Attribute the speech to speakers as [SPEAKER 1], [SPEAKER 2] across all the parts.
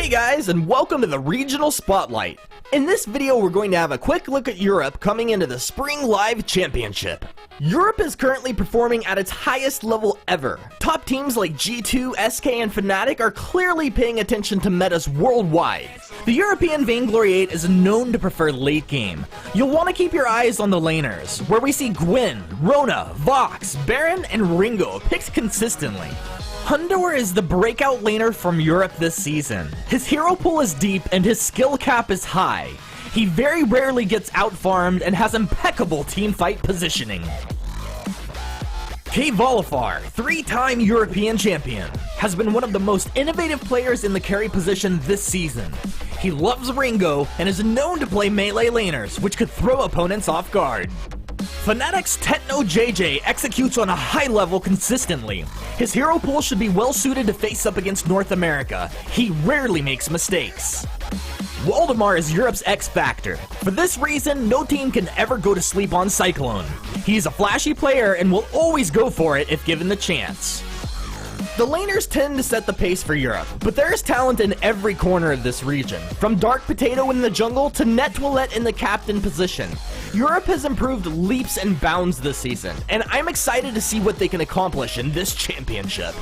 [SPEAKER 1] Hey guys, and welcome to the Regional Spotlight. In this video, we're going to have a quick look at Europe coming into the Spring Live Championship. Europe is currently performing at its highest level ever. Top teams like G2, SK, and Fnatic are clearly paying attention to metas worldwide. The European Vainglory 8 is known to prefer late game. You'll want to keep your eyes on the laners, where we see Gwen, Rona, Vox, Baron, and Ringo picked consistently. Hundor is the breakout laner from Europe this season. His hero pool is deep and his skill cap is high. He very rarely gets out-farmed and has impeccable teamfight positioning. Volafar, three-time European champion, has been one of the most innovative players in the carry position this season. He loves Ringo and is known to play melee laners, which could throw opponents off guard. Fnatic's Techno JJ executes on a high level consistently. His hero pool should be well suited to face up against North America. He rarely makes mistakes. Waldemar is Europe's X Factor. For this reason, no team can ever go to sleep on Cyclone. He's a flashy player and will always go for it if given the chance. The laners tend to set the pace for Europe, but there is talent in every corner of this region, from Dark Potato in the jungle to Net Toilette in the captain position. Europe has improved leaps and bounds this season, and I'm excited to see what they can accomplish in this championship.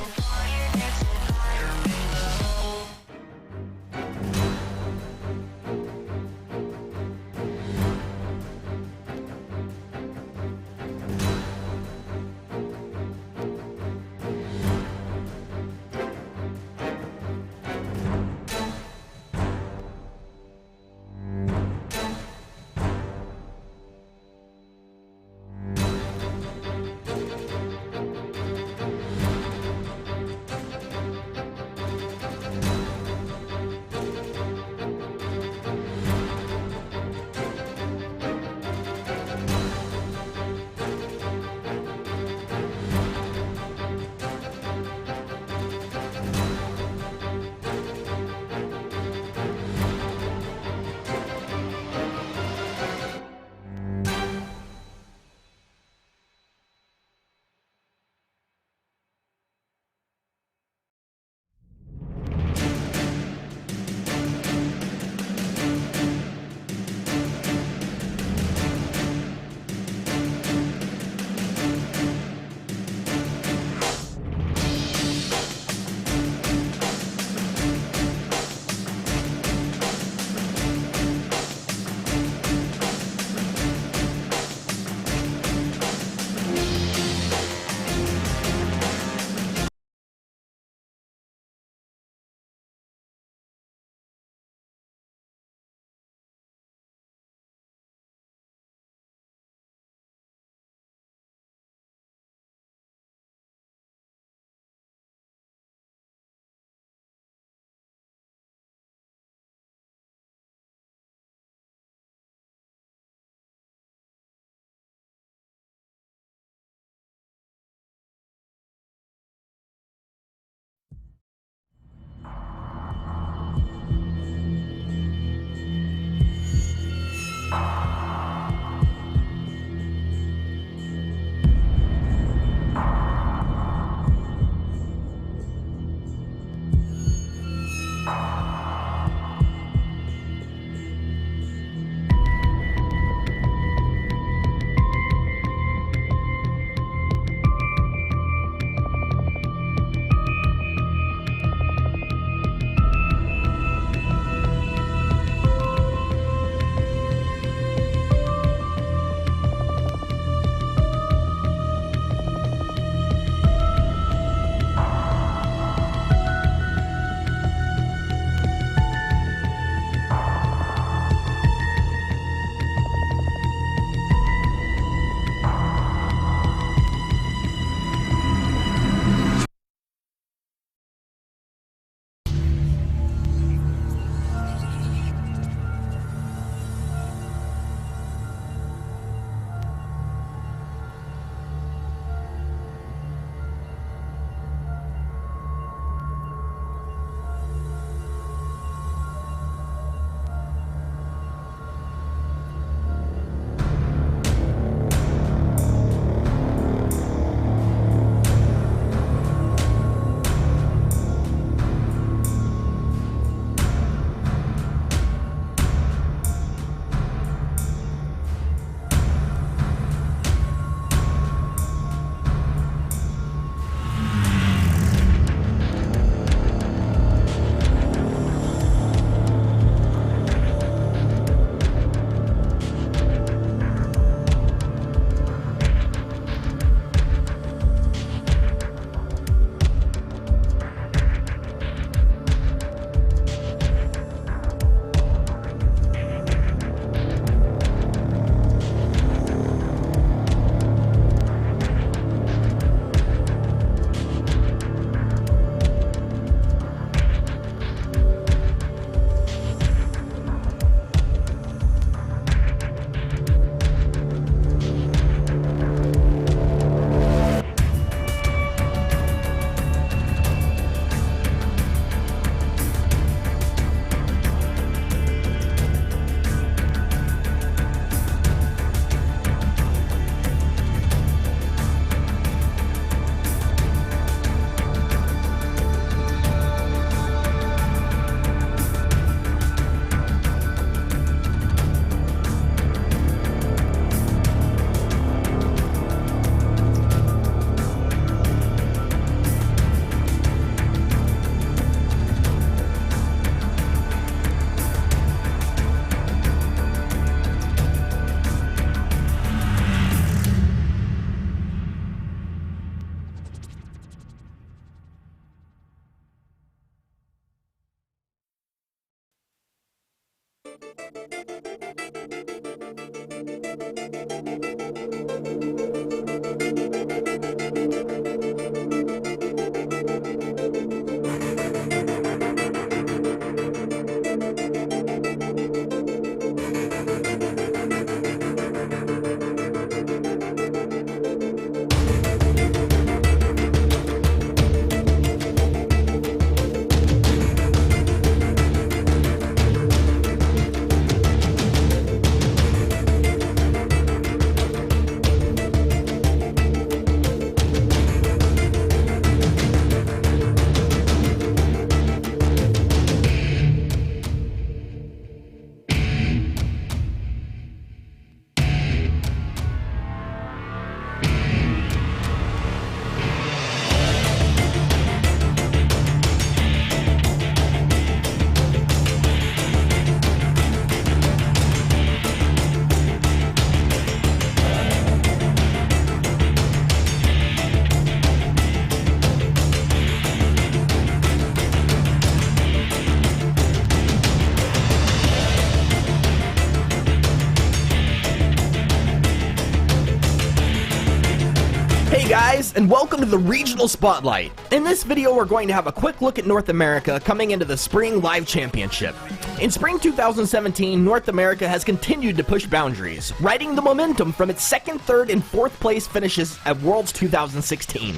[SPEAKER 1] Hey guys, and welcome to the Regional Spotlight. In this video, we're going to have a quick look at North America coming into the Spring Live Championship. In Spring 2017, North America has continued to push boundaries, riding the momentum from its second, third, and fourth place finishes at Worlds 2016.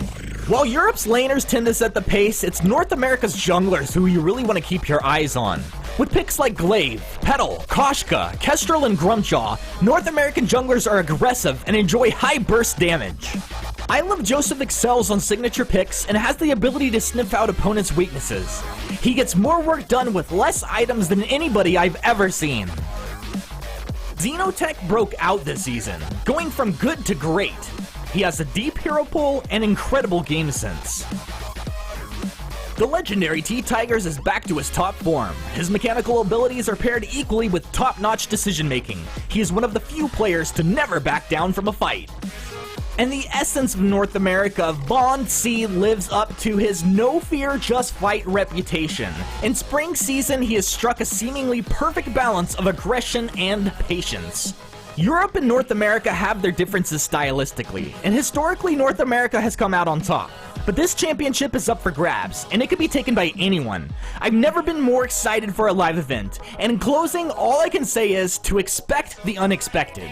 [SPEAKER 1] While Europe's laners tend to set the pace, it's North America's junglers who you really want to keep your eyes on. With picks like Glaive, Petal, Koshka, Kestrel, and Grumjaw, North American junglers are aggressive and enjoy high burst damage. I Love Joseph excels on signature picks and has the ability to sniff out opponents' weaknesses. He gets more work done with less items than anybody I've ever seen. Xenotech broke out this season, going from good to great. He has a deep hero pool and incredible game sense. The legendary T-Tigers is back to his top form. His mechanical abilities are paired equally with top-notch decision-making. He is one of the few players to never back down from a fight. And the essence of North America, Bond C lives up to his no fear, just fight reputation. In spring season, he has struck a seemingly perfect balance of aggression and patience. Europe and North America have their differences stylistically, and historically North America has come out on top. But this championship is up for grabs, and it can be taken by anyone. I've never been more excited for a live event, and in closing, all I can say is to expect the unexpected.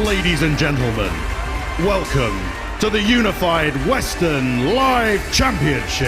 [SPEAKER 2] Ladies and gentlemen, welcome to the Unified Western Live Championship.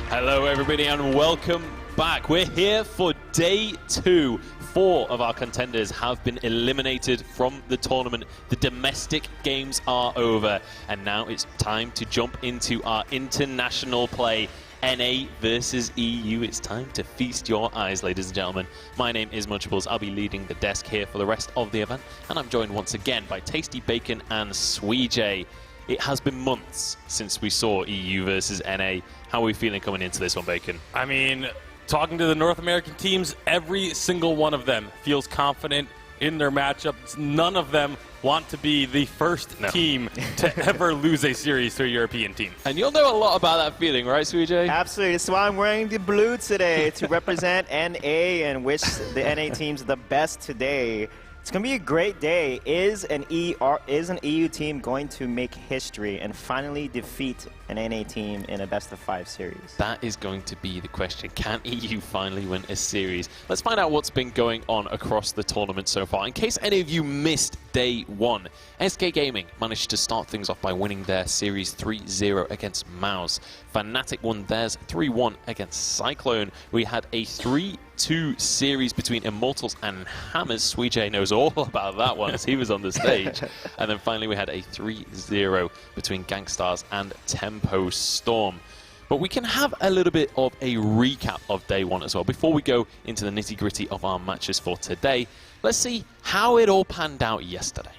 [SPEAKER 3] Hello everybody and welcome back. We're here for day 2. 4 of our contenders have been eliminated from the tournament. The domestic games are over and now it's time to jump into our international play. NA versus EU. It's time to feast your eyes, ladies and gentlemen. My name is Munchables. I'll be leading the desk here for the rest of the event and I'm joined once again by Tasty Bacon and Sweejay. It has been months since we saw EU versus NA. How are we feeling coming into this one, Bacon?
[SPEAKER 4] I mean, talking to the North American teams, every single one of them feels confident in their matchups. None of them want to be the first team to ever lose a series to a European team.
[SPEAKER 3] And you'll know a lot about that feeling, right, Sweejay?
[SPEAKER 5] Absolutely. That's why I'm wearing the blue today, to represent NA and wish the NA teams the best today. It's going to be a great day. Is an EU team going to make history and finally defeat an NA team in a best-of-5 series?
[SPEAKER 3] That is going to be the question. Can EU finally win a series? Let's find out what's been going on across the tournament so far. In case any of you missed day 1, SK Gaming managed to start things off by winning their series 3-0 against Mouse. Fnatic won theirs 3-1 against Cyclone. We had a 3-2 series between Immortals and Hammers. Sweejay knows all about that one as he was on the stage. And then finally we had a 3-0 between Gangstars and Tempo Storm. But we can have a little bit of a recap of day 1 as well. Before we go into the nitty-gritty of our matches for today, let's see how it all panned out yesterday.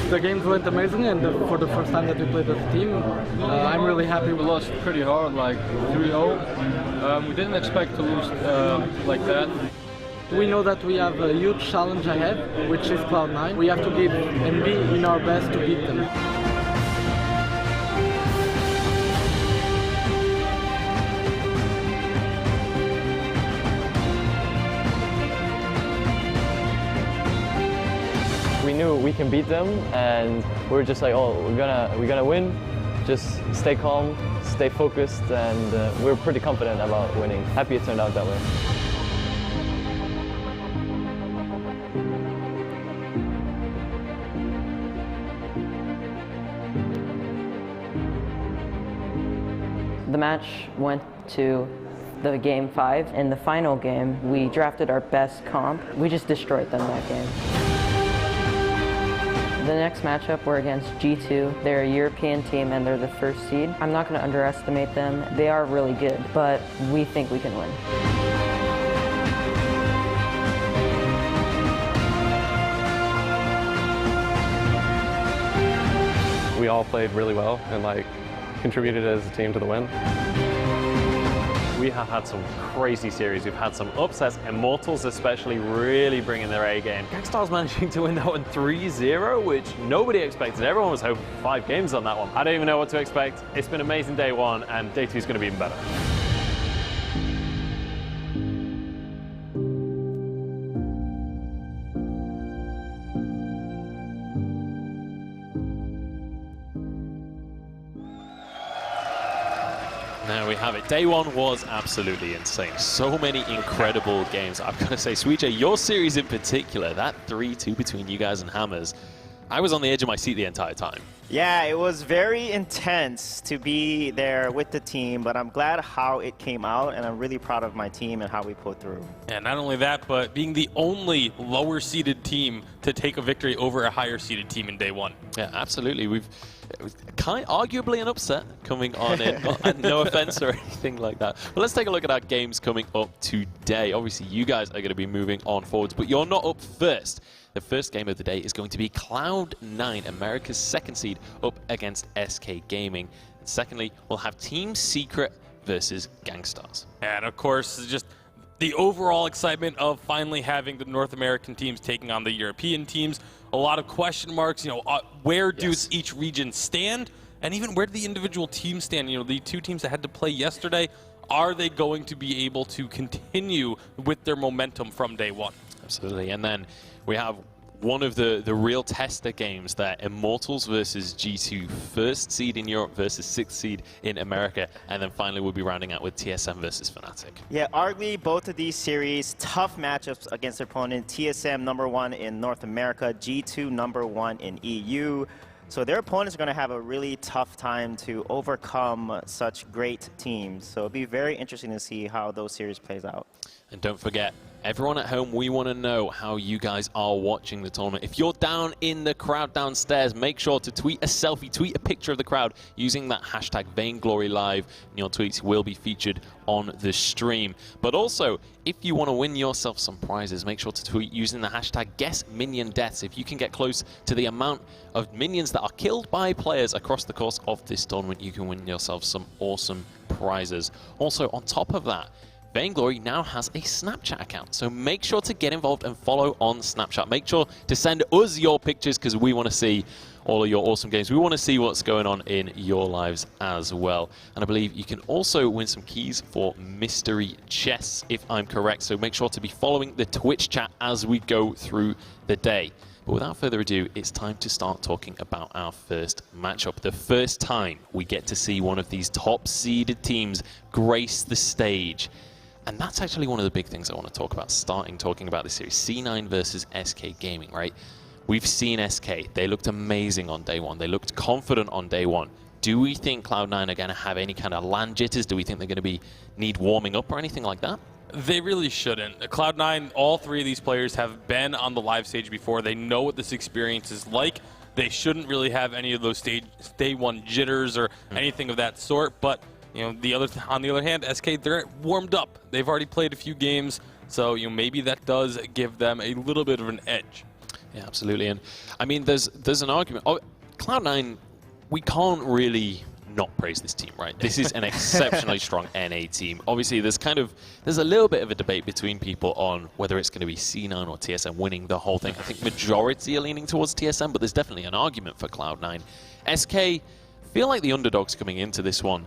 [SPEAKER 6] The games went amazing, and for the first time that we played as a team, I'm really happy.
[SPEAKER 7] We lost pretty hard, like 3-0. We didn't expect to lose like that.
[SPEAKER 6] We know that we have a huge challenge ahead, which is Cloud9. We have to give and be in our best to beat them.
[SPEAKER 8] We knew we can beat them, and we were just like, oh, we're gonna win. Just stay calm, stay focused, and we're pretty confident about winning. Happy it turned out that way.
[SPEAKER 9] The match went to the game 5. In the final game, we drafted our best comp. We just destroyed them that game. The next matchup, we're against G2. They're a European team and they're the first seed. I'm not going to underestimate them. They are really good, but we think we can win.
[SPEAKER 10] We all played really well and contributed as a team to the win.
[SPEAKER 11] We have had some crazy series. We've had some upsets. Immortals especially really bringing their A game. Gangstars managing to win that one 3-0, which nobody expected. Everyone was hoping for 5 games on that one. I don't even know what to expect. It's been amazing day 1, and day 2 is going to be even better.
[SPEAKER 3] There we have it. Day 1 was absolutely insane. So many incredible games. I've got to say, Sweejay, your series in particular, that 3-2 between you guys and Hammers, I was on the edge of my seat the entire time.
[SPEAKER 5] Yeah, it was very intense to be there with the team, but I'm glad how it came out, and I'm really proud of my team and how we pulled through.
[SPEAKER 4] And not only that, but being the only lower-seeded team to take a victory over a higher-seeded team in day 1.
[SPEAKER 3] Yeah, absolutely. It was arguably an upset coming on in. No offense or anything like that. But let's take a look at our games coming up today. Obviously, you guys are going to be moving on forwards, but you're not up first. The first game of the day is going to be Cloud9, America's 2nd seed, up against SK Gaming. And secondly, we'll have Team Secret versus Gangstars.
[SPEAKER 4] And of course, just The overall excitement of finally having the North American teams taking on the European teams. A lot of question marks, where does each region stand? And even where do the individual teams stand? The two teams that had to play yesterday, are they going to be able to continue with their momentum from day one?
[SPEAKER 3] Absolutely. And then we have one of the real tester games there, Immortals versus G2, first seed in Europe versus 6th seed in America, and then finally we'll be rounding out with TSM versus Fnatic.
[SPEAKER 5] Yeah, arguably both of these series, tough matchups against their opponent. TSM #1 in North America, G2 #1 in EU. So their opponents are going to have a really tough time to overcome such great teams. So it'll be very interesting to see how those series plays out.
[SPEAKER 3] And don't forget, everyone at home, we want to know how you guys are watching the tournament. If you're down in the crowd downstairs, make sure to tweet a selfie, tweet a picture of the crowd using that hashtag #VaingloryLive, and your tweets will be featured on the stream. But also, if you want to win yourself some prizes, make sure to tweet using the hashtag #GuessMinionDeaths. If you can get close to the amount of minions that are killed by players across the course of this tournament, you can win yourself some awesome prizes. Also, on top of that, Vainglory now has a Snapchat account, so make sure to get involved and follow on Snapchat. Make sure to send us your pictures because we want to see all of your awesome games. We want to see what's going on in your lives as well. And I believe you can also win some keys for mystery chests, if I'm correct. So make sure to be following the Twitch chat as we go through the day. But without further ado, it's time to start talking about our first matchup. The first time we get to see one of these top-seeded teams grace the stage. And that's actually one of the big things I want to talk about, talking about this series. C9 versus SK Gaming, right? We've seen SK. They looked amazing on day one. They looked confident on day one. Do we think Cloud9 are going to have any kind of land jitters? Do we think they're going to need warming up or anything like that?
[SPEAKER 4] They really shouldn't. Cloud9, all three of these players have been on the live stage before. They know what this experience is like. They shouldn't really have any of those day one jitters or anything of that sort. But on the other hand, SK, they're warmed up. They've already played a few games, so maybe that does give them a little bit of an edge.
[SPEAKER 3] Yeah, absolutely. And I mean, there's an argument. Oh, Cloud9, we can't really not praise this team, right? This is an exceptionally strong NA team. Obviously, there's a little bit of a debate between people on whether it's going to be C9 or TSM winning the whole thing. I think majority are leaning towards TSM, but there's definitely an argument for Cloud9. SK feel like the underdogs coming into this one.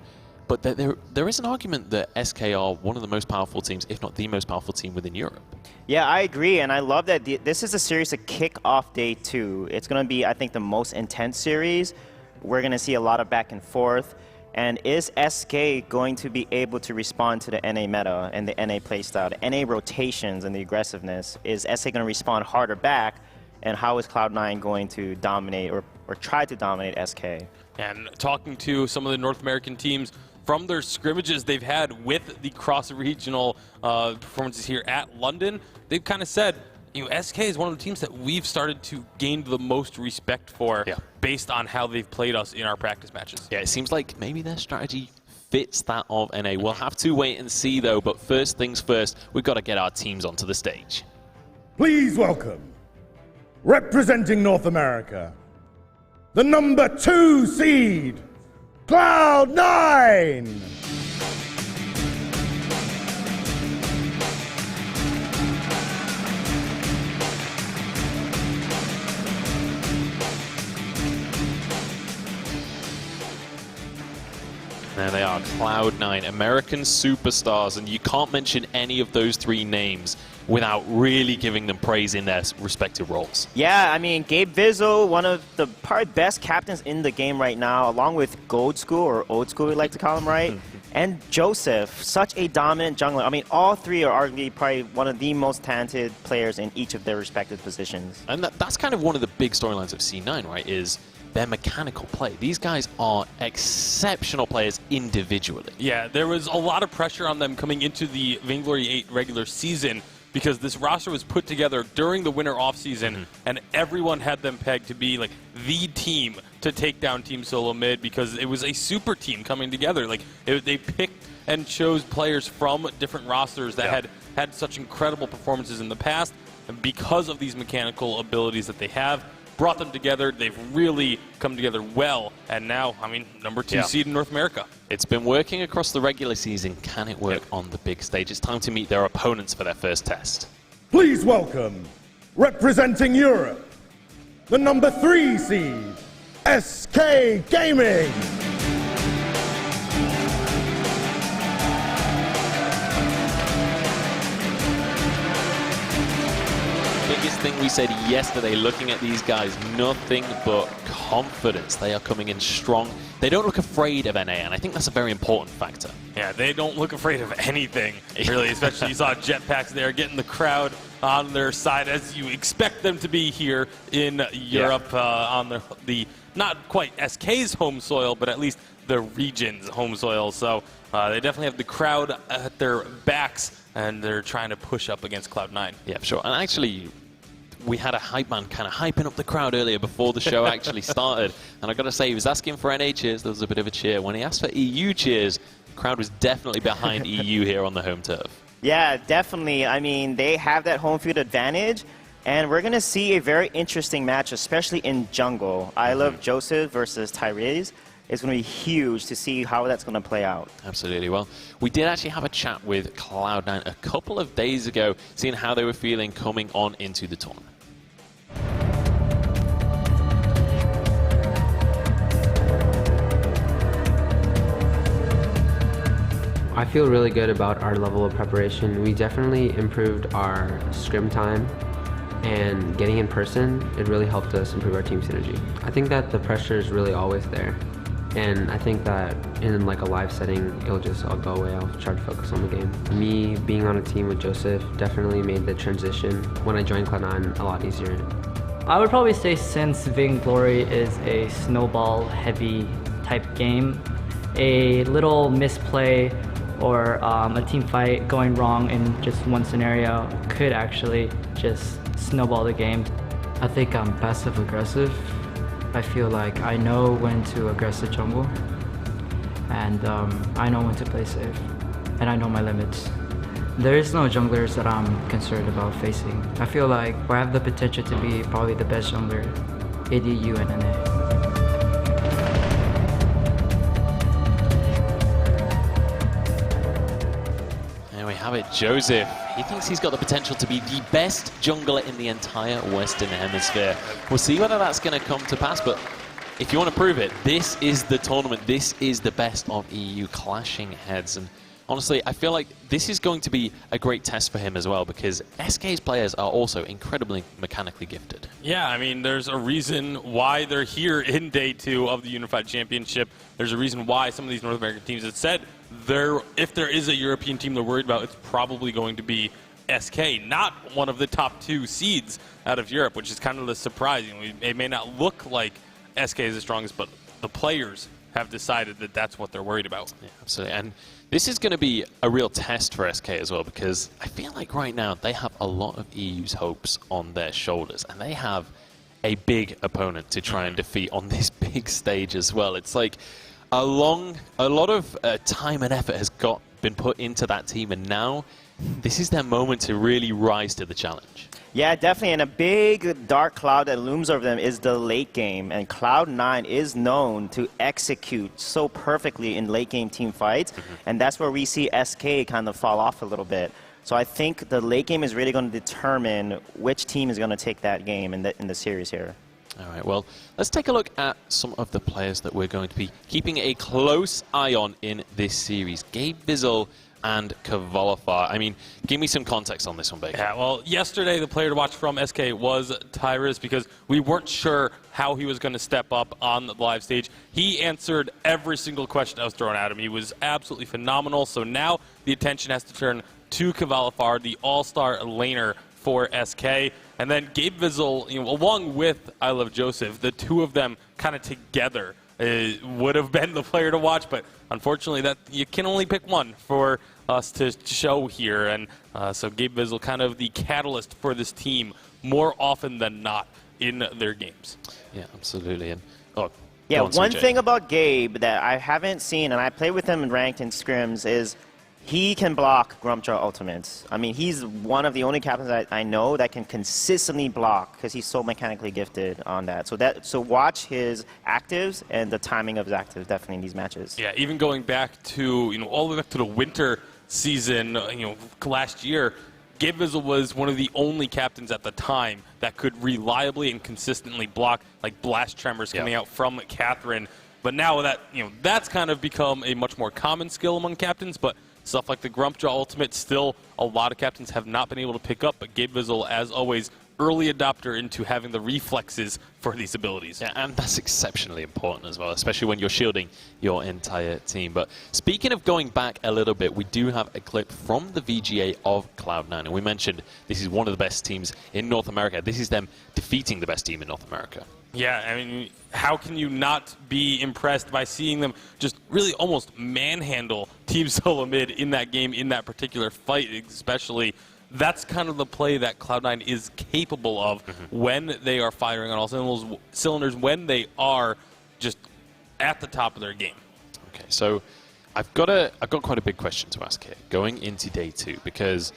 [SPEAKER 3] But there is an argument that SK are one of the most powerful teams, if not the most powerful team within Europe.
[SPEAKER 5] Yeah, I agree, and I love that this is a series to kick off day 2. It's going to be, I think, the most intense series. We're going to see a lot of back and forth. And is SK going to be able to respond to the NA meta and the NA playstyle, the NA rotations and the aggressiveness? Is SK going to respond harder back? And how is Cloud9 going to dominate or try to dominate SK?
[SPEAKER 4] And talking to some of the North American teams, from their scrimmages they've had with the cross-regional performances here at London, they've kind of said, SK is one of the teams that we've started to gain the most respect for based on how they've played us in our practice matches.
[SPEAKER 3] Yeah, it seems like maybe their strategy fits that of NA. We'll have to wait and see, though, but first things first, we've got to get our teams onto the stage.
[SPEAKER 2] Please welcome, representing North America, the #2 seed, Cloud9!
[SPEAKER 3] There they are, Cloud9, American superstars, and you can't mention any of those three names without really giving them praise in their respective roles.
[SPEAKER 5] Yeah, I mean, Gabe Vizzo, one of the probably best captains in the game right now, along with Gold School, or Old School we like to call him, right? And Joseph, such a dominant jungler. I mean, all three are arguably probably one of the most talented players in each of their respective positions.
[SPEAKER 3] And that's kind of one of the big storylines of C9, right, is their mechanical play. These guys are exceptional players individually.
[SPEAKER 4] Yeah, there was a lot of pressure on them coming into the Vainglory 8 regular season because this roster was put together during the winter offseason, and everyone had them pegged to be like the team to take down Team Solo Mid because it was a super team coming together. Like they picked and chose players from different rosters that had such incredible performances in the past, and because of these mechanical abilities that they have, brought them together. They've really come together well, and now, I mean, number 2 seed in North America.
[SPEAKER 3] It's been working across the regular season. Can it work on the big stage? It's time to meet their opponents for their first test.
[SPEAKER 2] Please welcome, representing Europe, the number 3 seed, SK Gaming.
[SPEAKER 3] Biggest thing we said yesterday, looking at these guys, nothing but confidence. They are coming in strong. They don't look afraid of NA, and I think that's a very important factor.
[SPEAKER 4] Yeah, they don't look afraid of anything, really, especially you saw jetpacks there getting the crowd on their side, as you expect them to be here in Europe, on the not quite SK's home soil, but at least the region's home soil. So they definitely have the crowd at their backs, and they're trying to push up against Cloud9.
[SPEAKER 3] Yeah, for sure. And actually, we had a hype man kind of hyping up the crowd earlier before the show actually started. And I got to say, he was asking for NA cheers. There was a bit of a cheer. When he asked for EU cheers, the crowd was definitely behind EU here on the home turf.
[SPEAKER 5] Yeah, definitely. I mean, they have that home field advantage. And we're going to see a very interesting match, especially in jungle. I love Joseph versus Tyrese. It's going to be huge to see how that's going to play out.
[SPEAKER 3] Absolutely. Well, we did actually have a chat with Cloud9 a couple of days ago, seeing how they were feeling coming on into the tournament.
[SPEAKER 12] I feel really good about our level of preparation. We definitely improved our scrim time, and getting in person, it really helped us improve our team synergy. I think that the pressure is really always there. And I think that in like a live setting, it'll just all go away. I'll try to focus on the game. Me being on a team with Joseph definitely made the transition when I joined Cloud9 a lot easier.
[SPEAKER 13] I would probably say since Vainglory is a snowball heavy type game, a little misplay or a team fight going wrong in just one scenario could actually just snowball the game.
[SPEAKER 14] I think I'm passive aggressive. I feel like I know when to aggressive jungle, and I know when to play safe, and I know my limits. There is no junglers that I'm concerned about facing. I feel like I have the potential to be probably the best jungler, ADU and NA.
[SPEAKER 3] Have it, Joseph. He thinks he's got the potential to be the best jungler in the entire Western Hemisphere. We'll see whether that's going to come to pass, but if you want to prove it, this is the tournament. This is the best of EU clashing heads. And honestly, I feel like this is going to be a great test for him as well, because SK's players are also incredibly mechanically gifted.
[SPEAKER 4] Yeah, I mean, there's a reason why they're here in Day 2 of the Unified Championship. There's a reason why some of these North American teams have said if there is a European team they're worried about, it's probably going to be SK, not one of the top 2 seeds out of Europe, which is kind of the surprising. It may not look like SK is the strongest, but the players have decided that that's what they're worried about.
[SPEAKER 3] Yeah, absolutely. And this is going to be a real test for SK as well, because I feel like right now they have a lot of EU's hopes on their shoulders, and they have a big opponent to try and defeat on this big stage as well. It's like a lot of time and effort has been put into that team, and now this is their moment to really rise to the challenge.
[SPEAKER 5] Yeah, definitely, and a big dark cloud that looms over them is the late game, and Cloud9 is known to execute so perfectly in late game team fights, and that's where we see SK kind of fall off a little bit. So I think the late game is really going to determine which team is going to take that game in the series here.
[SPEAKER 3] All right, well, let's take a look at some of the players that we're going to be keeping a close eye on in this series. Gabe Vizzle and Kvalifar. I mean, give me some context on this one, Baker.
[SPEAKER 4] Yeah, well, yesterday the player to watch from SK was Tyrese, because we weren't sure how he was going to step up on the live stage. He answered every single question that was thrown at him. He was absolutely phenomenal. So now the attention has to turn to Kvalifar, the all-star laner for SK. And then Gabe Vizzle, along with I Love Joseph, the two of them kind of together would have been the player to watch, but unfortunately that you can only pick one for us to show here. And so Gabe Vizzle kind of the catalyst for this team more often than not in their games.
[SPEAKER 3] Yeah, absolutely. And
[SPEAKER 5] yeah, one thing about Gabe that I haven't seen, and I played with him in ranked and scrims, is he can block Grumpjaw Ultimates. I mean, he's one of the only captains that I know that can consistently block because he's so mechanically gifted on that. So watch his actives and the timing of his actives definitely in these matches.
[SPEAKER 4] Yeah, even going back to, all the way back to the winter season, last year, Gabe Vizzle was one of the only captains at the time that could reliably and consistently block like blast tremors coming out from Catherine. But now that, that's kind of become a much more common skill among captains, but stuff like the Grumpjaw Ultimate, still a lot of captains have not been able to pick up, but Gabe Vizzle, as always, early adopter into having the reflexes for these abilities.
[SPEAKER 3] Yeah, and that's exceptionally important as well, especially when you're shielding your entire team. But speaking of going back a little bit, we do have a clip from the VGA of Cloud9, and we mentioned this is one of the best teams in North America. This is them defeating the best team in North America.
[SPEAKER 4] Yeah, I mean, how can you not be impressed by seeing them just really almost manhandle Team Solo Mid in that game, in that particular fight especially? That's kind of the play that Cloud9 is capable of when they are firing on all cylinders, when they are just at the top of their game.
[SPEAKER 3] Okay, so I've got quite a big question to ask here going into day 2, because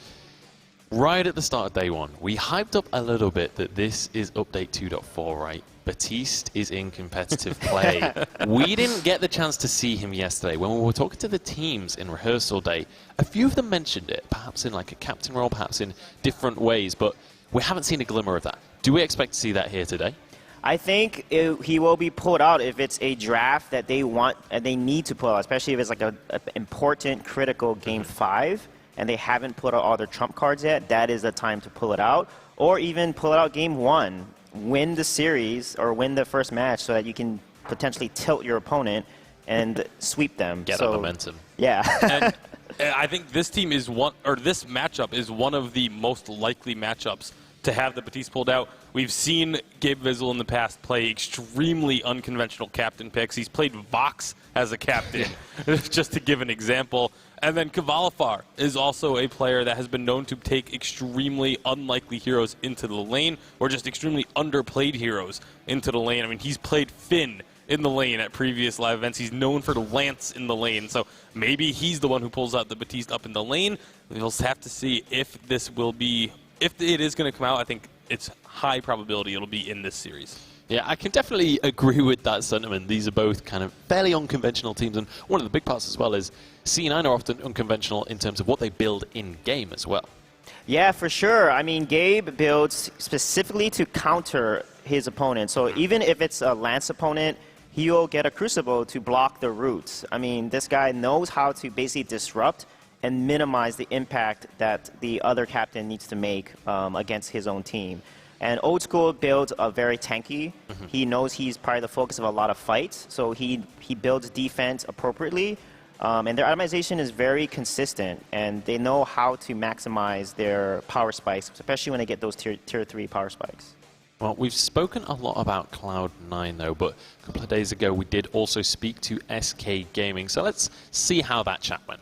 [SPEAKER 3] right at the start of day 1, we hyped up a little bit that this is update 2.4, right? Batiste is in competitive play. We didn't get the chance to see him yesterday. When we were talking to the teams in rehearsal day, a few of them mentioned it, perhaps in like a captain role, perhaps in different ways, but we haven't seen a glimmer of that. Do we expect to see that here today?
[SPEAKER 5] I think he will be pulled out if it's a draft that they want and they need to pull out, especially if it's like an important, critical Game 5 and they haven't put out all their trump cards yet. That is the time to pull it out, or even pull it out Game 1. Win the series or win the first match so that you can potentially tilt your opponent and sweep them.
[SPEAKER 3] Get that momentum.
[SPEAKER 5] Yeah.
[SPEAKER 4] And I think this team is this matchup is one of the most likely matchups to have the Batiste pulled out. We've seen Gabe Vizzle in the past play extremely unconventional captain picks. He's played Vox as a captain, just to give an example. And then Kvalifar is also a player that has been known to take extremely unlikely heroes into the lane, or just extremely underplayed heroes into the lane. I mean, he's played Finn in the lane at previous live events. He's known for the Lance in the lane. So maybe he's the one who pulls out the Batiste up in the lane. We'll have to see if this will be, if it is going to come out. I think it's high probability it'll be in this series.
[SPEAKER 3] Yeah, I can definitely agree with that sentiment. These are both kind of fairly unconventional teams, and one of the big parts as well is C9 are often unconventional in terms of what they build in-game as well.
[SPEAKER 5] Yeah, for sure. I mean, Gabe builds specifically to counter his opponent. So even if it's a Lance opponent, he'll get a Crucible to block the roots. I mean, this guy knows how to basically disrupt and minimize the impact that the other captain needs to make against his own team. And Old School builds a very tanky. He knows he's probably the focus of a lot of fights, so he builds defense appropriately. And their itemization is very consistent, and they know how to maximize their power spikes, especially when they get those tier 3 power spikes.
[SPEAKER 3] Well, we've spoken a lot about Cloud9 though, but a couple of days ago we did also speak to SK Gaming, so let's see how that chat went.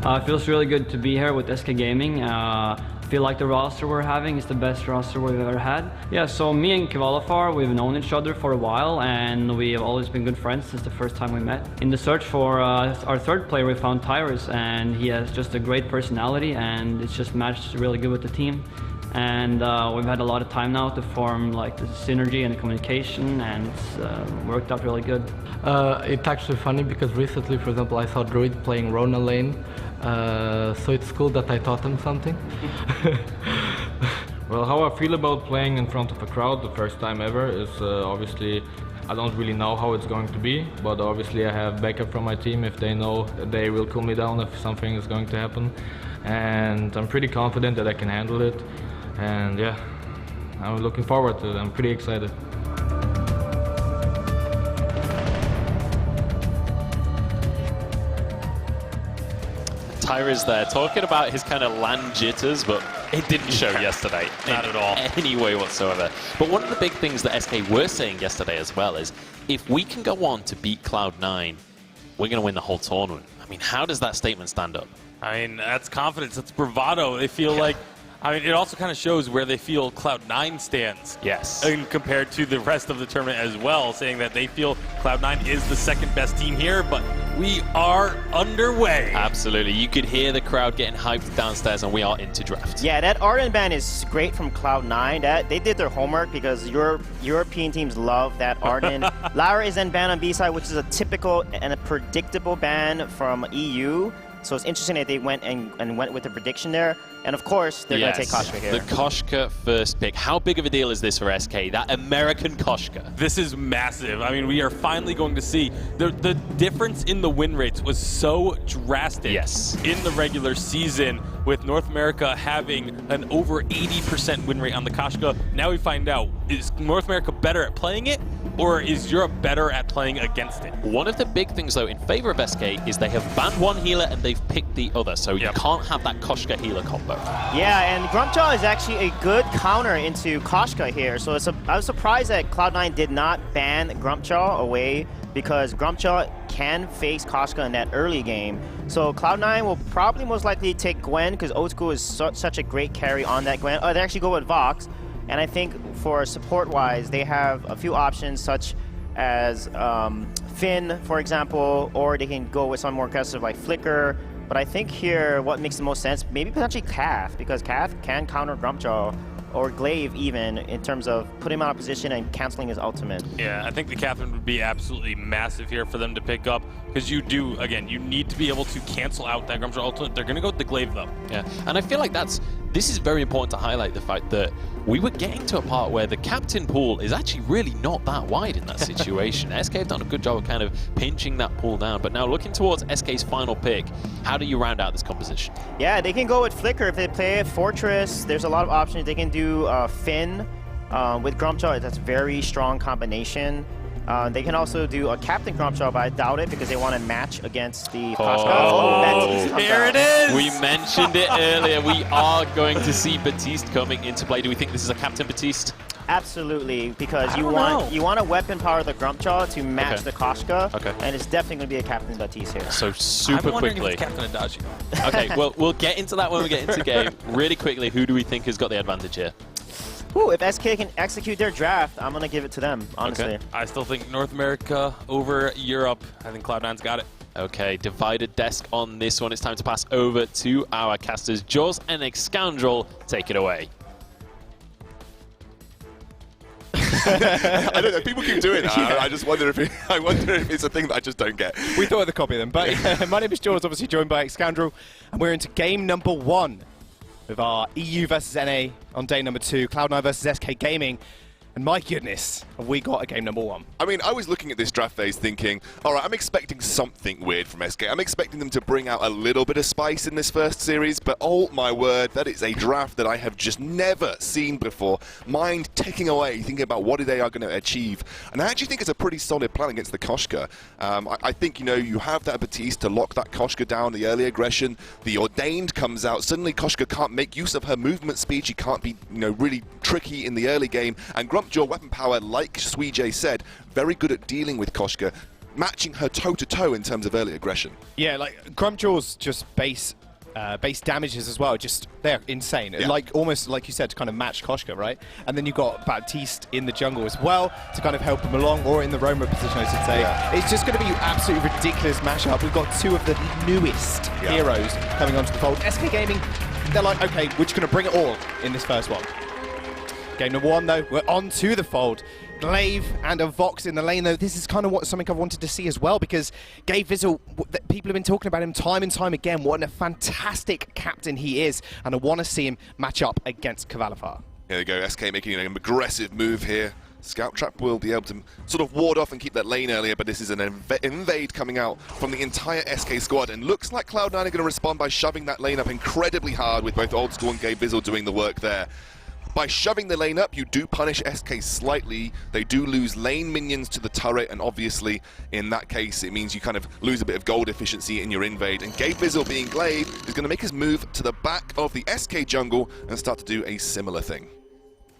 [SPEAKER 13] It feels really good to be here with SK Gaming. I feel like the roster we're having is the best roster we've ever had. Yeah, so me and Kvalifar, we've known each other for a while, and we have always been good friends since the first time we met. In the search for our third player, we found Tyrus, and he has just a great personality, and it's just matched really good with the team. And we've had a lot of time now to form like the synergy and the communication, and it's worked out really good.
[SPEAKER 6] It's actually funny because recently, for example, I saw Druid playing Rona lane, so it's cool that I taught him something.
[SPEAKER 7] Well, how I feel about playing in front of a crowd the first time ever is obviously I don't really know how it's going to be, but obviously I have backup from my team if they know that they will cool me down if something is going to happen, and I'm pretty confident that I can handle it. And yeah, I'm looking forward to it. I'm pretty excited.
[SPEAKER 3] Tyra's there talking about his kind of land jitters, but it didn't show yesterday.
[SPEAKER 4] Not at all.
[SPEAKER 3] Any way whatsoever. But one of the big things that SK were saying yesterday as well is if we can go on to beat Cloud9, we're going to win the whole tournament. I mean, how does that statement stand up?
[SPEAKER 4] I mean, that's confidence. That's bravado. They feel like, I mean, it also kind of shows where they feel Cloud9 stands.
[SPEAKER 3] Yes.
[SPEAKER 4] And compared to the rest of the tournament as well, saying that they feel Cloud9 is the second best team here, but we are underway.
[SPEAKER 3] Absolutely. You could hear the crowd getting hyped downstairs, and we are into draft.
[SPEAKER 5] Yeah, that Arden ban is great from Cloud9. That they did their homework because European teams love that Arden. Lara is then banned on B side, which is a typical and a predictable ban from EU. So it's interesting that they went and went with the prediction there. And of course, they're going to take Koshka here.
[SPEAKER 3] The Koshka first pick. How big of a deal is this for SK? That American Koshka.
[SPEAKER 4] This is massive. I mean, we are finally going to see the difference in the win rates was so drastic in the regular season, with North America having an over 80% win rate on the Koshka. Now we find out, is North America better at playing it, or is Europe better at playing against it?
[SPEAKER 3] One of the big things, though, in favor of SK is they have banned one healer and they've picked the other, so you can't have that Koshka healer combo.
[SPEAKER 5] Yeah, and Grumpjaw is actually a good counter into Koshka here. So I was surprised that Cloud9 did not ban Grumpjaw away, because Grumpjaw can face Koshka in that early game. So Cloud9 will probably most likely take Gwen, because Old School is such a great carry on that Gwen. Oh, they actually go with Vox. And I think for support-wise, they have a few options, such as Finn, for example, or they can go with some more aggressive like Flicker. But I think here, what makes the most sense, maybe potentially Cath, because Cath can counter Grumpjaw, or Glaive even, in terms of putting him out of position and canceling his ultimate.
[SPEAKER 4] Yeah, I think the Catherine would be absolutely massive here for them to pick up, because you do, again, you need to be able to cancel out that Grumpjaw ultimate. They're going to go with the Glaive, though.
[SPEAKER 3] Yeah, and I feel like this is very important to highlight the fact that we were getting to a part where the captain pool is actually really not that wide in that situation. SK have done a good job of kind of pinching that pool down, but now looking towards SK's final pick, how do you round out this composition?
[SPEAKER 5] Yeah, they can go with Flicker if they play Fortress. There's a lot of options. They can do Finn with Grumpjaw. That's a very strong combination. They can also do a Captain Grumpjaw, but I doubt it because they want to match against the Koshka.
[SPEAKER 3] Oh,
[SPEAKER 4] here it is!
[SPEAKER 3] We mentioned it earlier. We are going to see Batiste coming into play. Do we think this is a Captain Batiste?
[SPEAKER 5] Absolutely, because you want to weapon power the Grumpjaw to match the Koshka,
[SPEAKER 3] Okay.
[SPEAKER 5] and it's definitely going to be a Captain Batiste here.
[SPEAKER 3] So super quickly.
[SPEAKER 4] If it's Captain Adagio.
[SPEAKER 3] Okay, well, we'll get into that when we get into game. Really quickly, who do we think has got the advantage here?
[SPEAKER 5] Ooh, if SK can execute their draft, I'm going to give it to them, honestly.
[SPEAKER 3] Okay.
[SPEAKER 4] I still think North America over Europe. I think Cloud9's got it.
[SPEAKER 3] Okay, divided desk on this one. It's time to pass over to our casters. Jaws and Exscoundrel, take it away.
[SPEAKER 15] I don't know. People keep doing that. I just wonder if it's a thing that I just don't get.
[SPEAKER 16] We thought of the copy of them, but my name is Jaws, obviously joined by Exscoundrel, and we're into game number 1 with our EU versus NA on day number 2, Cloud9 versus SK Gaming. And my goodness, have we got a game number 1.
[SPEAKER 15] I mean, I was looking at this draft phase thinking, all right, I'm expecting something weird from SK. I'm expecting them to bring out a little bit of spice in this first series, but oh my word, that is a draft that I have just never seen before. Mind ticking away, thinking about what they are going to achieve. And I actually think it's a pretty solid plan against the Koshka. I think, you know, you have that Batiste to lock that Koshka down, the early aggression. The Ordained comes out. Suddenly Koshka can't make use of her movement speed. She can't be, you know, really tricky in the early game. And Grumpjaw weapon power, like Suijay said, very good at dealing with Koshka, matching her toe-to-toe in terms of early aggression.
[SPEAKER 16] Yeah, like Grumpjaw's just base damages as well, just they're insane.
[SPEAKER 15] Yeah.
[SPEAKER 16] Like almost like you said, to kind of match Koshka, right? And then you've got Baptiste in the jungle as well to kind of help him along, or in the roamer position, I should say.
[SPEAKER 15] Yeah.
[SPEAKER 16] It's just going to be absolutely ridiculous mashup. We've got 2 of the newest heroes coming onto the fold. SK Gaming, they're like, okay, we're just going to bring it all in this first one. Game number 1, though, we're on to the fold. Glaive and a Vox in the lane, though. This is kind of something I've wanted to see as well, because Gabe Vizzle, people have been talking about him time and time again, what a fantastic captain he is, and I want to see him match up against Kavalifar.
[SPEAKER 15] Here we go, SK making an aggressive move here. Scout Trap will be able to sort of ward off and keep that lane earlier, but this is an invade coming out from the entire SK squad, and looks like Cloud9 are going to respond by shoving that lane up incredibly hard, with both Old School and Gabe Vizzle doing the work there. By shoving the lane up, you do punish SK slightly. They do lose lane minions to the turret, and obviously, in that case, it means you kind of lose a bit of gold efficiency in your invade. And Gabe Vizzle, being Glaive, is going to make his move to the back of the SK jungle and start to do a similar thing.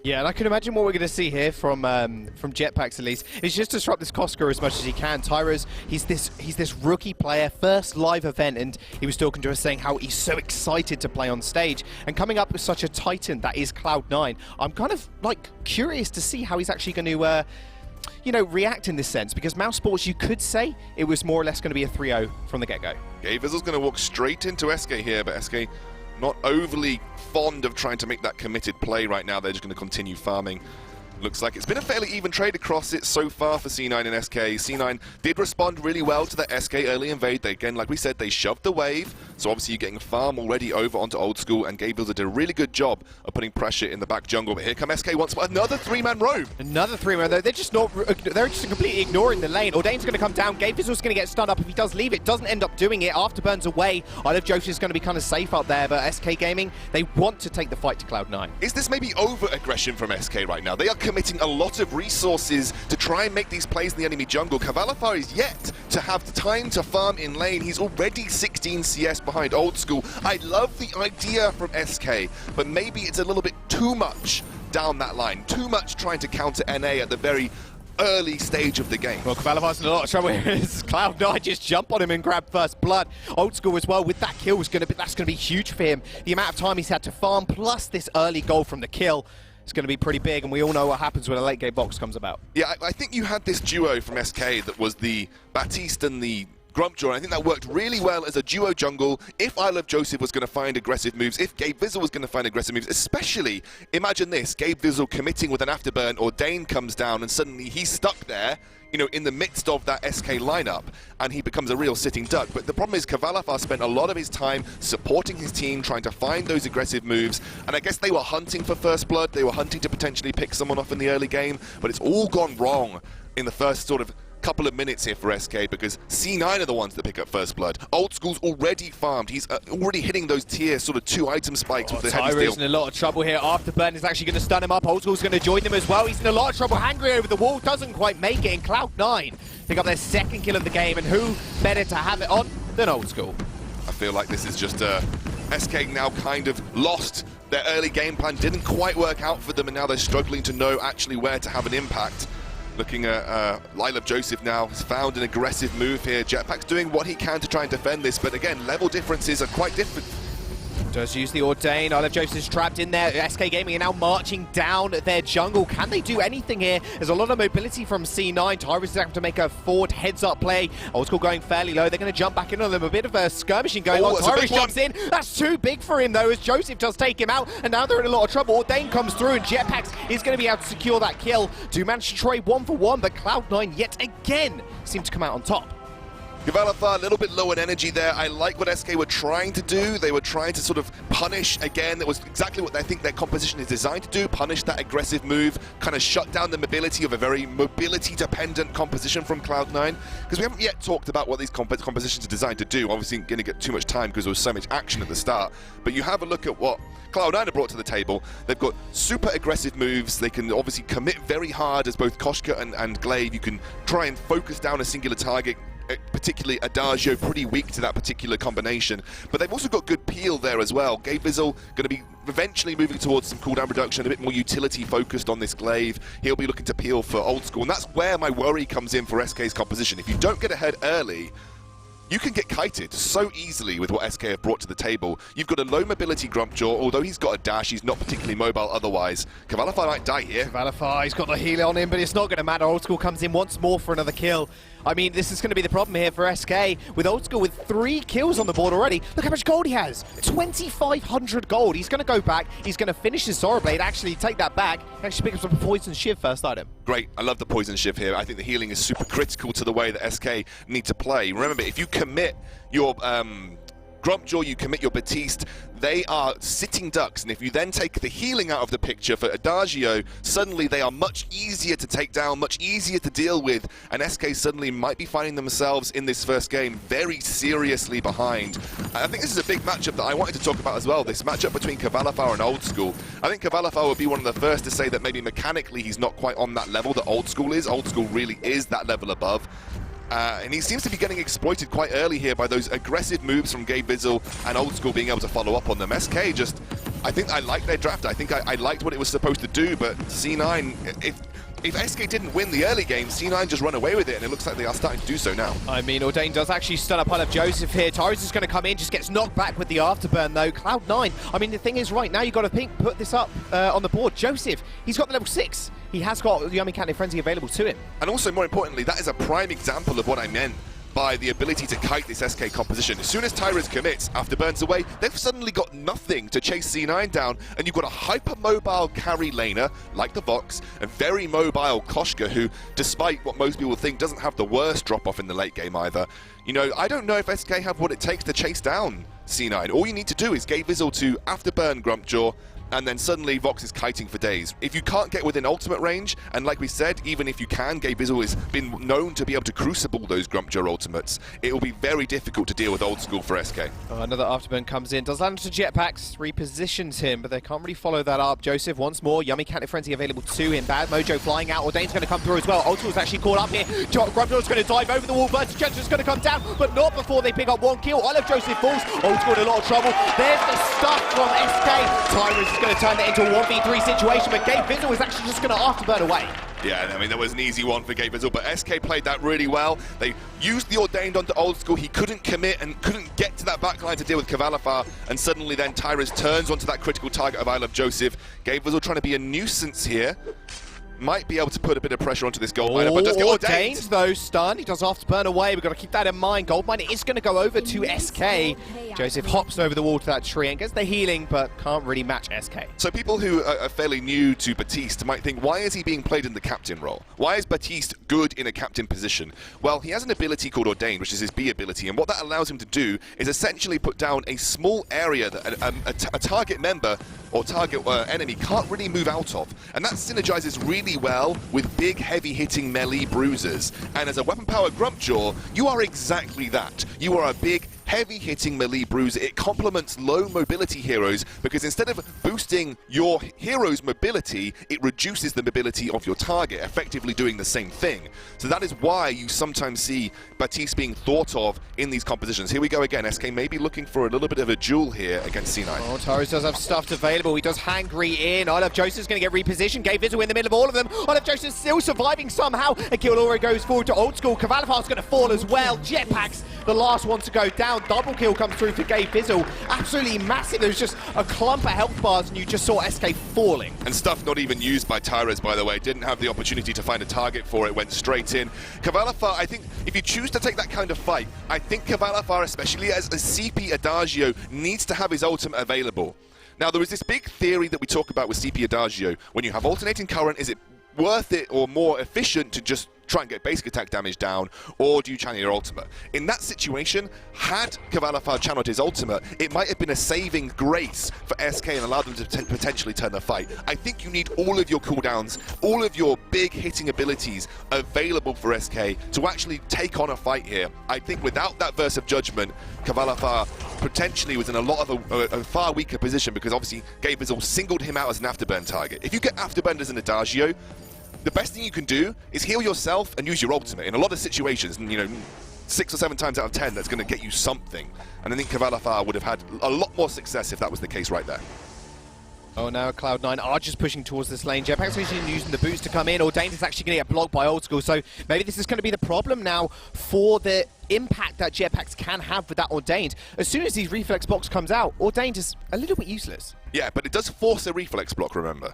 [SPEAKER 16] Yeah, and I can imagine what we're going to see here from Jetpacks at least is just disrupt this Kosker as much as he can. Tyro's he's this rookie player, first live event, and he was talking to us saying how he's so excited to play on stage and coming up with such a titan that is Cloud9. I'm kind of like curious to see how he's actually going to you know, react in this sense, because Mouse Sports, you could say it was more or less going to be a 3-0 from the get-go.
[SPEAKER 15] Gavizzle's going to walk straight into SK here, but SK not overly fond of trying to make that committed play right now. They're just going to continue farming. Looks like it's been a fairly even trade across it so far for C9 and SK. C9 did respond really well to the SK early invade. They, again, like we said, they shoved the wave. So obviously you're getting farm already over onto Old School, and Gavizzle did a really good job of putting pressure in the back jungle. But here come SK once more. Another 3-man roam.
[SPEAKER 16] Another 3-man, though. They're just completely ignoring the lane. Ordain's going to come down. Gavizzle's going to get stunned up if he does leave it. Doesn't end up doing it. Afterburn's away. I love Joseph's going to be kind of safe up there, but SK Gaming, they want to take the fight to Cloud9.
[SPEAKER 15] Is this maybe over-aggression from SK right now? They are committing a lot of resources to try and make these plays in the enemy jungle. Cavalifar is yet to have the time to farm in lane. He's already 16 CS behind Old School. I love the idea from SK, but maybe it's a little bit too much down that line. Too much trying to counter NA at the very early stage of the game.
[SPEAKER 16] Well, Cavalifar's in a lot of trouble here. Cloud9 just jump on him and grab first blood. Old School as well with that kill that's going to be huge for him. The amount of time he's had to farm plus this early goal from the kill. It's going to be pretty big, and we all know what happens when a late game box comes about.
[SPEAKER 15] Yeah, I think you had this duo from SK that was the Baptiste and the Grumpjaw, and I think that worked really well as a duo jungle. If I Love Joseph was going to find aggressive moves, if Gavizzle was going to find aggressive moves, especially, imagine this, Gavizzle committing with an afterburn, Ordain comes down, and suddenly he's stuck there, you know, in the midst of that SK lineup, and he becomes a real sitting duck. But the problem is Cavalifar spent a lot of his time supporting his team, trying to find those aggressive moves, and I guess they were hunting for first blood, they were hunting to potentially pick someone off in the early game, but it's all gone wrong in the first sort of couple of minutes here for SK, because C9 are the ones that pick up first blood. Old School's already farmed. He's already hitting those tier sort of 2-item spikes with the heavy steel.
[SPEAKER 16] Tyro's in a lot of trouble here. Afterburn is actually going to stun him up. Old School's going to join them as well. He's in a lot of trouble. Hangry over the wall, doesn't quite make it. And Cloud9 pick up their second kill of the game, and who better to have it on than Old School?
[SPEAKER 15] I feel like this is just SK now kind of lost their early game plan. Didn't quite work out for them, and now they're struggling to know actually where to have an impact. Looking at Love Joseph now, has found an aggressive move here. Jetpack's doing what he can to try and defend this, but again, level differences are quite different.
[SPEAKER 16] Does use the Ordain. Love Joseph's trapped in there. SK Gaming are now marching down their jungle. Can they do anything here? There's a lot of mobility from C9. Tyrus is having to make a forward heads-up play. Old School going fairly low. They're going to jump back in on them. A bit of a skirmishing going on. Tyrus jumps in. That's too big for him, though, as Joseph does take him out, and now they're in a lot of trouble. Ordain comes through, and Jetpacks is going to be able to secure that kill. Do manage to trade 1-for-1, but Cloud9 yet again seem to come out on top.
[SPEAKER 15] Cavalifar, a little bit low in energy there. I like what SK were trying to do. They were trying to sort of punish, again, that was exactly what I think their composition is designed to do, punish that aggressive move, kind of shut down the mobility of a very mobility-dependent composition from Cloud9, because we haven't yet talked about what these compositions are designed to do. Obviously, going to get too much time because there was so much action at the start, but you have a look at what Cloud9 have brought to the table. They've got super aggressive moves. They can obviously commit very hard as both Koshka and Glaive. You can try and focus down a singular target, particularly Adagio, pretty weak to that particular combination. But they've also got good peel there as well. Gavizzle going to be eventually moving towards some cooldown reduction, a bit more utility focused on this Glaive. He'll be looking to peel for Old School, and that's where my worry comes in for SK's composition. If you don't get ahead early, you can get kited so easily with what SK have brought to the table. You've got a low mobility Grumpjaw, although he's got a dash, he's not particularly mobile otherwise. Cavalifar might die here.
[SPEAKER 16] Cavalifar, he's got the heal on him, but it's not going to matter. Old School comes in once more for another kill. I mean, this is going to be the problem here for SK, with Old School with 3 kills on the board already. Look how much gold he has. 2,500 gold. He's going to go back. He's going to finish his Sora Blade, actually take that back. Actually pick up a Poison Shiv first item.
[SPEAKER 15] Great. I love the Poison Shiv here. I think the healing is super critical to the way that SK need to play. Remember, if you commit your Grumpjaw, you commit your Baptiste, they are sitting ducks, and if you then take the healing out of the picture for Adagio, suddenly they are much easier to take down, much easier to deal with, and SK suddenly might be finding themselves in this first game very seriously behind. I think this is a big matchup that I wanted to talk about as well, this matchup between Cavalifar and Old School. I think Cavalifar would be one of the first to say that maybe mechanically he's not quite on that level that Old School is. Old School really is that level above. And he seems to be getting exploited quite early here by those aggressive moves from Gavizzle and Old School being able to follow up on them. SK just I think I liked their draft. I think I liked what it was supposed to do, but C9, if SK didn't win the early game, C9 just run away with it, and it looks like they are starting to do so now.
[SPEAKER 16] I mean, Ordain does actually stun up Olive Joseph here. Tyrus is going to come in, just gets knocked back with the afterburn, though. Cloud9, I mean, the thing is, right now, you've got to put this up on the board. Joseph, he's got the level 6. He has got Yummy Cat Frenzy available to him.
[SPEAKER 15] And also, more importantly, that is a prime example of what I meant by the ability to kite this SK composition. As soon as Tyrus commits, afterburns away, they've suddenly got nothing to chase C9 down, and you've got a hyper-mobile carry laner, like the Vox, a very mobile Koshka, who, despite what most people think, doesn't have the worst drop-off in the late game either. You know, I don't know if SK have what it takes to chase down C9. All you need to do is Gay Vizzle to afterburn Grumpjaw, and then suddenly Vox is kiting for days. If you can't get within ultimate range, and like we said, even if you can, Gay Vizzle has been known to be able to crucible those Grumpjaw ultimates. It will be very difficult to deal with old school for SK.
[SPEAKER 16] Another afterburn comes in, does land to Jetpacks, repositions him, but they can't really follow that up. Joseph once more, Yummy Cat Frenzy available to him. Bad Mojo flying out, Ordain's going to come through as well. Old School's actually caught up here. Grumpjaw's going to dive over the wall, Vertigen's going to come down, but not before they pick up one kill. Olive Joseph falls, Old School in a lot of trouble. There's the stuff from SK. Tyrus is going to turn it into a 1v3 situation, but Gay Vizzle is actually just going to afterburn away.
[SPEAKER 15] Yeah, I mean, that was an easy one for Gay Vizzle, but SK played that really well. They used the Ordained onto Old School. He couldn't commit and couldn't get to that backline to deal with Cavalifar, and suddenly then Tyrus turns onto that critical target of I Love Joseph. Gay Vizzle trying to be a nuisance here. Might be able to put a bit of pressure onto this gold miner, but does get Ordained.
[SPEAKER 16] Though, stun. He does afterburn away. We've got to keep that in mind. Gold miner is going to go over to SK. Joseph hops over the wall to that tree and gets the healing, but can't really match SK.
[SPEAKER 15] So people who are fairly new to Batiste might think, why is he being played in the captain role? Why is Batiste good in a captain position? Well, he has an ability called Ordained, which is his B ability, and what that allows him to do is essentially put down a small area that a target member or target enemy can't really move out of. And that synergizes really well with big, heavy-hitting melee bruisers. And as a weapon-powered Grumpjaw, you are exactly that. You are a big, heavy-hitting melee bruiser. It complements low mobility heroes because instead of boosting your hero's mobility, it reduces the mobility of your target, effectively doing the same thing. So that is why you sometimes see Batiste being thought of in these compositions. Here we go again. SK may be looking for a little bit of a duel here against C9.
[SPEAKER 16] Oh, Tyrus does have stuff available. He does Hangry in. I Love Joseph's going to get repositioned. Gay Vizzle in the middle of all of them. I Love Joseph's still surviving somehow. And Killora goes forward to Old School. Cavalifar's going to fall as well. Jetpacks, the last one to go down. Double kill comes through for Gay Vizzle. Absolutely massive. There was just a clump of health bars and you just saw SK falling.
[SPEAKER 15] And stuff not even used by Tyrus, by the way. Didn't have the opportunity to find a target for it. Went straight in. Cavalifar, I think if you choose to take that kind of fight, I think Cavalifar, especially as a CP Adagio, needs to have his ultimate available. Now, there is this big theory that we talk about with CP Adagio. When you have alternating current, is it worth it or more efficient to just try and get basic attack damage down, or do you channel your ultimate? In that situation, had Cavalifar channeled his ultimate, it might have been a saving grace for SK and allowed them to potentially turn the fight. I think you need all of your cooldowns, all of your big hitting abilities available for SK to actually take on a fight here. I think without that Verse of Judgment, Cavalifar potentially was in a lot of a far weaker position because obviously Gay Vizzle singled him out as an afterburn target. If you get afterburned as an Adagio, the best thing you can do is heal yourself and use your ultimate. In a lot of situations, you know, 6 or 7 times out of 10, that's going to get you something. And I think Cavalifar would have had a lot more success if that was the case right there.
[SPEAKER 16] Oh, now Cloud9 are just pushing towards this lane. Jetpack's actually using the boots to come in. Ordained is actually going to get blocked by Old School. So maybe this is going to be the problem now for the impact that Jetpacks can have with that Ordained. As soon as his reflex box comes out, Ordained is a little bit useless.
[SPEAKER 15] Yeah, but it does force a reflex block, remember.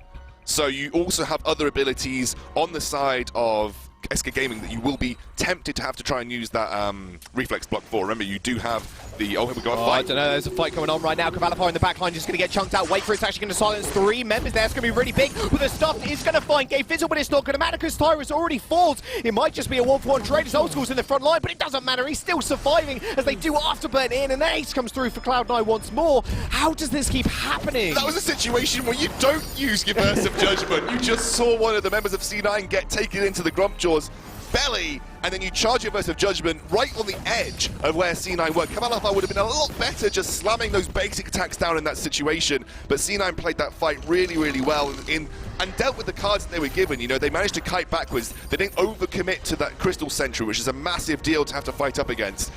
[SPEAKER 15] So you also have other abilities on the side of SK Gaming that you will be tempted to have to try and use that reflex block for. Remember, you do have the... Oh, here we go, a fight.
[SPEAKER 16] I don't know, there's a fight going on right now. Cavalifar in the back line just going to get chunked out. Wait for it's actually going to silence 3 members there. It's going to be really big. But the stuff is going to find Gay Vizzle, but it's not going to matter because Tyrus already falls. It might just be a 1-for-1 trade as Old School's in the front line, but it doesn't matter. He's still surviving as they do afterburn in, and Ace comes through for Cloud9 once more. How does this keep happening?
[SPEAKER 15] That was a situation where you don't use your Burst of Judgment. You just saw one of the members of C9 get taken into the Grumpjaw's belly, and then you charge your Burst of Judgment right on the edge of where C9 were. Cavalifar would have been a lot better just slamming those basic attacks down in that situation, but C9 played that fight really, really well and dealt with the cards that they were given. You know, they managed to kite backwards. They didn't overcommit to that Crystal Sentry, which is a massive deal to have to fight up against.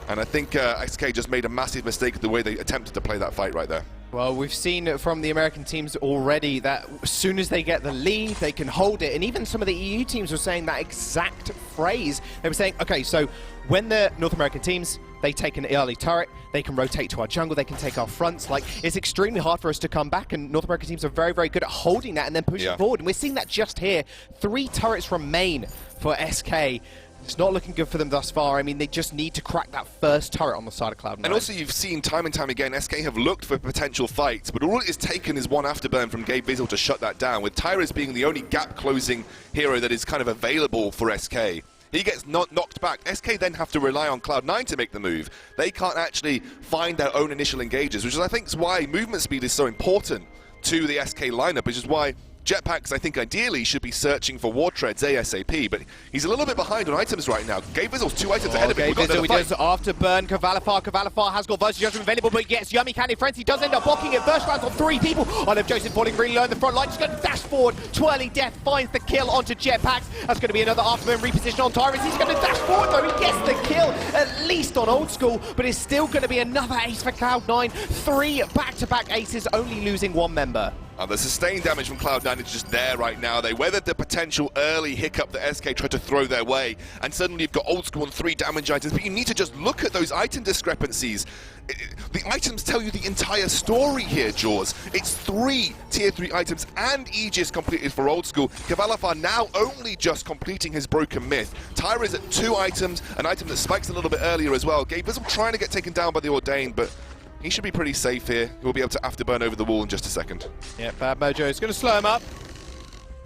[SPEAKER 15] And I think SK just made a massive mistake the way they attempted to play that fight right there.
[SPEAKER 16] Well, we've seen from the American teams already that as soon as they get the lead, they can hold it. And even some of the EU teams were saying that exact phrase. They were saying, okay, so when the North American teams, they take an early turret, they can rotate to our jungle, they can take our fronts. Like, it's extremely hard for us to come back, and North American teams are very, very good at holding that and then pushing forward. And we're seeing that just here. 3 turrets remain for SK. It's not looking good for them thus far. I mean, they just need to crack that first turret on the side of Cloud9.
[SPEAKER 15] And also, you've seen time and time again, SK have looked for potential fights, but all it is taken is one afterburn from Gabe Bizzle to shut that down, with Tyrus being the only gap-closing hero that is kind of available for SK. He gets knocked back. SK then have to rely on Cloud9 to make the move. They can't actually find their own initial engages, which is, I think, is why movement speed is so important to the SK lineup, which is why Jetpacks, I think, ideally should be searching for War Treads ASAP, but he's a little bit behind on items right now. Gabe Bizzle's 2 items ahead of him.
[SPEAKER 16] Gabe Bizzle, he does afterburn. Cavalifar has got Versus Judgment available, but he gets Yummy Candy Frenzy. He does end up blocking it. First rounds on 3 people. Olive Joseph falling really low in the front line. Just going to dash forward. Twirly Death finds the kill onto Jetpacks. That's going to be another afterburn reposition on Tyrus. He's going to dash forward, though. He gets the kill, at least on Old School, but it's still going to be another ace for Cloud9. 3 back-to-back aces, only losing 1 member.
[SPEAKER 15] The sustained damage from Cloud9 is just there right now. They weathered the potential early hiccup that SK tried to throw their way, and suddenly you've got Old School on 3 damage items, but you need to just look at those item discrepancies. The items tell you the entire story here, Jaws. It's 3 tier 3 items and Aegis completed for Old School. Cavalifar now only just completing his Broken Myth. Tyra is at 2 items, an item that spikes a little bit earlier as well. Gabe Bizzle trying to get taken down by the Ordained, but he should be pretty safe here. He'll be able to afterburn over the wall in just a second.
[SPEAKER 16] Yeah, Bad Mojo is going to slow him up.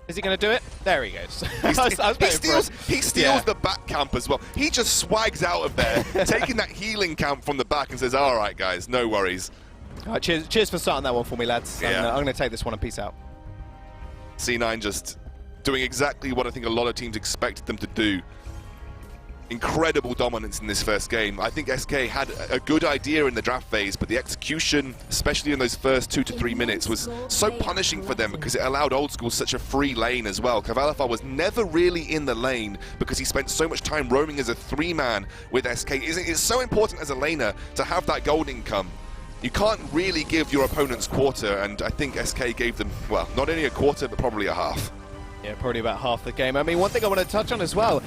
[SPEAKER 16] Is he going to do it? There he goes.
[SPEAKER 15] He steals the back camp as well. He just swags out of there, taking that healing camp from the back and says, all right, guys, no worries.
[SPEAKER 16] All right, cheers for starting that one for me, lads.
[SPEAKER 15] Yeah.
[SPEAKER 16] I'm going to take this one and peace out.
[SPEAKER 15] C9 just doing exactly what I think a lot of teams expected them to do. Incredible dominance in this first game. I think SK had a good idea in the draft phase, but the execution, especially in those first 2 to 3 minutes, was so punishing for them because it allowed Old School such a free lane as well. Cavalifar was never really in the lane because he spent so much time roaming as a 3-man with SK. It's so important as a laner to have that gold income. You can't really give your opponents quarter, and I think SK gave them, well, not only a quarter, but probably a half.
[SPEAKER 16] Yeah, probably about half the game. I mean, one thing I want to touch on as well,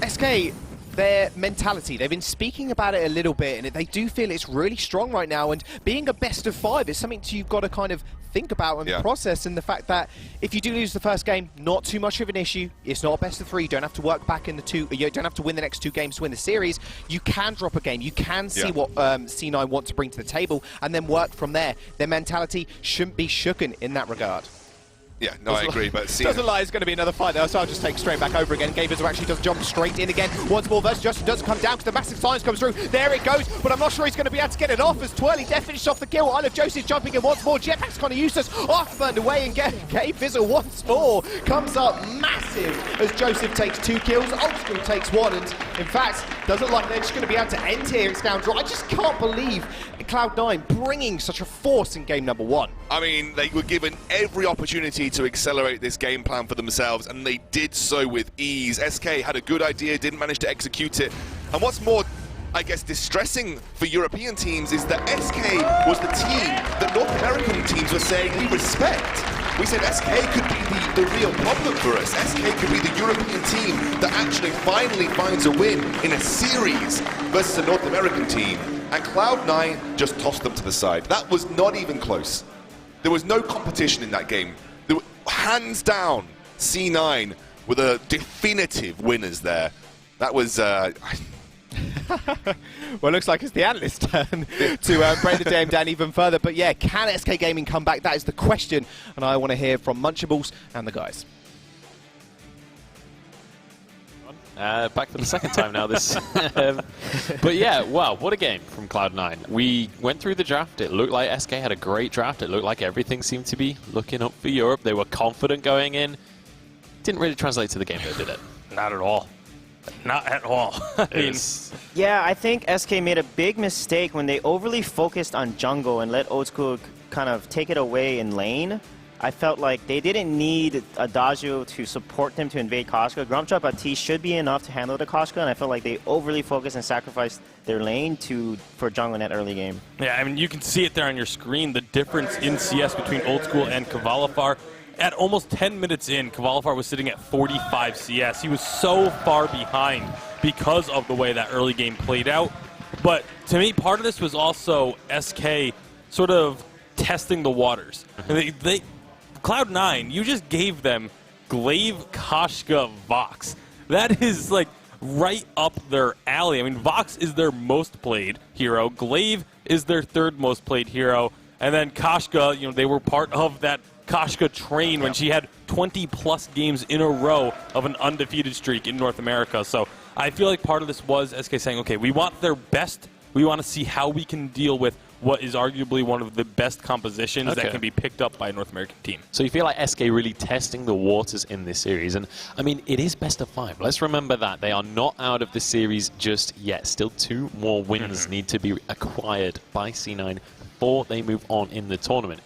[SPEAKER 16] SK, their mentality, they've been speaking about it a little bit, and they do feel it's really strong right now, and being a best of 5 is something you've got to kind of think about and process, and the fact that if you do lose the first game, not too much of an issue. It's not a best of 3. You don't have to work back in the 2, you don't have to win the next 2 games to win the series. You can drop a game, you can see what C9 want to bring to the table, and then work from there. Their mentality shouldn't be shooken in that regard.
[SPEAKER 15] Yeah, no, I agree, but
[SPEAKER 16] doesn't lie, it's going to be another fight though, so I'll just take straight back over again. Gabe Bizzle actually does jump straight in again. Once more, Versus Justin doesn't come down because the massive silence comes through. There it goes, but I'm not sure he's going to be able to get it off as Twirly Death finishes off the kill. Olive Joseph jumping in once more. Jetpack's kind of useless. Afterburned away, and Gabe Bizzle once more comes up massive as Joseph takes 2 kills. Old School takes 1, and in fact, doesn't look like they're just going to be able to end here in Scoundrel. I just can't believe Cloud9 bringing such a force in game number 1.
[SPEAKER 15] I mean, they were given every opportunity to accelerate this game plan for themselves, and they did so with ease. SK had a good idea, didn't manage to execute it. And what's more, I guess, distressing for European teams is that SK was the team that North American teams were saying we respect. We said SK could be the real problem for us. SK could be the European team that actually finally finds a win in a series versus a North American team. And Cloud9 just tossed them to the side. That was not even close. There was no competition in that game. There were, hands down, C9 were the definitive winners there. That was... Well,
[SPEAKER 16] it looks like it's the analyst's turn to break the game down even further. But yeah, can SK Gaming come back? That is the question. And I want to hear from Munchables and the guys.
[SPEAKER 3] Back for the second time now. But yeah, wow, what a game from Cloud9. We went through the draft. It looked like SK had a great draft. It looked like everything seemed to be looking up for Europe. They were confident going in. Didn't really translate to the game, though, did it?
[SPEAKER 4] Not at all. Not at all.
[SPEAKER 5] Yeah, I think SK made a big mistake when they overly focused on jungle and let Old School kind of take it away in lane. I felt like they didn't need Adagio to support them to invade Koshka. Grumtrap Baptiste should be enough to handle the Koshka, and I felt like they overly focused and sacrificed their lane for jungle in that early game.
[SPEAKER 4] Yeah, I mean, you can see it there on your screen, the difference in CS between Old School and Kvalifar. At almost 10 minutes in, Kvalifar was sitting at 45 CS. He was so far behind because of the way that early game played out. But to me, part of this was also SK sort of testing the waters. Cloud9, you just gave them Glaive, Koshka, Vox. That is like right up their alley. I mean, Vox is their most played hero. Glaive is their third most played hero. And then Koshka, you know, they were part of that Koshka train when she had 20-plus games in a row of an undefeated streak in North America. So I feel like part of this was SK saying, okay, we want their best. We want to see how we can deal with what is arguably one of the best compositions that can be picked up by a North American team.
[SPEAKER 3] So you feel like SK really testing the waters in this series. And, I mean, it is best of 5. Let's remember that. They are not out of the series just yet. Still 2 more wins need to be acquired by C9 before they move on in the tournament.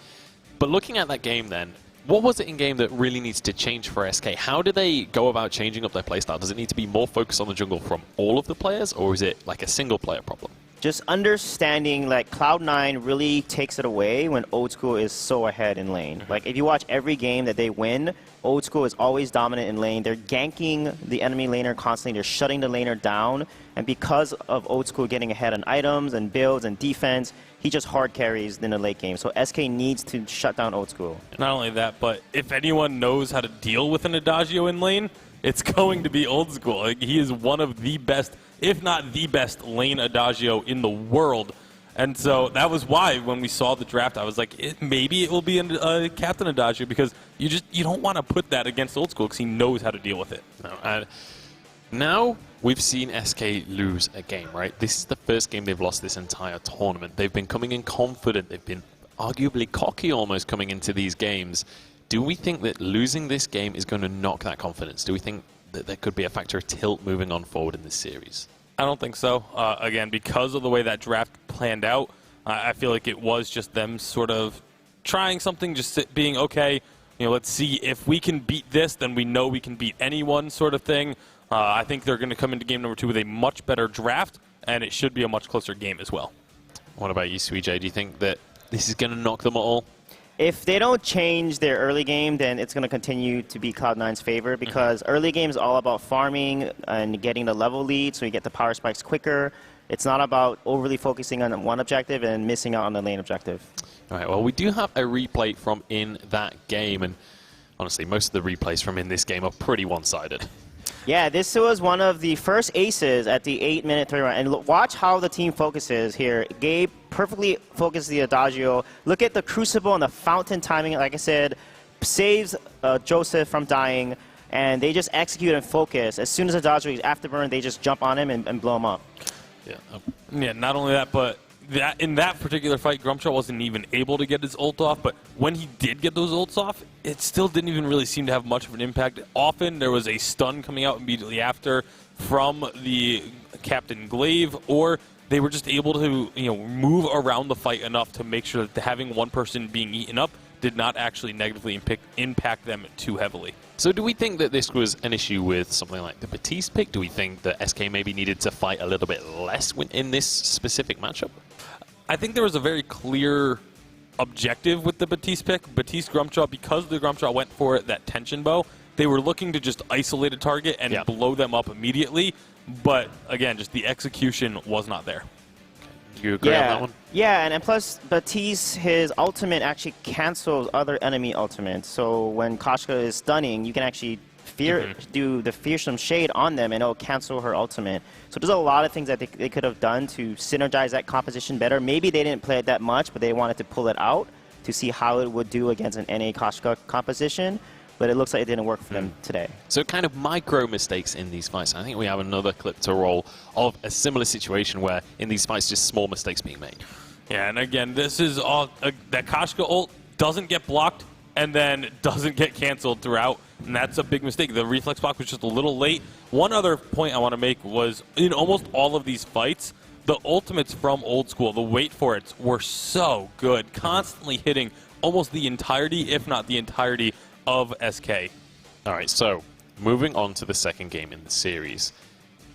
[SPEAKER 3] But looking at that game then, what was it in game that really needs to change for SK? How do they go about changing up their playstyle? Does it need to be more focused on the jungle from all of the players, or is it like a single player problem?
[SPEAKER 5] Just understanding, like, Cloud9 really takes it away when Old School is so ahead in lane. Like, if you watch every game that they win, Old School is always dominant in lane. They're ganking the enemy laner constantly. They're shutting the laner down. And because of Old School getting ahead on items and builds and defense, he just hard carries in the late game. So SK needs to shut down Old School.
[SPEAKER 4] Not only that, but if anyone knows how to deal with an Adagio in lane, it's going to be Old School. Like, he is one of the best, if not the best, lane Adagio in the world. And so that was why when we saw the draft, I was like, maybe it will be a Captain Adagio, because you don't want to put that against Old School because he knows how to deal with it.
[SPEAKER 3] No, now we've seen SK lose a game, right? This is the first game they've lost this entire tournament. They've been coming in confident. They've been arguably cocky almost coming into these games. Do we think that losing this game is going to knock that confidence? Do we think that there could be a factor of tilt moving on forward in this series?
[SPEAKER 4] I don't think so. Again, because of the way that draft planned out, I feel like it was just them sort of trying something, just being, okay, you know, let's see if we can beat this, then we know we can beat anyone sort of thing. I think they're going to come into game number 2 with a much better draft, and it should be a much closer game as well.
[SPEAKER 3] What about you, Suijay? Do you think that this is going to knock them at all?
[SPEAKER 5] If they don't change their early game, then it's going to continue to be Cloud9's favor, because early game is all about farming and getting the level lead so you get the power spikes quicker. It's not about overly focusing on one objective and missing out on the lane objective.
[SPEAKER 3] All right, well, we do have a replay from in that game, and honestly, most of the replays from in this game are pretty one-sided.
[SPEAKER 5] Yeah, this was one of the first aces at the 8-minute 3 round. And watch how the team focuses here. Gabe perfectly focused the Adagio. Look at the Crucible and the Fountain timing, like I said, saves Joseph from dying. And they just execute and focus. As soon as Adagio is afterburn, they just jump on him and blow him up.
[SPEAKER 4] Yeah, not only that, but in that particular fight, Grumtrap wasn't even able to get his ult off, but when he did get those ults off, it still didn't even really seem to have much of an impact. Often there was a stun coming out immediately after from the Captain Glaive, or they were just able to, you know, move around the fight enough to make sure that having one person being eaten up did not actually negatively impact them too heavily.
[SPEAKER 3] So do we think that this was an issue with something like the Baptiste pick? Do we think that SK maybe needed to fight a little bit less in this specific matchup?
[SPEAKER 4] I think there was a very clear objective with the Baptiste pick. Baptiste Grumtrap, because the Grumtrap went for that tension bow, they were looking to just isolate a target and blow them up immediately. But again, just the execution was not there.
[SPEAKER 3] You agree on that one?
[SPEAKER 5] Yeah, and plus Baptiste, his ultimate actually cancels other enemy ultimates. So when Koshka is stunning, you can actually do the fearsome shade on them and it'll cancel her ultimate. So there's a lot of things that they could have done to synergize that composition better. Maybe they didn't play it that much, but they wanted to pull it out to see how it would do against an NA Koshka composition. But it looks like it didn't work for them today.
[SPEAKER 3] So kind of micro mistakes in these fights. I think we have another clip to roll of a similar situation where in these fights just small mistakes being made.
[SPEAKER 4] Yeah, and again, this is all that Koshka ult doesn't get blocked and then doesn't get canceled throughout, and that's a big mistake. The reflex block was just a little late. One other point I want to make was in almost all of these fights, the ultimates from Old School, the wait for it, were so good, constantly hitting almost the entirety, if not the entirety, of SK.
[SPEAKER 3] All right, so moving on to the second game in the series.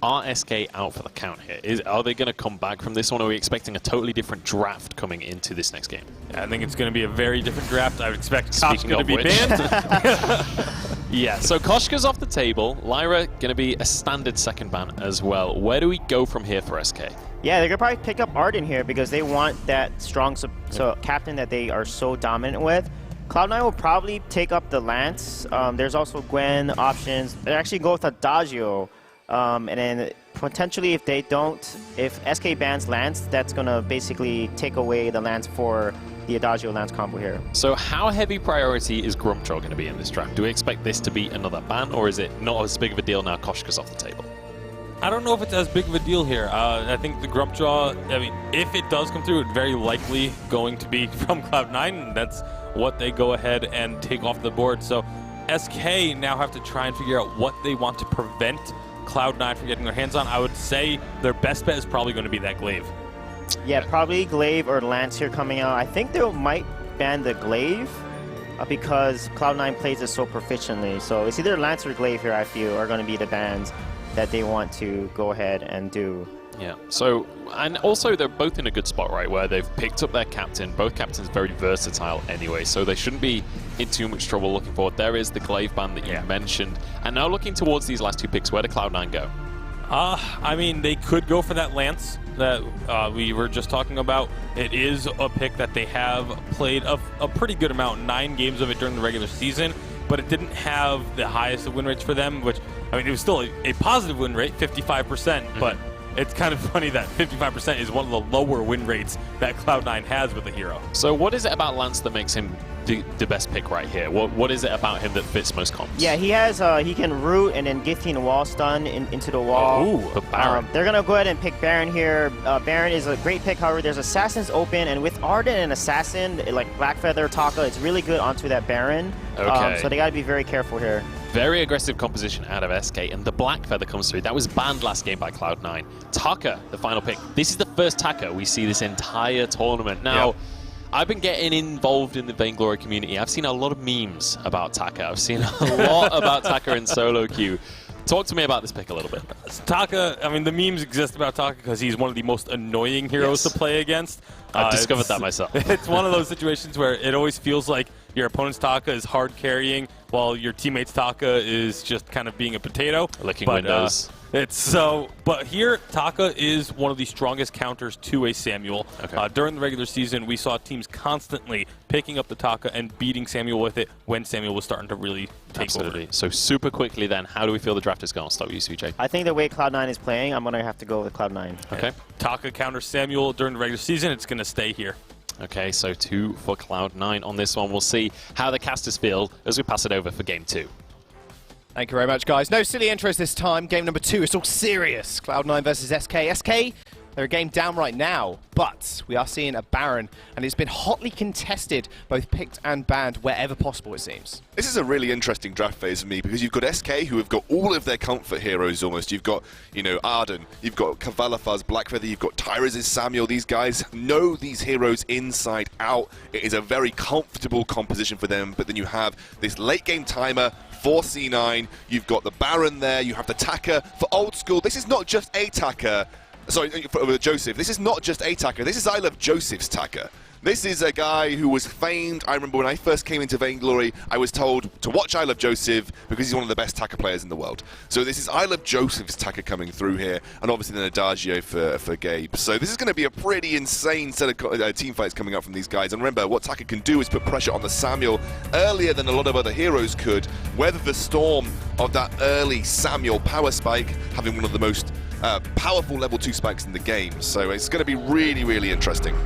[SPEAKER 3] Are SK out for the count here? Are they going to come back from this one? Or are we expecting a totally different draft coming into this next game?
[SPEAKER 4] I think it's going to be a very different draft. I would expect Koshka to be banned.
[SPEAKER 3] Yeah, so Koshka's off the table. Lyra going to be a standard second ban as well. Where do we go from here for SK?
[SPEAKER 5] Yeah, they're going to probably pick up Arden here because they want that strong captain that they are so dominant with. Cloud9 will probably take up the Lance. There's also Gwen options. They actually go with Adagio. And then potentially if SK bans Lance, that's going to basically take away the Lance for the Adagio Lance combo here.
[SPEAKER 3] So how heavy priority is Grumtro going to be in this draft? Do we expect this to be another ban, or is it not as big of a deal now Koshka's off the table?
[SPEAKER 4] I don't know if it's as big of a deal here. I think the Grumpjaw, I mean, if it does come through, it's very likely going to be from Cloud9. That's what they go ahead and take off the board. So SK now have to try and figure out what they want to prevent Cloud9 from getting their hands on. I would say their best bet is probably going to be that Glaive.
[SPEAKER 5] Yeah, probably Glaive or Lance here coming out. I think they might ban the Glaive because Cloud9 plays it so proficiently. So it's either Lance or Glaive here, I feel, are going to be the bans that they want to go ahead and do.
[SPEAKER 3] Yeah, so, and also they're both in a good spot, right, where they've picked up their captain. Both captains very versatile anyway, so they shouldn't be in too much trouble looking forward. There is the Glaive ban that you mentioned. And now looking towards these last two picks, where do Cloud9 go?
[SPEAKER 4] I mean, they could go for that Lance that we were just talking about. It is a pick that they have played a pretty good amount, 9 games of it during the regular season, but it didn't have the highest of win rates for them, which, I mean, it was still a positive win rate, 55%, but it's kind of funny that 55% is one of the lower win rates that Cloud9 has with a hero.
[SPEAKER 3] So what is it about Lance that makes him the best pick right here? What is it about him that fits most comps?
[SPEAKER 5] Yeah, he has he can root and then gifting wall stun into the wall.
[SPEAKER 3] Ooh, Baron.
[SPEAKER 5] They're gonna go ahead and pick Baron here. Baron is a great pick. However, there's Assassins open, and with Arden and Assassin like Blackfeather, Taka, it's really good onto that Baron.
[SPEAKER 3] Okay.
[SPEAKER 5] So they gotta be very careful here.
[SPEAKER 3] Very aggressive composition out of SK, and the Blackfeather comes through. That was banned last game by Cloud9. Taka, the final pick. This is the first Taka we see this entire tournament. Now, I've been getting involved in the Vainglory community. I've seen a lot of memes about Taka. I've seen a lot about Taka in solo queue. Talk to me about this pick a little bit.
[SPEAKER 4] Taka, I mean, the memes exist about Taka because he's one of the most annoying heroes to play against.
[SPEAKER 3] I've discovered that myself.
[SPEAKER 4] It's one of those situations where it always feels like your opponent's Taka is hard carrying while your teammate's Taka is just kind of being a potato.
[SPEAKER 3] Licking windows.
[SPEAKER 4] But here, Taka is one of the strongest counters to a Samuel.
[SPEAKER 3] Okay.
[SPEAKER 4] During the regular season, we saw teams constantly picking up the Taka and beating Samuel with it when Samuel was starting to really take over.
[SPEAKER 3] So super quickly then, how do we feel the draft is going? I'll start with you, CJ.
[SPEAKER 5] I think the way Cloud9 is playing, I'm gonna have to go with Cloud9.
[SPEAKER 3] Okay.
[SPEAKER 4] Taka counters Samuel during the regular season. It's going to stay here.
[SPEAKER 3] Okay, so 2 for Cloud9 on this one. We'll see how the casters feel as we pass it over for game 2.
[SPEAKER 16] Thank you very much, guys. No silly intros this time. Game number 2, it's all serious. Cloud9 versus SK. SK, they're a game down right now, but we are seeing a Baron, and it's been hotly contested, both picked and banned wherever possible, it seems.
[SPEAKER 15] This is a really interesting draft phase for me because you've got SK who have got all of their comfort heroes almost. You've got, you know, Arden, you've got Cavalafaz, Blackfeather, you've got Tyrus' Samuel. These guys know these heroes inside out. It is a very comfortable composition for them, but then you have this late game timer for C9. You've got the Baron there, you have the Taka. For old school, this is not just a Taka. Sorry, for Joseph, this is not just a Taka, this is I Love Joseph's Taka. This is a guy who was famed. I remember when I first came into Vainglory, I was told to watch I Love Joseph because he's one of the best Taka players in the world. So this is I Love Joseph's Taka coming through here, and obviously then Adagio for Gabe. So this is going to be a pretty insane set of team fights coming up from these guys. And remember, what Taka can do is put pressure on the Samuel earlier than a lot of other heroes could, weather the storm of that early Samuel power spike, having one of the most powerful level 2 spikes in the game. So it's going to be really, really interesting.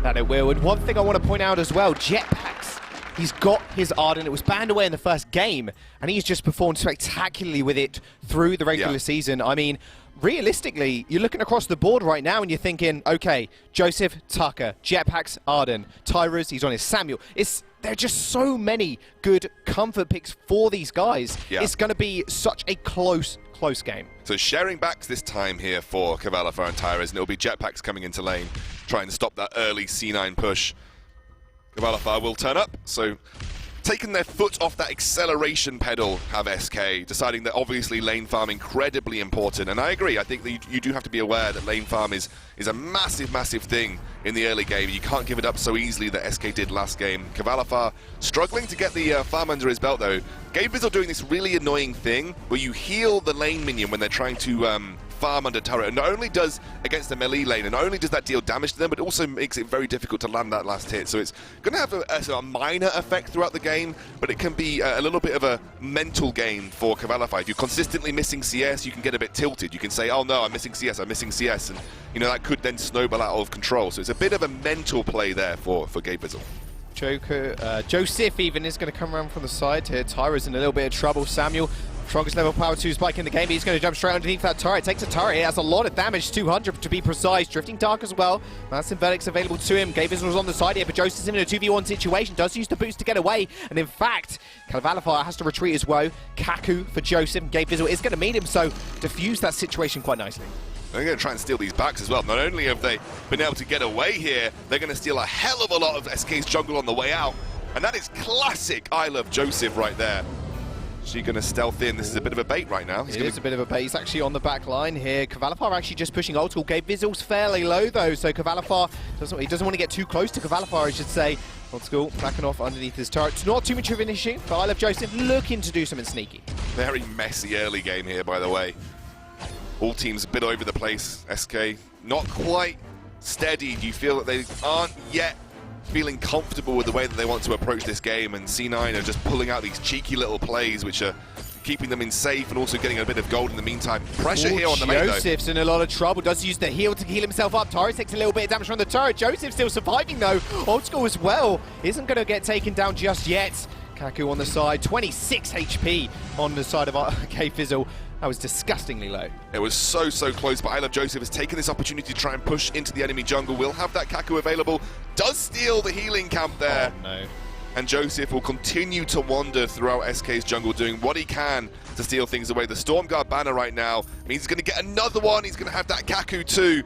[SPEAKER 16] That it will. And one thing I want to point out as well, Jetpacks. He's got his Arden. It was banned away in the first game, and he's just performed spectacularly with it through the regular season. I mean, realistically, you're looking across the board right now and you're thinking, okay, Joseph, Taka, Jetpacks, Arden, Tyrus, he's on his Samuel. There are just so many good comfort picks for these guys.
[SPEAKER 15] Yeah.
[SPEAKER 16] It's going to be such a close game.
[SPEAKER 15] So sharing backs this time here for Cavalafar and Tyrus, and it'll be Jetpacks coming into lane, trying to stop that early C9 push. Cavalifar will turn up, so taking their foot off that acceleration pedal have SK, deciding that obviously lane farm incredibly important. And I agree, I think that you do have to be aware that lane farm is a massive, massive thing in the early game. You can't give it up so easily that SK did last game. Cavalifar struggling to get the farm under his belt though. Gabevizzle doing this really annoying thing where you heal the lane minion when they're trying to farm under turret, and not only does against the melee lane, and not only does that deal damage to them, but it also makes it very difficult to land that last hit. So it's going to have a minor effect throughout the game, but it can be a little bit of a mental game for Cavalifar. If you're consistently missing CS, you can get a bit tilted. You can say, oh no, I'm missing CS, and you know that could then snowball out of control. So it's a bit of a mental play there for Gabevizzle.
[SPEAKER 16] Joseph even is going to come around from the side here. Tyra's in a little bit of trouble. Samuel, strongest level power 2 spike in the game. He's going to jump straight underneath that turret. Takes a turret. He has a lot of damage, 200 to be precise. Drifting Dark as well. Massive Verdict's available to him. Gabevizzle was on the side here, but Joseph's in a 2v1 situation. Does use the boost to get away. And in fact, Cavalifar has to retreat as well. Kaku for Joseph. Gabevizzle is going to meet him, so diffuse that situation quite nicely.
[SPEAKER 15] They're going to try and steal these backs as well. Not only have they been able to get away here, they're going to steal a hell of a lot of SK's jungle on the way out. And that is classic I Love Joseph right there. She's going to stealth in. This is a bit of a bait right now.
[SPEAKER 16] It is a bit of a bait. He's actually on the back line here. Cavalifar actually just pushing old school. Gabevizzle's fairly low though, so Cavalifar doesn't want to get too close to Cavalifar, I should say. Old school backing off underneath his turret. It's not too much of an issue, but I Love Joseph looking to do something sneaky.
[SPEAKER 15] Very messy early game here, by the way. All teams a bit over the place. SK not quite steady. Do you feel that they aren't yet feeling comfortable with the way that they want to approach this game, and C9 are just pulling out these cheeky little plays which are keeping them in safe and also getting a bit of gold in the meantime. Pressure here on the main though.
[SPEAKER 16] Joseph's in a lot of trouble. Does use the heal to heal himself up. Torres takes a little bit of damage from the turret. Joseph still surviving though. Old school as well. Isn't going to get taken down just yet. Kaku on the side. 26 HP on the side of Gabevizzle. That was disgustingly low.
[SPEAKER 15] It was so close, but I Love Joseph has taken this opportunity to try and push into the enemy jungle. Will have that Kaku available. Does steal the healing camp there.
[SPEAKER 16] Oh, no.
[SPEAKER 15] And Joseph will continue to wander throughout SK's jungle, doing what he can to steal things away. The Stormguard banner right now means he's going to get another one. He's going to have that Kaku too.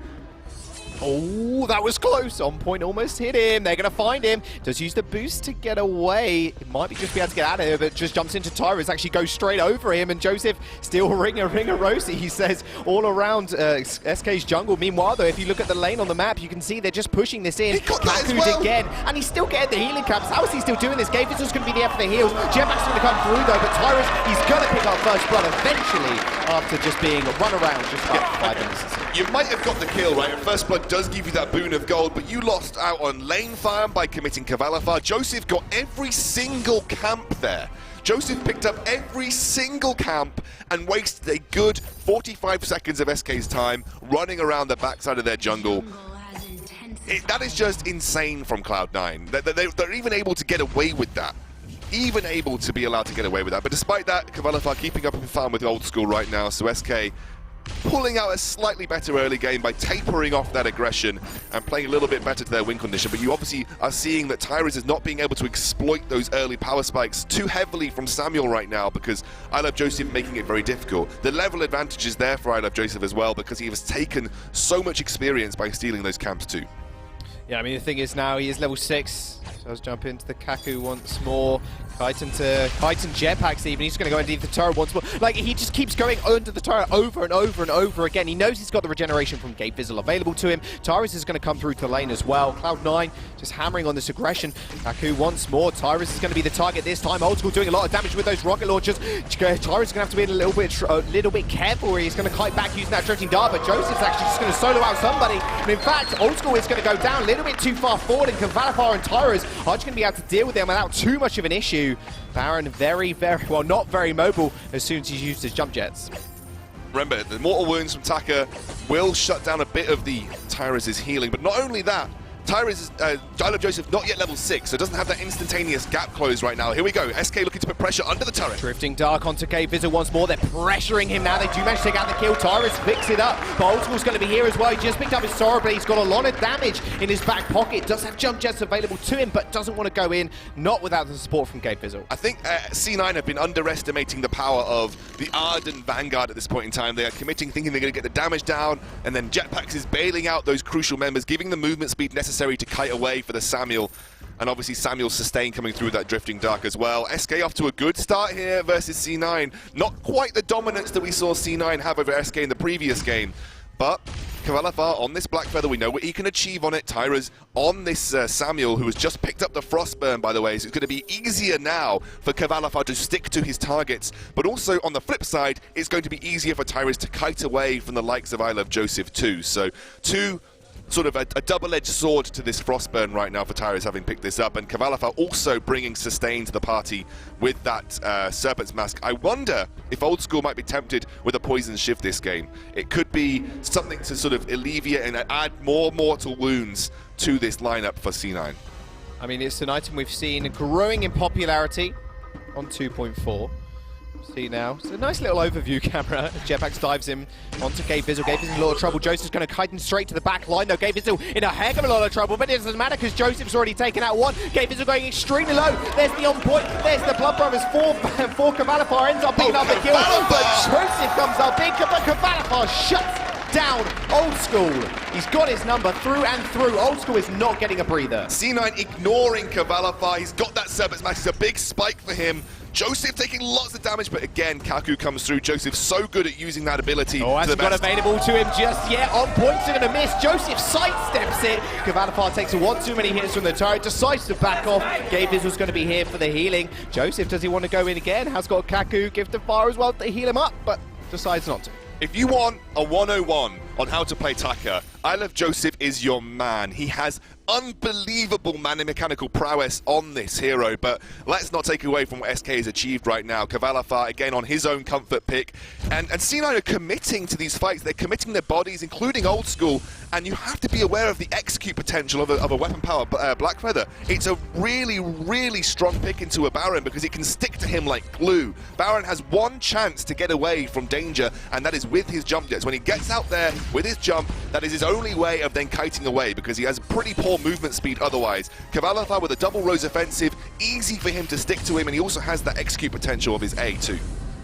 [SPEAKER 16] Oh, that was close. On point, almost hit him. They're going to find him. Does use the boost to get away. It might be just be able to get out of here, but just jumps into Tyrus. Actually goes straight over him, and Joseph still ringa Rosie, he says, all around SK's jungle. Meanwhile, though, if you look at the lane on the map, you can see they're just pushing this in. Kaku'd again, and he's still getting the healing caps. How is he still doing this? Gabevizzle's going to be there for the heals. Jetpack's going to come through, though, but Tyrus, he's going to pick up first blood eventually after just being a run around just about 5 minutes.
[SPEAKER 15] You might have got the kill, right? And First Blood does give you that boon of gold, but you lost out on lane farm by committing Cavalifar. Joseph got every single camp there. Joseph picked up every single camp and wasted a good 45 seconds of SK's time running around the backside of their jungle. That is just insane from Cloud9. They're even able to get away with that. Even able to be allowed to get away with that. But despite that, Cavalifar keeping up in farm with old school right now, so SK pulling out a slightly better early game by tapering off that aggression and playing a little bit better to their win condition. But you obviously are seeing that Tyrus is not being able to exploit those early power spikes too heavily from Samuel right now, because I Love Joseph making it very difficult. The level advantage is there for I Love Joseph as well, because he has taken so much experience by stealing those camps too.
[SPEAKER 16] Yeah, I mean, the thing is now he is level 6. So let's jump into the Kaku once more. Titan jetpacks even. He's going to go underneath the turret once more. Like, he just keeps going under the turret over and over and over again. He knows he's got the regeneration from Gabevizzle available to him. Tyrus is going to come through to the lane as well. Cloud9 just hammering on this aggression. Kaku once more. Tyrus is going to be the target this time. Old school doing a lot of damage with those rocket launchers. Tyrus is going to have to be a little bit careful where he's going to kite back using that drifting dart, but Joseph's actually just going to solo out somebody. And in fact, Old school is going to go down a little bit too far forward, and Cavalifar and Tyrus are just going to be able to deal with them without too much of an issue. Baron very, well, not very mobile as soon as he's used his jump jets.
[SPEAKER 15] Remember, the mortal wounds from Taka will shut down a bit of the Tyrus' healing, but not only that, Tyrus, I Love Joseph, not yet level 6, so doesn't have that instantaneous gap close right now. Here we go, SK looking to put pressure under the turret.
[SPEAKER 16] Drifting Dark onto Gabevizzle once more. They're pressuring him now. They do manage to take out the kill. Tyrus picks it up, but Old School's going to be here as well. He just picked up his Sora, but he's got a lot of damage in his back pocket. Does have jump jets available to him, but doesn't want to go in, not without the support from Gabevizzle.
[SPEAKER 15] I think C9 have been underestimating the power of the Ardent Vanguard at this point in time. They are committing, thinking they're going to get the damage down, and then Jetpacks is bailing out those crucial members, giving the movement speed necessary necessary to kite away for the Samuel. And obviously Samuel's sustain coming through that Drifting Dark as well. SK off to a good start here versus C9. Not quite the dominance that we saw C9 have over SK in the previous game. But Kvalifar on this Black Feather, we know what he can achieve on it. Tyra's on this Samuel, who has just picked up the Frostburn, by the way, so it's going to be easier now for Kvalifar to stick to his targets. But also, on the flip side, it's going to be easier for Tyra's to kite away from the likes of I Love Joseph too. So, sort of a double-edged sword to this Frostburn right now for Tyra's having picked this up, and Kvalifar also bringing sustain to the party with that Serpent's Mask. I wonder if Old School might be tempted with a Poison Shiv this game. It could be something to sort of alleviate and add more mortal wounds to this lineup for C9.
[SPEAKER 16] I mean, it's an item we've seen growing in popularity on 2.4. See now, it's a nice little overview camera. Jetpacks dives in onto Gabe Vizzle. Gabe Vizzle's in a lot of trouble. Joseph's going to kite him straight to the back line, though. Gabe Vizzle in a heck of a lot of trouble, but it doesn't matter because Joseph's already taken out one. Gabe Vizzle going extremely low. There's the on point. There's the Blood Brothers. Four Kvalifar ends up picking up the kill, but Joseph comes up big, but Kvalifar shuts down Old School. He's got his number through and through. Old School is not getting a breather.
[SPEAKER 15] C9 ignoring Kvalifar. He's got that Serpent's Mask. It's a big spike for him. Joseph taking lots of damage, but again, Kaku comes through. Joseph's so good at using that ability.
[SPEAKER 16] Oh, hasn't got available to him just yet. On points are going to miss. Joseph sidesteps it. Kvalifar takes one too many hits from the turret, decides to back off. Gabe Vizzle's going to be here for the healing. Joseph, does he want to go in again? Has got Kaku, Gift of Fire as well to heal him up, but decides not to.
[SPEAKER 15] If you want a 101 on how to play Taka, I Love Joseph is your man. He has unbelievable mechanical prowess on this hero, but let's not take away from what SK has achieved right now. Kvalifar, again, on his own comfort pick, and C9 are committing to these fights. They're committing their bodies, including Old School, and you have to be aware of the execute potential of a weapon power Black Feather. It's a really, really strong pick into a Baron because it can stick to him like glue. Baron has one chance to get away from danger, and that is with his jump jets. When he gets out there with his jump, that is his only way of then kiting away because he has pretty poor movement speed otherwise. Kvalifar with a double rose offensive, easy for him to stick to him, and he also has that execute potential of his A too.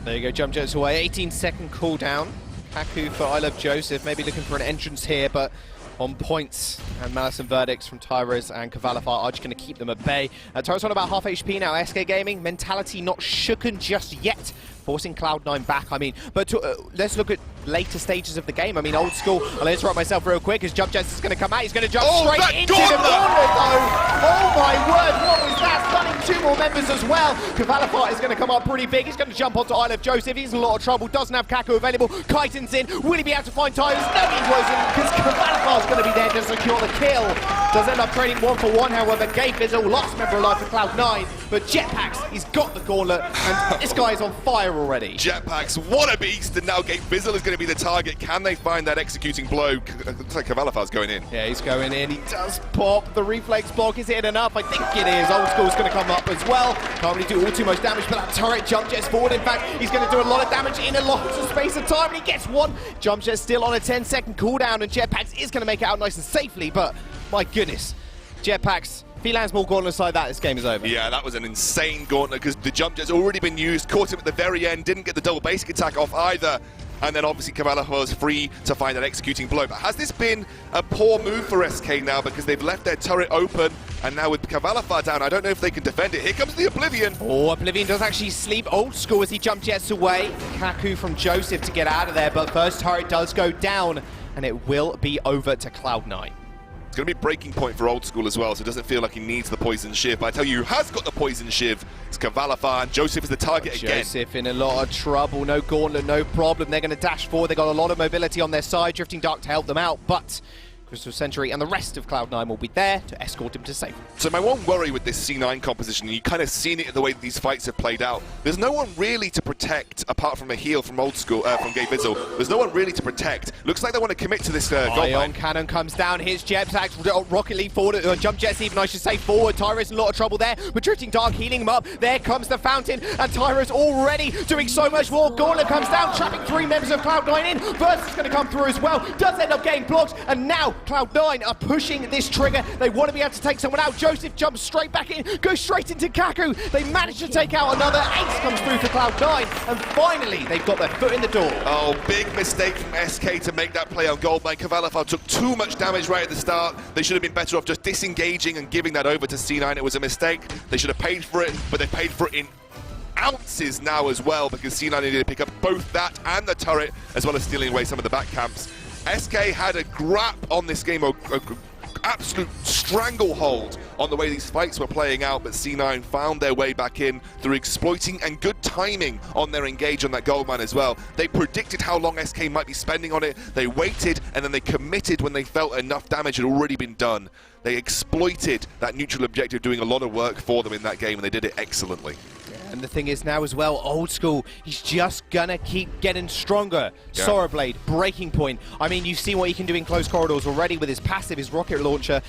[SPEAKER 16] There you go, jump jets away, 18-second cooldown. Kaku for I Love Joseph, maybe looking for an entrance here, but on points, and Malice and Verdicts from Tyras and Kvalifar are just going to keep them at bay. Tyras on about half HP now. SK Gaming, mentality not shooken just yet, forcing Cloud9 back, I mean. But let's look at later stages of the game. I mean, Old School, I'll interrupt myself real quick as Jump Jets is going to come out. He's going to jump straight into the gauntlet, though. Oh my word, what was that? Stunning two more members as well. Kvalifar is going to come up pretty big. He's going to jump onto I Love Joseph. He's in a lot of trouble, doesn't have Kaku available. Kaitan's in. Will he be able to find Tyras? No, he wasn't, because Kvalifar's going to be there to secure the kill. Does end up trading 1-for-1, however. Gabe Vizzle, last member alive for Cloud9, but Jetpacks, he's got the gauntlet, and this guy is on fire already.
[SPEAKER 15] Jetpacks, what a beast, and now Gabe Vizzle is going to be the target. Can they find that executing blow? Looks like Kvalifar's going in.
[SPEAKER 16] Yeah, he's going in. He does pop. The reflex block, is it enough? I think it is. Old School's going to come up as well. Can't really do all too much damage, but that turret jump jet's forward. In fact, he's going to do a lot of damage in a lot of space of time, and he gets one. Jump jet still on a 10-second cooldown, and Jetpacks is going to make it out nice and safely, but my goodness, Jetpacks, if he lands more gauntlets like that, this game is over.
[SPEAKER 15] Yeah, that was an insane gauntlet because the jump jet's already been used, caught him at the very end, didn't get the double basic attack off either. And then obviously Kvalifar was free to find that executing blow. But has this been a poor move for SK now because they've left their turret open, and now with Kvalifar down, I don't know if they can defend it. Here comes the Oblivion.
[SPEAKER 16] Oh, Oblivion does actually sleep. Old School as he jump jets away. Kaku from Joseph to get out of there, but first turret does go down, and it will be over to Cloud9.
[SPEAKER 15] It's going to be a breaking point for Old School as well, so it doesn't feel like he needs the Poison Shiv. But I tell you who has got the Poison Shiv, it's Kvalifar, and Joseph is the target again.
[SPEAKER 16] Joseph in a lot of trouble, no gauntlet, no problem. They're going to dash forward. They've got a lot of mobility on their side, Drifting Dark to help them out, but Crystal Century and the rest of Cloud9 will be there to escort him to safety.
[SPEAKER 15] So my one worry with this C9 composition, and you kind of seen it in the way that these fights have played out, there's no one really to protect apart from a heal from Old School, from Gabe Vizzle. There's no one really to protect. Looks like they want to commit to this
[SPEAKER 16] Ion Cannon comes down, his Jetpacks, Rocket League forward, Jump Jets even I should say forward. Tyra's in a lot of trouble there, but Drifting Dark healing him up. There comes the Fountain, and Tyra's already doing so much more. Gauntlet comes down, trapping three members of Cloud9 in. Versus is going to come through as well, does end up getting blocked, and now Cloud9 are pushing this trigger. They want to be able to take someone out. Joseph jumps straight back in, goes straight into Kaku. They manage to take out another. Ace comes through for Cloud9, and finally they've got their foot in the door.
[SPEAKER 15] Oh, big mistake from SK to make that play on Goldmine. Cavalifar took too much damage right at the start. They should have been better off just disengaging and giving that over to C9. It was a mistake. They should have paid for it, but they paid for it in ounces now as well, because C9 needed to pick up both that and the turret, as well as stealing away some of the back camps. SK had a grab on this game, a absolute stranglehold on the way these fights were playing out, but C9 found their way back in through exploiting and good timing on their engage on that goldmine as well. They predicted how long SK might be spending on it, they waited, and then they committed when they felt enough damage had already been done. They exploited that neutral objective, doing a lot of work for them in that game, and they did it excellently.
[SPEAKER 16] And the thing is now as well, Old School, he's just gonna keep getting stronger.
[SPEAKER 15] Yeah.
[SPEAKER 16] Sora Blade, Breaking Point. I mean, you've seen what he can do in close corridors already with his passive, his rocket launcher.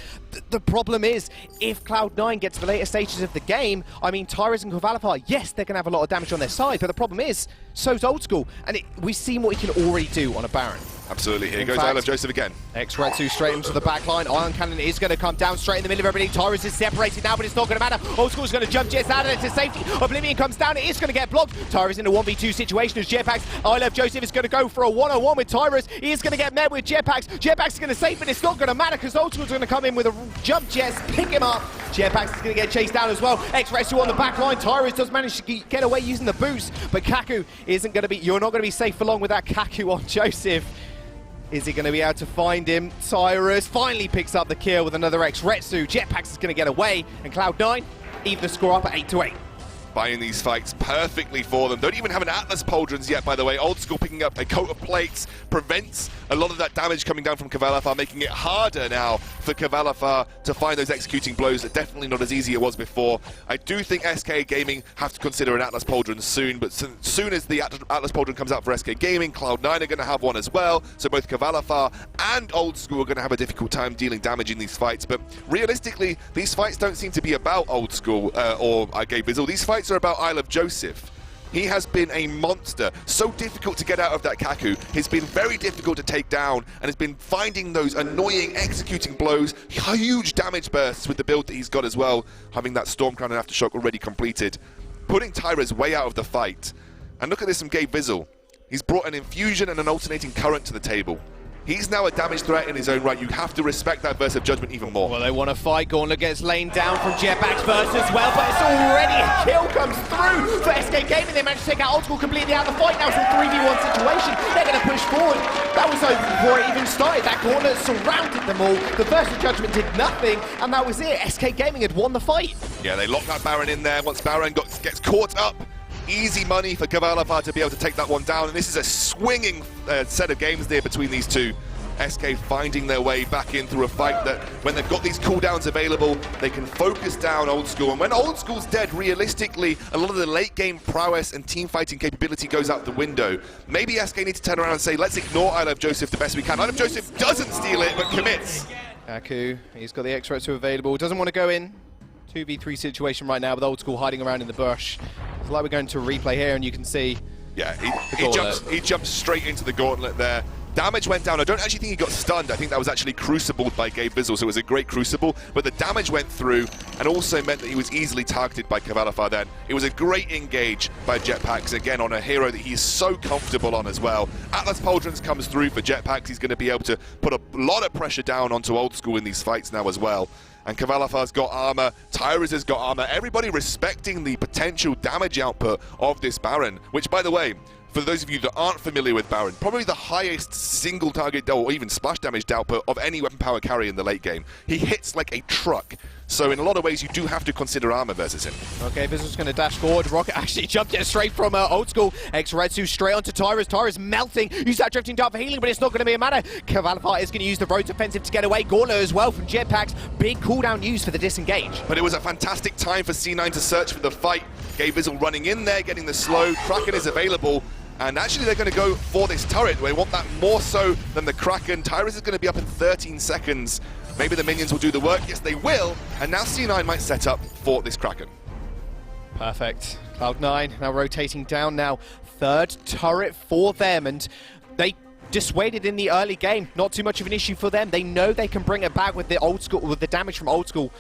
[SPEAKER 16] The problem is, if Cloud9 gets to the later stages of the game, I mean, Tyrus and Cavalifar, yes, they're gonna have a lot of damage on their side, but the problem is, so's Old School. And we've seen what he can already do on a Baron.
[SPEAKER 15] Absolutely. Here
[SPEAKER 16] In
[SPEAKER 15] goes
[SPEAKER 16] fact,
[SPEAKER 15] I Love Joseph again.
[SPEAKER 16] X-Retsu straight into the back line. Ion Cannon is going to come down straight in the middle of everything. Tyrus is separated now, but it's not going to matter. Old School's going to jump Jets out of it to safety. Oblivion comes down. It is going to get blocked. Tyrus in a 1v2 situation as Jetpacks. I Love Joseph is going to go for a one-on-one with Tyrus. He is going to get met with Jetpacks. Jetpacks is going to save, but it's not going to matter because Old School's going to come in with a jump Jets, pick him up. Jetpacks is going to get chased down as well. X-Retsu on the back line. Tyrus does manage to get away using the boost, but Kaku isn't going to be... You're not going to be safe for long with that Kaku on Joseph. Is he going to be able to find him? Tyrus finally picks up the kill with another X-Retsu. Jetpacks is going to get away, and Cloud9 even the score up at 8-8.
[SPEAKER 15] Buying these fights perfectly for them. Don't even have an Atlas Pauldrons yet, by the way. Old School picking up a coat of plates prevents a lot of that damage coming down from Cavalifar, making it harder now for Cavalifar to find those executing blows. Definitely not as easy as it was before. I do think SK Gaming have to consider an Atlas Pauldron soon, but soon as the Atlas Pauldron comes out for SK Gaming, Cloud9 are going to have one as well. So both Cavalifar and Old School are going to have a difficult time dealing damage in these fights. But realistically, these fights don't seem to be about Old School or Gabe Vizzle. These fights are about I Love Joseph. He has been a monster, so difficult to get out of that Kaku. He's been very difficult to take down and has been finding those annoying executing blows, huge damage bursts with the build that he's got as well, having that Stormcrown and Aftershock already completed, putting Tyrus way out of the fight. And look at this from Gabe Vizzle. He's brought an infusion and an alternating current to the table. He's now a damage threat in his own right. You have to respect that burst of judgment even more.
[SPEAKER 16] Well, they want to fight. Gauntlet gets laid down from Jetpacks first as well, but it's already a kill comes through for SK Gaming. They managed to take out Old School completely out of the fight. Now it's a 3v1 situation. They're going to push forward. That was over before it even started. That Gauntlet surrounded them all. The burst of judgment did nothing, and that was it. SK Gaming had won the fight.
[SPEAKER 15] Yeah, they locked that Baron in there. Once Baron gets caught up, easy money for Cavalifar to be able to take that one down, and this is a swinging set of games there between these two. SK finding their way back in through a fight that when they've got these cooldowns available, they can focus down Old School. And when Old School's dead, realistically, a lot of the late game prowess and team fighting capability goes out the window. Maybe SK need to turn around and say, let's ignore I Love Joseph the best we can. I Love Joseph doesn't steal it, but commits.
[SPEAKER 16] Kaku, he's got the X-Retsu available. Doesn't want to go in. 2v3 situation right now with Old School hiding around in the bush. It's like we're going to a replay here, and you can see...
[SPEAKER 15] Yeah, he jumps straight into the Gauntlet there. Damage went down. I don't actually think he got stunned. I think that was actually crucibled by Gabe Vizzle, so it was a great crucible. But the damage went through and also meant that he was easily targeted by Cavalifar then. It was a great engage by Jetpacks, again, on a hero that he's so comfortable on as well. Atlas Pauldrons comes through for Jetpacks. He's going to be able to put a lot of pressure down onto Old School in these fights now as well. And Cavalifar's got armor, Tyrus has got armor, everybody respecting the potential damage output of this Baron, which, by the way, for those of you that aren't familiar with Baron, probably the highest single target or even splash damage output of any weapon power carry in the late game. He hits like a truck. So in a lot of ways, you do have to consider armor versus him.
[SPEAKER 16] Okay, Vizzle's going to dash forward. Rocket actually jumped it straight from Old School. X-Retsu straight onto Tyrus. Tyrus melting. Use that drifting dart for healing, but it's not going to be a matter. Cavalifar is going to use the road offensive to get away. Gauntlet as well from Jetpacks. Big cooldown used for the disengage.
[SPEAKER 15] But it was a fantastic time for C9 to search for the fight. Gabe Vizzle running in there, getting the slow. Kraken is available. And actually, they're going to go for this turret. They want that more so than the Kraken. Tyrus is going to be up in 13 seconds. Maybe the minions will do the work. Yes, they will. And now C9 might set up for this Kraken.
[SPEAKER 16] Perfect. Cloud9 now rotating down now. Third turret for them. And they dissuaded in the early game. Not too much of an issue for them. They know they can bring it back with the old school, with the damage from old school.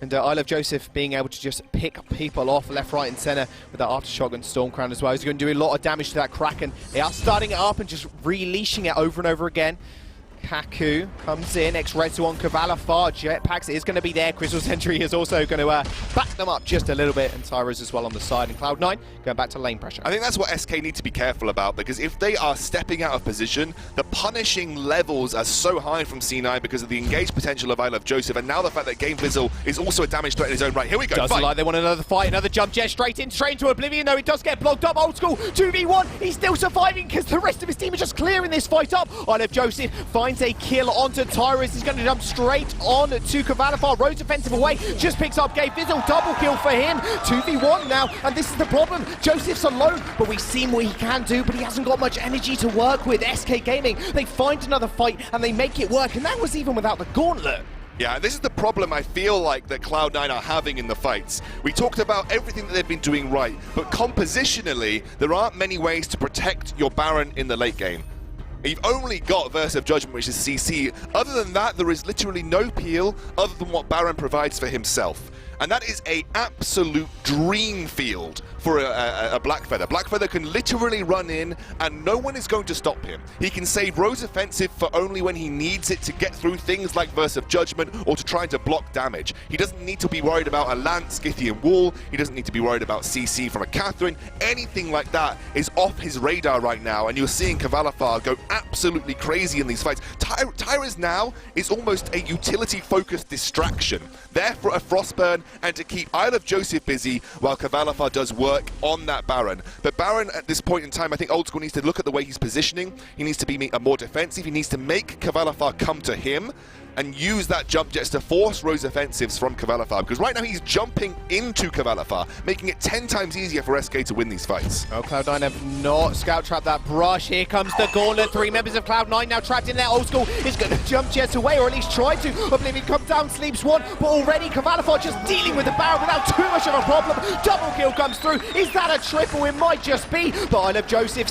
[SPEAKER 16] And I Love Joseph being able to just pick people off left, right, and center with that aftershock and Stormcrown as well. He's going to do a lot of damage to that Kraken. They are starting it up and just releashing it over and over again. Kaku comes in, X-Rezu on Cavalifar, Jetpacks is going to be there. Crystal Sentry is also going to back them up just a little bit, and Tyros as well on the side, and Cloud9 going back to lane pressure.
[SPEAKER 15] I think that's what SK need to be careful about, because if they are stepping out of position, the punishing levels are so high from C9 because of the engaged potential of I Love Joseph, and now the fact that Game Fizzle is also a damage threat in his own right. Here we go.
[SPEAKER 16] Doesn't like they want another fight, another jump jet straight into Oblivion, though it does get blocked up. Old School 2v1, he's still surviving because the rest of his team are just clearing this fight up. I Love Joseph finds a kill onto Tyrus. He's going to jump straight on to Cavalifar. Rose offensive away, just picks up Gabe Fizzle. Double kill for him. 2v1 now, and this is the problem. Joseph's alone, but we've seen what he can do, but he hasn't got much energy to work with. SK Gaming, they find another fight and they make it work, and that was even without the gauntlet.
[SPEAKER 15] Yeah, this is the problem I feel like that Cloud9 are having in the fights. We talked about everything that they've been doing right, but compositionally, there aren't many ways to protect your Baron in the late game. You've only got Verse of Judgment, which is CC. Other than that, there is literally no peel other than what Baron provides for himself. And that is a absolute dream field for a Blackfeather. Blackfeather can literally run in and no one is going to stop him. He can save Rose offensive for only when he needs it to get through things like Verse of Judgment or to try to block damage. He doesn't need to be worried about a Lance, Scythian Wall. He doesn't need to be worried about CC from a Catherine. Anything like that is off his radar right now, and you're seeing Cavalifar go absolutely crazy in these fights. Tyrus now is almost a utility-focused distraction. There for a Frostburn and to keep I Love Joseph busy while Cavalifar does work on that Baron. But Baron, at this point in time, I think Old School needs to look at the way he's positioning. He needs to be more defensive. He needs to make Cavalifar come to him and use that jump jets to force Rose offensives from Cavalifar, because right now he's jumping into Cavalifar, making it 10 times easier for SK to win these fights.
[SPEAKER 16] Oh, Cloud9 have not scout trapped that brush. Here comes the gauntlet. 3 members of Cloud9 now trapped in there. Old School is going to jump jets away, or at least try to. Oblivion comes down, sleeps one, but already Cavalifar just dealing with the Baron without too much of a problem. Double kill comes through. Is that a triple? It might just be, but I Love Joseph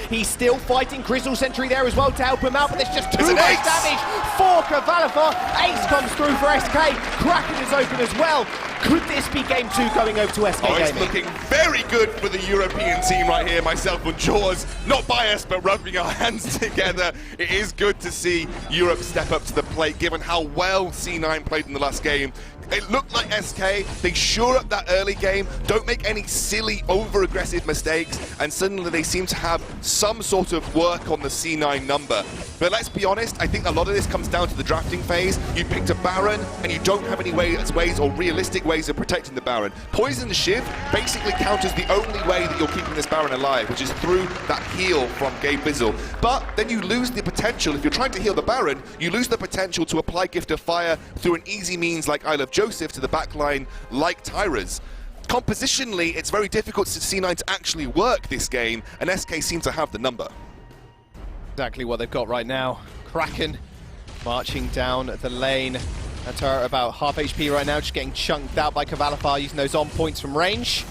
[SPEAKER 16] he's still fighting. Crystal Sentry there as well to help him out, but there's just too much damage for Cavalifar. Ace comes through for SK. Kraken is open as well. Could this be game 2 going over to SK Gaming?
[SPEAKER 15] It's looking very good for the European team right here. Myself and Jaws, not biased, but rubbing our hands together. It is good to see Europe step up to the plate, given how well C9 played in the last game. It looked like SK, they shore up that early game, don't make any silly, over-aggressive mistakes, and suddenly they seem to have some sort of work on the C9 number. But let's be honest, I think a lot of this comes down to the drafting phase. You picked a Baron, and you don't have any ways or realistic ways of protecting the Baron. Poison Shiv basically counters the only way that you're keeping this Baron alive, which is through that heal from Gabe Bizzle. But then you lose the potential, if you're trying to heal the Baron, you lose the potential to apply Gift of Fire through an easy means like I Love Joseph to the backline like Tyrus. Compositionally, it's very difficult for C9 to actually work this game, and SK seem to have the number.
[SPEAKER 16] Exactly what they've got right now. Kraken marching down the lane. That turret about half HP right now, just getting chunked out by Cavalifar using those on points from range.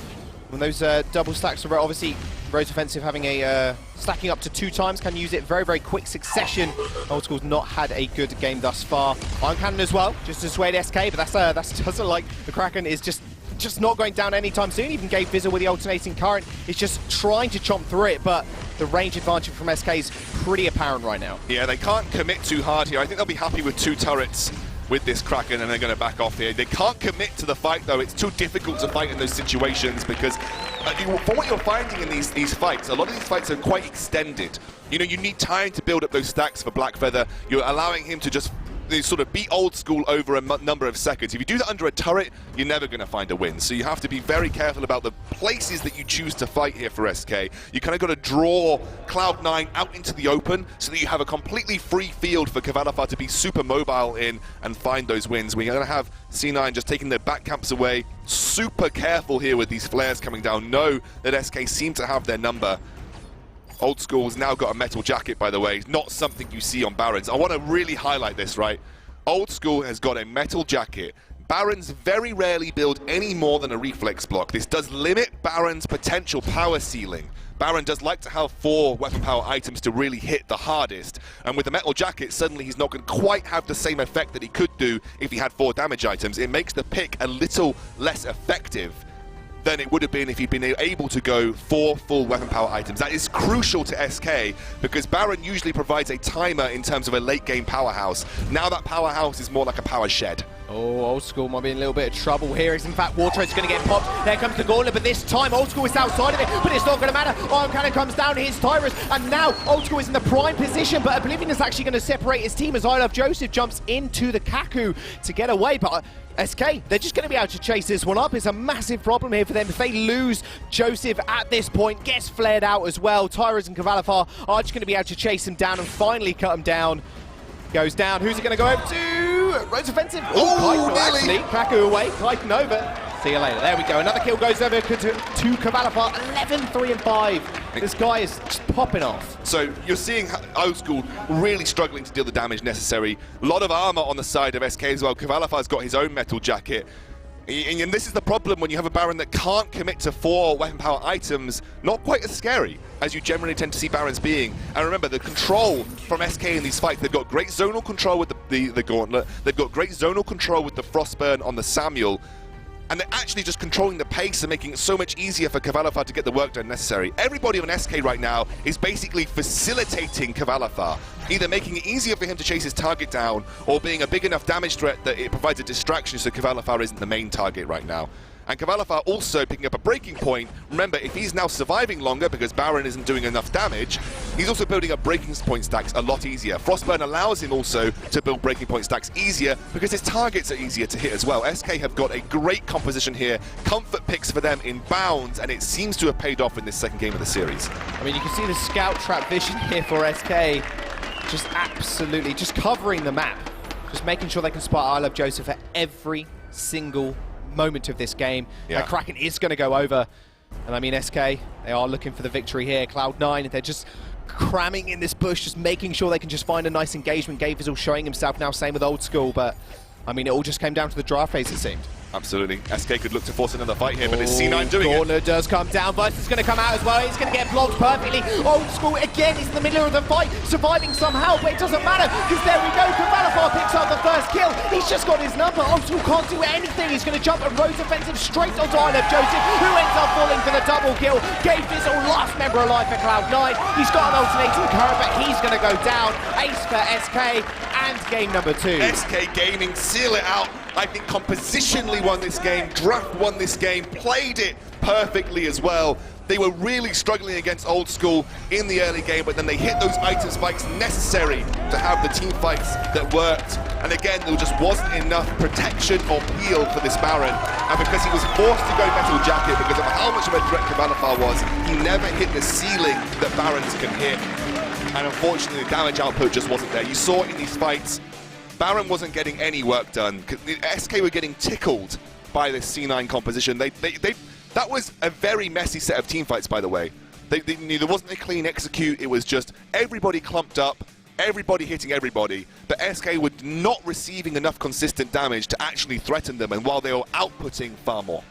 [SPEAKER 16] When those double stacks are obviously Rose offensive having a stacking up to 2 times, can use it very, very quick succession. Old School's not had a good game thus far. Iron Cannon as well, just to dissuade SK, but that's doesn't like the Kraken is just not going down anytime soon. Even Gabe Fizzle with the alternating current is just trying to chomp through it, but the range advantage from SK is pretty apparent right now.
[SPEAKER 15] Yeah, they can't commit too hard here. I think they'll be happy with 2 turrets with this Kraken, and they're going to back off here. They can't commit to the fight, though. It's too difficult to fight in those situations because for what you're finding in these fights, a lot of these fights are quite extended. You know, you need time to build up those stacks for Blackfeather. You're allowing him to just sort of beat Old School over a number of seconds. If you do that under a turret, you're never going to find a win. So you have to be very careful about the places that you choose to fight here for SK. You kind of got to draw Cloud9 out into the open so that you have a completely free field for Cavalifar to be super mobile in and find those wins. We're going to have C9 just taking their back camps away. Super careful here with these flares coming down. Know that SK seem to have their number. Old School's now got a metal jacket, by the way. Not something you see on Barons. I want to really highlight this, right? Old School has got a metal jacket Barons very rarely build any more than a reflex block. This does limit Baron's potential power ceiling. Baron does like to have 4 weapon power items to really hit the hardest, and with the metal jacket, suddenly he's not going to quite have the same effect that he could do if he had 4 damage items. It makes the pick a little less effective than it would have been if he'd been able to go 4 full weapon power items. That is crucial to SK, because Baron usually provides a timer in terms of a late game powerhouse. Now that powerhouse is more like a power shed.
[SPEAKER 16] Oh, Old School might be in a little bit of trouble here. Is in fact Wartrade's going to get popped. There comes the gauntlet, but this time Old School is outside of it, but it's not going to matter. Iron Cannon comes down, hits Tyrus, and now Old School is in the prime position, but Oblivion is actually going to separate his team as I Love Joseph jumps into the Kaku to get away, but SK, they're just going to be able to chase this one up. It's a massive problem here for them. If they lose Joseph at this point, gets flared out as well, Tyrus and Kavalifar are just going to be able to chase him down and finally cut him down. Goes down. Who's it going to go over to? Rose Offensive. Oh, actually. Kaku away. Titan over. See you later. There we go. Another kill goes over to Kavalifar. 11, 3, and 5. This guy is just popping off.
[SPEAKER 15] So you're seeing Old School really struggling to deal the damage necessary. A lot of armor on the side of SK as well. Kavalifar's got his own metal jacket. And this is the problem when you have a Baron that can't commit to 4 weapon power items. Not quite as scary as you generally tend to see Barons being. And remember, the control from SK in these fights, they've got great zonal control with the Gauntlet, they've got great zonal control with the Frostburn on the Samuel, and they're actually just controlling the pace and making it so much easier for Kavalifar to get the work done necessary. Everybody on SK right now is basically facilitating Kavalifar, either making it easier for him to chase his target down or being a big enough damage threat that it provides a distraction so Kavalifar isn't the main target right now. And Kavalifar also picking up a breaking point. Remember, if he's now surviving longer because Baron isn't doing enough damage, he's also building up breaking point stacks a lot easier. Frostburn allows him also to build breaking point stacks easier because his targets are easier to hit as well. SK have got a great composition here. Comfort picks for them in bounds, and it seems to have paid off in this second game of the series.
[SPEAKER 16] I mean, you can see the scout trap vision here for SK. Just absolutely, just covering the map. Just making sure they can spot I Love Joseph at every single moment of this game.
[SPEAKER 15] Yeah.
[SPEAKER 16] Kraken is going to go over, and I mean SK, they are looking for the victory here. Cloud9, they're just cramming in this bush, just making sure they can just find a nice engagement. Gavizzle showing himself now, same with Old School, but I mean it all just came down to the draft phase, it seemed.
[SPEAKER 15] Absolutely. SK could look to force another fight here, but it's C9 doing it.
[SPEAKER 16] Gauntlet does come down. Burst is going to come out as well. He's going to get blocked perfectly. Old School again is in the middle of the fight, surviving somehow, but it doesn't matter because there we go. Kavalifar picks up the first kill. He's just got his number. Old School can't do anything. He's going to jump a Rose Offensive straight onto I Love Joseph, who ends up falling for the double kill. Gavizzle, last member alive for Cloud9. He's got an alternating current, but he's going to go down. Ace for SK and game number 2.
[SPEAKER 15] SK Gaming seal it out. I think compositionally won this game, draft won this game, played it perfectly as well. They were really struggling against Old School in the early game, but then they hit those item spikes necessary to have the team fights that worked. And again, there just wasn't enough protection or peel for this Baron. And because he was forced to go metal jacket because of how much of a threat Kavalifar was, he never hit the ceiling that Barons can hit. And unfortunately, the damage output just wasn't there. You saw in these fights, Baron wasn't getting any work done. SK were getting tickled by this C9 composition. That was a very messy set of team fights, by the way. There wasn't a clean execute. It was just everybody clumped up, everybody hitting everybody. But SK were not receiving enough consistent damage to actually threaten them, and while they were outputting far more.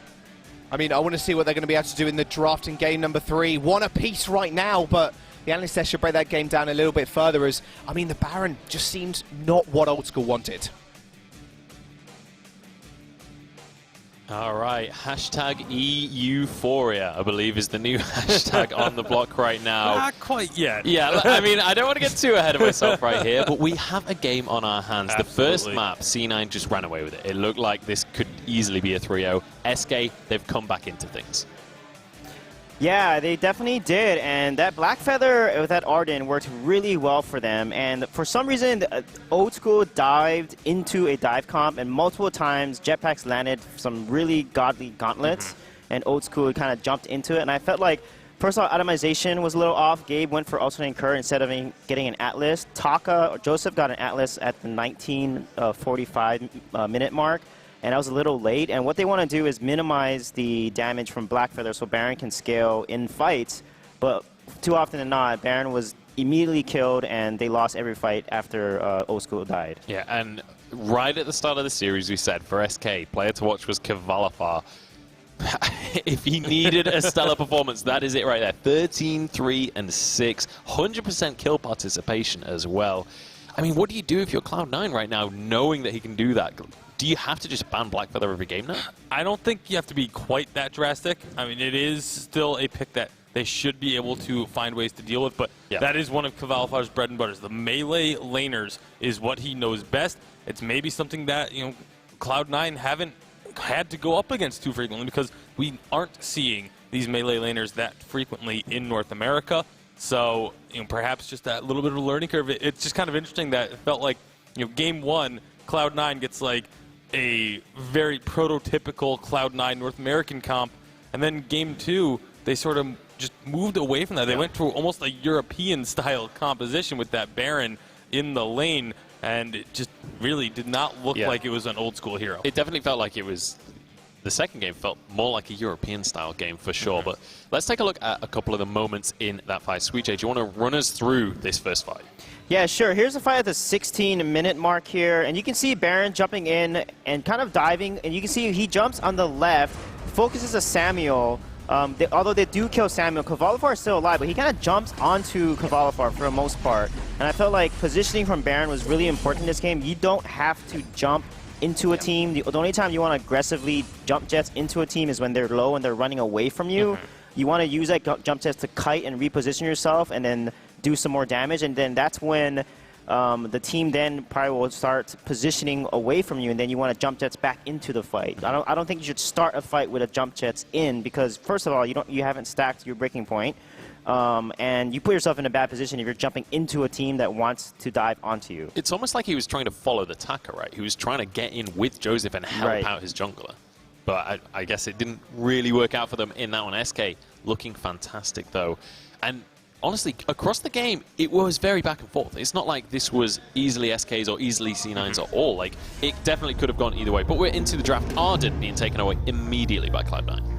[SPEAKER 16] I mean, I want to see what they're going to be able to do in the draft in game number 3. One apiece right now, but the analysts there should break that game down a little bit further as, I mean, the Baron just seemed not what Old School wanted.
[SPEAKER 3] All right, hashtag euphoria, I believe, is the new hashtag on the block right now.
[SPEAKER 4] Not quite yet.
[SPEAKER 3] Yeah, I mean, I don't want to get too ahead of myself right here, but we have a game on our hands.
[SPEAKER 4] Absolutely.
[SPEAKER 3] The first map, C9 just ran away with it. It looked like this could easily be a 3-0. SK, they've come back into things.
[SPEAKER 5] Yeah, they definitely did, and that Black Feather with that Arden worked really well for them, and for some reason, Old School dived into a dive comp, and multiple times Jetpacks landed some really godly gauntlets, and Old School kind of jumped into it, and I felt like, first of all, itemization was a little off. Gabe went for alternating current instead of getting an Atlas. Joseph got an Atlas at the 19:45 minute mark, and I was a little late, and what they want to do is minimize the damage from Black Feather so Baron can scale in fights, but too often than not, Baron was immediately killed, and they lost every fight after Old School died.
[SPEAKER 3] Yeah, and right at the start of the series, we said for SK, player to watch was Kvalifar. If he needed a stellar performance, that is it right there. 13, 3, and 6. 100% kill participation as well. I mean, what do you do if you're Cloud9 right now, knowing that he can do that? Do you have to just ban Blackfeather every game now?
[SPEAKER 4] I don't think you have to be quite that drastic. I mean, it is still a pick that they should be able to find ways to deal with, but that is one of Kvalifar's bread and butters. The melee laners is what he knows best. It's maybe something that, you know, Cloud9 haven't had to go up against too frequently because we aren't seeing these melee laners that frequently in North America. So, you know, perhaps just that little bit of a learning curve. It's just kind of interesting that it felt like, you know, game one, Cloud9 gets like a very prototypical Cloud9 North American comp, and then game two, they sort of just moved away from that. They went to almost a European-style composition with that Baron in the lane, and it just really did not look like it was an old-school hero.
[SPEAKER 3] It definitely felt like it was... The second game felt more like a European-style game for sure, but let's take a look at a couple of the moments in that fight. Sweet J, do you want to run us through this first fight?
[SPEAKER 5] Yeah, sure. Here's the fight at the 16-minute mark here, and you can see Baron jumping in and kind of diving, and you can see he jumps on the left, focuses a Samuel. Although they do kill Samuel, Kvalifar is still alive, but he kind of jumps onto Kvalifar for the most part. And I felt like positioning from Baron was really important in this game. You don't have to jump into a team. The only time you want to aggressively jump jets into a team is when they're low and they're running away from you. You want to use that jump jets to kite and reposition yourself and then do some more damage, and then that's when the team then probably will start positioning away from you, and then you want to jump jets back into the fight. I don't think you should start a fight with a jump jets in, because first of all, you haven't stacked your breaking point, and you put yourself in a bad position if you're jumping into a team that wants to dive onto you.
[SPEAKER 3] It's almost like he was trying to follow the Taka, right? He was trying to get in with Joseph and help out his jungler. But I guess it didn't really work out for them in that one. SK looking fantastic, though. And honestly, across the game, it was very back and forth. It's not like this was easily SKs or easily C9s at all. Like, it definitely could have gone either way. But we're into the draft. Arden being taken away immediately by Cloud9.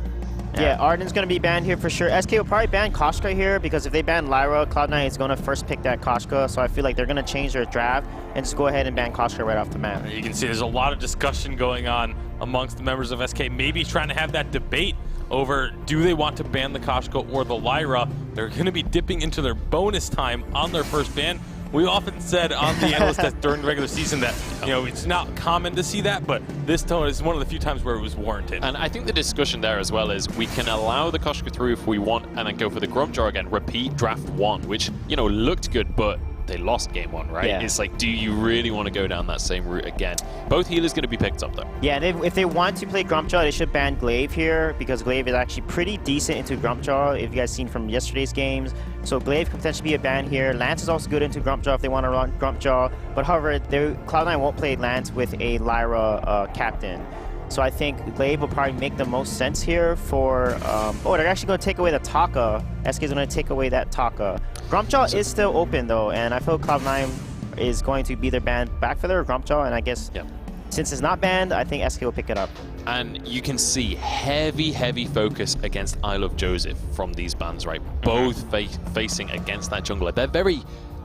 [SPEAKER 5] Yeah, Arden's going to be banned here for sure. SK will probably ban Koshka here, because if they ban Lyra, Cloud9 is going to first pick that Koshka. So I feel like they're going to change their draft and just go ahead and ban Koshka right off the map.
[SPEAKER 4] You can see there's a lot of discussion going on amongst the members of SK, maybe trying to have that debate over do they want to ban the Koshka or the Lyra. They're going to be dipping into their bonus time on their first ban. We often said on the analyst test during the regular season that, you know, it's not common to see that, but this tone is one of the few times where it was warranted.
[SPEAKER 3] And I think the discussion there as well is we can allow the Koshka through if we want and then go for the Grumjar again, repeat draft 1, which, you know, looked good, but they lost game 1, right?
[SPEAKER 5] Yeah.
[SPEAKER 3] It's like, do you really want to go down that same route again? Both healers going to be picked up, though.
[SPEAKER 5] Yeah, and if they want to play Grumjar, they should ban Glaive here, because Glaive is actually pretty decent into Grumjar, if you guys seen from yesterday's games. So Glaive could potentially be a ban here. Lance is also good into Grumjar if they want to run Grumjar. But however, Cloud9 won't play Lance with a Lyra captain. So I think Glaive will probably make the most sense here for... oh, they're actually going to take away the Taka. SK is going to take away that Taka. Grumjar is still open, though, and I feel Cloud9 is going to be their ban Blackfeather or Grumjar, and I guess since it's not banned, I think SK will pick it up.
[SPEAKER 3] And you can see heavy, heavy focus against I Love Joseph from these bans, right? Both facing against that jungler. They're very...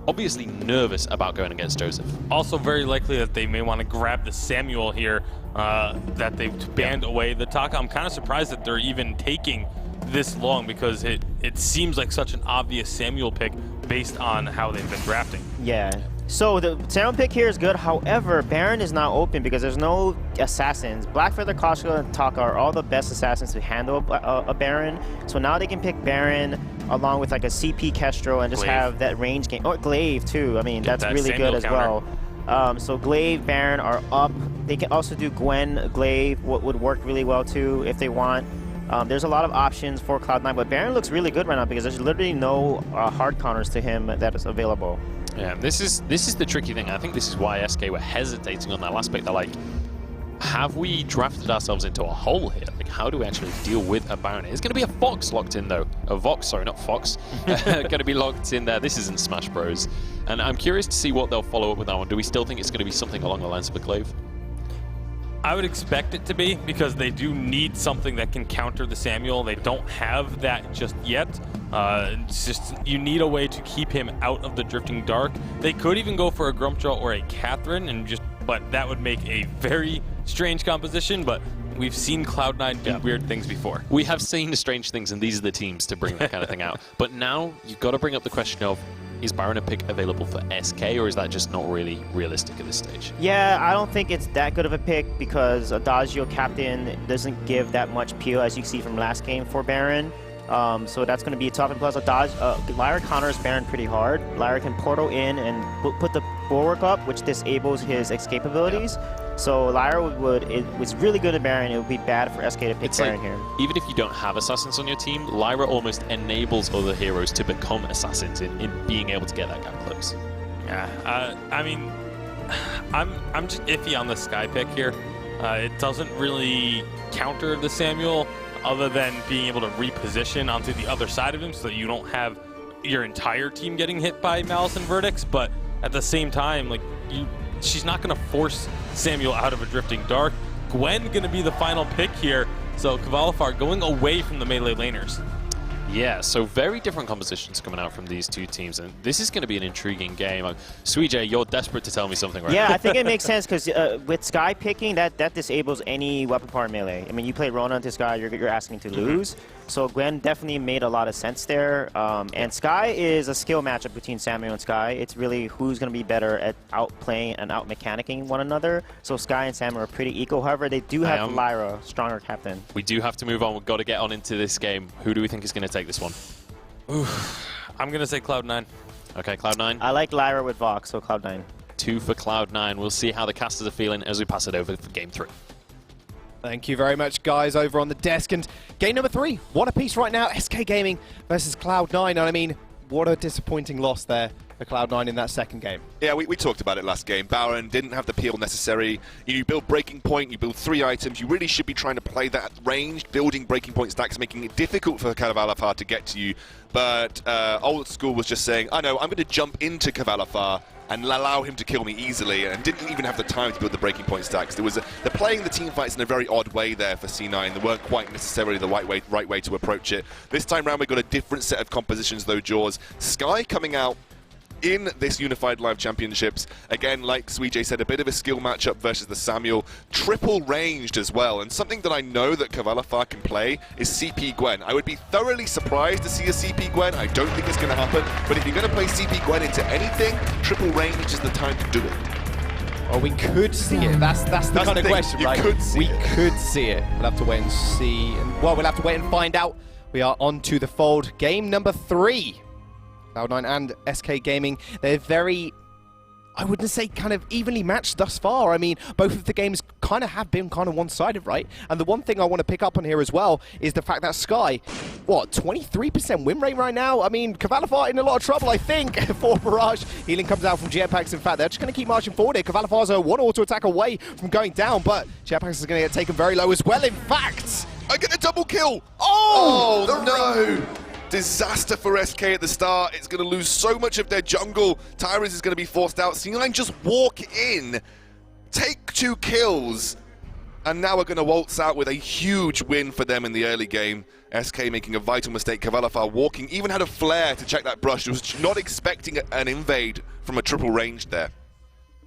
[SPEAKER 3] obviously nervous about going against Joseph.
[SPEAKER 4] Also very likely that they may want to grab the Samuel here, that they've banned away the Taka. I'm kind of surprised that they're even taking this long, because it seems like such an obvious Samuel pick based on how they've been drafting.
[SPEAKER 5] Yeah. So the Samuel pick here is good. However, Baron is not open because there's no assassins. Blackfeather, Koshka, and Taka are all the best assassins to handle a Baron. So now they can pick Baron along with like a CP Kestrel and just have that range game. Or Glaive too. I mean, that's really
[SPEAKER 4] Samuel
[SPEAKER 5] good as well. So Glaive, Baron are up. They can also do Gwen, Glaive, what would work really well too if they want. There's a lot of options for Cloud9, but Baron looks really good right now because there's literally no hard counters to him that is available.
[SPEAKER 3] Yeah, this is the tricky thing. I think this is why SK were hesitating on that last pick. They're like, have we drafted ourselves into a hole here? Like, how do we actually deal with a Baron? It's going to be a Fox locked in, though. A Vox, sorry, not Fox. Going to be locked in there. This isn't Smash Bros. And I'm curious to see what they'll follow up with that one. Do we still think it's going to be something along the lines of a Glaive?
[SPEAKER 4] I would expect it to be, because they do need something that can counter the Samuel. They don't have that just yet. It's just, you need a way to keep him out of the Drifting Dark. They could even go for a Grumpjaw or a Catherine, but that would make a very strange composition, but we've seen Cloud9 do weird things before.
[SPEAKER 3] We have seen strange things, and these are the teams to bring that kind of thing out. But now you've got to bring up the question of, is Baron a pick available for SK, or is that just not really realistic at this stage?
[SPEAKER 5] Yeah, I don't think it's that good of a pick because Adagio Captain doesn't give that much peel, as you see from last game for Baron. So that's going to be tough. And plus, Lyra counters Baron pretty hard. Lyra can portal in and put the bulwark up, which disables his escape abilities. So Lyra it was really good at Baron. It would be bad for SK to pick Baron here.
[SPEAKER 3] Even if you don't have assassins on your team, Lyra almost enables other heroes to become assassins in being able to get that gap close.
[SPEAKER 4] Yeah, I mean, I'm just iffy on the Skye pick here. It doesn't really counter the Samuel, other than being able to reposition onto the other side of him so that you don't have your entire team getting hit by Malice and Verdicts, but at the same time, like, she's not going to force Samuel out of a Drifting Dark. Gwen going to be the final pick here, so Kvalifar going away from the melee laners.
[SPEAKER 3] Yeah, so very different compositions coming out from these two teams, and this is going to be an intriguing game. Suijay, you're desperate to tell me something right now.
[SPEAKER 5] Yeah, I think it makes sense because with Skye picking, that disables any weapon power melee. I mean, you play Rona into Skye, you're asking to lose. So Gwen definitely made a lot of sense there. And Skye is a skill matchup between Samuel and Skye. It's really who's going to be better at outplaying and out-mechanicking one another. So Skye and Samuel are pretty equal. However, they do have Lyra, stronger captain.
[SPEAKER 3] We do have to move on. We've got to get on into this game. Who do we think is going to take this one?
[SPEAKER 4] Oof. I'm going to say Cloud9.
[SPEAKER 3] Okay, Cloud9.
[SPEAKER 5] I like Lyra with Vox, so Cloud9.
[SPEAKER 3] 2 for Cloud9. We'll see how the casters are feeling as we pass it over for game 3.
[SPEAKER 16] Thank you very much, guys, over on the desk. And game number 3, one apiece right now. SK Gaming versus Cloud9. And I mean, what a disappointing loss there for Cloud9 in that second game.
[SPEAKER 15] Yeah, we talked about it last game. Baron didn't have the peel necessary. You build Breaking Point, you build 3 items. You really should be trying to play that ranged, building Breaking Point stacks, making it difficult for Kvalifar to get to you. But Old School was just saying, I know, I'm going to jump into Kvalifar and allow him to kill me easily, and didn't even have the time to build the Breaking Point stacks. They're playing the team fights in a very odd way there for C9. They weren't quite necessarily the right way to approach it. This time round, we've got a different set of compositions though, Jaws. Skye coming out in this Unified Live Championships. Again, like Suijay said, a bit of a skill matchup versus the Samuel. Triple ranged as well, and something that I know that Kvalifar can play is CP Gwen. I would be thoroughly surprised to see a CP Gwen. I don't think it's going to happen, but if you're going to play CP Gwen into anything, triple range is the time to do it.
[SPEAKER 16] Well, we could see it. That's the kind of question, right? We could see it. We'll have to wait and see. Well, we'll have to wait and find out. We are on to the fold. Game number 3. Cloud9 and SK Gaming, they're very, I wouldn't say kind of evenly matched thus far. I mean, both of the games kind of have been kind of one-sided, right? And the one thing I want to pick up on here as well is the fact that Skye, what, 23% win rate right now? I mean, Kvalifar in a lot of trouble, I think, for Barrage. Healing comes out from Jetpacks. In fact, they're just going to keep marching forward here. Kvalifar's a 1 auto attack away from going down, but Jetpacks is going to get taken very low as well. In fact,
[SPEAKER 15] I get a double kill. Oh no! Disaster for SK at the start. It's going to lose so much of their jungle. Tyrus is going to be forced out. C9 just walk in, take 2 kills, and now we're going to waltz out with a huge win for them in the early game. SK making a vital mistake. Kvalifar walking, even had a flare to check that brush. He was not expecting an invade from a triple range there.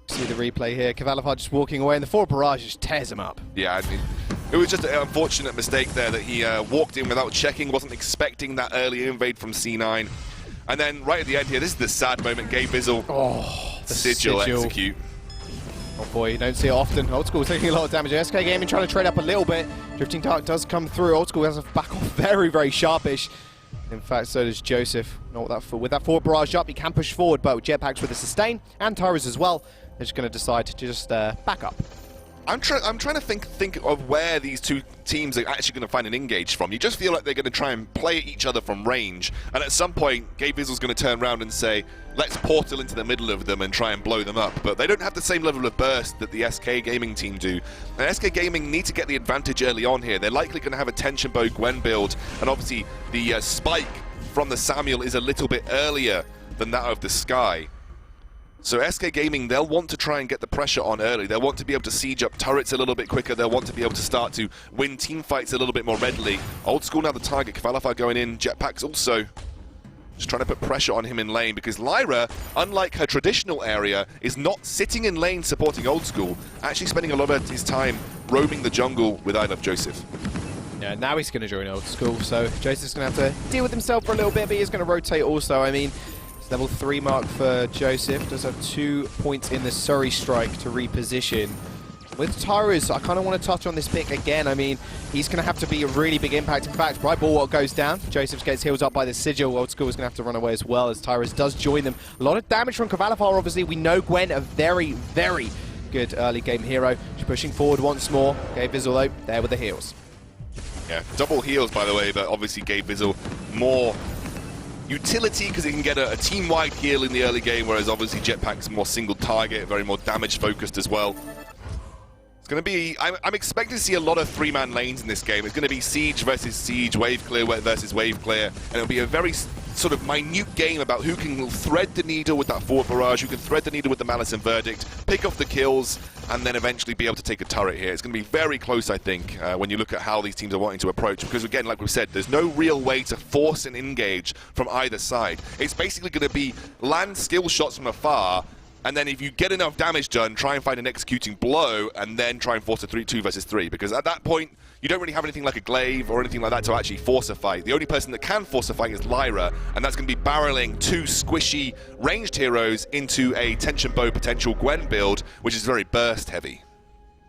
[SPEAKER 16] See the replay here. Kvalifar just walking away, and the forward barrage just tears him up.
[SPEAKER 15] Yeah, I mean, it was just an unfortunate mistake there that he walked in without checking, wasn't expecting that early invade from C9. And then right at the end here, this is the sad moment, Gabe Bizzle.
[SPEAKER 16] Oh, the
[SPEAKER 15] sigil execute.
[SPEAKER 16] Oh boy, you don't see it often. Old School taking a lot of damage. SK Gaming trying to trade up a little bit. Drifting Dark does come through. Old School has to back off very, very sharpish. In fact, so does Joseph. With that forward barrage up, he can push forward, but with Jetpacks with a sustain, and Tyrus as well, they're just going to decide to just back up.
[SPEAKER 15] I'm trying to think of where these two teams are actually going to find an engage from. You just feel like they're going to try and play each other from range, and at some point, Gabe Bizzle's going to turn around and say, let's portal into the middle of them and try and blow them up. But they don't have the same level of burst that the SK Gaming team do. And SK Gaming need to get the advantage early on here. They're likely going to have a Tension Bow Gwen build, and obviously the spike from the Samuel is a little bit earlier than that of the Skye. So SK Gaming, they'll want to try and get the pressure on early. They'll want to be able to siege up turrets a little bit quicker. They'll want to be able to start to win team fights a little bit more readily. Old School now the target. Kvalify going in. Jetpack's also just trying to put pressure on him in lane, because Lyra, unlike her traditional area, is not sitting in lane supporting Old School, actually spending a lot of his time roaming the jungle with I Love Joseph.
[SPEAKER 16] Yeah, now he's going to join Old School, so Joseph's going to have to deal with himself for a little bit, but he's going to rotate also. I mean, it's level 3 mark for Joseph. Does have 2 points in the Surrey strike to reposition. With Tyrus, I kind of want to touch on this pick again. I mean, he's going to have to be a really big impact. In fact, right ball goes down. Joseph gets healed up by the Sigil. Old School is going to have to run away as well, as Tyrus does join them. A lot of damage from Kvalifar, obviously. We know Gwen, a very, very good early game hero. She's pushing forward once more. Gabe Vizzle, though, there with the heals.
[SPEAKER 15] Yeah, double heals, by the way, but obviously Gabe Vizzle more utility because he can get a team-wide heal in the early game, whereas obviously Jetpack's more single target, very more damage-focused as well. Going to be, I'm expecting to see a lot of 3-man lanes in this game. It's going to be Siege versus Siege, Wave Clear versus Wave Clear, and it'll be a very sort of minute game about who can thread the needle with that forward barrage, who can thread the needle with the Malice and Verdict, pick off the kills, and then eventually be able to take a turret here. It's going to be very close, I think, when you look at how these teams are wanting to approach, because again, like we said, there's no real way to force an engage from either side. It's basically going to be land skill shots from afar, and then if you get enough damage done, try and find an executing blow, and then try and force a 2 versus 3. Because at that point, you don't really have anything like a glaive or anything like that to actually force a fight. The only person that can force a fight is Lyra, and that's going to be barreling 2 squishy ranged heroes into a tension bow potential Gwen build, which is very burst heavy.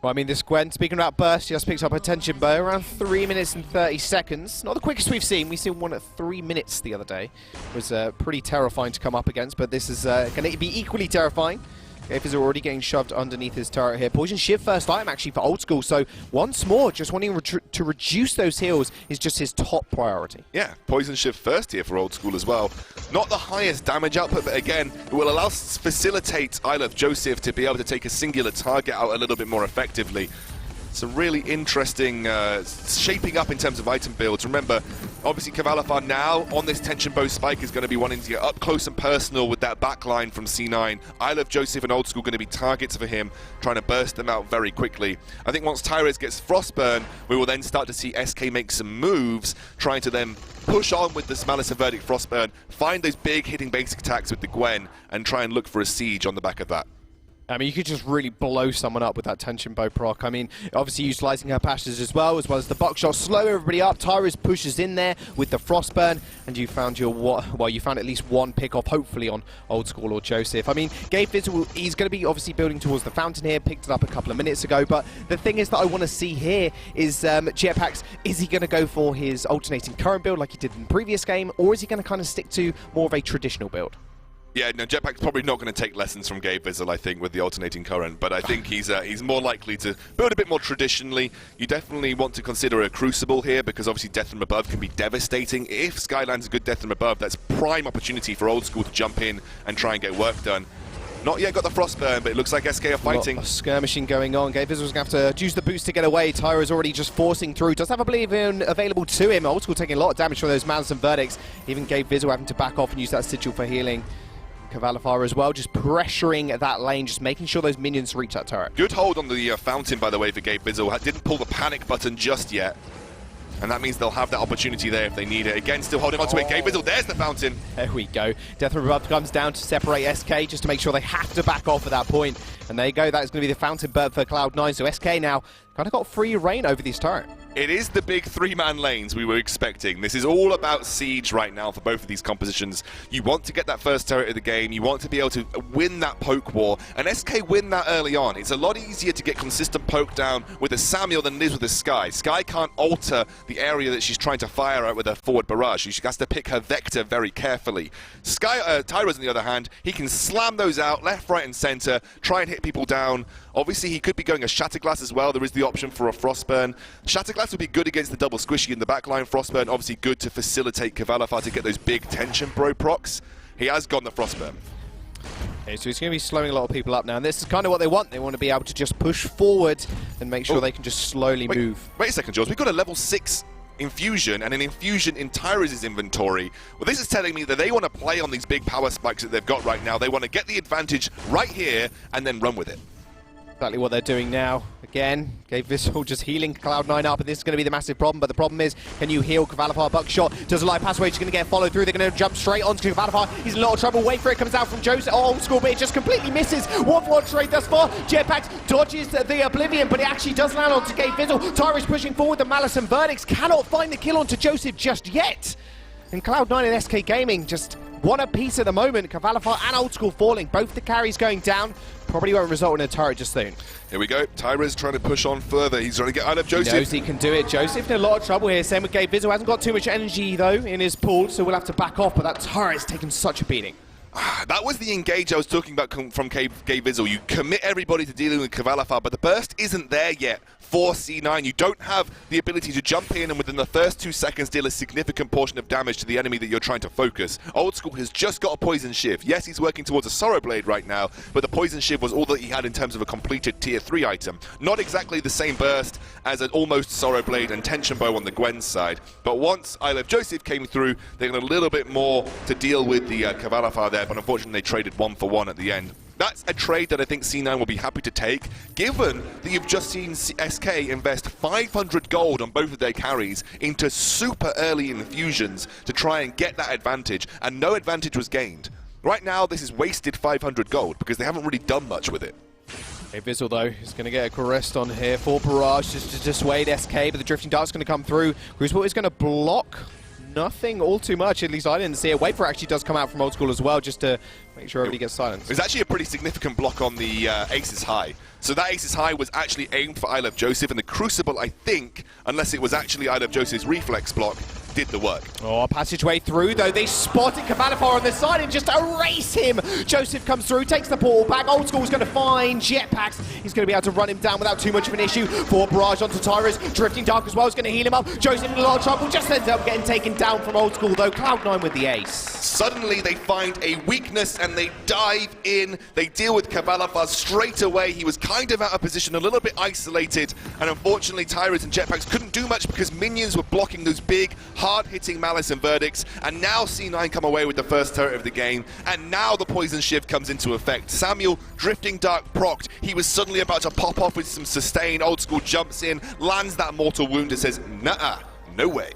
[SPEAKER 16] Well, I mean, this Gwen, speaking about burst, just picked up a tension bow around 3 minutes and 30 seconds. Not the quickest we've seen. We've seen one at 3 minutes the other day. It was pretty terrifying to come up against, but this is going to be equally terrifying. Gabe is already getting shoved underneath his turret here. Poison Shiv first item actually for Old School, so once more, just wanting to reduce those heals is just his top priority.
[SPEAKER 15] Yeah, Poison Shiv first here for Old School as well. Not the highest damage output, but again, it will facilitate I Love Joseph to be able to take a singular target out a little bit more effectively. Some really interesting shaping up in terms of item builds. Remember, obviously Kvalifar now on this tension bow spike is going to be wanting to get up close and personal with that backline from C9. I Love Joseph and Old School going to be targets for him, trying to burst them out very quickly. I think once Tyrus gets Frostburn, we will then start to see SK make some moves, trying to then push on with the Malice and Verdict Frostburn, find those big hitting basic attacks with the Gwen, and try and look for a siege on the back of that.
[SPEAKER 16] I mean, you could just really blow someone up with that tension bow proc. I mean, obviously utilising her passages as well as the buckshot. Slow everybody up. Tyrus pushes in there with the Frostburn, and you found you found at least one pick off, hopefully on Old School or Joseph. I mean, Gabe Vizzle, he's going to be obviously building towards the fountain here. Picked it up a couple of minutes ago, but the thing is that I want to see here is Jetpacks. Is he going to go for his alternating current build like he did in the previous game, or is he going to kind of stick to more of a traditional build?
[SPEAKER 15] Yeah, no, Jetpack's probably not going to take lessons from Gabe Vizzle, I think, with the alternating current, but I think he's more likely to build a bit more traditionally. You definitely want to consider a Crucible here, because obviously Death from Above can be devastating. If Skyland's a good Death from Above, that's prime opportunity for Old School to jump in and try and get work done. Not yet got the Frostburn, but it looks like SK are fighting.
[SPEAKER 16] A lot of skirmishing going on. Gabe Vizzle's going to have to use the boost to get away. Tyro's already just forcing through. Does have a Believe in available to him. Old School taking a lot of damage from those Malice and Verdicts. Even Gabe Vizzle having to back off and use that Sigil for healing. Kvalifar as well, just pressuring that lane, just making sure those minions reach that turret.
[SPEAKER 15] Good hold on the fountain, by the way, for Gabe Vizzle. Didn't pull the panic button just yet. And that means they'll have that opportunity there if they need it. Again, still holding on to it. Gabe Vizzle, there's the fountain.
[SPEAKER 16] There we go. Death from Above comes down to separate SK, just to make sure they have to back off at that point. And there you go, that is going to be the fountain bird for Cloud9. So SK now kind of got free reign over this turret.
[SPEAKER 15] It is the big 3-man lanes we were expecting. This is all about siege right now for both of these compositions. You want to get that first turret of the game. You want to be able to win that poke war. And SK win that early on. It's a lot easier to get consistent poke down with a Samuel than it is with a Sky. Sky can't alter the area that she's trying to fire at with her forward barrage. She has to pick her vector very carefully. Tyro's on the other hand, he can slam those out left, right, and center, try and hit people down. Obviously, he could be going a Shatterglass as well. There is the option for a Frostburn. Shatterglass would be good against the double squishy in the backline. Frostburn, obviously good to facilitate Kvalifar to get those big tension bro procs. He has gone the Frostburn.
[SPEAKER 16] Okay, so he's going to be slowing a lot of people up now, and this is kind of what they want. They want to be able to just push forward and make sure they can just slowly move.
[SPEAKER 15] Wait a second, George. We've got a level 6 Infusion and an Infusion in Tyrus' inventory. Well, this is telling me that they want to play on these big power spikes that they've got right now. They want to get the advantage right here and then run with it.
[SPEAKER 16] Exactly what they're doing now. Again, Gabe Vissel just healing Cloud9 up, and this is going to be the massive problem. But the problem is, can you heal Kvalifar? Buckshot does a light pass away. She's going to get followed through. They're going to jump straight onto Kvalifar. He's in a lot of trouble. Wait for it. Comes out from Joseph. Oh, Old School, but it just completely misses. 1-for-1 trade thus far. Jetpacks dodges the Oblivion, but it actually does land onto Gabe Vissel. Tyrus pushing forward. The Malice and Verdicts cannot find the kill onto Joseph just yet. And Cloud9 and SK Gaming just one apiece at the moment. Kvalifar and Old School falling. Both the carries going down. Probably won't result in a turret just soon.
[SPEAKER 15] Here we go. Tyrus trying to push on further. He's trying to get out of Joseph.
[SPEAKER 16] He knows he can do it. Joseph in a lot of trouble here. Same with Gabe Vissel. Hasn't got too much energy, though, in his pool, so we'll have to back off. But that turret's taken such a beating.
[SPEAKER 15] That was the engage I was talking about from Gabe Vissel. You commit everybody to dealing with Kvalifar, but the burst isn't there yet for C9. You don't have the ability to jump in and within the first 2 seconds deal a significant portion of damage to the enemy that you're trying to focus. Old School has just got a Poison Shiv. Yes, he's working towards a Sorrow Blade right now, but the Poison Shiv was all that he had in terms of a completed tier 3 item. Not exactly the same burst as an almost Sorrow Blade and Tension Bow on the Gwen's side, but once Isle of Joseph came through, they got a little bit more to deal with the Kvalifar there, but unfortunately they traded 1-for-1 at the end. That's a trade that I think C9 will be happy to take, given that you've just seen SK invest 500 gold on both of their carries into super early infusions to try and get that advantage, and no advantage was gained. Right now, this is wasted 500 gold because they haven't really done much with it.
[SPEAKER 16] Hey, Vissel, though, is going to get a caressed on here for Barrage just to dissuade SK, but the Drifting Dart's going to come through. Crucible is going to block nothing all too much, at least I didn't see it. Wafer actually does come out from Old School as well, just to make sure everybody gets silenced.
[SPEAKER 15] It was actually a pretty significant block on the Aces High. So that Aces High was actually aimed for Isle of Joseph, and the Crucible, I think, unless it was actually Isle of Joseph's reflex block, did the work.
[SPEAKER 16] Oh, passageway through, though. They spotted Kvalifar on the side and just erase him. Joseph comes through, takes the portal back. Old School's going to find Jetpacks. He's going to be able to run him down without too much of an issue. For Barrage onto Tyrus. Drifting Dark as well is going to heal him up. Joseph in a lot of trouble. Just ends up getting taken down from Old School, though. Cloud9 with the ace.
[SPEAKER 15] Suddenly they find a weakness and they dive in. They deal with Kvalifar straight away. He was kind of out of position, a little bit isolated, and unfortunately Tyrus and Jetpacks couldn't do much because minions were blocking those big, hard-hitting Malice and Verdicts, and now C9 come away with the first turret of the game, and now the Poison Shiv comes into effect. Samuel, Drifting Dark procced. He was suddenly about to pop off with some sustain. Old School jumps in, lands that mortal wound and says, nah, no way.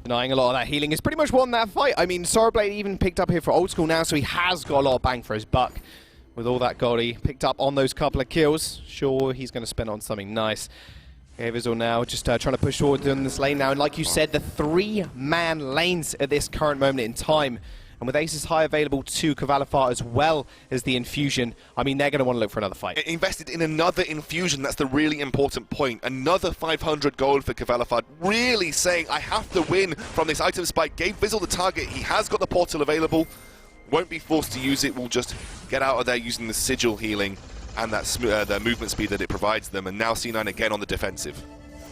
[SPEAKER 16] Denying a lot of that healing has pretty much won that fight. I mean, Sorrowblade even picked up here for Old School now, so he has got a lot of bang for his buck. With all that gold he picked up on those couple of kills, sure, he's going to spend on something nice. Vissel now just trying to push forward in this lane now, and like you said, the 3-man lanes at this current moment in time. And with Aces High available to Kvalifar as well as the Infusion, I mean, they're going to want to look for another fight.
[SPEAKER 15] Invested in another Infusion, that's the really important point. Another 500 gold for Kvalifar, really saying, I have to win from this item spike. Gave Vissel the target, he has got the portal available, won't be forced to use it, will just get out of there using the Sigil healing and that the movement speed that it provides them, and now C9 again on the defensive.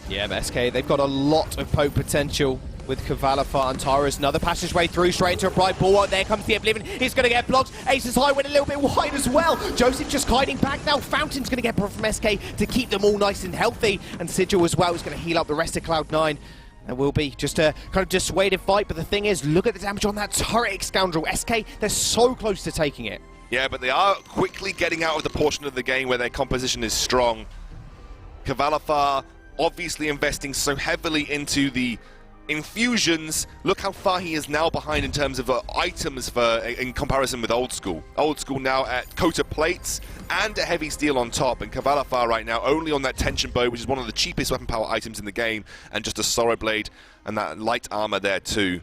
[SPEAKER 16] Yeah, but SK, they've got a lot of poke potential with Kvalifar and Tyrus. Another passageway through, straight into a bright bulwark. There comes the Oblivion. He's going to get blocked. Aces High went a little bit wide as well. Joseph just hiding back now. Fountain's going to get from SK to keep them all nice and healthy. And Sigil as well is going to heal up the rest of Cloud9. There will be just a kind of dissuasive fight, but the thing is, look at the damage on that turret, Scoundrel. SK, they're so close to taking it.
[SPEAKER 15] Yeah, but they are quickly getting out of the portion of the game where their composition is strong. Kvalifar obviously investing so heavily into the infusions. Look how far he is now behind in terms of items in comparison with Old School. Old School now at coat of plates and a heavy steel on top, and Kvalifar right now only on that tension bow, which is one of the cheapest weapon power items in the game, and just a Sorrow Blade and that light armor there too.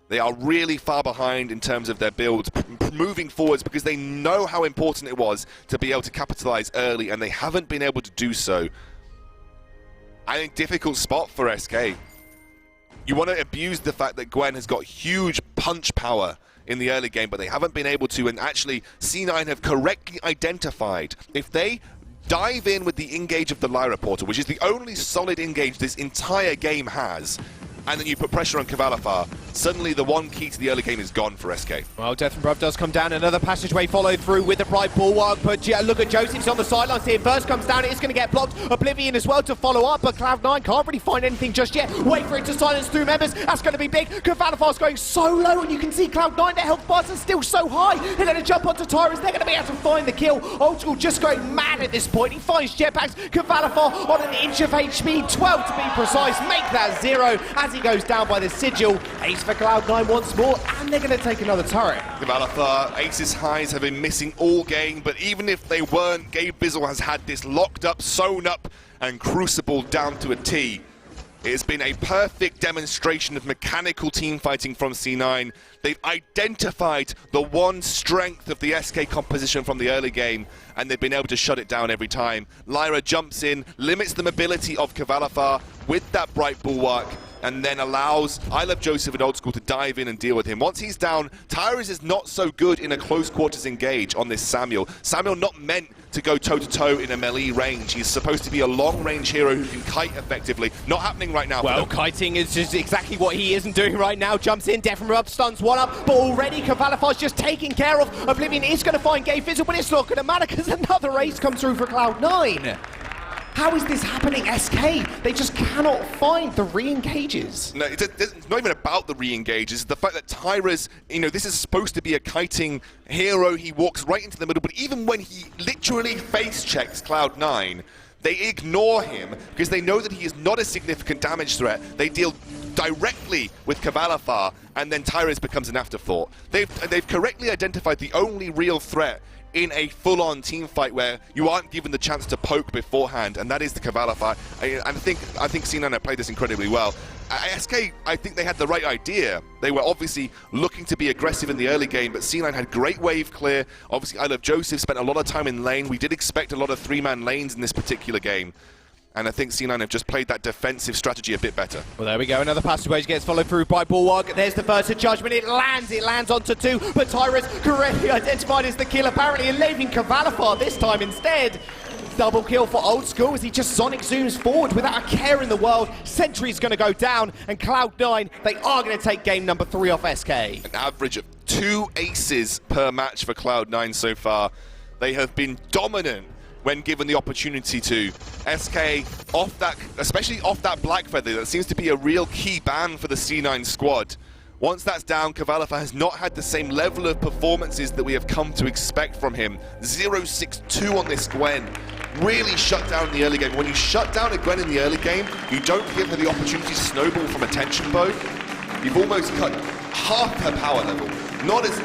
[SPEAKER 15] They are really far behind in terms of their builds, moving forwards, because they know how important it was to be able to capitalize early, and they haven't been able to do so. I think difficult spot for SK. You want to abuse the fact that Gwen has got huge punch power in the early game, but they haven't been able to, and actually C9 have correctly identified if they dive in with the engage of the Lyra portal, which is the only solid engage this entire game has, and then you put pressure on Kvalifar, suddenly the one key to the early game is gone for SK.
[SPEAKER 16] Well, Death from Above does come down. Another passageway followed through with the Bright Bulwark. But look at Joseph's on the sidelines here. First comes down. It's going to get blocked. Oblivion as well to follow up. But Cloud9 can't really find anything just yet. Wait for it to silence through members. That's going to be big. Cavalifar's going so low. And you can see Cloud9, their health bars are still so high. They're going to jump onto Tyrus. They're going to be able to find the kill. Old School just going mad at this point. He finds jetpacks. Cavalifar on an inch of HP. 12 to be precise. Make that 0 as he goes down by the sigil. Ace for Cloud9 once more. And they're going to take another turret.
[SPEAKER 15] Cavalifar, Ace's highs have been missing all game, but even if they weren't, Gabe Bizzle has had this locked up, sewn up, and crucible down to a T. It has been a perfect demonstration of mechanical team fighting from C9. They've identified the one strength of the SK composition from the early game, and they've been able to shut it down every time. Lyra jumps in, limits the mobility of Cavalifar with that Bright Bulwark, and then allows I Love Joseph and Old School to dive in and deal with him. Once he's down, Tyrus is not so good in a close quarters engage on this Samuel. Samuel not meant to go toe-to-toe in a melee range. He's supposed to be a long-range hero who can kite effectively. Not happening right now.
[SPEAKER 16] Well, kiting is just exactly what he isn't doing right now. Jumps in, Death from Up, stuns one up, but already Cavalifar's just taken care of. Oblivion is going to find Gabe Fizzle, but it's not going to matter because another ace comes through for Cloud9. How is this happening, SK? They just cannot find the re-engages.
[SPEAKER 15] No, it's not even about the re-engages. It's the fact that Tyrus, this is supposed to be a kiting hero. He walks right into the middle, but even when he literally face checks Cloud9, they ignore him because they know that he is not a significant damage threat. They deal directly with Cavalifar, and then Tyrus becomes an afterthought. They've correctly identified the only real threat in a full-on team fight where you aren't given the chance to poke beforehand, and that is the Cavalifar. And I think C9 have played this incredibly well. SK, I think they had the right idea. They were obviously looking to be aggressive in the early game, but C9 had great wave clear. Obviously, I Love Joseph spent a lot of time in lane. We did expect a lot of three-man lanes in this particular game. And I think C9 have just played that defensive strategy a bit better.
[SPEAKER 16] Well, there we go. Another passageway gets followed through by Bulwark. There's the first judgment. It lands onto 2. But Tyrus correctly identified as the kill, apparently, and leaving Cavalifar this time instead. Double kill for Old School as he just sonic zooms forward without a care in the world. Sentry's going to go down, and Cloud9, they are going to take game number 3 off SK.
[SPEAKER 15] An average of 2 aces per match for Cloud9 so far. They have been dominant when given the opportunity to. SK off that, especially off that Black Feather, that seems to be a real key ban for the C9 squad. Once that's down, Cavalifar has not had the same level of performances that we have come to expect from him. 0-6-2 on this Gwen. Really shut down in the early game. When you shut down a Gwen in the early game, you don't give her the opportunity to snowball from a tension bow. You've almost cut half her power level. Not as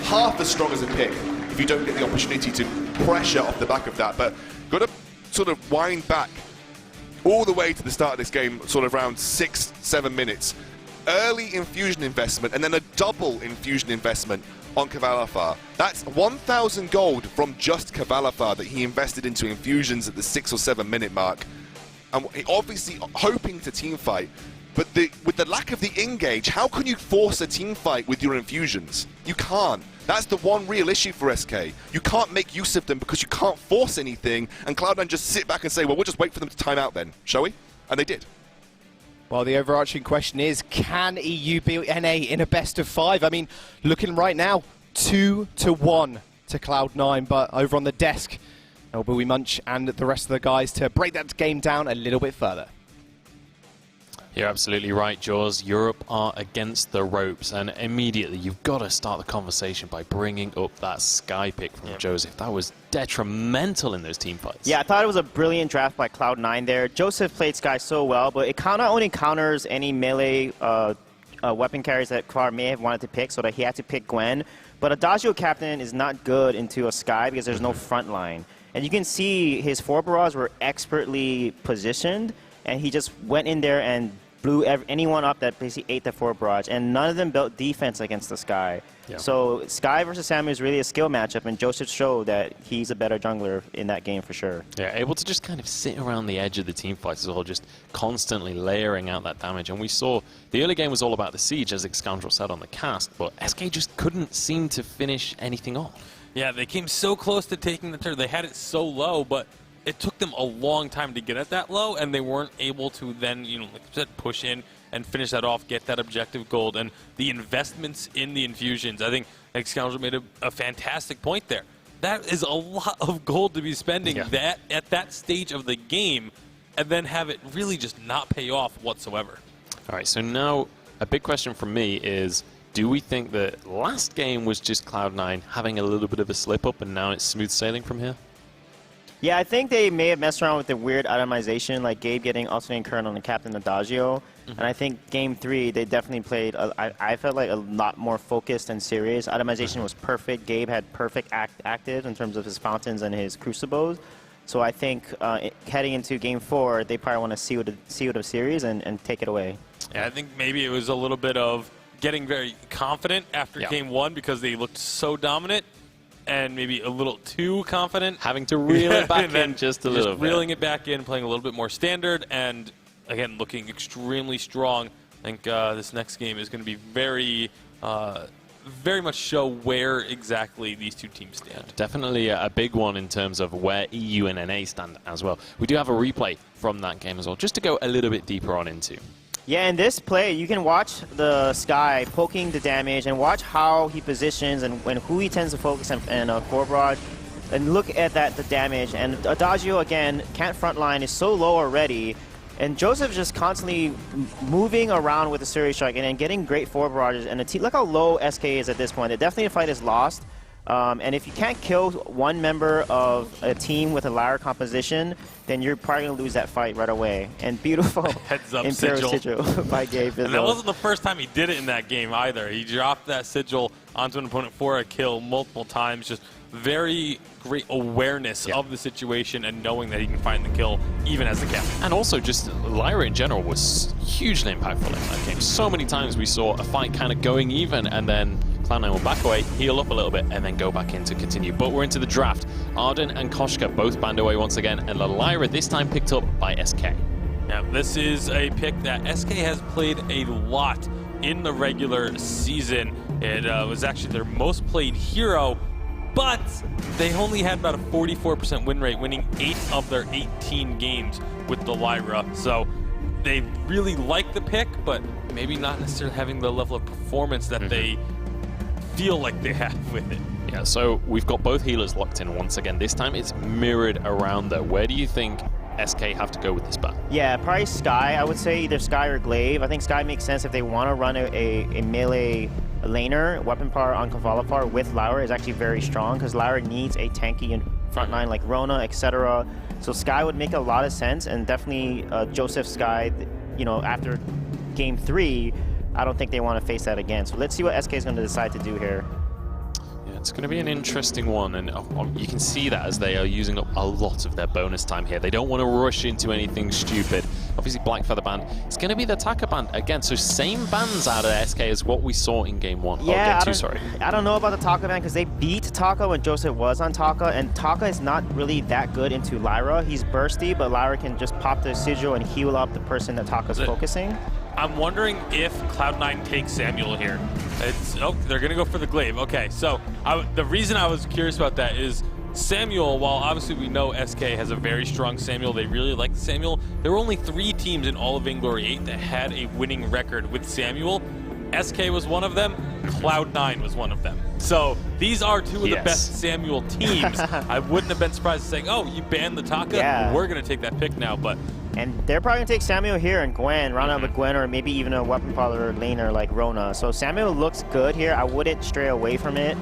[SPEAKER 15] half as strong as a pick if you don't get the opportunity to pressure off the back of that. But got to sort of wind back all the way to the start of this game, sort of around 6-7 minutes. Early infusion investment and then a double infusion investment on Cavalifar. That's 1,000 gold from just Cavalifar that he invested into infusions at the 6 or 7 minute mark. And obviously hoping to team fight. But with the lack of the engage, how can you force a team fight with your infusions? You can't. That's the one real issue for SK. You can't make use of them because you can't force anything, and Cloud9 just sit back and say, well, we'll just wait for them to time out then, shall we? And they did.
[SPEAKER 16] Well, the overarching question is, can EU beat NA in a best of 5? I mean, looking right now, 2-1 to Cloud9, but over on the desk, Elbowy Munch and the rest of the guys to break that game down a little bit further.
[SPEAKER 3] You're absolutely right, Jaws. Europe are against the ropes, and immediately you've got to start the conversation by bringing up that Sky pick from Joseph. That was detrimental in those team fights.
[SPEAKER 5] Yeah, I thought it was a brilliant draft by Cloud9 there. Joseph played Sky so well, but it not only counters any melee weapon carriers that Cloud may have wanted to pick, so that he had to pick Gwen. But Adagio Captain is not good into a Sky because there's no front line. And you can see his 4 barrages were expertly positioned, and he just went in there and blew anyone up that basically ate the 4 barrage, and none of them built defense against the Sky. Yeah. So Sky versus Samu is really a skill matchup, and Joseph showed that he's a better jungler in that game for sure. Yeah, able to just kind of sit around the edge of the team fights as well, just constantly layering out that damage. And we saw the early game was all about the siege, as Scoundrel said on the cast, but SK just couldn't seem to finish anything off.
[SPEAKER 4] Yeah, they came so close to taking the turn. They had it so low, but it took them a long time to get it that low, and they weren't able to then, like you said, push in and finish that off, get that objective gold, and the investments in the infusions. I think Scoundrel made a fantastic point there. That is a lot of gold to be spending that at that stage of the game, and then have it really just not pay off whatsoever.
[SPEAKER 3] All right, so now a big question from me is, do we think that last game was just Cloud9 having a little bit of a slip-up and now it's smooth sailing from here?
[SPEAKER 5] Yeah, I think they may have messed around with the weird itemization, like Gabe getting alternating current on the Captain Adagio. And I think Game 3, they definitely played, I felt like a lot more focused and serious. Itemization was perfect. Gabe had perfect active in terms of his fountains and his crucibles. So I think heading into Game 4, they probably want to seal the series and take it away.
[SPEAKER 4] Yeah, I think maybe it was a little bit of getting very confident after Game 1 because they looked so dominant, and maybe a little too confident.
[SPEAKER 3] Having to reel it back in just a little bit.
[SPEAKER 4] Reeling it back in, playing a little bit more standard, and again, looking extremely strong. I think this next game is going to be very much show where exactly these two teams stand.
[SPEAKER 3] Definitely a big one in terms of where EU and NA stand as well. We do have a replay from that game as well, just to go a little bit deeper on into.
[SPEAKER 5] Yeah, in this play, you can watch the Sky poking the damage and watch how he positions and who he tends to focus and forward, and look at the damage. And Adagio, again, can't frontline, is so low already. And Joseph just constantly moving around with the series strike and then getting great forward barrages. And look how low SK is at this point. Definitely the fight is lost. And if you can't kill one member of a team with a Lyra composition, then you're probably going to lose that fight right away. And beautiful
[SPEAKER 4] heads up
[SPEAKER 5] Imperial
[SPEAKER 4] sigil
[SPEAKER 5] by Gabe.
[SPEAKER 4] And that wasn't the first time he did it in that game either. He dropped that sigil onto an opponent for a kill multiple times. Just very great awareness of the situation and knowing that he can find the kill even as the captain.
[SPEAKER 3] And also just Lyra in general was hugely impactful in that game. So many times we saw a fight kind of going even and then Cloud9 will back away, heal up a little bit, and then go back in to continue. But we're into the draft. Arden and Koshka both banned away once again, and the Lyra this time picked up by SK.
[SPEAKER 4] Now, this is a pick that SK has played a lot in the regular season. It was actually their most played hero, but they only had about a 44% win rate, winning 8 of their 18 games with the Lyra. So they really like the pick, but maybe not necessarily having the level of performance that they feel like they have with it.
[SPEAKER 3] Yeah, so we've got both healers locked in once again. This time it's mirrored around there. Where do you think SK have to go with this ban?
[SPEAKER 5] Yeah, probably Sky. I would say either Sky or Glaive. I think Sky makes sense if they want to run a melee laner. Weapon power on Kvalifar with Lyra is actually very strong because Lyra needs a tanky and frontline like Rona, etc. So Sky would make a lot of sense, and definitely Joseph Sky, you know, after Game 3, I don't think they want to face that again. So let's see what SK is going to decide to do here.
[SPEAKER 3] Yeah, it's going to be an interesting one, and you can see that as they are using up a lot of their bonus time here. They don't want to rush into anything stupid. Obviously, Black Feather band. It's going to be the Taka band again. So same bands out of SK as what we saw in Game 1.
[SPEAKER 5] Yeah,
[SPEAKER 3] Game 2, sorry.
[SPEAKER 5] I don't know about the Taka band because they beat Taka when Joseph was on Taka, and Taka is not really that good into Lyra. He's bursty, but Lyra can just pop the sigil and heal up the person that Taka's focusing.
[SPEAKER 4] I'm wondering if Cloud9 takes Samuel here. They're going to go for the Glaive. Okay, so the reason I was curious about that is Samuel, while obviously we know SK has a very strong Samuel, they really like Samuel, there were only 3 teams in all of Vainglory 8 that had a winning record with Samuel. SK was one of them, Cloud9 was one of them. So these are 2 of the best Samuel teams. I wouldn't have been surprised to say, oh, you banned the Taka?
[SPEAKER 5] Yeah.
[SPEAKER 4] We're going to take that pick now, but...
[SPEAKER 5] And they're probably going to take Samuel here and Gwen, run out with Gwen, or maybe even a weapon power laner like Rona. So Samuel looks good here. I wouldn't stray away from it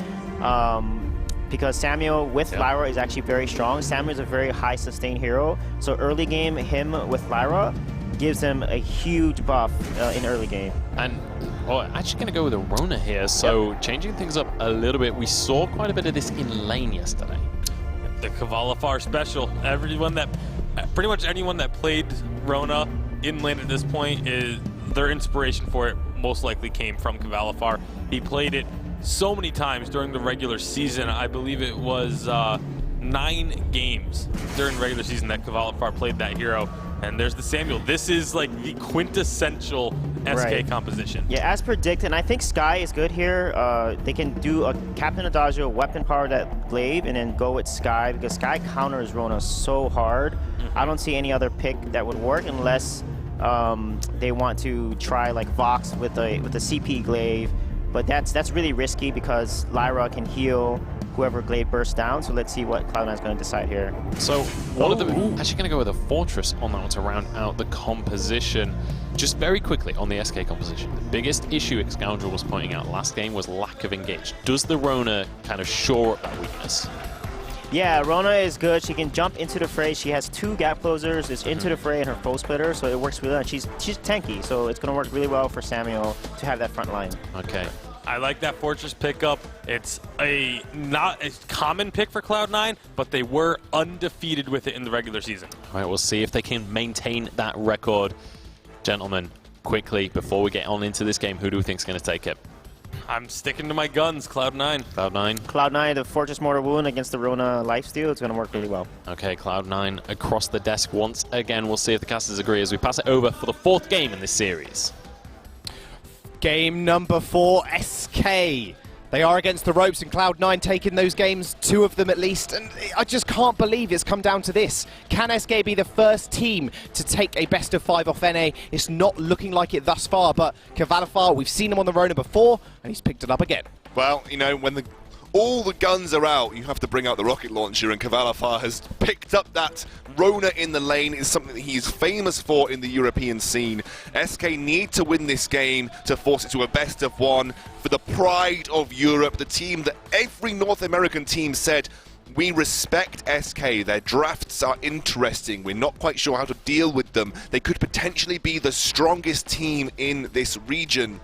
[SPEAKER 5] because Samuel with Lyra is actually very strong. Samuel is a very high sustain hero. So early game, him with Lyra gives them a huge buff in early game.
[SPEAKER 3] And actually going to go with a Rona here. So changing things up a little bit. We saw quite a bit of this in lane yesterday.
[SPEAKER 4] The Kvalifar special. Pretty much anyone that played Rona in lane at this point, is their inspiration for it most likely came from Kvalifar. He played it so many times during the regular season. I believe it was 9 games during the regular season that Kvalifar played that hero. And there's the Samuel. This is like the quintessential SK composition.
[SPEAKER 5] Yeah, as predicted. And I think Sky is good here. They can do a Captain Adagio weapon power that Glaive and then go with Sky because Sky counters Rona so hard. I don't see any other pick that would work unless they want to try like Vox with the CP glaive, but that's really risky because Lyra can heal whoever glaive bursts down. So let's see what Cloud9 is going to decide here.
[SPEAKER 3] So one of them actually going to go with a fortress on that one to round out the composition. Just very quickly on the SK composition, the biggest issue Scoundrel was pointing out last game was lack of engage. Does the Rona kind of shore up that weakness?
[SPEAKER 5] Yeah, Rona is good. She can jump into the fray. She has 2 gap closers. It's into the fray and her foe splitter, so it works really well. And she's tanky, so it's going to work really well for Samuel to have that front line.
[SPEAKER 3] Okay.
[SPEAKER 4] I like that Fortress pickup. It's not a common pick for Cloud9, but they were undefeated with it in the regular season.
[SPEAKER 3] All right, we'll see if they can maintain that record. Gentlemen, quickly, before we get on into this game, who do we think is going to take it?
[SPEAKER 4] I'm sticking to my guns, Cloud9.
[SPEAKER 3] Cloud9.
[SPEAKER 5] Cloud9, the Fortress Mortar Wound against the Rona lifesteal, it's going to work really well.
[SPEAKER 3] Okay, Cloud9 across the desk once again. We'll see if the casters agree as we pass it over for the 4th game in this series.
[SPEAKER 16] Game number 4, SK. They are against the ropes, and Cloud9 taking those games, 2 of them at least, and I just can't believe it's come down to this. Can SK be the first team to take a best of 5 off NA? It's not looking like it thus far, but Cavalifar, we've seen him on the Rona before, and he's picked it up again.
[SPEAKER 15] Well, you know, when all the guns are out, you have to bring out the rocket launcher, and Cavalifar has picked up that Rona in the lane. Is something that he's famous for in the European scene. SK need to win this game to force it to a best of 1 for the pride of Europe, the team that every North American team said, we respect SK, their drafts are interesting, we're not quite sure how to deal with them. They could potentially be the strongest team in this region.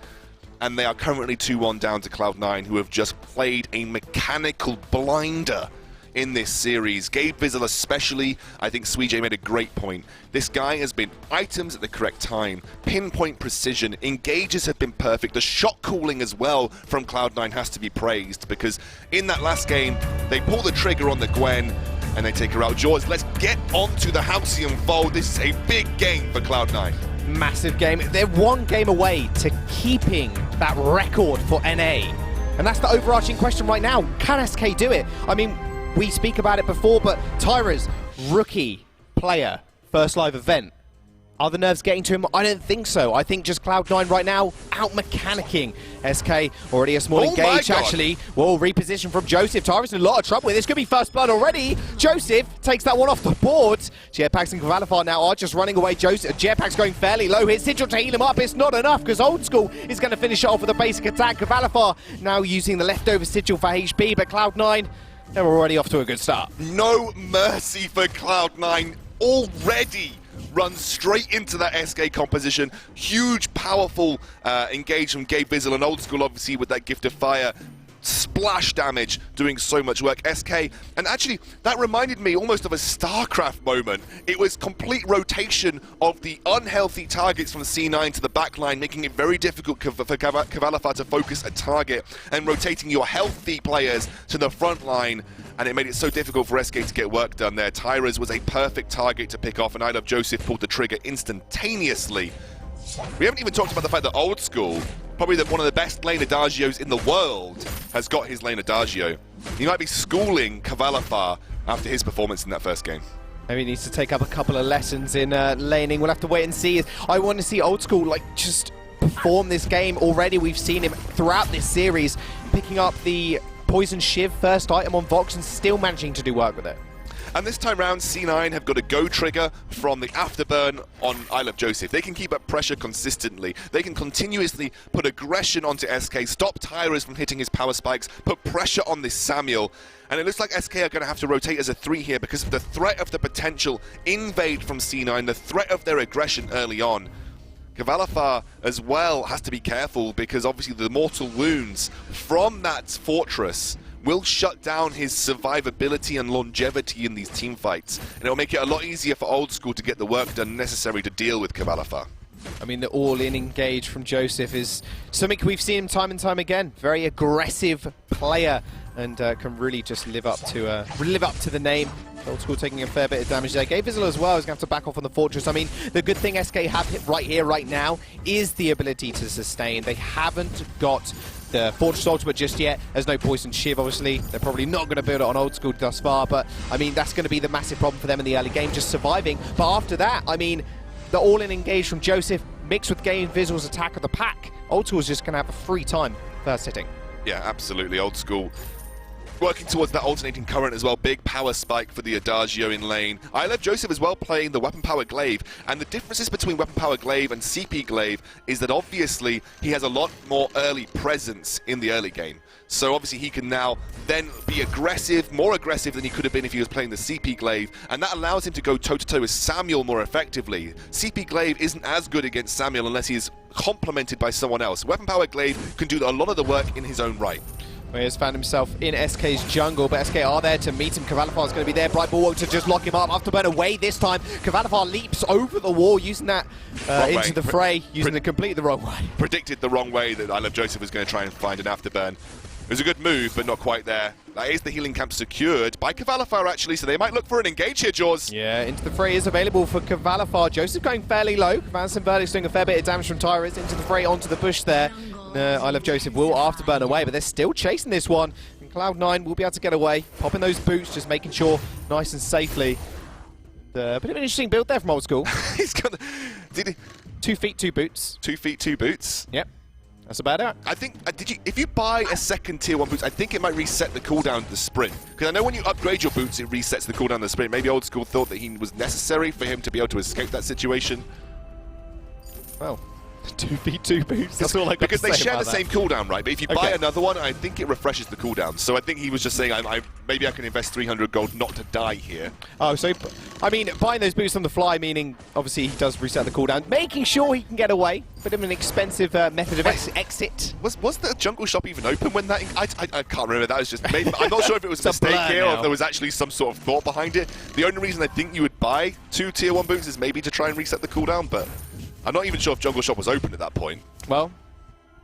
[SPEAKER 15] And they are currently 2-1 down to Cloud9, who have just played a mechanical blinder in this series. Gabe Vizel especially, I think Suijay made a great point. This guy has been items at the correct time, pinpoint precision, engages have been perfect, the shot calling as well from Cloud9 has to be praised, because in that last game, they pull the trigger on the Gwen, and they take her out. George, let's get on to the Halcyon Fold. This is a big game for Cloud9.
[SPEAKER 16] Massive game. They're 1 game away to keeping that record for NA. And that's the overarching question right now. Can SK do it? I mean, we speak about it before, but Tyra's rookie player, first live event. Are the nerves getting to him? I don't think so. I think just Cloud9 right now out-mechanicking SK. Already a small engage, actually. Well, reposition from Joseph. Tyra's in a lot of trouble. This could be first blood already. Joseph takes that one off the board. Jetpacks and Cavalifar now are just running away. Joseph, Jetpacks going fairly low here. Sigil to heal him up. It's not enough because Old School is going to finish it off with a basic attack. Cavalifar now using the leftover Sigil for HP, but Cloud9, they're already off to a good start.
[SPEAKER 15] No mercy for Cloud9 already. Runs straight into that SK composition. Huge, powerful engage from Gabe Vizel and Old School, obviously, with that Gift of Fire. Splash damage, doing so much work. SK, and actually, that reminded me almost of a StarCraft moment. It was complete rotation of the unhealthy targets from C9 to the backline, making it very difficult for Cavalifar to focus a target, and rotating your healthy players to the front line. And it made it so difficult for SK to get work done there. Tyra's was a perfect target to pick off, and I Love Joseph pulled the trigger instantaneously. We haven't even talked about the fact that Old School, probably one of the best lane adagios in the world, has got his lane adagio. He might be schooling Cavalifar after his performance in that first game.
[SPEAKER 16] Maybe he needs to take up a couple of lessons in laning. We'll have to wait and see. I want to see Old School just perform this game. Already we've seen him throughout this series picking up the Poison Shiv first item on Vox and still managing to do work with it.
[SPEAKER 15] And this time round, C9 have got a go trigger from the afterburn on I Love Joseph. They can keep up pressure consistently. They can continuously put aggression onto SK, stop Tyras from hitting his power spikes, put pressure on this Samuel. And it looks like SK are going to have to rotate as a 3 here because of the threat of the potential invade from C9, the threat of their aggression early on. Cavalifar as well has to be careful because obviously the mortal wounds from that fortress will shut down his survivability and longevity in these team fights, and it'll make it a lot easier for Old School to get the work done necessary to deal with Cavalifar.
[SPEAKER 16] I mean, the all-in engage from Joseph is something we've seen him time and time again. Very aggressive player, and can really just live up to the name. Old School taking a fair bit of damage there. Gabe Vizel as well is going to have to back off on the Fortress. I mean, the good thing SK have hit right here, right now, is the ability to sustain. They haven't got the Fortress ultimate just yet. There's no Poison Shiv, obviously. They're probably not going to build it on Old School thus far, but, I mean, that's going to be the massive problem for them in the early game, just surviving. But after that, I mean, the all-in engage from Joseph mixed with Game Visual's attack of the pack, Old School is just going to have a free time first hitting.
[SPEAKER 15] Yeah, absolutely. Old School working towards that alternating current as well. Big power spike for the Adagio in lane. I Love Joseph as well playing the Weapon Power Glaive. And the differences between Weapon Power Glaive and CP Glaive is that obviously he has a lot more early presence in the early game. So obviously he can now then be aggressive, more aggressive than he could have been if he was playing the CP Glaive, and that allows him to go toe-to-toe with Samuel more effectively. CP Glaive isn't as good against Samuel unless he is complemented by someone else. Weapon Power Glaive can do a lot of the work in his own right.
[SPEAKER 16] He has found himself in SK's jungle, but SK are there to meet him. Kvalifar is going to be there. Bright Bulwark to just lock him up. Afterburn away this time. Kvalifar leaps over the wall, using that into the fray, using it completely the wrong way.
[SPEAKER 15] Predicted the wrong way that I Love Joseph was going to try and find an Afterburn. It was a good move, but not quite there. That is the healing camp secured by Kvalifar, actually, so they might look for an engage here, Jaws.
[SPEAKER 16] Yeah, into the fray is available for Kvalifar. Joseph going fairly low. Vanson Verdict's doing a fair bit of damage from Tyrus into the fray, onto the bush there. I Love Joseph will Afterburn away, but they're still chasing this one. And Cloud9 will be able to get away, popping those boots, just making sure nice and safely. A bit of an interesting build there from Old School.
[SPEAKER 15] He's got
[SPEAKER 16] 2 feet, 2 boots.
[SPEAKER 15] 2 feet, 2 boots.
[SPEAKER 16] Yep. That's about it.
[SPEAKER 15] I think, if you buy a second tier 1 boots, I think it might reset the cooldown of the sprint. Because I know when you upgrade your boots, it resets the cooldown of the sprint. Maybe Old School thought that he was necessary for him to be able to escape that situation.
[SPEAKER 16] Well, 2 feet, 2 boots. That's all I got
[SPEAKER 15] because
[SPEAKER 16] to
[SPEAKER 15] they
[SPEAKER 16] say
[SPEAKER 15] share
[SPEAKER 16] about
[SPEAKER 15] the
[SPEAKER 16] that.
[SPEAKER 15] same cooldown, right? But if you buy another one, I think it refreshes the cooldown. So I think he was just saying, maybe I can invest 300 gold not to die here.
[SPEAKER 16] Oh, so, I mean, buying those boots on the fly, meaning obviously he does reset the cooldown, making sure he can get away. Bit of an expensive method of exit.
[SPEAKER 15] Was the jungle shop even open when that? I can't remember. That was just maybe. I'm not sure if it was a mistake here or if there was actually some sort of thought behind it. The only reason I think you would buy 2 tier 1 boots is maybe to try and reset the cooldown, but I'm not even sure if jungle shop was open at that point.
[SPEAKER 16] Well,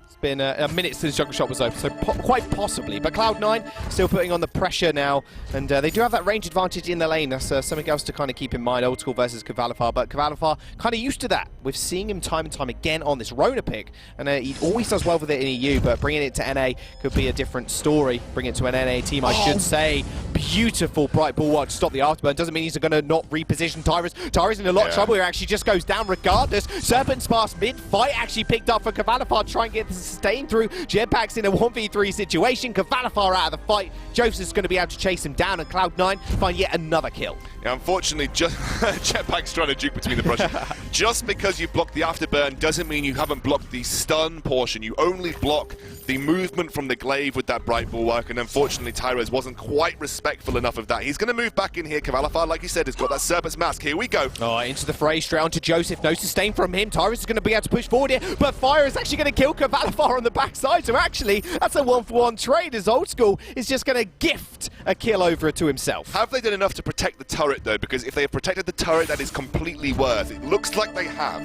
[SPEAKER 16] it's been a minute since jungle shop was open, so quite possibly. But Cloud9 still putting on the pressure now, and they do have that range advantage in the lane. That's something else to kind of keep in mind. Old School versus Kvalifar, but Kvalifar kind of used to that. We're seeing him time and time again on this Rona pick, and he always does well with it in EU, but bringing it to NA could be a different story. Bring it to an NA team, I should say. Beautiful Bright Bulwark to stop the Afterburn. Doesn't mean he's going to not reposition Tyrus. Tyrus in a lot of trouble here, actually just goes down regardless. Serpent Sparse mid-fight actually picked up for Kvalifar, trying to get the sustain through. Jetpack's in a 1v3 situation. Kvalifar out of the fight. Joseph's going to be able to chase him down, and Cloud9 find yet another kill.
[SPEAKER 15] Yeah, unfortunately, Jetpack's trying to juke between the brushes. Just because you blocked the Afterburn doesn't mean you haven't blocked the stun portion. You only block the movement from the glaive with that Bright Bulwark, and unfortunately Tyrus wasn't quite respectful enough of that. He's going to move back in here. Kvalifar, like you said, has got that Serpent's Mask. Here we go.
[SPEAKER 16] Oh, into the fray, straight onto Joseph. No sustain from him. Tyrus is going to be able to push forward here, but Fire is actually going to kill Kvalifar on the backside. So actually, that's a 1-for-1 trade, as Old School is just going to gift a kill over to himself.
[SPEAKER 15] Have they done enough to protect the turret, though? Because if they have protected the turret, that is completely worth. It looks like they have.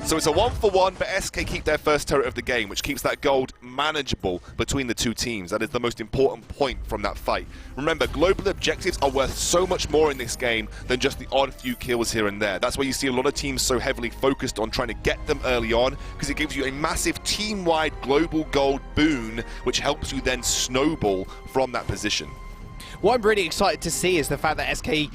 [SPEAKER 15] So it's a 1-for-1, but SK keep their first turret of the game, which keeps that gold manageable between the two teams. That is the most important point from that fight. Remember, global objectives are worth so much more in this game than just the odd few kills here and there. That's why you see a lot of teams so heavily focused on trying to get them early on, because it gives you a massive team-wide global gold boon, which helps you then snowball from that position.
[SPEAKER 16] What I'm really excited to see is the fact that SK,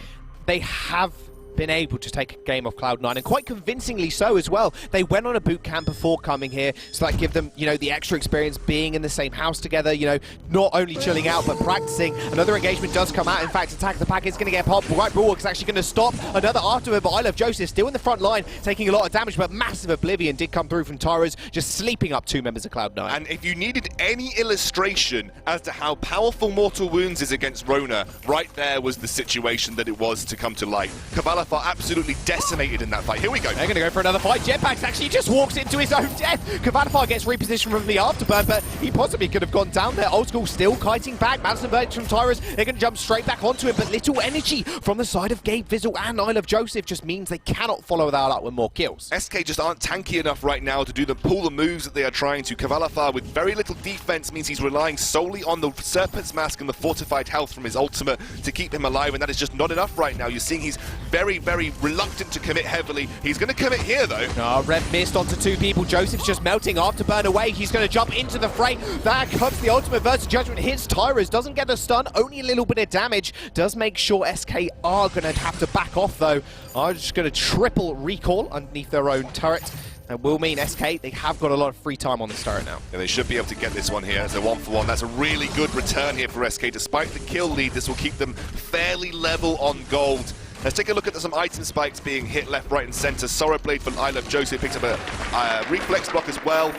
[SPEAKER 16] they have been able to take a game off Cloud9, and quite convincingly so as well. They went on a boot camp before coming here, so that give them, you know, the extra experience being in the same house together, you know, not only chilling out but practicing. Another engagement does come out. In fact, Attack the Pack is going to get popped. Bright Bulwark is actually going to stop another afterward, but I Love Joseph still in the front line, taking a lot of damage, but massive Oblivion did come through from Tyrus, just sleeping up 2 members of Cloud9.
[SPEAKER 15] And if you needed any illustration as to how powerful Mortal Wounds is against Rona, right there was the situation that it was to come to light. Kvalifar absolutely decimated in that fight. Here we go.
[SPEAKER 16] They're going to go for another fight. Jetpack actually just walks into his own death. Kvalifar gets repositioned from the Afterburn, but he possibly could have gone down there. Old School still kiting back. Madison Birch from Tyrus. They're going to jump straight back onto him, but little energy from the side of Gabe Vizzle and I Love Joseph just means they cannot follow that up with more kills.
[SPEAKER 15] SK just aren't tanky enough right now to pull the moves that they are trying to. Kvalifar with very little defense means he's relying solely on the Serpent's Mask and the fortified health from his ultimate to keep him alive, and that is just not enough right now. You're seeing he's very very, very reluctant to commit heavily. He's going to commit here, though.
[SPEAKER 16] Oh, Red missed onto 2 people. Joseph's just melting Afterburn away. He's going to jump into the fray. There comes the ultimate versus Judgment. Hits Tyrus, doesn't get the stun, only a little bit of damage. Does make sure SK are going to have to back off, though. Are just going to triple recall underneath their own turret. That will mean SK, they have got a lot of free time on this turret now.
[SPEAKER 15] Yeah, they should be able to get this one here as a 1-for-1. That's a really good return here for SK. Despite the kill lead, this will keep them fairly level on gold. Let's take a look at some item spikes being hit left, right, and center. Sorrow Blade from I Love Joseph picks up a reflex block as well.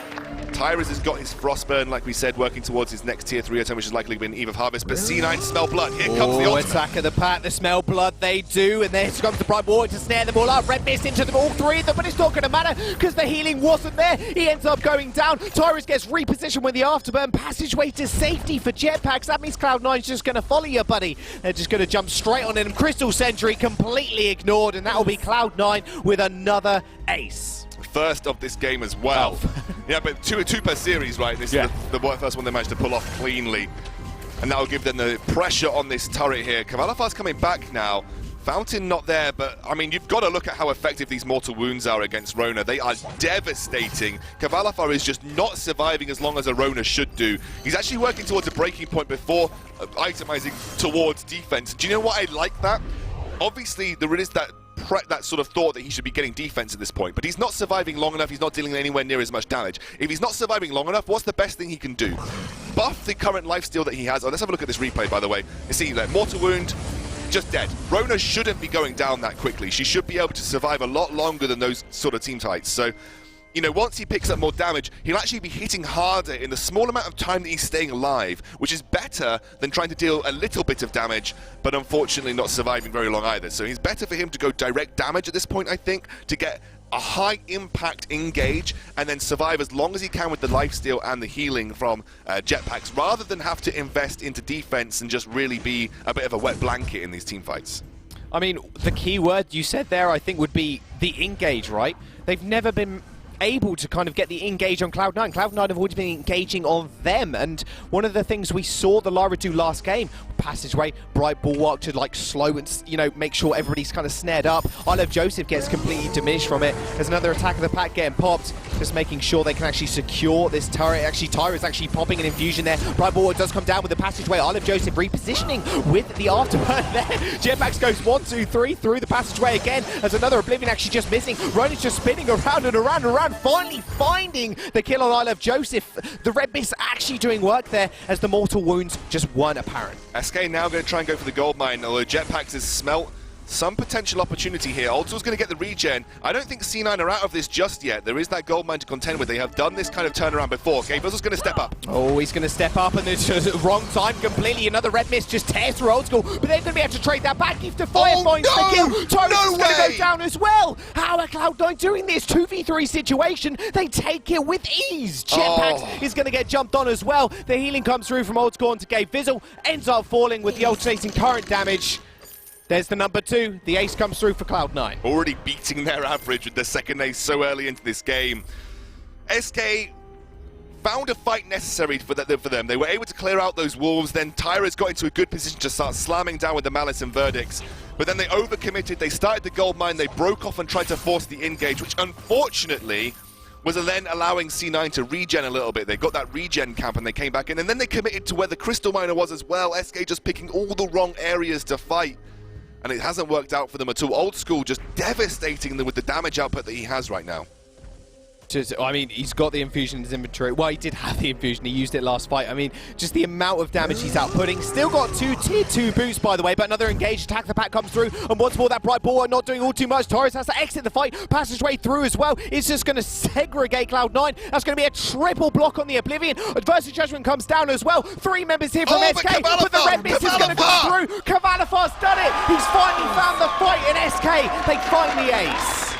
[SPEAKER 15] Tyrus has got his Frostburn, like we said, working towards his next tier 3 item, which is likely been Eve of Harvest. But C9 smell blood. Here comes the ultimate.
[SPEAKER 16] Attack of the pack, the smell blood, they do, and then comes the Bright Warwick to snare them all up. Red Mist into them, all 3 of them, but it's not going to matter because the healing wasn't there. He ends up going down. Tyrus gets repositioned with the Afterburn. Passageway to safety for Jetpacks. That means Cloud9's just going to follow you, buddy. They're just going to jump straight on him. Crystal Sentry completely ignored, and that will be Cloud9 with another ace.
[SPEAKER 15] First of this game as well. Yeah, but two per series, right? This is the first one they managed to pull off cleanly. And that will give them the pressure on this turret here. Kavalafar's coming back now. Fountain not there, but I mean, you've got to look at how effective these mortal wounds are against Rona. They are devastating. Kavalafar is just not surviving as long as a Rona should do. He's actually working towards a breaking point before itemizing towards defense. Do you know what I like that? Obviously, there is that sort of thought that he should be getting defense at this point, but he's not surviving long enough. He's not dealing anywhere near as much damage. If he's not surviving long enough, what's the best thing he can do? Buff the current lifesteal that he has. Oh, let's have a look at this replay, by the way. You see, like, mortal wound, just dead. Rona shouldn't be going down that quickly. She should be able to survive a lot longer than those sort of team fights. So, you know, once he picks up more damage, he'll actually be hitting harder in the small amount of time that he's staying alive, which is better than trying to deal a little bit of damage, but unfortunately not surviving very long either. So it's better for him to go direct damage at this point, I think, to get a high impact engage and then survive as long as he can with the lifesteal and the healing from Jetpacks, rather than have to invest into defense and just really be a bit of a wet blanket in these team fights.
[SPEAKER 16] I mean, the key word you said there, I think, would be the engage, right? They've never been able to kind of get the engage on Cloud9. Cloud9 have always been engaging on them, and one of the things we saw the Lyra do last game, Passageway, Bright Bulwark to like slow and, you know, make sure everybody's kind of snared up. I Love Joseph gets completely diminished from it. There's another attack of the pack getting popped, just making sure they can actually secure this turret. Actually, Tyra's actually popping an infusion there. Bright Bulwark does come down with the Passageway. I Love Joseph repositioning with the Afterburn there. Jetpacks goes 1, 2, 3 through the Passageway again. There's another Oblivion actually just missing. Ronin's just spinning around and around and around, finally finding the kill on I Love Joseph. The Red Mist actually doing work there as the mortal wounds just weren't apparent.
[SPEAKER 15] SK now going to try and go for the gold mine, although Jetpacks has smelt some potential opportunity here. Ultor's going to get the regen. I don't think C9 are out of this just yet. There is that gold mine to contend with. They have done this kind of turnaround before. Okay, Buzzle's going to step up.
[SPEAKER 16] Oh, he's going to step up, and it's just wrong time completely. Another Red Mist just tears through Old School, but they're going to be able to trade that back. If the Fire finds the kill, Tyrus is going to go down as well. How are Cloud9 doing this 2v3 situation? They take it with ease. Jetpacks is going to get jumped on as well. The healing comes through from Old School into Gabe Vizzle, ends up falling with the alternating current damage. There's the number 2. The ace comes through for Cloud9.
[SPEAKER 15] Already beating their average with the second ace so early into this game. SK found a fight necessary for them. They were able to clear out those wolves. Then Tyra's got into a good position to start slamming down with the Malice and Verdicts. But then they overcommitted. They started the gold mine. They broke off and tried to force the engage, which unfortunately was then allowing C9 to regen a little bit. They got that regen camp and they came back in. And then they committed to where the Crystal Miner was as well. SK just picking all the wrong areas to fight. And it hasn't worked out for them at all. Old School just devastating them with the damage output that he has right now.
[SPEAKER 16] I mean, he's got the infusion in his inventory. Well, he did have the infusion. He used it last fight. I mean, just the amount of damage he's outputting. Still got 2 tier 2 boosts, by the way, but another engaged attack. The pack comes through, and once more, that Bright Bulwark not doing all too much. Torres has to exit the fight. Passageway through as well. It's just going to segregate Cloud9. That's going to be a triple block on the Oblivion. Adversity Judgment comes down as well. 3 members here from SK, but the Red Mist is going to come through. Kavalafar's done it. He's finally found the fight in SK. They find the ace.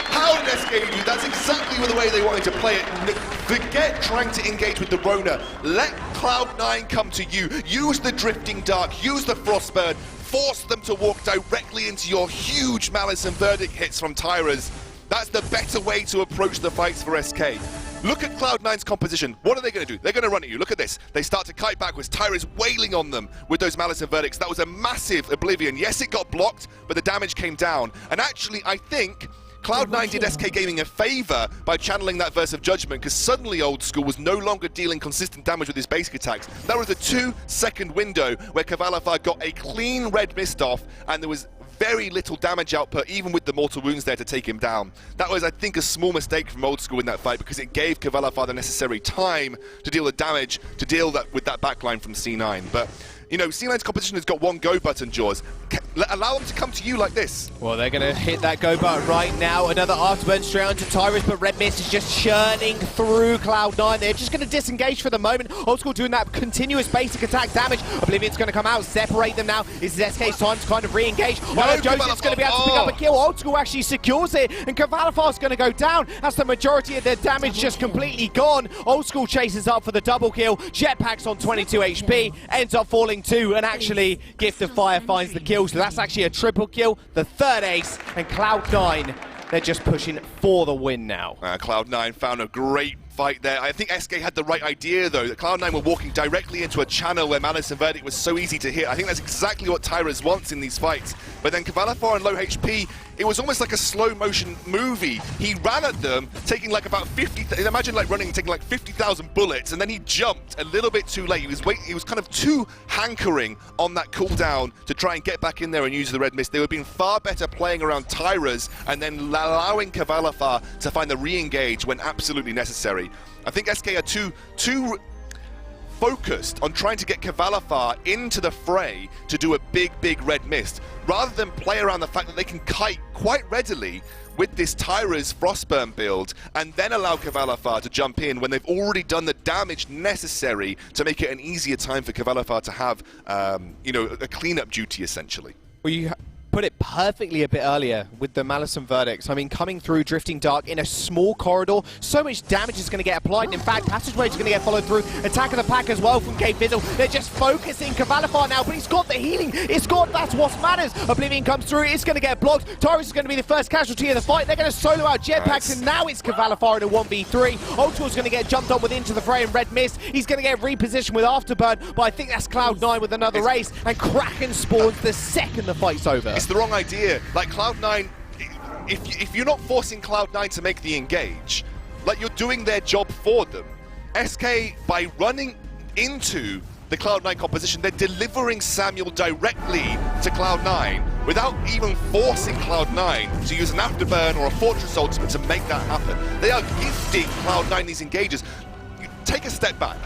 [SPEAKER 15] How did SK do? That's exactly the way they wanted to play it. Forget trying to engage with the Rona. Let Cloud9 come to you. Use the Drifting Dark. Use the Frostburn. Force them to walk directly into your huge Malice and Verdict hits from Tyras. That's the better way to approach the fights for SK. Look at Cloud9's composition. What are they going to do? They're going to run at you. Look at this. They start to kite backwards. Tyra's wailing on them with those Malice and Verdicts. That was a massive Oblivion. Yes, it got blocked, but the damage came down. And actually, I think Cloud9 did SK Gaming a favor by channeling that Verse of Judgment, because suddenly Old School was no longer dealing consistent damage with his basic attacks. That was a 2-second window where Kvalifar got a clean red mist off, and there was very little damage output, even with the mortal wounds there to take him down. That was, I think, a small mistake from Old School in that fight, because it gave Kvalifar the necessary time to deal the damage, to deal with that backline from C9. But, you know, C9's competition has got one go button, Jaws. Allow them to come to you like this.
[SPEAKER 16] Well, they're going to hit that go button right now. Another afterburn straight onto Tyrus, but Red Mist is just churning through Cloud9. They're just going to disengage for the moment. Old School doing that continuous basic attack damage. Oblivion's going to come out, separate them now. This is SK's time to kind of re-engage. Joseph's going to be able to pick up a kill. Old School actually secures it, and Kvalifar's going to go down. That's the majority of their damage just completely gone. Old School chases up for the double kill. Jetpack's on 22 HP, ends up falling 2, and actually Gift of Fire finds the kill. So that's actually a triple kill, the third ace, and Cloud9, they're just pushing for the win now.
[SPEAKER 15] Cloud9 found a great fight there. I think SK had the right idea, though, that Cloud9 were walking directly into a channel where Malice and Verdict was so easy to hit. I think that's exactly what Tyras wants in these fights. But then Kvalifar and low HP, it was almost like a slow motion movie. He ran at them, taking like about 50, imagine like running, taking like 50,000 bullets, and then he jumped a little bit too late. He was kind of too hankering on that cooldown to try and get back in there and use the red mist. They would have been far better playing around Tyras and then allowing Kvalifar to find the re-engage when absolutely necessary. I think SK are too focused on trying to get Kvalifar into the fray to do a big red mist, rather than play around the fact that they can kite quite readily with this Tyra's Frostburn build and then allow Kvalifar to jump in when they've already done the damage necessary to make it an easier time for Kvalifar to have, you know, a cleanup duty, essentially.
[SPEAKER 16] Well, you put it perfectly a bit earlier with the Malice and Verdicts. I mean, coming through Drifting Dark in a small corridor, so much damage is going to get applied. And in fact, Passageway is going to get followed through. Attack of the Pack as well from Kate Fizzle. They're just focusing Kvalifar now, but he's got the healing. That's what matters. Oblivion comes through. It's going to get blocked. Tyrus is going to be the first casualty of the fight. They're going to solo out Jetpacks, and now it's Kvalifar in a 1v3. Old School's going to get jumped on with Into the Fray and Red Mist. He's going to get repositioned with Afterburn, but I think that's Cloud9 with another race, and Kraken spawns the second the fight's over.
[SPEAKER 15] It's the wrong idea. Like, Cloud9, if you're not forcing Cloud9 to make the engage, like, you're doing their job for them. SK, by running into the Cloud9 composition, they're delivering Samuel directly to Cloud9 without even forcing Cloud9 to use an Afterburn or a Fortress ultimate to make that happen. They are gifting Cloud9 these engages. Take a step back.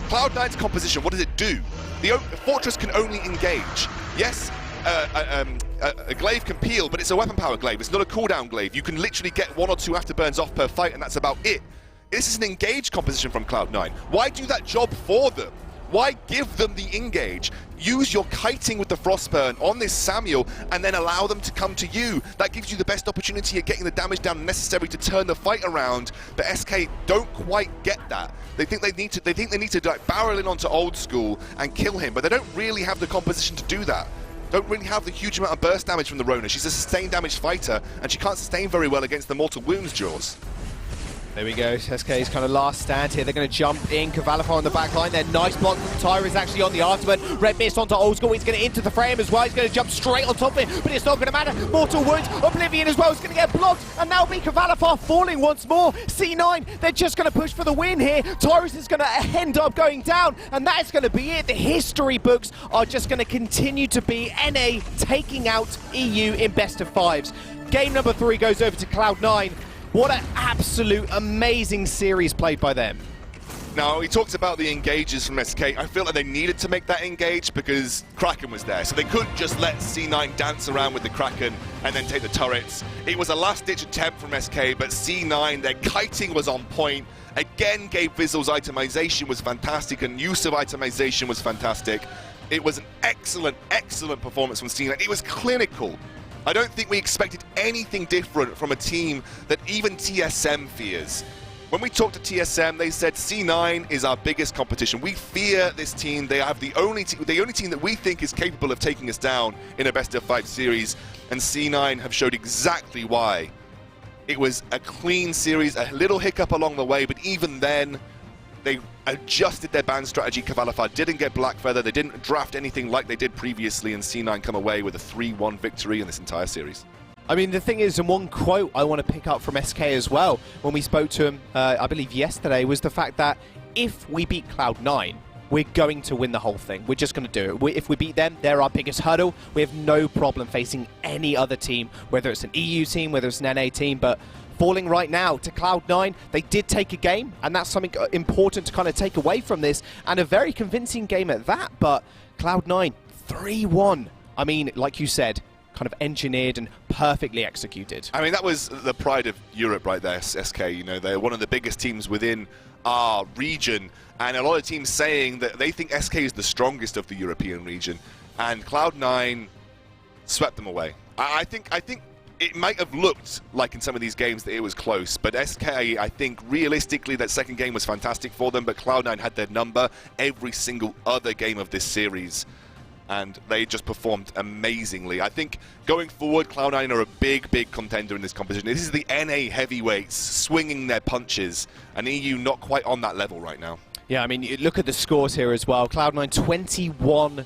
[SPEAKER 15] Cloud9's composition, what does it do? The Fortress can only engage. Yes, a glaive can peel, but it's a weapon power glaive. It's not a cooldown glaive. You can literally get 1 or 2 afterburns off per fight, and that's about it. This is an engage composition from Cloud9. Why do that job for them? Why give them the engage? Use your kiting with the Frostburn on this Samuel and then allow them to come to you. That gives you the best opportunity at getting the damage down necessary to turn the fight around. But SK don't quite get that. They think they need to like, barrel in onto Old School and kill him, but they don't really have the composition to do that. Don't really have the huge amount of burst damage from the Rona. She's a sustained damage fighter, and she can't sustain very well against the mortal wounds, Jaws.
[SPEAKER 16] There we go, SK's kind of last stand here. They're going to jump in, Kvalifar on the back line. They're nice block from Tyra is actually on the afterburn. Red Mist onto Old School. He's going to into the frame as well. He's going to jump straight on top of it, but it's not going to matter. Mortal Wounds, Oblivion as well is going to get blocked, and now be Kvalifar falling once more. C9, they're just going to push for the win here. Tyrus is going to end up going down, and that is going to be it. The history books are just going to continue to be NA taking out EU in best of 5s. Game number 3 goes over to Cloud9. What an absolute amazing series played by them.
[SPEAKER 15] Now, we talked about the engages from SK. I feel like they needed to make that engage because Kraken was there. So they couldn't just let C9 dance around with the Kraken and then take the turrets. It was a last-ditch attempt from SK, but C9, their kiting was on point. Again, Gabe Vizzle's itemization was fantastic, and use of itemization was fantastic. It was an excellent performance from C9. It was clinical. I don't think we expected anything different from a team that even TSM fears. When we talked to TSM, they said C9 is our biggest competition. We fear this team. They have the only team that we think is capable of taking us down in a best of 5 series, and C9 have showed exactly why. It was a clean series, a little hiccup along the way, but even then, they adjusted their ban strategy. Cavalifar didn't get Black Feather. They didn't draft anything like they did previously, and C9 come away with a 3-1 victory in this entire series.
[SPEAKER 16] I mean, the thing is, and one quote I want to pick up from SK as well, when we spoke to him, I believe yesterday, was the fact that if we beat Cloud9, we're going to win the whole thing. We're just going to do it. If we beat them, they're our biggest hurdle. We have no problem facing any other team, whether it's an EU team, whether it's an NA team, but falling right now to Cloud9, they did take a game, and that's something important to kind of take away from this, and a very convincing game at that, but Cloud9, 3-1. I mean, like you said, kind of engineered and perfectly executed.
[SPEAKER 15] I mean, that was the pride of Europe right there, SK. You know, they're one of the biggest teams within our region, and a lot of teams saying that they think SK is the strongest of the European region, and Cloud9 swept them away. I think it might have looked like in some of these games that it was close, but SK, I think realistically that second game was fantastic for them, but Cloud9 had their number every single other game of this series, and they just performed amazingly. I think going forward, Cloud9 are a big, big contender in this competition. This is the NA heavyweights swinging their punches, and EU not quite on that level right now.
[SPEAKER 16] Yeah, I mean, you look at the scores here as well. Cloud9 21-5.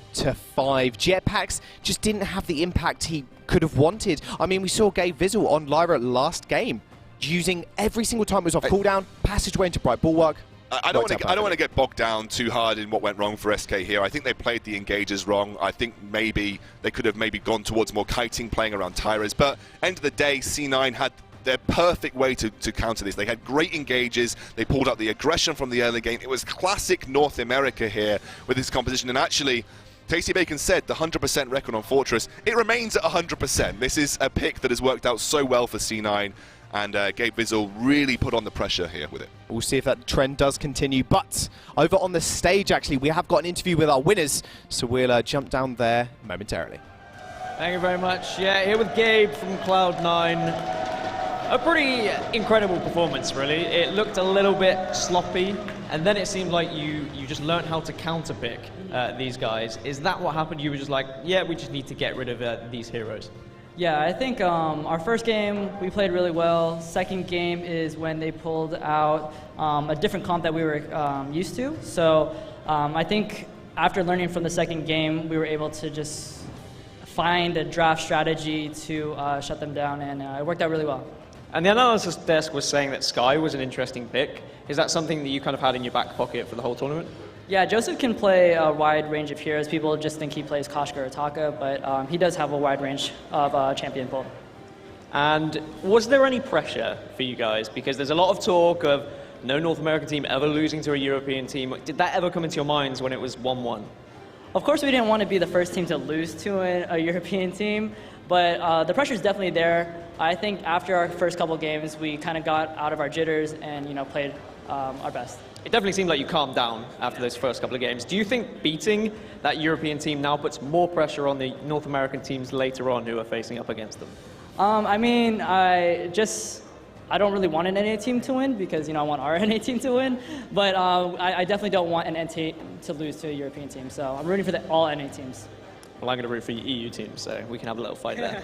[SPEAKER 16] Jetpacks just didn't have the impact he could have wanted. I mean, we saw Gabe Vizzle on Lyra last game, using every single time it was off cooldown, passageway into Bright Bulwark.
[SPEAKER 15] I don't want to get bogged down too hard in what went wrong for SK here. I think they played the engagers wrong. I think maybe they could have gone towards more kiting, playing around Tyras. But end of the day, C9 had their perfect way to counter this. They had great engages. They pulled out the aggression from the early game. It was classic North America here with this composition. And actually, Tasty Bacon said the 100% record on Fortress, it remains at 100%. This is a pick that has worked out so well for C9. And Gabe Vizzle really put on the pressure here with it.
[SPEAKER 16] We'll see if that trend does continue. But over on the stage, actually, we have got an interview with our winners. So we'll jump down there momentarily.
[SPEAKER 17] Thank you very much. Yeah, here with Gabe from Cloud9. A pretty incredible performance, really. It looked a little bit sloppy, and then it seemed like you just learned how to counterpick these guys. Is that what happened? You were just like, yeah, we just need to get rid of these heroes.
[SPEAKER 13] Yeah, I think our first game, we played really well. Second game is when they pulled out a different comp that we were used to. So I think after learning from the second game, we were able to just find a draft strategy to shut them down, and it worked out really well.
[SPEAKER 17] And the analysis desk was saying that Skye was an interesting pick. Is that something that you kind of had in your back pocket for the whole tournament?
[SPEAKER 13] Yeah, Joseph can play a wide range of heroes. People just think he plays Koshka or Taka, but he does have a wide range of champion pool.
[SPEAKER 17] And was there any pressure for you guys? Because there's a lot of talk of no North American team ever losing to a European team. Did that ever come into your minds when it was 1-1?
[SPEAKER 13] Of course, we didn't want to be the first team to lose to a European team, but the pressure is definitely there. I think after our first couple games, we kind of got out of our jitters and played our best.
[SPEAKER 17] It definitely seemed like you calmed down after those first couple of games. Do you think beating that European team now puts more pressure on the North American teams later on who are facing up against them?
[SPEAKER 13] I mean, I don't really want an NA team to win because I want our NA team to win, but I definitely don't want an NT to lose to a European team. So I'm rooting for all NA teams.
[SPEAKER 17] Well, I'm going to root for your EU team, so we can have a little fight there.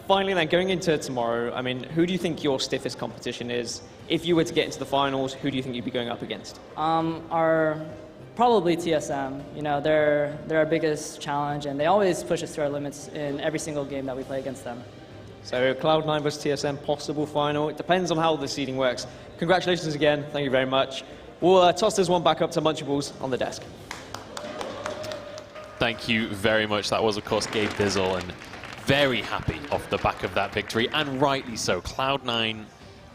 [SPEAKER 17] Finally, then, going into tomorrow, I mean, who do you think your stiffest competition is? If you were to get into the finals, who do you think you'd be going up against?
[SPEAKER 13] Probably TSM. They're our biggest challenge, and they always push us to our limits in every single game that we play against them.
[SPEAKER 17] So Cloud9 versus TSM, possible final. It depends on how the seeding works. Congratulations again. Thank you very much. We'll toss this one back up to Munchables on the desk.
[SPEAKER 3] Thank you very much. That was, of course, Gabe Vizzle, and very happy off the back of that victory, and rightly so. Cloud9,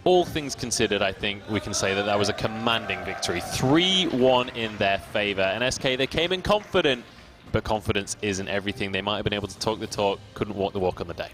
[SPEAKER 3] all things considered, I think we can say that that was a commanding victory. 3-1 in their favor. And SK, they came in confident, but confidence isn't everything. They might have been able to talk the talk, couldn't walk the walk on the day.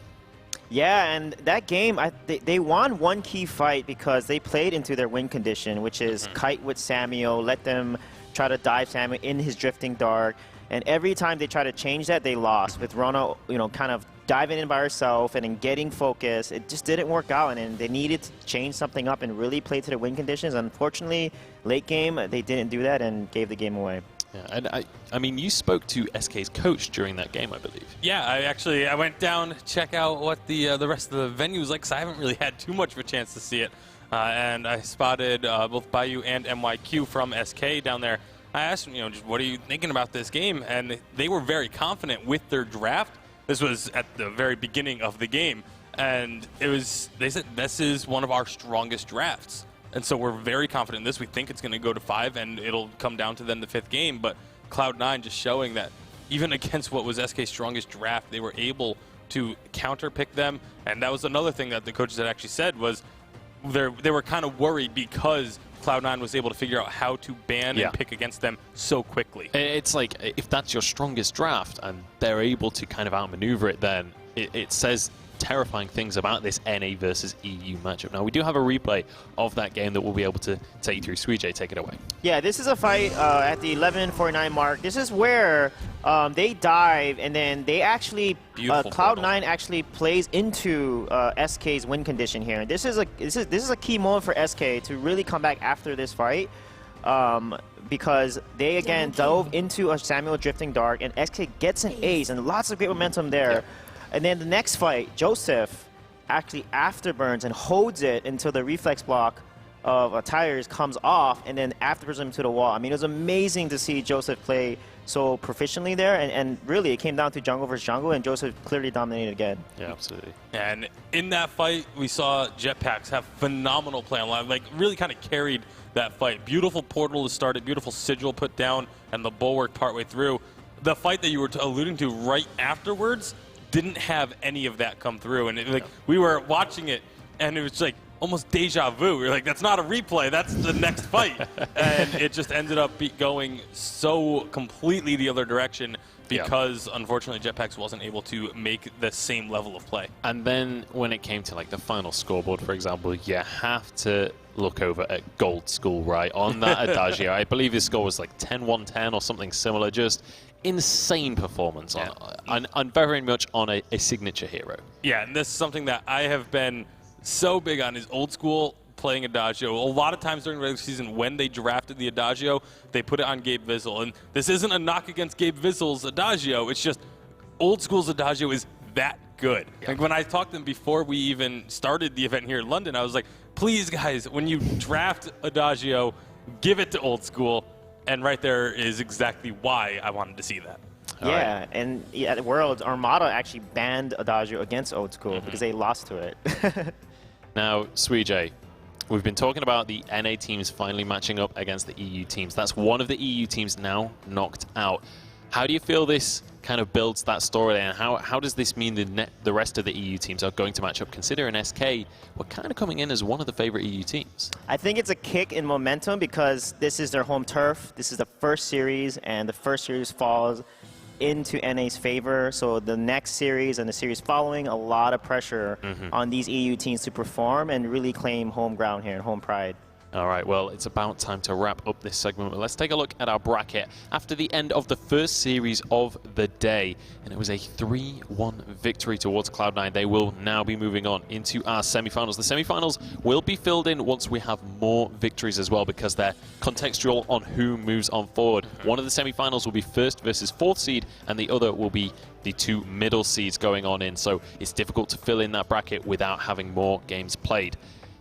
[SPEAKER 5] Yeah, and that game, they won one key fight because they played into their win condition, which is kite with Samuel, let them try to dive Samuel in his drifting dark. And every time they try to change that, they lost. With Rona, kind of diving in by herself and then getting focus, it just didn't work out. And they needed to change something up and really play to the win conditions. Unfortunately, late game, they didn't do that and gave the game away.
[SPEAKER 3] Yeah, and I mean, you spoke to SK's coach during that game, I believe.
[SPEAKER 4] Yeah, I went down to check out what the rest of the venue was like, because I haven't really had too much of a chance to see it. And I spotted both Bayou and MYQ from SK down there. I asked them, just what are you thinking about this game? And they were very confident with their draft. This was at the very beginning of the game. And they said, this is one of our strongest drafts. And so we're very confident in this. We think it's going to go to 5, and it'll come down to then the 5th game. But Cloud9 just showing that even against what was SK's strongest draft, they were able to counter-pick them. And that was another thing that the coaches had actually said was they were kind of worried because Cloud9 was able to figure out how to ban and pick against them so quickly.
[SPEAKER 3] It's like, if that's your strongest draft and they're able to kind of outmaneuver it, then it says terrifying things about this NA versus EU matchup. Now, we do have a replay of that game that we'll be able to take you through. Suijay, take it away.
[SPEAKER 5] Yeah, this is a fight at the 11:49 mark. This is where they dive, and then they actually Cloud9 actually plays into SK's win condition here. This is a key moment for SK to really come back after this fight. Because they again dove into a Samuel drifting dark, and SK gets an ace and lots of great momentum there. Yep. And then the next fight, Joseph actually afterburns and holds it until the reflex block of tires comes off, and then afterburns him to the wall. I mean, it was amazing to see Joseph play so proficiently there, and really it came down to jungle versus jungle, and Joseph clearly dominated again.
[SPEAKER 3] Yeah, absolutely.
[SPEAKER 4] And in that fight, we saw Jetpacks have phenomenal play online, like really kind of carried that fight. Beautiful portal to start it, beautiful sigil put down, and the bulwark partway through. The fight that you were alluding to right afterwards didn't have any of that come through, and we were watching it, and it was like almost deja vu. We were like, that's not a replay, that's the next fight. And it just ended up going so completely the other direction because, unfortunately, Jetpacks wasn't able to make the same level of play.
[SPEAKER 3] And then when it came to like the final scoreboard, for example, you have to look over at Gold School, right? On that Adagio, I believe his score was like 10-1-10 or something similar. Just insane performance on very much on a signature hero.
[SPEAKER 4] Yeah, and this is something that I have been so big on is Old School playing Adagio. A lot of times during the regular season when they drafted the Adagio, they put it on Gabe Vizzle. And this isn't a knock against Gabe Vizzle's Adagio, it's just Old School's Adagio is that good. Like when I talked to them before we even started the event here in London, I was like, please guys, when you draft Adagio, give it to Old School. And right there is exactly why I wanted to see that.
[SPEAKER 5] Yeah, and at Worlds, Armada actually banned Adagio against Old School because they lost to it.
[SPEAKER 3] Now, Suijay, we've been talking about the NA teams finally matching up against the EU teams. That's one of the EU teams now knocked out. How do you feel this kind of builds that story, and how does this mean the rest of the EU teams are going to match up, considering SK were kind of coming in as one of the favorite EU teams?
[SPEAKER 5] I think it's a kick in momentum because this is their home turf. This is the first series, and the first series falls into NA's favor. So the next series and the series following, a lot of pressure on these EU teams to perform and really claim home ground here and home pride.
[SPEAKER 3] All right, well, it's about time to wrap up this segment. But let's take a look at our bracket after the end of the first series of the day. And it was a 3-1 victory towards Cloud9. They will now be moving on into our semifinals. The semifinals will be filled in once we have more victories as well, because they're contextual on who moves on forward. One of the semifinals will be first versus fourth seed, and the other will be the two middle seeds going on in. So it's difficult to fill in that bracket without having more games played.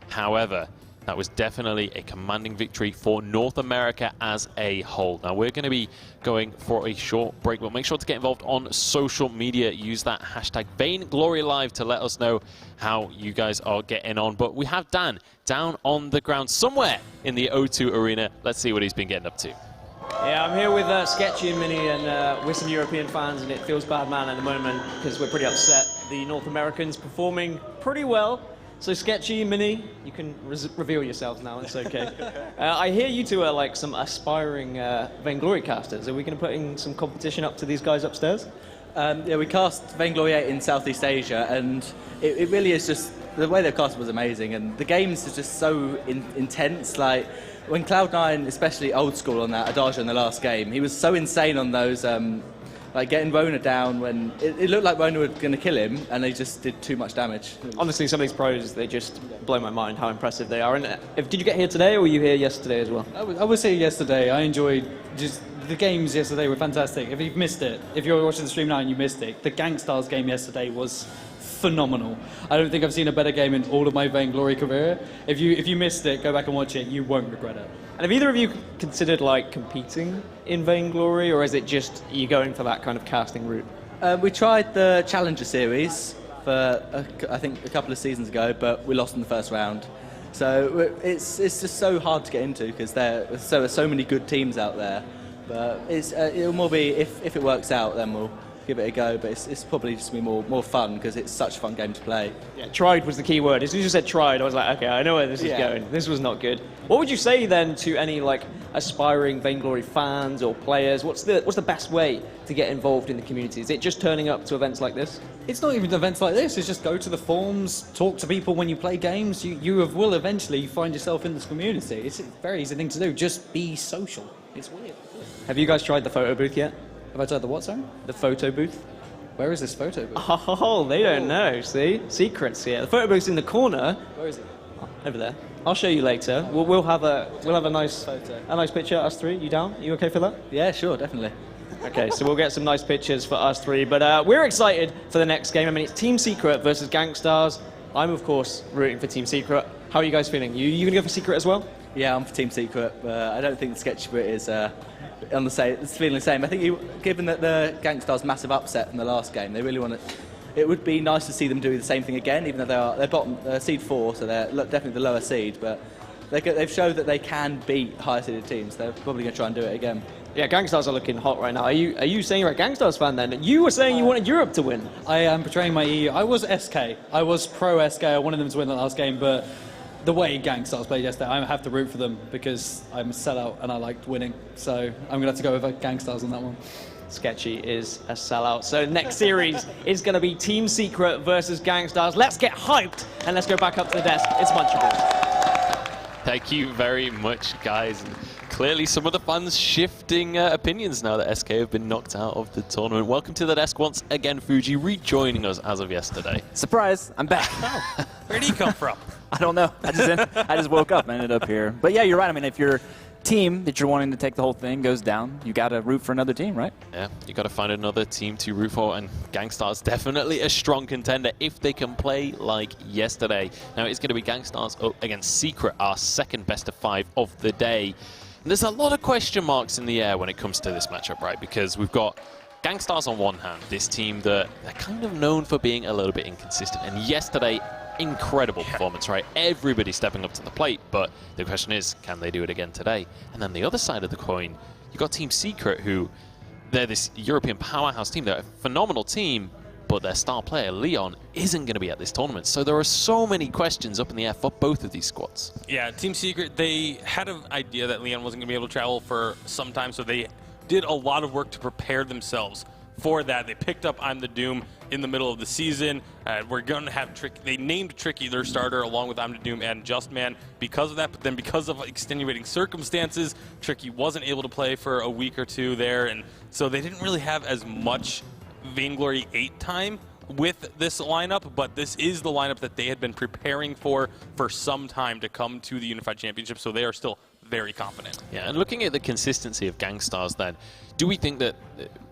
[SPEAKER 3] However, that was definitely a commanding victory for North America as a whole. Now, we're going to be going for a short break, but make sure to get involved on social media. Use that hashtag VaingloryLive to let us know how you guys are getting on. But we have Dan down on the ground somewhere in the O2 Arena. Let's see what he's been getting up to.
[SPEAKER 17] Yeah, I'm here with Sketchy and Mini, and we're some European fans, and it feels bad, man, at the moment, because we're pretty upset. The North Americans performing pretty well. So Sketchy, Mini, you can reveal yourselves now, it's okay. I hear you two are like some aspiring Vainglory casters. Are we going to put in some competition up to these guys upstairs?
[SPEAKER 18] Yeah, we cast Vainglory in Southeast Asia, and it really is just, the way they cast was amazing, and the games are just so intense. Like, when Cloud9, especially Old School on that Adagio in the last game, he was so insane on those, like getting Rona down when it looked like Rona was going to kill him, and they just did too much damage.
[SPEAKER 17] Honestly, some of these pros, they just blow my mind how impressive they are. And did you get here today, or were you here yesterday as well?
[SPEAKER 19] I was here yesterday. I enjoyed just the games yesterday were fantastic. If you've missed it, if you're watching the stream now and you missed it, the Gangstars game yesterday was phenomenal. I don't think I've seen a better game in all of my Vainglory career. If you missed it, go back and watch it. You won't regret it.
[SPEAKER 17] And have either of you considered like competing in Vainglory, or is it just you going for that kind of casting route?
[SPEAKER 18] We tried the Challenger Series for, I think, a couple of seasons ago, but we lost in the first round. So it's just so hard to get into because there are so many good teams out there. But it'll more be, if it works out, then we'll give it a go. But it's probably just be more fun because it's such a fun game to play.
[SPEAKER 17] Yeah, tried was the key word. As soon as you said tried, I was like, okay, I know where this is going. This was not good. What would you say then to any like aspiring Vainglory fans or players? What's the best way to get involved in the community? Is it just turning up to events like this?
[SPEAKER 19] It's not even events like this. It's just go to the forums, talk to people when you play games. You will eventually find yourself in this community. It's a very easy thing to do. Just be social. It's weird.
[SPEAKER 17] Have you guys tried the photo booth yet?
[SPEAKER 19] Have I tried the what, sorry?
[SPEAKER 17] The photo booth.
[SPEAKER 19] Where is this photo booth?
[SPEAKER 17] Oh, they don't know. See? Secrets here. The photo booth's in the corner.
[SPEAKER 19] Where is it?
[SPEAKER 17] Over there. I'll show you later. We'll have a nice photo. A nice picture, us three. You down? You okay for that?
[SPEAKER 18] Yeah, sure, definitely.
[SPEAKER 17] Okay, so we'll get some nice pictures for us three. But we're excited for the next game. I mean, it's Team Secret versus Gangstars. I'm, of course, rooting for Team Secret. How are you guys feeling? You going to go for Secret as well?
[SPEAKER 18] Yeah, I'm for Team Secret. I don't think the Sketchy Brit is on the same. It's feeling the same. I think given that the Gangstars' massive upset from the last game, they really want to. It would be nice to see them do the same thing again, even though they're bottom seed 4, so they're definitely the lower seed. But they've showed that they can beat higher seeded teams. They're probably going to try and do it again.
[SPEAKER 17] Yeah, Gangstars are looking hot right now. Are you saying you're a Gangstars fan then? You were saying you wanted Europe to win.
[SPEAKER 19] I am portraying my EU. I was SK. I was pro SK. I wanted them to win the last game, but the way Gangstars played yesterday, I have to root for them because I'm a sellout and I liked winning. So I'm going to have to go with Gangstars on that one.
[SPEAKER 17] Sketchy is a sellout. So next series is going to be Team Secret versus Gangstars. Let's get hyped and let's go back up to the desk. It's Munchables.
[SPEAKER 3] Thank you very much, guys. Clearly some of the fans shifting opinions now that SK have been knocked out of the tournament. Welcome to the desk once again, Fuji, rejoining us as of yesterday.
[SPEAKER 20] Surprise, I'm back.
[SPEAKER 4] Where did you come from?
[SPEAKER 20] I don't know. I just woke up and ended up here. But yeah, you're right. I mean, if your team that you're wanting to take the whole thing goes down, you got to root for another team, right?
[SPEAKER 3] Yeah, you got to find another team to root for, and Gangstars definitely a strong contender if they can play like yesterday. Now it's going to be Gangstars up against Secret, our second best of 5 of the day. And there's a lot of question marks in the air when it comes to this matchup, right? Because we've got Gangstars on one hand, this team that they're kind of known for being a little bit inconsistent. And yesterday, incredible performance, right? Everybody stepping up to the plate, but the question is, can they do it again today? And then the other side of the coin, you've got Team Secret, who they're this European powerhouse team. They're a phenomenal team, but their star player, Leon, isn't going to be at this tournament. So there are so many questions up in the air for both of these squads.
[SPEAKER 4] Yeah, Team Secret, they had an idea that Leon wasn't going to be able to travel for some time, so they did a lot of work to prepare themselves for that. They picked up I'm the Doom in the middle of the season. We're going to have Tricky. They named Tricky their starter along with I'm the Doom and Justman because of that, but then because of extenuating circumstances, Tricky wasn't able to play for a week or two there, and so they didn't really have as much Vainglory 8 time with this lineup, but this is the lineup that they had been preparing for some time to come to the Unified Championship, so they are still very confident.
[SPEAKER 3] Yeah, and looking at the consistency of Gangstars then, do we think that,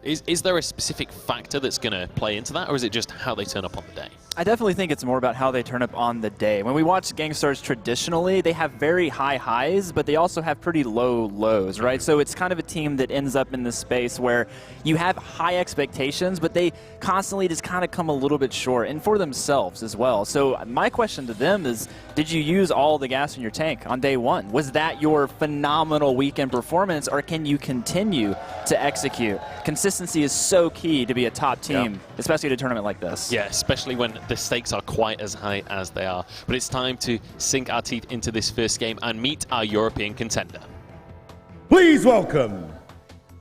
[SPEAKER 3] is there a specific factor that's going to play into that, or is it just how they turn up on the day?
[SPEAKER 20] I definitely think it's more about how they turn up on the day. When we watch Gangstars traditionally, they have very high highs, but they also have pretty low lows, right? So it's kind of a team that ends up in this space where you have high expectations, but they constantly just kind of come a little bit short, and for themselves as well. So my question to them is, did you use all the gas in your tank on day one? Was that your phenomenal weekend performance, or can you continue to execute? Consistency is so key to be a top team, especially at a tournament like this.
[SPEAKER 3] Yeah, especially when the stakes are quite as high as they are. But it's time to sink our teeth into this first game and meet our European contender.
[SPEAKER 2] Please welcome,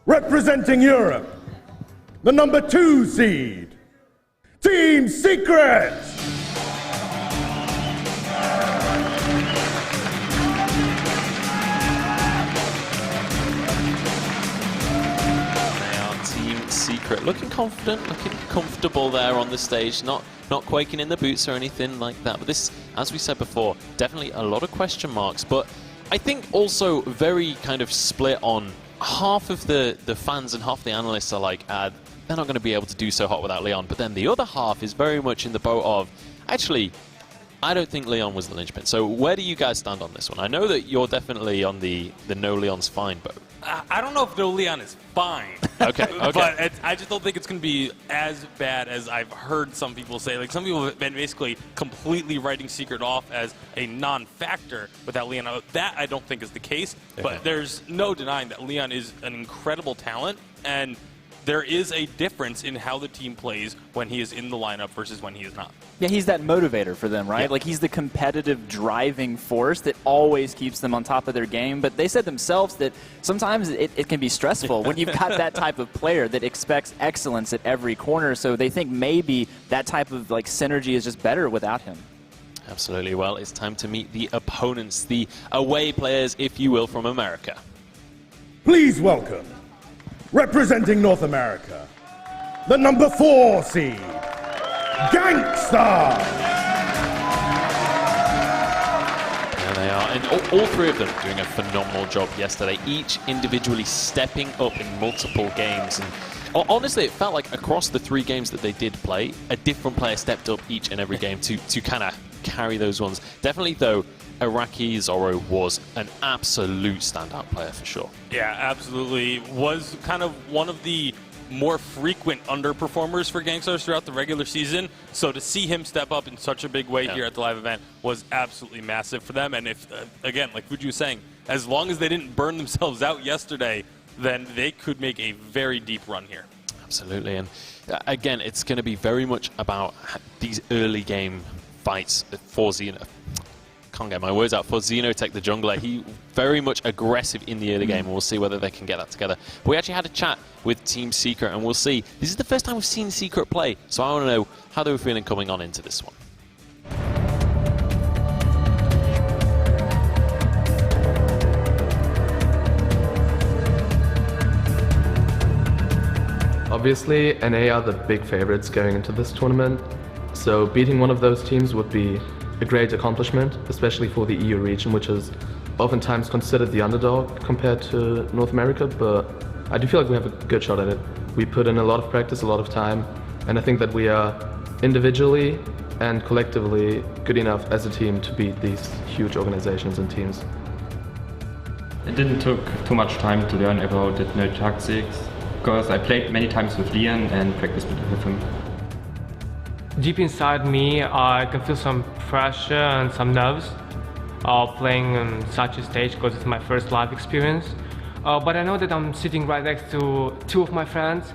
[SPEAKER 2] representing Europe, the number 2 seed, Team Secret!
[SPEAKER 3] Secret, looking confident, looking comfortable there on the stage, not quaking in the boots or anything like that. But this, as we said before, definitely a lot of question marks. But I think also very kind of split on half of the fans and half the analysts are like, they're not going to be able to do so hot without Leon. But then the other half is very much in the boat of, actually, I don't think Leon was the linchpin. So where do you guys stand on this one? I know that you're definitely on the no Leon's fine boat.
[SPEAKER 4] I don't know if no Leon is fine.
[SPEAKER 3] Okay.
[SPEAKER 4] But I just don't think it's going to be as bad as I've heard some people say. Like, some people have been basically completely writing Secret off as a non-factor without Leon. That I don't think is the case. But there's no denying that Leon is an incredible talent, and there is a difference in how the team plays when he is in the lineup versus when he is not.
[SPEAKER 20] Yeah, he's that motivator for them, right?
[SPEAKER 3] Yeah.
[SPEAKER 20] Like, he's the competitive driving force that always keeps them on top of their game. But they said themselves that sometimes it can be stressful when you've got that type of player that expects excellence at every corner. So they think maybe that type of like synergy is just better without him.
[SPEAKER 3] Absolutely. Well, it's time to meet the opponents, the away players, if you will, from America.
[SPEAKER 2] Please welcome, representing North America, the number 4 seed, Gangsta!
[SPEAKER 3] There they are, and all three of them doing a phenomenal job yesterday, each individually stepping up in multiple games. And honestly, it felt like across the 3 games that they did play, a different player stepped up each and every game to kind of carry those ones. Definitely, though, Iraqi Zorro was an absolute standout player for sure.
[SPEAKER 4] Yeah, absolutely. Was kind of one of the more frequent underperformers for Gangstars throughout the regular season. So to see him step up in such a big way here at the live event was absolutely massive for them. And if, again, like Fuji was saying, as long as they didn't burn themselves out yesterday, then they could make a very deep run here.
[SPEAKER 3] Absolutely. And again, it's going to be very much about these early game fights for Xeno. Can't get my words out. For Xenotech, the jungler, he very much aggressive in the early game, and we'll see whether they can get that together. But we actually had a chat with Team Secret, and we'll see. This is the first time we've seen Secret play, so I want to know how they were feeling coming on into this one.
[SPEAKER 6] Obviously, NA are the big favorites going into this tournament, so beating one of those teams would be a great accomplishment, especially for the EU region, which is oftentimes considered the underdog compared to North America, but I do feel like we have a good shot at it. We put in a lot of practice, a lot of time, and I think that we are individually and collectively good enough as a team to beat these huge organizations and teams.
[SPEAKER 7] It didn't took too much time to learn about the no tactics, because I played many times with Leon and practiced with him.
[SPEAKER 21] Deep inside me, I can feel some pressure and some nerves playing on such a stage because it's my first live experience. But I know that I'm sitting right next to 2 of my friends,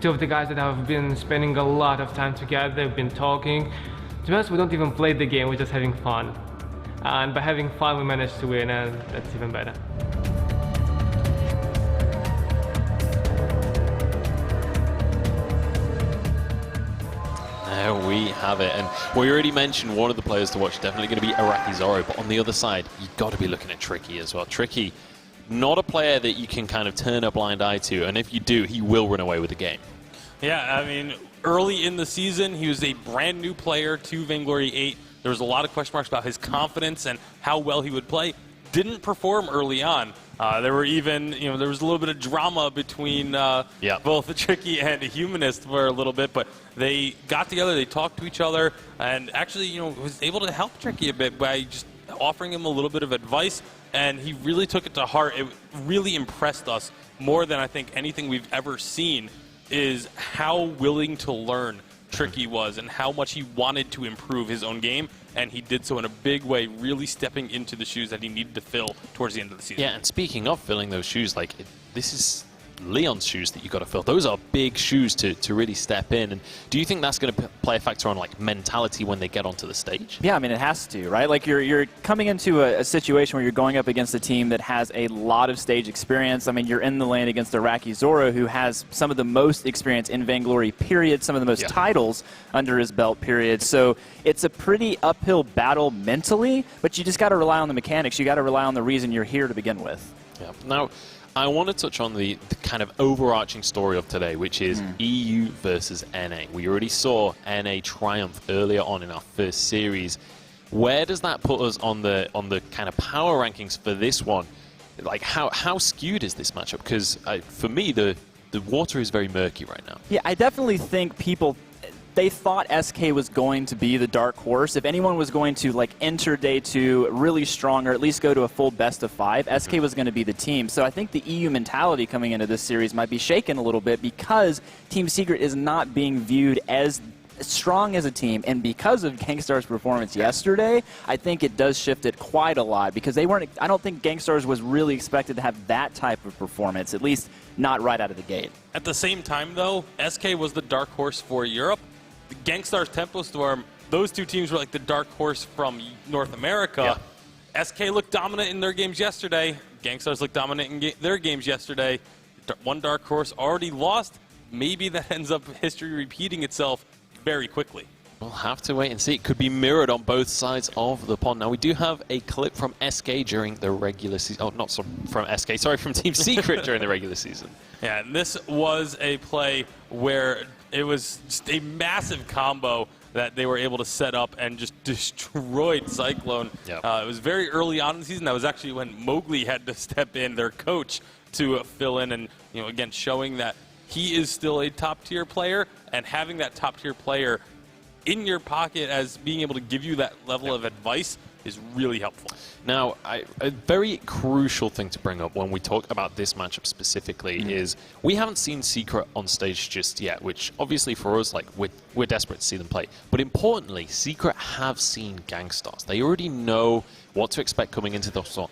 [SPEAKER 21] 2 of the guys that have been spending a lot of time together, we've been talking. To be honest, we don't even play the game, we're just having fun. And by having fun, we managed to win, and that's even better.
[SPEAKER 3] There we have it, and we already mentioned one of the players to watch, definitely going to be Iraqi Zorro, but on the other side, you've got to be looking at Tricky as well. Tricky, not a player that you can kind of turn a blind eye to, and if you do, he will run away with the game.
[SPEAKER 4] Yeah, I mean, early in the season, he was a brand new player to Vainglory 8. There was a lot of question marks about his confidence and how well he would play. Didn't perform early on. There were even, there was a little bit of drama between both the Tricky and the Humanist for a little bit, but they got together, they talked to each other, and actually, was able to help Tricky a bit by just offering him a little bit of advice, and he really took it to heart. It really impressed us more than I think anything we've ever seen, is how willing to learn Tricky was and how much he wanted to improve his own game, and he did so in a big way, really stepping into the shoes that he needed to fill towards the end of the season.
[SPEAKER 3] Yeah, and speaking of filling those shoes, this is Leon's shoes that you got to fill. Those are big shoes to really step in. And do you think that's going to play a factor on mentality when they get onto the stage?
[SPEAKER 20] Yeah, I mean, it has to, right? Like, you're coming into a situation where you're going up against a team that has a lot of stage experience. I mean, you're in the lane against Iraqi Zorro, who has some of the most experience in Vainglory, period, some of the most titles under his belt, period. So it's a pretty uphill battle mentally, but you just got to rely on the mechanics. You got to rely on the reason you're here to begin with.
[SPEAKER 3] Yeah. Now, I want to touch on the kind of overarching story of today, which is EU versus NA. We already saw NA triumph earlier on in our first series. Where does that put us on the kind of power rankings for this one? like how skewed is this matchup? Because for me, the water is very murky right now.
[SPEAKER 20] Yeah, I definitely think they thought SK was going to be the dark horse. If anyone was going to like enter day 2 really strong, or at least go to a full best of 5, SK was going to be the team. So I think the EU mentality coming into this series might be shaken a little bit because Team Secret is not being viewed as strong as a team, and because of Gangstar's performance yesterday, I think it does shift it quite a lot, because they weren't. I don't think Gangstars was really expected to have that type of performance, at least not right out of the gate.
[SPEAKER 4] At the same time, though, SK was the dark horse for Europe. The Gangstars Tempo Storm, those two teams were like the dark horse from North America. Yeah. SK looked dominant in their games yesterday. Gangstars looked dominant in their games yesterday. One dark horse already lost. Maybe that ends up history repeating itself very quickly.
[SPEAKER 3] We'll have to wait and see. It could be mirrored on both sides of the pond. Now, we do have a clip from SK during the regular season. Oh, not from SK, sorry, from Team Secret during the regular season.
[SPEAKER 4] Yeah, and this was a play where it was just a massive combo that they were able to set up and just destroyed Cyclone.
[SPEAKER 3] Yep.
[SPEAKER 4] It was very early on in the season. That was actually when Mowgli had to step in, their coach, to fill in and, again, showing that he is still a top-tier player, and having that top-tier player in your pocket as being able to give you that level of advice is really helpful.
[SPEAKER 3] Now, a very crucial thing to bring up when we talk about this matchup specifically is we haven't seen Secret on stage just yet, which obviously for us, like, we're desperate to see them play. But importantly, Secret have seen Gangstars. They already know what to expect coming into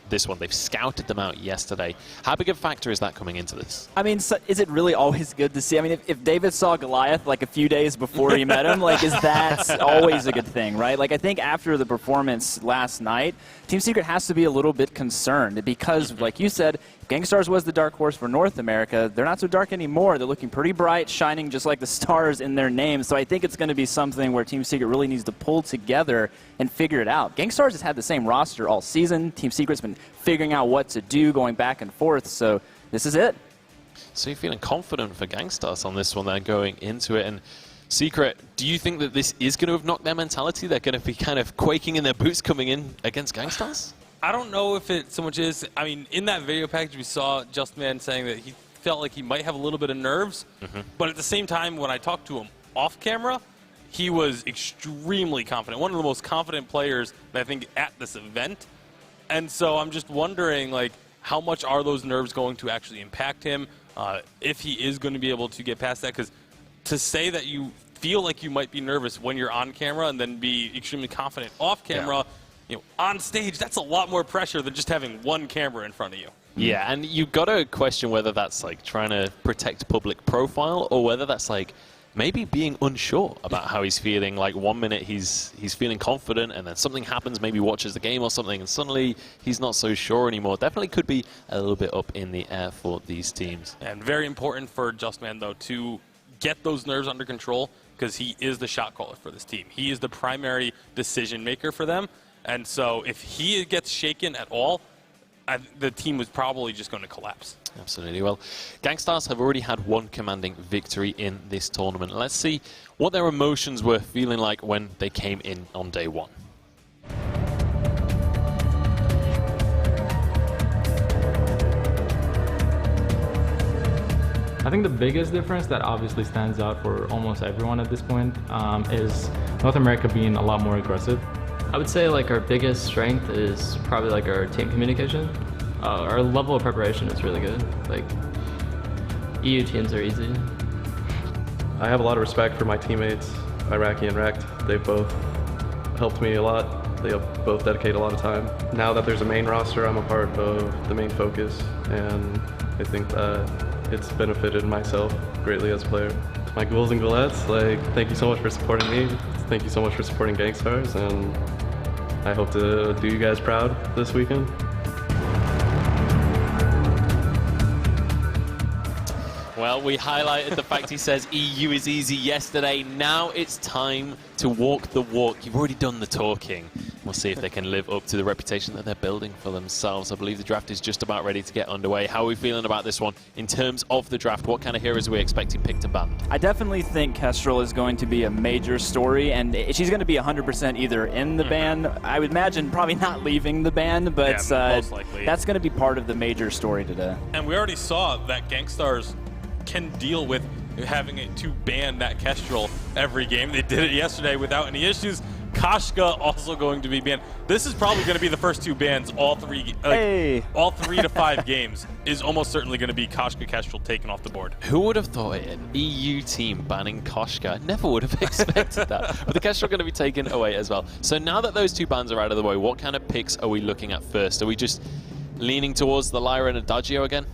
[SPEAKER 3] this one. They've scouted them out yesterday. How big of a factor is that coming into this?
[SPEAKER 20] I mean, so is it really always good to see? I mean, if David saw Goliath like a few days before he met him, like, is that always a good thing, right? Like, I think after the performance last night, Team Secret has to be a little bit concerned because, like you said, Gangstars was the dark horse for North America. They're not so dark anymore. They're looking pretty bright, shining just like the stars in their name. So I think it's going to be something where Team Secret really needs to pull together and figure it out. Gangstars has had the same roster all season. Team Secret's been figuring out what to do, going back and forth. So this is it.
[SPEAKER 3] So you're feeling confident for Gangstars on this one, they're going into it. And Secret, do you think that this is going to have knocked their mentality? They're going to be kind of quaking in their boots coming in against Gangstars?
[SPEAKER 4] I don't know if it so much is. I mean, in that video package, we saw Justman saying that he felt like he might have a little bit of nerves. But at the same time, when I talked to him off camera, he was extremely confident. One of the most confident players, I think, at this event. And so I'm just wondering, like, how much are those nerves going to actually impact him? If he is going to be able to get past that? Because to say that you feel like you might be nervous when you're on camera and then be extremely confident off camera, on stage, that's a lot more pressure than just having one camera in front of you.
[SPEAKER 3] Yeah, and you've got to question whether that's like trying to protect public profile or whether that's like maybe being unsure about how he's feeling. Like 1 minute he's feeling confident and then something happens, maybe watches the game or something, and suddenly he's not so sure anymore. Definitely could be a little bit up in the air for these teams.
[SPEAKER 4] And very important for Justman, though, to get those nerves under control because he is the shot caller for this team. He is the primary decision maker for them. And so if he gets shaken at all, the team was probably just going to collapse.
[SPEAKER 3] Absolutely. Well, Gangstars have already had one commanding victory in this tournament. Let's see what their emotions were feeling like when they came in on day one.
[SPEAKER 7] I think the biggest difference that obviously stands out for almost everyone at this point is North America being a lot more aggressive.
[SPEAKER 6] I would say like our biggest strength is probably like our team communication. Our level of preparation is really good. Like EU teams are easy.
[SPEAKER 1] I have a lot of respect for my teammates, Iraqi and Rekt. They both helped me a lot. They both dedicate a lot of time. Now that there's a main roster, I'm a part of the main focus, and I think that it's benefited myself greatly as a player. My ghouls and ghoulettes, like, thank you so much for supporting me. Thank you so much for supporting Gangstars, and I hope to do you guys proud this weekend.
[SPEAKER 3] Well, we highlighted the fact he says EU is easy yesterday. Now it's time to walk the walk. You've already done the talking. We'll see if they can live up to the reputation that they're building for themselves. I believe the draft is just about ready to get underway. How are we feeling about this one in terms of the draft? What kind of heroes are we expecting picked and banned?
[SPEAKER 20] I definitely think Kestrel is going to be a major story, and she's going to be 100% either in the ban. I would imagine probably not leaving the ban, but
[SPEAKER 4] most likely.
[SPEAKER 20] that's going to be part of the major story today.
[SPEAKER 4] And we already saw that Gangstars can deal with having to ban that Kestrel every game. They did it yesterday without any issues. Koshka also going to be banned. This is probably going to be the first 2 bans, all 3 to 5 games is almost certainly going to be Koshka Kestrel taken off the board.
[SPEAKER 3] Who would have thought it? An EU team banning Koshka? Never would have expected that. But the Kestrel going to be taken away as well. So now that those 2 bans are out of the way, what kind of picks are we looking at first? Are we just leaning towards the Lyra and Adagio again?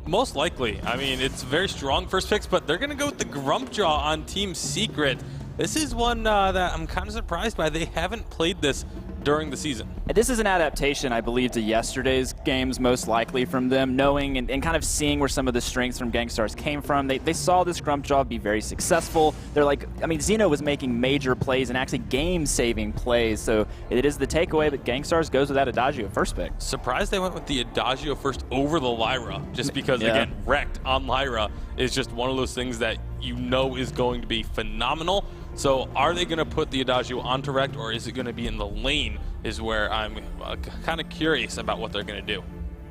[SPEAKER 4] Most likely. I mean, it's very strong first picks, but they're going to go with the Grumpjaw on Team Secret. This is one that I'm kind of surprised by. They haven't played this during the season.
[SPEAKER 20] This is an adaptation, I believe, to yesterday's games, most likely from them, knowing and kind of seeing where some of the strengths from Gangstars came from. They saw this Grumpjaw be very successful. They're like, I mean, Xeno was making major plays and actually game-saving plays, so it is the takeaway, but Gangstars goes with that Adagio first pick.
[SPEAKER 4] Surprised they went with the Adagio first over the Lyra, just because, again, Wrecked on Lyra is just one of those things that you know is going to be phenomenal. So are they going to put the Adagio onto Wrecked, or is it going to be in the lane is where I'm kind of curious about what they're going to do.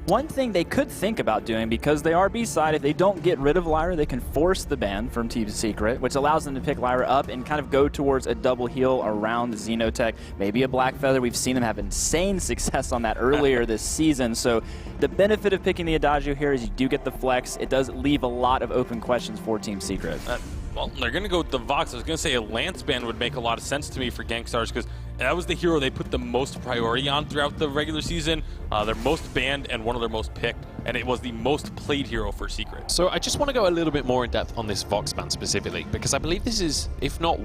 [SPEAKER 20] One thing they could think about doing, because they are B-side, if they don't get rid of Lyra, they can force the ban from Team Secret, which allows them to pick Lyra up and kind of go towards a double heal around the Xenotech, maybe a Black Feather. We've seen them have insane success on that earlier this season. So the benefit of picking the Adagio here is you do get the flex. It does leave a lot of open questions for Team Secret.
[SPEAKER 4] Well, they're going to go with the Vox. I was going to say a Lance ban would make a lot of sense to me for Gangstars because that was the hero they put the most priority on throughout the regular season. Their most banned and one of their most picked, and it was the most played hero for Secret.
[SPEAKER 3] So I just want to go a little bit more in depth on this Vox ban specifically, because I believe this is, if not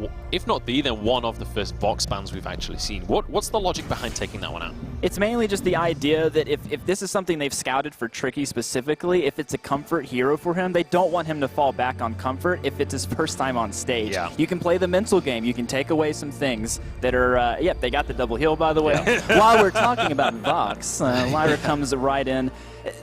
[SPEAKER 3] the, then one of the first Vox bans we've actually seen. What's the logic behind taking that one out?
[SPEAKER 20] It's mainly just the idea that if this is something they've scouted for Tricky specifically, if it's a comfort hero for him, they don't want him to fall back on comfort if it's his first time on stage.
[SPEAKER 3] Yeah.
[SPEAKER 20] You can play the mental game. You can take away some things that are, yep, they got the double heal, by the way. While we're talking about Vox, Lyra comes right in.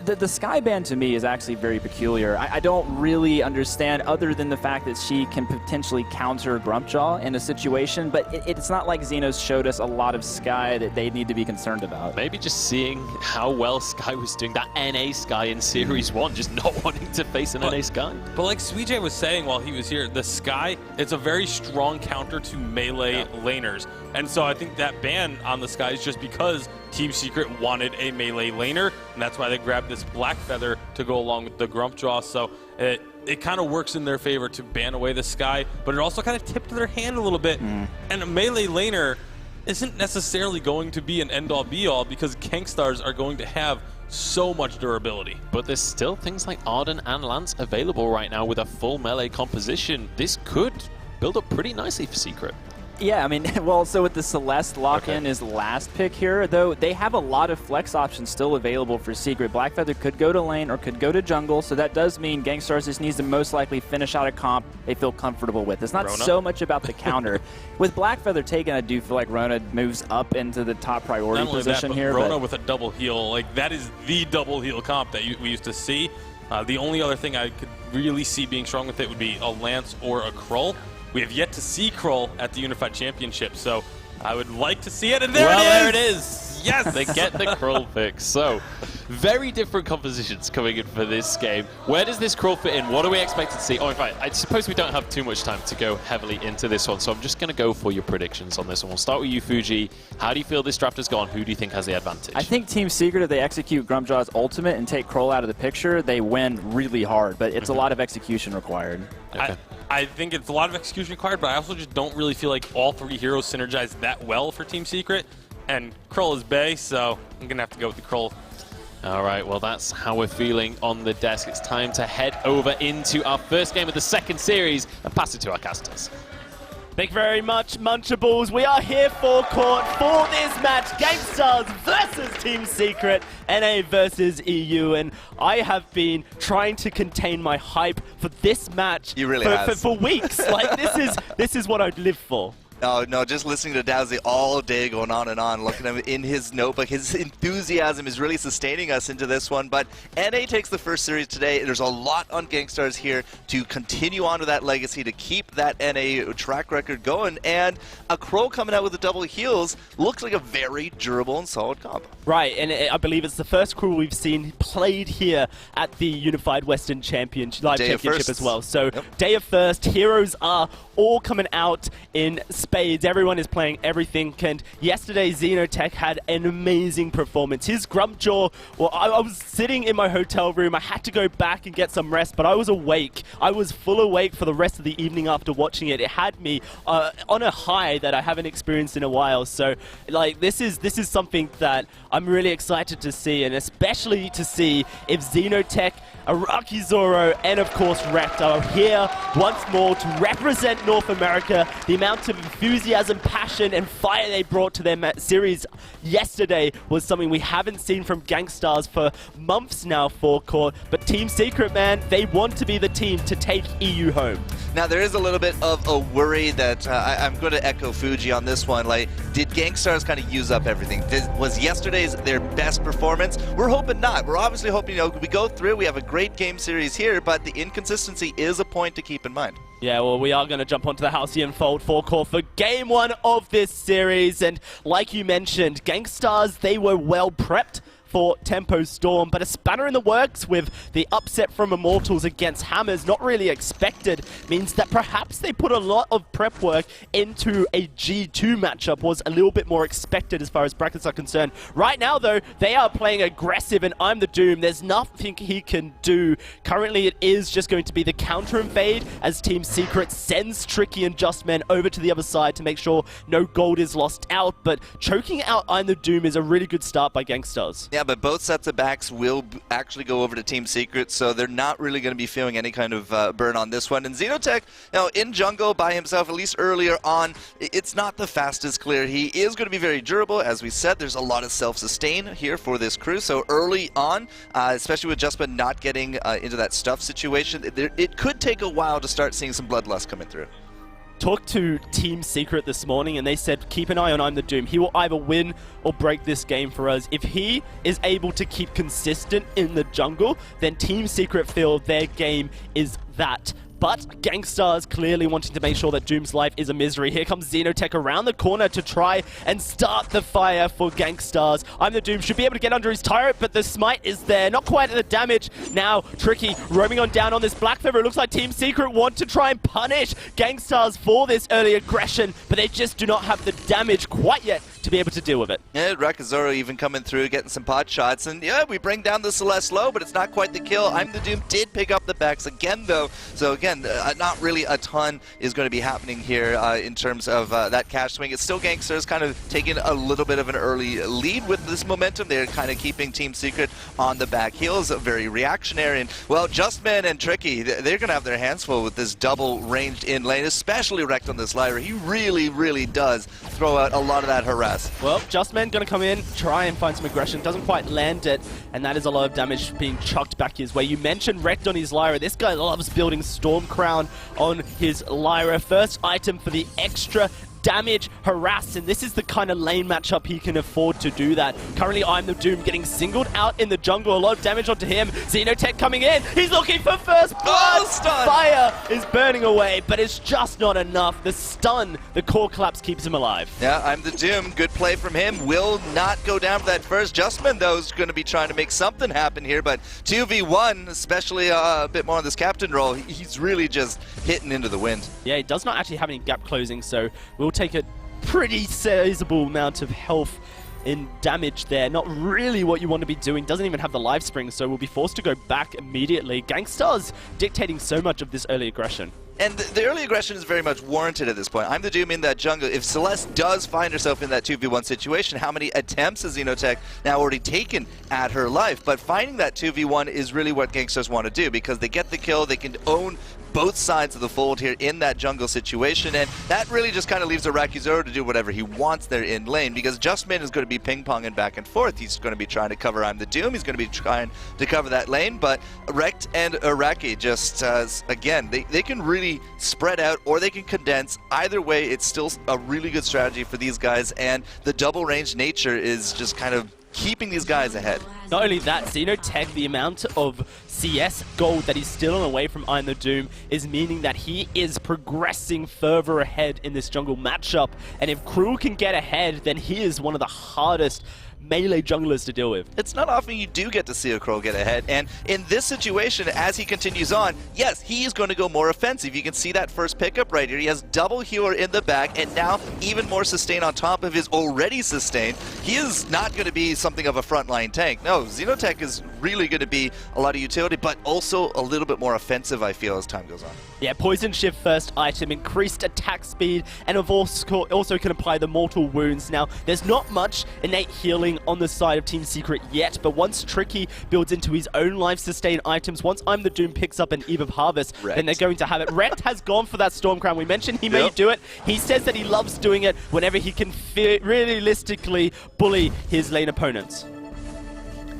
[SPEAKER 20] The Sky ban to me is actually very peculiar. I don't really understand, other than the fact that she can potentially counter Grumpjaw in a situation, but it's not like Xenos showed us a lot of Sky that they need to be concerned about.
[SPEAKER 3] Maybe just seeing how well Sky was doing, that NA Sky in Series 1, just not wanting to face an NA Sky.
[SPEAKER 4] But like Sweetjay was saying while he was here, the Sky, it's a very strong counter to melee laners. And so I think that ban on the Sky is just because Team Secret wanted a melee laner, and that's why they grabbed this Black Feather to go along with the Grumpjaw. So it kind of works in their favor to ban away the Sky, but it also kind of tipped their hand a little bit. And a melee laner isn't necessarily going to be an end-all be-all because Gangstars are going to have so much durability.
[SPEAKER 3] But there's still things like Arden and Lance available right now with a full melee composition. This could build up pretty nicely for Secret.
[SPEAKER 20] Yeah, I mean, well, so with the Celeste lock-in is last pick here, though, they have a lot of flex options still available for Secret. Blackfeather could go to lane or could go to jungle, so that does mean Gangstars just needs to most likely finish out a comp they feel comfortable with. It's not so much about the counter. With Blackfeather taken, I do feel like Rona moves up into the top priority position here.
[SPEAKER 4] Rona with a double heal, like that is the double heal comp that we used to see. The only other thing I could really see being strong with it would be a Lance or a Krull. We have yet to see Krull at the Unified Championship, so I would like to see it, and there it is! Yes!
[SPEAKER 3] They get the Krull pick. So, very different compositions coming in for this game. Where does this Krull fit in? What are we expected to see? Oh, in fact, I suppose we don't have too much time to go heavily into this one, so I'm just going to go for your predictions on this one. We'll start with you, Fuji. How do you feel this draft has gone? Who do you think has the advantage?
[SPEAKER 20] I think Team Secret, if they execute Grumpjaw's ultimate and take Krull out of the picture, they win really hard, but it's a lot of execution required.
[SPEAKER 3] Okay.
[SPEAKER 4] I think it's a lot of execution required, but I also just don't really feel like all three heroes synergize that well for Team Secret. And Krull is Bay, so I'm going to have to go with the Krull.
[SPEAKER 3] All right, well, that's how we're feeling on the desk. It's time to head over into our first game of the second series and pass it to our casters.
[SPEAKER 8] Thank you very much, Munchables. We are here for court for this match, Gangstars versus Team Secret, NA versus EU, and I have been trying to contain my hype for this match
[SPEAKER 22] you really
[SPEAKER 8] for weeks. Like this is what I'd live for.
[SPEAKER 9] Oh, no, just listening to Dowsey all day going on and on, looking at him in his notebook. His enthusiasm is really sustaining us into this one. But NA takes the first series today. There's a lot on Gangstars here to continue on with that legacy, to keep that NA track record going. And a Crow coming out with the double heals looks like a very durable and solid comp.
[SPEAKER 8] Right, and I believe it's the first crew we've seen played here at the Unified Western Championship, Live Championship as well. So, day of first, heroes are all coming out in spades. Everyone is playing everything, and yesterday Xenotech had an amazing performance. His Grumpjaw, well, I was sitting in my hotel room. I had to go back and get some rest, but I was awake. I was full awake for the rest of the evening after watching it. It had me on a high that I haven't experienced in a while. So, like, this is something that I'm really excited to see, and especially to see if Xenotech, Araki Zoro, and of course Rekt are here once more to represent North America. The amount of enthusiasm, passion, and fire they brought to their series yesterday was something we haven't seen from Gangstars for months now, Forecourt. But Team Secret, man, they want to be the team to take EU home.
[SPEAKER 9] Now, there is a little bit of a worry that I'm going to echo Fuji on this one. Like, did Gangstars kind of use up everything? Was yesterday's their best performance? We're hoping not. We're obviously hoping, we go through, we have a great game series here, but the inconsistency is a point to keep in mind.
[SPEAKER 8] Yeah, well, we are going to jump onto the Halcyon Fold Forecourt for Game 1 of this series. And like you mentioned, Gangstars, they were well prepped for Tempo Storm, but a spanner in the works with the upset from Immortals against Hammers, not really expected, means that perhaps they put a lot of prep work into a G2 matchup, was a little bit more expected as far as brackets are concerned. Right now, though, they are playing aggressive, and I'm the Doom. There's nothing he can do. Currently, it is just going to be the counter invade as Team Secret sends Tricky and Justman over to the other side to make sure no gold is lost out, but choking out I'm the Doom is a really good start by Gangstars.
[SPEAKER 9] Yeah, but both sets of backs will actually go over to Team Secret, so they're not really going to be feeling any kind of burn on this one. And Xenotech, in jungle by himself, at least earlier on, it's not the fastest clear. He is going to be very durable. As we said, there's a lot of self-sustain here for this crew, so early on, especially with Justman not getting into that stuff situation, it could take a while to start seeing some bloodlust coming through.
[SPEAKER 8] Talked to Team Secret this morning, and they said, keep an eye on I'm the Doom. He will either win or break this game for us. If he is able to keep consistent in the jungle, then Team Secret feel their game is that. But Gangstars clearly wanting to make sure that Doom's life is a misery. Here comes Xenotech around the corner to try and start the fire for Gangstars. I'm the Doom should be able to get under his turret, but the smite is there. Not quite the damage. Now, Tricky roaming on down on this Black Feather. It looks like Team Secret want to try and punish Gangstars for this early aggression, but they just do not have the damage quite yet to be able to deal with it.
[SPEAKER 9] Yeah, Rakazoro even coming through, getting some pot shots, and yeah, we bring down the Celeste low, but it's not quite the kill. I'm the Doom did pick up the backs again, though, so again, not really a ton is going to be happening here in terms of that cash swing. It's still Gangsters kind of taking a little bit of an early lead with this momentum. They're kind of keeping Team Secret on the back heels, very reactionary, and well, Justman and Tricky, they're going to have their hands full with this double ranged in lane, especially Rekt on this Lyra. He really, really does throw out a lot of that harass.
[SPEAKER 8] Well, Justman going to come in, try and find some aggression. Doesn't quite land it, and that is a lot of damage being chucked back his way. You mentioned Rekt on his Lyra. This guy loves building Storm Crown on his Lyra. First item for the extra damage, harass, and this is the kind of lane matchup he can afford to do that. Currently, I'm the Doom getting singled out in the jungle. A lot of damage onto him. Xenotech coming in. He's looking for first blood. Fire is burning away, but it's just not enough. The stun, the core collapse keeps him alive.
[SPEAKER 9] Yeah, I'm the Doom. Good play from him. Will not go down for that first. Justman, though, is going to be trying to make something happen here, but 2v1, especially a bit more on this captain role, he's really just hitting into the wind.
[SPEAKER 8] Yeah, he does not actually have any gap closing, so we'll take a pretty sizable amount of health in damage there. Not really what you want to be doing. Doesn't even have the life spring, so we'll be forced to go back immediately. Gangstars dictating so much of this early aggression.
[SPEAKER 9] And the early aggression is very much warranted at this point. I'm the Doom in that jungle. If Celeste does find herself in that 2v1 situation, how many attempts has Xenotech now already taken at her life? But finding that 2v1 is really what Gangsters want to do, because they get the kill, they can own both sides of the fold here in that jungle situation, and that really just kind of leaves Arakizoro to do whatever he wants there in lane, because Justman is going to be ping-ponging back and forth. He's going to be trying to cover I'm the Doom. He's going to be trying to cover that lane, but Rekt and Araki just, again, they can really spread out or they can condense. Either way, it's still a really good strategy for these guys, and the double range nature is just kind of keeping these guys ahead.
[SPEAKER 8] Not only that, Xenotech, the amount of CS gold that he's stealing away from I'm the Doom is meaning that he is progressing further ahead in this jungle matchup. And if Cruel can get ahead, then he is one of the hardest melee junglers to deal with.
[SPEAKER 9] It's not often you do get to see a Crow get ahead, and in this situation, as he continues on, yes, he is going to go more offensive. You can see that first pickup right here. He has double healer in the back, and now even more sustain on top of his already sustain. He is not going to be something of a frontline tank. No, Xenotech is really going to be a lot of utility, but also a little bit more offensive, I feel, as time goes on.
[SPEAKER 8] Yeah, Poison Shift first item, increased attack speed, and also can apply the mortal wounds. Now, there's not much innate healing on the side of Team Secret yet, but once Tricky builds into his own life sustain items, once I'm the Doom picks up an Eve of Harvest, then they're going to have it. Rekt has gone for that Storm Crown. We mentioned he may do it. He says that he loves doing it whenever he can realistically bully his lane opponents.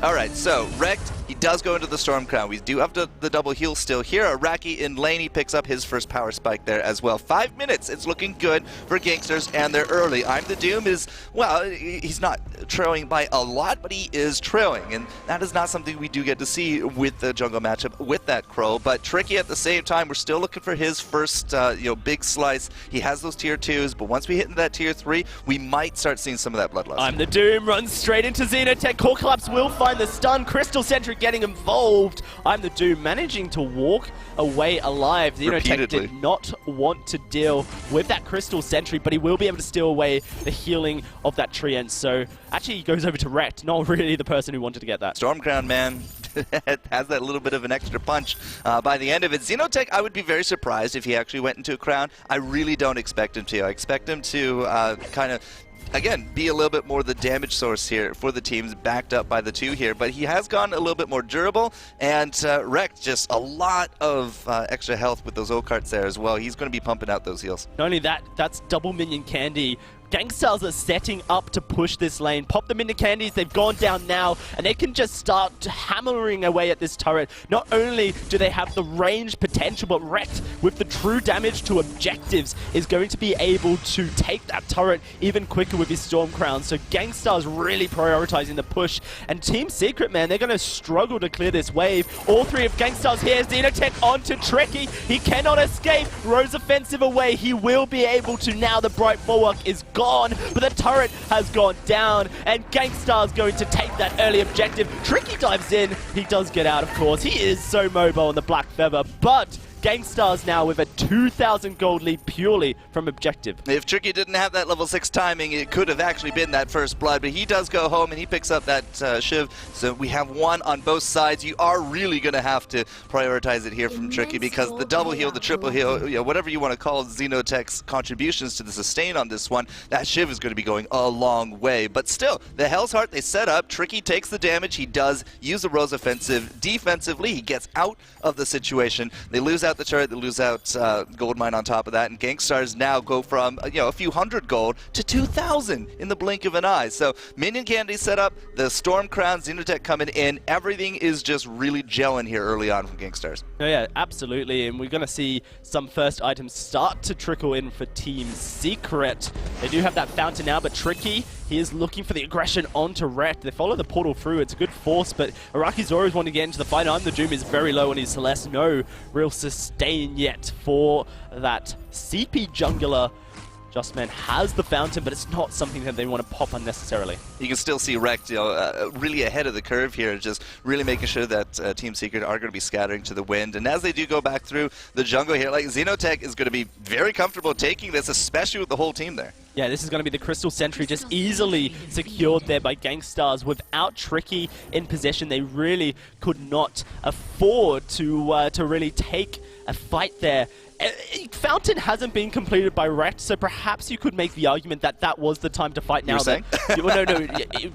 [SPEAKER 9] Alright, so Rekt, he does go into the Storm Crown. We do have the double heal still here. Araki in lane, he picks up his first power spike there as well. 5 minutes, it's looking good for Gangsters, and they're early. I'm the Doom is, well, he's not trailing by a lot, but he is trailing, and that is not something we do get to see with the jungle matchup with that Crow. But Tricky at the same time, we're still looking for his first big slice. He has those tier 2s, but once we hit into that tier 3, we might start seeing some of that bloodlust.
[SPEAKER 8] I'm the Doom runs straight into Xenotech. Core Collapse will find the stun. Crystal Sentry getting involved. I'm the Doom managing to walk away alive. Xenotech did not want to deal with that Crystal Sentry, but he will be able to steal away the healing of that Treant. So actually he goes over to Rekt, not really the person who wanted to get that.
[SPEAKER 9] Storm Crown, man, has that little bit of an extra punch by the end of it. Xenotech, I would be very surprised if he actually went into a crown. I really don't expect him to. I expect him to kind of, again, be a little bit more the damage source here for the teams, backed up by the 2 here. But he has gone a little bit more durable, and Rekt just a lot of extra health with those O-carts there as well. He's going to be pumping out those heals.
[SPEAKER 8] Not only that, that's double minion candy. Gangstars are setting up to push this lane. Pop them into candies, they've gone down now, and they can just start hammering away at this turret. Not only do they have the range potential, but Rekt, with the true damage to objectives, is going to be able to take that turret even quicker with his Storm Crown. So Gangstars really prioritizing the push. And Team Secret, man, they're going to struggle to clear this wave. All 3 of Gangstars here. Xenotech onto Tricky. He cannot escape. Rose offensive away. He will be able to now. The Bright Bulwark is gone, but the turret has gone down, and Gangstar's going to take that early objective. Tricky dives in. He does get out, of course. He is so mobile in the Black Feather, but Gangstar's now with a 2,000 gold lead purely from objective.
[SPEAKER 9] If Tricky didn't have that level 6 timing, it could have actually been that first blood, but he does go home and he picks up that Shiv. So we have 1 on both sides. You are really going to have to prioritize it here from Tricky, because the double heal, the triple heal, whatever you want to call Xenotech's contributions to the sustain on this one, that Shiv is going to be going a long way. But still, the Hell's Heart they set up, Tricky takes the damage. He does use the Rose offensive defensively. He gets out of the situation. They lose out the turret, they lose out gold mine on top of that, and Gangstars now go from a few hundred gold to 2,000 in the blink of an eye. So minion candy set up, the Storm Crown, Xenotech coming in, everything is just really gelling here early on from Gangstars.
[SPEAKER 8] Oh yeah, absolutely, and we're going to see some first items start to trickle in for Team Secret. They do have that fountain now, but Tricky, he is looking for the aggression onto Rekt. They follow the portal through. It's a good force, but Arakizoro's wanting to get into the fight. I'm the Doom is very low on his Celeste. No real sustain yet for that CP jungler. Justman has the fountain, but it's not something that they want to pop unnecessarily.
[SPEAKER 9] You can still see Rekt, really ahead of the curve here, just really making sure that Team Secret are going to be scattering to the wind. And as they do go back through the jungle here, like Xenotech is going to be very comfortable taking this, especially with the whole team there.
[SPEAKER 8] Yeah, this is going to be the Crystal Sentry just easily secured there by Gangstars. Without Tricky in possession, they really could not afford to really take a fight there. Fountain hasn't been completed by Rekt, so perhaps you could make the argument that that was the time to fight now.
[SPEAKER 9] You're saying?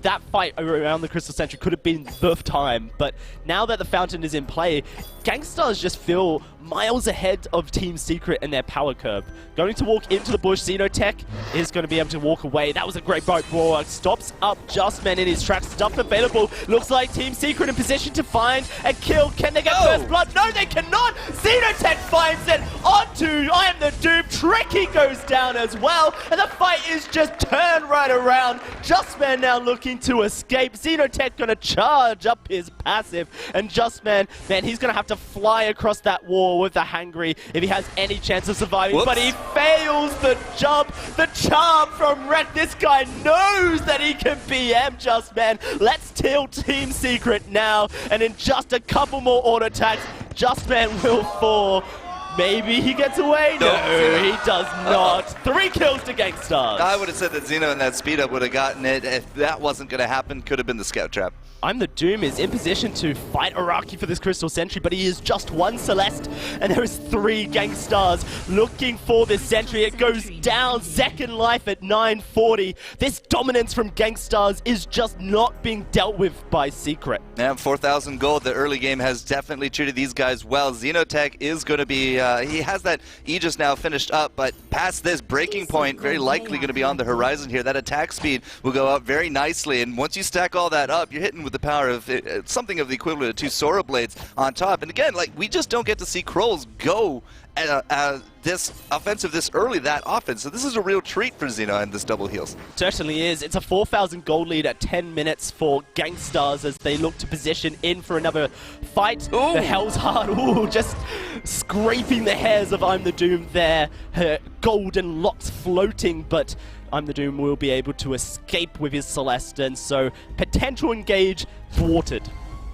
[SPEAKER 8] That fight around the Crystal Sentry could have been the time, but now that the Fountain is in play, Gangstars just feel miles ahead of Team Secret and their power curve. Going to walk into the bush, Xenotech is going to be able to walk away. That was a great boat brawl. Stops up Justman in his tracks. Stuff available. Looks like Team Secret in position to find a kill. Can they get first blood? No, they cannot. Xenotech finds it onto I Am the Doom. Tricky goes down as well. And the fight is just turned right around. Justman now looking to escape. Xenotech going to charge up his passive. And Justman, man, he's going to have to fly across that wall with the Hangry if he has any chance of surviving. Whoops. But he fails the jump. The charm from Rek. This guy knows that he can BM Justman. Let's tilt Team Secret now. And in just a couple more auto attacks, Justman will fall. Maybe he gets away? No, he does not. 3 kills to Gangstars.
[SPEAKER 9] I would have said that Xeno in that speed up would have gotten it. If that wasn't going to happen, could have been the scout trap.
[SPEAKER 8] I'm the Doom is in position to fight Araki for this Crystal Sentry, but he is just 1 Celeste, and there is 3 Gangstars looking for this Sentry. It goes down, second life at 940. This dominance from Gangstars is just not being dealt with by Secret.
[SPEAKER 9] Yeah, 4,000 gold. The early game has definitely treated these guys well. Xenotech is going to be, he has that Aegis now finished up, but past this breaking point, very likely going to be on the horizon here. That attack speed will go up very nicely, and once you stack all that up, you're hitting with the power of something of the equivalent of 2 Sora Blades on top. And again, like, we just don't get to see Krolls go this offensive this early that often. So this is a real treat for Xeno and this double heals.
[SPEAKER 8] Certainly is. It's a 4,000 gold lead at 10 minutes for Gangstars as they look to position in for another fight. Ooh. The Hell's Heart, ooh, just scraping the hairs of I'm the Doom there. Her golden locks floating, but I'm the Doom will be able to escape with his Celeste, and so potential engage thwarted.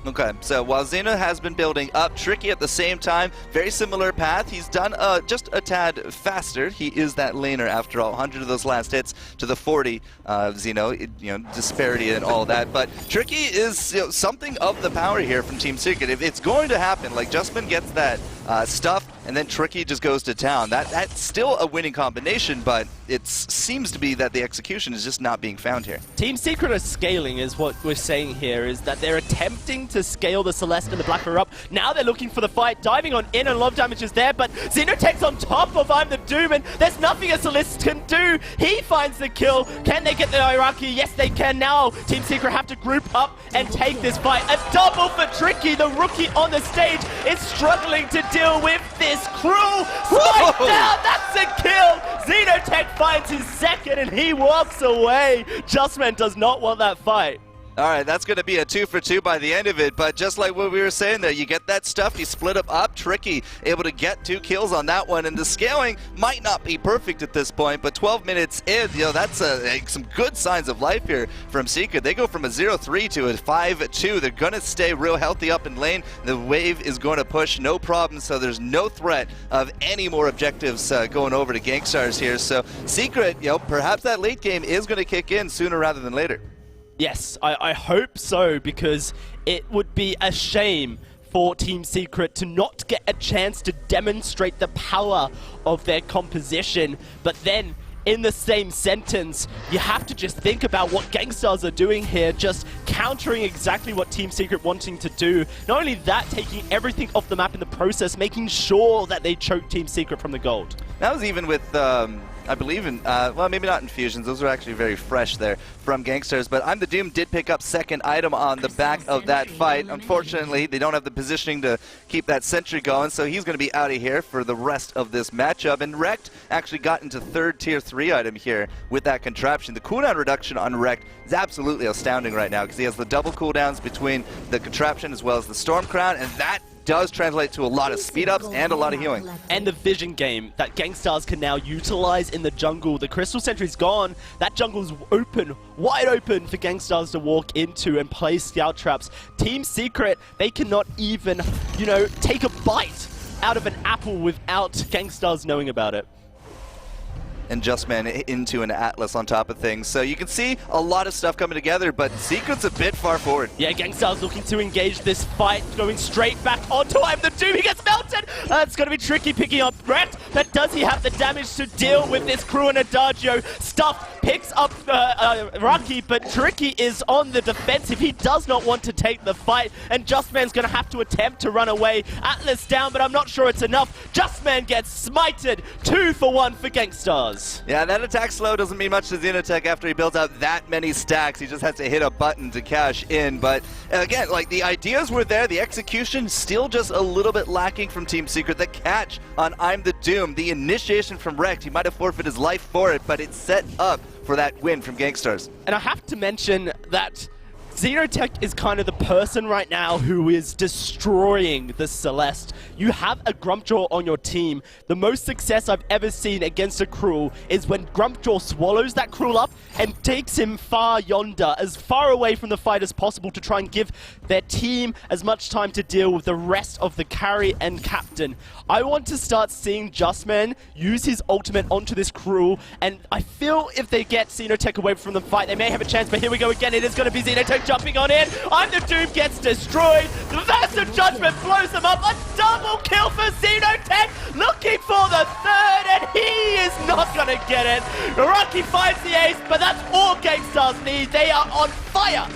[SPEAKER 9] Okay, so while Xeno has been building up, Tricky at the same time, very similar path. He's done just a tad faster. He is that laner after all. 100 of those last hits to the 40 Xeno, disparity and all that. But Tricky is something of the power here from Team Secret. If it's going to happen, like Justman gets that stuff, and then Tricky just goes to town. That's still a winning combination, but it seems to be that the execution is just not being found here.
[SPEAKER 8] Team Secret is scaling, is what we're saying here, is that they're attempting to scale the Celeste and the Blacker up. Now they're looking for the fight, diving on in, and a lot of damage is there, but Xenotech's on top of I'm the Doom, and there's nothing a Celeste can do. He finds the kill. Can they get the Iraqi? Yes, they can now. Team Secret have to group up and take this fight. A double for Tricky. The rookie on the stage is struggling to deal with this cruel spike down. That's a kill. Xenotech finds his second, and he walks away. Justman does not want that fight.
[SPEAKER 9] All right, that's going to be a 2 for 2 by the end of it, but just like what we were saying there, you get that stuff, you split up, Tricky, able to get 2 kills on that one, and the scaling might not be perfect at this point, but 12 minutes in, that's some good signs of life here from Secret. They go from a 0-3 to a 5-2. They're going to stay real healthy up in lane. The wave is going to push, no problem, so there's no threat of any more objectives going over to Gangstars here. So Secret, perhaps that late game is going to kick in sooner rather than later.
[SPEAKER 8] Yes, I hope so, because it would be a shame for Team Secret to not get a chance to demonstrate the power of their composition. But then, in the same sentence, you have to just think about what Gangstars are doing here, just countering exactly what Team Secret wanting to do. Not only that, taking everything off the map in the process, making sure that they choke Team Secret from the gold.
[SPEAKER 9] That was even with I believe in, well, maybe not infusions. Those are actually very fresh there from Gangsters. But I'm the Doom did pick up second item on the back of that fight. Unfortunately, they don't have the positioning to keep that sentry going, so he's going to be out of here for the rest of this matchup. And Rekt actually got into third tier 3 item here with that contraption. The cooldown reduction on Rekt is absolutely astounding right now because he has the double cooldowns between the contraption as well as the Storm Crown, and that does translate to a lot of speed ups and a lot of healing.
[SPEAKER 8] And the vision game that Gangstars can now utilize in the jungle. The Crystal Sentry's gone. That jungle's open, wide open for Gangstars to walk into and play scout traps. Team Secret, they cannot even, take a bite out of an apple without Gangstars knowing about it.
[SPEAKER 9] and Justman into an Atlas on top of things. So you can see a lot of stuff coming together, but Secret's a bit far forward.
[SPEAKER 8] Yeah, Gangstar's looking to engage this fight, going straight back onto I'm the Doom. He gets melted. It's going to be tricky picking up Rekt, but does he have the damage to deal with this crew and Adagio? Stuff picks up Rocky, but Tricky is on the defensive. He does not want to take the fight, and Justman's going to have to attempt to run away. Atlas down, but I'm not sure it's enough. Justman gets smited. 2 for 1 for Gangstars.
[SPEAKER 9] Yeah, that attack slow doesn't mean much to Xenotech after he builds out that many stacks. He just has to hit a button to cash in. But again, like, the ideas were there, the execution still just a little bit lacking from Team Secret. The catch on I'm the Doom, the initiation from Rekt, he might have forfeited his life for it, but it's set up for that win from Gangstars.
[SPEAKER 8] And I have to mention that Xenotech is kind of the person right now who is destroying the Celeste. You have a Grumpjaw on your team. The most success I've ever seen against a Cruel is when Grumpjaw swallows that Cruel up and takes him far yonder, as far away from the fight as possible, to try and give their team as much time to deal with the rest of the carry and captain. I want to start seeing Justman use his ultimate onto this Cruel, and I feel if they get Xenotech away from the fight, they may have a chance, but here we go again. It is going to be Xenotech jumping on in. I'm the Doom gets destroyed. The Vast of Judgment blows them up. A double kill for Xenotech, looking for the third, and he is not going to get it. Rocky finds the ace, but that's all Gangstars need. They are on fire.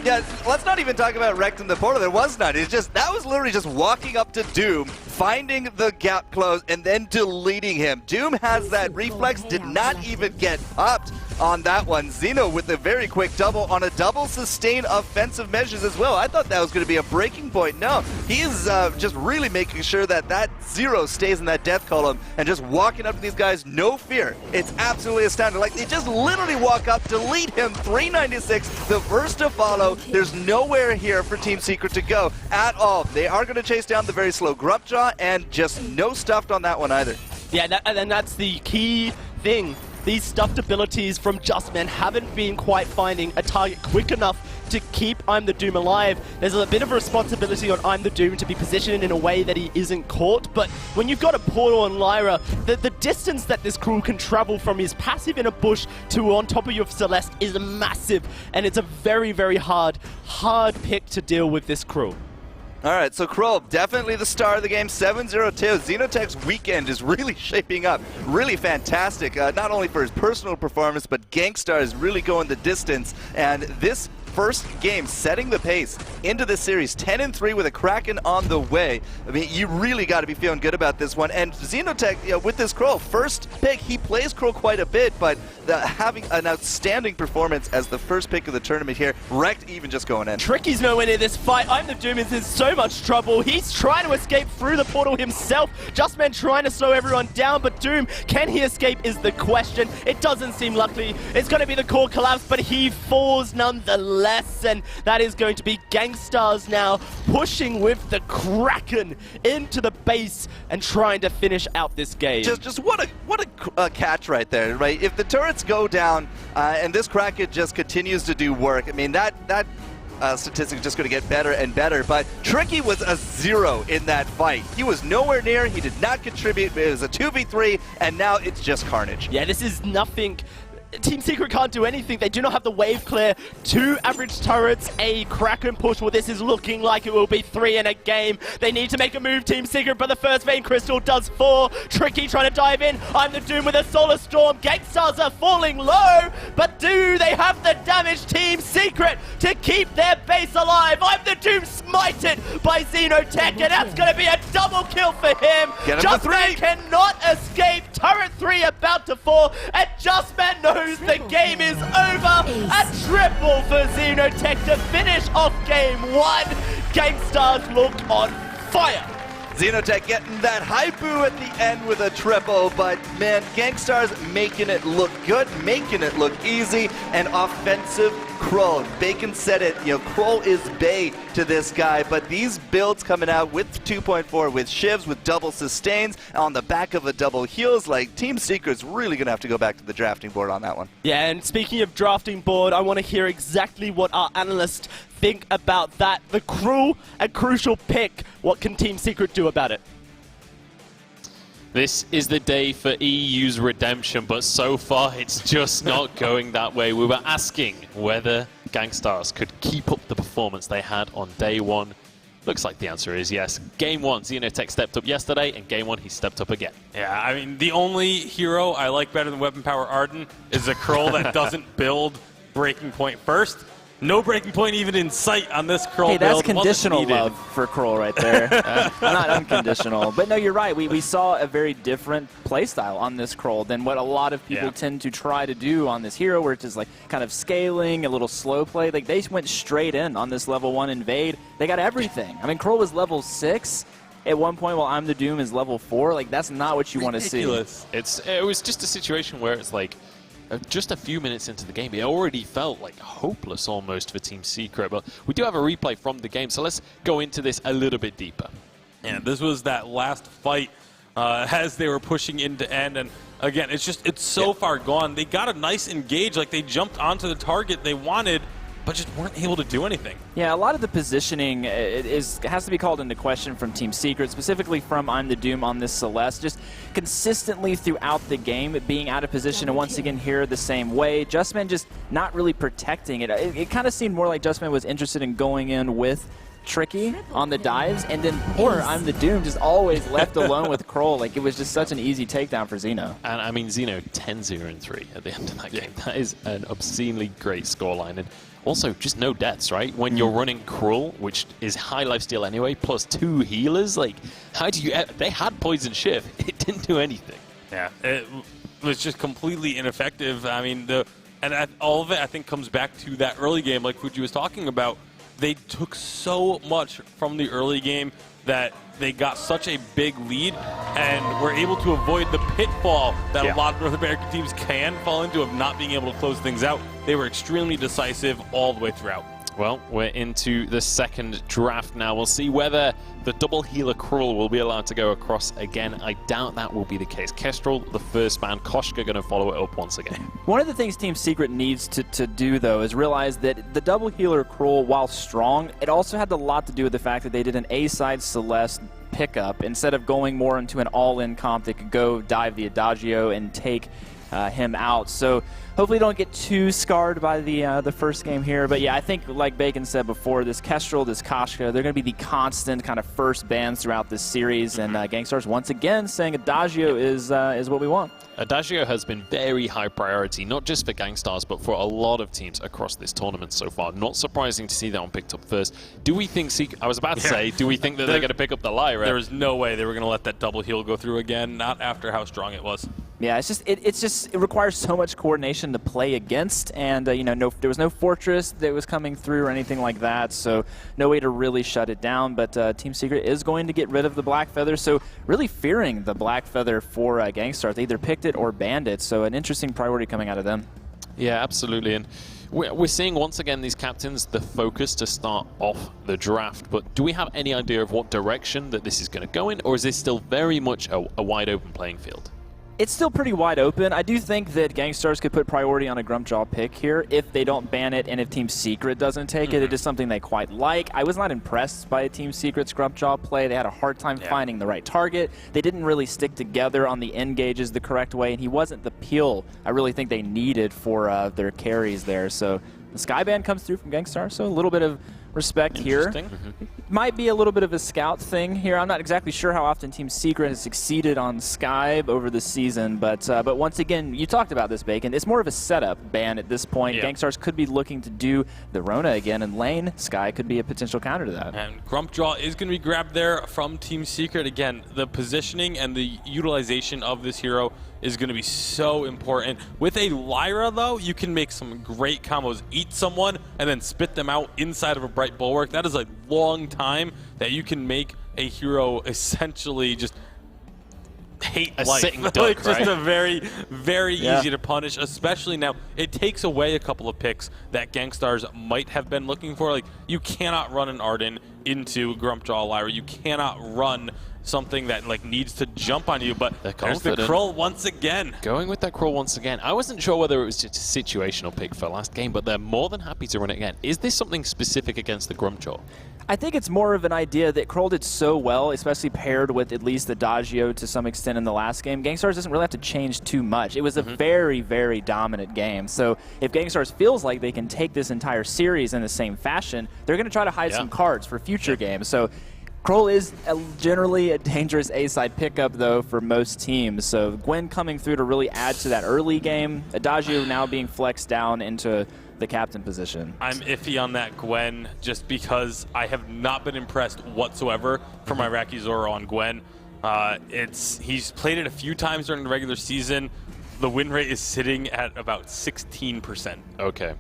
[SPEAKER 9] Yeah, let's not even talk about Rekt in the portal. There was none. It's just, that was literally just walking up to Doom, finding the gap close, and then deleting him. Doom has that reflex, did not even get popped on that one. Xeno with a very quick double on a double sustain offensive measures as well. I thought that was going to be a breaking point. No, he is just really making sure that that 0 stays in that death column and just walking up to these guys, no fear. It's absolutely astounding. Like, they just literally walk up, delete him, 396, the verse to follow. There's nowhere here for Team Secret to go at all. They are going to chase down the very slow Grumpjaw, and just no stuffed on that one either.
[SPEAKER 8] Yeah, and that's the key thing. These stuffed abilities from Justman haven't been quite finding a target quick enough to keep I'm the Doom alive. There's a bit of a responsibility on I'm the Doom to be positioned in a way that he isn't caught, but when you've got a Portal and Lyra, the distance that this crew can travel from his passive in a bush to on top of your Celeste is massive, and it's a very, very hard pick to deal with this crew.
[SPEAKER 9] All right, so Kroll, definitely the star of the game, 7-0-2. Xenotech's weekend is really shaping up, really fantastic, not only for his personal performance, but Gangstar is really going the distance, and this first game setting the pace into this series, 10-3 with a Kraken on the way. I mean, you really got to be feeling good about this one. And Xenotech, you know, with this Kroll, first pick, he plays Kroll quite a bit, but having an outstanding performance as the first pick of the tournament here. Rekt even just going in.
[SPEAKER 8] Tricky's nowhere near this fight. I'm the Doom is in so much trouble. He's trying to escape through the portal himself. Justman trying to slow everyone down, but Doom, can he escape is the question. It doesn't seem likely. It's going to be the core collapse, but he falls nonetheless. And that is going to be Gangstars now pushing with the Kraken into the base and trying to finish out this game.
[SPEAKER 9] Just what a catch right there, right? If the turrets go down and this Kraken just continues to do work, I mean, that statistic is just going to get better and better. But Tricky was a 0 in that fight. He was nowhere near. He did not contribute. It was a 2v3, and now it's just carnage.
[SPEAKER 8] Yeah, this is nothing. Team Secret can't do anything. They do not have the wave clear. 2 average turrets, a Kraken push. Well, this is looking like it will be 3 in a game. They need to make a move, Team Secret, but the first Vein Crystal does 4. Tricky trying to dive in. I'm the Doom with a Solar Storm. Gangstars are falling low, but do they have the damage, Team Secret, to keep their base alive? I'm the Doom smited by Xenotech, and that's going to be a double kill for him. Justman cannot escape. Turret 3 about to fall, and Justman knows the game is over. A triple for Xenotech to finish off game 1. Gangstars look on fire.
[SPEAKER 9] Xenotech getting that hypu at the end with a triple, but man, Gangstars making it look good, making it look easy, and offensive Kroll. Bacon said it, you know, Kroll is Bay to this guy, but these builds coming out with 2.4, with shivs, with double sustains, on the back of a double heals, like Team Secret's really going to have to go back to the drafting board on that one.
[SPEAKER 8] Yeah, and speaking of drafting board, I want to hear exactly what our analysts think about that. The Cruel and crucial pick. What can Team Secret do about it?
[SPEAKER 3] This is the day for EU's redemption, but so far it's just not going that way. We were asking whether Gangstars could keep up the performance they had on day one. Looks like the answer is yes. Game one, Xenotech stepped up yesterday, and game one, he stepped up again.
[SPEAKER 4] Yeah, I mean, the only hero I like better than Weapon Power Arden is a Krull that doesn't build Breaking Point first. No Breaking Point even in sight on this Krull
[SPEAKER 20] Hey, that's
[SPEAKER 4] build.
[SPEAKER 20] conditional love for Krull right there. Not unconditional. But no, you're right. We saw a very different playstyle on this Krull than what a lot of people tend to try to do on this hero, where it's just like kind of scaling, a little slow play. Like, they went straight in on this level 1 invade. They got everything. I mean, Krull was level 6 at one point, while I'm the Doom is level 4. Like, that's not what you want to see.
[SPEAKER 3] It was just a situation where it's like, just a few minutes into the game, it already felt like hopeless almost for Team Secret. But we do have a replay from the game, so let's go into this a little bit deeper.
[SPEAKER 4] Yeah, this was that last fight as they were pushing into end, and again, it's so far gone. They got a nice engage, like they jumped onto the target they wanted, but just weren't able to do anything.
[SPEAKER 20] Yeah, a lot of the positioning has to be called into question from Team Secret, specifically from I'm the Doom on this Celeste. Just consistently throughout the game, being out of position, and once again here the same way. Justman just not really protecting it. It kind of seemed more like Justman was interested in going in with Tricky on the dives, and then poor I'm the Doom just always left alone with Krull. Like, it was just such an easy takedown for Xeno.
[SPEAKER 3] And I mean, Xeno 10-0-3 at the end of that game. That is an obscenely great scoreline. And also, just no deaths, right? When you're running Krull, which is high lifesteal anyway, plus 2 healers, like, how do you... They had Poison Shift. It didn't do anything.
[SPEAKER 4] Yeah, it was just completely ineffective. I mean, all of it, I think, comes back to that early game, like Fuji was talking about. They took so much from the early game that they got such a big lead and were able to avoid the pitfall that a lot of North American teams can fall into of not being able to close things out. They were extremely decisive all the way throughout.
[SPEAKER 3] Well, we're into the second draft now. We'll see whether the double healer Krull will be allowed to go across again. I doubt that will be the case. Kestrel, the first ban, Koshka going to follow it up once again.
[SPEAKER 20] One of the things Team Secret needs to do, though, is realize that the double healer Krull, while strong, it also had a lot to do with the fact that they did an A-side Celeste pickup instead of going more into an all-in comp that could go dive the Adagio and take him out. So hopefully don't get too scarred by the first game here. But yeah, I think like Bacon said before, this Kestrel, this Koshka, they're going to be the constant kind of first bans throughout this series. And Gangstars once again saying Adagio is what we want.
[SPEAKER 3] Adagio has been very high priority, not just for Gangstars, but for a lot of teams across this tournament so far. Not surprising to see that one picked up first. Do we think, I was about to say, do we think that they're going to pick up the Lyra?
[SPEAKER 4] There was no way they were going to let that double heal go through again, not after how strong it was.
[SPEAKER 20] Yeah, it requires so much coordination to play against, and there was no fortress that was coming through or anything like that, so no way to really shut it down. But Team Secret is going to get rid of the Black Feather, so really fearing the Black Feather for Gangstars. They either picked it or banned it, so an interesting priority coming out of them.
[SPEAKER 3] Yeah, absolutely, and we're seeing once again these captains the focus to start off the draft. But do we have any idea of what direction that this is going to go in, or is this still very much a wide open playing field?
[SPEAKER 20] It's still pretty wide open. I do think that Gangstars could put priority on a Grumpjaw pick here if they don't ban it and if Team Secret doesn't take it. It is something they quite like. I was not impressed by Team Secret's Grumpjaw play. They had a hard time finding the right target. They didn't really stick together on the engages the correct way, and he wasn't the peel I really think they needed for their carries there. So the Skyban comes through from Gangstars, so a little bit of respect here. Might be a little bit of a scout thing here. I'm not exactly sure how often Team Secret has succeeded on Sky over the season, but once again, you talked about this, Bacon. It's more of a setup ban at this point. Gangstars could be looking to do the Rona again in lane. Sky could be a potential counter to that.
[SPEAKER 4] And Grumpjaw is going to be grabbed there from Team Secret. Again, the positioning and the utilization of this hero is going to be so important. With a Lyra, though, you can make some great combos. Eat someone and then spit them out inside of a Bright Bulwark. That is a long time that you can make a hero essentially just hate life.
[SPEAKER 3] Sitting duck,
[SPEAKER 4] like, just
[SPEAKER 3] right?
[SPEAKER 4] a very, very easy to punish, especially now. It takes away a couple of picks that Gangstars might have been looking for. Like, you cannot run an Arden into Grumpjaw Lyra. You cannot run something that needs to jump on you, but there's the Krull once again.
[SPEAKER 3] Going with that Krull once again. I wasn't sure whether it was just a situational pick for last game, but they're more than happy to run it again. Is this something specific against the Grumpjaw?
[SPEAKER 20] I think it's more of an idea that Kroll did so well, especially paired with at least Adagio to some extent in the last game. Gangstars doesn't really have to change too much. It was a very, very dominant game. So if Gangstars feels like they can take this entire series in the same fashion, they're going to try to hide some cards for future games. So Kroll is generally a dangerous A-side pickup, though, for most teams. So Gwen coming through to really add to that early game. Adagio now being flexed down into the captain position.
[SPEAKER 4] I'm iffy on that Gwen just because I have not been impressed whatsoever from Iraqi Zoro on Gwen. He's played it a few times during the regular season. The win rate is sitting at about 16%.
[SPEAKER 3] Okay,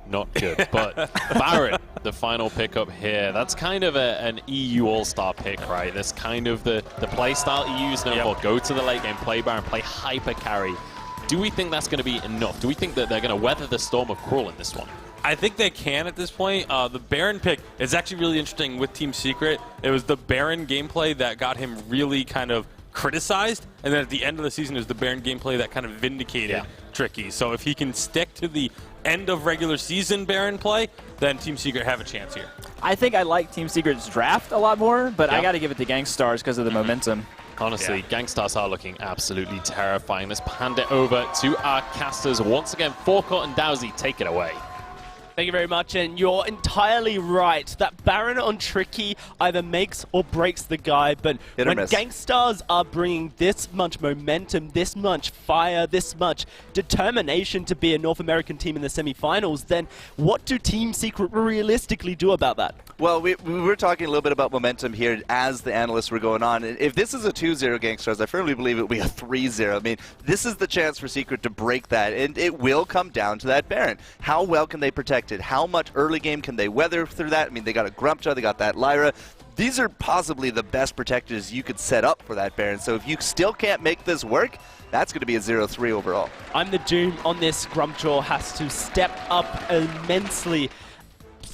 [SPEAKER 3] not good. But Baron, the final pickup here, that's kind of an EU All-Star pick, right? That's kind of the play style EU's known for. Go to the late game, play Baron, play hyper carry. Do we think that's going to be enough? Do we think that they're going to weather the storm of Kroll in this one?
[SPEAKER 4] I think they can at this point. The Baron pick is actually really interesting with Team Secret. It was the Baron gameplay that got him really kind of criticized, and then at the end of the season it was the Baron gameplay that kind of vindicated Tricky. So if he can stick to the end of regular season Baron play, then Team Secret have a chance here.
[SPEAKER 20] I think I like Team Secret's draft a lot more, but I got to give it to Gangstars because of the momentum.
[SPEAKER 3] Honestly, Gangstars are looking absolutely terrifying. Let's hand it over to our casters. Once again, Forecourt and Dowsy, take it away.
[SPEAKER 8] Thank you very much, and you're entirely right. That Baron on Tricky either makes or breaks the guy, but when Gangstars are bringing this much momentum, this much fire, this much determination to be a North American team in the semifinals, then what do Team Secret realistically do about that?
[SPEAKER 9] Well, we were talking a little bit about momentum here as the analysts were going on. If this is a 2-0 Gangstars, I firmly believe it will be a 3-0. I mean, this is the chance for Secret to break that, and it will come down to that Baron. How well can they protect it? How much early game can they weather through that? I mean, they got a Grumpjaw, they got that Lyra. These are possibly the best protectors you could set up for that Baron. So if you still can't make this work, that's going to be a 0-3 overall.
[SPEAKER 8] I'm the Doom on this. Grumpjaw has to step up immensely.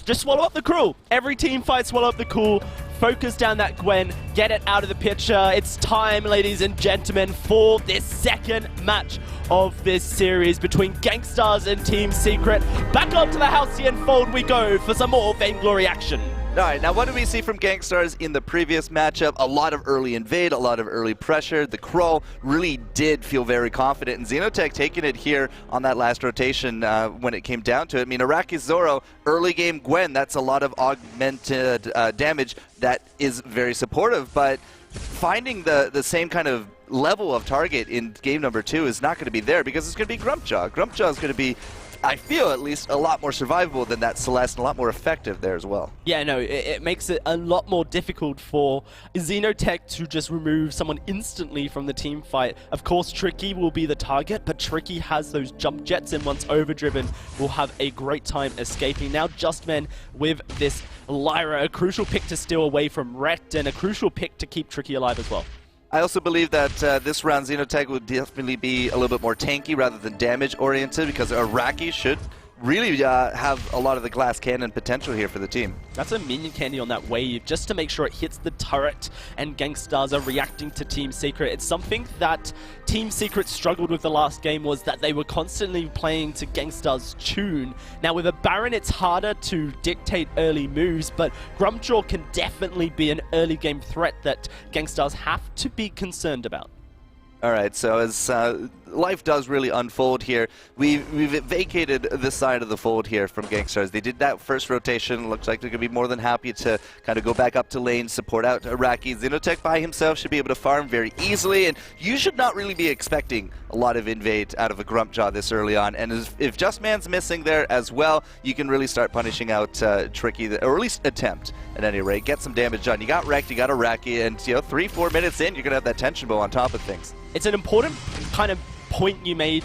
[SPEAKER 8] Just swallow up the Kroll. Every team fight, swallow up the Kroll. Focus down that Gwen. Get it out of the picture. It's time, ladies and gentlemen, for this second match of this series between Gangstars and Team Secret. Back up to the Halcyon Fold we go for some more Vainglory action.
[SPEAKER 9] All right, now what did we see from Gangstars in the previous matchup? A lot of early invade, a lot of early pressure. The Kroll really did feel very confident, and Xenotech taking it here on that last rotation when it came down to it. I mean, Iraqi Zoro, early game Gwen, that's a lot of augmented damage that is very supportive, but finding the same kind of level of target in game number 2 is not going to be there because it's going to be Grumpjaw. Grumpjaw is going to be, I feel at least, a lot more survivable than that Celeste and a lot more effective there as well.
[SPEAKER 8] Yeah, no, it makes it a lot more difficult for Xenotech to just remove someone instantly from the team fight. Of course, Tricky will be the target, but Tricky has those jump jets, and once overdriven, will have a great time escaping. Now, Justmen with this Lyra, a crucial pick to steal away from Rekt, and a crucial pick to keep Tricky alive as well.
[SPEAKER 9] I also believe that this round Xenotech will definitely be a little bit more tanky rather than damage-oriented because Iraqi should really have a lot of the glass cannon potential here for the team.
[SPEAKER 8] That's a minion candy on that wave just to make sure it hits the turret, and Gangstars are reacting to Team Secret. It's something that Team Secret struggled with the last game, was that they were constantly playing to Gangstars' tune. Now with a Baron, it's harder to dictate early moves, but Grumpjaw can definitely be an early game threat that Gangstars have to be concerned about.
[SPEAKER 9] All right, so as life does really unfold here, we've vacated this side of the fold here from Gangstars. They did that first rotation. Looks like they're going to be more than happy to kind of go back up to lane, support out Iraqi. Xenotech by himself should be able to farm very easily, and you should not really be expecting a lot of invade out of a Grumpjaw this early on. And if Justman's missing there as well, you can really start punishing out Tricky, or at least attempt at any rate. Get some damage done. You got Rekt, you got Iraqi, and 3-4 minutes in, you're going to have that tension bow on top of things.
[SPEAKER 8] It's an important kind of point you made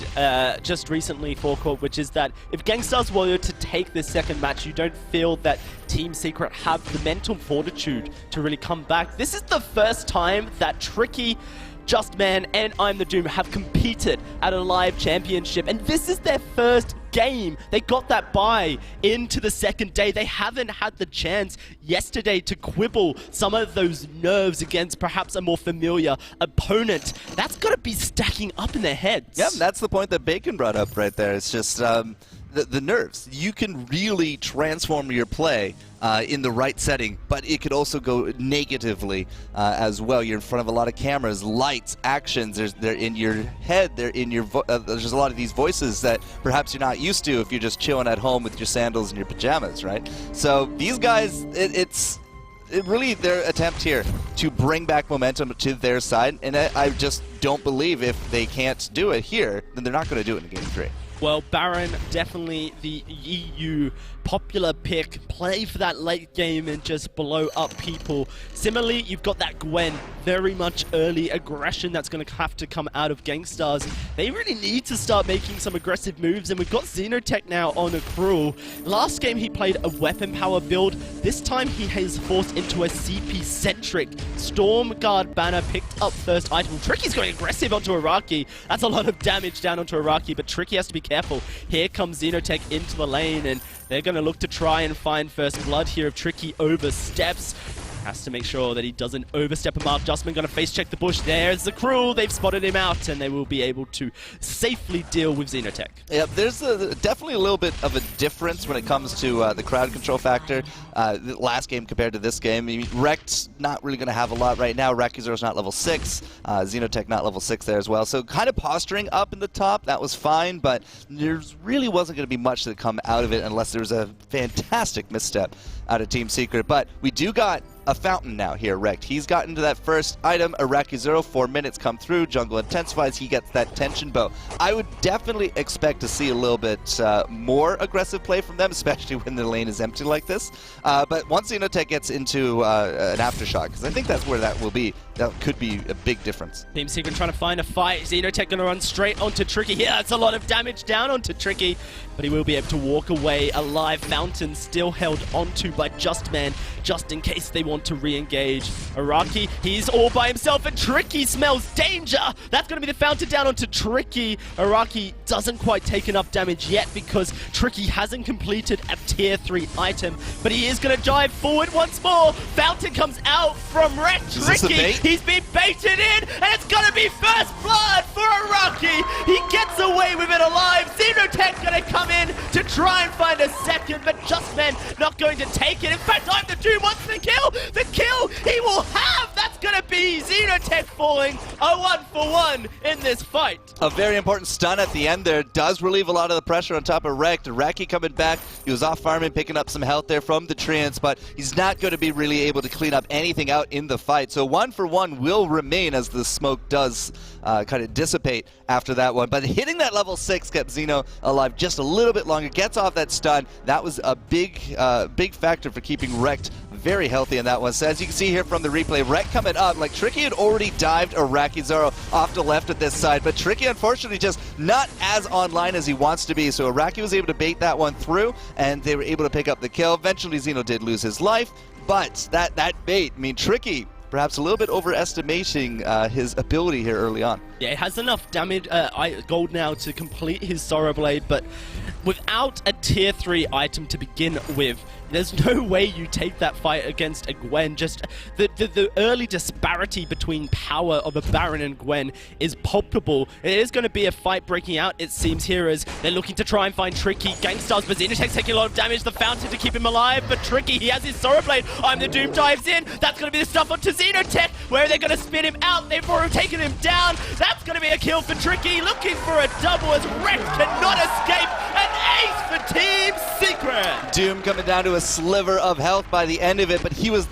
[SPEAKER 8] just recently, Forecourt, which is that if Gangstars were to take this second match, you don't feel that Team Secret have the mental fortitude to really come back. This is the first time that Tricky, Justman, and I'm the Doom have competed at a live championship, and this is their first game. They got that bye into the second day. They haven't had the chance yesterday to quibble some of those nerves against perhaps a more familiar opponent. That's got to be stacking up in their heads.
[SPEAKER 9] Yep, that's the point that Bacon brought up right there. It's just the nerves. You can really transform your play in the right setting, but it could also go negatively as well. You're in front of a lot of cameras, lights, actions. They're in your head. They're in your. There's a lot of these voices that perhaps you're not used to if you're just chilling at home with your sandals and your pajamas, right? So these guys, it's really their attempt here to bring back momentum to their side, and I just don't believe if they can't do it here, then they're not going to do it in Game 3.
[SPEAKER 8] Well, Baron, definitely the EU popular pick. Play for that late game and just blow up people. Similarly, you've got that Gwen, very much early aggression that's going to have to come out of Gangstars. They really need to start making some aggressive moves, and we've got Xenotech now on a Cruel. Last game he played a weapon power build. This time he has forced into a CP-centric Storm Guard banner, picked up first item. Tricky's going aggressive onto Araki. That's a lot of damage down onto Araki, but Tricky has to be careful. Here comes Xenotech into the lane, and they're going to look to try and find first blood here if Tricky oversteps. Has to make sure that he doesn't overstep a mark. Justman going to face check the bush. There's the Cruel. They've spotted him out, and they will be able to safely deal with Xenotech.
[SPEAKER 9] Yeah, there's definitely a little bit of a difference when it comes to the crowd control factor. The last game compared to this game. I mean, Rect's not really going to have a lot right now. Rakizero's not level 6. Xenotech not level 6 there as well. So kind of posturing up in the top. That was fine, but there really wasn't going to be much that come out of it unless there was a fantastic misstep out of Team Secret. But we do got a fountain now here, Rekt. He's gotten to that first item. Rakizeiro, 4 minutes come through. Jungle intensifies. He gets that tension bow. I would definitely expect to see a little bit more aggressive play from them, especially when the lane is empty like this. But once Xenotech gets into an aftershock, because I think that's where that will be, that could be a big difference.
[SPEAKER 8] Team Secret trying to find a fight. Xenotech going to run straight onto Tricky here. That's a lot of damage down onto Tricky, but he will be able to walk away alive. Fountain still held onto by Justman, just in case they want to re-engage. Araki, he's all by himself, and Tricky smells danger. That's going to be the Fountain down onto Tricky. Araki doesn't quite take enough damage yet because Tricky hasn't completed a tier 3 item, but he is going to dive forward once more. Fountain comes out from Rekt. Tricky, he's been baited in, and it's going to be first blood for Araki. He gets away with it alive. Xenotech going to come in to try and find a second, but Justman not going to take it. In fact, I'm the dude wants the kill. The kill he will have. That's going to be Xenotech falling a 1-for-1 in this fight.
[SPEAKER 9] A very important stun at the end there does relieve a lot of the pressure on top of Rekt. Raki coming back. He was off farming, picking up some health there from the Treants, but he's not going to be really able to clean up anything out in the fight. So 1-for-1 will remain as the smoke does kind of dissipate after that one. But hitting that level 6 kept Xeno alive just a little bit longer. Gets off that stun. That was a big factor for keeping Rekt very healthy in that one. So as you can see here from the replay, Rekt coming up, like Tricky had already dived Rakizeiro off to left at this side, but Tricky unfortunately just not as online as he wants to be. So Araki was able to bait that one through, and they were able to pick up the kill. Eventually Xeno did lose his life, but that bait, I mean, Tricky perhaps a little bit overestimating his ability here early on.
[SPEAKER 8] Yeah, it has enough damage, gold now to complete his Sorrow Blade, but without a tier 3 item to begin with, there's no way you take that fight against a Gwen. Just the early disparity between power of a Baron and Gwen is palpable. It is going to be a fight breaking out, it seems, here as they're looking to try and find Tricky. Gangstars, but Xenotech's taking a lot of damage. The Fountain to keep him alive, but Tricky, he has his Sorrow Blade. I'm the Doom dives in. That's going to be the stuff onto Xenotech, where they're going to spin him out. They've already taken him down. That's going to be a kill for Tricky. Looking for a double as Rekt cannot escape. An ace for Team Secret.
[SPEAKER 9] Doom coming down to a sliver of health by the end of it, but he was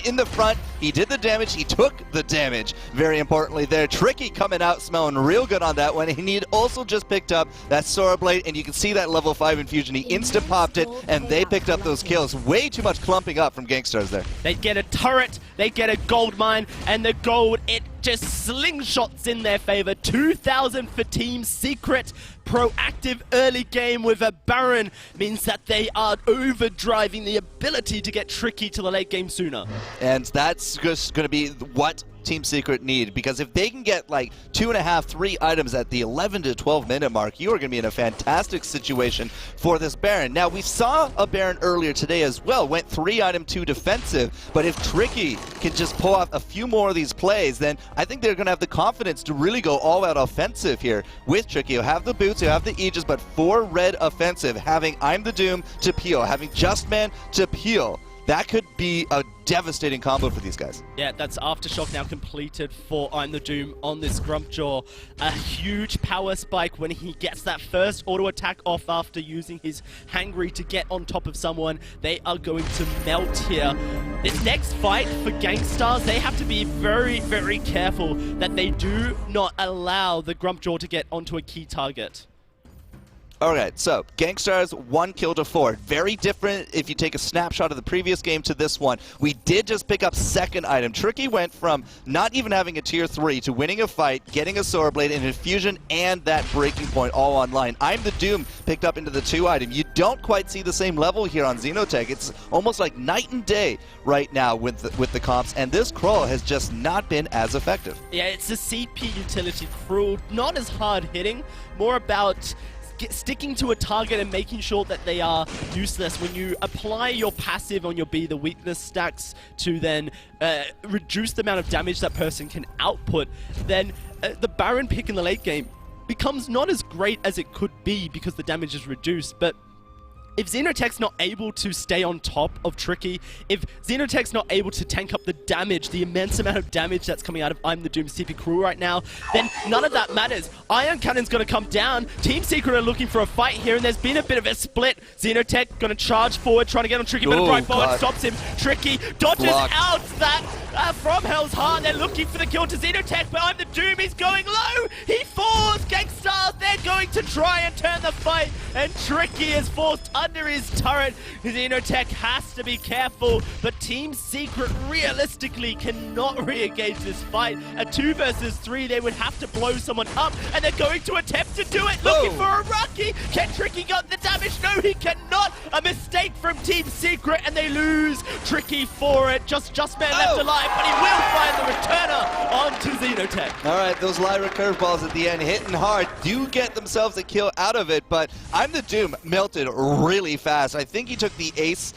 [SPEAKER 9] in the front. He did the damage. He took the damage. Very importantly there. Tricky coming out smelling real good on that one. And he had also just picked up that Sora Blade, and you can see that level 5 infusion. He insta-popped it, and they picked up those kills. Way too much clumping up from Gangstars there.
[SPEAKER 8] They get a turret, they get a gold mine, and the gold, it just slingshots in their favor. 2,000 for Team Secret. Proactive early game with a Baron means that they are overdriving the ability to get Tricky to the late game sooner.
[SPEAKER 9] And that's just going to be what Team Secret need, because if they can get like 2.5, 3 items at the 11 to 12 minute mark, you are going to be in a fantastic situation for this Baron. Now, we saw a Baron earlier today as well, went 3 item 2 defensive, but if Tricky can just pull off a few more of these plays, then I think they're going to have the confidence to really go all out offensive here with Tricky. You have the boots, you have the Aegis, but 4 red offensive, having I'm the Doom to peel, having Just Man to peel. That could be a devastating combo for these guys.
[SPEAKER 8] Yeah, that's Aftershock now completed for I'm the Doom on this Grumpjaw. A huge power spike when he gets that first auto attack off after using his Hangry to get on top of someone. They are going to melt here. This next fight for Gangstars, they have to be very, very careful that they do not allow the Grumpjaw to get onto a key target.
[SPEAKER 9] Alright, so Gangstars 1 kill to 4. Very different if you take a snapshot of the previous game to this one. We did just pick up second item. Tricky went from not even having a tier 3 to winning a fight, getting a Sword Blade, an Infusion, and that breaking point all online. I'm the Doom picked up into the 2 item. You don't quite see the same level here on Xenotech. It's almost like night and day right now with the comps, and this Crawl has just not been as effective.
[SPEAKER 8] Yeah, it's a CP utility Crawl, not as hard hitting, more about sticking to a target and making sure that they are useless. When you apply your passive on your B, the weakness stacks, to then reduce the amount of damage that person can output, then the Baron pick in the late game becomes not as great as it could be because the damage is reduced. But if Xenotech's not able to stay on top of Tricky, if Xenotech's not able to tank up the damage, the immense amount of damage that's coming out of I'm the Doom CP Crew right now, then none of that matters. Iron Cannon's going to come down. Team Secret are looking for a fight here, and there's been a bit of a split. Xenotech going to charge forward, trying to get on Tricky, but a bright forward stops him. Tricky dodges out that from Hell's Heart. They're looking for the kill to Xenotech, but I'm the Doom is going low. He falls. Gangstars, they're going to try and turn the fight, and Tricky is forced under his turret. Xenotech has to be careful, but Team Secret realistically cannot re-engage this fight. A 2 versus 3, they would have to blow someone up, and they're going to attempt to do it. Looking for a Rocky. Can Tricky get the damage? No, he cannot. A mistake from Team Secret, and they lose Tricky for it. Just Man left alive, but he will find the returner onto Xenotech.
[SPEAKER 9] All right, those Lyra curveballs at the end hitting hard do get themselves a kill out of it, but I'm the Doom melted really fast. I think he took the ace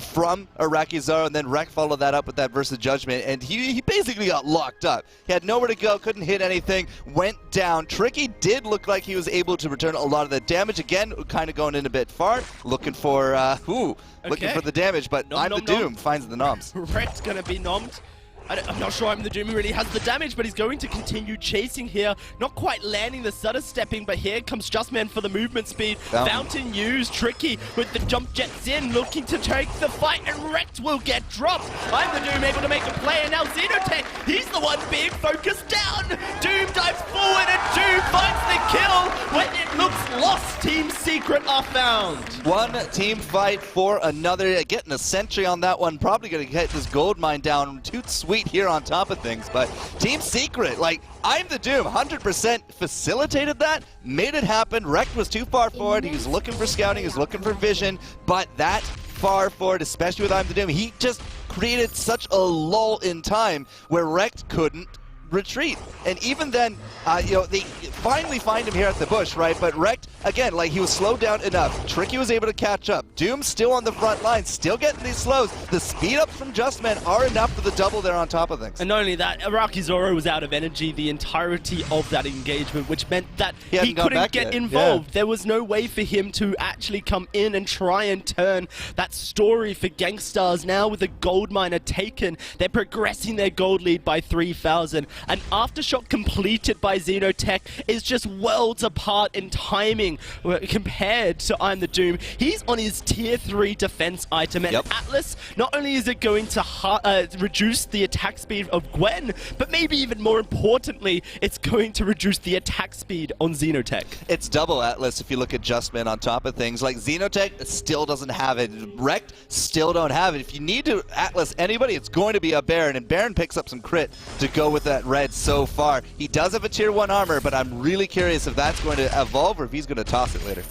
[SPEAKER 9] from Arakizaru, and then Rek followed that up with that versus Judgment, and he basically got locked up. He had nowhere to go, couldn't hit anything, went down. Tricky did look like he was able to return a lot of the damage. Again, kind of going in a bit far, looking for looking for the damage, but I'm the Doom finds the noms.
[SPEAKER 8] Rek's gonna be nommed. I'm not sure I'm the Doom who really has the damage, but he's going to continue chasing here. Not quite landing the stutter stepping, but here comes Justman for the movement speed. Fountain used, Tricky with the jump jets in, looking to take the fight, and Rekt will get dropped. I'm the Doom able to make a play, and now Xenotech, he's the one being focused down. Doom dives forward, and Doom finds the kill when it looks lost. Team Secret are found.
[SPEAKER 9] One team fight for another. Getting a sentry on that one. Probably going to get this gold mine down. Too sweet here on top of things, but Team Secret, like, I'm the Doom, 100% facilitated that, made it happen. Rekt was too far forward. He was looking for scouting, he was looking for vision, but that far forward, especially with I'm the Doom, he just created such a lull in time where Rekt couldn't retreat. And even then, they finally find him here at the bush, right? But Rekt, again, like, he was slowed down enough. Tricky was able to catch up. Doom still on the front line, still getting these slows. The speed ups from Justman are enough for the double there on top of things.
[SPEAKER 8] And not only that, Arakizaru was out of energy the entirety of that engagement, which meant that he couldn't get involved. Yeah. There was no way for him to actually come in and try and turn that story for Gangstars. Now with the gold miner taken, they're progressing their gold lead by 3,000. An Aftershock completed by Xenotech is just worlds apart in timing compared to I'm the Doom. He's on his tier 3 defense item, and Atlas, not only is it going to reduce the attack speed of Gwen, but maybe even more importantly, it's going to reduce the attack speed on Xenotech.
[SPEAKER 9] It's double Atlas if you look at Justman on top of things. Like, Xenotech still doesn't have it. Rekt still don't have it. If you need to Atlas anybody, it's going to be a Baron, and Baron picks up some crit to go with that red so far. He does have a tier 1 armor, but I'm really curious if that's going to evolve or if he's going to toss it later.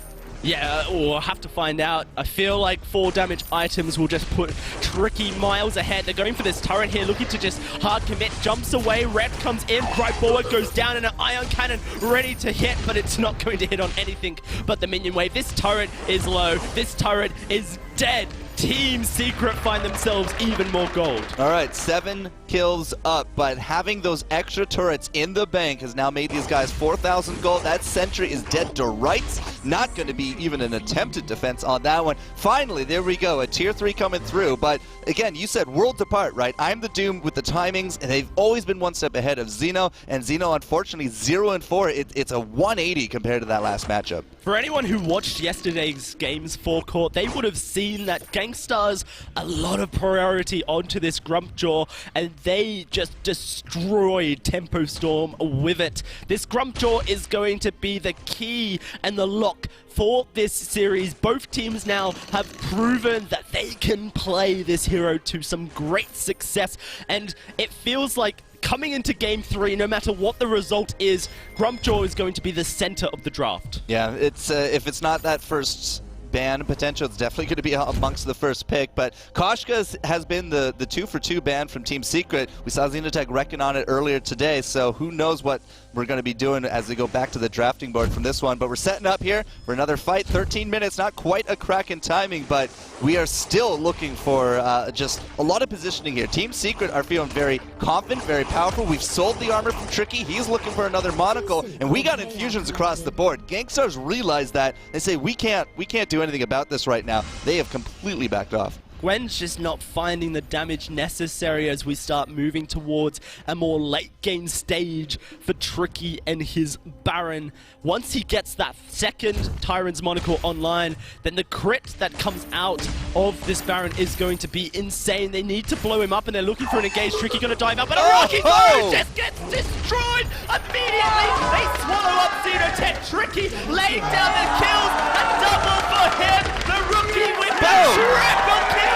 [SPEAKER 8] Yeah, we'll have to find out. I feel like 4 damage items will just put Tricky miles ahead. They're going for this turret here, looking to just hard commit. Jumps away, Red comes in, right forward, goes down, and an Ion Cannon ready to hit, but it's not going to hit on anything but the minion wave. This turret is low. This turret is dead. Team Secret find themselves even more gold.
[SPEAKER 9] All right, 7 kills up, but having those extra turrets in the bank has now made these guys 4,000 gold. That sentry is dead to rights. Not going to be even an attempted defense on that one. Finally, there we go, a tier 3 coming through. But again, you said worlds apart, right? I'm the Doom with the timings, and they've always been one step ahead of Xeno. And Xeno, unfortunately, 0-4. It's a 180 compared to that last matchup.
[SPEAKER 8] For anyone who watched yesterday's games forecourt, they would have seen that Gangstars a lot of priority onto this Grumpjaw, and they just destroyed Tempo Storm with it. This Grumpjaw is going to be the key and the lock for this series. Both teams now have proven that they can play this hero to some great success, and it feels like coming into Game 3, no matter what the result is, Grumpjaw is going to be the center of the draft.
[SPEAKER 9] Yeah, it's if it's not that first ban potential, it's definitely going to be amongst the first pick. But Koshka has been the 2-for-2 ban from Team Secret. We saw Xenotech reckon on it earlier today, so who knows what we're going to be doing as they go back to the drafting board from this one. But we're setting up here for another fight. 13 minutes, not quite a crack in timing, but we are still looking for just a lot of positioning here. Team Secret are feeling very confident, very powerful. We've sold the armor from Tricky. He's looking for another monocle, and we got infusions across the board. Gangstars realize that. They say, we can't do anything about this right now. They have completely backed off.
[SPEAKER 8] Gwen's just not finding the damage necessary as we start moving towards a more late game stage for Tricky and his Baron. Once he gets that second Tyrant's Monocle online, then the crit that comes out of this Baron is going to be insane. They need to blow him up, and they're looking for an engage. Tricky gonna dive out, but a Rocky Throw just gets destroyed immediately. They swallow up Xenotech. Tricky laying down the kills. A double for him. The rookie with the triple kill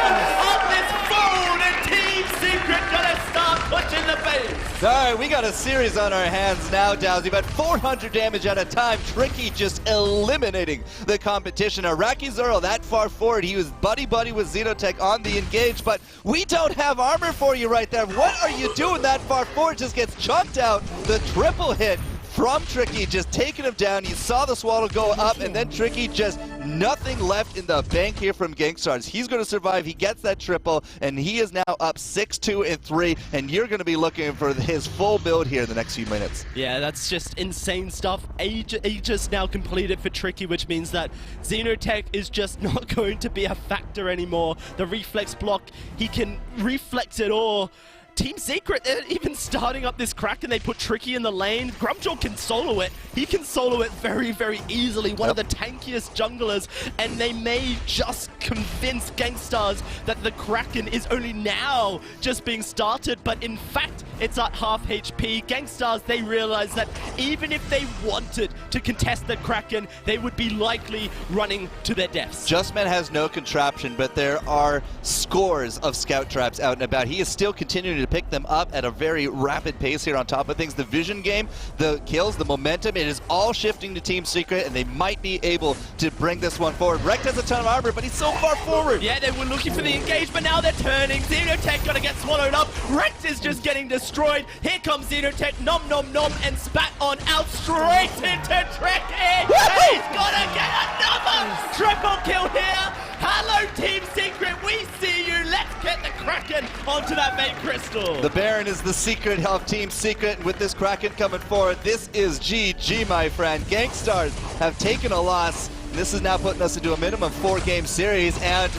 [SPEAKER 8] on this phone, and Team Secret gonna start pushing the base.
[SPEAKER 9] All right, we got a series on our hands now, Dowsy, but 400 damage at a time. Tricky just eliminating the competition. Iraqi Zoro that far forward. He was buddy-buddy with Xenotech on the engage, but we don't have armor for you right there. What are you doing that far forward? Just gets chunked out. The triple hit from Tricky, just taking him down. You saw the Swallow go up, and then Tricky just nothing left in the bank here from Gangstars. He's going to survive. He gets that triple, and he is now up 6-2-3, and you're going to be looking for his full build here in the next few minutes.
[SPEAKER 8] Yeah, that's just insane stuff. Aegis now completed for Tricky, which means that Xenotech is just not going to be a factor anymore. The reflex block, he can reflex it all. Team Secret, they're even starting up this Kraken. They put Tricky in the lane. Grumpjaw can solo it. He can solo it very, very easily. One of the tankiest junglers, and they may just convince Gangstars that the Kraken is only now just being started, but in fact, it's at half HP. Gangstars, they realize that even if they wanted to contest the Kraken, they would be likely running to their deaths.
[SPEAKER 9] Justman has no contraption, but there are scores of scout traps out and about. He is still continuing to pick them up at a very rapid pace here on top of things. The vision game, the kills, the momentum, it is all shifting to Team Secret, and they might be able to bring this one forward. Rekt has a ton of armor, but he's so far forward.
[SPEAKER 8] Yeah, they were looking for the engage, but now they're turning. Xenotech gonna get swallowed up. Rekt is just getting destroyed. Here comes Xenotech, nom nom nom, and spat on out straight into Tricky. He's gonna get another triple kill here. Hello, Team Secret, we see you. Let's get the Kraken onto that main crystal.
[SPEAKER 9] The Baron is the secret of Team Secret, and with this Kraken coming forward, this is GG, my friend. Gangstars have taken a loss. This is now putting us into a minimum 4-game series, and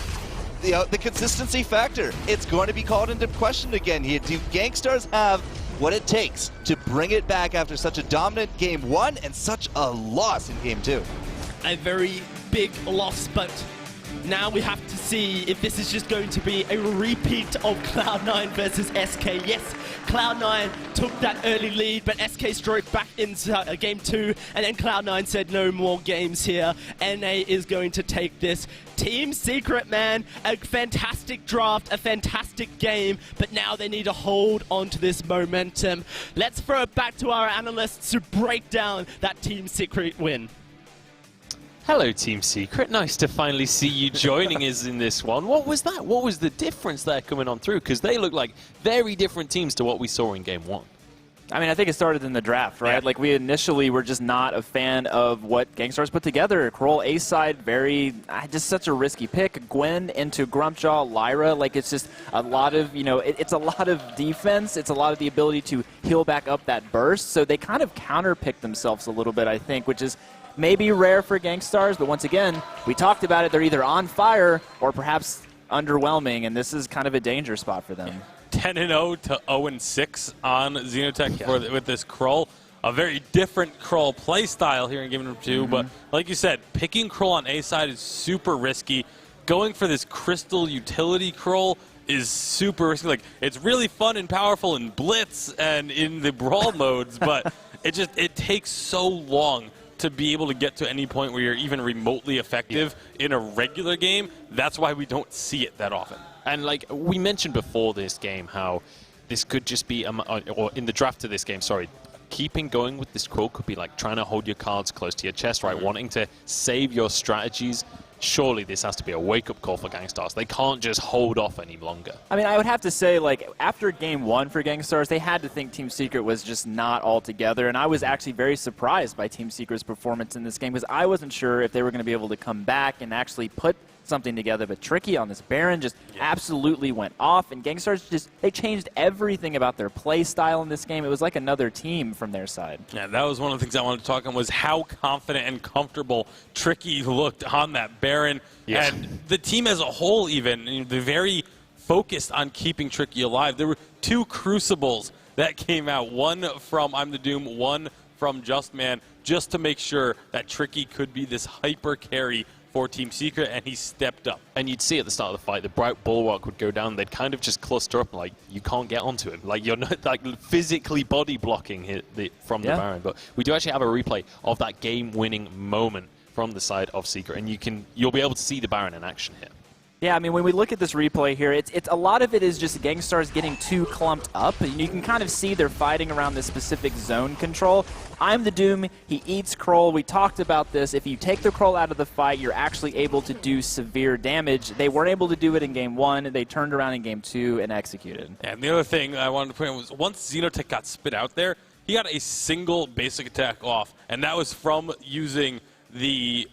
[SPEAKER 9] the consistency factor, it's going to be called into question again here. Do Gangstars have what it takes to bring it back after such a dominant Game 1 and such a loss in Game 2?
[SPEAKER 8] A very big loss, but now we have to see if this is just going to be a repeat of Cloud9 versus SK. Yes, Cloud9 took that early lead, but SK strode back into Game 2, and then Cloud9 said no more games here. NA is going to take this. Team Secret, man, a fantastic draft, a fantastic game, but now they need to hold on to this momentum. Let's throw it back to our analysts to break down that Team Secret win.
[SPEAKER 3] Hello, Team Secret. Nice to finally see you joining us in this one. What was that? What was the difference there coming on through? Because they look like very different teams to what we saw in Game 1.
[SPEAKER 20] I mean, I think it started in the draft, right?
[SPEAKER 3] Yeah.
[SPEAKER 20] Like, we initially were just not a fan of what Gangstars put together. Kroll ace side, just such a risky pick. Gwen into Grumpjaw, Lyra, like, it's just a lot of, it's a lot of defense. It's a lot of the ability to heal back up that burst. So they kind of counter-picked themselves a little bit, I think, which is maybe rare for Gangstars. But once again, we talked about it. They're either on fire or perhaps underwhelming, and this is kind of a danger spot for them.
[SPEAKER 4] 10-0 to 0-6 on Xenotech with this Kroll. A very different Kroll play style here in Game number 2, but like you said, picking Kroll on A side is super risky. Going for this Crystal utility Kroll is super risky. Like, it's really fun and powerful in Blitz and in the Brawl modes, but it takes so long to be able to get to any point where you're even remotely effective in a regular game. That's why we don't see it that often.
[SPEAKER 3] And like we mentioned before this game, how this could just be, or in the draft to this game, sorry, keeping going with this Kroll could be like trying to hold your cards close to your chest, right? Wanting to save your strategies. Surely this has to be a wake-up call for Gangstars. They can't just hold off any longer.
[SPEAKER 20] I mean, I would have to say, like, after Game 1 for Gangstars, they had to think Team Secret was just not all together, and I was actually very surprised by Team Secret's performance in this game because I wasn't sure if they were going to be able to come back and actually put something together. But Tricky on this Baron just absolutely went off, and Gangstars they changed everything about their play style in this game. It was like another team from their side.
[SPEAKER 4] Yeah, that was one of the things I wanted to talk on, was how confident and comfortable Tricky looked on that Baron. Yeah. And the team as a whole even, they're very focused on keeping Tricky alive. There were 2 Crucibles that came out, one from I'm the Doom, one from Justman, just to make sure that Tricky could be this hyper carry for Team Secret, and he stepped up.
[SPEAKER 3] And you'd see at the start of the fight, the Bright Bulwark would go down. They'd kind of just cluster up, like, you can't get onto him. Like, you're not like physically body blocking from the Baron. But we do actually have a replay of that game-winning moment from the side of Secret, and you'll be able to see the Baron in action here.
[SPEAKER 20] Yeah, I mean, when we look at this replay here, it's a lot of it is just Gangstars getting too clumped up. And you can kind of see they're fighting around this specific zone control. I'm the Doom. He eats Kroll. We talked about this. If you take the Kroll out of the fight, you're actually able to do severe damage. They weren't able to do it in Game 1. They turned around in Game 2 and executed.
[SPEAKER 4] And the other thing I wanted to point out was once Xenotech got spit out there, he got a single basic attack off, and that was from using the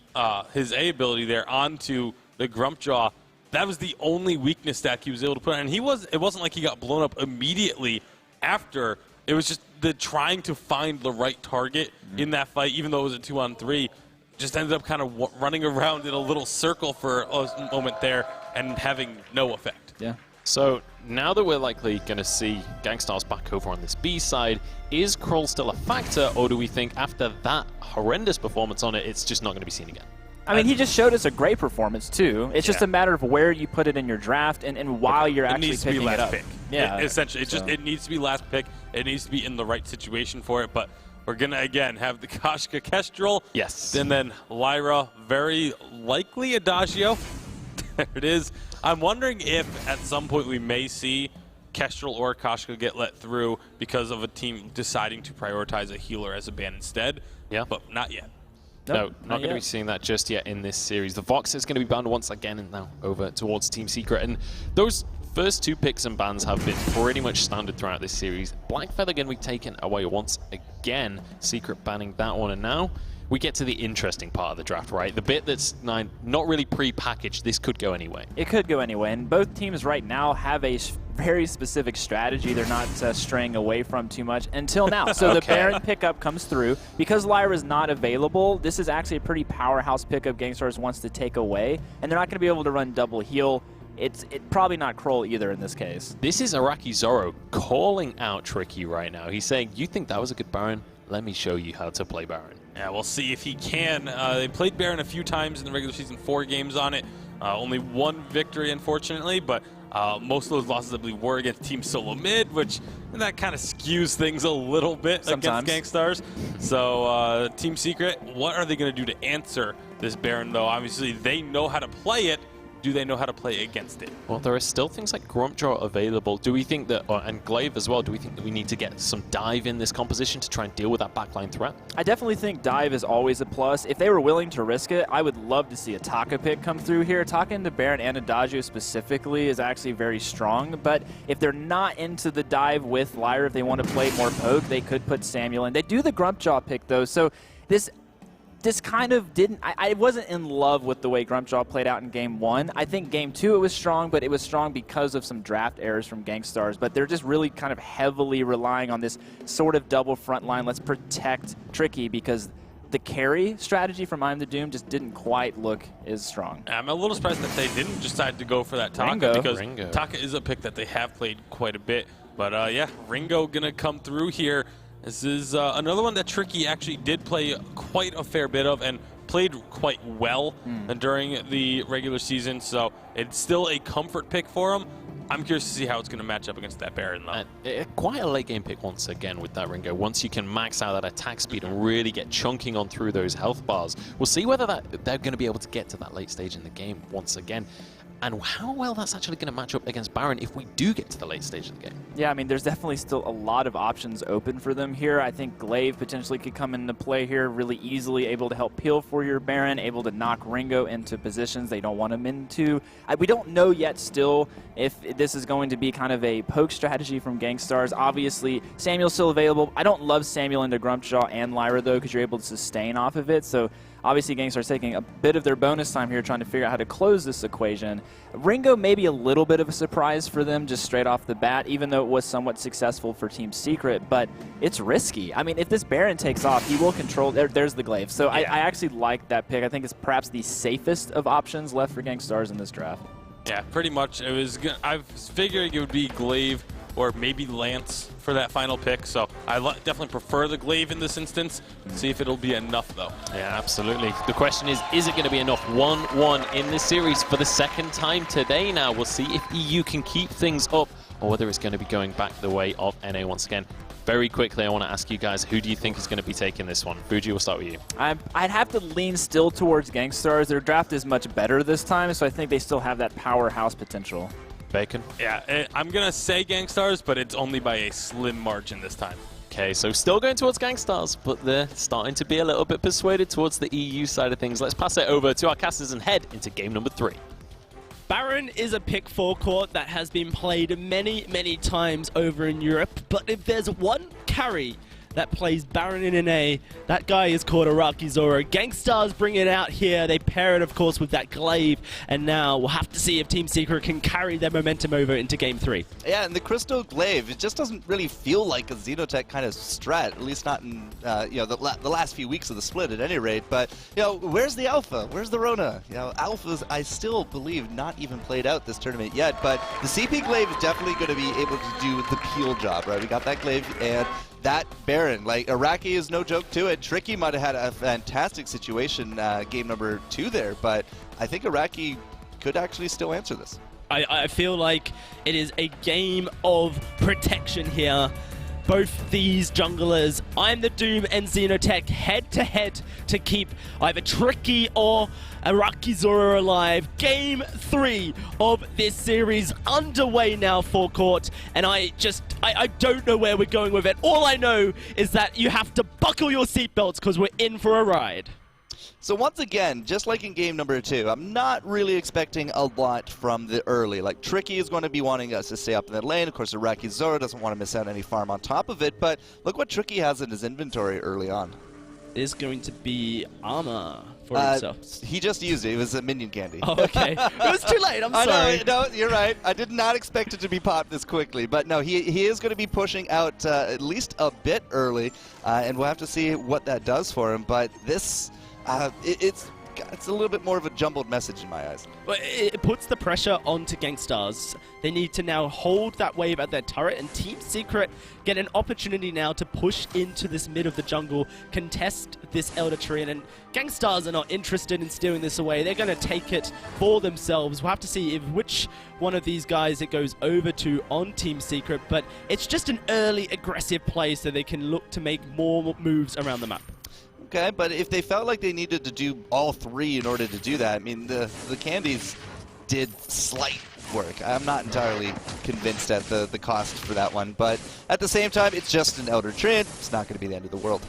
[SPEAKER 4] his A ability there onto the Grumpjaw. That was the only weakness stack he was able to put on. And it wasn't like he got blown up immediately after. It was just the trying to find the right target in that fight, even though it was a 2-on-3, just ended up kind of running around in a little circle for a moment there and having no effect.
[SPEAKER 20] Yeah.
[SPEAKER 3] So now that we're likely going to see Gangstars back over on this B side, is Kroll still a factor, or do we think after that horrendous performance on it, it's just not going to be seen again?
[SPEAKER 20] I mean, he just showed us a great performance, too. It's just a matter of where you put it in your draft and while you're actually picking it up.
[SPEAKER 4] Pick.
[SPEAKER 20] Yeah,
[SPEAKER 4] essentially. It needs to be last pick. It needs to be in the right situation for it. But we're going to, again, have the Koshka Kestrel.
[SPEAKER 3] Yes.
[SPEAKER 4] And then Lyra, very likely Adagio. There it is. I'm wondering if at some point we may see Kestrel or Koshka get let through because of a team deciding to prioritize a healer as a ban instead.
[SPEAKER 3] Yeah.
[SPEAKER 4] But not yet.
[SPEAKER 3] No, not going to be seeing that just yet in this series. The Vox is going to be banned once again and now over towards Team Secret. And those first 2 picks and bans have been pretty much standard throughout this series. Blackfeather going to be taken away once again. Secret banning that one. And now we get to the interesting part of the draft, right? The bit that's not really pre-packaged. This could go anyway.
[SPEAKER 20] It could go anyway. And both teams right now have a very specific strategy they're not straying away from too much until now. So the Baron pickup comes through. Because Lyra's not available, this is actually a pretty powerhouse pickup Gangstars wants to take away. And they're not going to be able to run double heal. It's probably not Kroll either in this case.
[SPEAKER 3] This is Araki Zoro calling out Tricky right now. He's saying, you think that was a good Baron? Let me show you how to play Baron.
[SPEAKER 4] Yeah, we'll see if he can. They played Baron a few times in the regular season, 4 games on it. Only 1 victory, unfortunately, but most of those losses, I believe, were against Team Solo Mid, which that kind of skews things a little bit
[SPEAKER 20] sometimes
[SPEAKER 4] against Gangstars. So Team Secret, what are they going to do to answer this Baron, though? Obviously, they know how to play it. do they know how to play against it?
[SPEAKER 3] Well, there are still things like Grumpjaw available. Do we think that, and Glaive as well, do we think that we need to get some dive in this composition to try and deal with that backline threat?
[SPEAKER 20] I definitely think dive is always a plus. If they were willing to risk it, I would love to see a Taka pick come through here. Taka into Baron and Adagio specifically is actually very strong, but if they're not into the dive with Lyra, if they want to play more poke, they could put Samuel in. They do the Grumpjaw pick though, so this kind of didn't, I wasn't in love with the way Grumpjaw played out in Game 1. I think Game 2 it was strong, but it was strong because of some draft errors from Gangstars. But they're just really kind of heavily relying on this sort of double front line. Let's protect Tricky because the carry strategy from I'm the Doom just didn't quite look as strong.
[SPEAKER 4] I'm a little surprised that they didn't decide to go for that Taka
[SPEAKER 20] Ringo.
[SPEAKER 4] because
[SPEAKER 20] Ringo.
[SPEAKER 4] Taka is a pick that they have played quite a bit. But yeah, Ringo gonna come through here. This is another one that Tricky actually did play quite a fair bit of and played quite well during the regular season, so it's still a comfort pick for him. I'm curious to see how it's going to match up against that Baron, though.
[SPEAKER 3] Quite a late game pick once again with that Ringo. Once you can max out that attack speed and really get chunking on through those health bars, we'll see whether they're going to be able to get to that late stage in the game once again. And how well that's actually going to match up against Baron if we do get to the late stage of the game.
[SPEAKER 20] Yeah, I mean, there's definitely still a lot of options open for them here. I think Glaive potentially could come into play here really easily, able to help peel for your Baron, able to knock Ringo into positions they don't want him into. We don't know yet still if this is going to be kind of a poke strategy from Gangstars. Obviously, Samuel's still available. I don't love Samuel into Grumpjaw and Lyra, though, because you're able to sustain off of it. So obviously, Gangstars taking a bit of their bonus time here trying to figure out how to close this equation. Ringo may be a little bit of a surprise for them just straight off the bat, even though it was somewhat successful for Team Secret, but it's risky. I mean, if this Baron takes off, he will control. There's the Glaive. So I actually like that pick. I think it's perhaps the safest of options left for Gangstars in this draft.
[SPEAKER 4] Yeah, pretty much. I was figuring it would be Glaive or maybe Lance for that final pick. So I definitely prefer the Glaive in this instance. See if it'll be enough, though.
[SPEAKER 3] Yeah, absolutely. The question is it going to be enough? 1-1 in this series for the second time today now. We'll see if EU can keep things up or whether it's going to be going back the way of NA once again. Very quickly, I want to ask you guys, who do you think is going to be taking this one? Fuji, we'll start with you.
[SPEAKER 20] I'd have to lean still towards Gangstars. Their draft is much better this time, so I think they still have that powerhouse potential.
[SPEAKER 3] Bacon?
[SPEAKER 4] Yeah, I'm going to say Gangstars, but it's only by a slim margin this time.
[SPEAKER 3] Okay, so still going towards Gangstars, but they're starting to be a little bit persuaded towards the EU side of things. Let's pass it over to our casters and head into game number 3.
[SPEAKER 8] Baron is a pick forecourt that has been played many, many times over in Europe, but if there's one carry that plays Baron in NA, that guy is called Araki Zoro. Gangstars bring it out here. They pair it, of course, with that Glaive, and now we'll have to see if Team Secret can carry their momentum over into Game 3.
[SPEAKER 9] Yeah, and the Crystal Glaive, it just doesn't really feel like a Xenotech kind of strat, at least not in the last few weeks of the split at any rate. But, where's the Alpha? Where's the Rona? Alpha's, I still believe, not even played out this tournament yet, but the CP Glaive is definitely going to be able to do the peel job, right? We got that Glaive, and that Baron, like, Araki is no joke to it. Tricky might have had a fantastic situation game number 2 there, but I think Araki could actually still answer this.
[SPEAKER 8] I feel like it is a game of protection here. Both these junglers, I'm the Doom and Xenotech, head-to-head to keep either Tricky or Araki Zoro alive. Game 3 of this series underway now for court, and I don't know where we're going with it. All I know is that you have to buckle your seatbelts because we're in for a ride.
[SPEAKER 9] So once again, just like in game number 2, I'm not really expecting a lot from the early. Like, Tricky is going to be wanting us to stay up in that lane. Of course, Araki Zoro doesn't want to miss out any farm on top of it, but look what Tricky has in his inventory early on.
[SPEAKER 8] It is going to be armor for himself.
[SPEAKER 9] He just used it. It was a minion candy.
[SPEAKER 8] Oh, okay. It was too late. I'm sorry.
[SPEAKER 9] No, you're right. I did not expect it to be popped this quickly. But no, he is going to be pushing out at least a bit early, and we'll have to see what that does for him. But this... it's a little bit more of a jumbled message in my eyes.
[SPEAKER 8] But it puts the pressure onto Gangstars. They need to now hold that wave at their turret, and Team Secret get an opportunity now to push into this mid of the jungle, contest this Elder Tree, and Gangstars are not interested in stealing this away. They're going to take it for themselves. We'll have to see which one of these guys it goes over to on Team Secret, but it's just an early aggressive play so they can look to make more moves around the map.
[SPEAKER 9] Okay, but if they felt like they needed to do all 3 in order to do that, I mean, the candies did slight work. I'm not entirely convinced at the cost for that one, but at the same time, it's just an Elder Treant. It's not going to be the end of the world.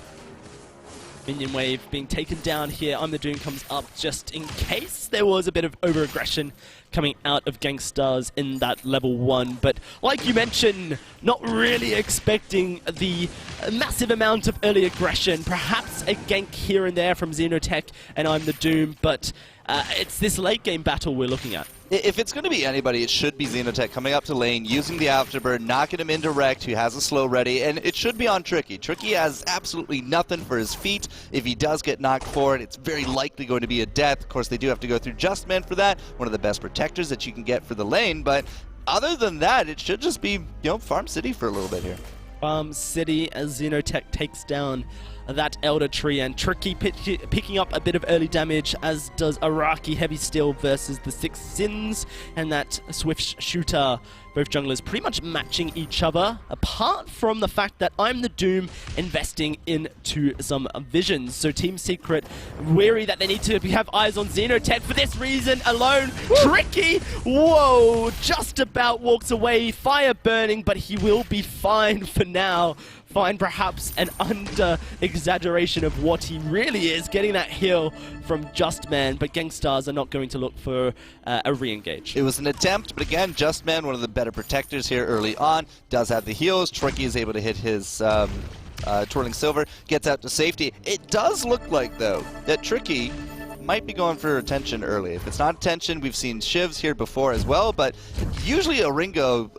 [SPEAKER 8] Minion wave being taken down here. I'm the Doom comes up just in case there was a bit of over-aggression coming out of Gangstars in that level 1. But like you mentioned, not really expecting the massive amount of early aggression. Perhaps a gank here and there from Xenotech and I'm the Doom, but it's this late game battle we're looking at.
[SPEAKER 9] If it's going to be anybody, it should be Xenotech coming up to lane, using the Afterburn, knocking him into Rekt, who has a slow ready, and it should be on Tricky. Tricky has absolutely nothing for his feet. If he does get knocked forward, it's very likely going to be a death. Of course, they do have to go through Justman for that, one of the best protectors that you can get for the lane, but other than that, it should just be, Farm City for a little bit here.
[SPEAKER 8] Farm City as Xenotech takes down that Elder Tree, and Tricky picking up a bit of early damage, as does Araki Heavy Steel versus the Six Sins and that Swift Shooter. Both junglers pretty much matching each other, apart from the fact that I'm the Doom investing into some visions. So Team Secret weary that they need to have eyes on Xenotech for this reason alone. Tricky, whoa, just about walks away, fire burning, but he will be fine for now. Find perhaps an under-exaggeration of what he really is, getting that heal from Justman, but Gangstars are not going to look for a re-engage.
[SPEAKER 9] It was an attempt, but again, Justman, one of the better protectors here early on, does have the heals. Tricky is able to hit his Twirling Silver, gets out to safety. It does look like, though, that Tricky might be going for attention early. If it's not attention, we've seen Shivs here before as well, but usually a Ringo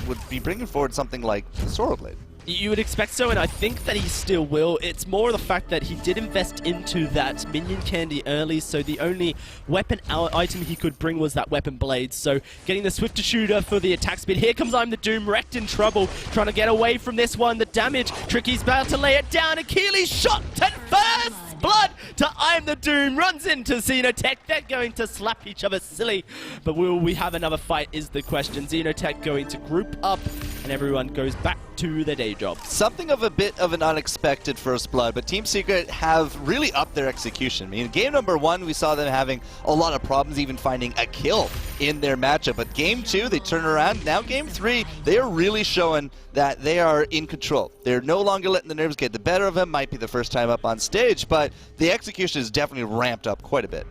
[SPEAKER 9] would be bringing forward something like the Sorrow Blade.
[SPEAKER 8] You would expect so, and I think that he still will. It's more the fact that he did invest into that minion candy early, so the only weapon item he could bring was that weapon blade. So getting the Swifter Shooter for the attack speed. Here comes I'm the Doom, Rekt in trouble, trying to get away from this one. The damage, Tricky's about to lay it down. Achilles shot at first! Blood to I'm the Doom, runs into Xenotech. They're going to slap each other silly, but will we have another fight is the question. Xenotech going to group up, and everyone goes back to their day job.
[SPEAKER 9] Something of a bit of an unexpected first blood, but Team Secret have really upped their execution. I mean, game number 1, we saw them having a lot of problems even finding a kill in their matchup, but game 2, they turn around. Now game 3, they are really showing that they are in control. They're no longer letting the nerves get the better of them. Might be the first time up on stage, but the execution is definitely ramped up quite a bit.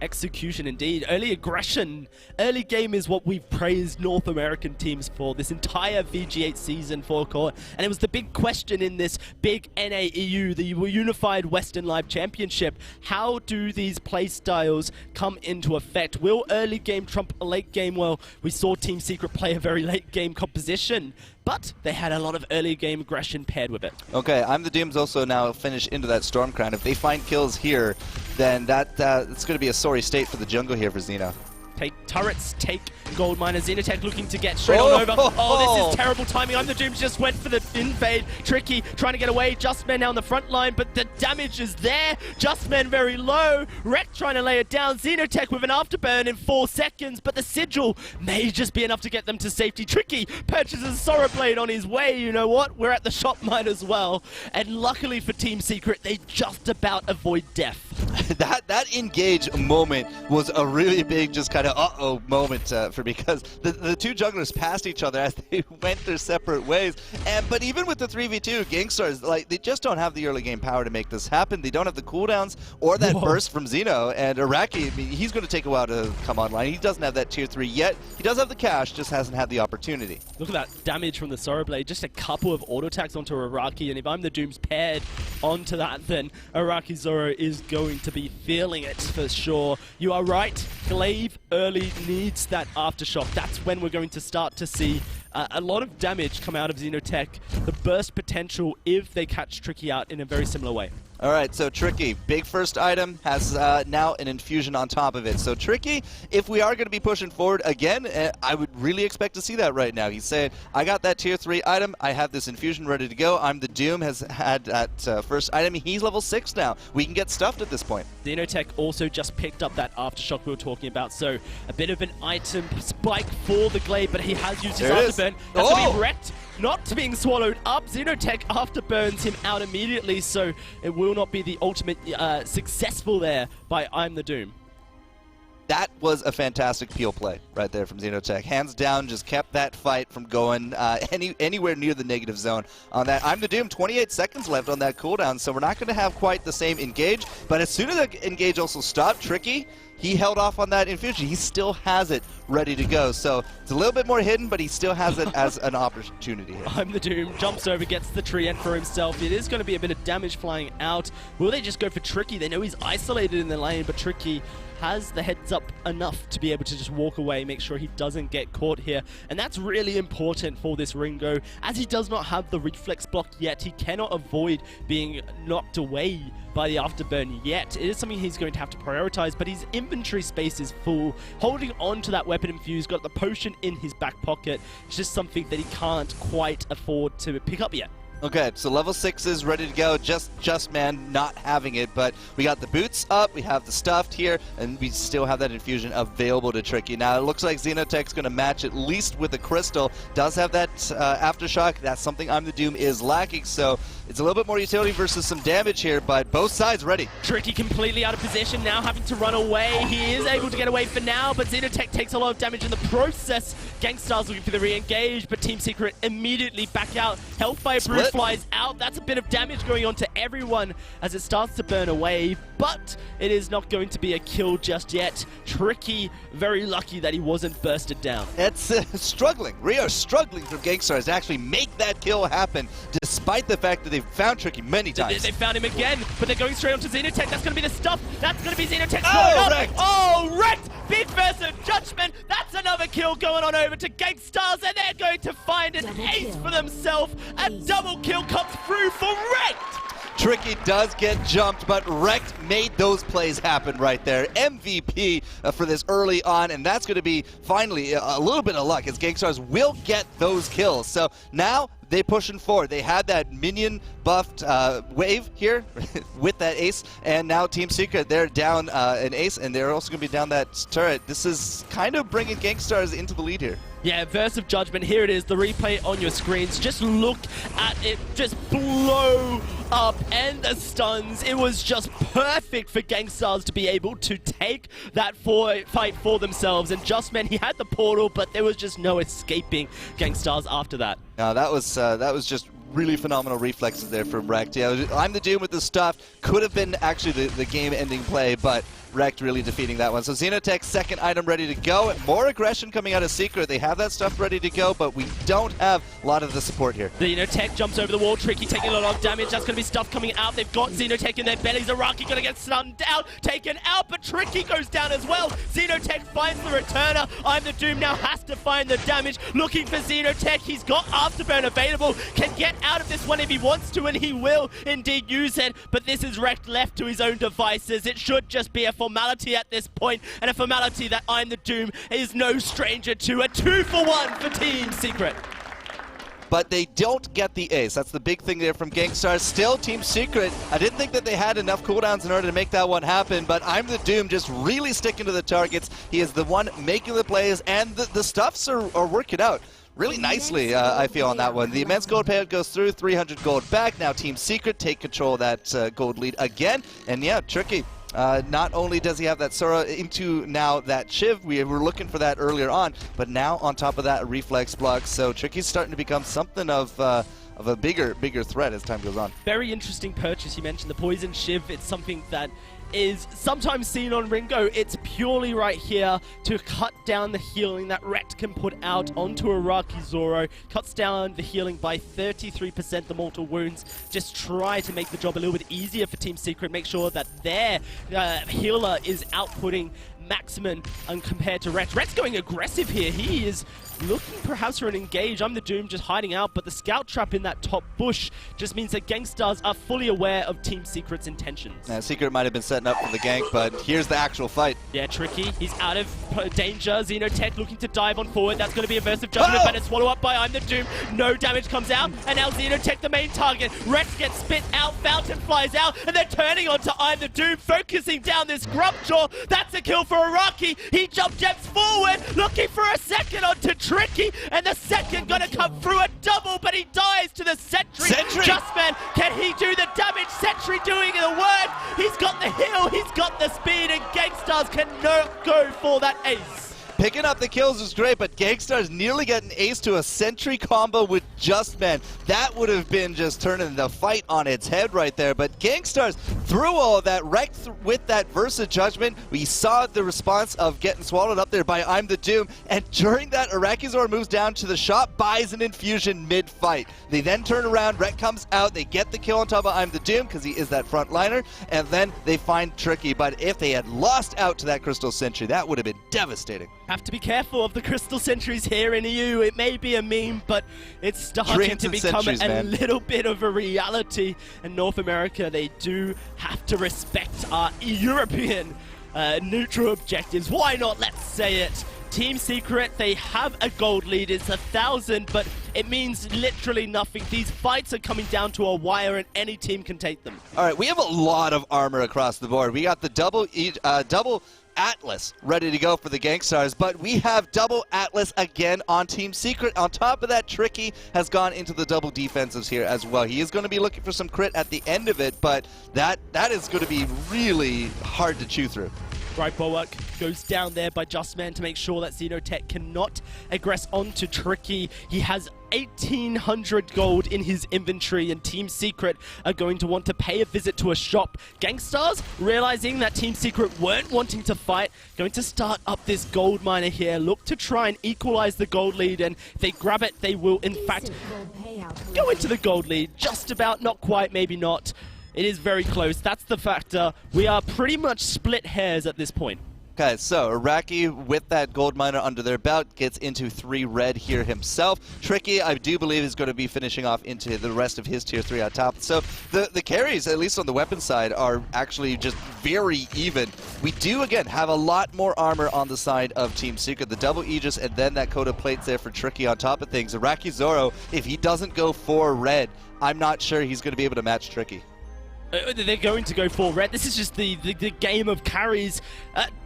[SPEAKER 8] Execution indeed. Early aggression. Early game is what we've praised North American teams for this entire VG8 season forecourt. And it was the big question in this big NAEU, the Unified Western Live Championship. How do these play styles come into effect? Will early game trump a late game? Well, we saw Team Secret play a very late game composition, but they had a lot of early game aggression paired with it.
[SPEAKER 9] Okay, I'm the Dooms also now finish into that Storm Crown. If they find kills here, then it's going to be a sorry state for the jungle here for Xeno.
[SPEAKER 8] Take turrets, take gold miners. Xenotech looking to get straight on over. Oh, this is terrible timing. I'm the Dooms just went for the invade. Tricky trying to get away. Justman now on the front line, but the damage is there. Justman very low. Rekt trying to lay it down. Xenotech with an afterburn in 4 seconds, but the sigil may just be enough to get them to safety. Tricky purchases Sorrow Blade on his way. You know what? We're at the shop mine as well. And luckily for Team Secret, they just about avoid death.
[SPEAKER 9] that engage moment was a really big just kind of uh-oh moment because the two junglers passed each other as they went their separate ways. But even with the 3v2, Gangstars, they just don't have the early game power to make this happen. They don't have the cooldowns or that burst from Xeno. And Araki, I mean, he's going to take a while to come online. He doesn't have that tier 3 yet. He does have the cash, just hasn't had the opportunity.
[SPEAKER 8] Look at that damage from the Sorrow Blade. Just a couple of auto attacks onto Araki, and if I'm the Dooms paired onto that, then Araki Zoro is going to be feeling it for sure. You are right. Glaive early needs that aftershock. That's when we're going to start to see a lot of damage come out of Xenotech. The burst potential if they catch Tricky out in a very similar way.
[SPEAKER 9] All right, so Tricky, big first item, has now an infusion on top of it. So Tricky, if we are going to be pushing forward again, I would really expect to see that right now. He's saying, I got that tier 3 item, I have this infusion ready to go. I'm the Doom, has had that first item. He's level 6 now. We can get stuffed at this point.
[SPEAKER 8] Xenotech also just picked up that aftershock we were talking about, so a bit of an item spike for the Glaive, but he has used his afterburn. That's going to be Rekt, not being swallowed up. Xenotech afterburns him out immediately, so it will not be the ultimate successful there by I'm the Doom.
[SPEAKER 9] That was a fantastic peel play right there from Xenotech. Hands down, just kept that fight from going anywhere near the negative zone on that. I'm the Doom, 28 seconds left on that cooldown, so we're not going to have quite the same engage. But as soon as the engage also stopped, Tricky, he held off on that infusion. He still has it ready to go. So it's a little bit more hidden, but he still has it as an opportunity here.
[SPEAKER 8] I'm the Doom, jumps over, gets the tree end for himself. It is going to be a bit of damage flying out. Will they just go for Tricky? They know he's isolated in the lane, but Tricky has the heads up enough to be able to just walk away, make sure he doesn't get caught here. And that's really important for this Ringo. As he does not have the reflex block yet, he cannot avoid being knocked away by the afterburn yet. It is something he's going to have to prioritize, but his inventory space is full. Holding on to that weapon infuse, got the potion in his back pocket. It's just something that he can't quite afford to pick up yet.
[SPEAKER 9] Okay, so level 6 is ready to go. Just man not having it, but we got the boots up, we have the stuffed here, and we still have that infusion available to Tricky. Now it looks like Xenotech's going to match at least with the crystal. Does have that aftershock. That's something I'm the Doom is lacking, so it's a little bit more utility versus some damage here, but both sides ready.
[SPEAKER 8] Tricky completely out of position, now having to run away. He is able to get away for now, but Xenotech takes a lot of damage in the process. Gangstar's looking for the re-engage, but Team Secret immediately back out. Hellfire Brew flies out. That's a bit of damage going on to everyone as it starts to burn away, but it is not going to be a kill just yet. Tricky, very lucky that he wasn't bursted down.
[SPEAKER 9] It's struggling. Rio struggling for Gangstars to actually make that kill happen, despite the fact that they've found Tricky many times.
[SPEAKER 8] They found him again, but they're going straight onto Xenotech. That's going to be the stuff. That's going to be Xenotech.
[SPEAKER 9] Oh, wrecked!
[SPEAKER 8] Oh, wrecked! Big burst of judgment. That's another kill going on over to Gangstars, and they're going to find an ace for themselves. A double kill comes through for Wrecked.
[SPEAKER 9] Tricky does get jumped, but Wrecked made those plays happen right there. MVP for this early on, and that's going to be finally a little bit of luck as Gangstars will get those kills. So now they're pushing forward. They had that minion buffed wave here with that ace, and now Team Secret, they're down an ace, and they're also going to be down that turret. This is kind of bringing Gangstars into the lead here.
[SPEAKER 8] Yeah, Verse of Judgment, here it is, the replay on your screens. Just look at it just blow up, and the stuns. It was just perfect for Gangstars to be able to take that fight for themselves. And Justman, he had the portal, but there was just no escaping Gangstars after that.
[SPEAKER 9] No, that was just really phenomenal reflexes there from Wrecked. Yeah, I'm the Doom with the stuff. Could have been actually the game-ending play, but Wrecked really defeating that one. So Xenotech's second item ready to go. More aggression coming out of Secret. They have that stuff ready to go, but we don't have a lot of the support here.
[SPEAKER 8] Xenotech jumps over the wall. Tricky taking a lot of damage. That's going to be stuff coming out. They've got Xenotech in their bellies. Araki going to get stunned out, taken out, but Tricky goes down as well. Xenotech finds the returner. I'm the Doom now has to find the damage. Looking for Xenotech. He's got Afterburn available. Can get out of this one if he wants to, and he will indeed use it. But this is Wrecked left to his own devices. It should just be a formality at this point, and a formality that I'm the Doom is no stranger to. A 2-for-1 for Team Secret.
[SPEAKER 9] But they don't get the ace. That's the big thing there from Gangstars. Still, Team Secret, I didn't think that they had enough cooldowns in order to make that one happen, but I'm the Doom just really sticking to the targets. He is the one making the plays, and the stuffs are working out really nicely, I feel, on that one. The immense gold payout goes through, 300 gold back. Now Team Secret take control of that gold lead again. And yeah, Tricky. Not only does he have that Sora into now that Shiv, we were looking for that earlier on, but now on top of that, a reflex block. So Tricky's starting to become something of a bigger threat as time goes on.
[SPEAKER 8] Very interesting purchase. You mentioned the Poison Shiv. It's something that is sometimes seen on Ringo. It's purely right here to cut down the healing that Wrecked can put out onto Araki Zoro. Cuts down the healing by 33%, the mortal wounds. Just try to make the job a little bit easier for Team Secret. Make sure that their healer is outputting maximum compared to Wrecked. Wrecked's going aggressive here. He is looking perhaps for an engage. I'm the Doom just hiding out, but the scout trap in that top bush just means that Gangstars are fully aware of Team Secret's intentions.
[SPEAKER 9] Secret might have been setting up for the gank, but here's the actual fight.
[SPEAKER 8] Yeah, Tricky. He's out of danger. Xenotech looking to dive on forward. That's going to be a Verse of Judgment, but it's swallow up by I'm the Doom. No damage comes out, and now Xenotech the main target. Rex gets spit out, Fountain flies out, and they're turning onto I'm the Doom, focusing down this Grubjaw. That's a kill for Araki. He jump jumps forward, looking for a second onto Tricky, and the second gonna come through a double, but he dies to the sentry. Justman, can he do the damage. Sentry doing the work. He's got the heal, he's got the speed, and Gangstars cannot go for that ace.
[SPEAKER 9] Picking up the kills was great, but Gangstars nearly get an ace to a Sentry combo with Just Man. That would have been just turning the fight on its head right there. But Gangstars, through all of that, wrecked with that Versa Judgment. We saw the response of getting swallowed up there by I'm the Doom. And during that, Arakizor moves down to the shop, buys an infusion mid-fight. They then turn around, Rek comes out, they get the kill on top of I'm the Doom because he is that front liner, and then they find Tricky. But if they had lost out to that Crystal Sentry, that would have been devastating.
[SPEAKER 8] Have to be careful of the Crystal Sentries here in EU. It may be a meme, but it's starting to become a little bit of a reality. In North America, they do have to respect our European neutral objectives. Why not? Let's say it. Team Secret, they have a gold lead. It's 1,000, but it means literally nothing. These fights are coming down to a wire, and any team can take them.
[SPEAKER 9] All right, we have a lot of armor across the board. We got the double Atlas ready to go for the Gangstars, but we have double Atlas again on Team Secret. On top of that, Tricky has gone into the double defensives here as well. He is going to be looking for some crit at the end of it, but that is going to be really hard to chew through.
[SPEAKER 8] Right, Bulwark goes down there by Justman to make sure that Xenotech cannot aggress onto Tricky. He has 1,800 gold in his inventory, and Team Secret are going to want to pay a visit to a shop. Gangstars, realizing that Team Secret weren't wanting to fight, going to start up this gold miner here, look to try and equalize the gold lead, and if they grab it, they will in fact go into the gold lead. Just about, not quite, maybe not. It is very close. That's the factor. We are pretty much split hairs at this point.
[SPEAKER 9] Okay, so Iraqi with that gold miner under their belt gets into 3 red here himself. Tricky, I do believe, is going to be finishing off into the rest of his tier 3 on top. So the carries, at least on the weapon side, are actually just very even. We do, again, have a lot more armor on the side of Team Secret. The double Aegis and then that coat of plates there for Tricky on top of things. Iraqi Zoro, if he doesn't go 4 red, I'm not sure he's going to be able to match Tricky.
[SPEAKER 8] They're going to go for red. This is just the game of carries.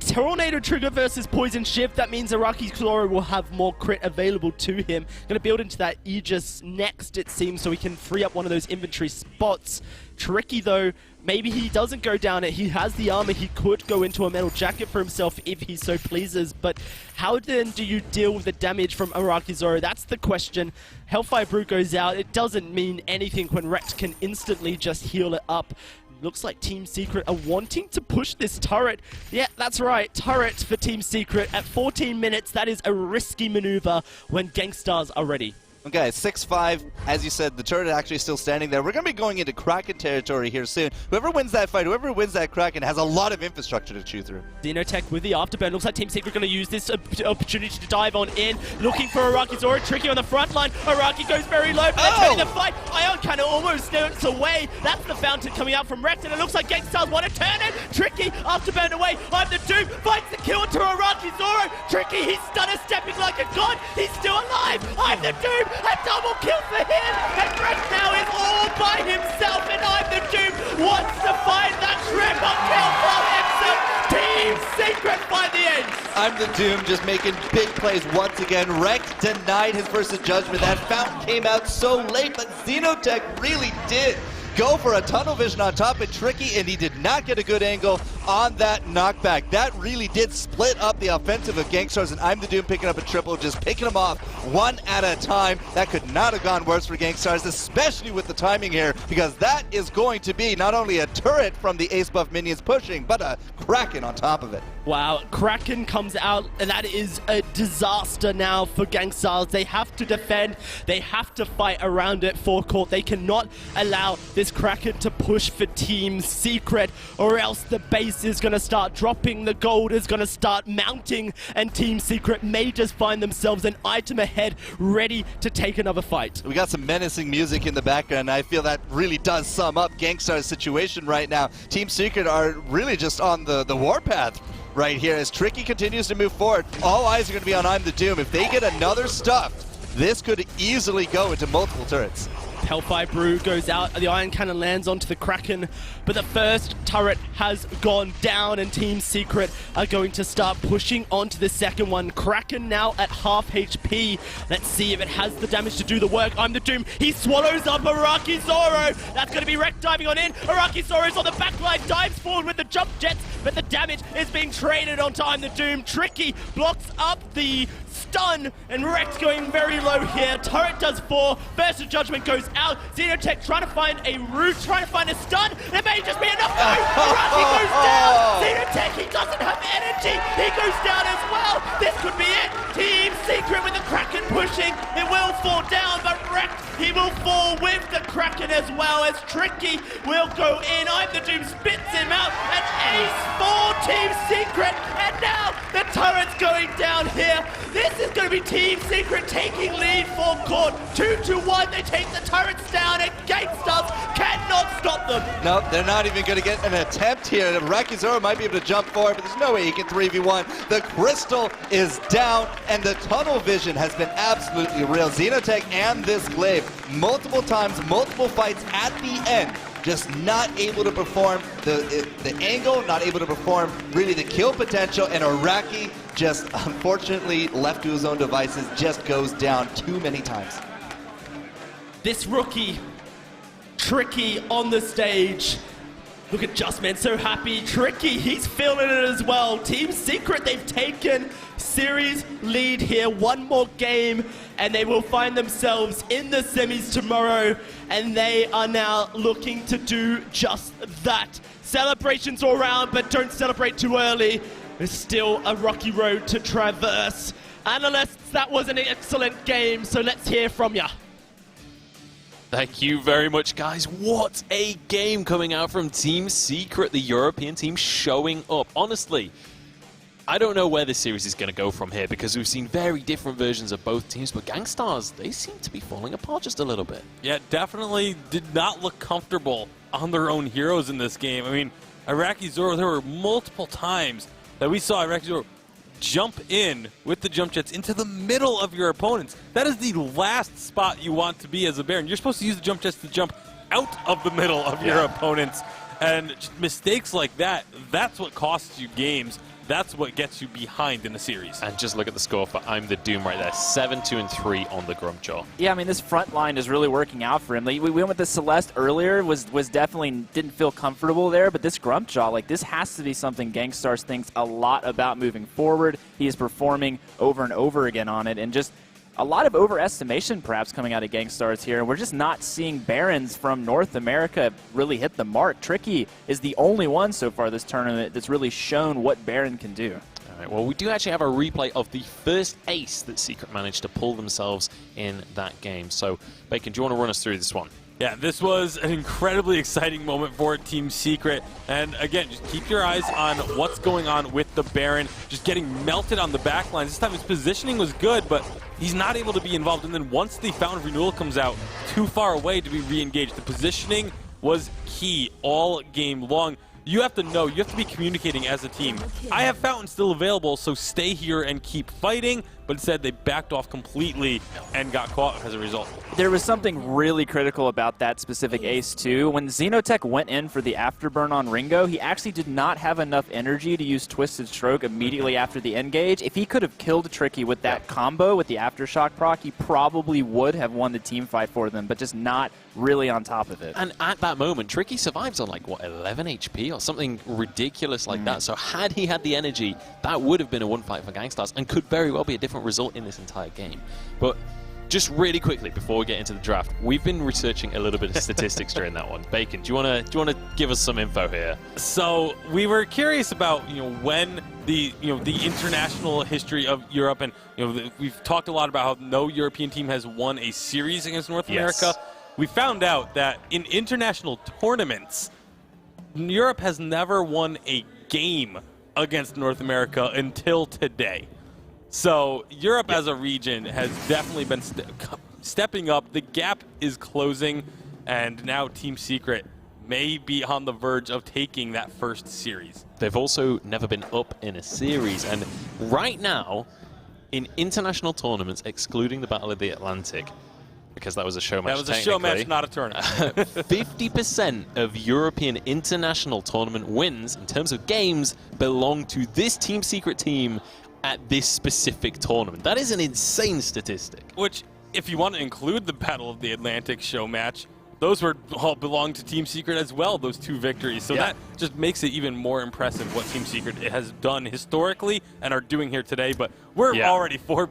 [SPEAKER 8] Tornado Trigger versus Poison Shift. That means Iraqi Zoro will have more crit available to him. Going to build into that Aegis next, it seems, so he can free up one of those inventory spots. Tricky, though, maybe he doesn't go down it. He has the armor. He could go into a metal jacket for himself if he so pleases. But how then do you deal with the damage from Iraqi Zoro? That's the question. Hellfire Brute goes out. It doesn't mean anything when Rekt can instantly just heal it up. Looks like Team Secret are wanting to push this turret. Yeah, that's right. Turret for Team Secret at 14 minutes. That is a risky maneuver when Gangstars are ready.
[SPEAKER 9] Okay, 6-5. As you said, the turret actually still standing there. We're going to be going into Kraken territory here soon. Whoever wins that fight, whoever wins that Kraken, has a lot of infrastructure to chew through.
[SPEAKER 8] Xenotech with the afterburn. Looks like Team Secret going to use this opportunity to dive on in. Looking for Iraqi Zoro. Tricky on the front line. Iraqi goes very low, but they're turning the fight. Ion Cannon almost snorts away. That's the fountain coming out from Rekt, and it looks like Gangstars want to turn it. Tricky, afterburn away. I'm the Doom. Finds the kill to Iraqi Zoro. Tricky, he's stunner stepping like a god. He's still alive. I'm the Doom. A double kill for him, and Rekt now is all by himself, and I'm the Doom wants to find that triple kill for himself. Team Secret find the ace.
[SPEAKER 9] I'm the Doom just making big plays once again. Rekt denied his Versa Judgment. That fountain came out so late, but Xenotech really did go for a tunnel vision on top of Tricky, and he did not get a good angle on that knockback. That really did split up the offensive of Gangstars, and I'm the Doom picking up a triple, just picking them off one at a time. That could not have gone worse for Gangstars, especially with the timing here, because that is going to be not only a turret from the Ace Buff minions pushing, but a Kraken on top of it.
[SPEAKER 8] Wow, Kraken comes out, and that is a disaster now for Gangstars. They have to defend, they have to fight around it forecourt. They cannot allow this Kraken to push for Team Secret, or else the base is going to start dropping, the gold is going to start mounting, and Team Secret may just find themselves an item ahead, ready to take another fight.
[SPEAKER 9] We got some menacing music in the background, and I feel that really does sum up Gangstars' situation right now. Team Secret are really just on the warpath right here as Tricky continues to move forward. All eyes are going to be on I'm the Doom. If they get another stuff, this could easily go into multiple turrets.
[SPEAKER 8] Hellfire Brew goes out, the Iron Cannon lands onto the Kraken, but the first turret has gone down and Team Secret are going to start pushing onto the second one. Kraken now at half HP. Let's see if it has the damage to do the work. I'm the Doom. He swallows up Araki Zoro. That's going to be wreck diving on in. Araki Zoro's on the backline, dives forward with the jump jets, but the damage is being traded onto I'm the Doom. Tricky blocks up the stun, and Rex going very low here. Turret does 4, Burst of Judgment goes out. Xenotech trying to find a root, trying to find a stun. It may just be enough. No, Araki goes down. Xenotech, he doesn't have energy. He goes down as well. This could be it. Team Secret with the Kraken pushing. It will fall down, but Rex, he will fall with the Kraken as well, as Tricky will go in. I'm the Doom spits him out. An ace for Team Secret, and now the turret's going down here. This is going to be Team Secret taking lead for court. 2-1, they take the turrets down, and GameStars cannot stop them.
[SPEAKER 9] No, they're not even going to get an attempt here. Araki Zoro might be able to jump forward, but there's no way he can 3v1. The crystal is down, and the tunnel vision has been absolutely real. Xenotech and this Glaive, multiple times, multiple fights at the end, just not able to perform the angle, not able to perform really the kill potential, and Araki just unfortunately left to his own devices just goes down too many times.
[SPEAKER 8] This rookie, Tricky on the stage. Look at Justman, so happy. Tricky, he's feeling it as well. Team Secret, they've taken series lead here. One more game, and they will find themselves in the semis tomorrow, and they are now looking to do just that. Celebrations all around, but don't celebrate too early. There's still a rocky road to traverse. Analysts, that was an excellent game, so let's hear from ya.
[SPEAKER 3] Thank you very much, guys. What a game coming out from Team Secret, the European team showing up. Honestly, I don't know where this series is going to go from here, because we've seen very different versions of both teams, but GangsStars, they seem to be falling apart just a little bit.
[SPEAKER 4] Yeah, definitely did not look comfortable on their own heroes in this game. I mean, Araki Zoro, there were multiple times that we saw Araki Zoro jump in with the jump jets into the middle of your opponents. That is the last spot you want to be as a Baron. You're supposed to use the jump jets to jump out of the middle of your opponents. And just mistakes like that, that's what costs you games. That's what gets you behind in the series.
[SPEAKER 3] And just look at the score for I'm the Doom right there. 7-2-3 on the Grumpjaw.
[SPEAKER 20] Yeah, I mean, this front line is really working out for him. Like, we went with the Celeste earlier, was definitely didn't feel comfortable there, but this Grumpjaw, like, this has to be something GangsStars thinks a lot about moving forward. He is performing over and over again on it, and just a lot of overestimation perhaps coming out of GangsStars here. We're just not seeing Barons from North America really hit the mark. Tricky is the only one so far this tournament that's really shown what Baron can do.
[SPEAKER 3] All right, well, we do actually have a replay of the first ace that Secret managed to pull themselves in that game. So, Bacon, do you want to run us through this one?
[SPEAKER 4] Yeah, this was an incredibly exciting moment for Team Secret. And again, just keep your eyes on what's going on with the Baron. Just getting melted on the back lines. This time his positioning was good, but he's not able to be involved. And then once the Fountain Renewal comes out, too far away to be re-engaged. The positioning was key all game long. You have to know, you have to be communicating as a team. I have Fountain still available, so stay here and keep fighting. But instead, they backed off completely and got caught as a result.
[SPEAKER 20] There was something really critical about that specific ace, too. When Xenotech went in for the afterburn on Ringo, he actually did not have enough energy to use Twisted Stroke immediately after the engage. If he could have killed Tricky with that combo with the Aftershock proc, he probably would have won the team fight for them, but just not really on top of it.
[SPEAKER 3] And at that moment, Tricky survives on, like, what, 11 HP or something ridiculous like that. So had he had the energy, that would have been a one fight for GangsStars and could very well be a different result in this entire game. But just really quickly before we get into the draft, we've been researching a little bit of statistics during that one. Bacon, do you want to give us some info here?
[SPEAKER 4] So we were curious about when the international history of Europe, and we've talked a lot about how no European team has won a series against North America. We found out that in international tournaments, Europe has never won a game against North America until today. So Europe as a region has definitely been stepping up. The gap is closing, and now Team Secret may be on the verge of taking that first series.
[SPEAKER 3] They've also never been up in a series, and right now, in international tournaments, excluding the Battle of the Atlantic, because that was a show match.
[SPEAKER 4] That was a show match, not a tournament.
[SPEAKER 3] 50% of European international tournament wins in terms of games belong to this Team Secret team at this specific tournament. That is an insane statistic.
[SPEAKER 4] Which, if you want to include the Battle of the Atlantic show match, those were all belong to Team Secret as well, those 2 victories. So that just makes it even more impressive what Team Secret has done historically and are doing here today. But we're already four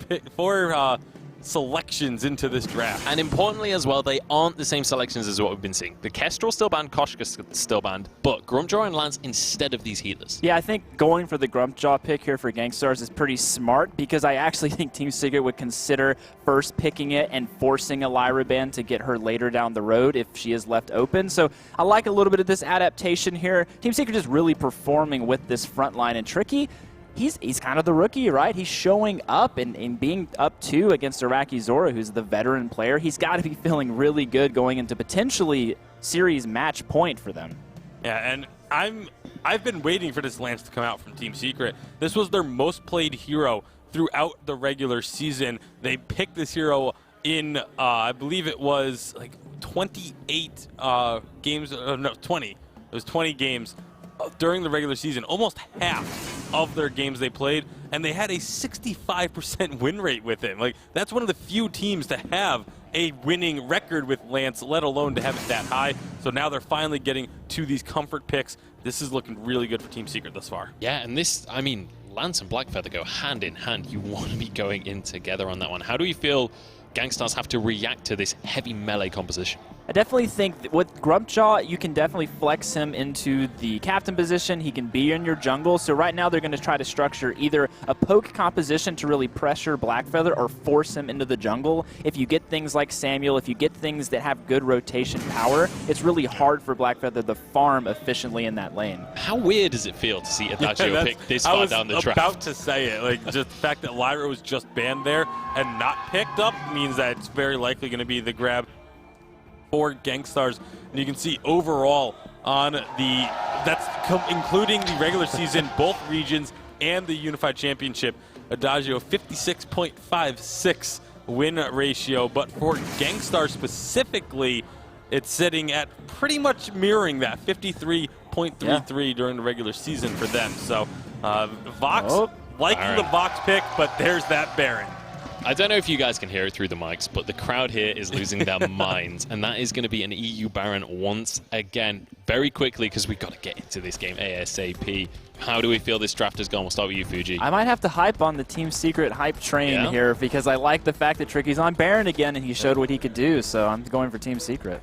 [SPEAKER 4] selections into this draft.
[SPEAKER 3] And importantly as well, they aren't the same selections as what we've been seeing. The Kestrel still banned, Koshka's still banned, but Grumpjaw and Lance instead of these healers.
[SPEAKER 20] Yeah, I think going for the Grumpjaw pick here for Gangstars is pretty smart because I actually think Team Secret would consider first picking it and forcing a Lyra ban to get her later down the road if she is left open. So I like a little bit of this adaptation here. Team Secret is really performing with this front line, and Tricky, he's kind of the rookie, right? He's showing up and being up 2 against Iraqi Zora, who's the veteran player. He's got to be feeling really good going into potentially series match point for them.
[SPEAKER 4] Yeah, and I've been waiting for this Lance to come out from Team Secret. This was their most played hero throughout the regular season. They picked this hero in, I believe it was like 28 games, no, 20. It was 20 games during the regular season, almost half of their games they played, and they had a 65% win rate with him. Like, that's one of the few teams to have a winning record with Lance, let alone to have it that high. So now they're finally getting to these comfort picks. This is looking really good for Team Secret thus far.
[SPEAKER 3] Yeah, and this, I mean, Lance and Blackfeather go hand in hand. You want to be going in together on that one. How do you feel Gangstars have to react to this heavy melee composition?
[SPEAKER 20] I definitely think that with Grumpjaw, you can definitely flex him into the captain position. He can be in your jungle. So right now they're going to try to structure either a poke composition to really pressure Blackfeather or force him into the jungle. If you get things like Samuel, if you get things that have good rotation power, it's really hard for Blackfeather to farm efficiently in that lane.
[SPEAKER 3] How weird does it feel to see Adagio pick this far down the draft?
[SPEAKER 4] I was about to say it. Like, just the fact that Lyra was just banned there and not picked up means that it's very likely going to be the grab for Gangstars. And you can see overall on the, including the regular season, both regions and the Unified Championship, Adagio 56.56 win ratio. But for Gangstars specifically, it's sitting at pretty much mirroring that 53.33 during the regular season for them. So Vox liking the Vox pick, but there's that Baron.
[SPEAKER 3] I don't know if you guys can hear it through the mics, but the crowd here is losing their minds, and that is going to be an EU Baron once again, very quickly, because we've got to get into this game ASAP. How do we feel this draft has gone? We'll start with you, Fuji.
[SPEAKER 20] I might have to hype on the Team Secret hype train here, because I like the fact that Tricky's on Baron again, and he showed what he could do, so I'm going for Team Secret.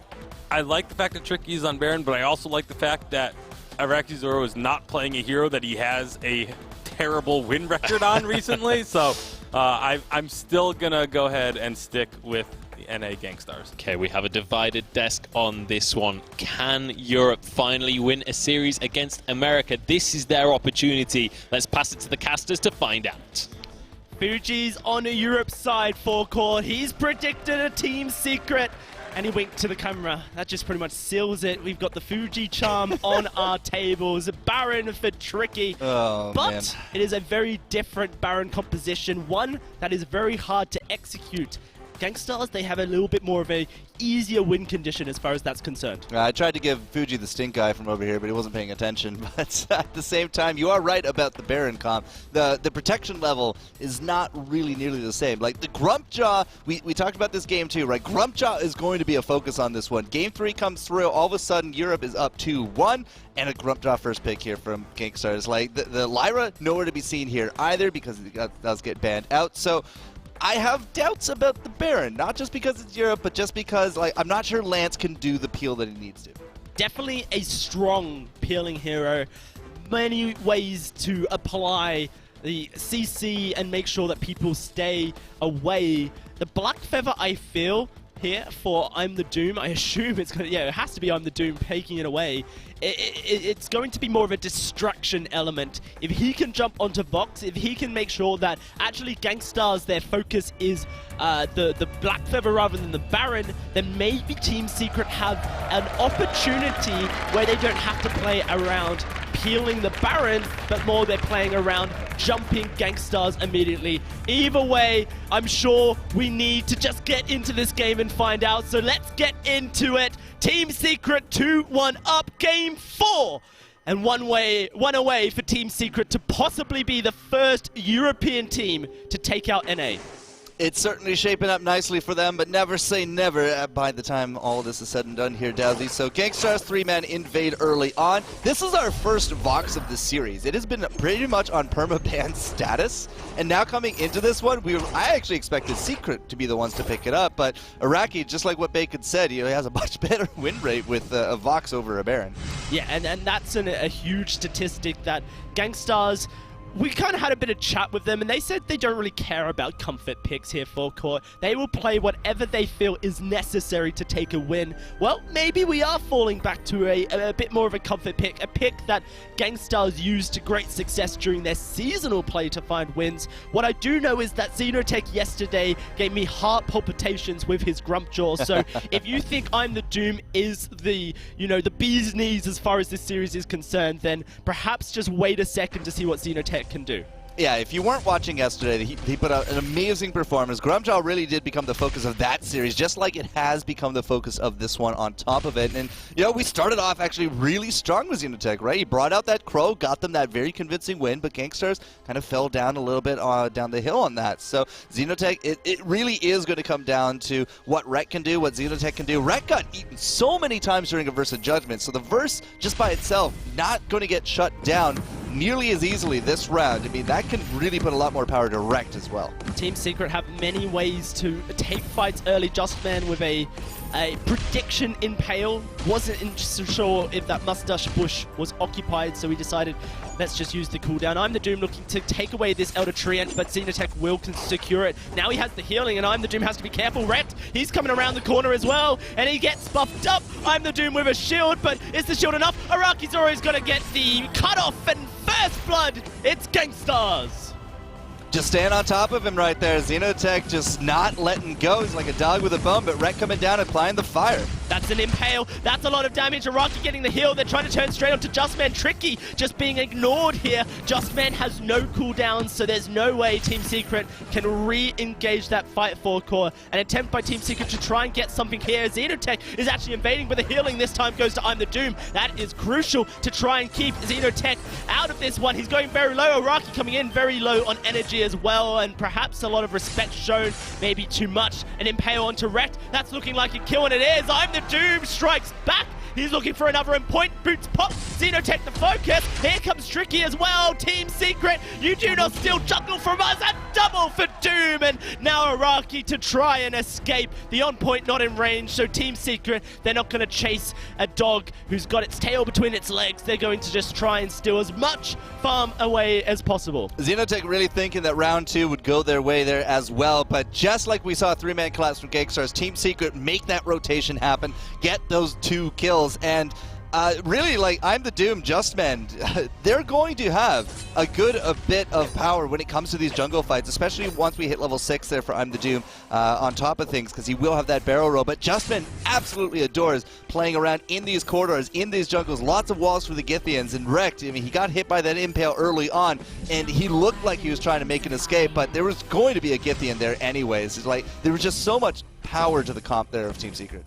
[SPEAKER 4] I like the fact that Tricky's on Baron, but I also like the fact that Iraqi Zoro is not playing a hero that he has a terrible win record on recently, so I'm still going to go ahead and stick with the NA Gangstars.
[SPEAKER 3] Okay, we have a divided desk on this one. Can Europe finally win a series against America? This is their opportunity. Let's pass it to the casters to find out.
[SPEAKER 8] Fuji's on Europe's side forecourt. He's predicted a Team Secret. And he winked to the camera. That just pretty much seals it. We've got the Fuji charm on our tables. Baron for Tricky.
[SPEAKER 9] Oh,
[SPEAKER 8] but
[SPEAKER 9] man.
[SPEAKER 8] It is a very different Baron composition. One that is very hard to execute. Gangstars, they have a little bit more of a easier win condition as far as that's concerned.
[SPEAKER 9] I tried to give Fuji the stink eye from over here, but he wasn't paying attention. But at the same time, you are right about the Baron comp. The protection level is not really nearly the same. Like the Grumpjaw, we talked about this game too, right? Grumpjaw is going to be a focus on this one. Game 3 comes through, all of a sudden Europe is up 2-1, and a Grumpjaw first pick here from Gangstars. Like the Lyra, nowhere to be seen here either because it does get banned out. So I have doubts about the Baron, not just because it's Europe, but just because I'm not sure Lance can do the peel that he needs to.
[SPEAKER 8] Definitely a strong peeling hero. Many ways to apply the CC and make sure that people stay away. The Blackfeather, I feel, here for I'm the Doom, I assume it's going to, it has to be I'm the Doom taking it away. It's going to be more of a distraction element. If he can jump onto Vox, if he can make sure that actually Gangstars, their focus is the Blackfeather rather than the Baron, then maybe Team Secret have an opportunity where they don't have to play around healing the Baron, but more they're playing around jumping Gangstars immediately. Either way, I'm sure we need to just get into this game and find out. So let's get into it. Team Secret 2-1 up, game 4. And one away for Team Secret to possibly be the first European team to take out NA.
[SPEAKER 9] It's certainly shaping up nicely for them, but never say never by the time all this is said and done here, Dowsy. So Gangstars 3-man invade early on. This is our first Vox of the series. It has been pretty much on permaban status, and now coming into this one, I actually expected Secret to be the ones to pick it up, but Iraqi, just like what Bacon said, he has a much better win rate with a Vox over a Baron.
[SPEAKER 8] Yeah, and that's a huge statistic that Gangstars, we kind of had a bit of chat with them, and they said they don't really care about comfort picks here for court. They will play whatever they feel is necessary to take a win. Well, maybe we are falling back to a bit more of a comfort pick, a pick that Gangstars used to great success during their seasonal play to find wins. What I do know is that Xenotech yesterday gave me heart palpitations with his Grump Jaw. So if you think I'm the Doom is the bee's knees as far as this series is concerned, then perhaps just wait a second to see what Xenotech can do.
[SPEAKER 9] Yeah, if you weren't watching yesterday, he put out an amazing performance. Grumjaw really did become the focus of that series, just like it has become the focus of this one on top of it. And, we started off actually really strong with Xenotech, right? He brought out that Crow, got them that very convincing win, but Gangstars kind of fell down a little bit down the hill on that. So Xenotech, it really is going to come down to what Rek can do, what Xenotech can do. Rek got eaten so many times during a Verse of Judgment, so the Verse, just by itself, not going to get shut down nearly as easily this round. I mean, that can really put a lot more power to Rekt as well.
[SPEAKER 8] Team Secret have many ways to take fights early. Justman with a prediction impale. Wasn't so sure if that mustache bush was occupied, so he decided, let's just use the cooldown. I'm the Doom looking to take away this Elder Treant, but Xenotech will secure it. Now he has the healing, and I'm the Doom has to be careful. Rekt, he's coming around the corner as well, and he gets buffed up. I'm the Doom with a shield, but is the shield enough? Araki's always going to get the cutoff, and first blood, it's Gangstars.
[SPEAKER 9] Just staying on top of him right there. Xenotech just not letting go. He's like a dog with a bone, but Rekt coming down and applying the fire.
[SPEAKER 8] That's an impale. That's a lot of damage. Araki getting the heal. They're trying to turn straight onto Justman. Tricky just being ignored here. Justman has no cooldowns, so there's no way Team Secret can re-engage that fight for core. An attempt by Team Secret to try and get something here. Xenotech is actually invading, but the healing this time goes to I'm the Doom. That is crucial to try and keep Xenotech out of this one. He's going very low. Araki coming in very low on energy as well, and perhaps a lot of respect shown, maybe too much. An impale onto Rekt. That's looking like a kill, and it is. I'm the Doom strikes back. He's looking for another point. Boots pop. Xenotech the focus. Here comes Tricky as well. Team Secret, you do not steal jungle from us. A double for Doom. And now Araki to try and escape. The on point not in range. So Team Secret, they're not going to chase a dog who's got its tail between its legs. They're going to just try and steal as much farm away as possible.
[SPEAKER 9] Xenotech really thinking that round 2 would go their way there as well. But just like we saw 3-man collapse from Gangstars, Team Secret make that rotation happen. Get those 2 kills. And really, like, I'm the Doom, Justman, they're going to have a bit of power when it comes to these jungle fights, especially once we hit level 6 there for I'm the Doom on top of things, because he will have that barrel roll. But Justman absolutely adores playing around in these corridors, in these jungles, lots of walls for the Githians. And Rekt, I mean, he got hit by that impale early on, and he looked like he was trying to make an escape, but there was going to be a Githian there anyways. It's like, there was just so much power to the comp there of Team Secret.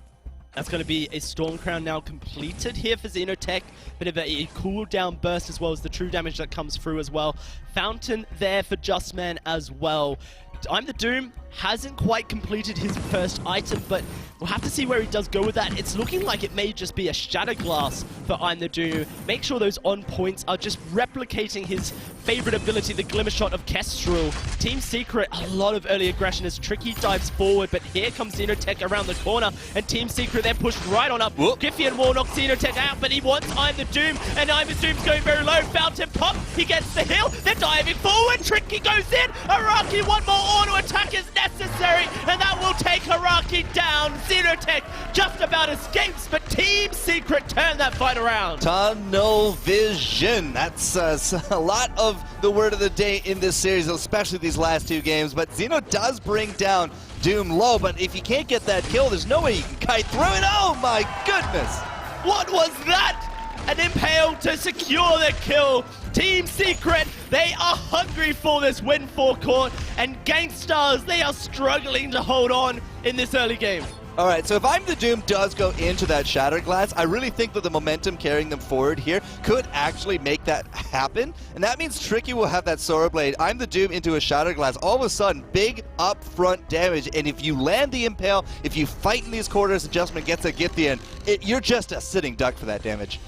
[SPEAKER 8] That's going to be a Storm Crown now completed here for Xenotech. Bit of a cooldown burst as well as the true damage that comes through as well. Fountain there for Justman as well. I'm the Doom hasn't quite completed his first item, but we'll have to see where he does go with that. It's looking like it may just be a Shatter Glass for I'm the Doom. Make sure those on points are just replicating his favorite ability, the Glimmer Shot of Kestrel. Team Secret, a lot of early aggression as Tricky dives forward, but here comes Xenotech around the corner, and Team Secret, they're pushed right on up. Giffian will knock Xenotech out, but he wants I'm the Doom, and I'm the Doom's going very low. Fountain pop, he gets the hill, they're diving forward, Tricky goes in, Araki, one more auto attack is necessary, and that will take Araki down. Xenotech just about escapes, but Team Secret turn that fight around.
[SPEAKER 9] Tunnel vision. That's a lot of the word of the day in this series, especially these last 2 games. But Xeno does bring down Doom low, but if you can't get that kill, there's no way you can kite through it. Oh my goodness!
[SPEAKER 8] What was that? an Impale to secure the kill. Team Secret, they are hungry for this win forecourt, and Gangstars, they are struggling to hold on in this early game.
[SPEAKER 9] All right, so if I'm the Doom does go into that Shattered Glass, I really think that the momentum carrying them forward here could actually make that happen. And that means Tricky will have that Sora Blade. I'm the Doom into a Shattered Glass. All of a sudden, big upfront damage. And if you land the Impale, if you fight in these quarters, Adjustment gets a Githian, you're just a sitting duck for that damage.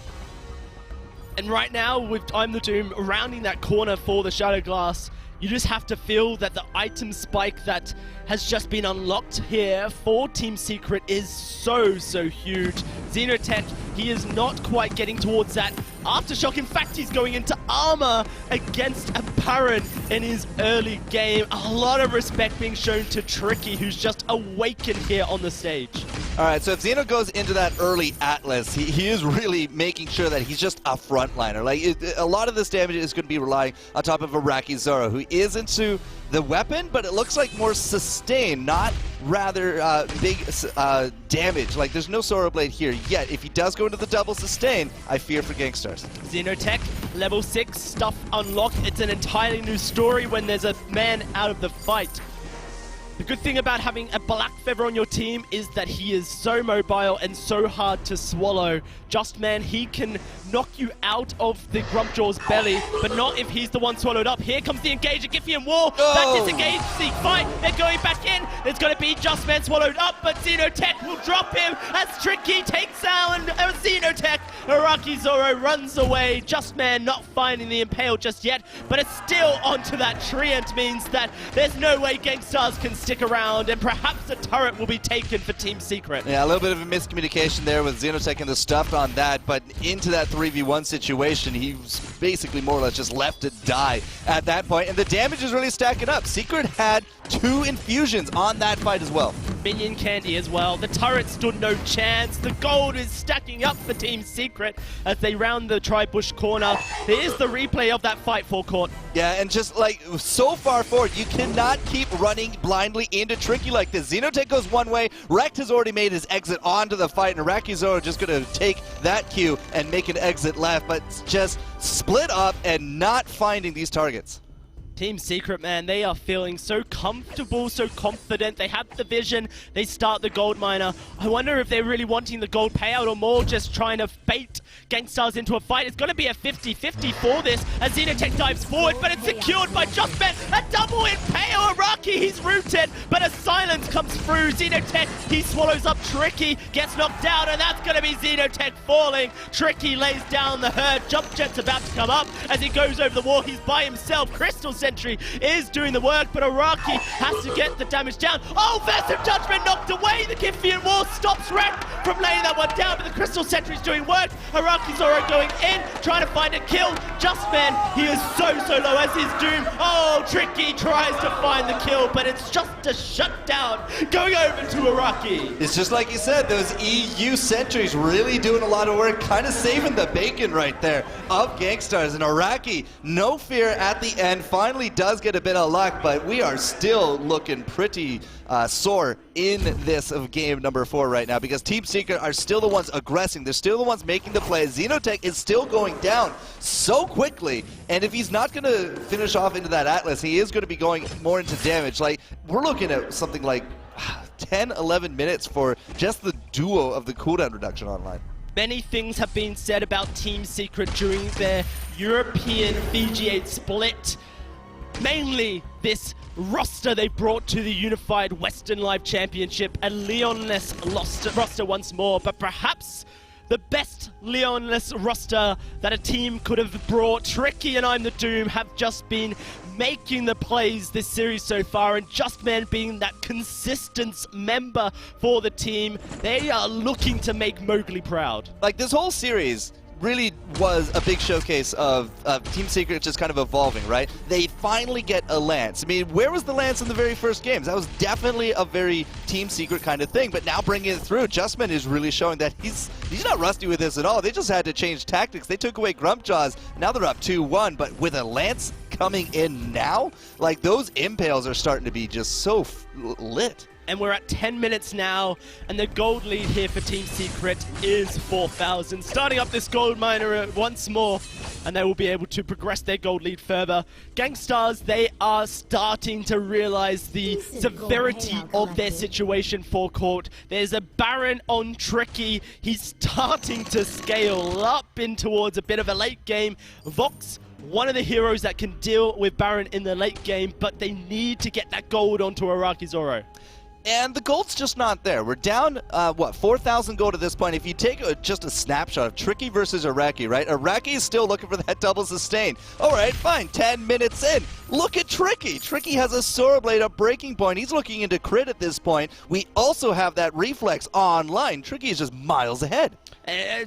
[SPEAKER 8] And right now, with I'm the Doom rounding that corner for the Shadow Glass, you just have to feel that the item spike that has just been unlocked here for Team Secret is so huge. Xenotech, he is not quite getting towards that Aftershock. In fact, he's going into armor against a Baron in his early game. A lot of respect being shown to Tricky, who's just awakened here on the stage.
[SPEAKER 9] All right, so if Xeno goes into that early Atlas, he is really making sure that he's just a frontliner. Like, a lot of this damage is going to be relying on top of Iraqi Zoro, who is into the weapon, but it looks like more sustain, not rather big damage. Like, there's no Sora Blade here yet. If he does go into the double sustain, I fear for Gangstars.
[SPEAKER 8] Xenotech, level 6, stuff unlocked. It's an entirely new story when there's a man out of the fight. The good thing about having a Black Feather on your team is that he is so mobile and so hard to swallow. Justman, he can knock you out of the Grumpjaw's belly, but not if he's the one swallowed up. Here comes the engager, Githian Wall. That disengage, Seek fight. They're going back in. There's going to be Justman swallowed up, but Xenotech will drop him as Tricky takes down Xenotech. Iraqi Zoro runs away. Justman not finding the Impale just yet, but it's still onto that Treant, means that there's no way Gangstars can stick around, and perhaps a turret will be taken for Team Secret.
[SPEAKER 9] Yeah, a little bit of a miscommunication there with Xenotech and the stuff on that, but into that 3v1 situation, he's basically more or less just left to die at that point, and the damage is really stacking up. Secret had 2 infusions on that fight as well.
[SPEAKER 8] Minion candy as well. The turret stood no chance. The gold is stacking up for Team Secret as they round the Tri-Bush corner. Here's the replay of that fight forecourt.
[SPEAKER 9] Yeah, and just like so far forward, you cannot keep running blindly into Tricky like this. Xenotech goes one way, Rekt has already made his exit onto the fight, and Iraqi Zoro just going to take that Q and make an exit left, but just split up and not finding these targets.
[SPEAKER 8] Team Secret, man, they are feeling so comfortable, so confident. They have the vision. They start the gold miner. I wonder if they're really wanting the gold payout or more just trying to bait Gangstars into a fight. It's going to be a 50-50 for this as Xenotech dives forward, but it's secured by Justman. A double Impale. Iraqi, he's rooted, but a silence comes through. Xenotech, he swallows up Tricky, gets knocked down, and that's going to be Xenotech falling. Tricky lays down the herd. Jump Jet's about to come up as he goes over the wall. He's by himself. Crystal Sentry is doing the work, but Iraqi has to get the damage down. Oh, Versive Judgment knocked away. The Githian Wall stops Rekt from laying that one down, but the Crystal Sentry's doing work. Iraqi Zoro going in, trying to find a kill. Justman, he is so low as his Doom. Oh, Tricky tries to find the kill, but it's just a shutdown going over to Iraqi.
[SPEAKER 9] It's just like you said, those EU sentries really doing a lot of work, kind of saving the bacon right there of Gangstars. And Iraqi, no fear at the end, finally does get a bit of luck, but we are still looking pretty sore in this of game number 4 right now, because Team Secret are still the ones aggressing. They're still the ones making the plays. Xenotech is still going down so quickly, and if he's not going to finish off into that Atlas, he is going to be going more into damage. Like, we're looking at something like 10, 11 minutes for just the duo of the cooldown reduction online.
[SPEAKER 8] Many things have been said about Team Secret during their European VG8 split. Mainly this roster they brought to the Unified Western Live Championship, a Leonless roster once more, but perhaps the best Leonless roster that a team could have brought. Tricky and I'm the Doom have just been making the plays this series so far, and Justman being that consistent member for the team. They are looking to make Mowgli proud.
[SPEAKER 9] Like, this whole series really was a big showcase of Team Secret just kind of evolving, right? They finally get a Lance. I mean, where was the Lance in the very first games? That was definitely a very Team Secret kind of thing, but now bringing it through, Justman is really showing that he's not rusty with this at all. They just had to change tactics. They took away Grumpjaws. Now they're up 2-1, but with a Lance coming in now, like, those impales are starting to be just so lit.
[SPEAKER 8] And we're at 10 minutes now, and the gold lead here for Team Secret is 4,000. Starting up this gold miner once more, and they will be able to progress their gold lead further. Gangstars, they are starting to realize the severity of their situation for court. There's a Baron on Tricky. He's starting to scale up in towards a bit of a late game. Vox, one of the heroes that can deal with Baron in the late game, but they need to get that gold onto Araki Zoro.
[SPEAKER 9] And the gold's just not there. We're down, 4,000 gold at this point. If you take just a snapshot of Tricky versus Araki, right? Araki is still looking for that double sustain. All right, fine, 10 minutes in. Look at Tricky. Tricky has a Sora Blade up breaking point. He's looking into crit at this point. We also have that reflex online. Tricky is just miles ahead.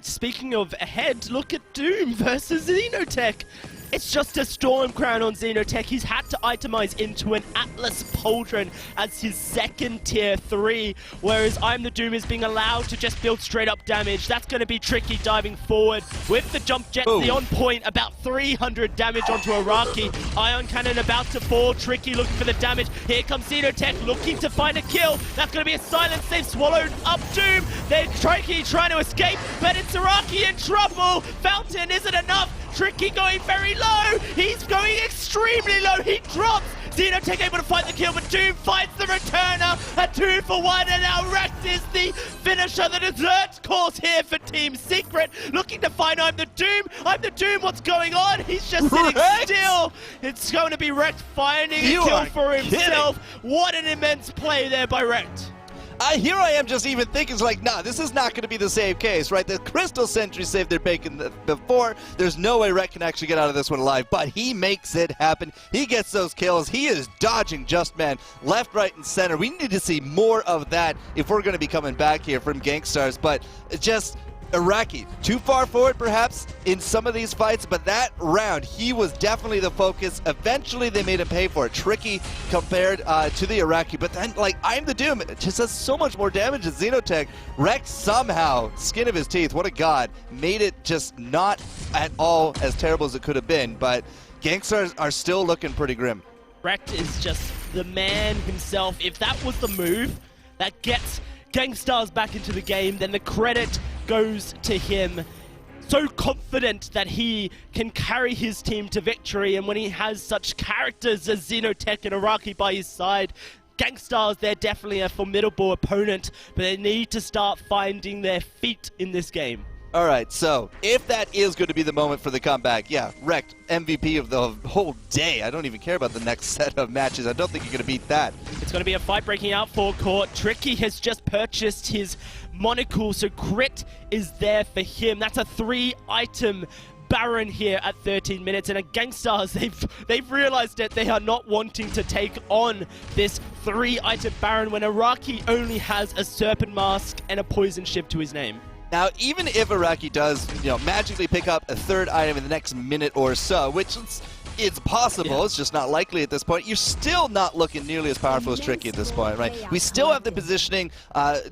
[SPEAKER 8] Speaking of ahead, look at Doom versus Xenotech. It's just a Storm Crown on Xenotech. He's had to itemize into an Atlas Pauldron as his second tier 3, whereas I'm the Doom is being allowed to just build straight up damage. That's going to be Tricky diving forward with the jump jet, the on point, about 300 damage onto Araki. Ion Cannon about to fall. Tricky looking for the damage. Here comes Xenotech looking to find a kill. That's going to be a silence. They've swallowed up Doom. They're Tricky trying to escape, but it's Araki in trouble. Fountain isn't enough. Tricky going very low. He's going extremely low. He drops. Xenotech able to find the kill, but Doom finds the returner. A 2-for-1, and now Wrecked is the finisher. The dessert course here for Team Secret. Looking to find I'm the Doom. I'm the Doom. What's going on? He's just sitting still. It's going to be Wrecked finding a kill for himself. What an immense play there by Wrecked.
[SPEAKER 9] Here I am just even thinking, it's like, nah, this is not going to be the save case, right? The Crystal Sentry saved their bacon before. There's no way Rhett can actually get out of this one alive, but he makes it happen. He gets those kills. He is dodging Just Man left, right, and center. We need to see more of that if we're going to be coming back here from Gangstars, but just Araki, too far forward perhaps in some of these fights, but that round, he was definitely the focus. Eventually they made him pay for it. Tricky compared to the Araki, but then like I'm the Doom, it just does so much more damage as Xenotech. Wrecked somehow, skin of his teeth, what a god, made it just not at all as terrible as it could have been, but Gangstars are still looking pretty grim.
[SPEAKER 8] Wrecked is just the man himself. If that was the move that gets Gangstars back into the game, then the credit goes to him. So confident that he can carry his team to victory, and when he has such characters as Xenotech and Araki by his side, Gangstars, they're definitely a formidable opponent, but they need to start finding their feet in this game.
[SPEAKER 9] All right, so if that is going to be the moment for the comeback, yeah, Wrecked, MVP of the whole day. I don't even care about the next set of matches. I don't think you're going to beat that.
[SPEAKER 8] It's going to be a fight breaking out for court. Tricky has just purchased his monocle, so crit is there for him. That's a 3-item Baron here at 13 minutes, and at Gangstars, they've realized that they are not wanting to take on this 3-item Baron when Araki only has a Serpent Mask and a Poison Shiv to his name.
[SPEAKER 9] Now, even if Araki does, magically pick up a 3rd item in the next minute or so, which it's possible, it's just not likely at this point, you're still not looking nearly as powerful as Tricky at this point, right? We still have the positioning,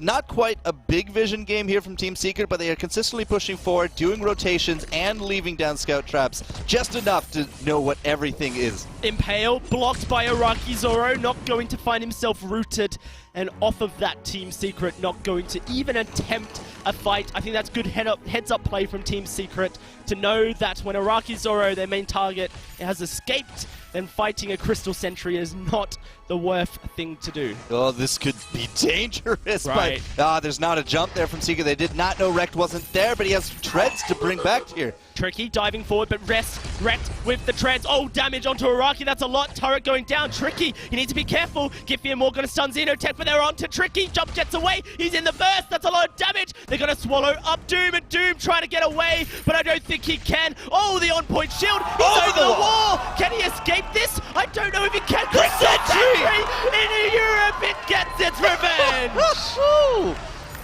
[SPEAKER 9] not quite a big vision game here from Team Secret, but they are consistently pushing forward, doing rotations, and leaving down scout traps, just enough to know what everything is.
[SPEAKER 8] Impale, blocked by Araki Zoro, not going to find himself rooted, and off of that Team Secret, not going to even attempt a fight. I think that's good heads-up play from Team Secret to know that when Araki Zoro, their main target, has escaped, then fighting a Crystal Sentry is not the worth thing to do.
[SPEAKER 9] Oh, this could be dangerous,
[SPEAKER 8] right.
[SPEAKER 9] But there's not a jump there from Secret. They did not know Wrecked wasn't there, but he has treads to bring back here.
[SPEAKER 8] Tricky diving forward, but Wrecked with the treads. Oh, damage onto Araki. That's a lot. Turret going down. Tricky, you need to be careful. Giffy and Moore going to stun Xenotech, but they're on to Tricky. Jump gets away. He's in the burst. That's a lot of damage. They're going to swallow up Doom, and Doom trying to get away, but I don't think he can. Oh, the on-point shield. He's over the wall. Can he escape this? I don't know if he can. Crystal Sentry in Europe. It gets its revenge.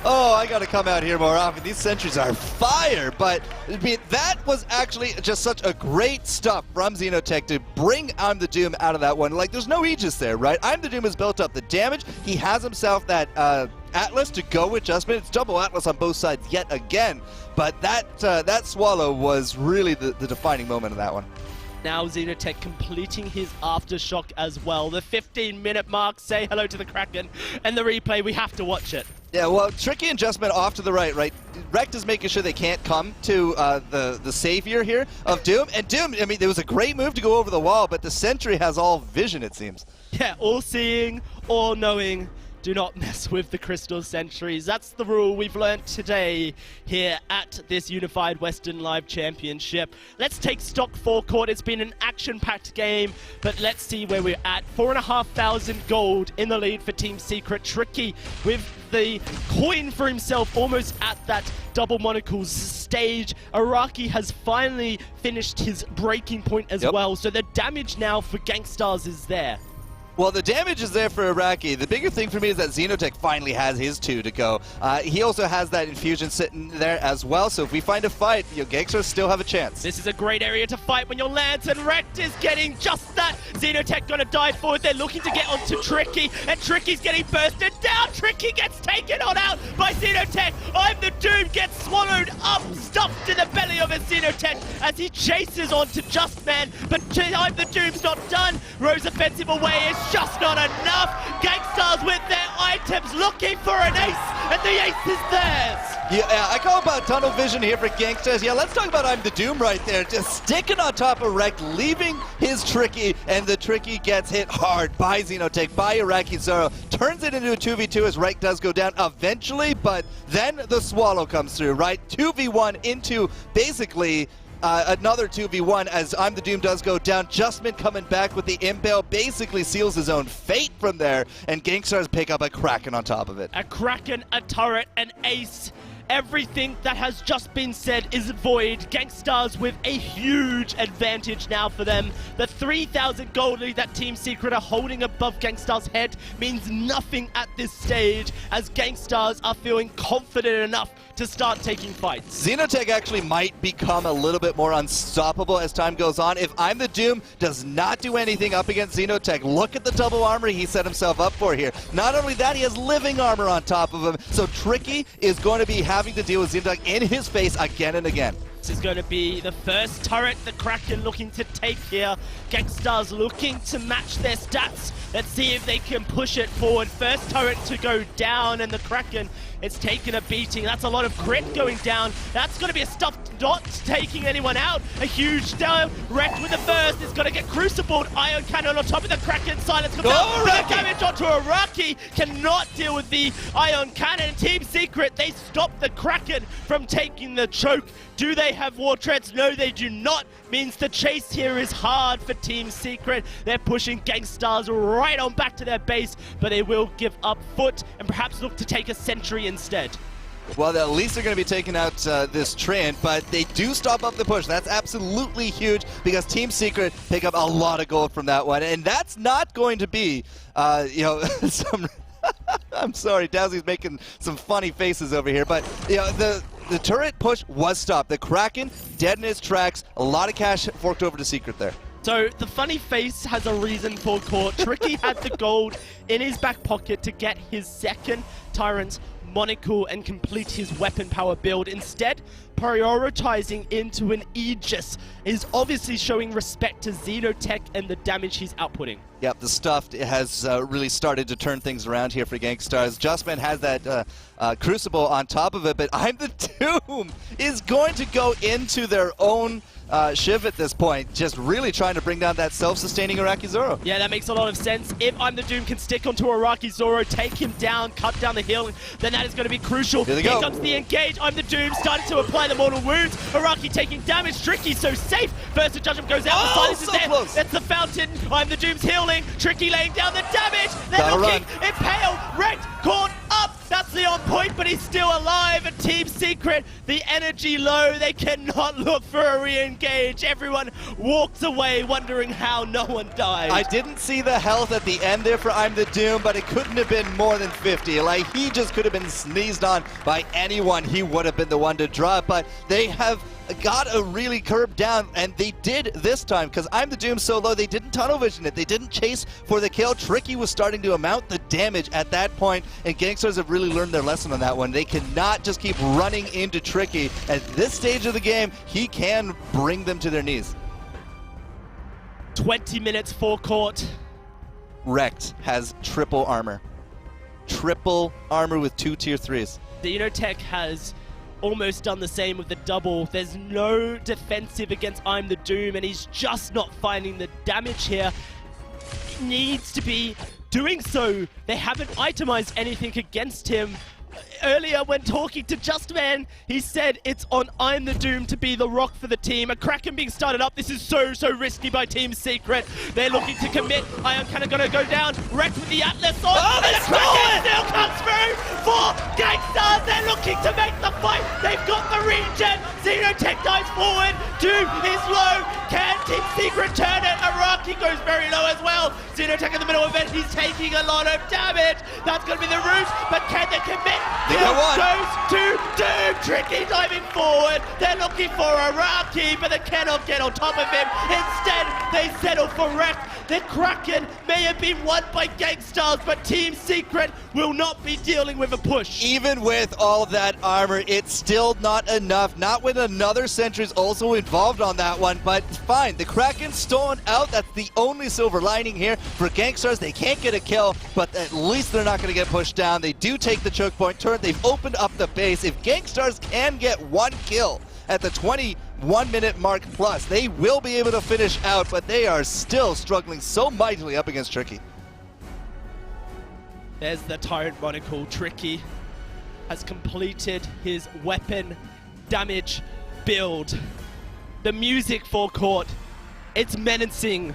[SPEAKER 9] Oh, I got to come out here more often. These sentries are fire, but that was actually just such a great stuff from Xenotech to bring I'm the Doom out of that one. Like, there's no Aegis there, right? I'm the Doom has built up the damage. He has himself that Atlas to go with Justman. It's double Atlas on both sides yet again, but that swallow was really the defining moment of that one.
[SPEAKER 8] now Xenotech completing his aftershock as well. The 15-minute mark, say hello to the Kraken, and the replay, we have to watch it.
[SPEAKER 9] Yeah, well, Tricky and Justman off to the right. Rekt is making sure they can't come to the savior here of Doom. And Doom, I mean, it was a great move to go over the wall, but the Sentry has all vision, it seems.
[SPEAKER 8] Yeah, all-seeing, all-knowing. Do not mess with the Crystal Sentries. That's the rule we've learned today here at this Unified Western Live Championship. Let's take stock forecourt. It's been an action-packed game, but let's see where we're at. 4,500 gold in the lead for Team Secret. Tricky with the coin for himself almost at that double monocles stage. Araki has finally finished his breaking point as well, so the damage now for Gangstars is there.
[SPEAKER 9] Well, the damage is there for Araki. The bigger thing for me is that Xenotech finally has his 2 to go. He also has that infusion sitting there as well, so if we find a fight, Gangsters still have a chance.
[SPEAKER 8] This is a great area to fight when your Lance and Rekt is getting just that. Xenotech gonna dive forward. They're looking to get onto Tricky, and Tricky's getting bursted down. Tricky gets taken on out by Xenotech. I'm the Doom gets swallowed up, stuffed in the belly of a Xenotech as he chases onto Justman, but I'm the Doom's not done. Rose offensive away is just not enough. Gangstars with their items looking for an ace, and the ace is theirs.
[SPEAKER 9] Yeah, I call about tunnel vision here for Gangsters. Yeah, let's talk about I'm the Doom right there. Just sticking on top of Rekt, leaving his Tricky, and the Tricky gets hit hard by Xenotech, by Araki Zoro. Turns it into a 2v2 as Rekt does go down eventually, but then the Swallow comes through, right? 2v1 into basically another 2v1 as I'm the Doom does go down. Justman coming back with the impale basically seals his own fate from there, and Gangstars pick up a Kraken on top of it.
[SPEAKER 8] A Kraken, a turret, an ace. Everything that has just been said is void. Gangstars with a huge advantage now for them. The 3,000 gold lead that Team Secret are holding above Gangstars' head means nothing at this stage, as Gangstars are feeling confident enough to start taking fights.
[SPEAKER 9] Xenotech actually might become a little bit more unstoppable as time goes on. If I'm the Doom does not do anything up against Xenotech, look at the double armor he set himself up for here. Not only that, he has living armor on top of him, so Tricky is going to be having to deal with Xenotech in his face again and again.
[SPEAKER 8] This is going to be the first turret the Kraken looking to take here. Gangstars looking to match their stats. Let's see if they can push it forward. First turret to go down, and the Kraken, it's taken a beating. That's a lot of crit going down. That's going to be a stuff not taking anyone out. A huge down. Rekt with the burst is going to get crucibled. Ion Cannon on top of the Kraken. Silence comes out. The damage onto Araki. Cannot deal with the Ion Cannon. Team Secret, they stop the Kraken from taking the choke. Do they have War Treads? No, they do not. Means the chase here is hard for Team Secret. They're pushing Gangstars right on back to their base, but they will give up foot and perhaps look to take a sentry instead.
[SPEAKER 9] Well, at least they're going to be taking out this Trent, but they do stop up the push. That's absolutely huge because Team Secret pick up a lot of gold from that one, and that's not going to be, some... I'm sorry, Dowsy's making some funny faces over here, but the turret push was stopped. The Kraken dead in his tracks. A lot of cash forked over to Secret there.
[SPEAKER 8] So the funny face has a reason for court. Tricky had the gold in his back pocket to get his second Tyrant's monocle and complete his weapon power build. Instead, prioritizing into an Aegis is obviously showing respect to Xenotech and the damage he's outputting.
[SPEAKER 9] Yep, the stuff has really started to turn things around here for Gangstars. Justman has that Crucible on top of it, but I'm the Doom is going to go into their own Shiv at this point, just really trying to bring down that self-sustaining Araki Zoro.
[SPEAKER 8] Yeah, that makes a lot of sense. If I'm the Doom can stick onto Araki Zoro, take him down, cut down the hill, then that is going to be crucial.
[SPEAKER 9] Here
[SPEAKER 8] comes the engage. I'm the Doom, starting to apply the mortal wounds. Araki taking damage. Tricky so safe. First the judgment goes out. The silence is there.
[SPEAKER 9] Close.
[SPEAKER 8] That's the fountain. I'm the Doom's healing. Tricky laying down the damage. They're looking. Impale. Rekt caught up. That's the on point, but he's still alive. And Team Secret, the energy low. They cannot look for a re-engage. Everyone walks away wondering how no one died.
[SPEAKER 9] I didn't see the health at the end there for I'm the Doom, but it couldn't have been more than 50. Like, he just could have been sneezed on by anyone. He would have been the one to drop, but they have got a really curb down, and they did this time because I'm the Doom so low they didn't tunnel vision it. They didn't chase for the kill. Tricky was starting to amount the damage at that point, and Gangsters have really learned their lesson on that one. They cannot just keep running into Tricky. At this stage of the game, he can bring them to their knees.
[SPEAKER 8] 20 minutes forecourt.
[SPEAKER 9] Wrecked has triple armor. Triple armor with 2 tier 3s.
[SPEAKER 8] Xenotech has almost done the same with the double. There's no defensive against I'm the Doom, and he's just not finding the damage here. He needs to be doing so. They haven't itemized anything against him. Earlier, when talking to Justman, he said it's on I'm the Doom to be the rock for the team. A Kraken being started up. This is so risky by Team Secret. They're looking to commit. Ion Cannon gonna go down. Wrecked with the Atlas on.
[SPEAKER 5] Oh, they
[SPEAKER 8] and the
[SPEAKER 5] stole
[SPEAKER 8] Kraken
[SPEAKER 5] it!
[SPEAKER 8] still comes through for Gangsters. They're looking to make the fight. They've got the regen. Xenotech dives forward. Doom is low. Can Team Secret turn it? Araki goes very low as well. Xenotech in the middle of it. He's taking a lot of damage. That's gonna be the root, but can they commit?
[SPEAKER 9] They go on.
[SPEAKER 8] Goes to Doom. Tricky diving forward. They're looking for Araki, but they cannot get on top of him. Instead, they settle for Wreck. The Kraken may have been won by Gangstars, but Team Secret will not be dealing with a push.
[SPEAKER 9] Even with all of that armor, it's still not enough. Not when another sentry's also involved on that one, but fine. The Kraken's stolen out. That's the only silver lining here for Gangstars. They can't get a kill, but at least they're not going to get pushed down. They do take the choke point turn. They've opened up the base. If Gangstars can get 1 kill at the 21-minute mark plus, they will be able to finish out, but they are still struggling so mightily up against Tricky.
[SPEAKER 8] There's the Tyrant Monocle. Tricky has completed his weapon damage build. The music forecourt, it's menacing,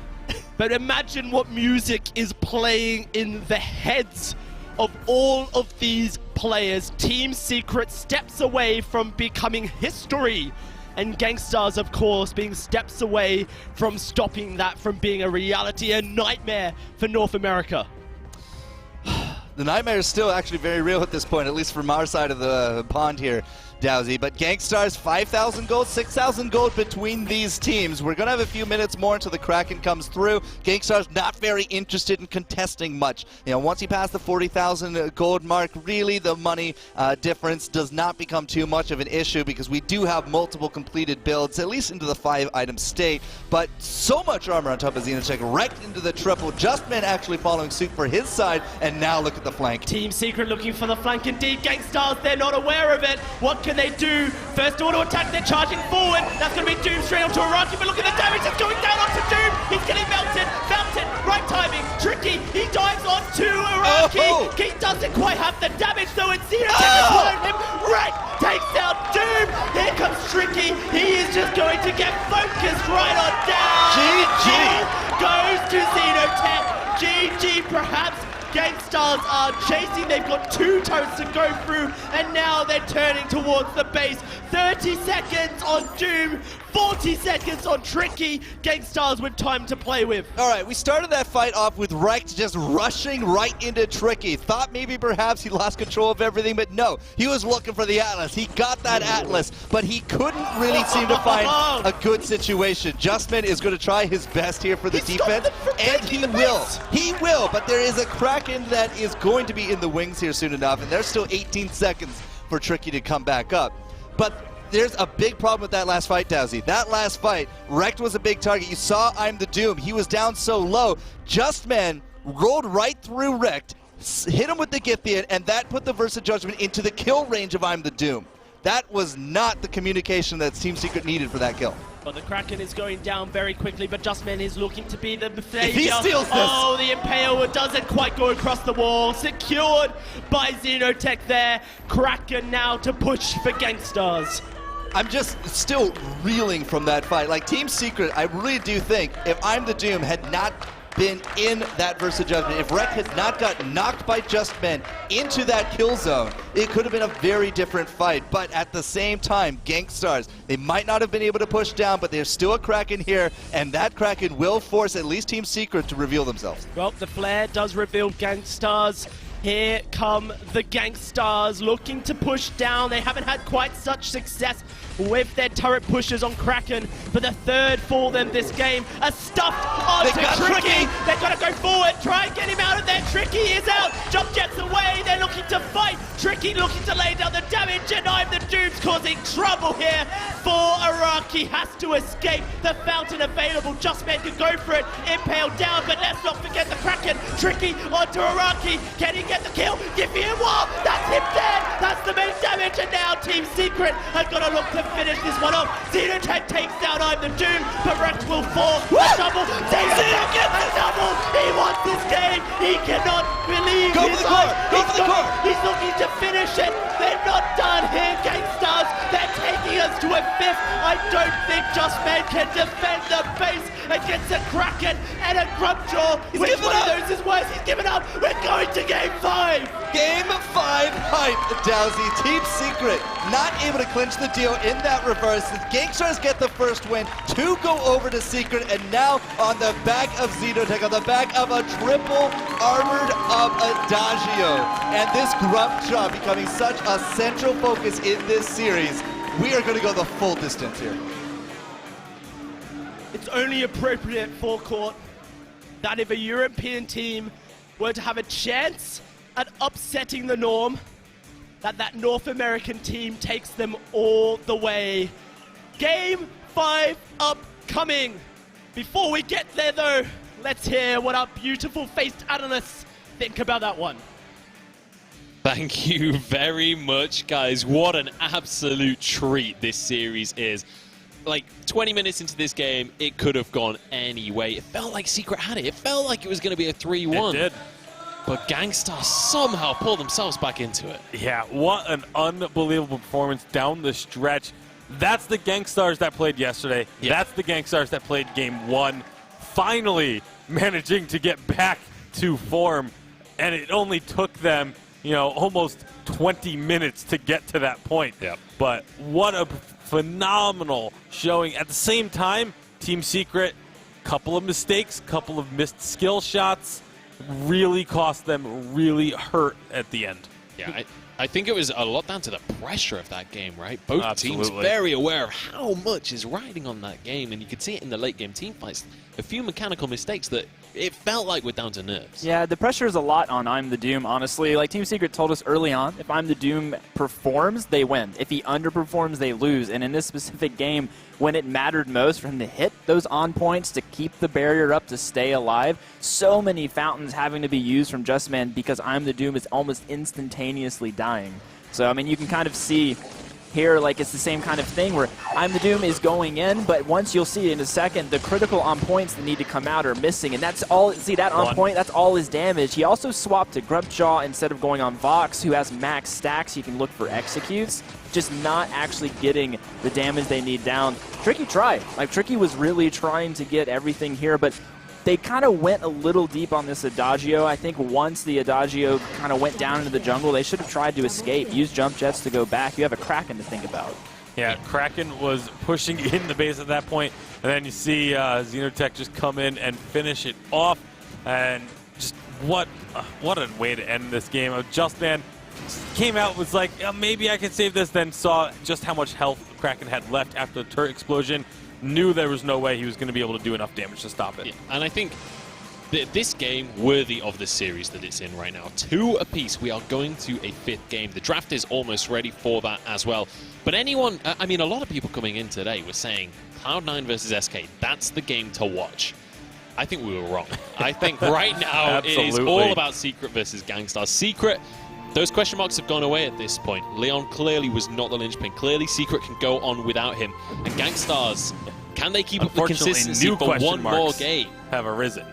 [SPEAKER 8] but imagine what music is playing in the heads of all of these players. Team Secret steps away from becoming history, and Gangstars, of course, being steps away from stopping that from being a reality, a nightmare for North America.
[SPEAKER 9] The nightmare is still actually very real at this point, at least from our side of the pond here, Dowsy. But Gangstars, 5,000 gold, 6,000 gold between these teams. We're going to have a few minutes more until the Kraken comes through. Gangstars not very interested in contesting much. You know, once you pass the 40,000 gold mark, really the money difference does not become too much of an issue, because we do have multiple completed builds, at least into the 5-item state. But so much armor on top of Xenotech, wrecked into the triple. Justman actually following suit for his side, and now look at the flank.
[SPEAKER 8] Team Secret looking for the flank indeed. Gangstars, they're not aware of it. What can they do? First auto attack, they're charging forward. That's going to be Doom straight onto Araki, but look at the damage that's going down onto Doom. He's getting melted. Right timing. Tricky. He dives onto Araki.
[SPEAKER 9] Oh.
[SPEAKER 8] He doesn't quite have the damage, though, and Xenotech has followed him. Right, takes out Doom. Here comes Tricky. He is just going to get focused right on down.
[SPEAKER 9] GG.
[SPEAKER 8] Goes to Xenotech. GG, perhaps. Gangstars are chasing. They've got 2 turrets to go through, and now they're turning towards the base. 30 seconds on Doom, 40 seconds on Tricky. Gangstars with time to play with.
[SPEAKER 9] All right, we started that fight off with Wrecked just rushing right into Tricky. Thought maybe perhaps he lost control of everything, but no. He was looking for the Atlas. He got that Atlas, but he couldn't really seem to find a good situation. Justman is going to try his best here for the defense, and he will. He will, but there is a Kraken that is going to be in the wings here soon enough, and there's still 18 seconds for Tricky to come back up. But there's a big problem with that last fight, Dowsy. That last fight, Wrecked was a big target. You saw I'm the Doom. He was down so low. Justman rolled right through Wrecked, hit him with the Githian, and that put the Versa Judgment into the kill range of I'm the Doom. That was not the communication that Team Secret needed for that kill.
[SPEAKER 8] But the Kraken is going down very quickly, but Justman is looking to be the savior.
[SPEAKER 9] If he steals this.
[SPEAKER 8] Oh, the Impale doesn't quite go across the wall. Secured by Xenotech there. Kraken now to push for Gangstars.
[SPEAKER 9] I'm just still reeling from that fight. Like, Team Secret, I really do think if I'm the Doom had not been in that Versa Judgment, if Wreck had not got knocked by Justman into that kill zone, it could have been a very different fight. But at the same time, Gangstars, they might not have been able to push down, but there's still a Kraken here, and that Kraken will force at least Team Secret to reveal themselves.
[SPEAKER 8] Well, the flare does reveal Gangstars. Here come the Gangstars looking to push down. They haven't had quite such success with their turret pushes on Kraken, but the third for them this game. A stuffed onto Tricky. They've got to go forward, try and get him out of there. Tricky is out, jump jets away. They're looking to fight. Tricky looking to lay down the damage, and I'm the Doom's causing trouble here for Araki. Has to escape. The fountain available. Justman can go for it. Impale down, but let's not forget the Kraken. Tricky onto Araki. Can he get the kill? Give me a wall. That's him dead. That's the main damage, and now Team Secret have got to look to finish this one off. Xenotech takes down I'm the Doom, but Rex will fall. A double. Xenotech gets a double. He wants this game. He cannot believe his eyes. He's looking to finish it. They're not done here, Gangstars. They're taking us to a fifth. I don't think Justman can defend the base against a Kraken and a Grubjaw. Which one of those is worse? He's given up. We're going to Game 5.
[SPEAKER 9] Game 5 hype, Dowsy. Team Secret not able to clinch the deal in that reverse. The Gangstars get the first win. 2 go over to Secret, and now on the back of Xenotech, on the back of a triple armored up Adagio. And this Grubjaw becoming such a central focus in this series. We are going to go the full distance here.
[SPEAKER 8] It's only appropriate for court that if a European team were to have a chance at upsetting the norm, that North American team takes them all the way. Game 5 upcoming. Before we get there though, let's hear what our beautiful faced analysts think about that one.
[SPEAKER 3] Thank you very much, guys. What an absolute treat this series is. Like, 20 minutes into this game, it could have gone any way. It felt like Secret had it. It felt like it was going to be a 3-1.
[SPEAKER 4] It did.
[SPEAKER 3] But Gangstars somehow pulled themselves back into it.
[SPEAKER 4] Yeah, what an unbelievable performance down the stretch. That's the Gangstars that played yesterday. Yeah. That's the Gangstars that played Game 1. Finally managing to get back to form. And it only took them, you know, almost 20 minutes to get to that point.
[SPEAKER 3] Yep.
[SPEAKER 4] But what a phenomenal showing. At the same time, Team Secret, couple of mistakes, couple of missed skill shots, really cost them, really hurt at the end.
[SPEAKER 3] Yeah, I think it was a lot down to the pressure of that game, right? Both
[SPEAKER 4] Absolutely.
[SPEAKER 3] teams very aware of how much is riding on that game, and you could see it in the late game team fights. A few mechanical mistakes that it felt like we're down to nerves.
[SPEAKER 20] Yeah, the pressure is a lot on I'm the Doom, honestly. Like Team Secret told us early on, if I'm the Doom performs, they win. If he underperforms, they lose. And in this specific game, when it mattered most for him to hit those on points, to keep the barrier up, to stay alive, so many fountains having to be used from Justman because I'm the Doom is almost instantaneously dying. So, I mean, you can kind of see here, like, it's the same kind of thing where I'm the Doom is going in, but once you'll see in a second, the critical on points that need to come out are missing, and that's all. See that on point? That's all his damage. He also swapped to Grubjaw instead of going on Vox, who has max stacks. You can look for executes, just not actually getting the damage they need down. Tricky tried. Like, Tricky was really trying to get everything here, but they kind of went a little deep on this Adagio. I think once the Adagio kind of went down into the jungle, they should have tried to escape, use jump jets to go back. You have a Kraken to think about.
[SPEAKER 4] Yeah, Kraken was pushing in the base at that point, and then you see Xenotech just come in and finish it off. And just what a way to end this game. Justman came out, was like, maybe I can save this, then saw just how much health Kraken had left after the turret explosion. Knew there was no way he was going to be able to do enough damage to stop it.
[SPEAKER 3] Yeah, and I think this game worthy of the series that it's in right now. 2 apiece. We are going to a 5th game. The draft is almost ready for that as well. But anyone, I mean, a lot of people coming in today were saying Cloud9 versus SK, that's the game to watch. I think we were wrong. I think right now it is all about Secret versus Gangstars. Secret, those question marks have gone away at this point. Leon clearly was not the linchpin. Clearly Secret can go on without him. And Gangstars, can they keep up the consistency for one more game?
[SPEAKER 4] Have arisen.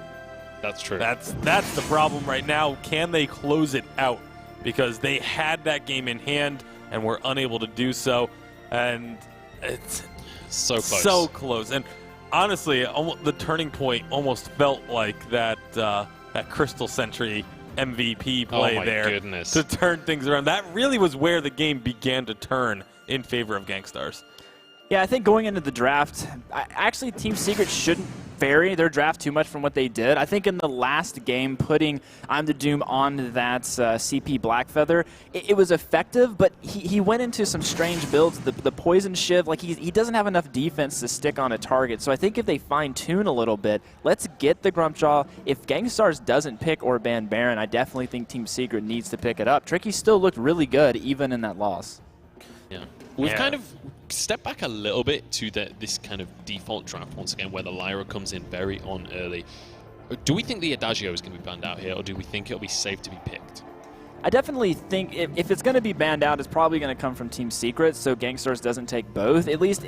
[SPEAKER 3] That's true.
[SPEAKER 4] That's the problem right now. Can they close it out? Because they had that game in hand and were unable to do so. And it's
[SPEAKER 3] so close.
[SPEAKER 4] So close. And honestly, the turning point almost felt like that Crystal Sentry MVP play to turn things around. That really was where the game began to turn in favor of Gangstars.
[SPEAKER 20] Yeah, I think going into the draft, actually Team Secret shouldn't vary their draft too much from what they did. I think in the last game, putting I'm the Doom on that CP Blackfeather, it was effective, but he went into some strange builds. The Poison Shiv, like he doesn't have enough defense to stick on a target. So I think if they fine-tune a little bit, let's get the Grumpjaw. If Gangstars doesn't pick or ban Baron, I definitely think Team Secret needs to pick it up. Tricky still looked really good, even in that loss.
[SPEAKER 3] Yeah. We've kind of stepped back a little bit to this kind of default draft once again, where the Lyra comes in very on early. Do we think the Adagio is going to be banned out here, or do we think it'll be safe to be picked?
[SPEAKER 20] I definitely think if it's going to be banned out, it's probably going to come from Team Secret, so Gangstars doesn't take both. At least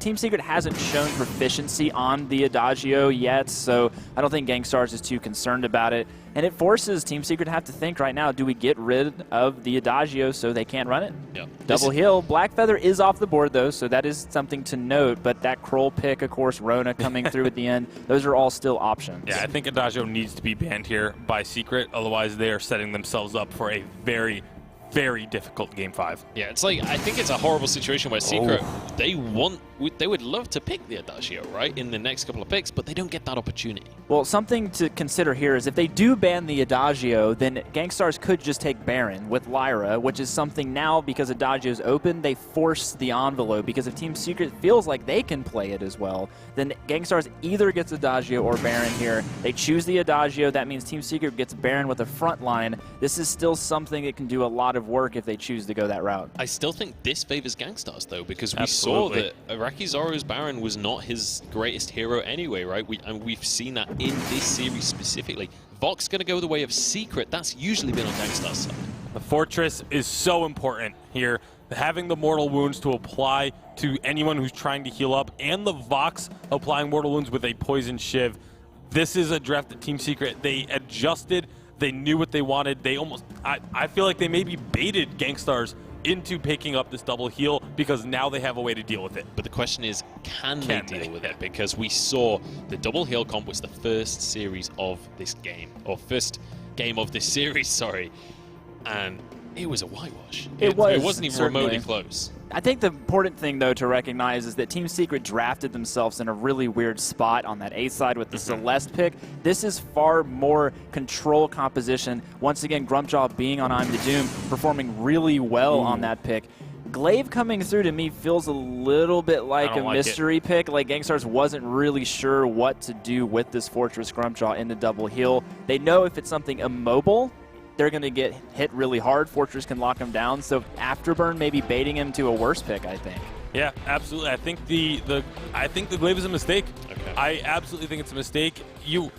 [SPEAKER 20] Team Secret hasn't shown proficiency on the Adagio yet, so I don't think Gangstars is too concerned about it. And it forces Team Secret to have to think right now, do we get rid of the Adagio so they can't run it?
[SPEAKER 3] Yeah.
[SPEAKER 20] Double heal. Blackfeather is off the board, though, so that is something to note. But that Kroll pick, of course, Rona coming through at the end, those are all still options.
[SPEAKER 4] Yeah, I think Adagio needs to be banned here by Secret. Otherwise, they are setting themselves up for a very, very difficult Game 5.
[SPEAKER 3] Yeah, it's like, I think it's a horrible situation where Secret, they would love to pick the Adagio, right, in the next couple of picks, but they don't get that opportunity.
[SPEAKER 20] Well, something to consider here is if they do ban the Adagio, then Gangstars could just take Baron with Lyra, which is something now, because Adagio's open, they force the envelope, because if Team Secret feels like they can play it as well, then Gangstars either gets Adagio or Baron here. They choose the Adagio, that means Team Secret gets Baron with a front line. This is still something that can do a lot of work if they choose to go that route.
[SPEAKER 3] I still think this favors Gangstars, though, because we saw that Araki Zoro's Baron was not his greatest hero anyway, right? And we've seen that in this series specifically. Vox going to go the way of Secret. That's usually been on Gangstars' side.
[SPEAKER 4] The Fortress is so important here. Having the Mortal Wounds to apply to anyone who's trying to heal up, and the Vox applying Mortal Wounds with a Poison Shiv. This is a draft that Team Secret, they adjusted. They knew what they wanted. They almost, I feel like they maybe baited Gangstars into picking up this double heal because now they have a way to deal with it.
[SPEAKER 3] But the question is, can they deal with it? Because we saw the double heal comp was the first series of this game, or first game of this series, sorry, and it was a whitewash. It wasn't even remotely close.
[SPEAKER 20] I think the important thing, though, to recognize is that Team Secret drafted themselves in a really weird spot on that A side with the Celeste pick. This is far more control composition. Once again, Grumpjaw being on I'm the Doom, performing really well on that pick. Glaive coming through to me feels a little bit like a mystery pick. Like Gangstars wasn't really sure what to do with this Fortress Grumpjaw in the double heal. They know if it's something immobile, they're going to get hit really hard. Fortress can lock him down. So Afterburn maybe baiting him to a worse pick, I think.
[SPEAKER 4] Yeah, absolutely. I think the Glaive is a mistake. Okay. I absolutely think it's a mistake. You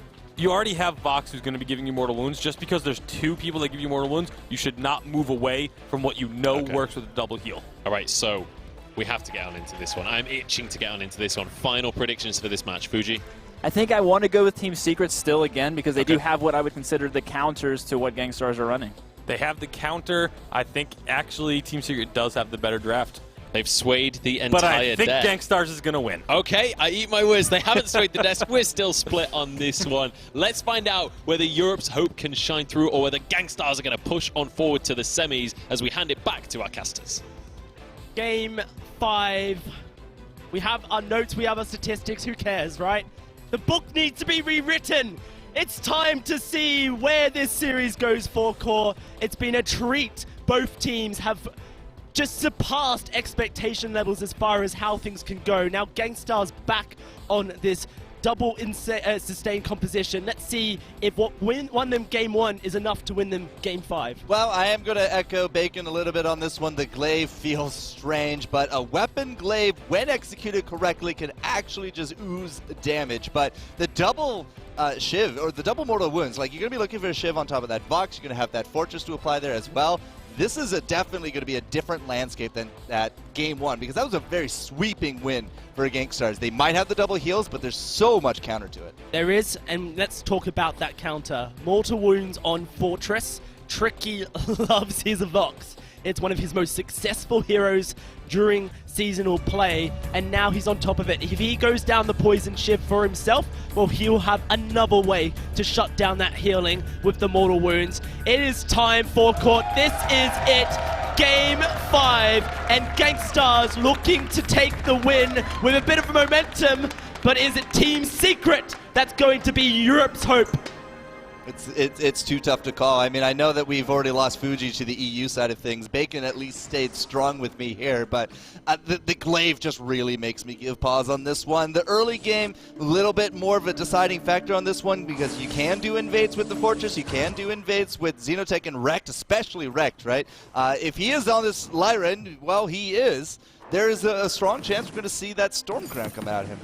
[SPEAKER 4] already have Vox who's going to be giving you Mortal Wounds. Just because there's two people that give you Mortal Wounds, you should not move away from what you know works with a double heal.
[SPEAKER 3] All right, so we have to get on into this one. I'm itching to get on into this one. Final predictions for this match, Fuji.
[SPEAKER 20] I think I want to go with Team Secret still again because they do have what I would consider the counters to what Gangstars are running.
[SPEAKER 4] They have the counter. I think actually Team Secret does have the better draft.
[SPEAKER 3] They've swayed the entire
[SPEAKER 4] But I think
[SPEAKER 3] deck.
[SPEAKER 4] Gangstars is going to win.
[SPEAKER 3] Okay, I eat my words. They haven't swayed the desk. We're still split on this one. Let's find out whether Europe's hope can shine through or whether Gangstars are going to push on forward to the semis as we hand it back to our casters.
[SPEAKER 8] Game 5. We have our notes, we have our statistics. Who cares, right? The book needs to be rewritten. It's time to see where this series goes for Core. It's been a treat. Both teams have just surpassed expectation levels as far as how things can go. Now Gangstars back on this double sustained composition. Let's see if what won them Game 1 is enough to win them Game 5.
[SPEAKER 9] Well, I am going to echo Bacon a little bit on this one. The Glaive feels strange, but a weapon Glaive, when executed correctly, can actually just ooze damage. But the double Shiv, or the double Mortal Wounds, like you're going to be looking for a Shiv on top of that Vox. You're going to have that Fortress to apply there as well. This is definitely going to be a different landscape than that Game 1, because that was a very sweeping win for Gangstars. They might have the double heals, but there's so much counter to it.
[SPEAKER 8] There is, and let's talk about that counter. Mortal Wounds on Fortress. Tricky loves his Vox. It's one of his most successful heroes during seasonal play, and now he's on top of it. If he goes down the Poison Shiv for himself, well, he'll have another way to shut down that healing with the Mortal Wounds. It is time for Court. This is it. Game 5, and Gangstars looking to take the win with a bit of momentum, but is it Team Secret that's going to be Europe's hope?
[SPEAKER 9] It's too tough to call. I mean, I know that we've already lost Fuji to the EU side of things. Bacon at least stayed strong with me here, but the glaive just really makes me give pause on this one. The early game, a little bit more of a deciding factor on this one because you can do invades with the Fortress, you can do invades with Xenotech and Rekt, especially Rekt, right? If he is on this Lyra, and well, he is, there is a strong chance we're going to see that Storm Crown come out of him.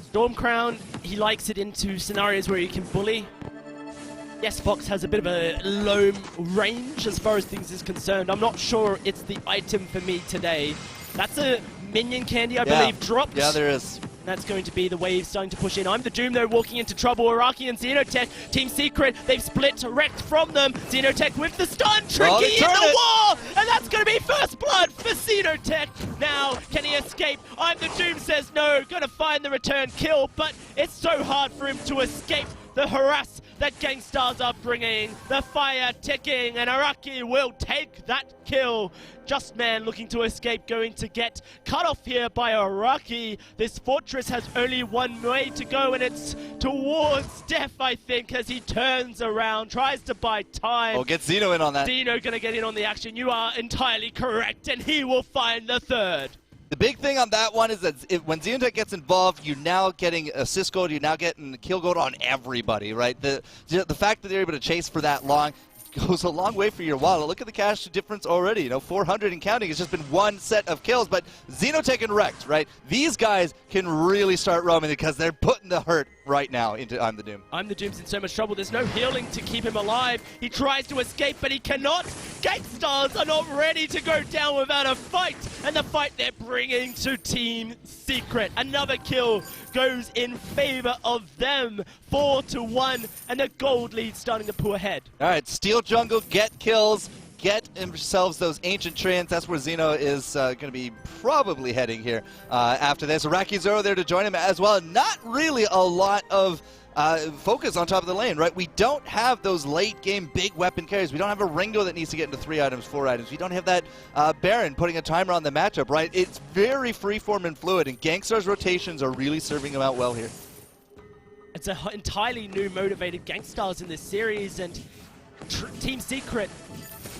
[SPEAKER 8] Storm Crown, he likes it into scenarios where he can bully. Yes, Fox has a bit of a low range as far as things is concerned. I'm not sure it's the item for me today. That's a minion candy, I believe, dropped.
[SPEAKER 9] Yeah, there is.
[SPEAKER 8] That's going to be the wave starting to push in. I'm the Doom, though, walking into trouble. Araki and Xenotech, Team Secret, they've split Rekt from them. Xenotech with the stun, Tricky in the wall! And that's going to be first blood for Xenotech. Now, can he escape? I'm the Doom says no, gonna find the return kill, but it's so hard for him to escape the harass that Gangstars are bringing, the fire ticking, and Araki will take that kill. Just Man looking to escape, going to get cut off here by Araki. This Fortress has only one way to go, and it's towards death, I think, as he turns around, tries to buy time.
[SPEAKER 9] Oh, get Zeno in on that.
[SPEAKER 8] Zeno gonna get in on the action. You are entirely correct, and he will find the third.
[SPEAKER 9] The big thing on that one is that when Xenotech gets involved, you're now getting assist gold, you're now getting kill gold on everybody, right? The fact that they're able to chase for that long goes a long way for your wallet. Look at the cash difference already, you know, 400 and counting. It's just been one set of kills, but Xenotech and Rekt, right? These guys can really start roaming because they're putting the hurt right now into I'm the Doom.
[SPEAKER 8] I'm the Doom's in so much trouble. There's no healing to keep him alive. He tries to escape, but he cannot. Gangstars are not ready to go down without a fight, and the fight they're bringing to Team Secret. Another kill goes in favor of them, 4-1, and the gold lead starting to pull ahead.
[SPEAKER 9] All right, steal jungle, get kills, get themselves those ancient treants. That's where Zeno is going to be probably heading here after this. Araki Zoro there to join him as well. Not really a lot of focus on top of the lane, right? We don't have those late game big weapon carries. We don't have a Ringo that needs to get into 3 items, 4 items. We don't have that Baron putting a timer on the matchup, right? It's very freeform and fluid, and Gangstar's rotations are really serving him out well here.
[SPEAKER 8] It's an entirely new motivated Gangstars in this series, and Team Secret,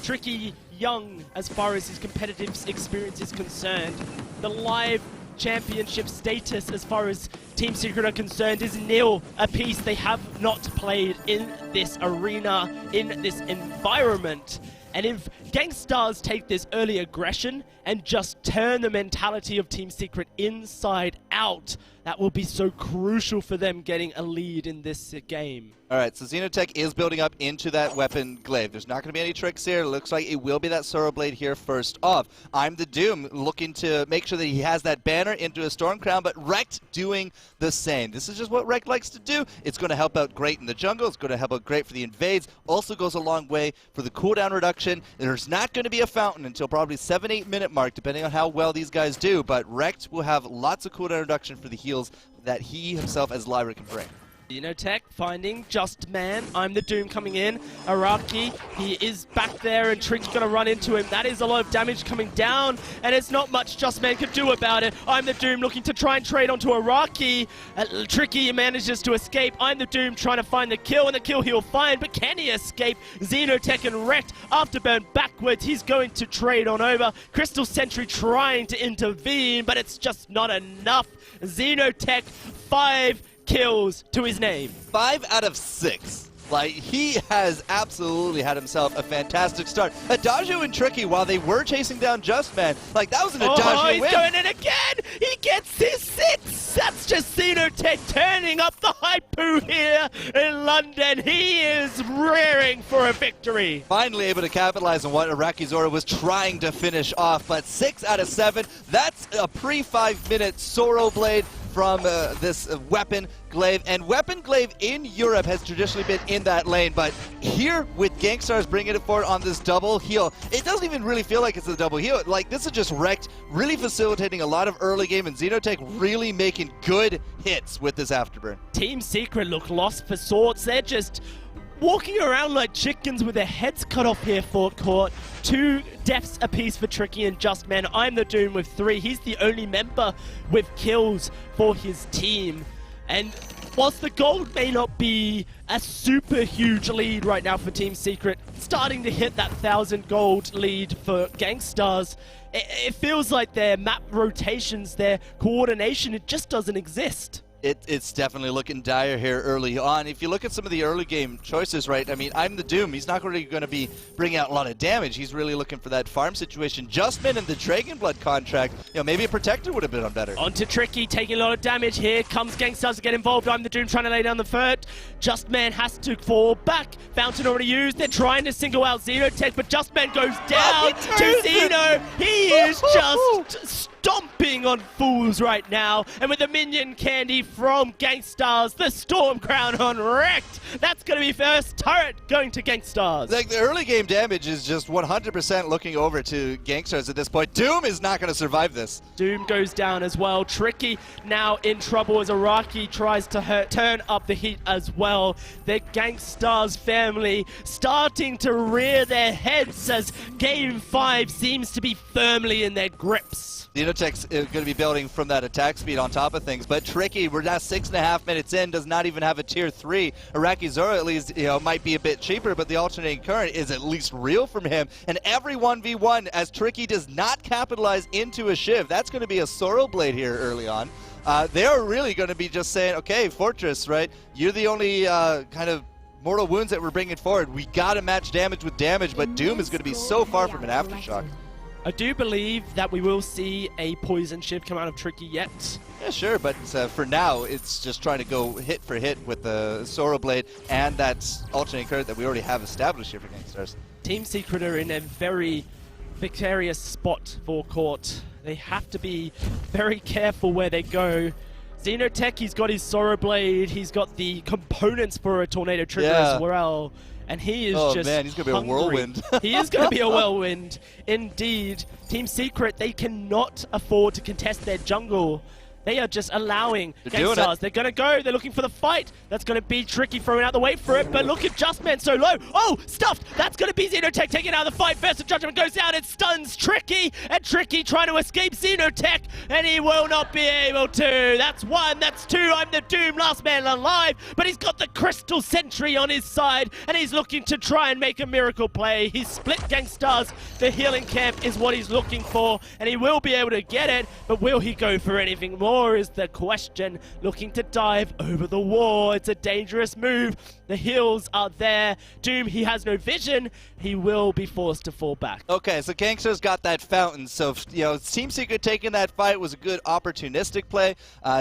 [SPEAKER 8] Tricky Young as far as his competitive experience is concerned. The live championship status as far as Team Secret are concerned is nil apiece. They have not played in this arena, in this environment. And if Gangstars take this early aggression and just turn the mentality of Team Secret inside out, that will be so crucial for them getting a lead in this game.
[SPEAKER 9] All right, so Xenotech is building up into that weapon glaive. There's not going to be any tricks here. It looks like it will be that Sorrow Blade here first off. I'm the Doom looking to make sure that he has that banner into a Storm Crown, but Rekt doing the same. This is just what Rekt likes to do. It's going to help out great in the jungle. It's going to help out great for the invades. Also goes a long way for the cooldown reduction. There's not going to be a fountain until probably 7-8 minute mark, depending on how well these guys do, but Rekt will have lots of cooldown reduction for the heals that he himself as Lyra can bring.
[SPEAKER 8] Xenotech finding Just Man. I'm the Doom coming in. Araki, he is back there and Trick's gonna run into him. That is a lot of damage coming down, and it's not much Just Man could do about it. I'm the Doom looking to try and trade onto Araki. Tricky manages to escape. I'm the Doom trying to find the kill, and the kill he'll find, but can he escape? Xenotech and Rekt, afterburn backwards, he's going to trade on over. Crystal Sentry trying to intervene, but it's just not enough. Xenotech, 5 kills to his name.
[SPEAKER 9] 5 out of 6. Like, he has absolutely had himself a fantastic start. Adagio and Tricky, while they were chasing down Just Man, like, that was an Adagio win.
[SPEAKER 8] He's going in again! He gets his 6! That's just Xenotech turning up the Haipu here in London. He is rearing for a victory.
[SPEAKER 9] Finally able to capitalize on what Araki Zoro was trying to finish off, but 6 out of 7, that's a pre-5 minute Sorrow Blade from this weapon glaive, and weapon glaive in Europe has traditionally been in that lane, but here with Gangstars bringing it forward on this double heal, it doesn't even really feel like it's a double heal. Like, this is just Rekt really facilitating a lot of early game, and Xenotech really making good hits with this afterburn.
[SPEAKER 8] Team Secret look lost for swords. They're just walking around like chickens with their heads cut off here for court. 2 deaths apiece for Tricky and Justman. I'm the Doom with 3. He's the only member with kills for his team. And whilst the gold may not be a super huge lead right now for Team Secret, starting to hit that 1,000 gold lead for Gangstars, it feels like their map rotations, their coordination, it just doesn't exist.
[SPEAKER 9] It's definitely looking dire here early on. If you look at some of the early game choices, right, I mean, I'm the Doom. He's not really going to be bringing out a lot of damage. He's really looking for that farm situation. Justman and the Dragon Blood contract, you know, maybe a Protector would have been on better.
[SPEAKER 8] On to Tricky, taking a lot of damage here. Comes Gangstars to get involved. I'm the Doom trying to lay down the third. Justman has to fall back. Fountain already used. They're trying to single out Xenotech, but Justman goes down to Xeno. He is just stomping on fools right now. And with the minion candy from Gangstars, the Storm Crown on Wrecked. That's going to be first turret going to Gangstars.
[SPEAKER 9] Like, the early game damage is just 100% looking over to Gangstars at this point. Doom is not going to survive this.
[SPEAKER 8] Doom goes down as well. Tricky now in trouble as Araki tries to turn up the heat as well. The Gangstars family starting to rear their heads as Game 5 seems to be firmly in their grips.
[SPEAKER 9] Xenotech's going to be building from that attack speed on top of things, but Tricky, we're now 6.5 minutes in, does not even have a tier 3. Araki Zoro at least, you know, might be a bit cheaper, but the alternating current is at least real from him. And every 1v1 as Tricky does not capitalize into a Shiv. That's going to be a Sorrow Blade here early on. They're really going to be just saying, okay, Fortress, right? You're the only kind of mortal wounds that we're bringing forward. We got to match damage with damage, but Doom is going to be so far from an aftershock.
[SPEAKER 8] I do believe that we will see a poison shiv come out of Tricky yet.
[SPEAKER 9] Yeah, sure, but for now, it's just trying to go hit for hit with the Sorrow Blade and that alternating current that we already have established here for Gangstars.
[SPEAKER 8] Team Secret are in a very precarious spot for court. They have to be very careful where they go. Xenotech, he's got his Sorrow Blade, he's got the components for a Tornado Trigger as well. And he is just
[SPEAKER 9] man, he's going to be a whirlwind.
[SPEAKER 8] He is going to be a whirlwind. Indeed. Team Secret, they cannot afford to contest their jungle. They are just allowing Gangstars. They're going to go. They're looking for the fight. That's going to be Tricky throwing out the way for it. But look at Justman so low. Oh, stuffed. That's going to be Xenotech taking out the fight. First, the judgment goes down. It stuns Tricky. And Tricky trying to escape Xenotech. And he will not be able to. That's 1. That's 2. I'm the Doom. Last man alive. But he's got the Crystal Sentry on his side. And he's looking to try and make a miracle play. He's split Gangstars. The healing camp is what he's looking for. And he will be able to get it. But will he go for anything more? Is the question. Looking to dive over the wall. It's a dangerous move. The heals are there. Doom, he has no vision. He will be forced to fall back.
[SPEAKER 9] Okay, so Gangsters got that fountain. So, you know, Team Secret taking that fight was a good opportunistic play.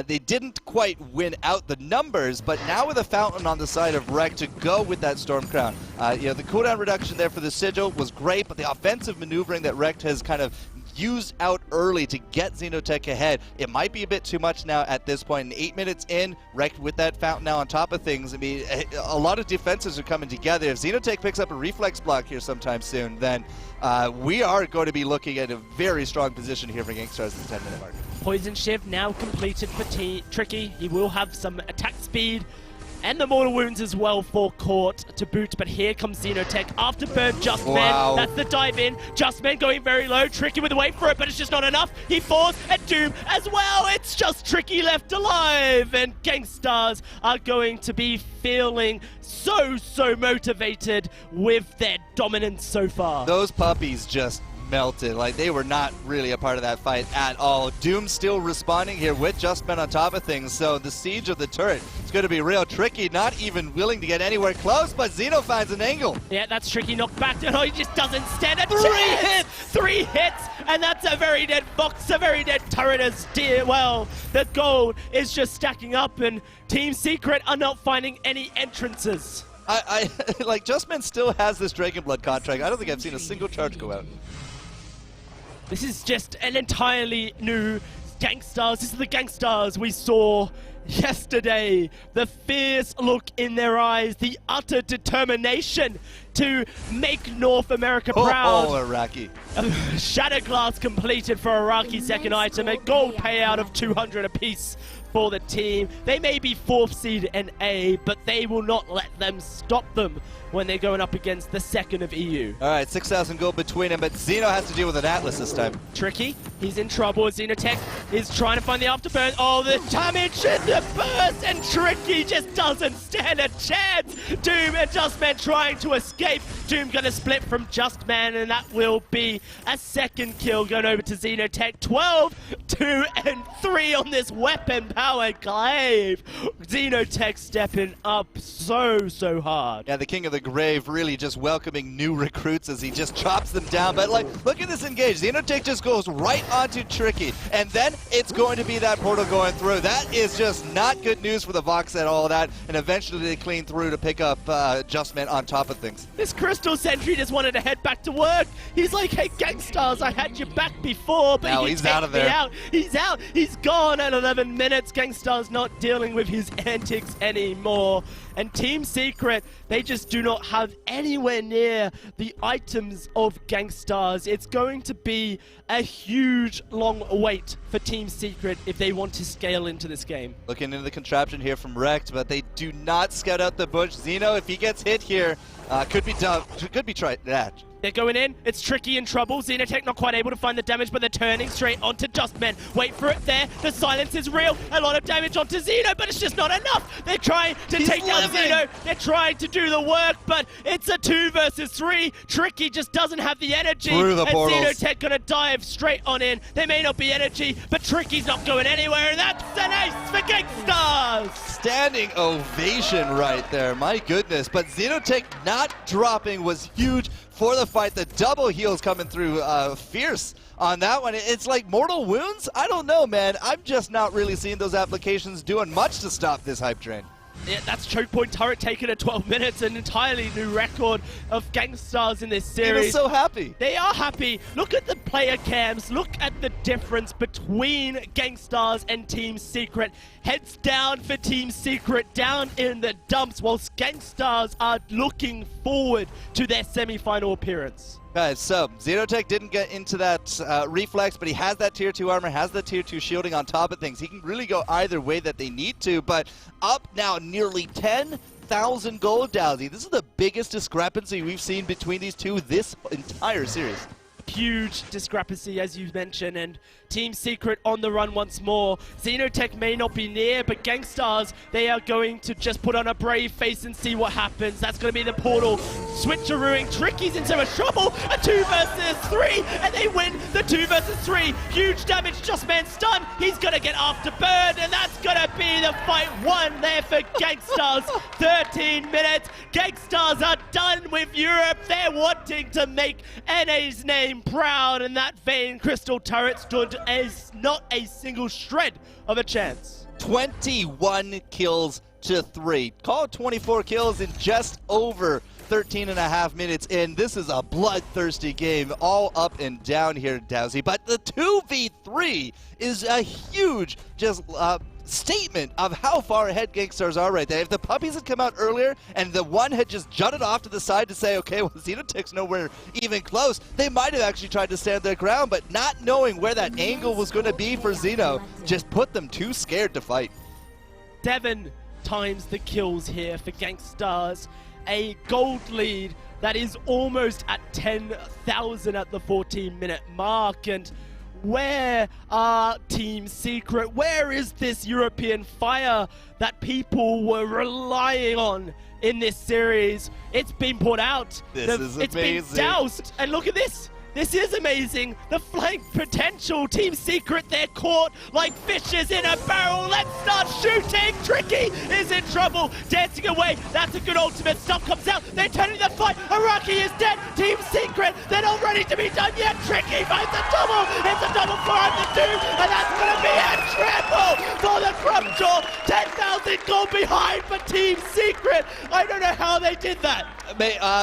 [SPEAKER 9] They didn't quite win out the numbers, but now with a fountain on the side of Rek to go with that Storm Crown. You know, the cooldown reduction there for the Sigil was great, but the offensive maneuvering that Rek has kind of used out early to get Xenotech ahead. It might be a bit too much now at this point. 8 minutes in, wrecked with that fountain now on top of things. I mean, a lot of defenses are coming together. If Xenotech picks up a reflex block here sometime soon, then we are going to be looking at a very strong position here for Gangstars at the 10-minute mark.
[SPEAKER 8] Poison Shiv now completed for Tricky. He will have some attack speed and the mortal wounds as well for Court to boot, but here comes Xenotech after burn Justman.
[SPEAKER 9] Wow.
[SPEAKER 8] That's the dive in. Justman going very low, Tricky with the wait for it, but it's just not enough. He falls, and Doom as well. It's just Tricky left alive, and Gangstars are going to be feeling so motivated with their dominance so far.
[SPEAKER 9] Those puppies just melted. Like, they were not really a part of that fight at all. Doom still responding here with Justman on top of things, so the siege of the turret is going to be real tricky. Not even willing to get anywhere close, but Xeno finds an angle.
[SPEAKER 8] Yeah, that's Tricky knocked back. No, he just doesn't stand a chance. 3 hits, and that's a very dead Fox, a very dead turret as dear. Well, the gold is just stacking up, and Team Secret are not finding any entrances.
[SPEAKER 9] I like, Justman still has this Dragon Blood contract. I don't think I've seen a single charge go out.
[SPEAKER 8] This is just an entirely new Gangstars. This is the Gangstars we saw yesterday. The fierce look in their eyes, the utter determination to make North America proud.
[SPEAKER 9] Oh, Araki.
[SPEAKER 8] Shatter Glass completed for Araki, second item, a gold payout of 200 apiece for the team. They may be 4th seed in A, but they will not let them stop them when they're going up against the 2nd of EU.
[SPEAKER 9] All right, 6,000 gold between him, but Xeno has to deal with an Atlas this time.
[SPEAKER 8] Tricky, he's in trouble. Xenotech is trying to find the afterburn. Oh, the damage and the burst, and Tricky just doesn't stand a chance. Doom and Justman trying to escape. Doom gonna split from Justman, and that will be a 2nd kill going over to Xenotech. 12, 2, and 3 on this weapon-powered glaive. Xenotech stepping up so hard.
[SPEAKER 9] Yeah, the King of the Grave really just welcoming new recruits as he just chops them down. But like, look at this engage. Xenotech just goes right onto Tricky, and then it's going to be that portal going through. That is just not good news for the Vox at all. That, and eventually they clean through to pick up Justman on top of things.
[SPEAKER 8] This Crystal Sentry just wanted to head back to work. He's like, hey, Gangstars, I had you back before, but
[SPEAKER 9] now he's out of there.
[SPEAKER 8] He's out. He's gone at 11 minutes. Gangstars not dealing with his antics anymore. And Team Secret, they just do not have anywhere near the items of Gangstars. It's going to be a huge, long wait for Team Secret if they want to scale into this game.
[SPEAKER 9] Looking into the contraption here from Rekt, but they do not scout out the bush. Xeno, if he gets hit here, could be done. Could be tried that.
[SPEAKER 8] They're going in. It's Tricky in trouble. Xenotech not quite able to find the damage, but they're turning straight onto Justman. Wait for it there. The silence is real. A lot of damage onto Xeno, but it's just not enough. They're trying to take down Xeno. They're trying to do the work, but it's a 2 versus 3. Tricky just doesn't have the energy.
[SPEAKER 9] Through the portals.
[SPEAKER 8] Xenotech gonna dive straight on in. There may not be energy, but Tricky's not going anywhere, and that's an ace for Gangstars.
[SPEAKER 9] Standing ovation right there. My goodness. But Xenotech not dropping was huge for the fight. The double heals coming through fierce on that one. It's like mortal wounds? I don't know, man. I'm just not really seeing those applications doing much to stop this hype train.
[SPEAKER 8] Yeah, that's choke point turret taken at 12 minutes, an entirely new record of Gangstars in this series.
[SPEAKER 9] They're so happy.
[SPEAKER 8] They are happy. Look at the player cams. Look at the difference between Gangstars and Team Secret. Heads down for Team Secret, down in the dumps, whilst Gangstars are looking forward to their semi-final appearance.
[SPEAKER 9] Guys, so Xenotech didn't get into that reflex, but he has that tier 2 armor, has the tier 2 shielding on top of things. He can really go either way that they need to, but up now nearly 10,000 gold, Dowsy. This is the biggest discrepancy we've seen between these two this entire series.
[SPEAKER 8] Huge discrepancy, as you mentioned, and Team Secret on the run once more. Xenotech may not be near, but Gangstars, they are going to just put on a brave face and see what happens. That's going to be the portal switcherooing. Tricky's into a trouble. A 2 versus 3, and they win the 2 versus 3. Huge damage, Justman stunned. He's going to get afterburned, and that's going to be the fight won there for Gangstars. 13 minutes. Gangstars are done with Europe. They're wanting to make NA's name proud, and that Vayne crystal turret stood as not a single shred of a chance.
[SPEAKER 9] 21 kills to 3. Call it 24 kills in just over 13.5 minutes in. This is a bloodthirsty game, all up and down here, Dowsy. But the 2v3 is a huge statement of how far ahead Gangstars are right there. If the puppies had come out earlier and the one had just jutted off to the side to say, okay, well, Xenotech's nowhere even close, they might have actually tried to stand their ground, but not knowing where that angle was going to be for Xeno just put them too scared to fight.
[SPEAKER 8] 7 times the kills here for Gangstars. A gold lead that is almost at 10,000 at the 14-minute mark, and where are Team Secret? Where is this European fire that people were relying on in this series? It's been put out.
[SPEAKER 9] This is
[SPEAKER 8] it's
[SPEAKER 9] amazing.
[SPEAKER 8] Been doused. And look at this. This is amazing. The flank potential. Team Secret, they're caught like fishes in a barrel. Let's start shooting. Tricky is in trouble. Dancing away. That's a good ultimate. Stuff comes out. They're turning the fight. Araki is dead. Team Secret, they're not ready to be done yet. Tricky finds a double. It's a double for the Doom. And that's going to be a triple for the Crumjaw. 10,000 gold behind for Team Secret. I don't know how they did that.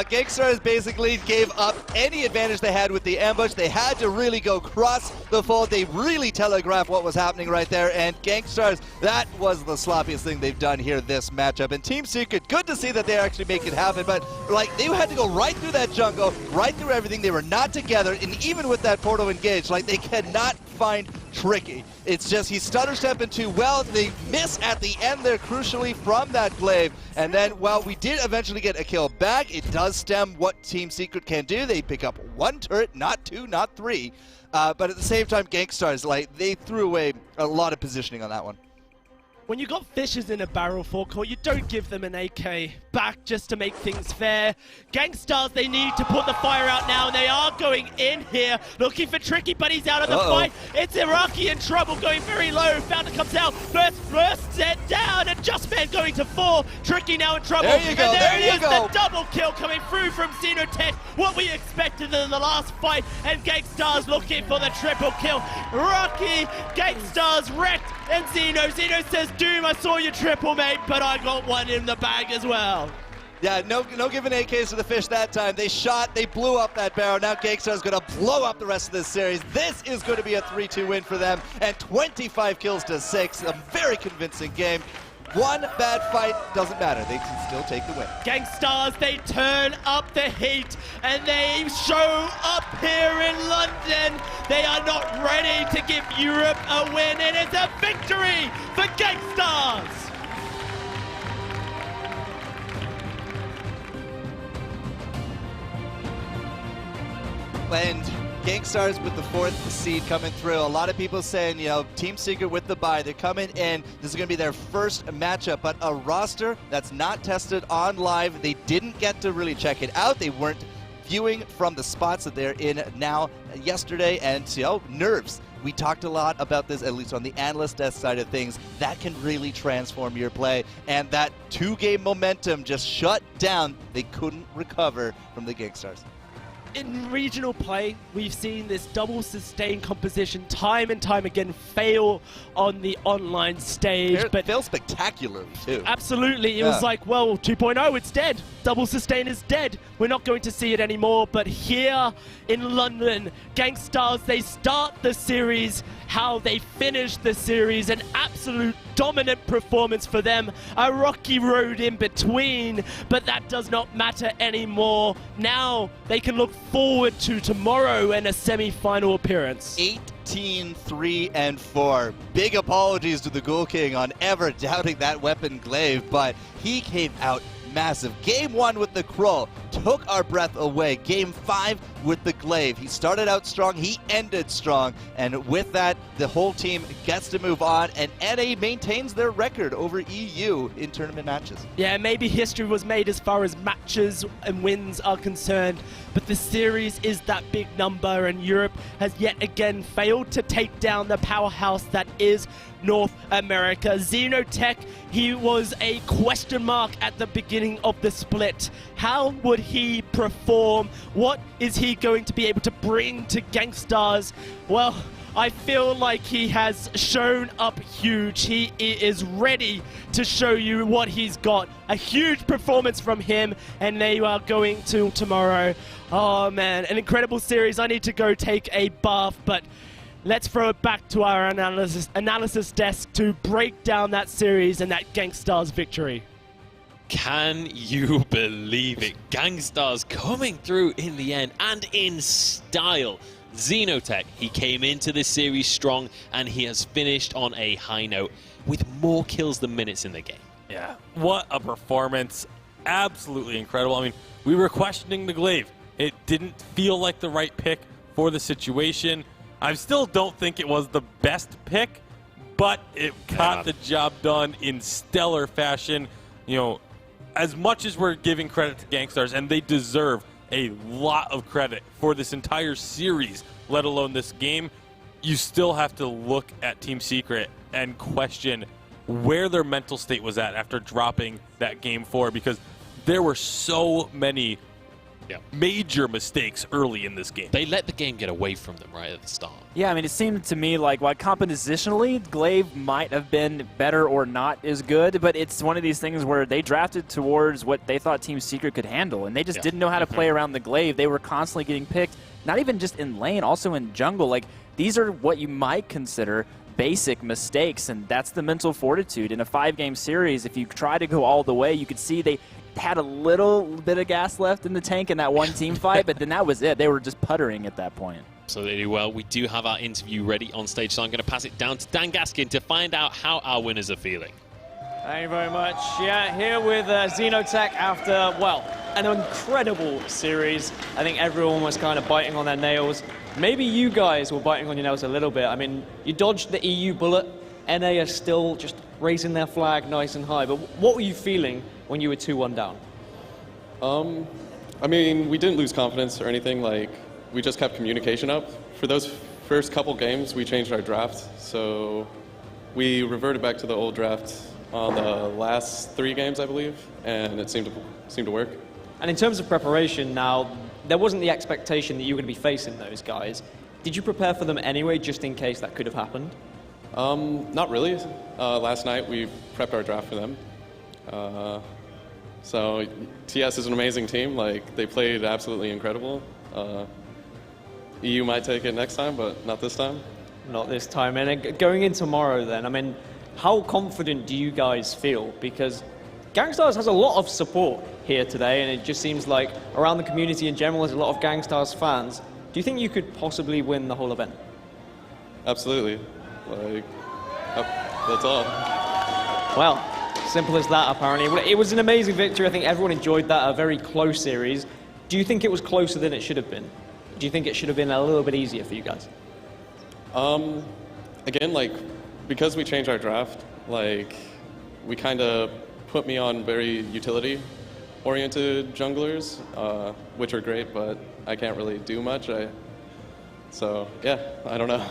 [SPEAKER 9] Gangstars basically gave up any advantage they had with the ambush. They had to really go cross the fold. They really telegraphed what was happening right there, and Gangstars, that was the sloppiest thing they've done here this matchup. And Team Secret, good to see that they actually make it happen, but like they had to go right through that jungle, right through everything. They were not together, and even with that portal engaged, like they cannot find tricky. It's just he's stutter stepping too well. They miss at the end there crucially from that glaive. And then, well, we did eventually get a kill back. It does stem what Team Secret can do. They pick up 1 turret, not 2, not 3. But at the same time, Gangstars, like, they threw away a lot of positioning on that one.
[SPEAKER 8] When you got fishes in a barrel forecourt, you don't give them an AK back just to make things fair. Gangstars, they need to put the fire out now, and they are going in here, looking for Tricky, but he's out of the fight. It's Iraqi in trouble, going very low. Founder comes out, first set down, and Just Man going to 4. Tricky now in trouble.
[SPEAKER 9] There you go,
[SPEAKER 8] and
[SPEAKER 9] there
[SPEAKER 8] he
[SPEAKER 9] you
[SPEAKER 8] is,
[SPEAKER 9] go.
[SPEAKER 8] the double kill coming through from Xenotech. What we expected in the last fight, and Gangstars looking for the triple kill. Iraqi, Gangstars wrecked, and Xeno says, Doom, I saw your triple, mate, but I got one in the bag as well.
[SPEAKER 9] Yeah, no giving AKs to the fish that time. They shot, they blew up that barrel. Now Gangstar is going to blow up the rest of this series. This is going to be a 3-2 win for them, and 25 kills to 6. A very convincing game. One bad fight doesn't matter. They can still take the win.
[SPEAKER 8] Gangstars, they turn up the heat, and they show up here in London. They are not ready to give Europe a win. It is a victory for Gangstars.
[SPEAKER 9] And Gangstars with the 4th seed coming through. A lot of people saying, you know, Team Secret with the bye. They're coming in. This is going to be their first matchup, but a roster that's not tested on live. They didn't get to really check it out. They weren't viewing from the spots that they're in now yesterday, and, you know, nerves. We talked a lot about this, at least on the analyst desk side of things. That can really transform your play, and that 2-game momentum just shut down. They couldn't recover from the Gangstars.
[SPEAKER 8] In regional play, we've seen this double sustain composition time and time again fail on the online stage.
[SPEAKER 9] But fail spectacularly too.
[SPEAKER 8] Absolutely. It was like, well, 2.0, it's dead. Double sustain is dead. We're not going to see it anymore. But here in London, Gangstars, they start the series how they finish the series. An absolute dominant performance for them. A rocky road in between, but that does not matter anymore. Now they can look forward to tomorrow and a semi-final appearance.
[SPEAKER 9] 18-3-4. Big apologies to the Ghoul King on ever doubting that weapon glaive, but he came out massive. Game 1 with the Crow took our breath away. Game 5 with the glaive. He started out strong, he ended strong, and with that, the whole team gets to move on, and NA maintains their record over EU in tournament matches.
[SPEAKER 8] Yeah, maybe history was made as far as matches and wins are concerned, but the series is that big number, and Europe has yet again failed to take down the powerhouse that is North America. Xenotech, he was a question mark at the beginning of the split. How would he perform? What is he going to be able to bring to Gangstars? Well, I feel like he has shown up huge. He is ready to show you what he's got. A huge performance from him, and they are going to tomorrow. Oh man, an incredible series. I need to go take a bath, but let's throw it back to our analysis desk to break down that series and that Gangstars victory.
[SPEAKER 3] Can you believe it? Gangstars coming through in the end, and in style. Xenotech, he came into this series strong, and he has finished on a high note with more kills than minutes in the game.
[SPEAKER 4] Yeah, what a performance. Absolutely incredible. I mean, we were questioning the glaive. It didn't feel like the right pick for the situation. I still don't think it was the best pick, but it got the job done in stellar fashion. You know, as much as we're giving credit to Gangstars, and they deserve a lot of credit for this entire series, let alone this game, you still have to look at Team Secret and question where their mental state was at after dropping that Game 4, because there were so many major mistakes early in this game.
[SPEAKER 3] They let the game get away from them right at the start.
[SPEAKER 20] Yeah, I mean, it seemed to me like while compositionally, Glaive might have been better or not as good, but it's one of these things where they drafted towards what they thought Team Secret could handle, and they just didn't know how to play around the Glaive. They were constantly getting picked, not even just in lane, also in jungle. Like, these are what you might consider basic mistakes, and that's the mental fortitude. In a 5-game series, if you try to go all the way, you could see had a little bit of gas left in the tank in that one team fight, but then that was it. They were just puttering at that point.
[SPEAKER 3] Absolutely. Well, we do have our interview ready on stage, so I'm going to pass it down to Dan Gaskin to find out how our winners are feeling.
[SPEAKER 17] Thank you very much. Yeah, here with Xenotech after, well, an incredible series. I think everyone was kind of biting on their nails. Maybe you guys were biting on your nails a little bit. I mean, you dodged the EU bullet. NA are still just raising their flag nice and high. But what were you feeling when you were 2-1 down?
[SPEAKER 1] I mean, we didn't lose confidence or anything. Like, we just kept communication up. For those first couple games, we changed our draft. So we reverted back to the old draft on the last 3 games, I believe, and it seemed to work.
[SPEAKER 17] And in terms of preparation now, there wasn't the expectation that you were going to be facing those guys. Did you prepare for them anyway, just in case that could have happened?
[SPEAKER 1] Not really. Last night we prepped our draft for them. So TS is an amazing team. Like, they played absolutely incredible. EU might take it next time, but not this time.
[SPEAKER 17] Not this time. And going in tomorrow then, I mean, how confident do you guys feel? Because Gangstars has a lot of support here today, and it just seems like around the community in general, there's a lot of Gangstars fans. Do you think you could possibly win the whole event?
[SPEAKER 1] Absolutely. Like, that's all.
[SPEAKER 17] Well, simple as that, apparently. It was an amazing victory. I think everyone enjoyed that, a very close series. Do you think it was closer than it should have been? Do you think it should have been a little bit easier for you guys?
[SPEAKER 1] Again, like, because we changed our draft, like, we kind of put me on very utility-oriented junglers, which are great, but I can't really do much. So, yeah, I don't know.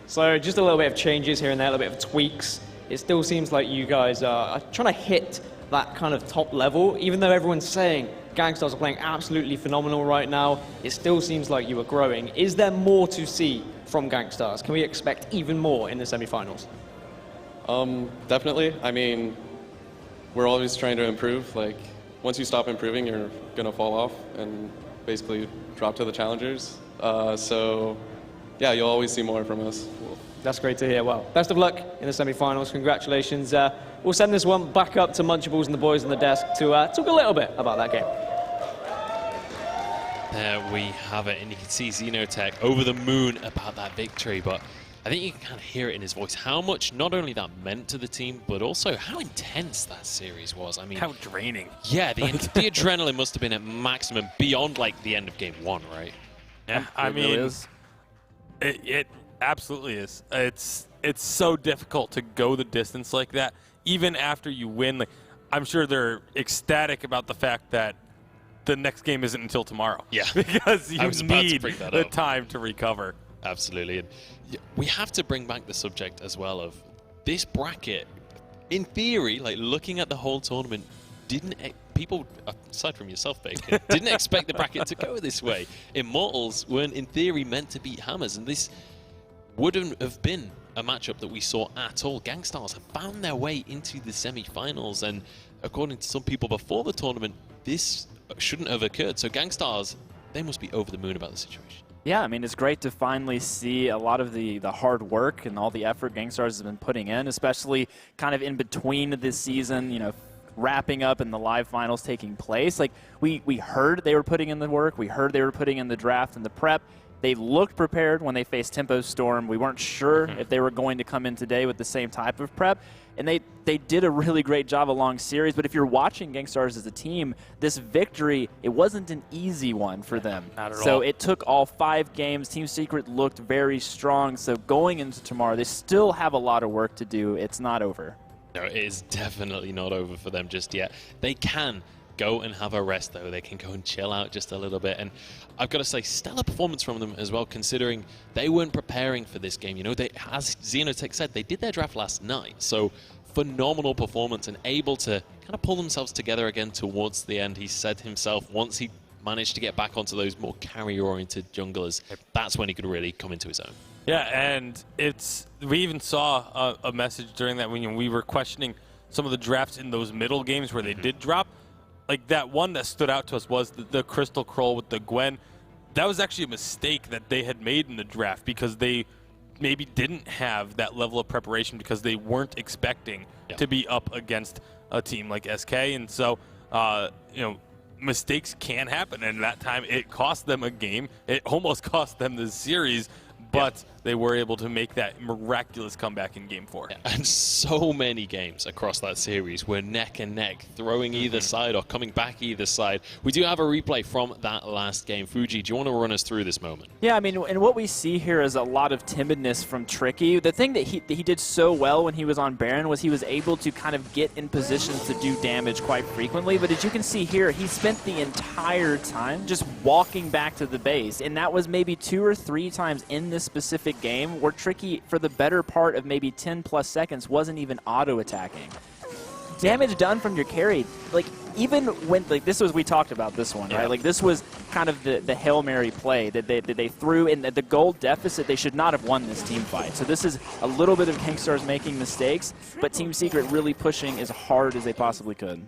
[SPEAKER 17] So just a little bit of changes here and there, a little bit of tweaks. It still seems like you guys are trying to hit that kind of top level, even though everyone's saying Gangstars are playing absolutely phenomenal right now. It still seems like you are growing. Is there more to see from Gangstars? Can we expect even more in the semifinals?
[SPEAKER 1] Definitely. I mean, we're always trying to improve. Like, once you stop improving, you're gonna fall off and basically drop to the challengers. So, yeah, you'll always see more from us.
[SPEAKER 17] That's great to hear. Well, best of luck in the semi-finals. Congratulations. We'll send this one back up to Munchables and the boys on the desk to talk a little bit about that game.
[SPEAKER 3] There we have it, and you can see Xenotech over the moon about that victory, but I think you can kind of hear it in his voice how much not only that meant to the team, but also how intense that series was. I mean,
[SPEAKER 4] how draining.
[SPEAKER 3] Yeah, the adrenaline must have been at maximum beyond like the end of game 1, right?
[SPEAKER 4] Yeah, I mean, it absolutely is. It's so difficult to go the distance like that, even after you win. Like, I'm sure they're ecstatic about the fact that the next game isn't until tomorrow.
[SPEAKER 3] Yeah,
[SPEAKER 4] because you need the time to recover.
[SPEAKER 3] Absolutely, and we have to bring back the subject as well of this bracket. In theory, like looking at the whole tournament, people, aside from yourself, Baker, didn't expect the bracket to go this way. Immortals weren't, in theory, meant to beat Hammers, and this wouldn't have been a matchup that we saw at all. Gangstars have found their way into the semi-finals, and according to some people before the tournament, this shouldn't have occurred. So Gangstars, they must be over the moon about the situation.
[SPEAKER 20] Yeah, I mean, it's great to finally see a lot of the hard work and all the effort Gangstars has been putting in, especially kind of in between this season, you know, wrapping up and the live finals taking place. Like, we heard they were putting in the work. We heard they were putting in the draft and the prep. They looked prepared when they faced Tempo Storm. We weren't sure if they were going to come in today with the same type of prep. And they did a really great job along series. But if you're watching Gangstars as a team, this victory, it wasn't an easy one for them.
[SPEAKER 4] Not at all.
[SPEAKER 20] So it took all 5 games. Team Secret looked very strong. So going into tomorrow, they still have a lot of work to do. It's not over.
[SPEAKER 3] No, it is definitely not over for them just yet. They can go and have a rest, though. They can go and chill out just a little bit. And I've got to say, stellar performance from them as well, considering they weren't preparing for this game. You know, as Xenotech said, they did their draft last night. So phenomenal performance and able to kind of pull themselves together again towards the end. He said himself, once he managed to get back onto those more carry-oriented junglers, that's when he could really come into his own.
[SPEAKER 4] Yeah, and we even saw a message during that when we were questioning some of the drafts in those middle games where they did drop. Like, that one that stood out to us was the Crystal Kroll with the Gwen. That was actually a mistake that they had made in the draft because they maybe didn't have that level of preparation because they weren't expecting to be up against a team like SK. And so mistakes can happen, and that time it cost them a game. It almost cost them the series, but they were able to make that miraculous comeback in Game 4.
[SPEAKER 3] And so many games across that series were neck and neck, throwing either side or coming back either side. We do have a replay from that last game. Fuji, do you want to run us through this moment?
[SPEAKER 20] Yeah, I mean, and what we see here is a lot of timidness from Tricky. The thing that he did so well when he was on Baron was he was able to kind of get in positions to do damage quite frequently. But as you can see here, he spent the entire time just walking back to the base. And that was maybe 2 or 3 times in this specific game where Tricky, for the better part of maybe 10+ seconds, wasn't even auto-attacking. Damage done from your carry, like, even when, like, this was, we talked about this one, right? Like, this was kind of the Hail Mary play that they threw in the gold deficit. They should not have won this team fight. So this is a little bit of Gangstars making mistakes, but Team Secret really pushing as hard as they possibly could.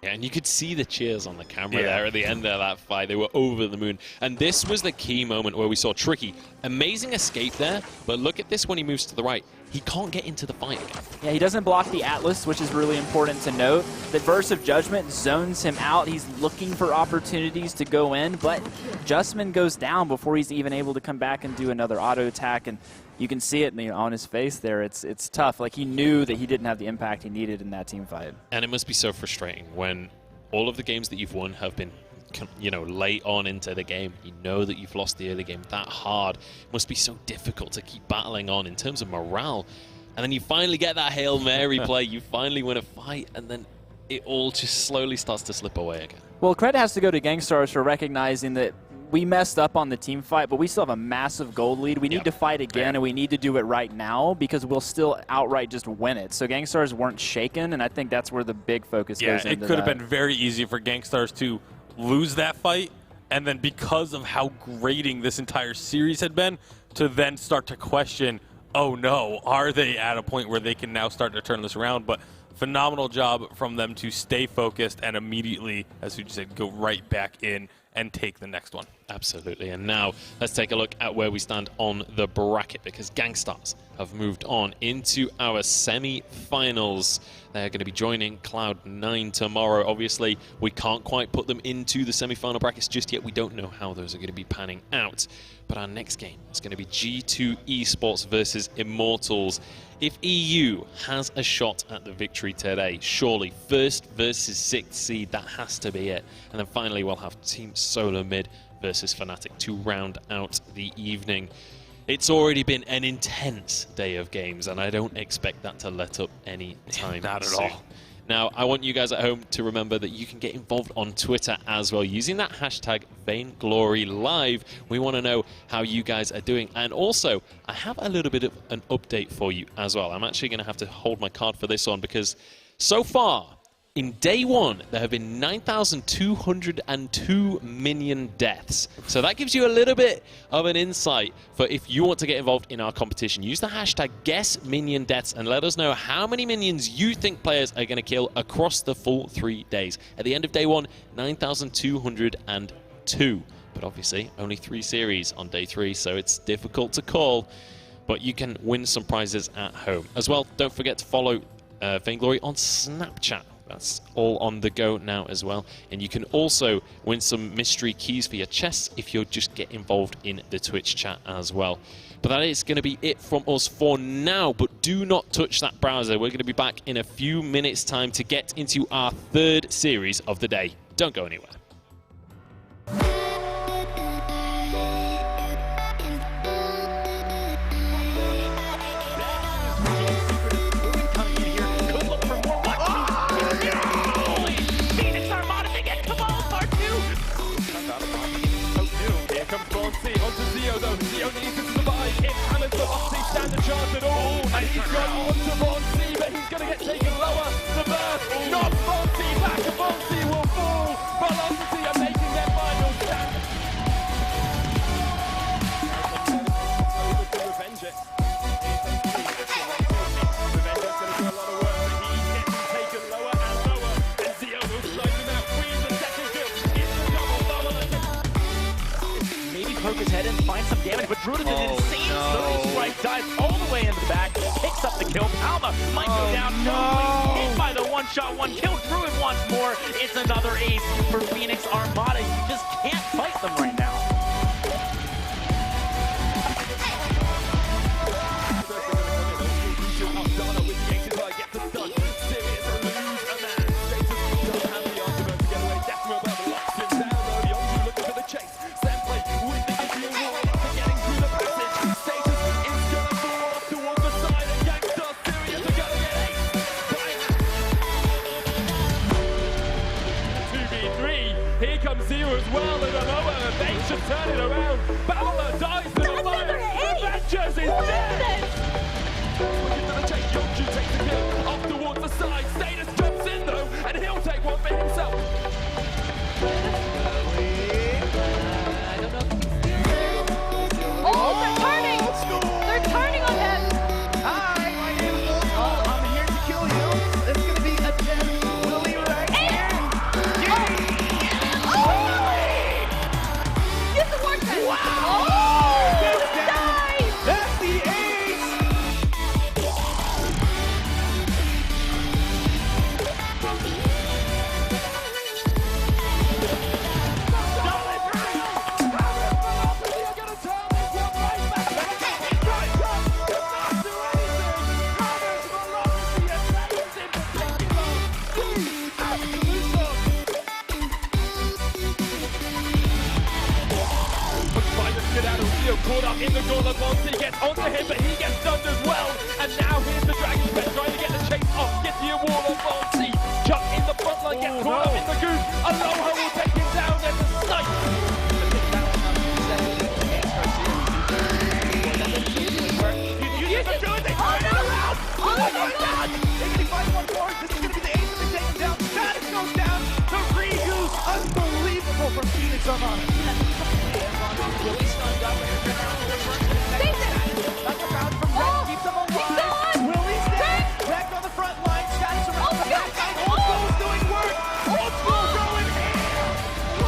[SPEAKER 3] Yeah, and you could see the cheers on the camera there at the end of that fight. They were over the moon. And this was the key moment where we saw Tricky. Amazing escape there, but look at this when he moves to the right. He can't get into the fight again.
[SPEAKER 20] Yeah, he doesn't block the Atlas, which is really important to note. The Verse of Judgment zones him out. He's looking for opportunities to go in, but Justman goes down before he's even able to come back and do another auto attack. And you can see it on his face there. It's tough. Like, he knew that he didn't have the impact he needed in that team fight.
[SPEAKER 3] And it must be so frustrating when all of the games that you've won have been, late on into the game. You know that you've lost the early game that hard. It must be so difficult to keep battling on in terms of morale. And then you finally get that Hail Mary play. You finally win a fight, and then it all just slowly starts to slip away again.
[SPEAKER 20] Well, credit has to go to Gangstars for recognizing that we messed up on the team fight, but we still have a massive gold lead. We need to fight again, and we need to do it right now because we'll still outright just win it. So Gangstars weren't shaken, and I think that's where the big focus goes into
[SPEAKER 4] it could have been very easy for Gangstars to lose that fight, and then because of how grating this entire series had been, to then start to question, oh no, are they at a point where they can now start to turn this around? But phenomenal job from them to stay focused and immediately, as you just said, go right back in and take the next one.
[SPEAKER 3] Absolutely. And now let's take a look at where we stand on the bracket, because Gangstars have moved on into our semi-finals. They're going to be joining Cloud9 tomorrow. Obviously, we can't quite put them into the semi-final brackets just yet. We don't know how those are going to be panning out. But our next game is going to be G2 Esports versus Immortals. If EU has a shot at the victory today, surely first versus 6th seed, that has to be it. And then finally, we'll have Team Solar Mid versus Fnatic to round out the evening. It's already been an intense day of games, and I don't expect that to let up any time
[SPEAKER 4] Not at
[SPEAKER 3] soon.
[SPEAKER 4] all.
[SPEAKER 3] Now, I want you guys at home to remember that you can get involved on Twitter as well using that hashtag VaingloryLive. We want to know how you guys are doing. And also, I have a little bit of an update for you as well. I'm actually going to have to hold my card for this one because so far, in day one, there have been 9,202 minion deaths. So that gives you a little bit of an insight for if you want to get involved in our competition. Use the hashtag #GuessMinionDeaths and let us know how many minions you think players are going to kill across the full 3 days. At the end of day one, 9,202. But obviously, only 3 series on day 3, so it's difficult to call. But you can win some prizes at home. As well, don't forget to follow Vainglory on Snapchat. That's all on the go now as well. And you can also win some mystery keys for your chests if you'll just get involved in the Twitch chat as well. But that is going to be it from us for now. But do not touch that browser. We're going to be back in a few minutes' time to get into our 3rd series of the day. Don't go anywhere.
[SPEAKER 10] Stand a chance at all, and he's got on to Vonsi, but he's going to get taken lower. The burst, not Vonsi, back to Vonsi will fall. Velocity are making their final stand. Over to revenge it. Revenge is going to do a lot of work, but he's getting taken lower and lower, and Zio will slow him out. Queen the second kill. It's the double.
[SPEAKER 22] Maybe poke his head in, find some
[SPEAKER 10] damage, but Druid is an insane 30 strike, dives all the way in the back, picks up the kill. Palma might go down. Hit by the one-shot, one kill. Druid once more. It's another ace for Phoenix Armada. You just can't fight them right now. Here comes Zero as well, and Aloha, they should turn it around. Bowler dies to the fire. Avengers is dead. Looking to the chase, Yonju takes the kill. Off towards the side, Status jumps in though, and he'll take one for himself.
[SPEAKER 11] I don't know if he can steal it. Oh, they're turning! They're turning on him!
[SPEAKER 10] Hi, my name is Old. I'm here to kill you. It's gonna be a dead Willie right here.
[SPEAKER 11] Get the one time!
[SPEAKER 10] Wow!
[SPEAKER 11] Oh,
[SPEAKER 10] That's That's the ace! Caught up in the goal of Monty, gets onto him, but he gets stunned as well. And now here's the Dragon's Pen trying to get the chase off, get the wall on Monty. Chuck in the front line, gets caught up in the goose. Aloha will take him down, there's a snipe. Oh my God! They're going to find one more. This is going to be the ace that they take him down. Status goes down. The Ryu, unbelievable from Phoenix Armada. Willie stunned up and turns around to the front. Back around from Red, keeps him alive. Willie's dead. Back on the front line. Status around the back line. Old School's doing work. Old School going ham.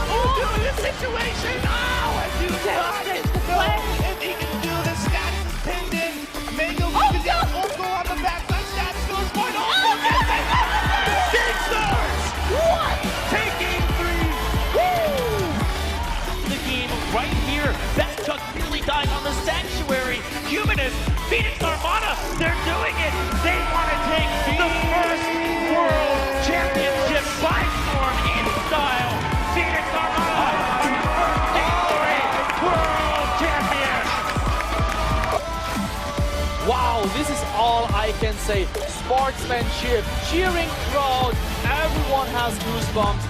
[SPEAKER 10] Old School in this situation. Oh, and you got it. If he can do this, Status is pinned in. Mango is down. Old School on the back line. Status goes for it. Old School gets it. Big stars. What? Taking 3. Woo! The game right here. Best Chuck nearly died on the Sanctuary. Humanist, Phoenix Armada, they're doing it. They want to take the first World Championship by storm in style. Phoenix Armada are the first Vainglory World Champions.
[SPEAKER 17] Wow, this is all I can say. Sportsmanship, cheering crowd, everyone has goosebumps.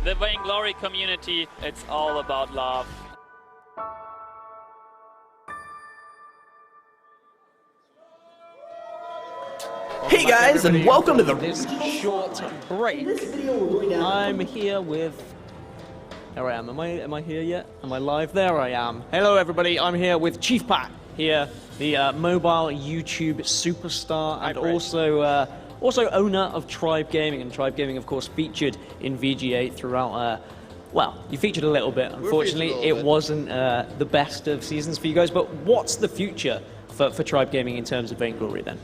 [SPEAKER 22] The Vainglory community, it's all about love.
[SPEAKER 8] Hey guys, and welcome to this short break. I'm here with. There I am. Am I here yet? Am I live? There I am. Hello everybody. I'm here with Chief Pat here, the mobile YouTube superstar, and also owner of Tribe Gaming. And Tribe Gaming, of course, featured in VG8 throughout. Well, you featured a little bit. Unfortunately, it wasn't the best of seasons for you guys. But what's the future for Tribe Gaming in terms of Vainglory then?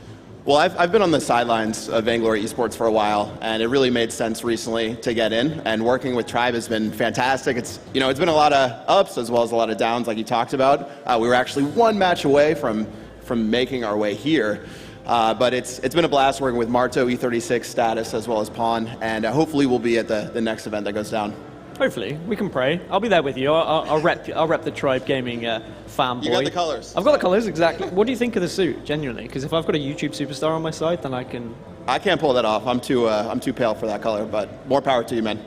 [SPEAKER 23] Well, I've been on the sidelines of Vainglory Esports for a while, and it really made sense recently to get in. And working with Tribe has been fantastic. It's been a lot of ups as well as a lot of downs, like you talked about. We were actually one match away from making our way here, but it's been a blast working with Marto, E36, Status, as well as Pawn, and hopefully we'll be at the next event that goes down.
[SPEAKER 8] Hopefully, we can pray. I'll be there with you. I'll rep the Tribe Gaming fanboy.
[SPEAKER 23] You got the colors.
[SPEAKER 8] I've got the colors, exactly. What do you think of the suit, genuinely? Because if I've got a YouTube superstar on my side, then I can...
[SPEAKER 23] I can't pull that off. I'm too pale for that color, but more power to you, man.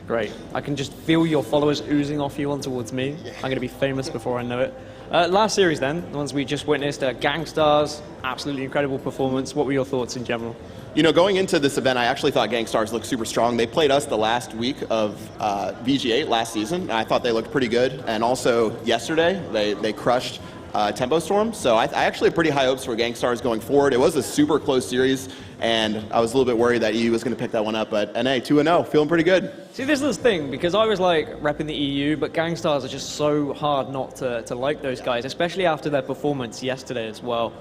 [SPEAKER 8] Great. I can just feel your followers oozing off you on towards me. I'm going to be famous before I know it. Last series then, the ones we just witnessed, Gangstars, absolutely incredible performance. What were your thoughts in general?
[SPEAKER 23] Going into this event, I actually thought Gangstars looked super strong. They played us the last week of VG8 last season, and I thought they looked pretty good. And also yesterday, they crushed Tempo Storm. So I actually have pretty high hopes for Gangstars going forward. It was a super close series, and I was a little bit worried that EU was going to pick that one up, but NA 2-0, feeling pretty good.
[SPEAKER 17] See, this is the thing, because I was like repping the EU, but Gangstars are just so hard not to like those guys, especially after their performance yesterday as well.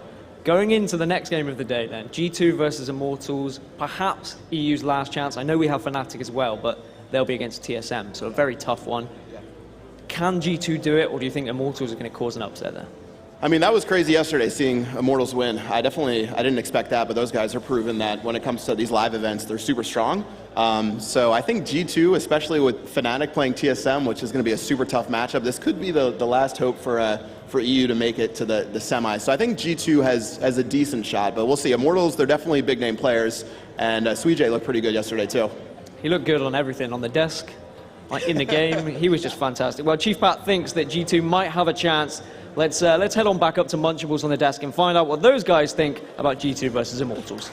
[SPEAKER 17] Going into the next game of the day then, G2 versus Immortals, perhaps EU's last chance. I know we have Fnatic as well, but they'll be against TSM, so a very tough one. Can G2 do it, or do you think Immortals are going to cause an upset there?
[SPEAKER 23] I mean, that was crazy yesterday, seeing Immortals win. I didn't expect that, but those guys are proven that when it comes to these live events, they're super strong. So I think G2, especially with Fnatic playing TSM, which is going to be a super tough matchup, this could be the last hope for EU to make it to the semis. So I think G2 has a decent shot, but we'll see. Immortals, they're definitely big name players, and Suijay looked pretty good yesterday too.
[SPEAKER 17] He looked good on everything, on the desk, in the game. He was just fantastic. Well, Chief Pat thinks that G2 might have a chance. Let's head on back up to Munchables on the desk and find out what those guys think about G2 versus Immortals.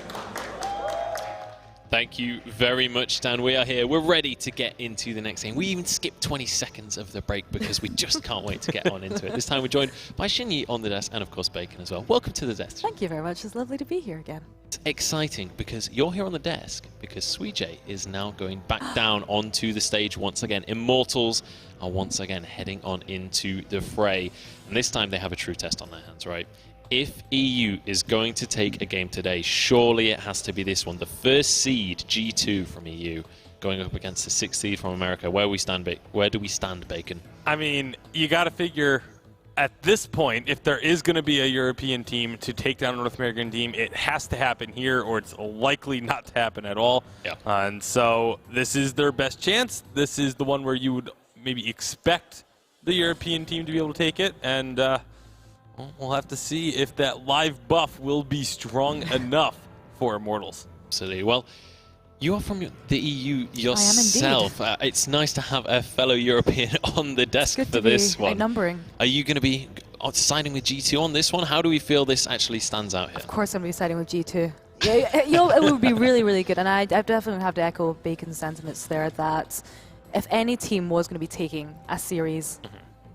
[SPEAKER 3] Thank you very much, Dan. We are here. We're ready to get into the next game. We even skipped 20 seconds of the break because we just can't wait to get on into it. This time we're joined by Shinyi on the desk and, of course, Bacon as well. Welcome to the desk.
[SPEAKER 12] Thank you very much. It's lovely to be here again.
[SPEAKER 3] It's exciting because you're here on the desk because Suijay is now going back down onto the stage once again. Immortals are once again heading on into the fray. And this time they have a true test on their hands, right? If EU is going to take a game today, surely it has to be this one. The first seed, G2 from EU, going up against the sixth seed from America. Where do we stand, Bacon?
[SPEAKER 4] I mean, you got to figure at this point, if there is going to be a European team to take down a North American team, it has to happen here or it's likely not to happen at all.
[SPEAKER 3] Yeah.
[SPEAKER 4] And so this is their best chance. This is the one where you would maybe expect the European team to be able to take it. And we'll have to see if that live buff will be strong enough for Immortals.
[SPEAKER 3] Absolutely. Well, you are from the EU yourself.
[SPEAKER 12] I am indeed.
[SPEAKER 3] It's nice to have a fellow European on the desk for this one.
[SPEAKER 12] Outnumbering.
[SPEAKER 3] Are you going to be siding with G2 on this one? How do we feel this actually stands out here?
[SPEAKER 12] Of course I'm going to be siding with G2. Yeah, it would be really, really good. And I definitely have to echo Bacon's sentiments there that if any team was going to be taking a series,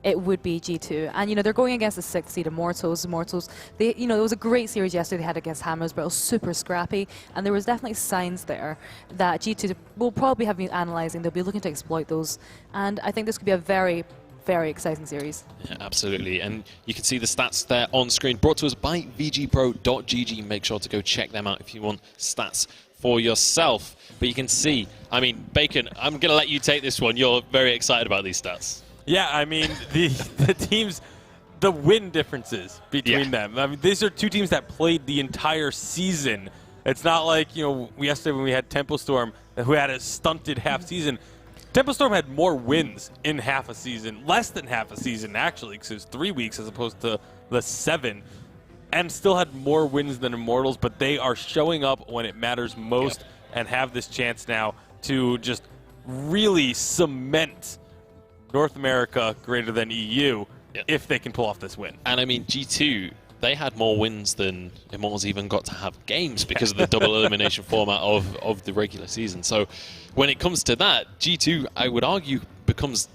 [SPEAKER 12] it would be G2. And, they're going against the 6th seed Immortals. They, it was a great series yesterday they had against Hammers, but it was super scrappy. And there was definitely signs there that G2 will probably have been analyzing. They'll be looking to exploit those. And I think this could be a very, very exciting series.
[SPEAKER 3] Yeah, absolutely. And you can see the stats there on screen, brought to us by vgpro.gg. Make sure to go check them out if you want stats for yourself. But you can see, I mean, Bacon, I'm going to let you take this one. You're very excited about these stats.
[SPEAKER 4] Yeah, I mean, the teams, the win differences between them. I mean, these are two teams that played the entire season. It's not like, yesterday when we had Tempo Storm, who had a stunted half season. Tempo Storm had more wins in half a season, less than half a season, actually, because it was 3 weeks as opposed to the 7, and still had more wins than Immortals, but they are showing up when it matters most and have this chance now to just really cement North America greater than EU if they can pull off this win.
[SPEAKER 3] And I mean, G2, they had more wins than Immortals even got to have games because of the double elimination format of the regular season. So when it comes to that, G2, I would argue, becomes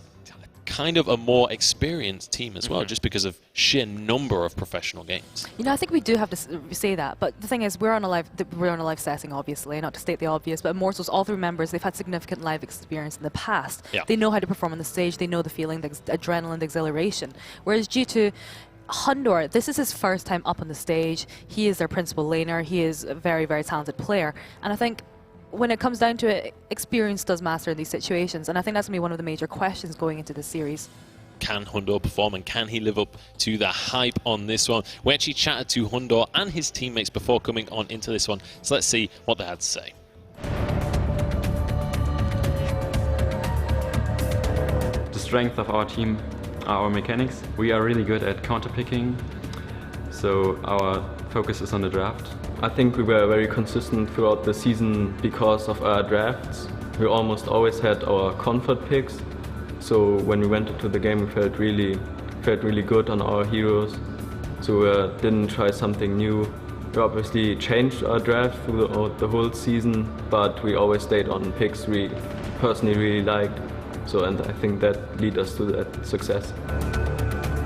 [SPEAKER 3] kind of a more experienced team as well, just because of sheer number of professional games.
[SPEAKER 12] I think we do have to say that, but the thing is, we're on a live setting, obviously, not to state the obvious, but Immortals, all 3 members, they've had significant live experience in the past.
[SPEAKER 3] Yeah.
[SPEAKER 12] They know how to perform on the stage, they know the feeling, the adrenaline, the exhilaration. Whereas G2, Hundor, this is his first time up on the stage. He is their principal laner. He is a very, very talented player. And I think when it comes down to it, experience does matter in these situations. And I think that's going to be one of the major questions going into this series.
[SPEAKER 3] Can Hundor perform and can he live up to the hype on this one? We actually chatted to Hundor and his teammates before coming on into this one. So let's see what they had to say.
[SPEAKER 14] The strength of our team are our mechanics. We are really good at counterpicking, so our focus is on the draft.
[SPEAKER 6] I think we were very consistent throughout the season because of our drafts. We almost always had our comfort picks, so when we went into the game we felt really good on our heroes. So we didn't try something new. We obviously changed our draft throughout the whole season, but we always stayed on picks we personally really liked. So, and I think that led us to that success.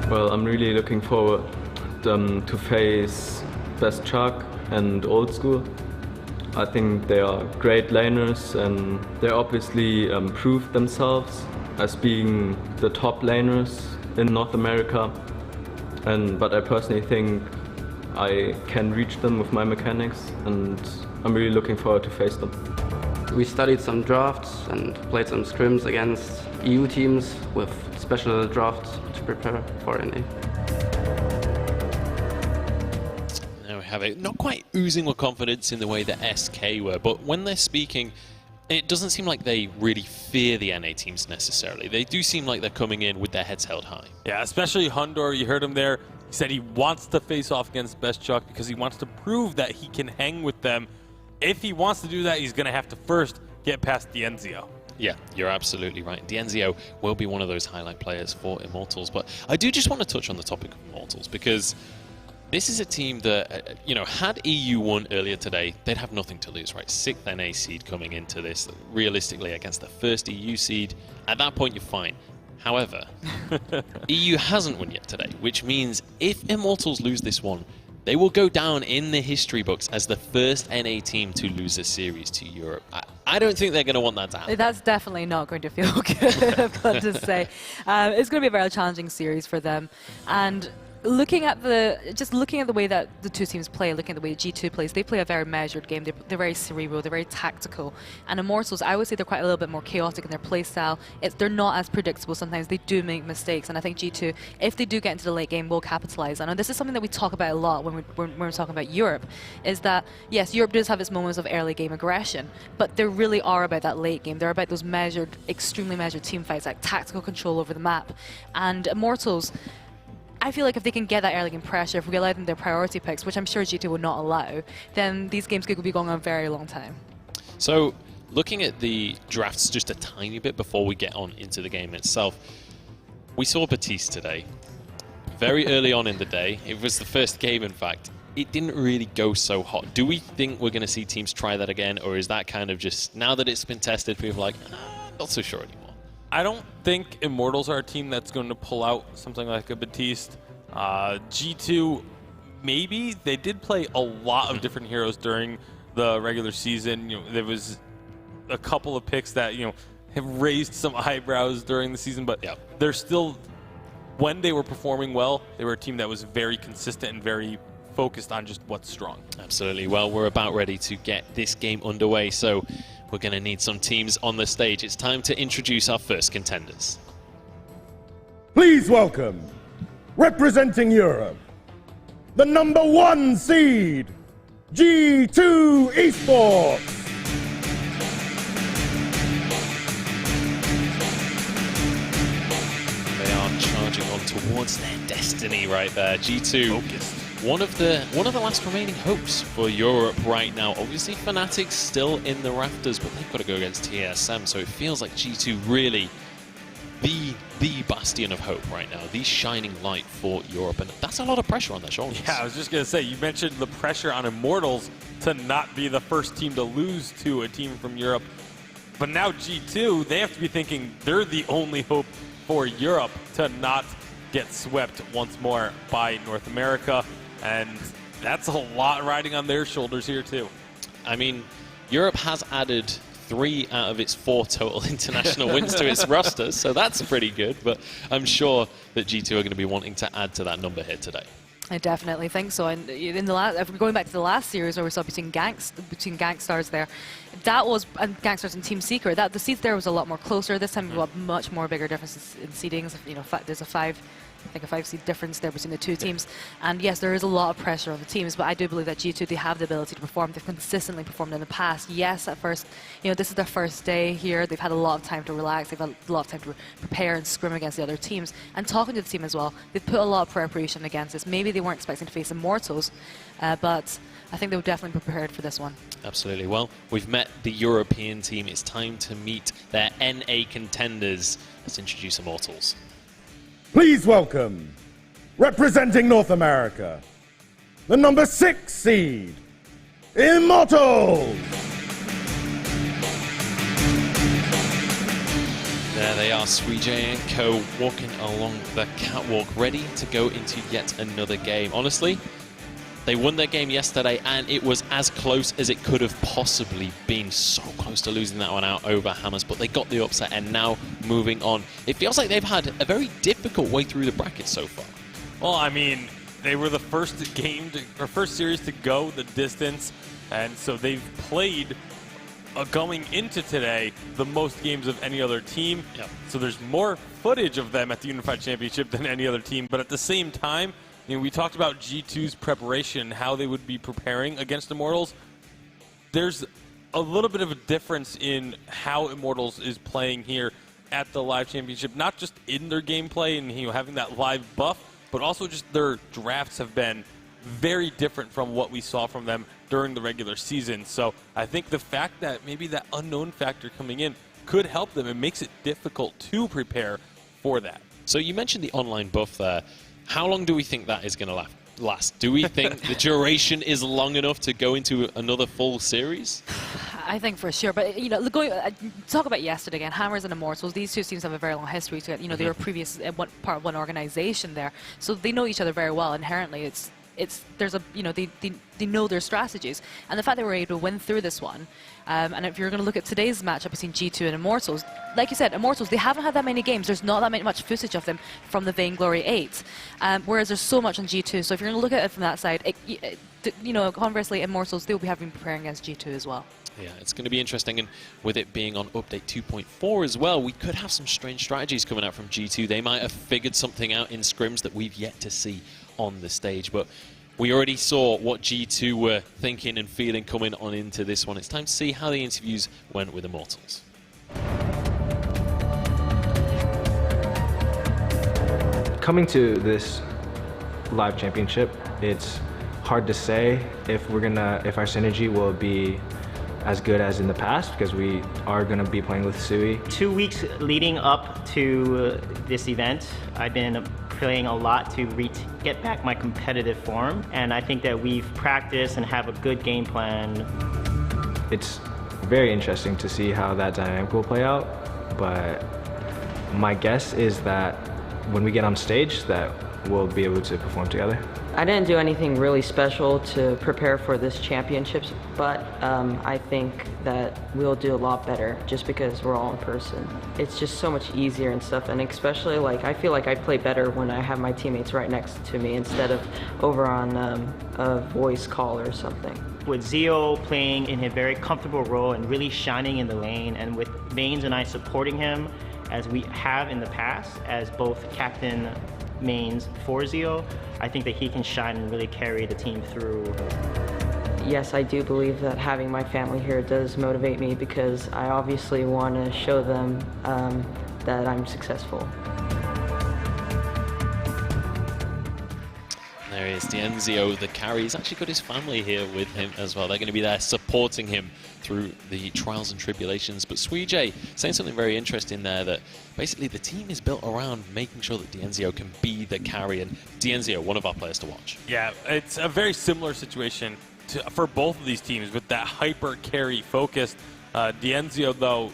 [SPEAKER 6] Well, I'm really looking forward to face Best Chuck and Old School. I think they are great laners and they obviously proved themselves as being the top laners in North America. But I personally think I can reach them with my mechanics, and I'm really looking forward to face them.
[SPEAKER 13] We studied some drafts and played some scrims against EU teams with special drafts to prepare for NA.
[SPEAKER 3] There we have it. Not quite oozing with confidence in the way that SK were, but when they're speaking, it doesn't seem like they really fear the NA teams necessarily. They do seem like they're coming in with their heads held high.
[SPEAKER 4] Yeah, especially Hundor. You heard him there. He said he wants to face off against Best Chuck because he wants to prove that he can hang with them. If he wants to do that, he's going to have to first get past Dienzio.
[SPEAKER 3] Yeah, you're absolutely right. Dienzio will be one of those highlight players for Immortals. But I do just want to touch on the topic of Immortals because this is a team that, had EU won earlier today, they'd have nothing to lose, right? 6th NA seed coming into this, realistically, against the first EU seed. At that point, you're fine. However, EU hasn't won yet today, which means if Immortals lose this one, they will go down in the history books as the first NA team to lose a series to Europe. I don't think they're going to want that to happen.
[SPEAKER 12] That's definitely not going to feel good, I've got to say. It's going to be a very challenging series for them. And looking at the way that the two teams play, looking at the way G2 plays, they play a very measured game. They're very cerebral, they're very tactical. And Immortals, I would say they're quite a little bit more chaotic in their play style. They're not as predictable sometimes. They do make mistakes. And I think G2, if they do get into the late game, will capitalize. And this is something that we talk about a lot when we're talking about Europe, is that, yes, Europe does have its moments of early game aggression, but they really are about that late game. They're about those measured, extremely measured team fights, like tactical control over the map. And Immortals, I feel like if they can get that early game pressure, if we allow them their priority picks, which I'm sure G2 would not allow, then these games could be going on a very long time.
[SPEAKER 3] So, looking at the drafts just a tiny bit before we get on into the game itself, we saw Batiste today. Very early on in the day, it was the first game in fact, it didn't really go so hot. Do we think we're going to see teams try that again, or is that kind of just, now that it's been tested, people are like, not so sure anymore?
[SPEAKER 4] I don't think Immortals are a team that's going to pull out something like a Batiste. G2, maybe. They did play a lot of different heroes during the regular season. There was a couple of picks that, have raised some eyebrows during the season, but they're still, when they were performing well, they were a team that was very consistent and very focused on just what's strong.
[SPEAKER 3] Absolutely. Well, we're about ready to get this game underway, so we're going to need some teams on the stage. It's time to introduce our first contenders.
[SPEAKER 2] Please welcome, representing Europe, the #1 seed, G2 Esports.
[SPEAKER 3] They are charging on towards their destiny right there. G2, one of the last remaining hopes for Europe right now. Obviously, Fnatic's still in the rafters, but they've got to go against TSM, so it feels like G2 really the bastion of hope right now, the shining light for Europe, and that's a lot of pressure on their shoulders.
[SPEAKER 4] Yeah, I was just going to say, you mentioned the pressure on Immortals to not be the first team to lose to a team from Europe, but now G2, they have to be thinking they're the only hope for Europe to not get swept once more by North America, and that's a lot riding on their shoulders here too.
[SPEAKER 3] I mean, Europe has added 3 out of its 4 total international wins to its roster, so that's pretty good, but I'm sure that G2 are going to be wanting to add to that number here today.
[SPEAKER 12] I definitely think so. And in the last, if we're going back to the last series where we saw between Gangstars there, that was, and Gangstars and Team Secret, that the seeds there was a lot more closer. This time we got much more bigger differences in seedings. There's a 5-seed difference there between the two teams. And yes, there is a lot of pressure on the teams, but I do believe that G2, they have the ability to perform. They've consistently performed in the past. Yes, at first, this is their first day here. They've had a lot of time to relax. They've had a lot of time to prepare and scrim against the other teams. And talking to the team as well, they've put a lot of preparation against this. Maybe they weren't expecting to face Immortals, but I think they were definitely prepared for this one.
[SPEAKER 3] Absolutely. Well, we've met the European team. It's time to meet their NA contenders. Let's introduce Immortals.
[SPEAKER 2] Please welcome, representing North America, the #6 seed, Immortals.
[SPEAKER 3] There they are, Suijay and co walking along the catwalk, ready to go into yet another game. Honestly, they won their game yesterday, and it was as close as it could have possibly been. So close to losing that one out over Hammers, but they got the upset and now moving on. It feels like they've had a very difficult way through the bracket so far.
[SPEAKER 4] Well, I mean, they were the first first series to go the distance, and so they've played going into today the most games of any other team.
[SPEAKER 3] Yep.
[SPEAKER 4] So there's more footage of them at the Unified Championship than any other team, but at the same time, you know, we talked about G2's preparation, how they would be preparing against Immortals. There's a little bit of a difference in how Immortals is playing here at the Live Championship, not just in their gameplay and having that live buff, but also just their drafts have been very different from what we saw from them during the regular season. So I think the fact that maybe that unknown factor coming in could help them. It makes it difficult to prepare for that.
[SPEAKER 3] So you mentioned the online buff there. How long do we think that is going to last? Do we think the duration is long enough to go into another full series?
[SPEAKER 12] I think for sure, but talk about yesterday again. Hammers and Immortals. These two teams have a very long history together. You know, they were previous part of one organization there, so they know each other very well. Inherently, they know their strategies, and the fact they were able to win through this one. And if you're going to look at today's matchup between G2 and Immortals, like you said, Immortals, they haven't had that many games. There's not that much footage of them from the Vainglory 8, whereas there's so much on G2. So if you're going to look at it from that side, conversely, Immortals, they'll be preparing against G2 as well.
[SPEAKER 3] Yeah, it's going to be interesting, and with it being on update 2.4 as well, we could have some strange strategies coming out from G2. They might have figured something out in scrims that we've yet to see on the stage, but we already saw what G2 were thinking and feeling coming on into this one. It's time to see how the interviews went with Immortals.
[SPEAKER 15] Coming to this live championship, it's hard to say if our synergy will be as good as in the past, because we are going to be playing with Sui.
[SPEAKER 5] 2 weeks leading up to this event, I've been playing a lot to get back my competitive form, and I think that we've practiced and have a good game plan.
[SPEAKER 15] It's very interesting to see how that dynamic will play out, but my guess is that when we get on stage that we'll be able to perform together.
[SPEAKER 16] I didn't do anything really special to prepare for this championships, but I think that we'll do a lot better just because we're all in person. It's just so much easier and stuff, and especially I feel like I play better when I have my teammates right next to me instead of over on a voice call or something.
[SPEAKER 5] With Zio playing in a very comfortable role and really shining in the lane, and with Vains and I supporting him as we have in the past as both captain mains for Zio, I think that he can shine and really carry the team through.
[SPEAKER 16] Yes, I do believe that having my family here does motivate me, because I obviously want to show them that I'm successful.
[SPEAKER 3] There he is, Dienzio, the carry. He's actually got his family here with him as well. They're going to be there supporting him through the trials and tribulations. But Suijay saying something very interesting there, that basically the team is built around making sure that Dienzio can be the carry, and Dienzio, one of our players to watch.
[SPEAKER 4] Yeah, it's a very similar situation for both of these teams with that hyper carry focus. Dienzio, though,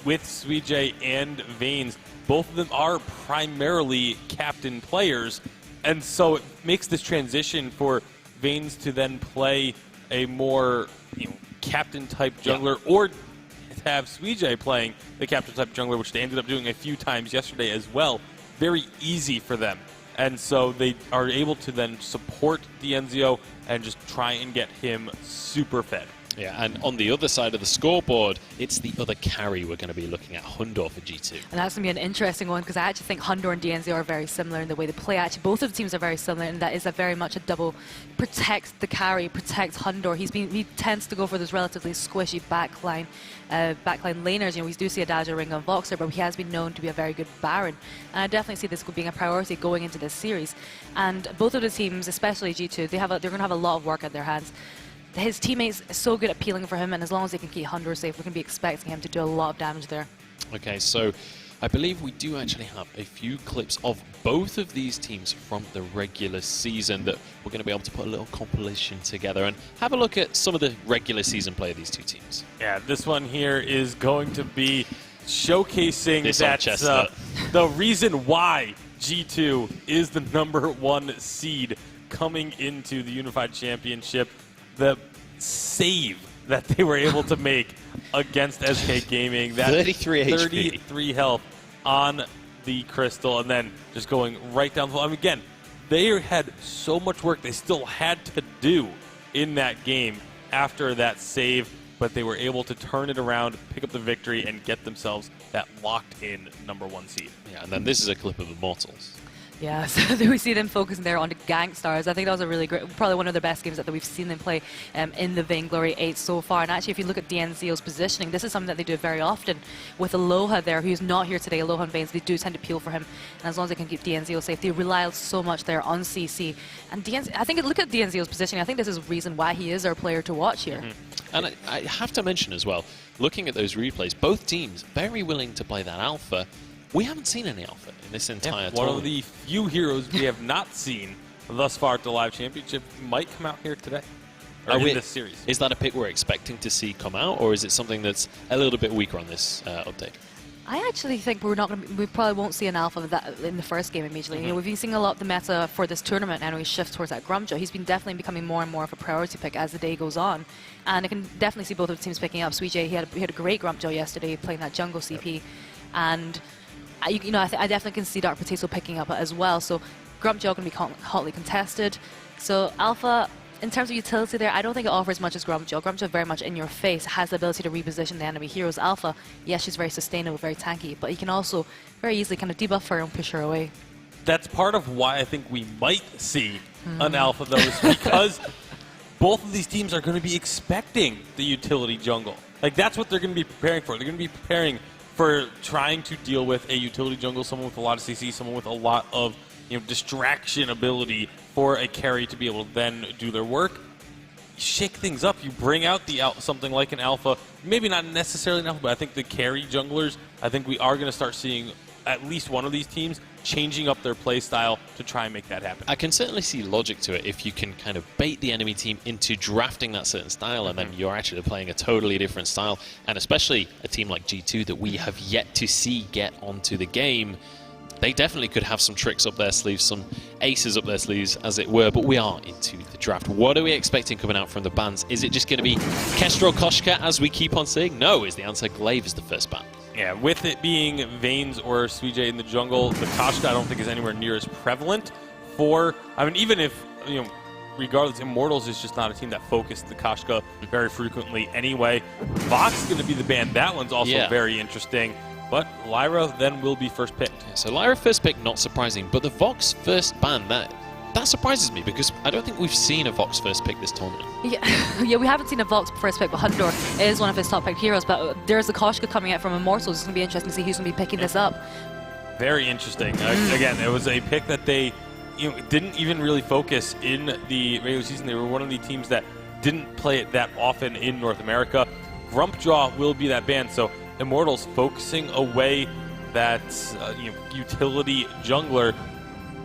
[SPEAKER 4] with Suijay and Vains, both of them are primarily captain players. And so it makes this transition for Vains to then play a more captain-type jungler, or have Suijay playing the captain-type jungler, which they ended up doing a few times yesterday as well. Very easy for them. And so they are able to then support Dienzio and just try and get him super fed.
[SPEAKER 3] Yeah, and on the other side of the scoreboard, it's the other carry we're going to be looking at, Hundor for G2.
[SPEAKER 12] And that's going to be an interesting one, because I actually think Hundor and Dienzio are very similar in the way they play. Actually, both of the teams are very similar, and that is very much a double protect the carry, protect Hundor. He tends to go for those relatively squishy backline laners. We do see a Dazzle Ring on Voxer, but he has been known to be a very good Baron. And I definitely see this being a priority going into this series. And both of the teams, especially G2, they're going to have a lot of work at their hands. His teammates are so good at peeling for him, and as long as they can keep Hundor safe, we can be expecting him to do a lot of damage there.
[SPEAKER 3] Okay, so I believe we do actually have a few clips of both of these teams from the regular season that we're going to be able to put a little compilation together and have a look at some of the regular season play of these two teams.
[SPEAKER 4] Yeah, this one here is going to be showcasing that the reason why G2 is the #1 seed coming into the Unified Championship, the save that they were able to make against SK Gaming, that
[SPEAKER 3] 33 HP.
[SPEAKER 4] 33 health on the Crystal, and then just going right down the line. Again, they had so much work they still had to do in that game after that save, but they were able to turn it around, pick up the victory, and get themselves that locked-in #1 seed.
[SPEAKER 3] Yeah, and then this is a clip of Immortals.
[SPEAKER 12] Yeah, so we see them focusing there on the Gangstars. I think that was a really great, probably one of the best games that we've seen them play in the Vainglory 8 so far. And actually, if you look at DNZO's positioning, this is something that they do very often. With Aloha there, who's not here today, Aloha and Veins, they do tend to peel for him. And as long as they can keep DNZO safe, they rely so much there on CC. And I think, look at DNZO's positioning. I think this is the reason why he is our player to watch here.
[SPEAKER 3] And I have to mention as well, looking at those replays, both teams very willing to play that alpha. We haven't seen any alpha in this entire
[SPEAKER 4] One
[SPEAKER 3] tournament.
[SPEAKER 4] of the few heroes we have not seen thus far at the Live Championship might come out here today, or in this series.
[SPEAKER 3] Is that a pick we're expecting to see come out, or is it something that's a little bit weaker on this update?
[SPEAKER 12] I actually think we probably won't see an alpha of that in the first game immediately. You know, we've been seeing a lot of the meta for this tournament and we shift towards that Grumjo. He's been definitely becoming more and more of a priority pick as the day goes on. And I can definitely see both of the teams picking up. Suijay, he had a great Grumjo yesterday playing that jungle CP. And I definitely can see Dark Potato picking up as well. So Grumjo going to be hotly contested. So Alpha, in terms of utility there, I don't think it offers much as Grumjo. Grumjo very much in your face, has the ability to reposition the enemy heroes. Alpha, yes, she's very sustainable, very tanky, but he can also very easily kind of debuff her and push her away.
[SPEAKER 4] That's part of why I think we might see an Alpha, though, is because both of these teams are going to be expecting the utility jungle. Like, that's what they're going to be preparing for. They're going to be preparing for trying to deal with a utility jungle, someone with a lot of CC, someone with a lot of distraction ability for a carry to be able to then do their work. You shake things up. You bring out something like an Alpha. Maybe not necessarily an Alpha, but I think the carry junglers, I think we are going to start seeing at least one of these teams changing up their play style to try and make that happen.
[SPEAKER 3] I can certainly see logic to it if you can kind of bait the enemy team into drafting that certain style, and then you're actually playing a totally different style. And especially a team like G2 that we have yet to see get onto the game, they definitely could have some tricks up their sleeves, some aces up their sleeves, as it were. But we are into the draft. What are we expecting coming out from the bans? Is it just going to be Kestrel Koshka, as we keep on saying? No, is the answer. Glaive is the first ban.
[SPEAKER 4] Yeah, with it being Veins or Suijay in the jungle, the Koshka I don't think is anywhere near as prevalent for, I mean, even if, regardless, Immortals is just not a team that focused the Koshka very frequently anyway. Vox is going to be the ban. That one's also very interesting. But Lyra then will be first picked.
[SPEAKER 3] So Lyra first pick, not surprising. But the Vox first ban, that surprises me because I don't think we've seen a Vox first pick this tournament.
[SPEAKER 12] Yeah, we haven't seen a Vox first pick, but Hundor is one of his top picked heroes. But there's a Koshka coming out from Immortals. It's going to be interesting to see who's going to be picking this up.
[SPEAKER 4] Very interesting. Again, it was a pick that they didn't even really focus in the regular season. They were one of the teams that didn't play it that often in North America. Grumpjaw will be that ban, so Immortals focusing away that utility jungler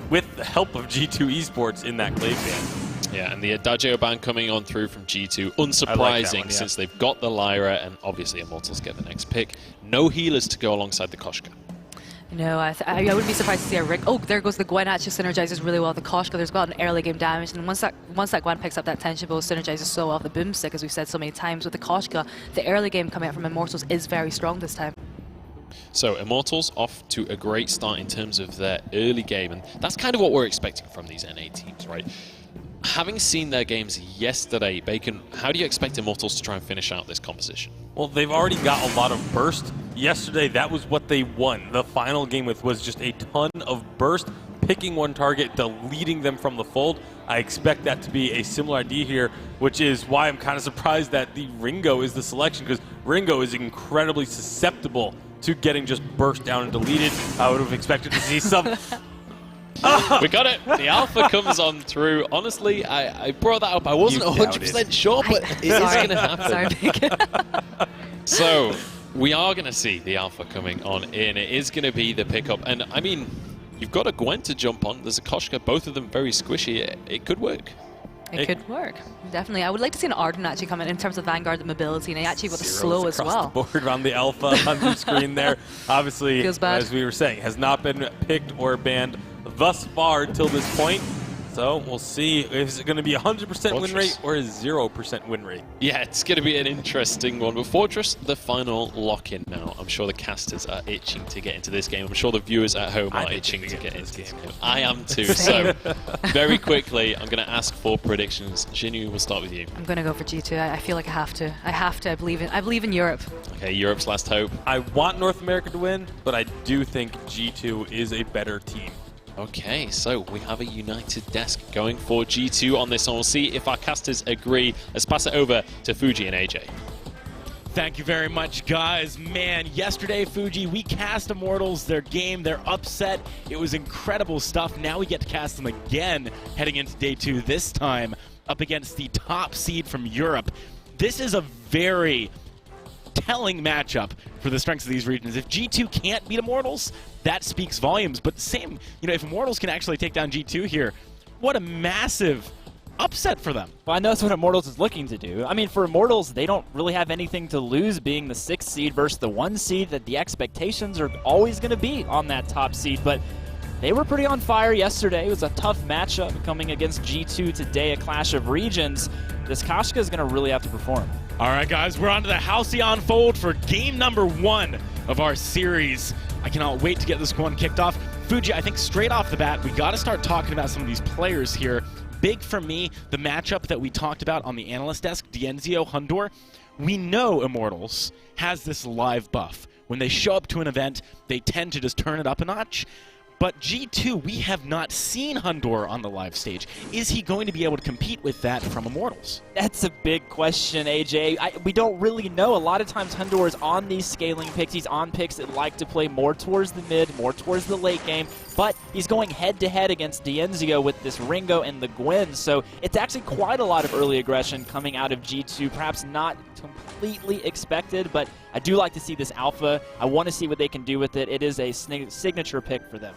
[SPEAKER 4] with the help of G2 Esports in that Glaive ban.
[SPEAKER 3] Yeah, and the Adagio ban coming on through from G2. Unsurprising,
[SPEAKER 4] like that one,
[SPEAKER 3] since they've got the Lyra, and obviously Immortals get the next pick. No healers to go alongside the Koshka.
[SPEAKER 12] No, I wouldn't be surprised to see a Rick. Oh, there goes the Gwen. Actually synergizes really well with the Koshka. There's got an early game damage, and once that Gwen picks up that tension bow, synergizes so well with the boomstick, as we've said so many times with the Koshka. The early game coming out from Immortals is very strong this time.
[SPEAKER 3] So Immortals off to a great start in terms of their early game, and that's kind of what we're expecting from these NA teams, right? Having seen their games yesterday, Bacon, how do you expect Immortals to try and finish out this composition?
[SPEAKER 4] Well, they've already got a lot of burst. Yesterday, that was what they won. The final game with was just a ton of burst, picking one target, deleting them from the fold. I expect that to be a similar idea here, which is why I'm kind of surprised that the Ringo is the selection, because Ringo is incredibly susceptible to getting just burst down and deleted. I would have expected to see some...
[SPEAKER 3] We got it. The Alpha comes on through. Honestly, I brought that up. I wasn't 100% sure, but it is going to happen. So, we are going to see the Alpha coming on in. It is going to be the pickup. And, I mean, you've got a Gwen to jump on. There's a Koshka. Both of them very squishy. It could work.
[SPEAKER 12] It could work, definitely. I would like to see an Arden actually come in terms of Vanguard, the mobility, and he actually got the slow as well.
[SPEAKER 4] Across the board on the Alpha on the screen there. Obviously,
[SPEAKER 12] Feels bad.
[SPEAKER 4] as we were saying, has not been picked or banned thus far until this point. So we'll see if it's going to be 100% win rate or a 0% win rate.
[SPEAKER 3] Yeah, it's going to be an interesting one. But Fortress, the final lock-in now. I'm sure the casters are itching to get into this game. I'm sure the viewers at home are itching to get into this game. I am too. So very quickly, I'm going to ask for predictions. Xinyu, we'll start with you.
[SPEAKER 12] I'm going to go for G2. I feel like I have to. I believe in Europe.
[SPEAKER 3] Okay, Europe's last hope.
[SPEAKER 4] I want North America to win, but I do think G2 is a better team.
[SPEAKER 3] Okay, so we have a united desk going for G2 on this, and we'll see if our casters agree. Let's pass it over to Fuji and AJ.
[SPEAKER 18] Thank you very much, guys. Man, yesterday, Fuji, we cast Immortals, their game, their upset. It was incredible stuff. Now we get to cast them again heading into day 2, this time up against the top seed from Europe. This is a very telling matchup for the strengths of these regions. If G2 can't beat Immortals, that speaks volumes. But same, if Immortals can actually take down G2 here, what a massive upset for them.
[SPEAKER 20] Well, I know that's what Immortals is looking to do. I mean, for Immortals, they don't really have anything to lose being the 6th seed versus the 1 seed, that the expectations are always going to be on that top seed. But they were pretty on fire yesterday. It was a tough matchup coming against G2 today, a clash of regions. This Kashka is going to really have to perform.
[SPEAKER 18] All right, guys, we're on to the Halcyon Fold for game number 1 of our series. I cannot wait to get this one kicked off. Fuji, I think straight off the bat, we got to start talking about some of these players here. Big for me, the matchup that we talked about on the analyst desk, Dienzio, Hundor. We know Immortals has this live buff. When they show up to an event, they tend to just turn it up a notch. But G2, we have not seen Hundor on the live stage. Is he going to be able to compete with that from Immortals?
[SPEAKER 20] That's a big question, AJ. We don't really know. A lot of times Hundor is on these scaling picks. He's on picks that like to play more towards the mid, more towards the late game. But he's going head-to-head against Dienzio with this Ringo and the Gwen. So it's actually quite a lot of early aggression coming out of G2. Perhaps not completely expected, but I do like to see this alpha. I want to see what they can do with it. It is a signature pick for them.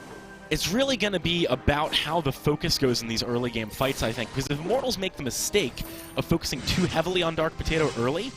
[SPEAKER 18] It's really going to be about how the focus goes in these early game fights, I think, because if Immortals make the mistake of focusing too heavily on Dark Potato early,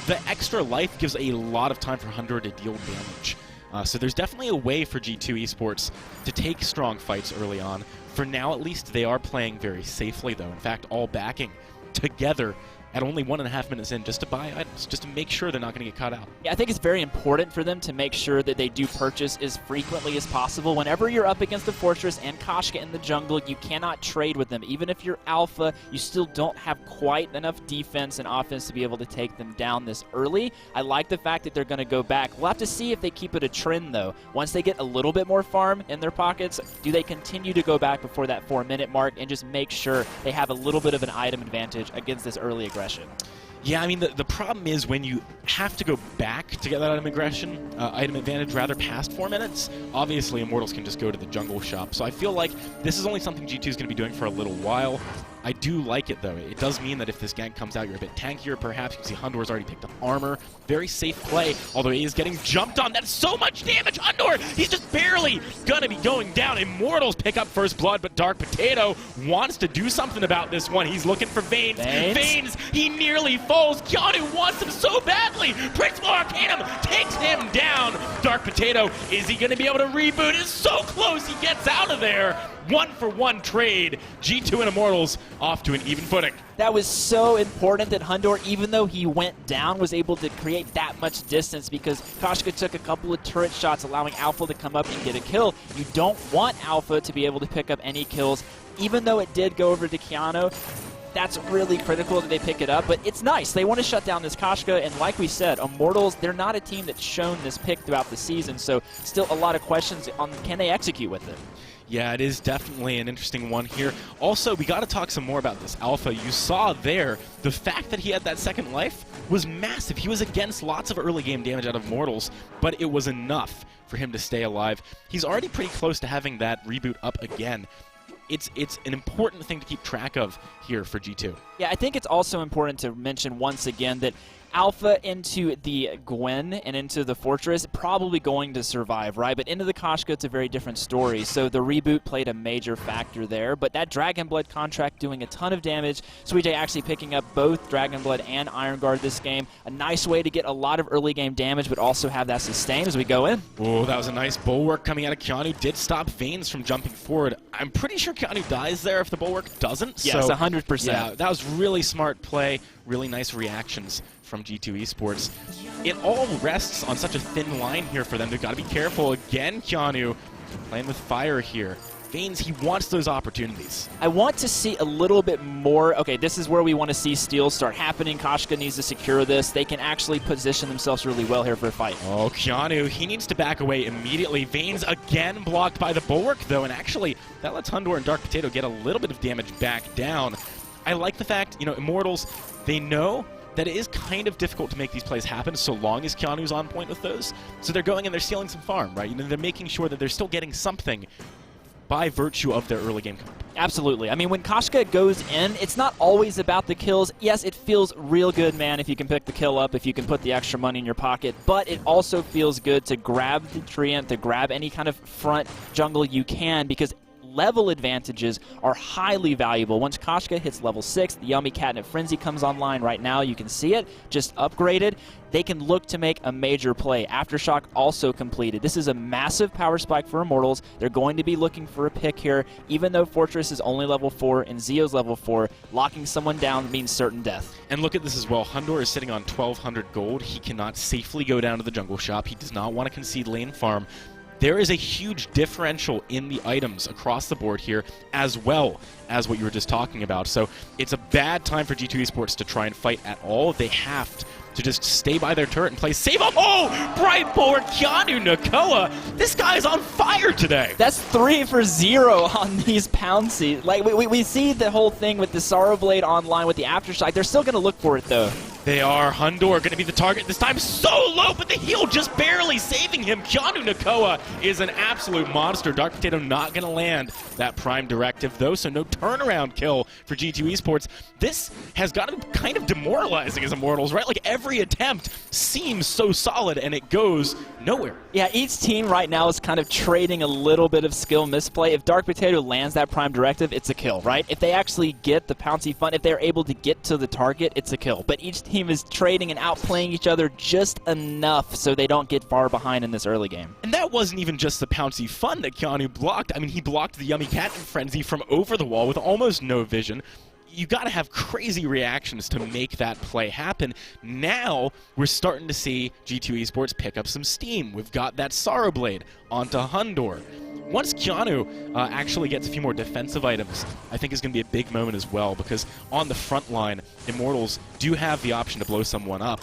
[SPEAKER 18] the extra life gives a lot of time for Hundor to deal damage. So there's definitely a way for G2 Esports to take strong fights early on. For now, at least, they are playing very safely, though. In fact, all backing together at only 1.5 minutes in just to buy items, just to make sure they're not going to get caught out.
[SPEAKER 20] Yeah, I think it's very important for them to make sure that they do purchase as frequently as possible. Whenever you're up against the Fortress and Kashka in the jungle, you cannot trade with them. Even if you're alpha, you still don't have quite enough defense and offense to be able to take them down this early. I like the fact that they're going to go back. We'll have to see if they keep it a trend, though. Once they get a little bit more farm in their pockets, do they continue to go back before that 4-minute mark and just make sure they have a little bit of an item advantage against this early aggression?
[SPEAKER 18] Yeah, I mean, the problem is when you have to go back to get that item advantage rather past 4 minutes, obviously Immortals can just go to the jungle shop. So I feel like this is only something G2 is going to be doing for a little while. I do like it, though. It does mean that if this gank comes out, you're a bit tankier, perhaps. You can see Hundor's already picked up armor. Very safe play, although he is getting jumped on. That's so much damage. Hundor, he's just barely going to be going down. Immortals pick up first blood, but Dark Potato wants to do something about this one. He's looking for Veins. Veins, he nearly falls. Keanu wants him so badly. Principal Arcanum takes him down. Dark Potato, is he going to be able to reboot? It's so close. He gets out of there. 1-for-1 trade. G2 and Immortals off to an even footing.
[SPEAKER 20] That was so important that Hundor, even though he went down, was able to create that much distance because Kashka took a couple of turret shots, allowing Alpha to come up and get a kill. You don't want Alpha to be able to pick up any kills. Even though it did go over to Keanu, that's really critical that they pick it up, but it's nice. They want to shut down this Kashka, and like we said, Immortals, they're not a team that's shown this pick throughout the season, so still a lot of questions on can they execute with it.
[SPEAKER 18] Yeah, it is definitely an interesting one here. Also, we got to talk some more about this Alpha. You saw there, the fact that he had that second life was massive. He was against lots of early game damage out of Immortals, but it was enough for him to stay alive. He's already pretty close to having that reboot up again. It's an important thing to keep track of here for G2.
[SPEAKER 20] Yeah, I think it's also important to mention once again that Alpha into the Gwen and into the Fortress, probably going to survive, right? But into the Koshka, it's a very different story. So the reboot played a major factor there. But that Dragon Blood contract doing a ton of damage. Suijay actually picking up both Dragon Blood and Iron Guard this game. A nice way to get a lot of early game damage, but also have that sustain as we go in.
[SPEAKER 18] Oh, that was a nice bulwark coming out of Keanu. Did stop Vanes from jumping forward. I'm pretty sure Keanu dies there if the bulwark doesn't.
[SPEAKER 20] Yes,
[SPEAKER 18] so,
[SPEAKER 20] 100%.
[SPEAKER 18] Yeah, that was really smart play. Really nice reactions from G2 Esports. It all rests on such a thin line here for them. They've got to be careful. Again, Keanu playing with fire here. Vanes, he wants those opportunities.
[SPEAKER 20] I want to see a little bit more. Okay, this is where we want to see steals start happening. Koshka needs to secure this. They can actually position themselves really well here for a fight.
[SPEAKER 18] Oh, Keanu, he needs to back away immediately. Vanes again blocked by the bulwark, though, and actually that lets Hundor and Dark Potato get a little bit of damage back down. I like the fact, you know, Immortals, they know that it is kind of difficult to make these plays happen so long as Keanu's on point with those. So they're going and they're stealing some farm, right? You know, they're making sure that they're still getting something by virtue of their early game comp.
[SPEAKER 20] Absolutely. I mean, when Koshka goes in, it's not always about the kills. Yes, it feels real good, man, if you can pick the kill up, if you can put the extra money in your pocket, but it also feels good to grab the Treant, to grab any kind of front jungle you can, because level advantages are highly valuable. Once Koshka hits level 6, the Yummy Catnip Frenzy comes online right now. You can see it, just upgraded. They can look to make a major play. Aftershock also completed. This is a massive power spike for Immortals. They're going to be looking for a pick here. Even though Fortress is only level 4 and Zio's level 4, locking someone down means certain death.
[SPEAKER 18] And look at this as well. Hundor is sitting on 1,200 gold. He cannot safely go down to the jungle shop. He does not want to concede lane farm. There is a huge differential in the items across the board here, as well as what you were just talking about. So it's a bad time for G2 Esports to try and fight at all. They have to just stay by their turret and play save up. Oh, bright board Keanu Nakoa. This guy's on fire today.
[SPEAKER 20] That's 3 for 0 on these Pouncy. Like we see the whole thing with the Sorrow Blade online with the Aftershock. They're still going to look for it though.
[SPEAKER 18] They are. Hundor going to be the target this time. So low, but the heal just barely saving him. Keanu Nakoa is an absolute monster. Dark Potato not going to land that prime directive, though, so no turnaround kill for G2 Esports. This has got to be kind of demoralizing as Immortals, right? Like, every attempt seems so solid, and it goes nowhere.
[SPEAKER 20] Yeah, each team right now is kind of trading a little bit of skill misplay. If Dark Potato lands that prime directive, it's a kill, right? If they actually get the Pouncy Fun, if they're able to get to the target, it's a kill. But each team is trading and outplaying each other just enough so they don't get far behind in this early game.
[SPEAKER 18] And that wasn't even just the Pouncy Fun that Keanu blocked. I mean, he blocked the Yummy Catnip Frenzy from over the wall with almost no vision. You got to have crazy reactions to make that play happen. Now we're starting to see G2 Esports pick up some steam. We've got that Sorrow Blade onto Hundor. Once Keanu actually gets a few more defensive items, I think is going to be a big moment as well, because on the front line, Immortals do have the option to blow someone up.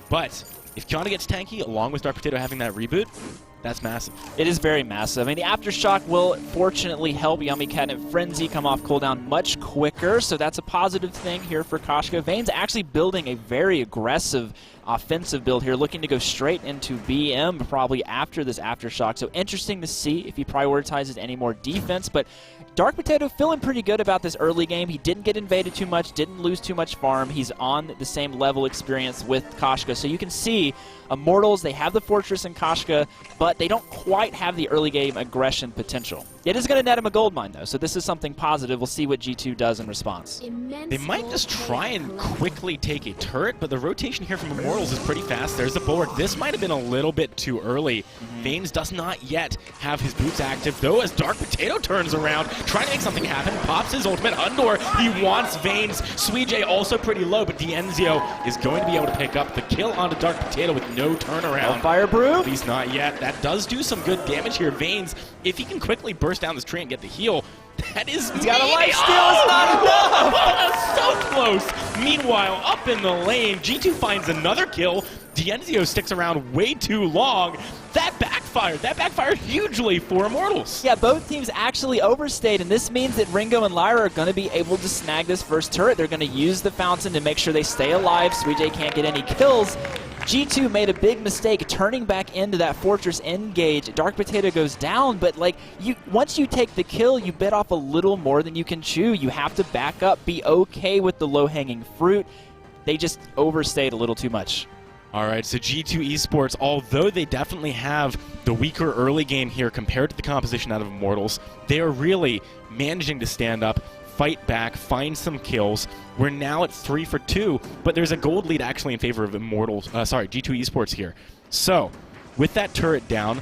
[SPEAKER 18] But if Keanu gets tanky, along with Dark Potato having that reboot, that's massive.
[SPEAKER 20] It is very massive. I mean, the Aftershock will fortunately help Yummy Catnip Frenzy come off cooldown much quicker, so that's a positive thing here for Koshka. Vane's actually building a very aggressive offensive build here, looking to go straight into BM probably after this Aftershock. So interesting to see if he prioritizes any more defense, but Dark Potato feeling pretty good about this early game. He didn't get invaded too much, didn't lose too much farm. He's on the same level experience with Koshka. So you can see Immortals, they have the Fortress and Koshka, but they don't quite have the early game aggression potential. It is going to net him a gold mine, though, so this is something positive. We'll see what G2 does in response.
[SPEAKER 18] They might just try and quickly take a turret, but the rotation here from Immortals is pretty fast. There's the bulwark. This might have been a little bit too early. Vanes does not yet have his boots active, though, as Dark Potato turns around, trying to make something happen, pops his ultimate. Hundor, he wants Vanes. Suijay also pretty low, but Dienzio is going to be able to pick up the kill onto Dark Potato with no turnaround.
[SPEAKER 20] Fire Brew?
[SPEAKER 18] At least not yet. That does do some good damage here. Vanes, if he can quickly burst down this tree and get the heal, that is
[SPEAKER 20] He's got a life steal, it's not enough!
[SPEAKER 18] So close! Meanwhile, up in the lane, G2 finds another kill. Dienzio sticks around way too long. That backfired. That backfired hugely for Immortals.
[SPEAKER 20] Yeah, both teams actually overstayed, and this means that Ringo and Lyra are going to be able to snag this first turret. They're going to use the fountain to make sure they stay alive. Suijay can't get any kills. G2 made a big mistake turning back into that Fortress engage. Dark Potato goes down, but like once you take the kill, you bit off a little more than you can chew. You have to back up, be okay with the low-hanging fruit. they just overstayed a little too much.
[SPEAKER 18] All right, so G2 Esports, although they definitely have the weaker early game here compared to the composition out of Immortals, they are really managing to stand up, fight back, find some kills. We're now at 3 for 2, but there's a gold lead actually in favor of G2 Esports here. So, with that turret down,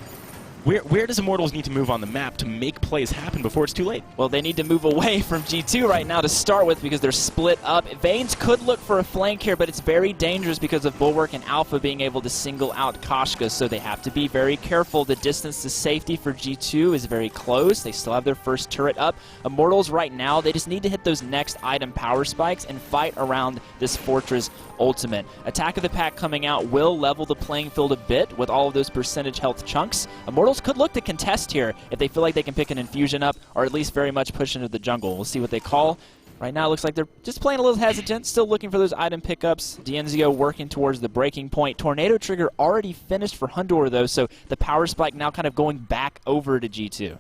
[SPEAKER 18] where does Immortals need to move on the map to make plays happen before it's too late?
[SPEAKER 20] Well, they need to move away from G2 right now to start with because they're split up. Vaynes could look for a flank here, but it's very dangerous because of Bulwark and Alpha being able to single out Koshka, so they have to be very careful. The distance to safety for G2 is very close. They still have their first turret up. Immortals right now, they just need to hit those next item power spikes and fight around this Fortress ultimate. Attack of the Pack coming out will level the playing field a bit with all of those percentage health chunks. Immortals could look to contest here if they feel like they can pick an infusion up or at least very much push into the jungle. We'll see what they call. Right now it looks like they're just playing a little hesitant, still looking for those item pickups. Dienzio working towards the breaking point. Tornado Trigger already finished for Hundor though, so the power spike now kind of going back over to G2.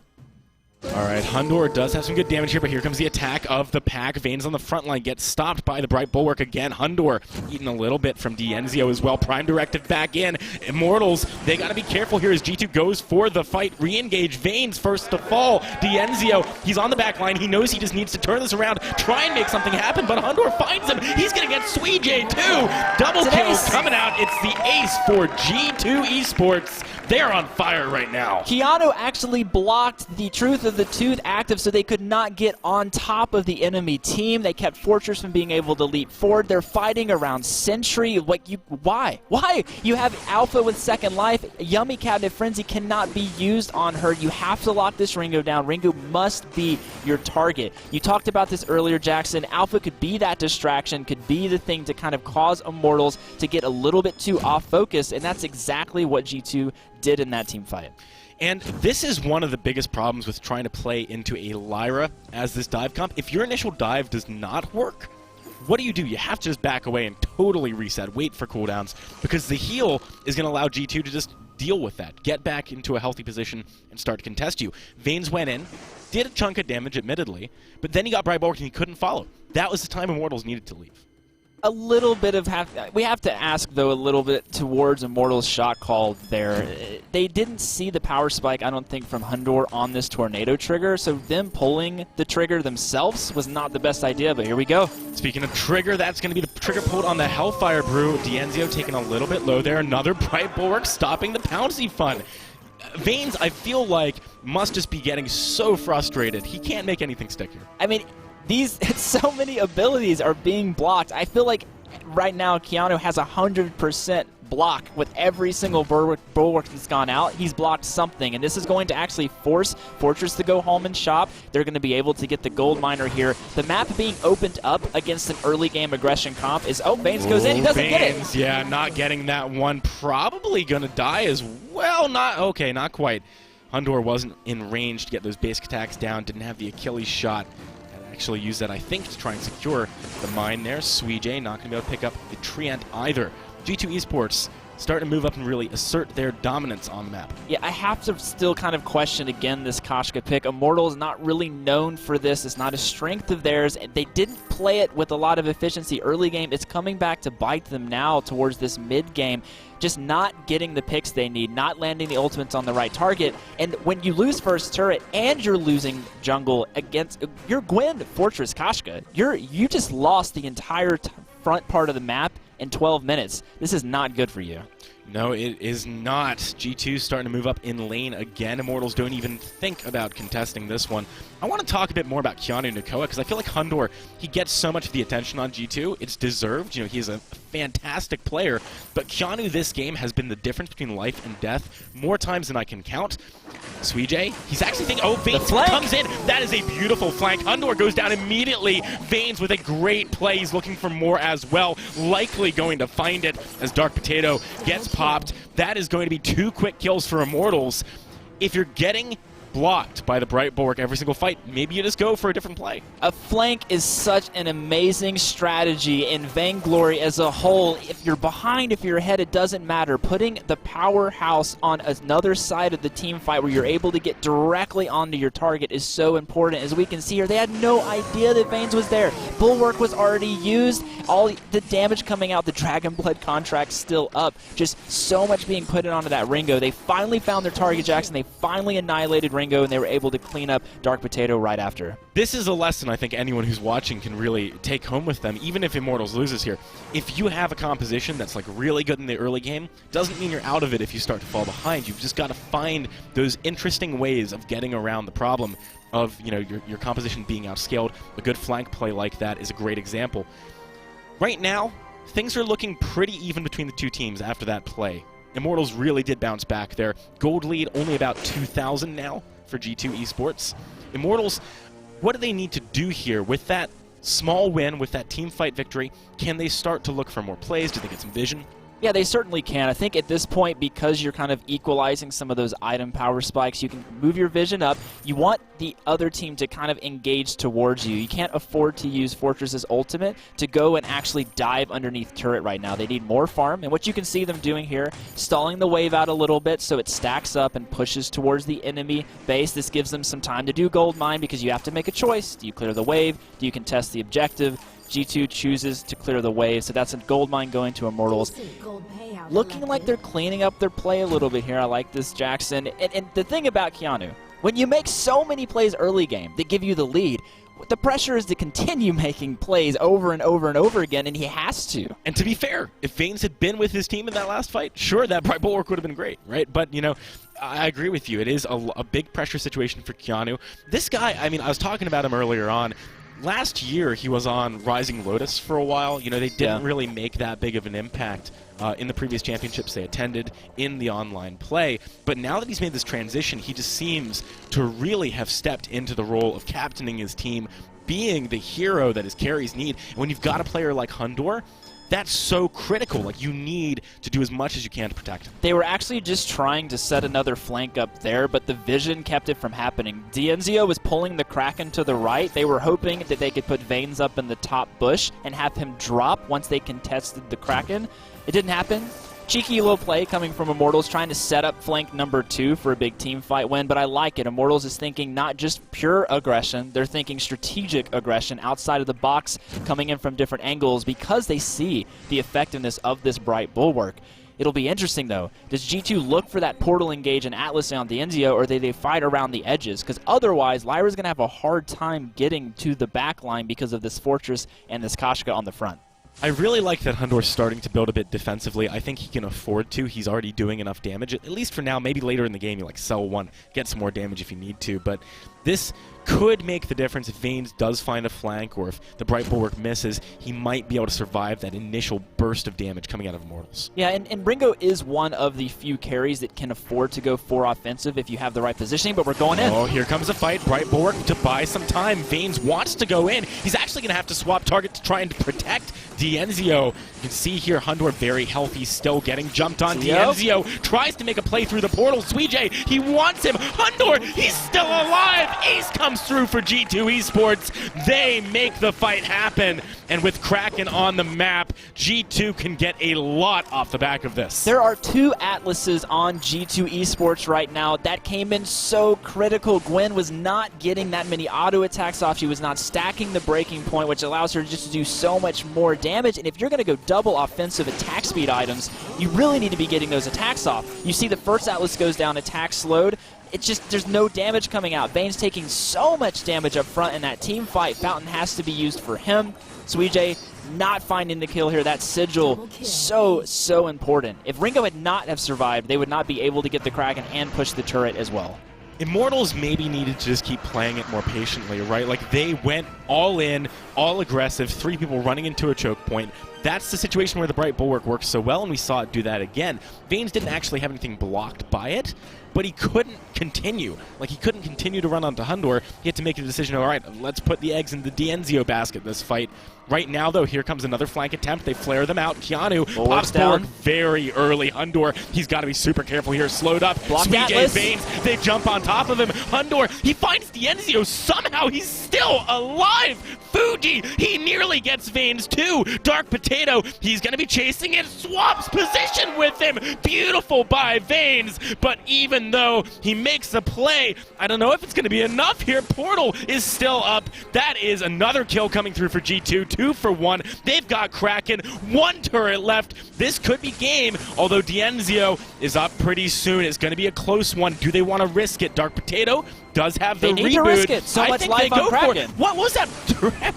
[SPEAKER 18] All right, Hundor does have some good damage here, but here comes the attack of the Pack. Vaynes on the front line gets stopped by the Bright Bulwark again. Hundor eating a little bit from Dienzio as well. Prime directed back in. Immortals, they got to be careful here as G2 goes for the fight. Re-engage. Vaynes first to fall. Dienzio, he's on the back line. He knows he just needs to turn this around, try and make something happen, but Hundor finds him. He's going to get Suijay too. Double kills coming out. It's the ace for G2 Esports. They're on fire right now.
[SPEAKER 20] Keanu actually blocked the Truth of the Tooth active so they could not get on top of the enemy team. They kept Fortress from being able to leap forward. They're fighting around Sentry. Why? Why? You have Alpha with second life. Yummy Cabinet Frenzy cannot be used on her. You have to lock this Ringo down. Ringo must be your target. You talked about this earlier, Jackson. Alpha could be that distraction, could be the thing to kind of cause Immortals to get a little bit too off focus, and that's exactly what G2 did in that team fight.
[SPEAKER 18] And this is one of the biggest problems with trying to play into a Lyra as this dive comp. If your initial dive does not work, what do? You have to just back away and totally reset, wait for cooldowns, because the heal is going to allow G2 to just deal with that, get back into a healthy position and start to contest you. Vaynes went in, did a chunk of damage admittedly, but then he got Bright Bulwark and he couldn't follow. That was the time Immortals needed to leave.
[SPEAKER 20] A little bit of we have to ask though a little bit towards Immortals' shot call there. They didn't see the power spike, I don't think, from Hundor on this Tornado Trigger, so them pulling the trigger themselves was not the best idea, but here we go.
[SPEAKER 18] Speaking of trigger, that's going to be the trigger pulled on the Hellfire Brew. Dienzio taking a little bit low there. Another Bright Bulwark stopping the Pouncy fun. Vaynes, I feel like, must just be getting so frustrated. He can't make anything stick here.
[SPEAKER 20] I mean, so many abilities are being blocked. I feel like right now Keanu has 100% block with every single bulwark that's gone out. He's blocked something, and this is going to actually force Fortress to go home and shop. They're going to be able to get the gold miner here. The map being opened up against an early game aggression comp is, Vaynes goes in, he doesn't get it.
[SPEAKER 18] Yeah, not getting that one. Probably going to die as well. Not quite. Hundor wasn't in range to get those basic attacks down, didn't have the Achilles shot. Actually use that, I think, to try and secure the mine there. Suijay not going to be able to pick up the Treant either. G2 Esports starting to move up and really assert their dominance on the map.
[SPEAKER 20] Yeah, I have to still kind of question again this Koshka pick. Immortal is not really known for this. It's not a strength of theirs. They didn't play it with a lot of efficiency early game. It's coming back to bite them now towards this mid game. Just not getting the picks they need, not landing the ultimates on the right target. And when you lose first turret and you're losing jungle against your Gwen Fortress Koshka, you just lost the entire front part of the map in 12 minutes. This is not good for you.
[SPEAKER 18] No, it is not. G2 starting to move up in lane again. Immortals don't even think about contesting this one. I want to talk a bit more about Keanu Nakoa because I feel like Hundor, he gets so much of the attention on G2. It's deserved. He's a fantastic player, but Keanu this game has been the difference between life and death more times than I can count. Suijay, he's actually thinking, Vaynes comes in. That is a beautiful flank. Hundor goes down immediately. Vaynes with a great play. He's looking for more as well. Likely going to find it as Dark Potato gets popped. That is going to be 2 quick kills for Immortals. If you're getting blocked by the Bright Bulwark every single fight, maybe you just go for a different play.
[SPEAKER 20] A flank is such an amazing strategy in Vainglory as a whole. If you're behind, if you're ahead, it doesn't matter. Putting the powerhouse on another side of the team fight where you're able to get directly onto your target is so important. As we can see here, they had no idea that Vanes was there. Bulwark was already used. All the damage coming out, the Dragonblood contract still up. Just so much being put onto that Ringo. They finally found their target, Jackson. They finally annihilated Ringo, and they were able to clean up Dark Potato right after.
[SPEAKER 18] This is a lesson I think anyone who's watching can really take home with them, even if Immortals loses here. If you have a composition that's like really good in the early game, doesn't mean you're out of it if you start to fall behind. You've just got to find those interesting ways of getting around the problem of, you know, your composition being outscaled. A good flank play like that is a great example. Right now, things are looking pretty even between the two teams after that play. Immortals really did bounce back there. Gold lead only about 2,000 now for G2 Esports. Immortals, what do they need to do here with that small win, with that team fight victory? Can they start to look for more plays? Do they get some vision?
[SPEAKER 20] Yeah, they certainly can. I think at this point, because you're kind of equalizing some of those item power spikes, you can move your vision up. You want the other team to kind of engage towards you. You can't afford to use Fortress's ultimate to go and actually dive underneath turret right now. They need more farm, and what you can see them doing here, stalling the wave out a little bit so it stacks up and pushes towards the enemy base. This gives them some time to do gold mine because you have to make a choice. Do you clear the wave? Do you contest the objective? G2 chooses to clear the wave, so that's a gold mine going to Immortals. Looking like they're cleaning up their play a little bit here. I like this, Jackson. And the thing about Keanu, when you make so many plays early game that give you the lead, the pressure is to continue making plays over and over and over again, and he has to.
[SPEAKER 18] And to be fair, if Vanes had been with his team in that last fight, sure, that Bright Bulwark would have been great, right? But, you know, I agree with you. It is a big pressure situation for Keanu. This guy, I mean, I was talking about him earlier on. Last year, he was on Rising Lotus for a while. You know, they didn't really make that big of an impact in the previous championships they attended in the online play. But now that he's made this transition, he just seems to really have stepped into the role of captaining his team, being the hero that his carries need. And when you've got a player like Hundor, that's so critical. Like, you need to do as much as you can to protect him.
[SPEAKER 20] They were actually just trying to set another flank up there, but the vision kept it from happening. Dienzio was pulling the Kraken to the right. They were hoping that they could put Vanes up in the top bush and have him drop once they contested the Kraken. It didn't happen. Cheeky little play coming from Immortals, trying to set up flank number 2 for a big team fight win, but I like it. Immortals is thinking not just pure aggression, they're thinking strategic aggression outside of the box, coming in from different angles because they see the effectiveness of this Bright Bulwark. It'll be interesting, though. Does G2 look for that portal engage and Atlas on the Enzio, or do they fight around the edges? Because otherwise, Lyra's going to have a hard time getting to the back line because of this Fortress and this Kashka on the front.
[SPEAKER 18] I really like that Hundor's starting to build a bit defensively. I think he can afford to. He's already doing enough damage, at least for now. Maybe later in the game you like sell one, get some more damage if you need to. But this could make the difference if Vanes does find a flank, or if the Bright Bulwark misses, he might be able to survive that initial burst of damage coming out of Immortals.
[SPEAKER 20] Yeah, and Ringo is one of the few carries that can afford to go for offensive if you have the right positioning, but we're going in.
[SPEAKER 18] Oh, here comes a fight. Bright Bulwark to buy some time. Vanes wants to go in. He's actually going to have to swap target to try and protect Dienzio. You can see here Hundor very healthy, still getting jumped on. Dienzio tries to make a play through the portal. Suijay, he wants him. Hundor, he's still alive. Ace comes through for G2 Esports. They make the fight happen. And with Kraken on the map, G2 can get a lot off the back of this.
[SPEAKER 20] There are 2 Atlases on G2 Esports right now. That came in so critical. Gwen was not getting that many auto attacks off. She was not stacking the breaking point, which allows her just to do so much more damage. And if you're going to go double offensive attack speed items, you really need to be getting those attacks off. You see the first Atlas goes down, attack slowed. It's just, there's no damage coming out. Vane's taking so much damage up front in that team fight. Fountain has to be used for him. Suijay not finding the kill here. That sigil, so important. If Ringo had not have survived, they would not be able to get the Kraken and push the turret as well.
[SPEAKER 18] Immortals maybe needed to just keep playing it more patiently, right? Like, they went all in, all aggressive, 3 people running into a choke point. That's the situation where the Bright Bulwark works so well, and we saw it do that again. Vanes didn't actually have anything blocked by it, but he couldn't continue. Like, he couldn't continue to run onto Hundor. He had to make a decision, all right, let's put the eggs in the Dienzio basket this fight. Right now, though, here comes another flank attempt. They flare them out. Keanu
[SPEAKER 20] Bulwark's
[SPEAKER 18] pops forward
[SPEAKER 20] down.
[SPEAKER 18] very early. Hundor, he's got to be super careful here. Slowed up.
[SPEAKER 20] Block
[SPEAKER 18] Sweet J
[SPEAKER 20] Atlas.
[SPEAKER 18] Veins, they jump on top of him. Hundor, he finds Dienzio. Somehow he's still alive. Fuji, he nearly gets Veins too. Dark Potato, he's going to be chasing it. Swaps position with him. Beautiful by Veins. But even though he makes the play, I don't know if it's going to be enough here. Portal is still up. That is another kill coming through for G2. 2 for 1. They've got Kraken. 1 turret left. This could be game, although Dienzio is up pretty soon. It's going to be a close one. Do they want to risk it? Dark Potato does have the
[SPEAKER 20] They need
[SPEAKER 18] reboot.
[SPEAKER 20] to risk it. So
[SPEAKER 18] I
[SPEAKER 20] much
[SPEAKER 18] think
[SPEAKER 20] life
[SPEAKER 18] they go
[SPEAKER 20] on
[SPEAKER 18] for
[SPEAKER 20] Kraken.
[SPEAKER 18] it. What was that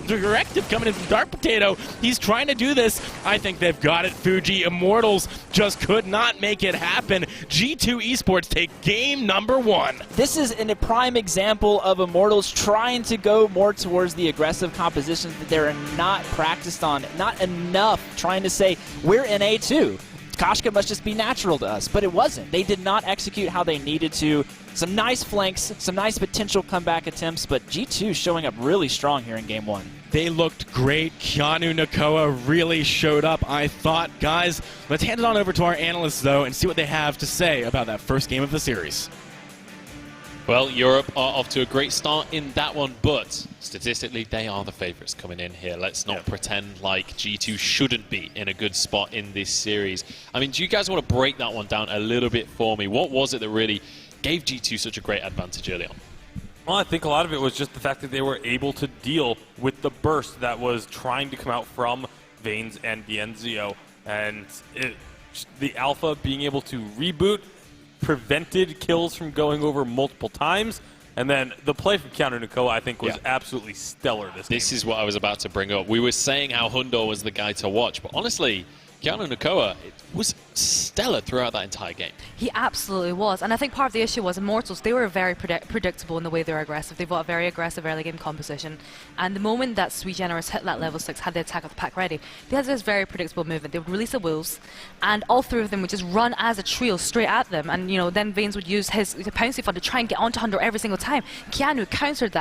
[SPEAKER 18] directive coming in from Dark Potato? He's trying to do this. I think they've got it. Fuji Immortals just could not make it happen. G2 Esports take game number 1.
[SPEAKER 20] This is a prime example of Immortals trying to go more towards the aggressive compositions that they're not practiced on, not enough, trying to say, we're in A2. Koshka must just be natural to us, but it wasn't. They did not execute how they needed to. Some nice flanks, some nice potential comeback attempts, but G2 showing up really strong here in Game 1.
[SPEAKER 18] They looked great. Keanu Nakoa really showed up, I thought. Guys, let's hand it on over to our analysts, though, and see what they have to say about that first game of the series.
[SPEAKER 3] Well, Europe are off to a great start in that one, but statistically, they are the favorites coming in here. Let's not pretend like G2 shouldn't be in a good spot in this series. I mean, do you guys want to break that one down a little bit for me? What was it that really gave G2 such a great advantage early on?
[SPEAKER 4] Well, I think a lot of it was just the fact that they were able to deal with the burst that was trying to come out from Veins and Dienzio. And the Alpha being able to reboot prevented kills from going over multiple times. And then the play from Keanu Nakoa, I think, was absolutely stellar this game.
[SPEAKER 3] This is what I was about to bring up. We were saying how Hundor was the guy to watch, but honestly, Keanu Nakoa was stellar throughout that entire game.
[SPEAKER 12] He absolutely was. And I think part of the issue was Immortals, they were very predictable in the way they were aggressive. They've got a very aggressive early game composition. And the moment that Sweet Generous hit that level 6, had the attack of the pack ready, they had this very predictable movement. They would release the wolves, and all 3 of them would just run as a trio straight at them. And, you know, then Veins would use his Pouncy Fund to try and get onto Hunter every single time. Keanu countered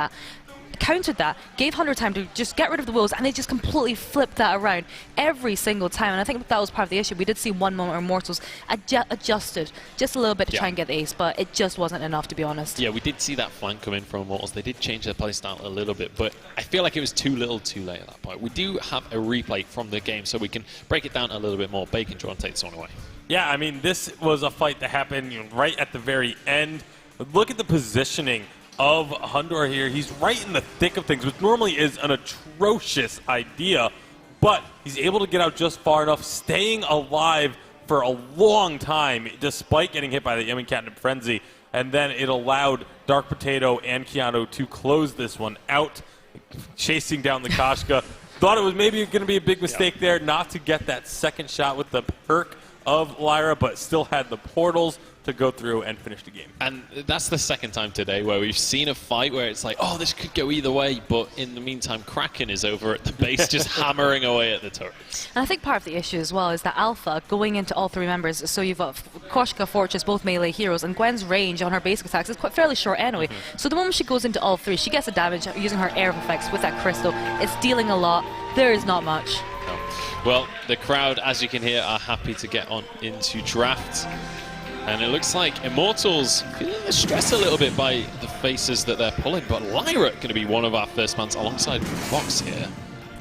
[SPEAKER 12] that, gave Hunter time to just get rid of the wolves, and they just completely flipped that around every single time. And I think that was part of the issue. We did see one moment where Immortals adjusted just a little bit to try and get the ace, but it just wasn't enough, to be honest.
[SPEAKER 3] Yeah, we did see that flank come in from Immortals. They did change their playstyle a little bit, but I feel like it was too little too late at that point. We do have a replay from the game, so we can break it down a little bit more. Bacon, do you want to take this one away?
[SPEAKER 4] Yeah, I mean, this was a fight that happened right at the very end. But look at the positioning of Hundor here. He's right in the thick of things, which normally is an atrocious idea, but he's able to get out just far enough, staying alive for a long time, despite getting hit by the Yemen Catnip Frenzy, and then it allowed Dark Potato and Keanu to close this one out, chasing down the Koshka. Thought it was maybe going to be a big mistake there not to get that second shot with the perk of Lyra, but still had the portals to go through and finish the game.
[SPEAKER 3] And that's the second time today where we've seen a fight where it's like, oh, this could go either way, but in the meantime, Kraken is over at the base just hammering away at the turrets.
[SPEAKER 12] And I think part of the issue as well is that Alpha going into all 3 members, so you've got Koshka, Fortress, both melee heroes, and Gwen's range on her basic attacks is quite fairly short anyway. So the moment she goes into all 3, she gets the damage using her air effects with that crystal. It's dealing a lot. There is not much.
[SPEAKER 3] No. Well, the crowd, as you can hear, are happy to get on into draft. And it looks like Immortals feeling the stress a little bit by the faces that they're pulling, but Lyra going to be one of our first mans alongside Fox here.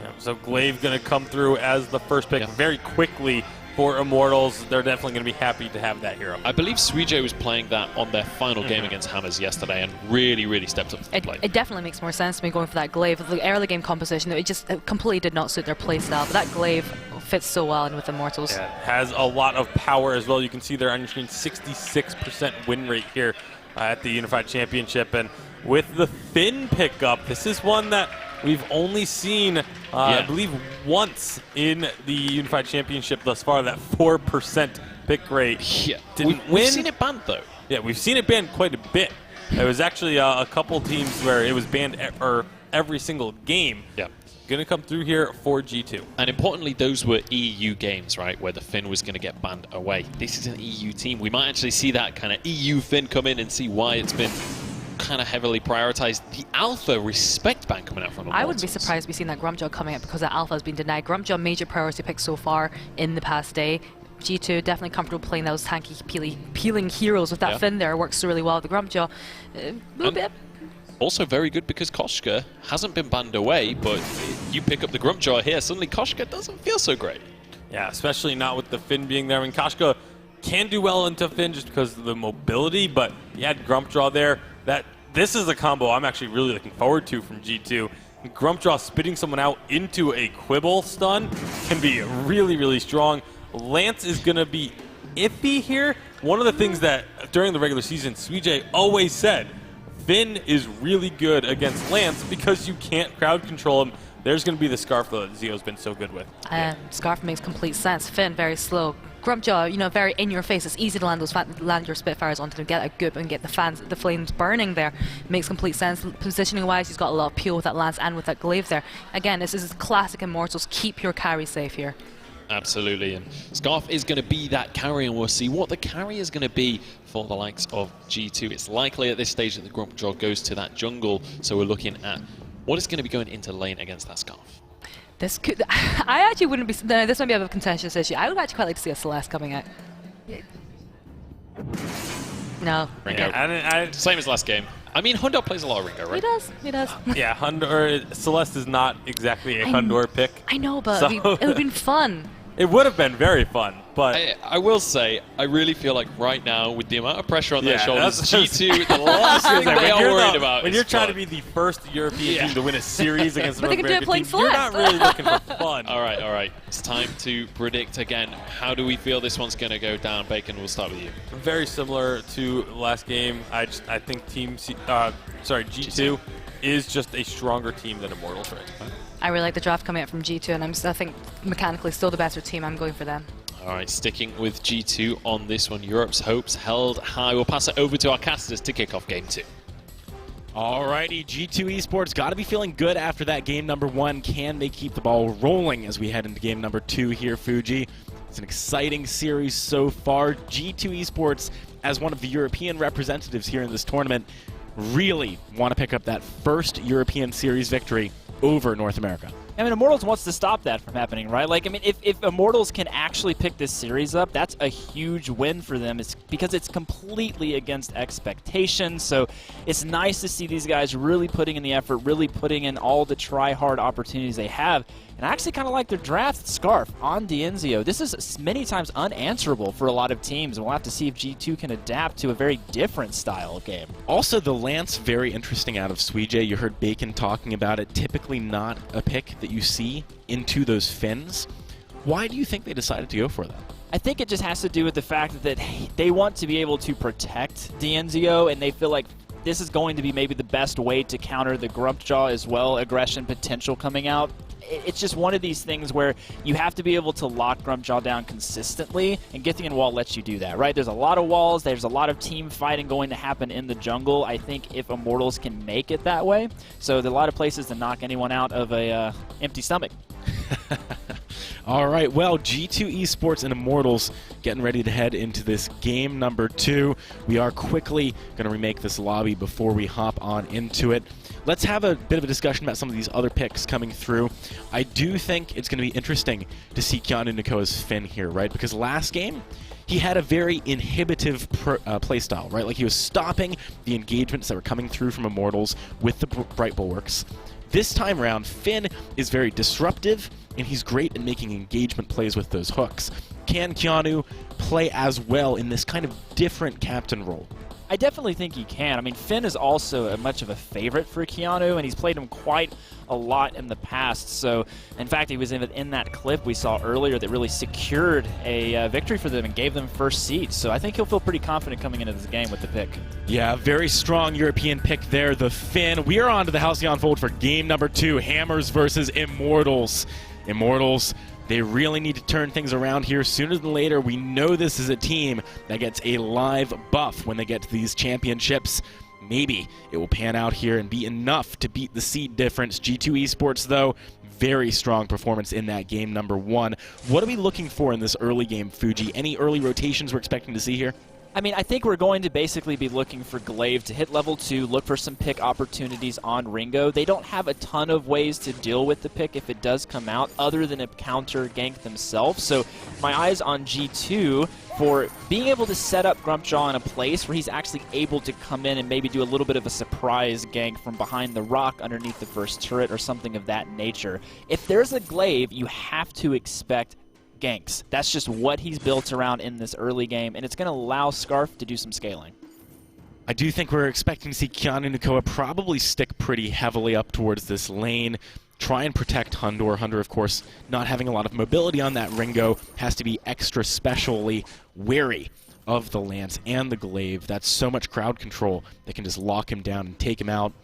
[SPEAKER 4] Yeah, so Glaive going to come through as the first pick very quickly for Immortals. They're definitely going to be happy to have that hero.
[SPEAKER 3] I believe Suijay was playing that on their final game against Hammers yesterday and really, really stepped up to the plate.
[SPEAKER 12] It definitely makes more sense to me going for that Glaive. The early game composition, it completely did not suit their playstyle, but that Glaive fits so well in with Immortals.
[SPEAKER 4] Yeah, has a lot of power as well. You can see there on your screen 66% win rate here at the Unified Championship. And with the Finn pickup, this is one that we've only seen, I believe, once in the Unified Championship thus far, that 4% pick rate.
[SPEAKER 3] Yeah.
[SPEAKER 4] Didn't win.
[SPEAKER 3] We've seen it banned, though.
[SPEAKER 4] Yeah, we've seen it banned quite a bit. There was actually a couple teams where it was banned every single game.
[SPEAKER 3] Yeah.
[SPEAKER 4] Going to come through here for G2.
[SPEAKER 3] And importantly, those were EU games, right, where the Finn was going to get banned away. This is an EU team. We might actually see that kind of EU Finn come in and see why it's been kind of heavily prioritized the Alpha respect ban coming out from Immortals.
[SPEAKER 12] I wouldn't be surprised if we seen that Grumpjaw coming up because that Alpha has been denied. Grumpjaw, major priority pick so far in the past day. G2 definitely comfortable playing those tanky, peeling heroes with that Finn there. Works really well with the Grumpjaw. A little bit.
[SPEAKER 3] Also very good because Koshka hasn't been banned away, but you pick up the Grumpjaw here, suddenly Koshka doesn't feel so great.
[SPEAKER 4] Yeah, especially not with the Finn being there. I mean, Koshka can do well into Finn just because of the mobility, but he had Grumpjaw there. This is a combo I'm actually really looking forward to from G2. Grumpjaw spitting someone out into a Quibble stun can be really, really strong. Lance is going to be iffy here. One of the things that during the regular season, Suijay always said, Finn is really good against Lance because you can't crowd control him. There's going to be the Scarf that Zio's been so good with.
[SPEAKER 12] Scarf makes complete sense. Finn, very slow. Grumpjaw, you know, very in your face. It's easy to land your Spitfires onto them, get a goop and get the flames burning there. Makes complete sense. Positioning wise, he's got a lot of peel with that Lance and with that Glaive there. Again, this is classic Immortals. Keep your carry safe here.
[SPEAKER 3] Absolutely, and Scarf is going to be that carry, and we'll see what the carry is going to be for the likes of G2. It's likely at this stage that the Grumpjaw goes to that jungle, so we're looking at what is going to be going into lane against that Scarf.
[SPEAKER 12] This could, I actually wouldn't be, no, this might be a contentious issue. I would actually quite like to see a Celeste coming out. No.
[SPEAKER 3] Ringo. Same as last game. I mean, Hundo plays a lot of Ringo, right?
[SPEAKER 12] He does.
[SPEAKER 4] Yeah, Celeste is not exactly a Hundor pick.
[SPEAKER 12] I know, but
[SPEAKER 4] So-
[SPEAKER 12] it would have been fun.
[SPEAKER 4] It would have been very fun, but
[SPEAKER 3] I will say, I really feel like right now, with the amount of pressure on their shoulders,
[SPEAKER 4] that's-
[SPEAKER 3] G2, the last thing they are worried about
[SPEAKER 4] when
[SPEAKER 3] is
[SPEAKER 4] you're trying to
[SPEAKER 3] fun.
[SPEAKER 4] be the first European team to win a series against
[SPEAKER 12] But
[SPEAKER 4] an
[SPEAKER 12] they can do it
[SPEAKER 4] American
[SPEAKER 12] playing
[SPEAKER 4] team, you're not
[SPEAKER 12] Celeste.
[SPEAKER 4] really looking for fun.
[SPEAKER 3] All right. It's time to predict again. How do we feel this one's going to go down? Bacon, we'll start with you.
[SPEAKER 4] Very similar to last game. I think G2 is just a stronger team than Immortals right now.
[SPEAKER 12] I really like the draft coming out from G2, and I think mechanically still the better team. I'm going for them.
[SPEAKER 3] All right, sticking with G2 on this one. Europe's hopes held high. We'll pass it over to our casters to kick off game 2.
[SPEAKER 18] Alrighty, G2 Esports got to be feeling good after that game number 1. Can they keep the ball rolling as we head into game number 2 here, Fuji? It's an exciting series so far. G2 Esports, as one of the European representatives here in this tournament, really want to pick up that first European series victory over North America.
[SPEAKER 20] I mean, Immortals wants to stop that from happening, right? Like, I mean, if Immortals can actually pick this series up, that's a huge win for them. It's because it's completely against expectations. So it's nice to see these guys really putting in the effort, really putting in all the try-hard opportunities they have. And I actually kind of like their draft Scarf on Dienzio. This is many times unanswerable for a lot of teams, and we'll have to see if G2 can adapt to a very different style of game.
[SPEAKER 18] Also, the Lance, very interesting out of Suijay. You heard Bacon talking about it. Typically not a pick that you see into those fins. Why do you think they decided to go for that?
[SPEAKER 20] I think it just has to do with the fact that they want to be able to protect Dienzio, and they feel like this is going to be maybe the best way to counter the Grumpjaw as well, aggression potential coming out. It's just one of these things where you have to be able to lock Grumpjaw down consistently, and Githyan Wall lets you do that, right? There's a lot of walls, there's a lot of team fighting going to happen in the jungle. I think if Immortals can make it that way, so there are a lot of places to knock anyone out of a empty stomach.
[SPEAKER 18] All right, well, G2 Esports and Immortals getting ready to head into this game number 2. We are quickly going to remake this lobby before we hop on into it. Let's have a bit of a discussion about some of these other picks coming through. I do think it's going to be interesting to see Keanu Nakoa's Finn here, right? Because last game, he had a very inhibitive playstyle, right? Like he was stopping the engagements that were coming through from Immortals with the Bright Bulwarks. This time around, Finn is very disruptive, and he's great at making engagement plays with those hooks. Can Keanu play as well in this kind of different captain role?
[SPEAKER 20] I definitely think he can. I mean, Finn is also much of a favorite for Keanu, and he's played him quite a lot in the past. So, in fact, he was in that clip we saw earlier that really secured a victory for them and gave them first seed. So I think he'll feel pretty confident coming into this game with the pick.
[SPEAKER 18] Yeah, very strong European pick there, the Finn. We are on to the Halcyon Fold for game number 2, Hammers versus Immortals. Immortals, they really need to turn things around here sooner than later. We know this is a team that gets a live buff when they get to these championships. Maybe it will pan out here and be enough to beat the seed difference. G2 Esports, though, very strong performance in that game number 1. What are we looking for in this early game, Fuji? Any early rotations we're expecting to see here?
[SPEAKER 20] I mean, I think we're going to basically be looking for Glaive to hit level 2, look for some pick opportunities on Ringo. They don't have a ton of ways to deal with the pick if it does come out, other than a counter gank themselves. So my eyes on G2 for being able to set up Grumpjaw in a place where he's actually able to come in and maybe do a little bit of a surprise gank from behind the rock underneath the first turret or something of that nature. If there's a Glaive, you have to expect ganks. That's just what he's built around in this early game, and it's going to allow Scarf to do some scaling.
[SPEAKER 18] I do think we're expecting to see Keanu Nakoa probably stick pretty heavily up towards this lane, try and protect Hundor. Hundor, of course, not having a lot of mobility on that Ringo, has to be extra specially wary of the Lance and the Glaive. That's so much crowd control that can just lock him down and take him out.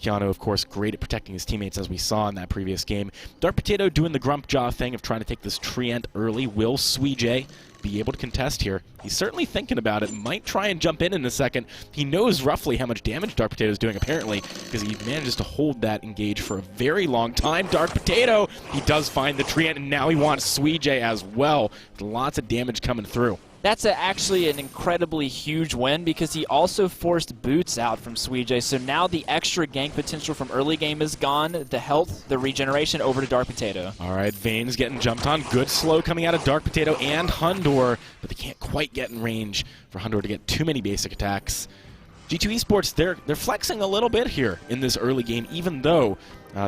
[SPEAKER 18] Keanu, of course, great at protecting his teammates, as we saw in that previous game. Dark Potato doing the Grumpjaw thing of trying to take this Treant early. Will Suijay be able to contest here? He's certainly thinking about it. Might try and jump in a second. He knows roughly how much damage Dark Potato is doing, apparently, because he manages to hold that engage for a very long time. Dark Potato, he does find the Treant, and now he wants Suijay as well. Lots of damage coming through.
[SPEAKER 20] That's actually an incredibly huge win because he also forced boots out from Suijay, so now the extra gank potential from early game is gone. The health, the regeneration over to Dark Potato.
[SPEAKER 18] All right, Vane's getting jumped on. Good slow coming out of Dark Potato and Hundor, but they can't quite get in range for Hundor to get too many basic attacks. G2 Esports, they're flexing a little bit here in this early game, even though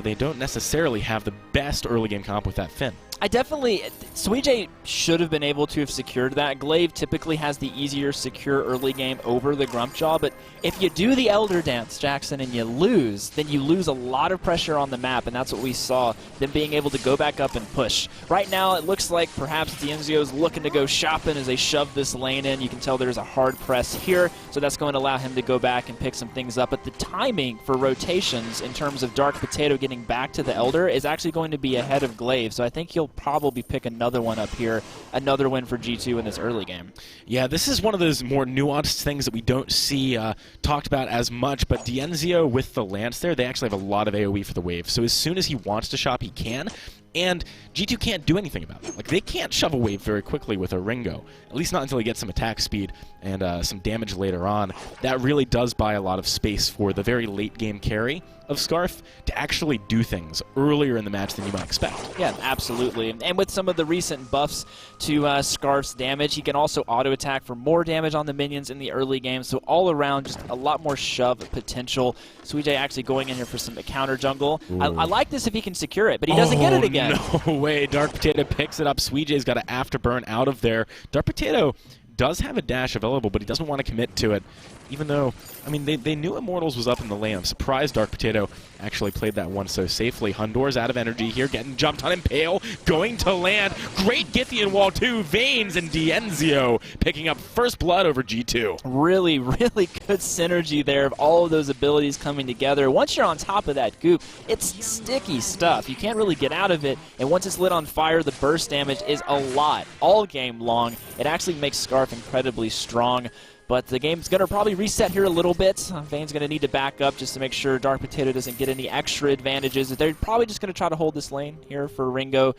[SPEAKER 18] they don't necessarily have the best early game comp with that Finn.
[SPEAKER 20] Suijay should have been able to have secured that. Glaive typically has the easier secure early game over the Grumpjaw, but if you do the Elder Dance, Jackson, and you lose, then you lose a lot of pressure on the map, and that's what we saw, them being able to go back up and push. Right now, it looks like perhaps Dienzio's looking to go shopping as they shove this lane in. You can tell there's a hard press here, so that's going to allow him to go back and pick some things up. But the timing for rotations in terms of Dark Potato getting back to the Elder is actually going to be ahead of Glaive, so I think he'll probably pick another one up here, another win for G2 in this early game.
[SPEAKER 18] Yeah, this is one of those more nuanced things that we don't see talked about as much, but Dienzio with the Lance there, they actually have a lot of AoE for the wave, so as soon as he wants to shop, he can. And G2 can't do anything about it. Like, they can't shove a wave very quickly with a Ringo, at least not until he gets some attack speed and some damage later on. That really does buy a lot of space for the very late game carry of Scarf to actually do things earlier in the match than you might expect.
[SPEAKER 20] Yeah, absolutely. And with some of the recent buffs to Scarf's damage, he can also auto-attack for more damage on the minions in the early game, so all around just a lot more shove potential. Suijay actually going in here for some counter jungle. I like this if he can secure it, but he doesn't get it again.
[SPEAKER 18] No way. Dark Potato picks it up. Suijay's got to afterburn out of there. Dark Potato does have a dash available, but he doesn't want to commit to it. Even though, I mean, they knew Immortals was up in the lane. I'm surprised Dark Potato actually played that one so safely. Hundor's out of energy here, getting jumped on Impale, going to land. Great Githian wall too. Vanes and Dienzio picking up first blood over G2.
[SPEAKER 20] Really, really good synergy there of all of those abilities coming together. Once you're on top of that goop, it's sticky stuff. You can't really get out of it, and once it's lit on fire, the burst damage is a lot all game long. It actually makes Scarf incredibly strong. But the game's going to probably reset here a little bit. Vane's going to need to back up just to make sure Dark Potato doesn't get any extra advantages. They're probably just going to try to hold this lane here for Ringo.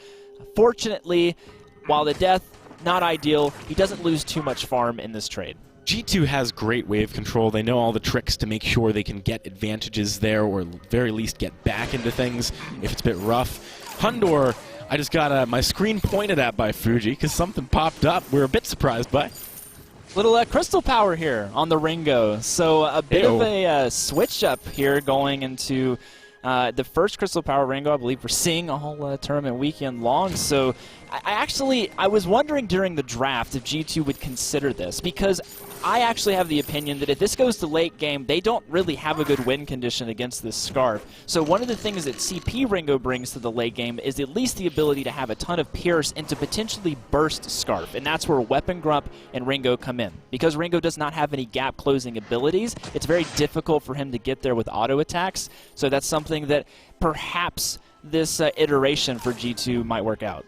[SPEAKER 20] Fortunately, while the death, not ideal, he doesn't lose too much farm in this trade.
[SPEAKER 18] G2 has great wave control. They know all the tricks to make sure they can get advantages there, or very least get back into things if it's a bit rough. Hundor, I just got my screen pointed at by Fuji because something popped up we're a bit surprised by.
[SPEAKER 20] Little crystal power here on the Ringo. So a bit of a switch up here going into the first crystal power Ringo I believe we're seeing all tournament weekend long. So I was wondering during the draft if G2 would consider this, because I actually have the opinion that if this goes to late game, they don't really have a good win condition against this Scarf. So one of the things that CP Ringo brings to the late game is at least the ability to have a ton of Pierce and to potentially burst Scarf. And that's where Weapon Grump and Ringo come in. Because Ringo does not have any gap closing abilities, it's very difficult for him to get there with auto attacks. So that's something that perhaps this iteration for G2 might work out.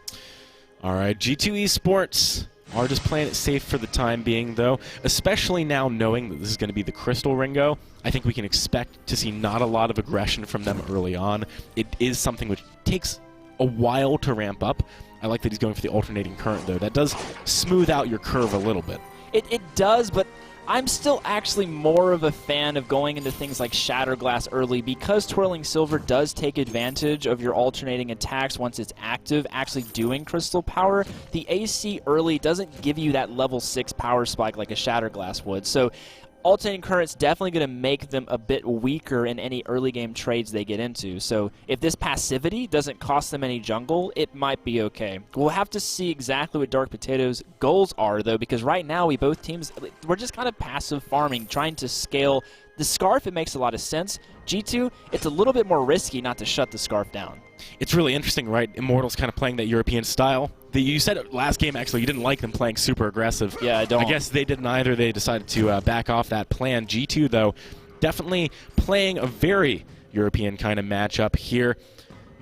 [SPEAKER 18] All right, G2 Esports are just playing it safe for the time being, though, especially now knowing that this is going to be the Crystal Ringo. I think we can expect to see not a lot of aggression from them early on. It is something which takes a while to ramp up. I like that he's going for the alternating current, though. That does smooth out your curve a little bit.
[SPEAKER 20] It does, but I'm still actually more of a fan of going into things like Shatterglass early because Twirling Silver does take advantage of your alternating attacks once it's active, actually doing Crystal Power. The AC early doesn't give you that level 6 power spike like a Shatterglass would. So Alternating Current's definitely going to make them a bit weaker in any early game trades they get into. So if this passivity doesn't cost them any jungle, it might be okay. We'll have to see exactly what Dark Potato's goals are, though, because right now both teams, we're just kind of passive farming, trying to scale. The Scarf, it makes a lot of sense. G2, it's a little bit more risky not to shut the Scarf down.
[SPEAKER 18] It's really interesting, right? Immortals kind of playing that European style. You said last game, actually, you didn't like them playing super aggressive.
[SPEAKER 20] Yeah, I don't.
[SPEAKER 18] I guess they didn't either. They decided to back off that plan. G2, though, definitely playing a very European kind of matchup here.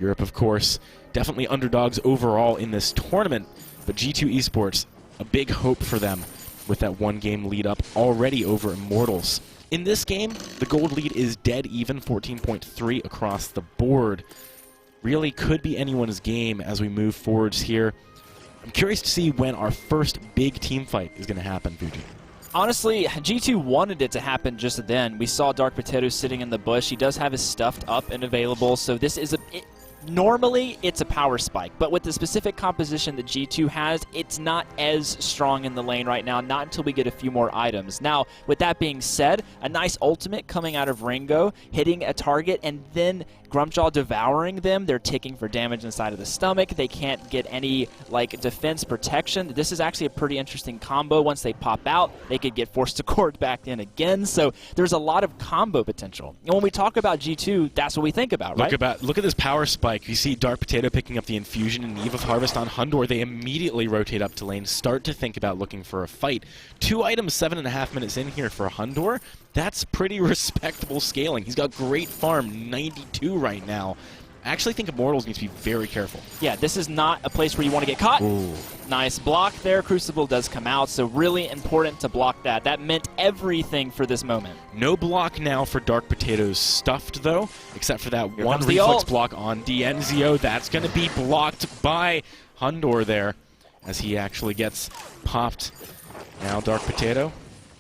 [SPEAKER 18] Europe, of course, definitely underdogs overall in this tournament. But G2 Esports, a big hope for them with that one-game lead up already over Immortals. In this game, the gold lead is dead even, 14.3 across the board. Really could be anyone's game as we move forwards here. I'm curious to see when our first big team fight is going to happen, Fuji.
[SPEAKER 20] Honestly, G2 wanted it to happen just then. We saw Dark Potato sitting in the bush. He does have his stuffed up and available, so this is normally, it's a power spike, but with the specific composition that G2 has, it's not as strong in the lane right now, not until we get a few more items. Now, with that being said, a nice ultimate coming out of Ringo, hitting a target, and then Grumpjaw devouring them. They're ticking for damage inside of the stomach. They can't get any defense protection. This is actually a pretty interesting combo. Once they pop out, they could get forced to court back in again. So there's a lot of combo potential. And when we talk about G2, that's what we think about, right?
[SPEAKER 18] Look at this power spike. You see Dark Potato picking up the infusion and Eve of Harvest on Hundor. They immediately rotate up to lane, start to think about looking for a fight. 2 items, 7.5 minutes in here for Hundor. That's pretty respectable scaling. He's got great farm, 92 right now. I actually think Immortals need to be very careful.
[SPEAKER 20] Yeah, this is not a place where you want to get caught.
[SPEAKER 18] Ooh.
[SPEAKER 20] Nice block there. Crucible does come out, so really important to block that. That meant everything for this moment.
[SPEAKER 18] No block now for Dark Potatoes stuffed, though, except for that one reflex block on Dienzio. That's going to be blocked by Hundor there as he actually gets popped. Now Dark Potato,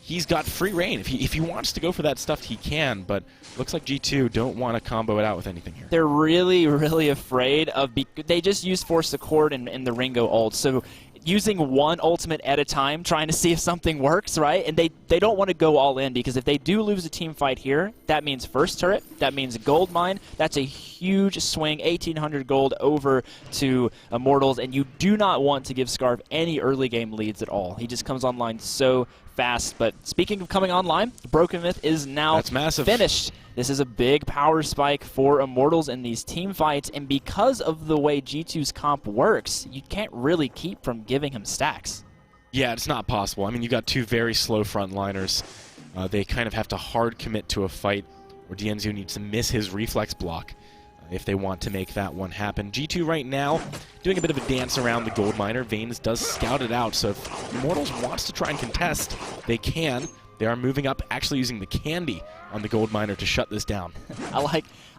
[SPEAKER 18] he's got free reign. If he wants to go for that stuff, he can, but looks like G2 don't want to combo it out with anything here.
[SPEAKER 20] They're really, really afraid of... They just use Force Accord in the Ringo ult, so using one ultimate at a time, trying to see if something works, right? And they don't want to go all in, because if they do lose a team fight here, that means first turret, that means gold mine. That's a huge swing, 1,800 gold over to Immortals, and you do not want to give Scarf any early game leads at all. He just comes online so fast. But speaking of coming online, Broken Myth is now finished. This is a big power spike for Immortals in these team fights, and because of the way G2's comp works, you can't really keep from giving him stacks.
[SPEAKER 18] Yeah, it's not possible. I mean, you got two very slow frontliners. They kind of have to hard commit to a fight where Dienzio needs to miss his reflex block if they want to make that one happen. G2 right now doing a bit of a dance around the gold miner. Vanes does scout it out, so if Immortals wants to try and contest, they can. They are moving up, actually using the candy on the gold miner to shut this down.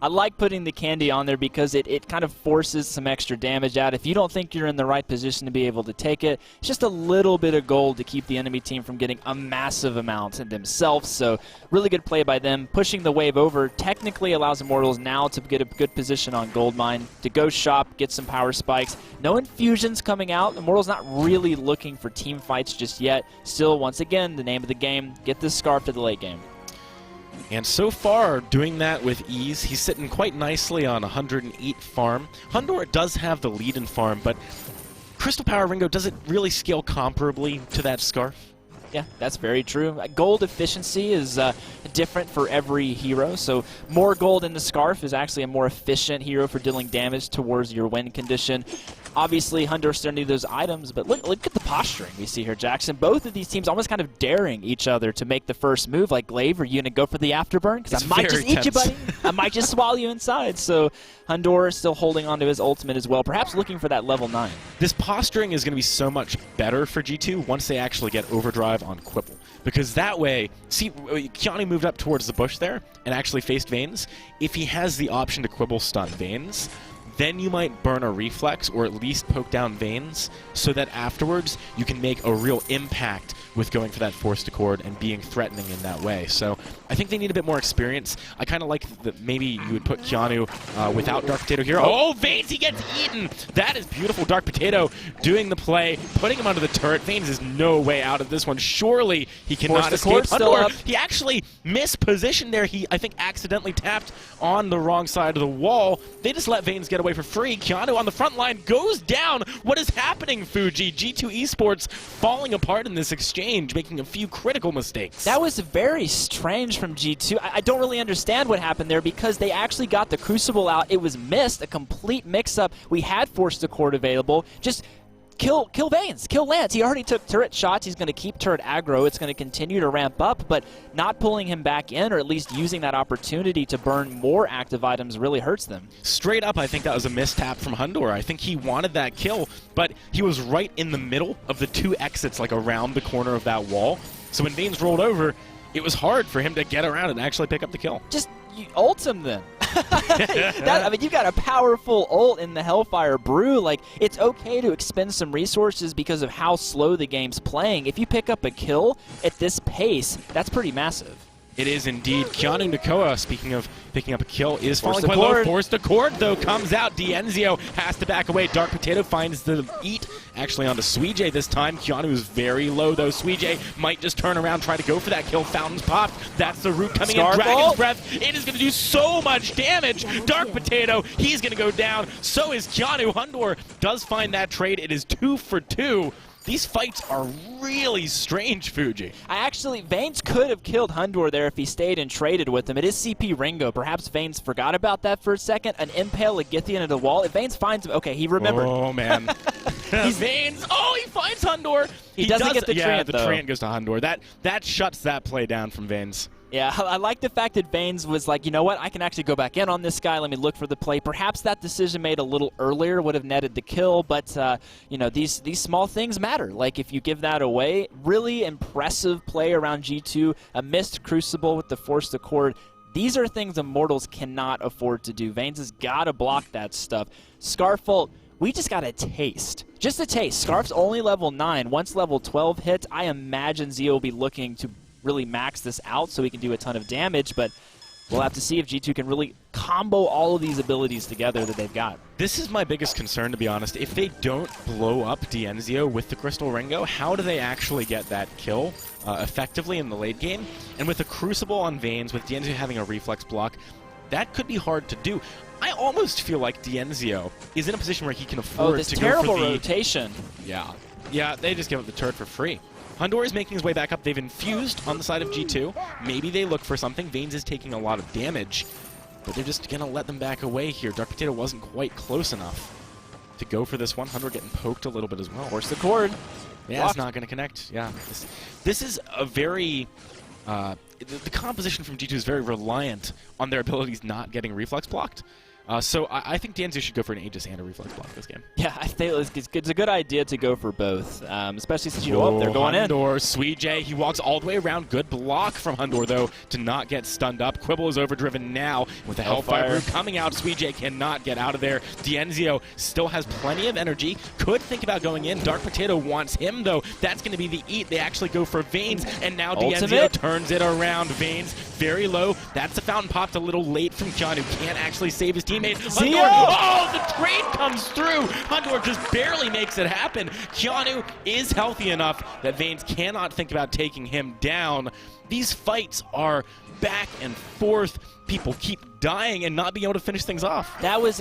[SPEAKER 20] I like putting the candy on there because it kind of forces some extra damage out. If you don't think you're in the right position to be able to take it, it's just a little bit of gold to keep the enemy team from getting a massive amount themselves. So really good play by them. Pushing the wave over technically allows Immortals now to get a good position on gold mine, to go shop, get some power spikes. No infusions coming out. Immortals not really looking for team fights just yet. Still, once again, the name of the game, get this Scarf to the late game.
[SPEAKER 18] And so far, doing that with ease. He's sitting quite nicely on 108 farm. Hundor does have the lead in farm, but Crystal Power Ringo doesn't really scale comparably to that Scarf.
[SPEAKER 20] Yeah, that's very true. Gold efficiency is different for every hero, so more gold in the Scarf is actually a more efficient hero for dealing damage towards your win condition. Obviously, Hundor still need those items, but look at the posturing we see here, Jackson. Both of these teams almost kind of daring each other to make the first move. Like, Glaive, are you going to go for the afterburn? Because I might just eat you, buddy. I might just swallow you inside. So Hundor still holding on to his ultimate as well, perhaps looking for that level 9.
[SPEAKER 18] This posturing is going to be so much better for G2 once they actually get overdrive on Quibble. Because that way, see, Kiani moved up towards the bush there and actually faced Vanes. If he has the option to Quibble stun Vanes, then you might burn a reflex or at least poke down Vanes so that afterwards you can make a real impact with going for that forced accord and being threatening in that way. So I think they need a bit more experience. I kind of like that maybe you would put Keanu without Dark Potato here. Oh, Vanes, he gets eaten! That is beautiful. Dark Potato doing the play, putting him under the turret. Vanes is no way out of this one. Surely he cannot escape. Hundor, he actually mispositioned there. He, I think, accidentally tapped on the wrong side of the wall. They just let Vanes get away for free. Keanu on the front line goes down. What is happening, Fuji? G2 Esports falling apart in this exchange, making a few critical mistakes.
[SPEAKER 20] That was very strange from G2. I don't really understand what happened there because they actually got the Crucible out. It was missed, a complete mix-up. We had Forced Accord available. Just kill Vanes, kill Lance. He already took turret shots. He's going to keep turret aggro. It's going to continue to ramp up, but not pulling him back in or at least using that opportunity to burn more active items really hurts them.
[SPEAKER 18] Straight up, I think that was a mistap from Hundor. I think he wanted that kill, but he was right in the middle of the two exits, like around the corner of that wall. So when Vanes rolled over, it was hard for him to get around and actually pick up the kill.
[SPEAKER 20] Just ult him then. I mean, you've got a powerful ult in the Hellfire Brew. Like, it's okay to expend some resources because of how slow the game's playing. If you pick up a kill at this pace, that's pretty massive.
[SPEAKER 18] It is indeed. Keanu Nakoa, speaking of picking up a kill, is falling quite low. Forced Accord, though, comes out. Dienzio has to back away. Dark Potato finds the eat, actually onto Suijay this time. Keanu is very low, though. Suijay might just turn around, try to go for that kill. Fountain's popped. That's the root coming in. Dragon's Breath. It is going to do so much damage. Dark Potato, he's going to go down. So is Keanu. Hundor does find that trade. It is 2 for 2. These fights are really strange, Fuji.
[SPEAKER 20] Vanes could have killed Hundor there if he stayed and traded with him. It is CP Ringo. Perhaps Vanes forgot about that for a second. An Impale Legithean into the wall. If Vanes finds him, okay, he remembered.
[SPEAKER 18] Oh, man. Vanes, he finds Hundor.
[SPEAKER 20] He doesn't get the Treant,
[SPEAKER 18] Yeah, the Treant goes to Hundor. That shuts that play down from Vanes.
[SPEAKER 20] Yeah, I like the fact that Vanes was like, you know what, I can actually go back in on this guy, let me look for the play. Perhaps that decision made a little earlier would have netted the kill, but, you know, these small things matter. Like, if you give that away, really impressive play around G2, a missed Crucible with the Forced Accord. These are things Immortals cannot afford to do. Vanes has got to block that stuff. Scarfult, we just got a taste. Just a taste. Scarf's only level 9. Once level 12 hits, I imagine Zio will be looking to really max this out so he can do a ton of damage, but we'll have to see if G2 can really combo all of these abilities together that they've got.
[SPEAKER 18] This is my biggest concern, to be honest. If they don't blow up Dienzio with the Crystal Ringo, how do they actually get that kill effectively in the late game? And with a Crucible on Vanes, with Dienzio having a reflex block, that could be hard to do. I almost feel like Dienzio is in a position where he can afford
[SPEAKER 20] this
[SPEAKER 18] to
[SPEAKER 20] terrible
[SPEAKER 18] go for the
[SPEAKER 20] rotation.
[SPEAKER 18] Yeah, they just give up the turret for free. Hundor is making his way back up. They've infused on the side of G2. Maybe they look for something. Vanes is taking a lot of damage, but they're just going to let them back away here. Dark Potato wasn't quite close enough to go for this one. Hundor getting poked a little bit as well.
[SPEAKER 20] Force the cord.
[SPEAKER 18] Yeah,
[SPEAKER 20] Blocked.
[SPEAKER 18] It's not going to connect. Yeah, this is a very... the composition from G2 is very reliant on their abilities not getting reflex blocked. So I think Dienzio should go for an Aegis and a reflex block this game.
[SPEAKER 20] Yeah, I think it's a good idea to go for both, especially since you know they're going in.
[SPEAKER 18] Hundor, Suijay, he walks all the way around. Good block from Hundor, though, to not get stunned up. Quibble is overdriven now with the Hellfire Brew coming out. Suijay cannot get out of there. Dienzio still has plenty of energy. Could think about going in. Dark Potato wants him, though. That's going to be the eat. They actually go for Vanes, and now Dienzio turns it around. Vanes very low. That's the fountain popped a little late from Keanu. Can't actually save his teammate. Hundor, the trade comes through. Hundor just barely makes it happen. Keanu is healthy enough that Vanes cannot think about taking him down. These fights are back and forth. People keep dying and not being able to finish things off.
[SPEAKER 20] That was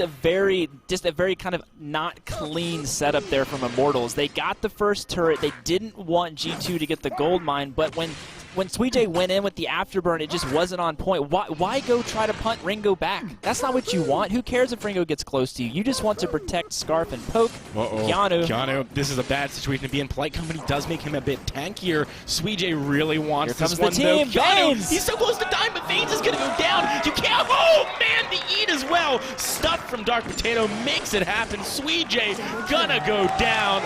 [SPEAKER 20] just a very kind of not clean setup there from Immortals. They got the first turret. They didn't want G2 to get the gold mine, but when Suijay went in with the afterburn, it just wasn't on point. Why go try to punt Ringo back? That's not what you want. Who cares if Ringo gets close to you? You just want to protect Scarf and poke.
[SPEAKER 18] Keanu, this is a bad situation to be in. Polite Company does make him a bit tankier. Suijay really wants this one, though. Keanu, he's so close to dying, but Vanes is going to go down. You can't. Oh, man, the eat as well. Stuff from Dark Potato makes it happen. Suijay gonna go down.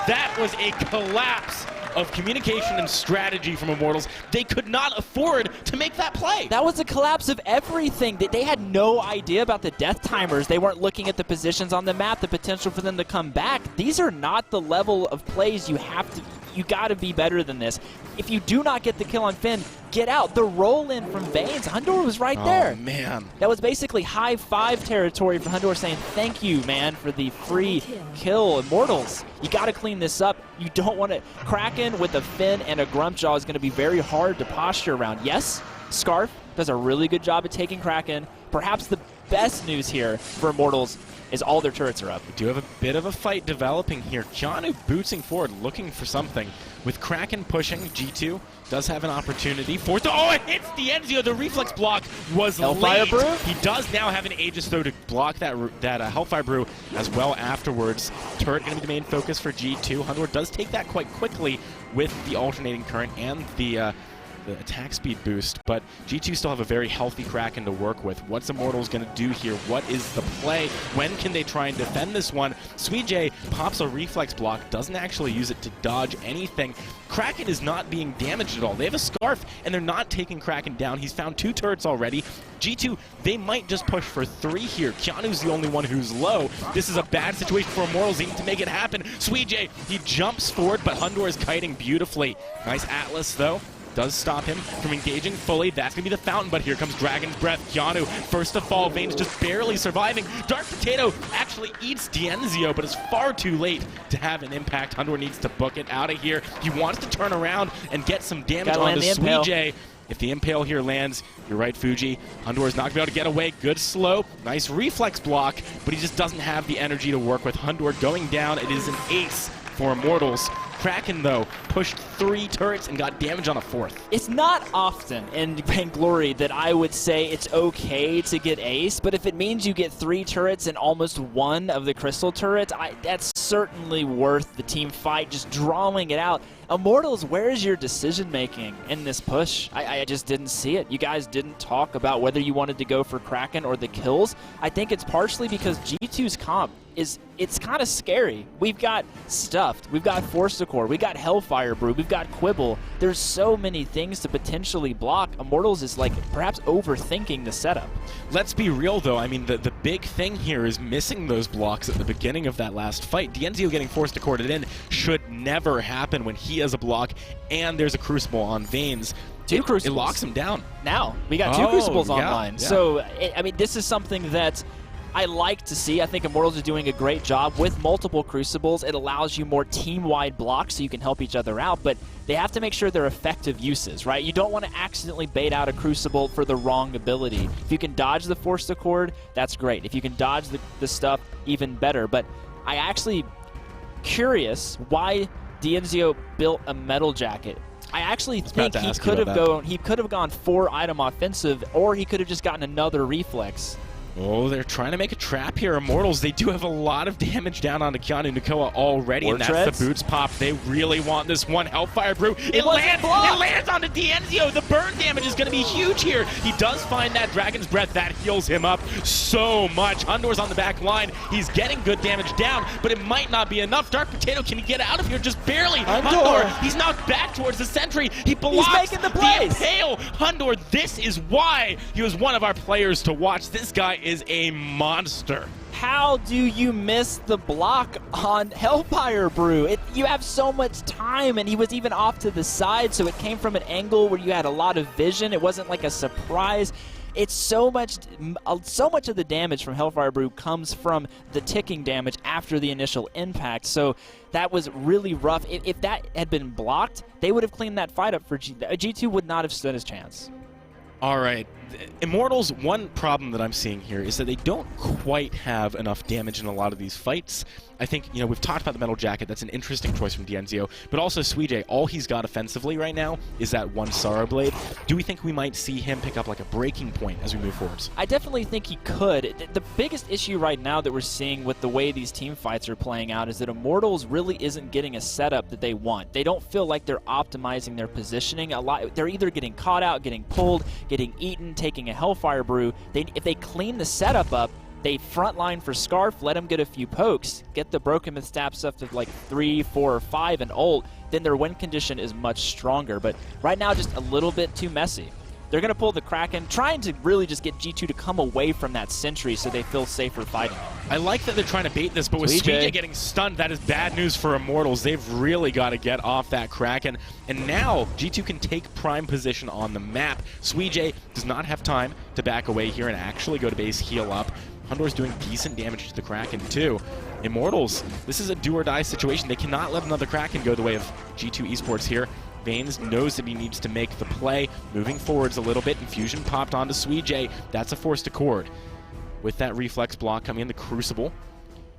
[SPEAKER 18] That was a collapse of communication and strategy from Immortals. They could not afford to make that play.
[SPEAKER 20] That was a collapse of everything. They had no idea about the death timers. They weren't looking at the positions on the map, the potential for them to come back. These are not the level of plays you got to be better than this. If you do not get the kill on Finn, get out. The roll-in from Vanes, Hundor was right there.
[SPEAKER 18] Oh, man.
[SPEAKER 20] That was basically high five territory for Hundor saying, thank you, man, for the free kill. Immortals, you got to clean this up. You don't want to... Kraken with a Finn and a Grumpjaw is going to be very hard to posture around. Yes, Scarf does a really good job at taking Kraken. Perhaps the best news here for Immortals is all their turrets are up.
[SPEAKER 18] We do have a bit of a fight developing here. Keanu bootsing forward, looking for something. With Kraken pushing, G2 does have an opportunity for... Oh, it hits Dienzio! The reflex block was
[SPEAKER 20] Hellfire
[SPEAKER 18] late.
[SPEAKER 20] Brew?
[SPEAKER 18] He does now have an Aegis, though, to block that Hellfire Brew as well afterwards. Turret going to be the main focus for G2. Hundor does take that quite quickly with the alternating current and the attack speed boost, but G2 still have a very healthy Kraken to work with. What's Immortals going to do here? What is the play? When can they try and defend this one? Suijay pops a reflex block, doesn't actually use it to dodge anything. Kraken is not being damaged at all. They have a Scarf, and they're not taking Kraken down. He's found 2 turrets already. G2, they might just push for 3 here. Keanu's the only one who's low. This is a bad situation for Immortals. They need to make it happen. Suijay, he jumps forward, but Hundor is kiting beautifully. Nice Atlas, though. Does stop him from engaging fully. That's going to be the fountain, but here comes Dragon's Breath. Keanu, first to fall. Vane's just barely surviving. Dark Potato actually eats Dienzio, but it's far too late to have an impact. Hundor needs to book it out of here. He wants to turn around and get some damage onto Suijay. If the Impale here lands, you're right, Fuji. Hundor is not going to be able to get away. Good slow. Nice reflex block, but he just doesn't have the energy to work with. Hundor going down. It is an ace for Immortals. Kraken, though, pushed 3 turrets and got damage on a 4th.
[SPEAKER 20] It's not often in Vainglory that I would say it's okay to get ace, but if it means you get 3 turrets and almost 1 of the crystal turrets, that's certainly worth the team fight, just drawing it out. Immortals, where is your decision-making in this push? I just didn't see it. You guys didn't talk about whether you wanted to go for Kraken or the kills. I think it's partially because G2's comp it's kind of scary. We've got Stuffed, we've got Force Core, we got Hellfire Brew, we've got Quibble. There's so many things to potentially block. Immortals is like perhaps overthinking the setup.
[SPEAKER 18] Let's be real, though. I mean, the big thing here is missing those blocks at the beginning of that last fight. Dienzio getting forced to court it in should never happen when he has a block and there's a Crucible on Vanes.
[SPEAKER 20] 2 Crucibles.
[SPEAKER 18] It locks him down.
[SPEAKER 20] Now, we got 2 Crucibles
[SPEAKER 18] yeah,
[SPEAKER 20] online.
[SPEAKER 18] Yeah.
[SPEAKER 20] So, I mean, this is something that I like to see. I think Immortals are doing a great job with multiple Crucibles. It allows you more team-wide blocks so you can help each other out, but they have to make sure they're effective uses, right? You don't want to accidentally bait out a Crucible for the wrong ability. If you can dodge the Force Accord, that's great. If you can dodge the stuff, even better. But I actually curious why Dienzio built a Metal Jacket. I actually think he could have gone 4-item offensive, or he could have just gotten another reflex.
[SPEAKER 18] Oh, they're trying to make a trap here. Immortals, they do have a lot of damage down onto Keanu Nakoa already, and that's the boots pop. They really want this one. Hellfire Brew. It lands onto Dienzio. The burn damage is going to be huge here. He does find that Dragon's Breath. That heals him up so much. Hundor's on the back line. He's getting good damage down, but it might not be enough. Dark Potato, can he get out of here? Just barely. Hundor, he's knocked back towards the sentry. He blocks
[SPEAKER 20] He's making the plays.
[SPEAKER 18] Impale. Hundor, this is why he was one of our players to watch. This guy is a monster.
[SPEAKER 20] How do you miss the block on Hellfire Brew? You have so much time, and he was even off to the side, so it came from an angle where you had a lot of vision. It wasn't like a surprise. It's so much of the damage from Hellfire Brew comes from the ticking damage after the initial impact. So that was really rough. If that had been blocked, they would have cleaned that fight up for G2 would not have stood his chance.
[SPEAKER 18] All right. Immortals, one problem that I'm seeing here is that they don't quite have enough damage in a lot of these fights. I think, we've talked about the Metal Jacket. That's an interesting choice from Dienzio. But also, Suijay, all he's got offensively right now is that one Sara Blade. Do we think we might see him pick up like a breaking point as we move forwards?
[SPEAKER 20] I definitely think he could. The biggest issue right now that we're seeing with the way these team fights are playing out is that Immortals really isn't getting a setup that they want. They don't feel like they're optimizing their positioning. They're either getting caught out, getting pulled, getting eaten, taking a Hellfire Brew. If they clean the setup up, They frontline for Scarf, let him get a few pokes, get the Broken Myth stats up to like 3, 4, or 5 and ult, then their win condition is much stronger. But right now, just a little bit too messy. They're going to pull the Kraken, trying to really just get G2 to come away from that Sentry so they feel safer fighting.
[SPEAKER 18] I like that they're trying to bait this, but with Suijay getting stunned, that is bad news for Immortals. They've really got to get off that Kraken. And now G2 can take prime position on the map. Suijay does not have time to back away here and actually go to base, heal up. Hundor's doing decent damage to the Kraken too. Immortals, this is a do or die situation. They cannot let another Kraken go the way of G2 Esports here. Vains knows that he needs to make the play, moving forwards a little bit. Infusion popped onto Suijay. That's a forced accord. With that reflex block coming in, the Crucible.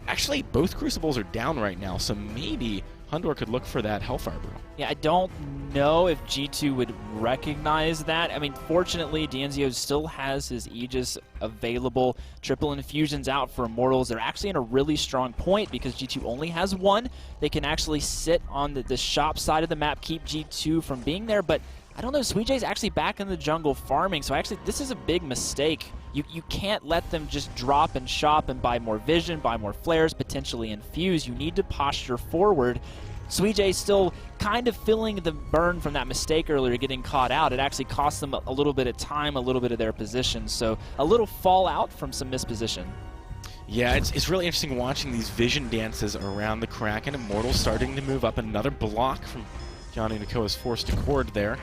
[SPEAKER 18] Actually, both Crucibles are down right now, so maybe Hundor could look for that Hellfire Brew.
[SPEAKER 20] Yeah, I don't know if G2 would recognize that. I mean, fortunately, D'Anzio still has his Aegis available. Triple Infusions out for Immortals. They're actually in a really strong point because G2 only has one. They can actually sit on the shop side of the map, keep G2 from being there, but I don't know, Suijay's actually back in the jungle farming, so actually this is a big mistake. You can't let them just drop and shop and buy more vision, buy more flares, potentially infuse. You need to posture forward. Suijay still kind of feeling the burn from that mistake earlier, getting caught out. It actually cost them a little bit of time, a little bit of their position, so a little fallout from some misposition.
[SPEAKER 18] Yeah, it's really interesting watching these vision dances around the Kraken. Immortals starting to move up. Another block from Keanu Nakoa's forced accord there.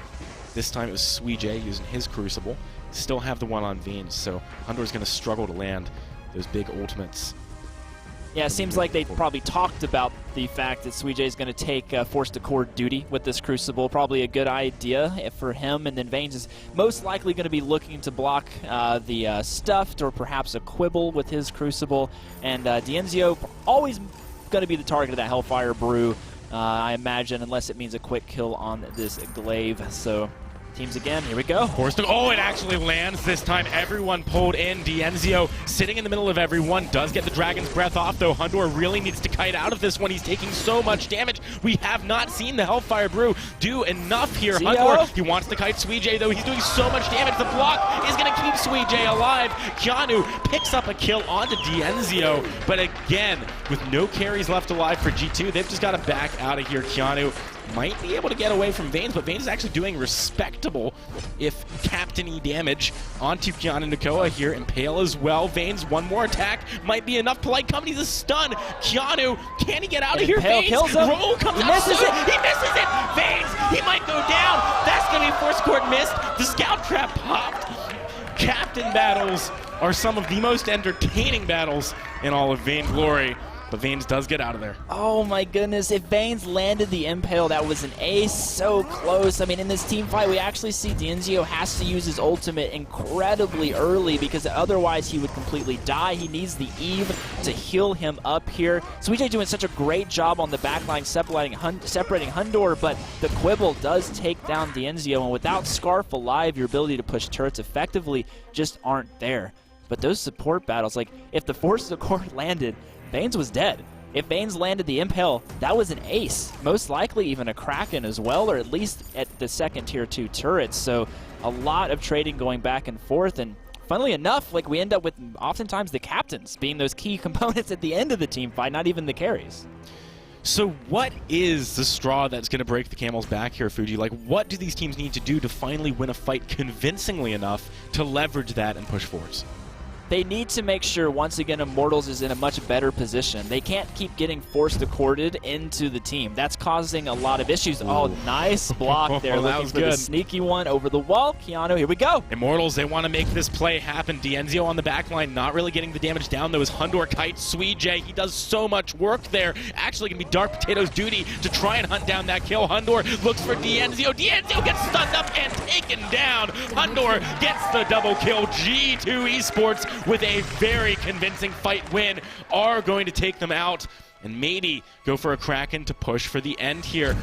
[SPEAKER 18] This time it was Suijay using his Crucible. Still have the one on Vains, so Hundor's going to struggle to land those big ultimates.
[SPEAKER 20] Yeah, it seems like they probably talked about the fact that Suijay is going to take forced accord duty with this Crucible. Probably a good idea for him, and then Vains is most likely going to be looking to block the Stuffed or perhaps a Quibble with his Crucible. And D'Anzio always going to be the target of that Hellfire Brew, I imagine, unless it means a quick kill on this Glaive. So teams again, here we go.
[SPEAKER 18] Oh, it actually lands this time. Everyone pulled in. D'Anzio sitting in the middle of everyone. Does get the Dragon's Breath off, though. Hundor really needs to kite out of this one. He's taking so much damage. We have not seen the Hellfire Brew do enough here. Hundor, he wants to kite Suijay, though. He's doing so much damage. The block is going to keep Suijay alive. Keanu picks up a kill onto D'Anzio, but again, with no carries left alive for G2, they've just got to back out of here. Keanu might be able to get away from Vains, but Vains is actually doing respectable, if captain-y damage, onto Keanu Nakoa here. Impale as well. Vains, one more attack might be enough. Polite Company's a stun. Keanu, can he get out of here?
[SPEAKER 20] Impale
[SPEAKER 18] Vains,
[SPEAKER 20] kills him.
[SPEAKER 18] roll comes
[SPEAKER 20] He
[SPEAKER 18] out
[SPEAKER 20] misses
[SPEAKER 18] soon.
[SPEAKER 20] it.
[SPEAKER 18] He misses it. Vains, he might go down. That's going to be force court missed. The scout trap popped. Captain battles are some of the most entertaining battles in all of Vainglory. But Vains does get out of there.
[SPEAKER 20] Oh my goodness, if Vains landed the Impale, that was an ace, so close. I mean, in this team fight, we actually see D'Anzio has to use his ultimate incredibly early because otherwise he would completely die. He needs the Eve to heal him up here. Suijay doing such a great job on the backline separating Hundor, but the Quibble does take down D'Anzio, and without Scarf alive, your ability to push turrets effectively just aren't there. But those support battles, like if the Force Accord landed, Vains was dead. If Vains landed the Impale, that was an ace. Most likely even a Kraken as well, or at least at the second tier 2 turrets. So a lot of trading going back and forth, and funnily enough, like we end up with oftentimes the captains being those key components at the end of the team fight, not even the carries.
[SPEAKER 18] So what is the straw that's going to break the camel's back here, Fuji? Like, what do these teams need to do to finally win a fight convincingly enough to leverage that and push forwards?
[SPEAKER 20] They need to make sure, once again, Immortals is in a much better position. They can't keep getting forced accorded into the team. That's causing a lot of issues. Ooh. Oh, nice block there. Looking for the sneaky one over the wall. Keanu, here we go.
[SPEAKER 18] Immortals, they want to make this play happen. D'Anzio on the back line, not really getting the damage down, though, as Hundor kites Suijay. He does so much work there. Actually going to be Dark Potato's duty to try and hunt down that kill. Hundor looks for D'Anzio. D'Anzio gets stunned up and taken down. Hundor gets the double kill. G2 Esports, with a very convincing fight win, are going to take them out and maybe go for a Kraken to push for the end here.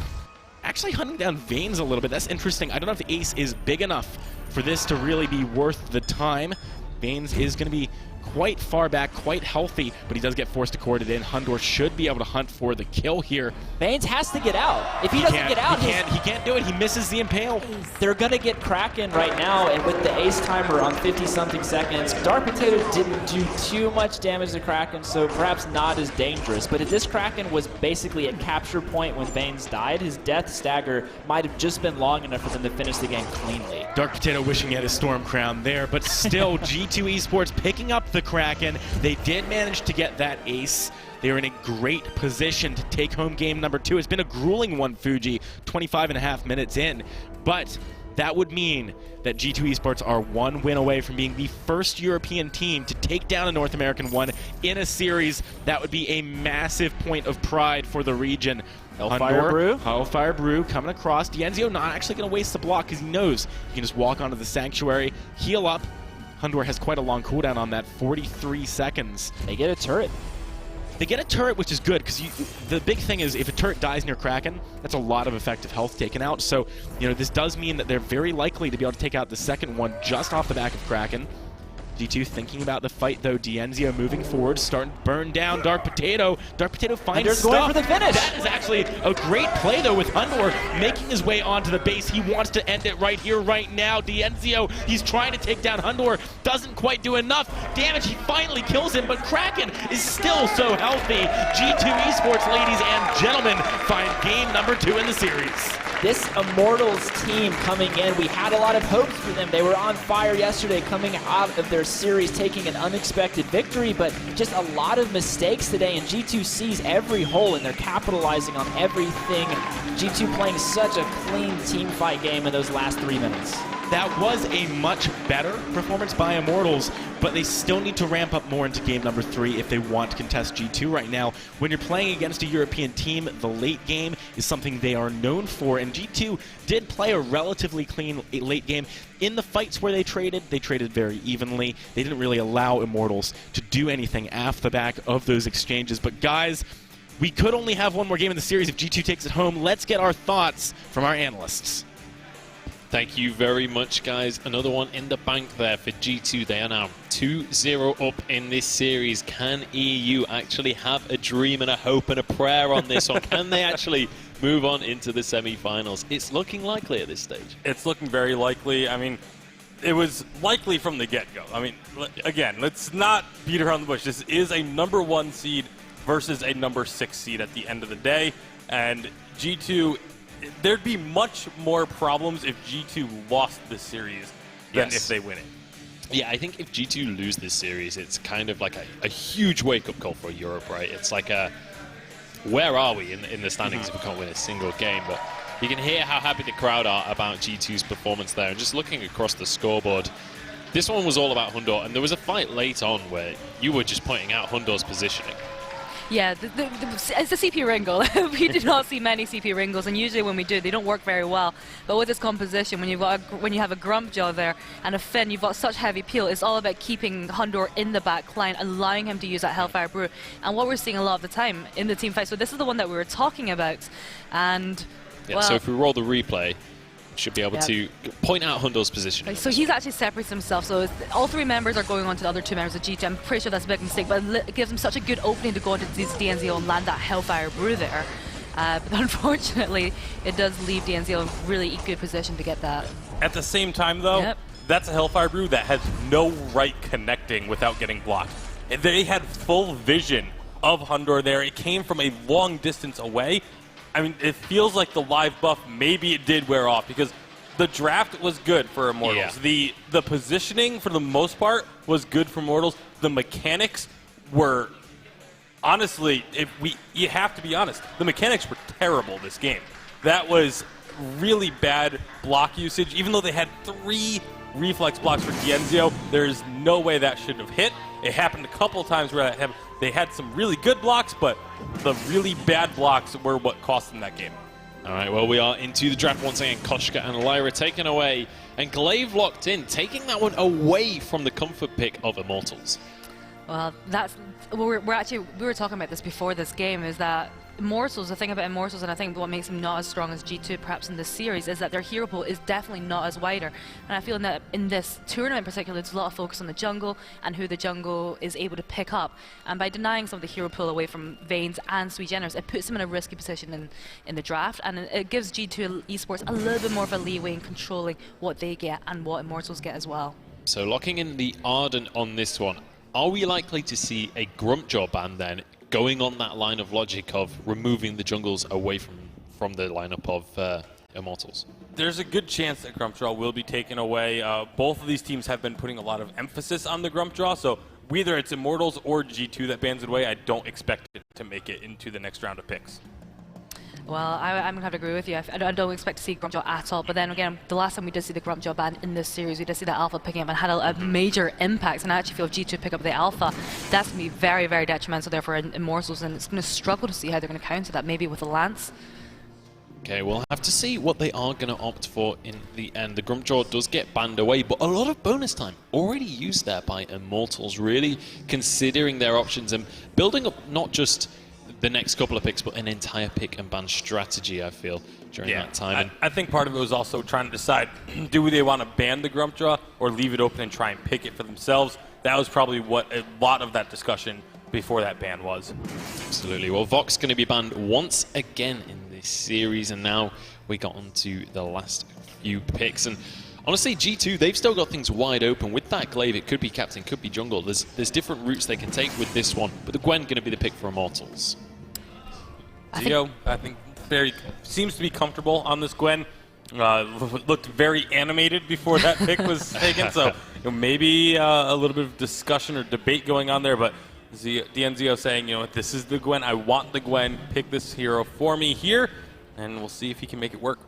[SPEAKER 18] Actually hunting down Vains a little bit. That's interesting. I don't know if the ace is big enough for this to really be worth the time. Vains is going to be quite far back, quite healthy, but he does get forced to court it in. Hundor should be able to hunt for the kill here.
[SPEAKER 20] Baines has to get out. If he doesn't get out,
[SPEAKER 18] he can't do it. He misses the impale.
[SPEAKER 20] They're going to get Kraken right now, and with the ace timer on 50-something seconds, Dark Potato didn't do too much damage to Kraken, so perhaps not as dangerous. But if this Kraken was basically at capture point when Baines died, his death stagger might have just been long enough for them to finish the game cleanly.
[SPEAKER 18] Dark Potato wishing he had his Storm Crown there, but still G2 Esports picking up the Kraken. They did manage to get that ace. They're in a great position to take home game number 2. It's been a grueling one, Fuji, 25.5 minutes in, but that would mean that G2 Esports are one win away from being the first European team to take down a North American one in a series. That would be a massive point of pride for the region.
[SPEAKER 20] Hellfire Brew.
[SPEAKER 18] Hellfire Brew coming across. Dienzio not actually going to waste the block because he knows he can just walk onto the Sanctuary, heal up. Hundor has quite a long cooldown on that, 43 seconds.
[SPEAKER 20] They get a turret.
[SPEAKER 18] They get a turret, which is good, because the big thing is if a turret dies near Kraken, that's a lot of effective health taken out. So, this does mean that they're very likely to be able to take out the second one just off the back of Kraken. G2 thinking about the fight, though. Dienzio moving forward, starting to burn down Dark Potato. Dark Potato finds stuff.
[SPEAKER 20] Going for the finish.
[SPEAKER 18] That is actually a great play, though, with Hundor making his way onto the base. He wants to end it right here, right now. Dienzio, he's trying to take down Hundor. Doesn't quite do enough damage. He finally kills him, but Kraken is still so healthy. G2 Esports, ladies and gentlemen, find game number 2 in the series.
[SPEAKER 20] This Immortals team coming in, we had a lot of hopes for them. They were on fire yesterday coming out of their series, taking an unexpected victory, but just a lot of mistakes today, and G2 sees every hole, and they're capitalizing on everything. G2 playing such a clean team fight game in those last 3 minutes.
[SPEAKER 18] That was a much better performance by Immortals, but they still need to ramp up more into game number 3 if they want to contest G2 right now. When you're playing against a European team, the late game is something they are known for, and G2 did play a relatively clean late game. In the fights where they traded very evenly. They didn't really allow Immortals to do anything off the back of those exchanges. But guys, we could only have one more game in the series if G2 takes it home. Let's get our thoughts from our analysts.
[SPEAKER 3] Thank you very much, guys. Another one in the bank there for G2. They are now 2-0 up in this series. Can EU actually have a dream and a hope and a prayer on this one? Can they actually move on into the semi-finals? It's looking likely at this stage.
[SPEAKER 4] It's looking very likely. I mean, it was likely from the get-go. I mean, again, let's not beat around the bush. This is a number 1 seed versus a number 6 seed at the end of the day. And G2... there'd be much more problems if G2 lost this series than if they win it.
[SPEAKER 3] Yeah, I think if G2 lose this series, it's kind of like a huge wake-up call for Europe, right? It's like where are we in the standings if we can't win a single game? But you can hear how happy the crowd are about G2's performance there. And just looking across the scoreboard, this one was all about Hundor, and there was a fight late on where you were just pointing out Hundor's positioning.
[SPEAKER 12] Yeah, it's the CP wrangle. We do not see many CP wrangles, and usually when we do, they don't work very well. But with this composition, when you have a Grumpjaw there and a Finn, you've got such heavy peel. It's all about keeping Hundor in the back line, allowing him to use that Hellfire Brew. And what we're seeing a lot of the time in the team fight. So this is the one that we were talking about, and
[SPEAKER 3] yeah. So if we roll the replay, should be able to point out Hundor's position.
[SPEAKER 12] So he's actually separates himself. So all 3 members are going on to the other 2 members of G2. I'm pretty sure that's a big mistake, but it gives him such a good opening to go into this Dienzio and land that Hellfire Brew there. But unfortunately, it does leave Dienzio in a really good position to get that.
[SPEAKER 4] At the same time, though, that's a Hellfire Brew that has no right connecting without getting blocked. They had full vision of Hundor there. It came from a long distance away. I mean, it feels like the live buff, maybe it did wear off because the draft was good for Immortals. Yeah. The positioning, for the most part, was good for Immortals. The mechanics were, honestly, you have to be honest, the mechanics were terrible this game. That was really bad block usage. Even though they had 3 reflex blocks for Dienzio, there's no way that should have hit. It happened a couple of times where they had some really good blocks, but the really bad blocks were what cost them that game.
[SPEAKER 3] All right, well, we are into the draft once again. Koshka and Lyra taken away, and Glaive locked in, taking that one away from the comfort pick of Immortals.
[SPEAKER 12] Well, we were talking about this before this game, is that Immortals, the thing about Immortals, and I think what makes them not as strong as G2 perhaps in this series, is that their hero pool is definitely not as wider. And I feel that in this tournament in particular, there's a lot of focus on the jungle and who the jungle is able to pick up. And by denying some of the hero pool away from Vains and Sui Generis, it puts them in a risky position in the draft, and it gives G2 Esports a little bit more of a leeway in controlling what they get and what Immortals get as well.
[SPEAKER 3] So locking in the Ardent on this one, are we likely to see a Grumpjaw ban then, going on that line of logic of removing the jungles away from the lineup of Immortals?
[SPEAKER 4] There's a good chance that Grumpjaw will be taken away. Both of these teams have been putting a lot of emphasis on the Grumpjaw, so whether it's Immortals or G2 that bans it away, I don't expect it to make it into the next round of picks.
[SPEAKER 12] Well, I'm going to have to agree with you. I don't expect to see Grumpjaw at all. But then again, the last time we did see the Grumpjaw ban in this series, we did see the Alpha picking up and had a major impact. And I actually feel if G2 pick up the Alpha, that's going to be very, very detrimental there for Immortals. And it's going to struggle to see how they're going to counter that, maybe with a Lance.
[SPEAKER 3] Okay, we'll have to see what they are going to opt for in the end. The Grumpjaw does get banned away, but a lot of bonus time already used there by Immortals, really considering their options and building up not just the next couple of picks, but an entire pick and ban strategy, I feel, during that time.
[SPEAKER 4] I think part of it was also trying to decide, do they want to ban the Grumpjaw or leave it open and try and pick it for themselves? That was probably what a lot of that discussion before that ban was.
[SPEAKER 3] Absolutely. Well, Vox going to be banned once again in this series, and now we got on to the last few picks. And honestly, G2, they've still got things wide open. With that glaive, it could be captain, could be jungle. There's different routes they can take with this one, but the Gwen going to be the pick for Immortals.
[SPEAKER 4] Zio, I think, seems to be comfortable on this Gwen. Looked very animated before that pick was taken, so maybe a little bit of discussion or debate going on there, but DNZO saying, this is the Gwen, I want the Gwen, pick this hero for me here, and we'll see if he can make it work.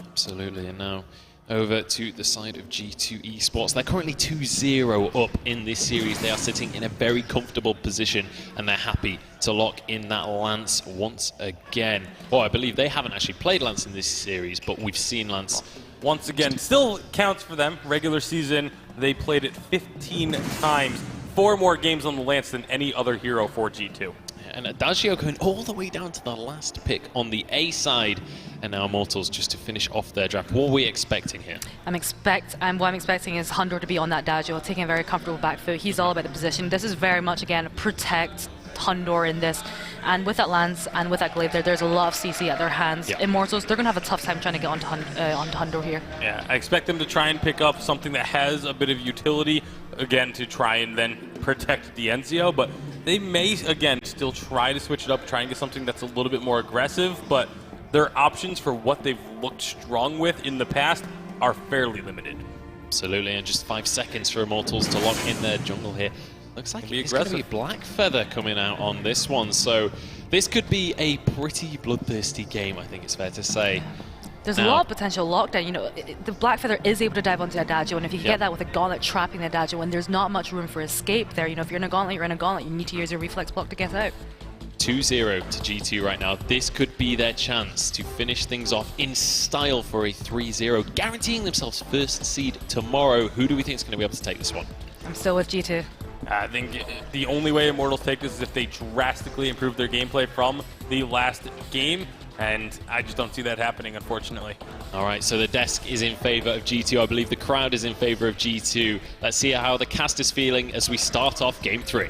[SPEAKER 3] Absolutely, and now over to the side of G2 Esports. They're currently 2-0 up in this series. They are sitting in a very comfortable position, and they're happy to lock in that Lance once again. Oh, I believe they haven't actually played Lance in this series, but we've seen Lance.
[SPEAKER 4] Once again, still counts for them. Regular season, they played it 15 times. 4 more games on the Lance than any other hero for G2.
[SPEAKER 3] And Adagio going all the way down to the last pick on the A side. And now Immortals just to finish off their draft. What are we expecting here?
[SPEAKER 12] What I'm expecting is Hundo to be on that Adagio, taking a very comfortable back foot. He's all about the position. This is very much, again, protect Hundo in this. And with that Lance and with that Glaive there's a lot of CC at their hands. Yep. Immortals, they're going to have a tough time trying to get onto Hundo here.
[SPEAKER 4] Yeah, I expect them to try and pick up something that has a bit of utility, again, to try and then protect Dienzio, but they may, again, still try to switch it up, try and get something that's a little bit more aggressive, but their options for what they've looked strong with in the past are fairly limited.
[SPEAKER 3] Absolutely, and just 5 seconds for Immortals to lock in their jungle here. Looks like it's going to be Black Feather coming out on this one, so this could be a pretty bloodthirsty game, I think it's fair to say.
[SPEAKER 12] There's a lot of potential lockdown. The Black Feather is able to dive onto Adagio, and if you can get that with a Gauntlet trapping the Adagio, and there's not much room for escape there. If you're in a Gauntlet, you're in a Gauntlet. You need to use your Reflex block to get out.
[SPEAKER 3] 2-0 to G2 right now. This could be their chance to finish things off in style for a 3-0, guaranteeing themselves first seed tomorrow. Who do we think is going to be able to take this one?
[SPEAKER 12] I'm still with G2.
[SPEAKER 4] I think the only way Immortals take this is if they drastically improve their gameplay from the last game, and I just don't see that happening, unfortunately.
[SPEAKER 3] All right, so the desk is in favor of G2. I believe the crowd is in favor of G2. Let's see how the cast is feeling as we start off Game 3.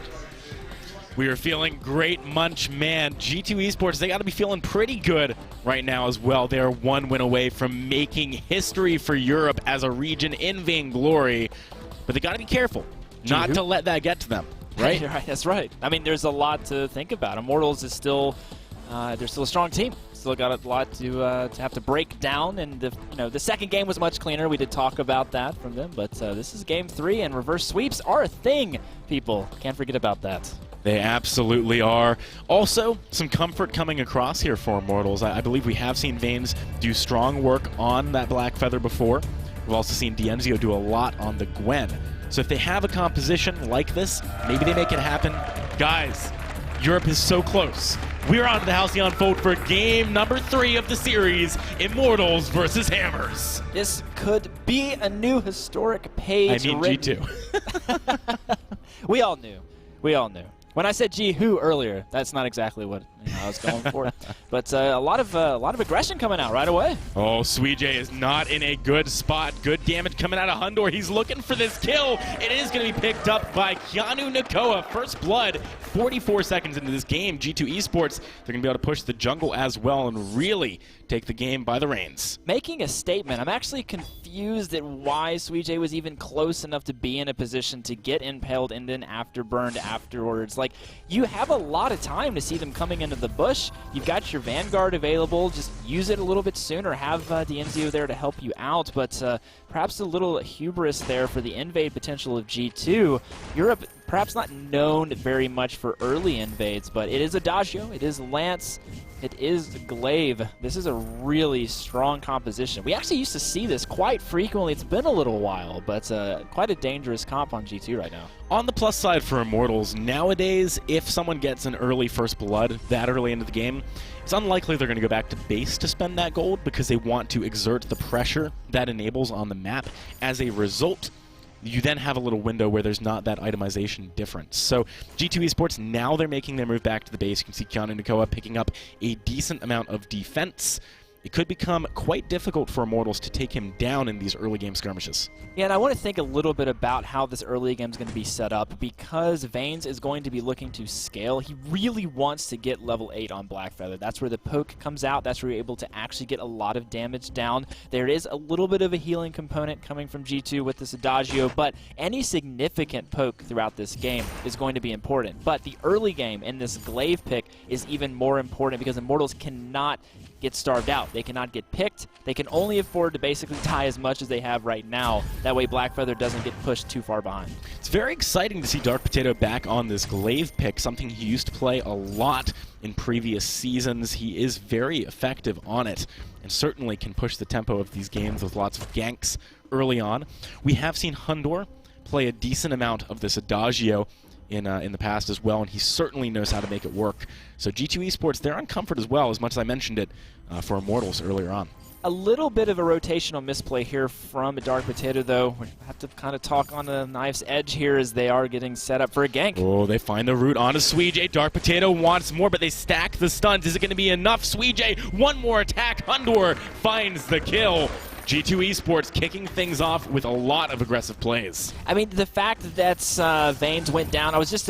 [SPEAKER 18] We are feeling great, Munch. Man, G2 Esports, they got to be feeling pretty good right now as well. They are 1 win away from making history for Europe as a region in Vainglory, but they got to be careful not to let that get to them, right?
[SPEAKER 20] Right, that's right. I mean, there's a lot to think about. Immortals is still, they're still a strong team. Still got a lot to have to break down, and the second game was much cleaner. We did talk about that from them, but this is Game 3, and reverse sweeps are a thing, people. Can't forget about that.
[SPEAKER 18] They absolutely are. Also, some comfort coming across here for Immortals. I believe we have seen Vains do strong work on that Black Feather before. We've also seen Dienzio do a lot on the Gwen. So if they have a composition like this, maybe they make it happen. Guys, Europe is so close. We're on to the Halcyon Fold for game number 3 of the series, Immortals versus Hammers.
[SPEAKER 20] This could be a new historic page.
[SPEAKER 18] I mean G2.
[SPEAKER 20] We all knew. When I said G-Who earlier, that's not exactly what I was going for. But a lot of aggression coming out right away.
[SPEAKER 18] Oh, Suijay is not in a good spot. Good damage coming out of Hundor. He's looking for this kill. It is going to be picked up by Keanu Nakoa. First blood, 44 seconds into this game. G2 Esports, they're going to be able to push the jungle as well and really take the game by the reins.
[SPEAKER 20] Making a statement. I'm actually confused at why Suijay was even close enough to be in a position to get impaled and then afterburned afterwards. Like, you have a lot of time to see them coming into the bush. You've got your Vanguard available. Just use it a little bit sooner. Have Dienzio there to help you out. But perhaps a little hubris there for the invade potential of G2. Europe perhaps not known very much for early invades, but it is Adagio, it is Lance, it is Glaive. This is a really strong composition. We actually used to see this quite frequently. It's been a little while, but quite a dangerous comp on G2 right now.
[SPEAKER 18] On the plus side for Immortals, nowadays, if someone gets an early first blood that early into the game, it's unlikely they're going to go back to base to spend that gold because they want to exert the pressure that enables on the map. As a result, you then have a little window where there's not that itemization difference. So G2 Esports, now they're making their move back to the base. You can see Keanu Nakoa picking up a decent amount of defense. It could become quite difficult for Immortals to take him down in these early game skirmishes.
[SPEAKER 20] Yeah, and I want to think a little bit about how this early game is going to be set up because Vanes is going to be looking to scale. He really wants to get level 8 on Blackfeather. That's where the poke comes out. That's where you're able to actually get a lot of damage down. There is a little bit of a healing component coming from G2 with this Adagio, but any significant poke throughout this game is going to be important. But the early game in this Glaive pick is even more important because Immortals cannot get starved out. They cannot get picked. They can only afford to basically die as much as they have right now. That way Blackfeather doesn't get pushed too far behind.
[SPEAKER 18] It's very exciting to see Dark Potato back on this Glaive pick, something he used to play a lot in previous seasons. He is very effective on it and certainly can push the tempo of these games with lots of ganks early on. We have seen Hundor play a decent amount of this Adagio in the past as well, and he certainly knows how to make it work. So G2 Esports, they're on comfort as well, as much as I mentioned it for Immortals earlier on.
[SPEAKER 20] A little bit of a rotational misplay here from Dark Potato, though. We have to kind of talk on the knife's edge here as they are getting set up for a gank.
[SPEAKER 18] Oh, they find the root onto Suijay. Dark Potato wants more, but they stack the stuns. Is it going to be enough? Suijay, one more attack. Hundor finds the kill. G2 Esports kicking things off with a lot of aggressive plays.
[SPEAKER 20] I mean, the fact that Vanes went down, I was just,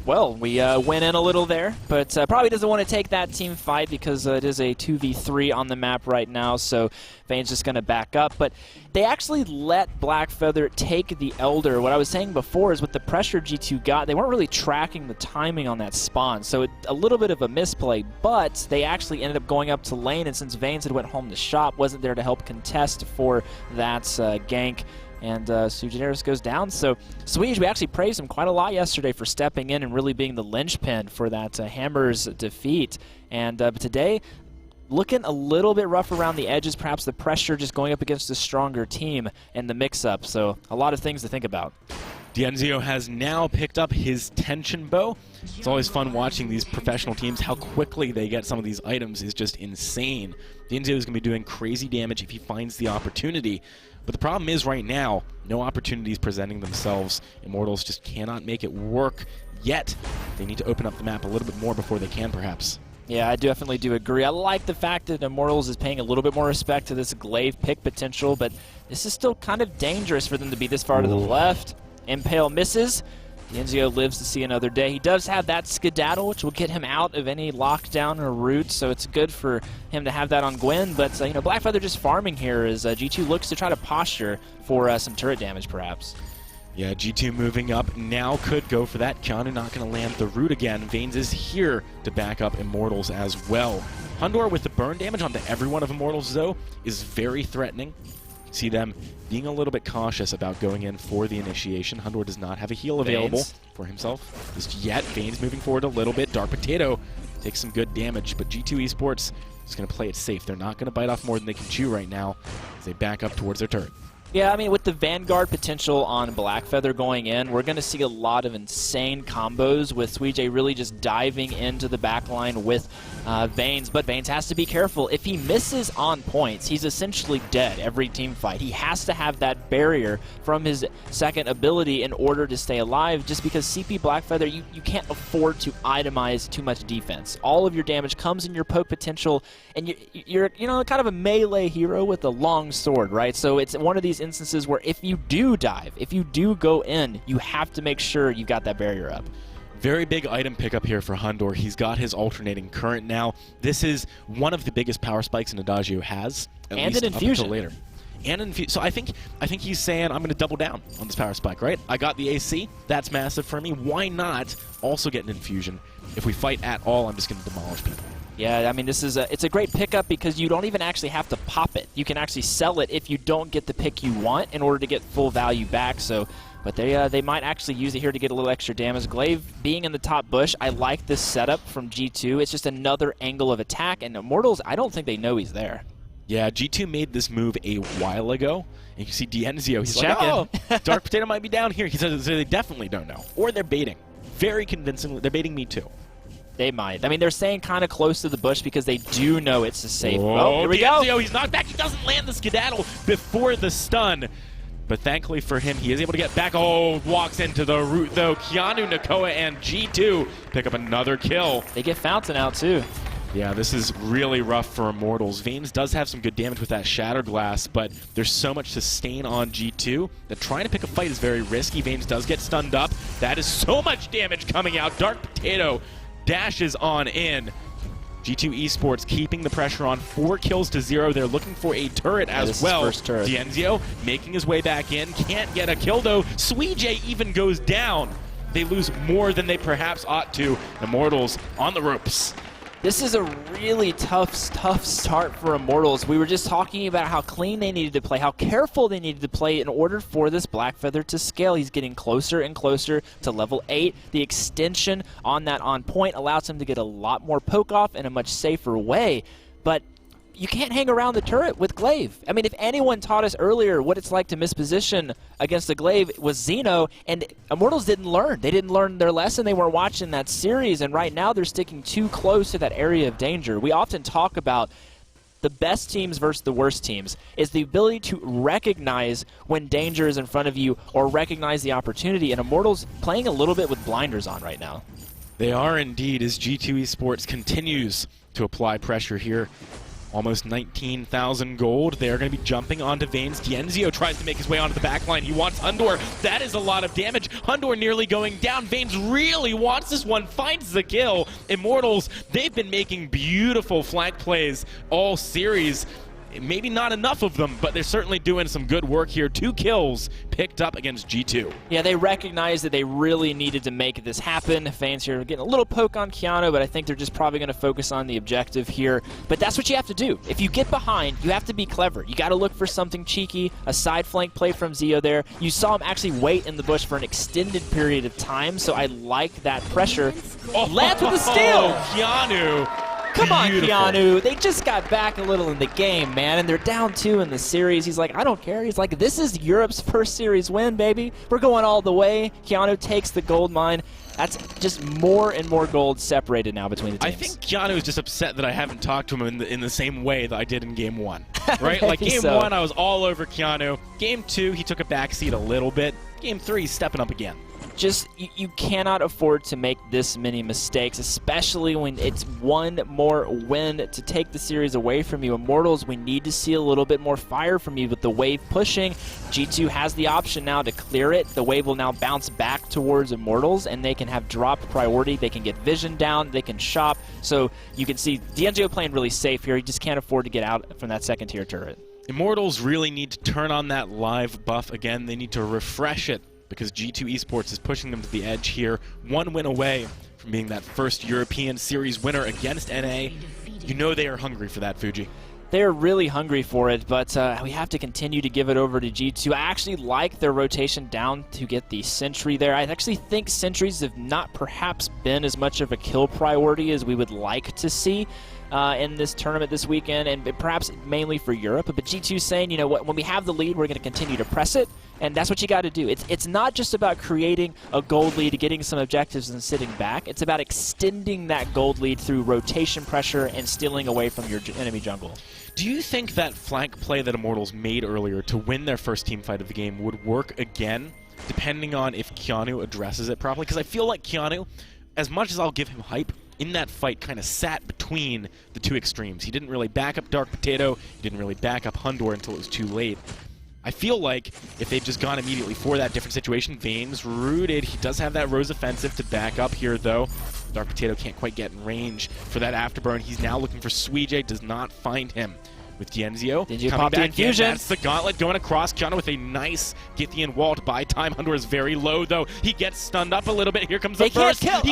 [SPEAKER 20] we went in a little there, but probably doesn't want to take that team fight because it is a 2v3 on the map right now, so Vane's just going to back up. But they actually let Blackfeather take the Elder. What I was saying before is with the pressure G2 got, they weren't really tracking the timing on that spawn, so a little bit of a misplay, but they actually ended up going up to lane, and since Vanes had went home to shop, wasn't there to help contest for that gank, and Sujaneris goes down. So Swedish, we actually praised him quite a lot yesterday for stepping in and really being the linchpin for that Hammer's defeat. And but today, looking a little bit rough around the edges, perhaps the pressure just going up against a stronger team in the mix-up. So a lot of things to think about.
[SPEAKER 18] Dienzio has now picked up his tension bow. It's always fun watching these professional teams. How quickly they get some of these items is just insane. Dienzio is going to be doing crazy damage if he finds the opportunity. But the problem is right now, no opportunities presenting themselves. Immortals just cannot make it work yet. They need to open up the map a little bit more before they can, perhaps.
[SPEAKER 20] Yeah, I definitely do agree. I like the fact that Immortals is paying a little bit more respect to this Glaive pick potential, but this is still kind of dangerous for them to be this far to the left. Impale misses. Dienzio lives to see another day. He does have that skedaddle, which will get him out of any lockdown or route, so it's good for him to have that on Gwen. But Blackfeather just farming here as G2 looks to try to posture for some turret damage, perhaps.
[SPEAKER 18] Yeah, G2 moving up now could go for that. Keanu not going to land the root again. Vanes is here to back up Immortals as well. Hundor with the burn damage onto every one of Immortals, though, is very threatening. See them being a little bit cautious about going in for the initiation. Hundor does not have a heal available for himself just yet. Vanes moving forward a little bit. Dark Potato takes some good damage, but G2 Esports is going to play it safe. They're not going to bite off more than they can chew right now as they back up towards their turret.
[SPEAKER 20] Yeah, I mean, with the Vanguard potential on Blackfeather going in, we're going to see a lot of insane combos with Suijay really just diving into the backline with Vanes. But Vanes has to be careful. If he misses on points, he's essentially dead every team fight. He has to have that barrier from his second ability in order to stay alive, just because CP Blackfeather, you can't afford to itemize too much defense. All of your damage comes in your poke potential, and you're kind of a melee hero with a long sword, right? So it's one of these instances where if you do dive, if you do go in, you have to make sure you got that barrier up.
[SPEAKER 18] Very big item pickup here for Hundor. He's got his alternating current now. This is one of the biggest power spikes an Adagio has, at
[SPEAKER 20] and
[SPEAKER 18] least
[SPEAKER 20] an infusion
[SPEAKER 18] up until later. And so I think he's saying, I'm going to double down on this power spike, right? I got the AC. That's massive for me. Why not also get an infusion? If we fight at all, I'm just going to demolish people.
[SPEAKER 20] Yeah, I mean, it's a great pickup because you don't even actually have to pop it. You can actually sell it if you don't get the pick you want in order to get full value back. So, but they might actually use it here to get a little extra damage. Glaive being in the top bush, I like this setup from G2. It's just another angle of attack, and Immortals, I don't think they know he's there.
[SPEAKER 18] Yeah, G2 made this move a while ago, and you see Dienzio, he's like,
[SPEAKER 20] checking.
[SPEAKER 18] oh, Dark Potato might be down here. He says they definitely don't know. Or they're baiting. Very convincingly, they're baiting me too.
[SPEAKER 20] They might. I mean, they're staying kind of close to the bush because they do know it's a safe.
[SPEAKER 18] Oh,
[SPEAKER 20] here we
[SPEAKER 18] Dienzio,
[SPEAKER 20] go.
[SPEAKER 18] He's knocked back. He doesn't land the skedaddle before the stun. But thankfully for him, he is able to get back. Oh, walks into the root, though. Keanu, Nakoa, and G2 pick up another kill.
[SPEAKER 20] They get Fountain out, too.
[SPEAKER 18] Yeah, this is really rough for Immortals. Vanes does have some good damage with that Shatter Glass, but there's so much sustain on G2 that trying to pick a fight is very risky. Vanes does get stunned up. That is so much damage coming out. Dark Potato dashes on in. G2 Esports keeping the pressure on, 4 kills to 0. They're looking for a turret as well.
[SPEAKER 20] First turret.
[SPEAKER 18] Dienzio making his way back in. Can't get a kill though. Suijay even goes down. They lose more than they perhaps ought to. Immortals on the ropes.
[SPEAKER 20] This is a really tough start for Immortals. We were just talking about how clean they needed to play, how careful they needed to play in order for this Blackfeather to scale. He's getting closer and closer to level 8. The extension on that on point allows him to get a lot more poke off in a much safer way. But you can't hang around the turret with Glaive. I mean, if anyone taught us earlier what it's like to misposition against the Glaive, it was Xeno, and Immortals didn't learn. They didn't learn their lesson. They weren't watching that series, and right now they're sticking too close to that area of danger. We often talk about the best teams versus the worst teams is the ability to recognize when danger is in front of you or recognize the opportunity, and Immortals playing a little bit with blinders on right now.
[SPEAKER 18] They are indeed, as G2 Esports continues to apply pressure here. Almost 19,000 gold. They're going to be jumping onto Vanes. Dienzio tries to make his way onto the backline. He wants Hundor. That is a lot of damage. Hundor nearly going down. Vanes really wants this one. Finds the kill. Immortals, they've been making beautiful flank plays all series. Maybe not enough of them, but they're certainly doing some good work here. 2 kills picked up against G2.
[SPEAKER 20] Yeah, they recognize that they really needed to make this happen. Fans here are getting a little poke on Keanu, but I think they're just probably going to focus on the objective here. But that's what you have to do. If you get behind, you have to be clever. You got to look for something cheeky, a side flank play from Zio there. You saw him actually wait in the bush for an extended period of time, so I like that pressure.
[SPEAKER 18] Oh,
[SPEAKER 20] lands with the steal!
[SPEAKER 18] Keanu!
[SPEAKER 20] Come on,
[SPEAKER 18] Beautiful.
[SPEAKER 20] Keanu. They just got back a little in the game, man, and they're down 2 in the series. He's like, I don't care. He's like, this is Europe's first series win, baby. We're going all the way. Keanu takes the gold mine. That's just more and more gold separated now between the teams.
[SPEAKER 18] I think Keanu is just upset that I haven't talked to him in the same way that I did in Game 1. Right? Like, Game 1, I was all over Keanu. Game 2, he took a backseat a little bit. Game 3, he's stepping up again.
[SPEAKER 20] Just, you cannot afford to make this many mistakes, especially when it's one more win to take the series away from you. Immortals, we need to see a little bit more fire from you with the wave pushing. G2 has the option now to clear it. The wave will now bounce back towards Immortals, and they can have dropped priority. They can get vision down. They can shop. So you can see Dienzio playing really safe here. He just can't afford to get out from that second-tier turret.
[SPEAKER 18] Immortals really need to turn on that live buff again. They need to refresh it, because G2 Esports is pushing them to the edge here. 1 win away from being that first European Series winner against NA. You know they are hungry for that, Fuji.
[SPEAKER 20] They're really hungry for it, but we have to continue to give it over to G2. I actually like their rotation down to get the Sentry there. I actually think Sentries have not perhaps been as much of a kill priority as we would like to see.
[SPEAKER 7] in this tournament this weekend, and perhaps mainly for Europe. But G2 saying, you know what, when we have the lead, we're going to continue to press it, and that's what you got to do. It's not just about creating a gold lead, getting some objectives, and sitting back. It's about extending that gold lead through rotation pressure and stealing away from your enemy jungle.
[SPEAKER 18] Do you think that flank play that Immortals made earlier to win their first team fight of the game would work again, depending on if Keanu addresses it properly? Because I feel like Keanu, as much as I'll give him hype, in that fight kind of sat between the two extremes. He didn't really back up Dark Potato, he didn't really back up Hundor until it was too late. I feel like if they'd just gone immediately for that different situation, Vane's rooted. He does have that Rose offensive to back up here, though. Dark Potato can't quite get in range for that afterburn. He's now looking for Suijay, does not find him. With Dienzio coming back
[SPEAKER 7] infusion.
[SPEAKER 18] in, that's the gauntlet going across. Kiana with a nice Githian wall to buy time. Hundor is very low, though. He gets stunned up a little bit. Here comes the first. He can't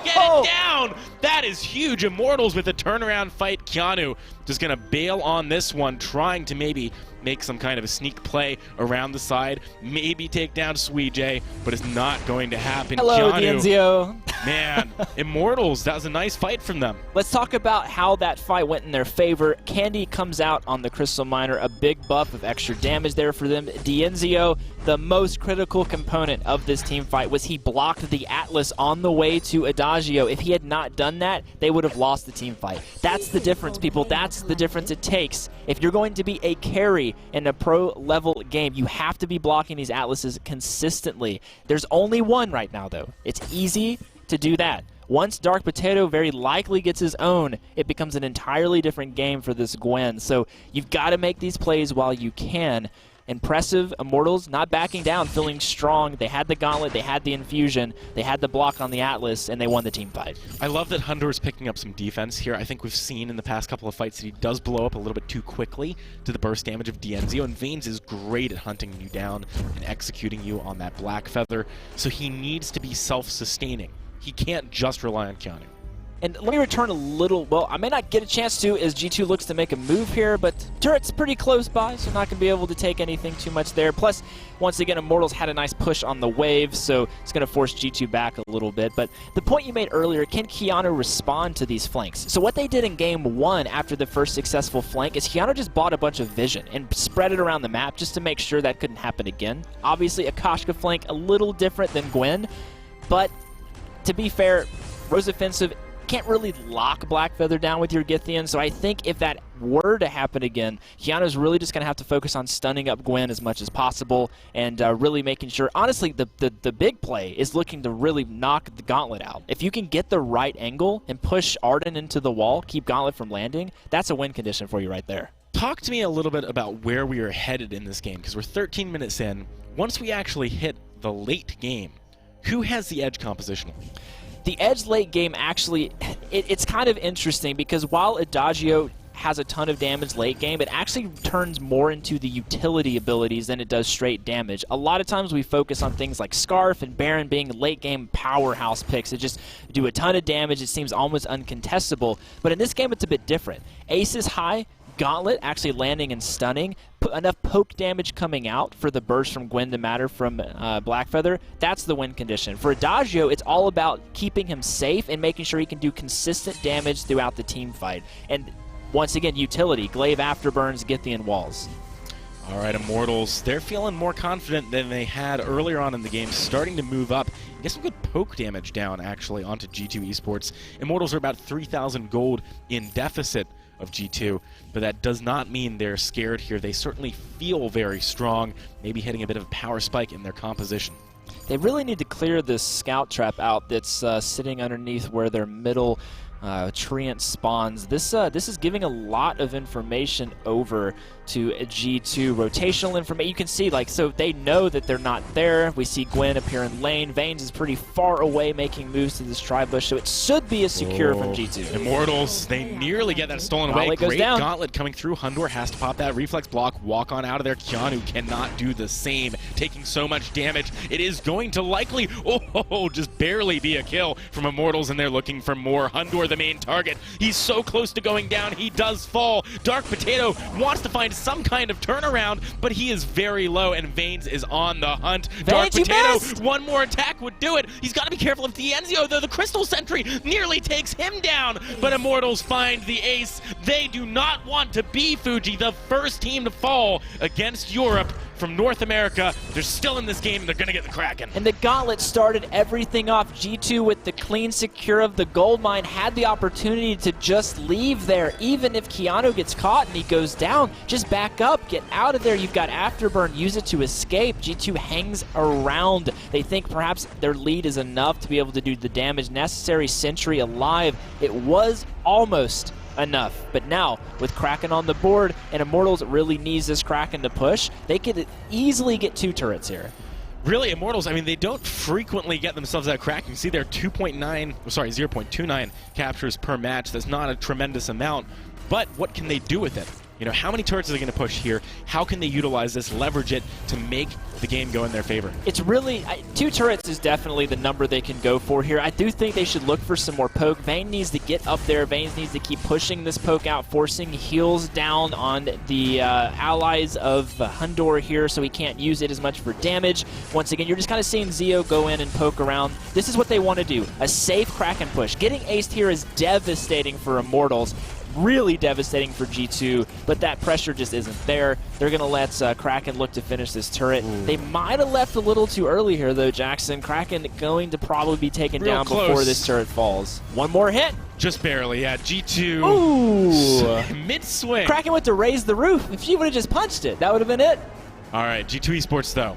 [SPEAKER 18] get it down. That is huge. Immortals with a turnaround fight. Keanu just going to bail on this one, trying to maybe make some kind of a sneak play around the side, maybe take down Suijay, but it's not going to happen.
[SPEAKER 7] Hello,
[SPEAKER 18] Keanu,
[SPEAKER 7] Dienzio.
[SPEAKER 18] Man, Immortals, that was a nice fight from them.
[SPEAKER 7] Let's talk about how that fight went in their favor. Candy comes out on the Crystal Miner, a big buff of extra damage there for them. Dienzio, the most critical component of this team fight was he blocked the Atlas on the way to Adagio. If he had not done that, they would have lost the team fight. That's the difference, people. That's the difference it takes. If you're going to be a carry in a pro-level game, you have to be blocking these Atlases consistently. There's only one right now, though. It's easy to do that. Once Dark Potato very likely gets his own, it becomes an entirely different game for this Gwen. So you've got to make these plays while you can. Impressive. Immortals not backing down, feeling strong. They had the gauntlet, they had the infusion, they had the block on the Atlas, and they won the team fight.
[SPEAKER 18] I love that Hundor is picking up some defense here. I think we've seen in the past couple of fights that he does blow up a little bit too quickly to the burst damage of Dienzio, and Vanes is great at hunting you down and executing you on that Black Feather, so he needs to be self-sustaining. He can't just rely on Keanu.
[SPEAKER 7] And let me return a little, well, I may not get a chance to as G2 looks to make a move here, but turret's pretty close by, so not going to be able to take anything too much there. Plus, once again, Immortals had a nice push on the wave, so it's going to force G2 back a little bit. But the point you made earlier, can Keanu respond to these flanks? So what they did in game one after the first successful flank is Keanu just bought a bunch of vision and spread it around the map just to make sure that couldn't happen again. Obviously, a Koshka flank, a little different than Gwen, but to be fair, Rose Offensive can't really lock Blackfeather down with your Githian, so I think if that were to happen again, Keanu's really just going to have to focus on stunning up Gwen as much as possible and really making sure, honestly, the big play is looking to really knock the Gauntlet out. If you can get the right angle and push Arden into the wall, keep Gauntlet from landing, that's a win condition for you right there.
[SPEAKER 18] Talk to me a little bit about where we are headed in this game, because we're 13 minutes in. Once we actually hit the late game, who has the edge compositionally?
[SPEAKER 7] The edge late game actually, it's kind of interesting because while Adagio has a ton of damage late game, it actually turns more into the utility abilities than it does straight damage. A lot of times we focus on things like Scarf and Baron being late game powerhouse picks that just do a ton of damage. It seems almost uncontestable, but in this game it's a bit different. Ace is high, Gauntlet actually landing and stunning, enough poke damage coming out for the burst from Gwen to matter from Blackfeather. That's the win condition. For Adagio, it's all about keeping him safe and making sure he can do consistent damage throughout the team fight. And once again, utility, Glaive Afterburns, Githian Walls.
[SPEAKER 18] All right, Immortals, they're feeling more confident than they had earlier on in the game, starting to move up. Get some good poke damage down, actually, onto G2 Esports. Immortals are about 3,000 gold in deficit of G2, but that does not mean they're scared here. They certainly feel very strong, maybe hitting a bit of a power spike in their composition.
[SPEAKER 7] They really need to clear this scout trap out that's sitting underneath where their middle treant spawns. This is giving a lot of information over to G2. Rotational information. You can see, like, so they know that they're not there. We see Gwen appear in lane. Vanes is pretty far away making moves to this tri-bush, so it should be a secure from G2.
[SPEAKER 18] Immortals, they nearly get that stolen away.
[SPEAKER 7] Gauntlet goes
[SPEAKER 18] Great
[SPEAKER 7] down.
[SPEAKER 18] Gauntlet coming through. Hundor has to pop that reflex block, walk on out of there. Keanu cannot do the same, taking so much damage. It is going to likely, just barely be a kill from Immortals, and they're looking for more. Hundor for the main target. He's so close to going down, he does fall. Dark Potato wants to find some kind of turnaround, but he is very low, and Vanes is on the hunt. Dark Potato, one more attack would do it. He's got to be careful of D'Enzio, though. The Crystal Sentry nearly takes him down, but Immortals find the ace. They do not want to be Fuji, the first team to fall against Europe from North America. They're still in this game, and they're going to get the Kraken.
[SPEAKER 7] And the Gauntlet started everything off. G2 with the clean secure of the gold mine had the opportunity to just leave there. Even if Keanu gets caught and he goes down, just back up, get out of there. You've got Afterburn, use it to escape. G2 hangs around. They think perhaps their lead is enough to be able to do the damage necessary. Sentry alive. It was almost enough. But now, with Kraken on the board, and Immortals really needs this Kraken to push, they could easily get 2 turrets here.
[SPEAKER 18] Really, Immortals, I mean, they don't frequently get themselves that Kraken. You see they're 0.29 captures per match. That's not a tremendous amount, but what can they do with it? You know, how many turrets are they going to push here? How can they utilize this, leverage it to make the game go in their favor?
[SPEAKER 7] It's really, 2 turrets is definitely the number they can go for here. I do think they should look for some more poke. Vayne needs to get up there. Vayne needs to keep pushing this poke out, forcing heals down on the allies of Hundor here, so he can't use it as much for damage. Once again, you're just kind of seeing Zeo go in and poke around. This is what they want to do, a safe Kraken push. Getting aced here is devastating for Immortals. Really devastating for G2, but that pressure just isn't there. They're going to let Kraken look to finish this turret. They might have left a little too early here, though, Jackson. Kraken going to probably be taken down before this turret falls. One more hit.
[SPEAKER 18] Just barely, yeah. G2 mid-swing.
[SPEAKER 7] Kraken went to raise the roof. If she would have just punched it, that would have been it.
[SPEAKER 18] All right, G2 Esports, though,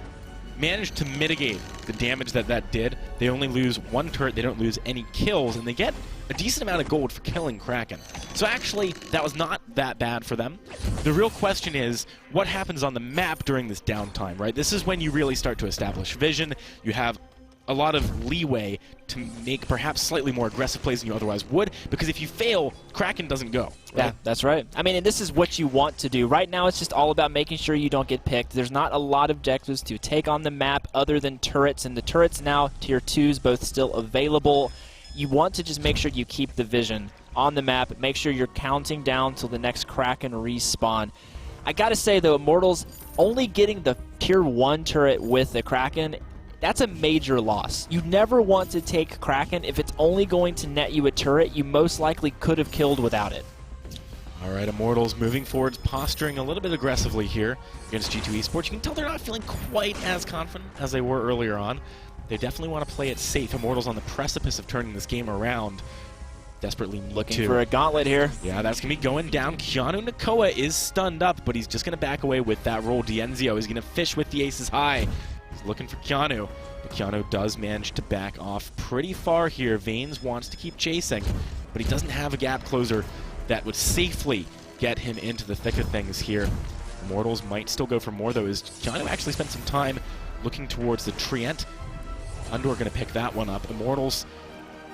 [SPEAKER 18] managed to mitigate the damage that did. They only lose 1 turret. They don't lose any kills, and they get a decent amount of gold for killing Kraken. So actually, that was not that bad for them. The real question is, what happens on the map during this downtime, right? This is when you really start to establish vision. You have a lot of leeway to make perhaps slightly more aggressive plays than you otherwise would, because if you fail, Kraken doesn't go. Right?
[SPEAKER 7] Yeah, that's right. I mean, and this is what you want to do. Right now, it's just all about making sure you don't get picked. There's not a lot of objectives to take on the map other than turrets, and the turrets now, tier 2s, both still available. You want to just make sure you keep the vision on the map, make sure you're counting down till the next Kraken respawn. I gotta say, though, Immortals only getting the tier 1 turret with the Kraken, that's a major loss. You never want to take Kraken if it's only going to net you a turret you most likely could have killed without it.
[SPEAKER 18] All right, Immortals moving forward, posturing a little bit aggressively here against G2 Esports. You can tell they're not feeling quite as confident as they were earlier on. They definitely want to play it safe. Immortals on the precipice of turning this game around. Desperately need
[SPEAKER 7] Looking for a gauntlet here.
[SPEAKER 18] Yeah, that's going to be going down. Keanu Nakoa is stunned up, but he's just going to back away with that roll. D'Enzio is going to fish with the aces high. He's looking for Keanu, but Keanu does manage to back off pretty far here. Vanes wants to keep chasing, but he doesn't have a gap closer that would safely get him into the thick of things here. Immortals might still go for more, though, as Keanu actually spent some time looking towards the Trient. Hundor going to pick that one up. Immortals,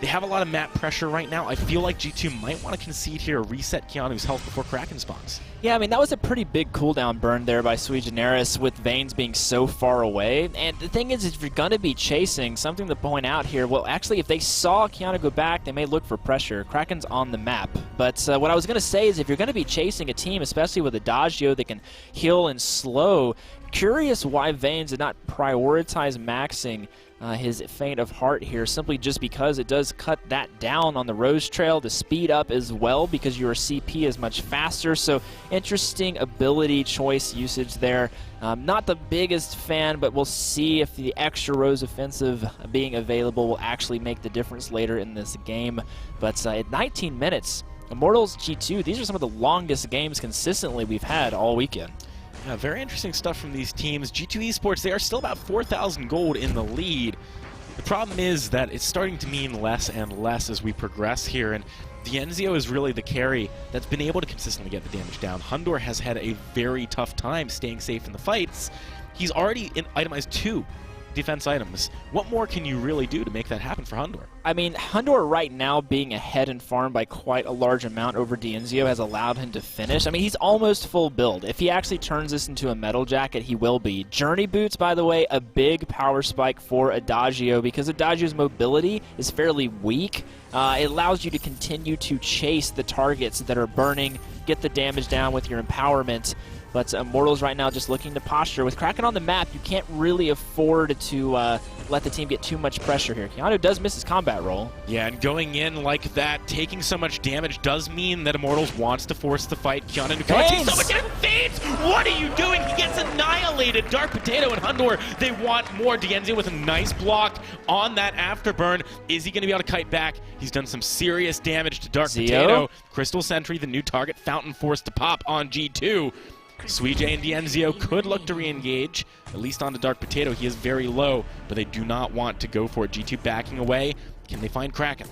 [SPEAKER 18] they have a lot of map pressure right now. I feel like G2 might want to concede here, reset Keanu's health before Kraken spawns.
[SPEAKER 7] Yeah, I mean, that was a pretty big cooldown burn there by Sui Generis with Vanes being so far away. And the thing is, if you're going to be chasing, something to point out here, well, actually, if they saw Keanu go back, they may look for pressure. Kraken's on the map. But what I was going to say is if you're going to be chasing a team, especially with a Dagio that can heal and slow, curious why Vanes did not prioritize maxing his Feint of Heart here, simply just because it does cut that down on the Rose Trail to speed up as well, because your CP is much faster. So interesting ability choice usage there. Not the biggest fan, but we'll see if the extra Rose offensive being available will actually make the difference later in this game. But at 19 minutes, Immortals G2, these are some of the longest games consistently we've had all weekend.
[SPEAKER 18] Yeah, very interesting stuff from these teams. G2 Esports, they are still about 4,000 gold in the lead. The problem is that it's starting to mean less and less as we progress here, and D'Enzio is really the carry that's been able to consistently get the damage down. Hundor has had a very tough time staying safe in the fights. He's already itemized 2 defense items. What more can you really do to make that happen for Hundor?
[SPEAKER 7] I mean, Hundor right now being ahead in farm by quite a large amount over Dienzio has allowed him to finish. I mean, he's almost full build. If he actually turns this into a metal jacket, he will be. Journey boots, by the way, a big power spike for Adagio because Adagio's mobility is fairly weak. It allows you to continue to chase the targets that are burning, get the damage down with your empowerment. But Immortals right now just looking to posture. With Kraken on the map, you can't really afford to let the team get too much pressure here. Keanu does miss his combat roll.
[SPEAKER 18] Yeah, and going in like that, taking so much damage does mean that Immortals wants to force the fight. Keanu takes so much damage. Fades! What are you doing? He gets annihilated. Dark Potato and Hundor, they want more. Dienzio with a nice block on that afterburn. Is he going to be able to kite back? He's done some serious damage to Dark Potato. Crystal Sentry, the new target. Fountain forced to pop on G2. Suijay and Dienzio could look to re-engage, at least on the Dark Potato. He is very low, but they do not want to go for it. G2 backing away. Can they find Kraken?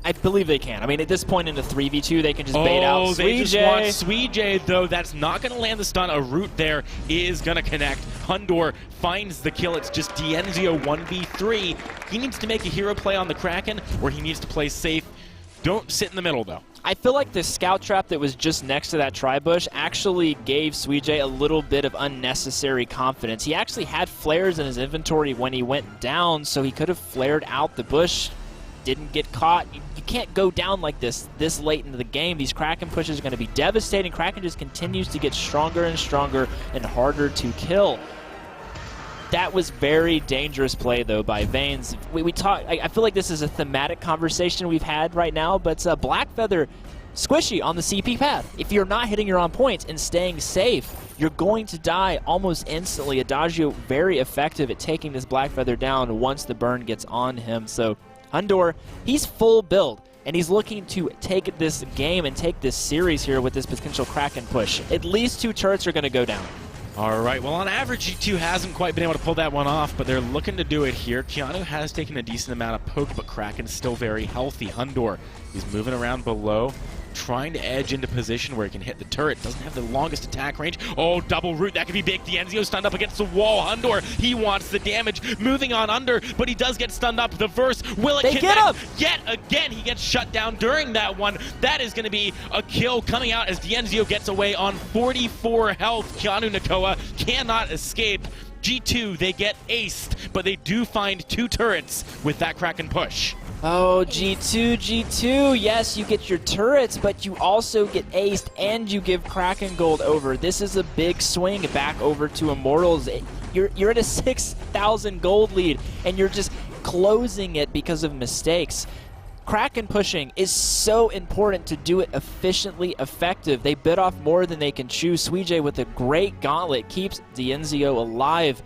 [SPEAKER 7] I believe they can. I mean, at this point in the 3v2, they can just bait out Suijay.
[SPEAKER 18] They just want Suijay, though. That's not going to land the stun. A root there is going to connect. Hundor finds the kill. It's just Dienzio 1v3. He needs to make a hero play on the Kraken, or he needs to play safe. Don't sit in the middle, though.
[SPEAKER 7] I feel like the scout trap that was just next to that tri-bush actually gave Suijay a little bit of unnecessary confidence. He actually had flares in his inventory when he went down, so he could have flared out the bush, didn't get caught. You can't go down like this late into the game. These Kraken pushes are going to be devastating. Kraken just continues to get stronger and stronger and harder to kill. That was very dangerous play, though, by Vains. We talk. I feel like this is a thematic conversation we've had right now, but Blackfeather, squishy on the CP path. If you're not hitting your on points and staying safe, you're going to die almost instantly. Adagio very effective at taking this Blackfeather down once the burn gets on him. So Hundor, he's full build, and he's looking to take this game and take this series here with this potential Kraken push. At least 2 turrets are going to go down.
[SPEAKER 18] All right, well, on average, G2 hasn't quite been able to pull that one off, but they're looking to do it here. Keanu has taken a decent amount of poke, but Kraken's still very healthy. Hundor, he's moving around below, trying to edge into position where he can hit the turret. Doesn't have the longest attack range. Oh, double root. That could be big. Dienzio stunned up against the wall. Hundor, he wants the damage. Moving on under, but he does get stunned up. The verse, will it
[SPEAKER 7] connect? Get him!
[SPEAKER 18] Yet again, he gets shut down during that one. That is going to be a kill coming out as Dienzio gets away on 44 health. Keanu Nakoa cannot escape. G2, they get aced, but they do find 2 turrets with that Kraken push.
[SPEAKER 7] Oh, G2, yes, you get your turrets, but you also get aced, and you give Kraken gold over. This is a big swing back over to Immortals. You're at a 6,000 gold lead, and you're just closing it because of mistakes. Kraken pushing is so important to do it efficiently effective. They bit off more than they can chew. Suijay with a great gauntlet keeps Dienzio alive.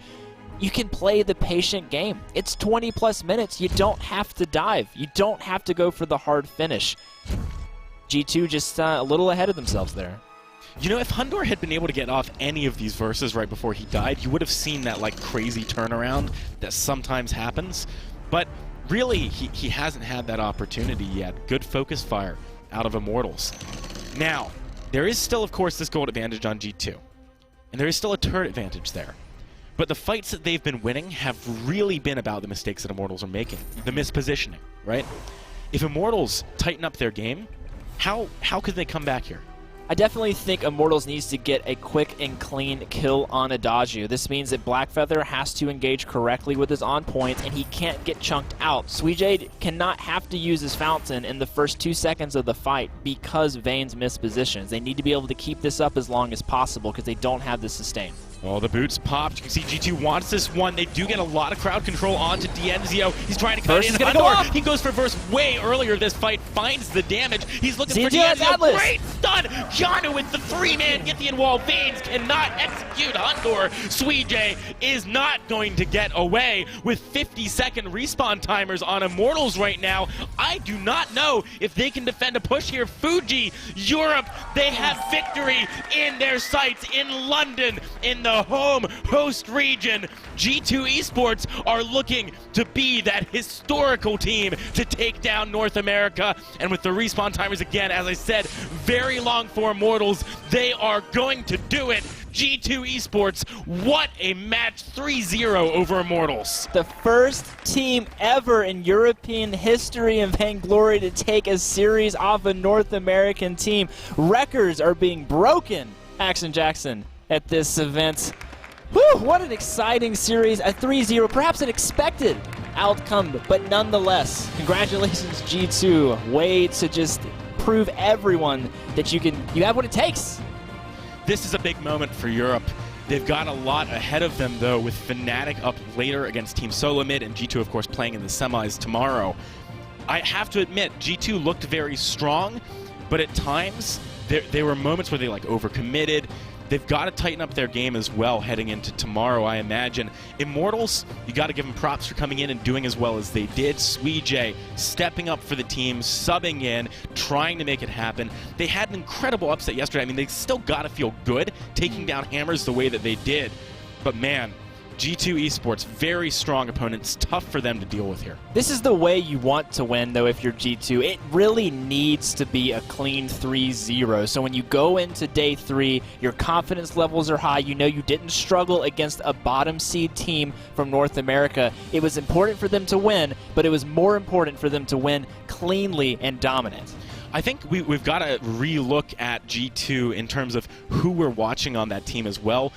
[SPEAKER 7] You can play the patient game. It's 20+ minutes. You don't have to dive. You don't have to go for the hard finish. G2 just a little ahead of themselves there.
[SPEAKER 18] You know, if Hundor had been able to get off any of these verses right before he died, you would have seen that like crazy turnaround that sometimes happens. But really, he hasn't had that opportunity yet. Good focus fire out of Immortals. Now, there is still, of course, this gold advantage on G2. And there is still a turret advantage there. But the fights that they've been winning have really been about the mistakes that Immortals are making. The mispositioning, right? If Immortals tighten up their game, how could they come back here?
[SPEAKER 7] I definitely think Immortals needs to get a quick and clean kill on Adagio. This means that Blackfeather has to engage correctly with his on point, and he can't get chunked out. Suijay cannot have to use his fountain in the first 2 seconds of the fight because Vane's missed positions. They need to be able to keep this up as long as possible because they don't have the sustain.
[SPEAKER 18] Oh, the boots popped. You can see G2 wants this one. They do get a lot of crowd control onto Dienzio. He's trying to cut in. Hundor, he goes for verse way earlier this fight, finds the damage. He's looking for Dienzio. Great stun! Keanu with the 3-man Githian wall. Vanes cannot execute Hundor. Suijay is not going to get away with 50-second respawn timers on Immortals right now. I do not know if they can defend a push here. Fuji, Europe, they have victory in their sights in London, in the home host region. G2 Esports are looking to be that historical team to take down North America. And with the respawn timers again, as I said, very long for Immortals, they are going to do it. G2 Esports, what a match, 3-0 over Immortals.
[SPEAKER 7] The first team ever in European history in Vainglory to take a series off a North American team. Records are being broken, Action Jackson, at this event. Whew, what an exciting series, a 3-0, perhaps an expected outcome, but nonetheless, congratulations G2. Way to just prove everyone that you have what it takes.
[SPEAKER 18] This is a big moment for Europe. They've got a lot ahead of them, though, with Fnatic up later against Team Solomid, and G2, of course, playing in the semis tomorrow. I have to admit, G2 looked very strong, but at times, there were moments where they overcommitted. They've got to tighten up their game as well heading into tomorrow, I imagine. Immortals, you got to give them props for coming in and doing as well as they did. Suijay stepping up for the team, subbing in, trying to make it happen. They had an incredible upset yesterday. I mean, they still got to feel good taking down Hammers the way that they did. But man, G2 Esports, very strong opponents, tough for them to deal with here.
[SPEAKER 7] This is the way you want to win, though, if you're G2. It really needs to be a clean 3-0. So when you go into day 3, your confidence levels are high. You know you didn't struggle against a bottom seed team from North America. It was important for them to win, but it was more important for them to win cleanly and dominant.
[SPEAKER 18] I think we've got to re-look at G2 in terms of who we're watching on that team as well.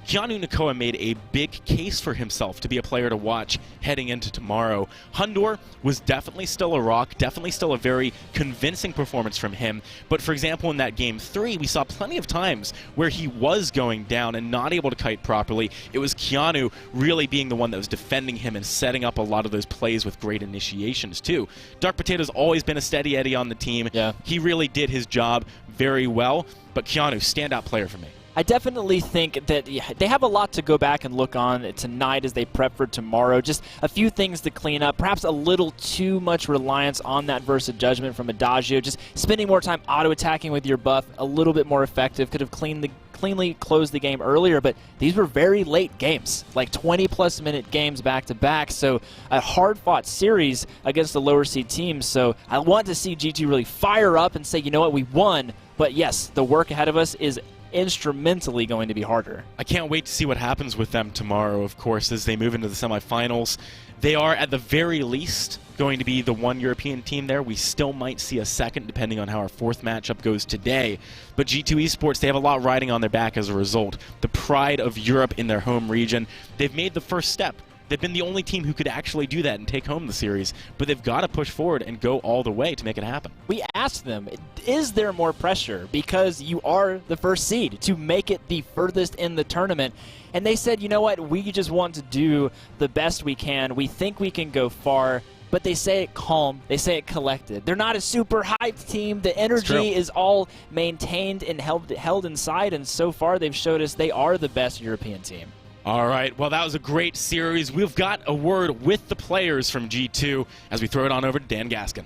[SPEAKER 18] Keanu Nakoa made a big case for himself to be a player to watch heading into tomorrow. Hundor was definitely still a rock, definitely still a very convincing performance from him. But for example, in that game 3, we saw plenty of times where he was going down and not able to kite properly. It was Keanu really being the one that was defending him and setting up a lot of those plays with great initiations too. Dark Potato's always been a steady Eddie on the team.
[SPEAKER 7] Yeah.
[SPEAKER 18] He really did his job very well, but Keanu, standout player for me.
[SPEAKER 7] I definitely think that they have a lot to go back and look on tonight as they prep for tomorrow. Just a few things to clean up. Perhaps a little too much reliance on that Versa Judgment from Adagio. Just spending more time auto-attacking with your buff, a little bit more effective. Could have cleanly closed the game earlier, but these were very late games, like 20-plus minute games back-to-back. So a hard-fought series against the lower seed teams. So I want to see G2 really fire up and say, you know what, we won. But yes, the work ahead of us is instrumentally going to be harder.
[SPEAKER 18] I can't wait to see what happens with them tomorrow, of course, as they move into the semifinals. They are, at the very least, going to be the one European team there. We still might see a second, depending on how our 4th matchup goes today. But G2 Esports, they have a lot riding on their back as a result. The pride of Europe in their home region. They've made the first step. They've been the only team who could actually do that and take home the series, but they've got to push forward and go all the way to make it happen.
[SPEAKER 7] We asked them, is there more pressure because you are the first seed to make it the furthest in the tournament? And they said, you know what, we just want to do the best we can. We think we can go far, but they say it calm, they say it collected. They're not a super hyped team. The energy is all maintained and held inside, and so far they've showed us they are the best European team.
[SPEAKER 18] All right, well, that was a great series. We've got a word with the players from G2 as we throw it on over to Dan Gaskin.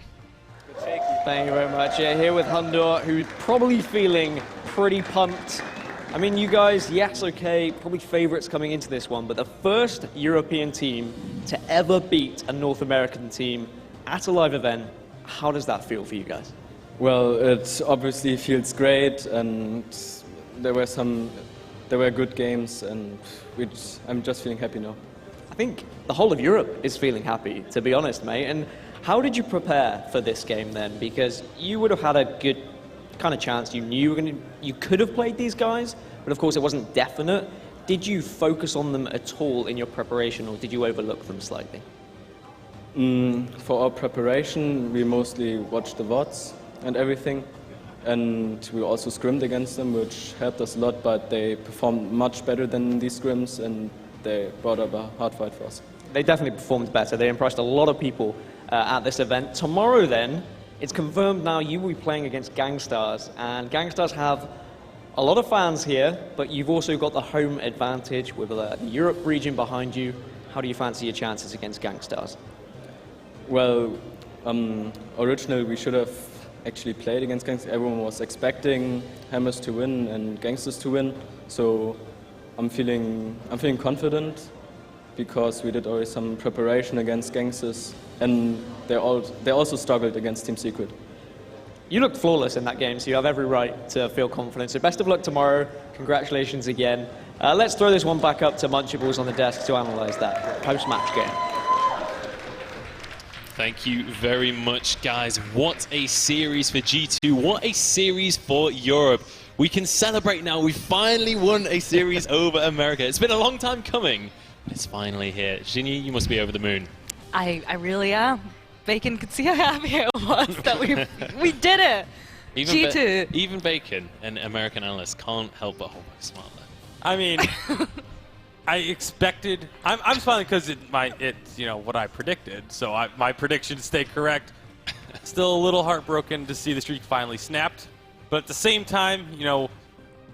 [SPEAKER 17] Thank you very much. Yeah, here with Hundor, who's probably feeling pretty pumped. I mean, you guys, yes, okay, probably favorites coming into this one, but the first European team to ever beat a North American team at a live event, how does that feel for you guys?
[SPEAKER 9] Well, it obviously feels great, and there were good games, and I'm just feeling happy now.
[SPEAKER 17] I think the whole of Europe is feeling happy, to be honest, mate. And how did you prepare for this game then? Because you would have had a good kind of chance. You knew you could have played these guys, but of course it wasn't definite. Did you focus on them at all in your preparation, or did you overlook them slightly?
[SPEAKER 9] For our preparation, we mostly watched the VODs and everything. And we also scrimmed against them, which helped us a lot, but they performed much better than these scrims, and they brought up a hard fight for us.
[SPEAKER 17] They definitely performed better. They impressed a lot of people at this event. Tomorrow then, it's confirmed now you will be playing against Gangstars, and Gangstars have a lot of fans here, but you've also got the home advantage with the Europe region behind you. How do you fancy your chances against Gangstars?
[SPEAKER 9] Well, originally we should have actually played against Gangsters. Everyone was expecting Hammers to win and Gangsters to win, so I'm feeling confident because we did already some preparation against Gangsters, and they also struggled against Team Secret.
[SPEAKER 17] you looked flawless in that game, so you have every right to feel confident. So best of luck tomorrow. Congratulations again. Let's throw this one back up to Munchables on the desk to analyze that post-match game.
[SPEAKER 3] Thank you very much, guys. What a series for G2. What a series for Europe. We can celebrate now. We finally won a series over America. It's been a long time coming, but it's finally here. Jinyi, you must be over the moon.
[SPEAKER 12] I really am. Bacon could see how happy it was that we did it. G2.
[SPEAKER 3] Even Bacon, an American analyst, can't help but hold back smile.
[SPEAKER 4] I mean, I expected. I'm smiling because it's what I predicted. So my predictions stay correct. Still a little heartbroken to see the streak finally snapped, but at the same time,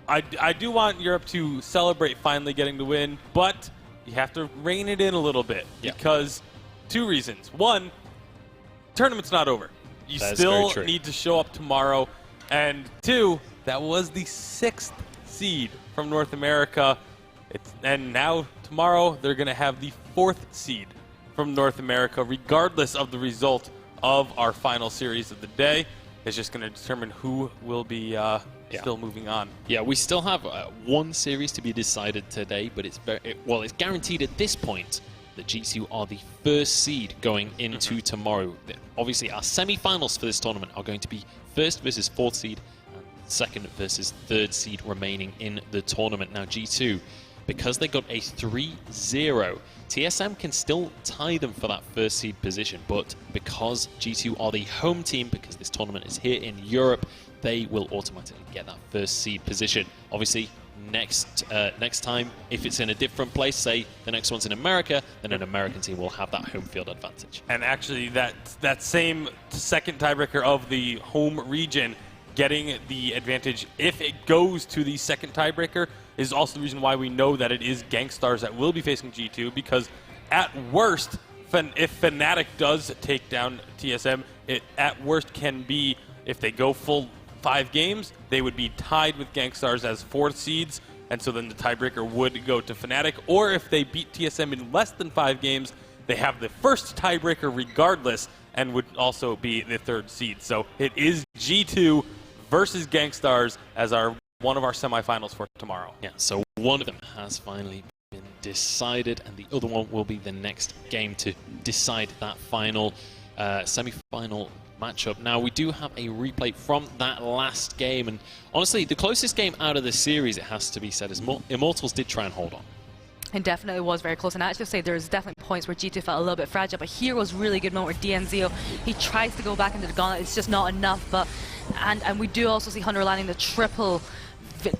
[SPEAKER 4] I do want Europe to celebrate finally getting the win, but you have to rein it in a little bit because 2 reasons. One, tournament's not over. You still need to show up tomorrow, and 2, that was the 6th seed from North America. And now tomorrow they're going to have the 4th seed from North America, regardless of the result of our final series of the day. It's just going to determine who will be still moving on.
[SPEAKER 3] Yeah, we still have one series to be decided today, but it's it's guaranteed at this point that G2 are the 1st seed going into tomorrow. Obviously, our semi-finals for this tournament are going to be 1st versus 4th seed, and 2nd versus 3rd seed remaining in the tournament. Now, G2, because they got a 3-0, TSM can still tie them for that 1st seed position, but because G2 are the home team, because this tournament is here in Europe, they will automatically get that 1st seed position. Obviously, next time, if it's in a different place, say the next one's in America, then an American team will have that home field advantage.
[SPEAKER 4] And actually, that same 2nd tiebreaker of the home region getting the advantage, if it goes to the 2nd tiebreaker, is also the reason why we know that it is Gangstars that will be facing G2, because at worst, if Fnatic does take down TSM, it at worst can be, if they go full 5 games, they would be tied with Gangstars as 4th seeds, and so then the tiebreaker would go to Fnatic. Or if they beat TSM in less than 5 games, they have the 1st tiebreaker regardless, and would also be the 3rd seed. So it is G2 versus Gangstars as one of our semifinals for tomorrow.
[SPEAKER 3] Yeah, so one of them has finally been decided, and the other one will be the next game to decide that final semi-final matchup. Now, we do have a replay from that last game, and honestly, the closest game out of the series, it has to be said, is Immortals did try and hold on.
[SPEAKER 12] It definitely was very close, and I actually say there's definitely points where G2 felt a little bit fragile, but here was really good moment where DNZO, he tries to go back into the gauntlet, it's just not enough, but and we do also see Hunter landing the triple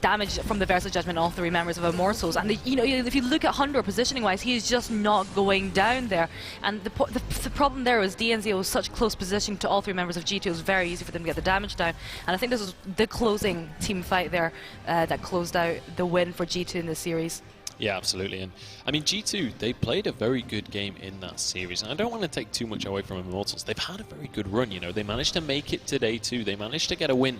[SPEAKER 12] damage from the Versa Judgment on all 3 members of Immortals, and if you look at Hunter positioning wise, he's just not going down there, and the problem there was DNZO was such close position to all 3 members of G2, it was very easy for them to get the damage down, and I think this was the closing team fight there that closed out the win for G2 in this series.
[SPEAKER 3] Yeah, absolutely. And I mean, G2, they played a very good game in that series. And I don't want to take too much away from Immortals. They've had a very good run, They managed to make it today, too. They managed to get a win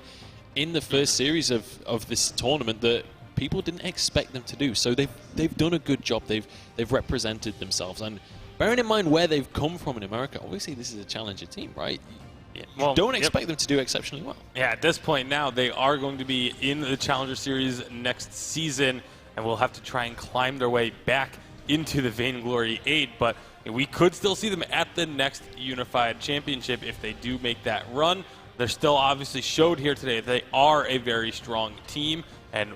[SPEAKER 3] in the first series of this tournament that people didn't expect them to do. So they've done a good job. They've represented themselves. And bearing in mind where they've come from in America, obviously this is a challenger team, right? You don't expect them to do exceptionally well.
[SPEAKER 4] Yeah, at this point now, they are going to be in the Challenger Series next season, and will have to try and climb their way back into the Vainglory 8, but we could still see them at the next Unified Championship if they do make that run. They're still obviously showed here today they are a very strong team, and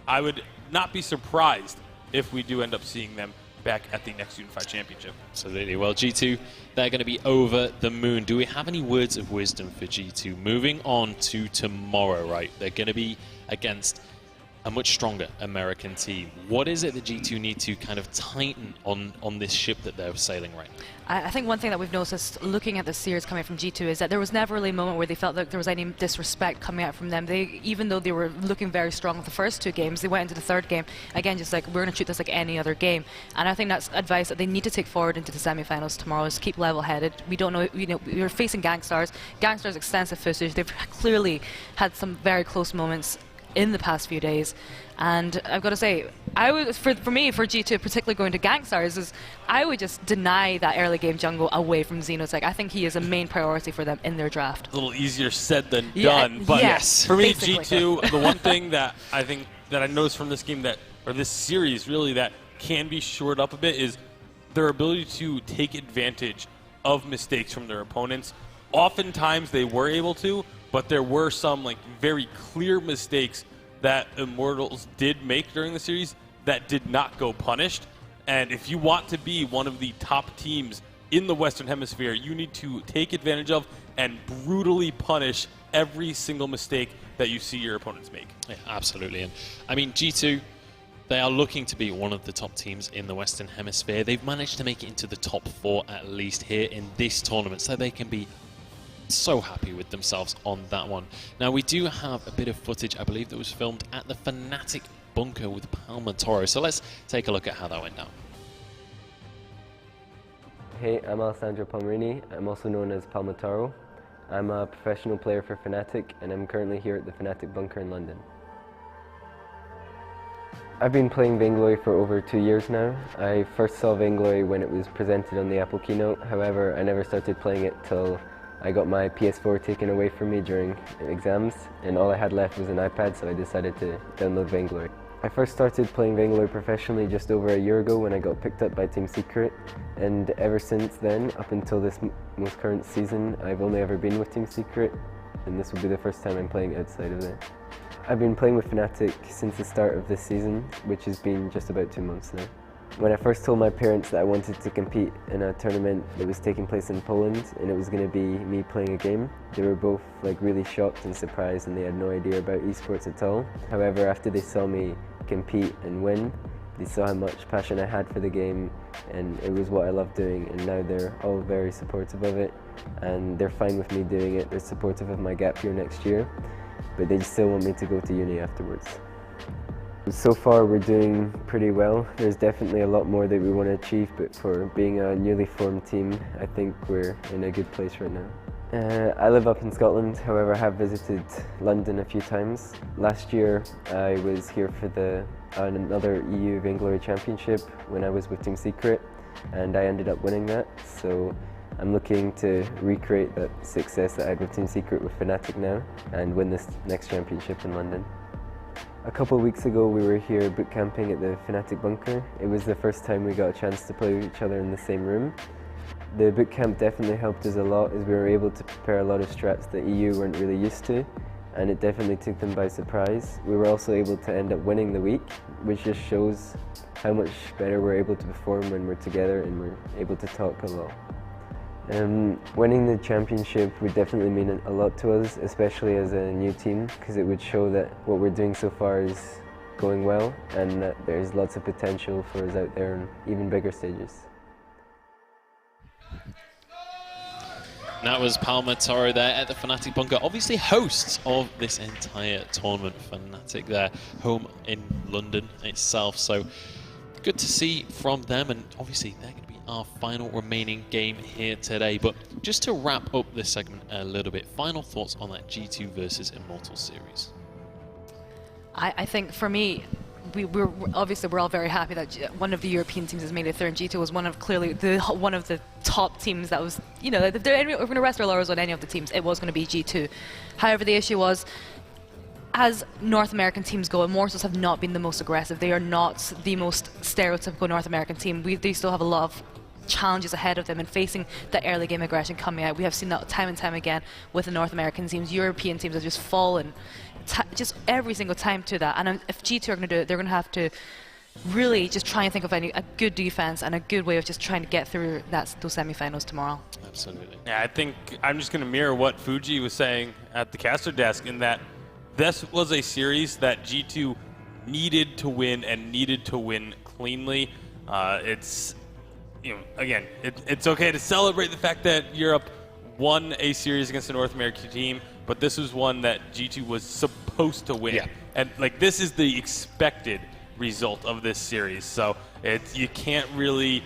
[SPEAKER 4] I would not be surprised if we do end up seeing them back at the next Unified Championship.
[SPEAKER 3] Absolutely. Well, G2, they're going to be over the moon. Do we have any words of wisdom for G2? Moving on to tomorrow, right? They're going to be against a much stronger American team. What is it that G2 need to kind of tighten on this ship that they're sailing right now?
[SPEAKER 12] I think one thing that we've noticed looking at the series coming from G2 is that there was never really a moment where they felt like there was any disrespect coming out from them. Even though they were looking very strong with the first 2 games, they went into the 3rd game, again, just like, we're going to treat this like any other game. And I think that's advice that they need to take forward into the semi-finals tomorrow, is keep level-headed. We don't know, we're facing Gangstars. Gangstars' extensive footage, they've clearly had some very close moments in the past few days. And I've got to say, I would, for G2, particularly going to Gangstars, is I would just deny that early game jungle away from Xenotech. I think he is a main priority for them in their draft.
[SPEAKER 4] A little easier said than done, but
[SPEAKER 12] yes,
[SPEAKER 4] for me,
[SPEAKER 12] basically.
[SPEAKER 4] G2, the one thing that I think that I noticed from this game or this series really that can be shored up a bit is their ability to take advantage of mistakes from their opponents. Oftentimes they were able to, but there were some like very clear mistakes that Immortals did make during the series that did not go punished. And if you want to be one of the top teams in the Western Hemisphere, you need to take advantage of and brutally punish every single mistake that you see your opponents make.
[SPEAKER 3] Yeah, absolutely. And I mean, G2, they are looking to be one of the top teams in the Western Hemisphere. They've managed to make it into the top 4 at least here in this tournament, so they can be so happy with themselves on that one. Now, we do have a bit of footage, I believe, that was filmed at the Fnatic bunker with Palmatoro. So let's take a look at how that went down.
[SPEAKER 1] Hey, I'm Alessandro Palmerini. I'm also known as Palmatoro. I'm a professional player for Fnatic, and I'm currently here at the Fnatic bunker in London. I've been playing Vainglory for over 2 years now. I first saw Vainglory when it was presented on the Apple keynote. However, I never started playing it till I got my PS4 taken away from me during exams, and all I had left was an iPad, so I decided to download Vainglory. I first started playing Vainglory professionally just over a year ago when I got picked up by Team Secret, and ever since then, up until this most current season, I've only ever been with Team Secret, and this will be the first time I'm playing outside of there. I've been playing with Fnatic since the start of this season, which has been just about 2 months now. When I first told my parents that I wanted to compete in a tournament that was taking place in Poland and it was going to be me playing a game, they were both really shocked and surprised, and they had no idea about esports at all. However, after they saw me compete and win, they saw how much passion I had for the game, and it was what I loved doing, and now they're all very supportive of it, and they're fine with me doing it. They're supportive of my gap year next year, but they still want me to go to uni afterwards. So far we're doing pretty well. There's definitely a lot more that we want to achieve, but for being a newly formed team, I think we're in a good place right now. I live up in Scotland, however I have visited London a few times. Last year I was here for another EU Vainglory Championship when I was with Team Secret, and I ended up winning that. So I'm looking to recreate that success that I had with Team Secret with Fnatic now and win this next championship in London. A couple of weeks ago we were here boot camping at the Fnatic bunker. It was the first time we got a chance to play with each other in the same room. The boot camp definitely helped us a lot, as we were able to prepare a lot of strats that EU weren't really used to, and it definitely took them by surprise. We were also able to end up winning the week, which just shows how much better we're able to perform when we're together and we're able to talk a lot. Winning the championship would definitely mean a lot to us, especially as a new team, because it would show that what we're doing so far is going well and that there's lots of potential for us out there on even bigger stages.
[SPEAKER 3] That was Palmatoro there at the Fnatic bunker, obviously hosts of this entire tournament. Fnatic there, home in London itself, so good to see from them, and obviously they're going to be our final remaining game here today. But just to wrap up this segment a little bit, final thoughts on that G2 versus Immortals series?
[SPEAKER 12] I think for me, we're all very happy that one of the European teams has made it through, and G2 was one of the top teams that was, if we're going to rest our laurels on any of the teams, it was going to be G2. However, the issue was, as North American teams go, Immortals have not been the most aggressive. They are not the most stereotypical North American team. They still have a lot of challenges ahead of them and facing the early game aggression coming out. We have seen that time and time again with the North American teams. European teams have just fallen just every single time to that. And if G2 are going to do it, they're going to have to really just try and think of a good defense and a good way of just trying to get through those semifinals tomorrow.
[SPEAKER 3] Absolutely.
[SPEAKER 4] Yeah, I think I'm just going to mirror what Fuji was saying at the caster desk, in that this was a series that G2 needed to win and needed to win cleanly. It's okay to celebrate the fact that Europe won a series against a North American team, but this was one that G2 was supposed to win. Yeah. And this is the expected result of this series. So you can't really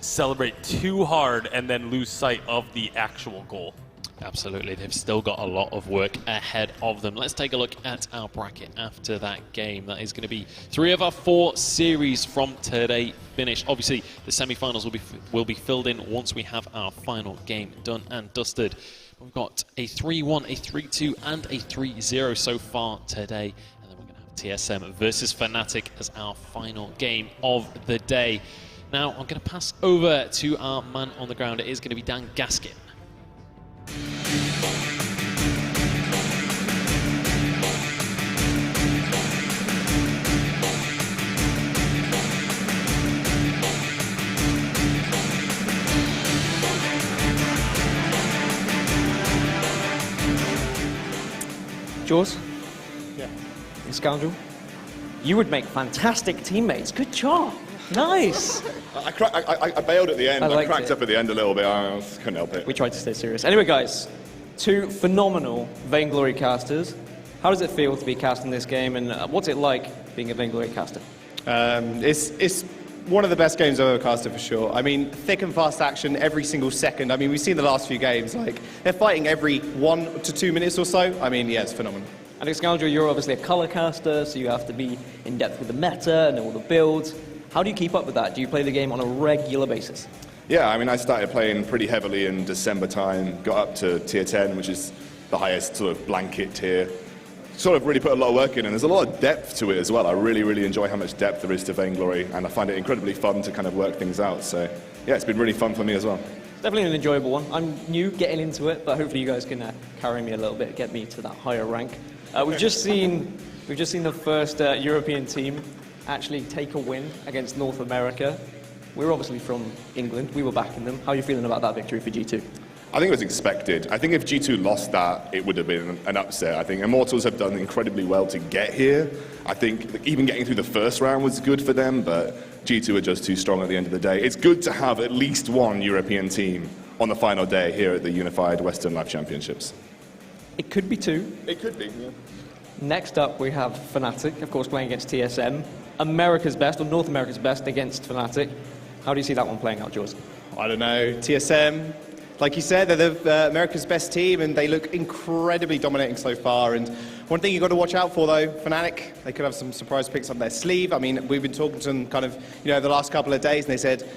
[SPEAKER 4] celebrate too hard and then lose sight of the actual goal.
[SPEAKER 3] Absolutely, they've still got a lot of work ahead of them. Let's take a look at our bracket after that game. That is going to be 3 of our 4 series from today finished. Obviously, the semi-finals will be filled in once we have our final game done and dusted. We've got a 3-1, a 3-2, and a 3-0 so far today. And then we're going to have TSM versus Fnatic as our final game of the day. Now, I'm going to pass over to our man on the ground. It is going to be Dan Gaskin.
[SPEAKER 17] Jaws? Yeah. Scoundrel? You would make fantastic teammates. Good job. Nice.
[SPEAKER 11] I bailed at the end. I cracked up at the end a little bit. I couldn't help it.
[SPEAKER 17] We tried to stay serious. Anyway, guys, 2 phenomenal Vainglory casters. How does it feel to be casting this game, and what's it like being a Vainglory caster?
[SPEAKER 19] It's one of the best games I've ever casted for sure. I mean, thick and fast action every single second. I mean, we've seen the last few games, like, they're fighting every 1 to 2 minutes or so. I mean, yeah, it's phenomenal.
[SPEAKER 17] And Scoundrel, you're obviously a color caster, so you have to be in depth with the meta and all the builds. How do you keep up with that? Do you play the game on a regular basis?
[SPEAKER 11] Yeah, I mean, I started playing pretty heavily in December time, got up to tier 10, which is the highest sort of blanket tier. Sort of really put a lot of work in, and there's a lot of depth to it as well. I really, really enjoy how much depth there is to Vainglory, and I find it incredibly fun to kind of work things out. So, yeah, it's been really fun for me as well.
[SPEAKER 17] It's definitely an enjoyable one. I'm new getting into it, but hopefully you guys can carry me a little bit, get me to that higher rank. We've just seen the first European team actually take a win against North America. We're obviously from England. We were backing them. How are you feeling about that victory for G2?
[SPEAKER 11] I think it was expected. I think if G2 lost that, it would have been an upset. I think Immortals have done incredibly well to get here. I think even getting through the first round was good for them, but G2 are just too strong at the end of the day. It's good to have at least one European team on the final day here at the Unified Western Live Championships.
[SPEAKER 17] It could be 2.
[SPEAKER 11] It could be, yeah.
[SPEAKER 17] Next up, we have Fnatic, of course, playing against TSM. America's best, or North America's best, against Fnatic. How do you see that one playing out, Jaws?
[SPEAKER 19] I don't know. TSM, like you said, they're America's best team, and they look incredibly dominating so far. And one thing you've got to watch out for, though, Fnatic, they could have some surprise picks up their sleeve. I mean, we've been talking to them kind of, the last couple of days, and they said,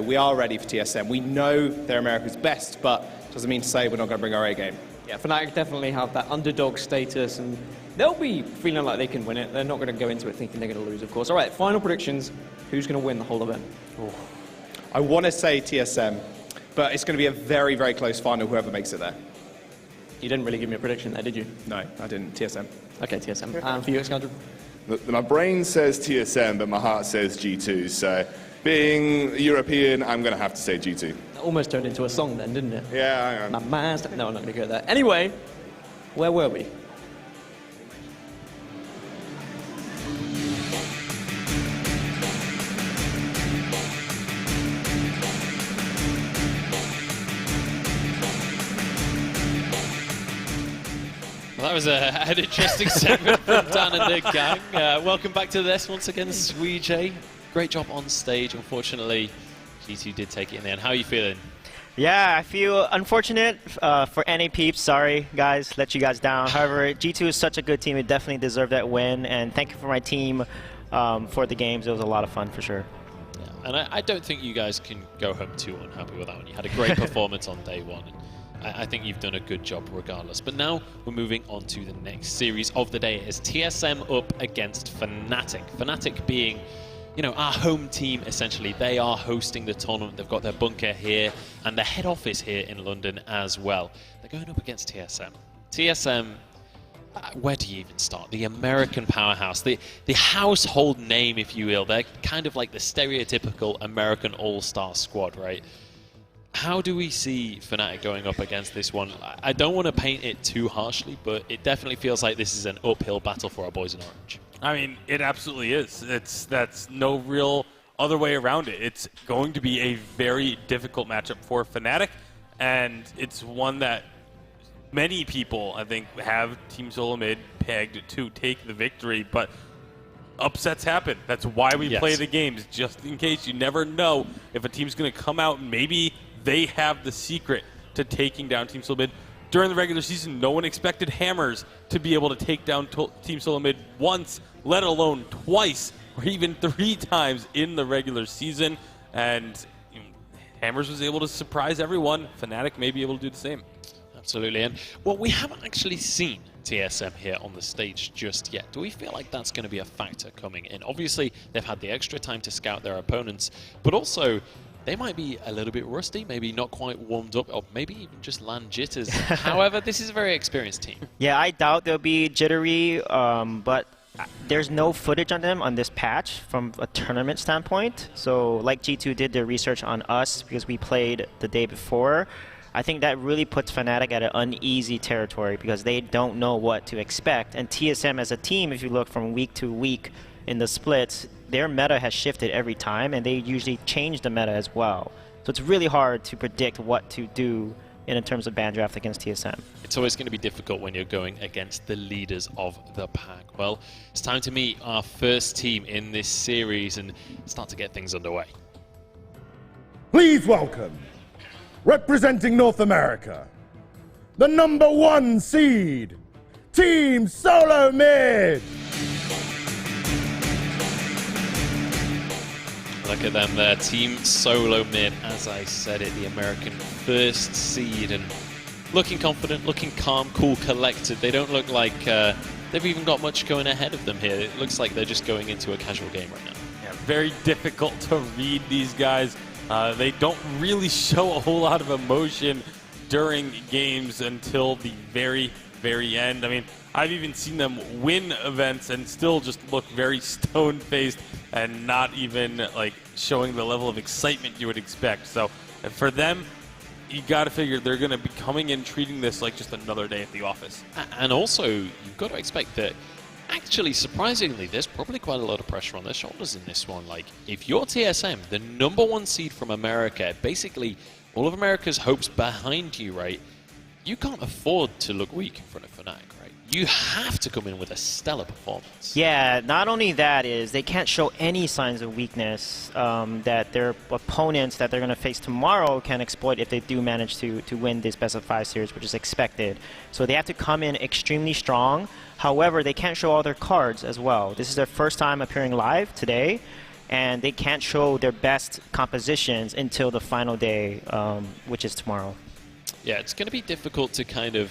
[SPEAKER 19] we are ready for TSM. We know they're America's best, but doesn't mean to say we're not going to bring our A game.
[SPEAKER 17] Yeah, Fnatic definitely have that underdog status, and they'll be feeling like they can win it. They're not going to go into it thinking they're going to lose, of course. All right, final predictions. Who's going to win the whole event?
[SPEAKER 19] Oh. I want to say TSM, but it's going to be a very, very close final, whoever makes it there.
[SPEAKER 17] You didn't really give me a prediction there, did you?
[SPEAKER 19] No, I didn't. TSM.
[SPEAKER 17] Okay, TSM. And for you, Scoundrel?
[SPEAKER 11] My brain says TSM, but my heart says G2. So, being European, I'm going to have to say G2.
[SPEAKER 17] That almost turned into a song then, didn't it?
[SPEAKER 11] Yeah, I
[SPEAKER 17] know. No, I'm not going to go there. Anyway, where were we?
[SPEAKER 3] Well, that was an interesting segment from Dan and the gang. Welcome back to this once again, Sweej. Great job on stage. Unfortunately, G2 did take it in the end. How are you feeling?
[SPEAKER 5] Yeah, I feel unfortunate for NA peeps. Sorry, guys, let you guys down. However, G2 is such a good team. It definitely deserved that win. And thank you for my team for the games. It was a lot of fun for sure.
[SPEAKER 3] Yeah, and I don't think you guys can go home too unhappy with that one. You had a great performance on day one. I think you've done a good job regardless. But now we're moving on to the next series of the day. It's TSM up against Fnatic. Fnatic being, our home team, essentially. They are hosting the tournament. They've got their bunker here and their head office here in London as well. They're going up against TSM. TSM, where do you even start? The American powerhouse, the household name, if you will. They're kind of like the stereotypical American all-star squad, right? How do we see Fnatic going up against this one? I don't want to paint it too harshly, but it definitely feels like this is an uphill battle for our boys in orange.
[SPEAKER 4] I mean, it absolutely is. That's no real other way around it. It's going to be a very difficult matchup for Fnatic, and it's one that many people, I think, have Team Solomid pegged to take the victory, but upsets happen. That's why we play the games, just in case. You never know if a team's going to come out and maybe they have the secret to taking down Team Solomid. during the regular season, no one expected Hammers to be able to take down Team Solo Mid once, let alone twice, or even 3 times in the regular season. And Hammers was able to surprise everyone. Fnatic may be able to do the same.
[SPEAKER 3] Absolutely. And well, we haven't actually seen TSM here on the stage just yet. Do we feel like that's going to be a factor coming in? Obviously, they've had the extra time to scout their opponents, but also they might be a little bit rusty, maybe not quite warmed up, or maybe even just land jitters. However, this is a very experienced team.
[SPEAKER 5] Yeah, I doubt they'll be jittery, but there's no footage on them on this patch from a tournament standpoint. So like G2 did their research on us because we played the day before, I think that really puts Fnatic at an uneasy territory because they don't know what to expect. And TSM as a team, if you look from week to week in the splits, their meta has shifted every time, and they usually change the meta as well. So it's really hard to predict what to do in terms of ban draft against TSM.
[SPEAKER 3] It's always going to be difficult when you're going against the leaders of the pack. Well, it's time to meet our first team in this series and start to get things underway.
[SPEAKER 2] Please welcome, representing North America, the #1 seed, Team Solo Mid.
[SPEAKER 3] Look at them there, Team Solo Mid, as I said it, the American first seed, and looking confident, looking calm, cool, collected. They don't look like they've even got much going ahead of them here. It looks like they're just going into a casual game right now.
[SPEAKER 4] Yeah, very difficult to read these guys. They don't really show a whole lot of emotion during games until the very, very end. I mean, I've even seen them win events and still just look very stone-faced and not even like showing the level of excitement you would expect. So for them, you got to figure they're going to be coming in treating this like just another day at the office.
[SPEAKER 3] And also, you've got to expect that actually, surprisingly, there's probably quite a lot of pressure on their shoulders in this one. Like, if you're TSM, the #1 seed from America, basically all of America's hopes behind you, right? You can't afford to look weak in front of Fnatic, right? You have to come in with a stellar performance.
[SPEAKER 5] Yeah, not only that is they can't show any signs of weakness that their opponents that they're going to face tomorrow can exploit if they do manage to win this best of 5 series, which is expected. So they have to come in extremely strong. However, they can't show all their cards as well. This is their first time appearing live today, and they can't show their best compositions until the final day, which is tomorrow.
[SPEAKER 3] Yeah, it's going to be difficult to kind of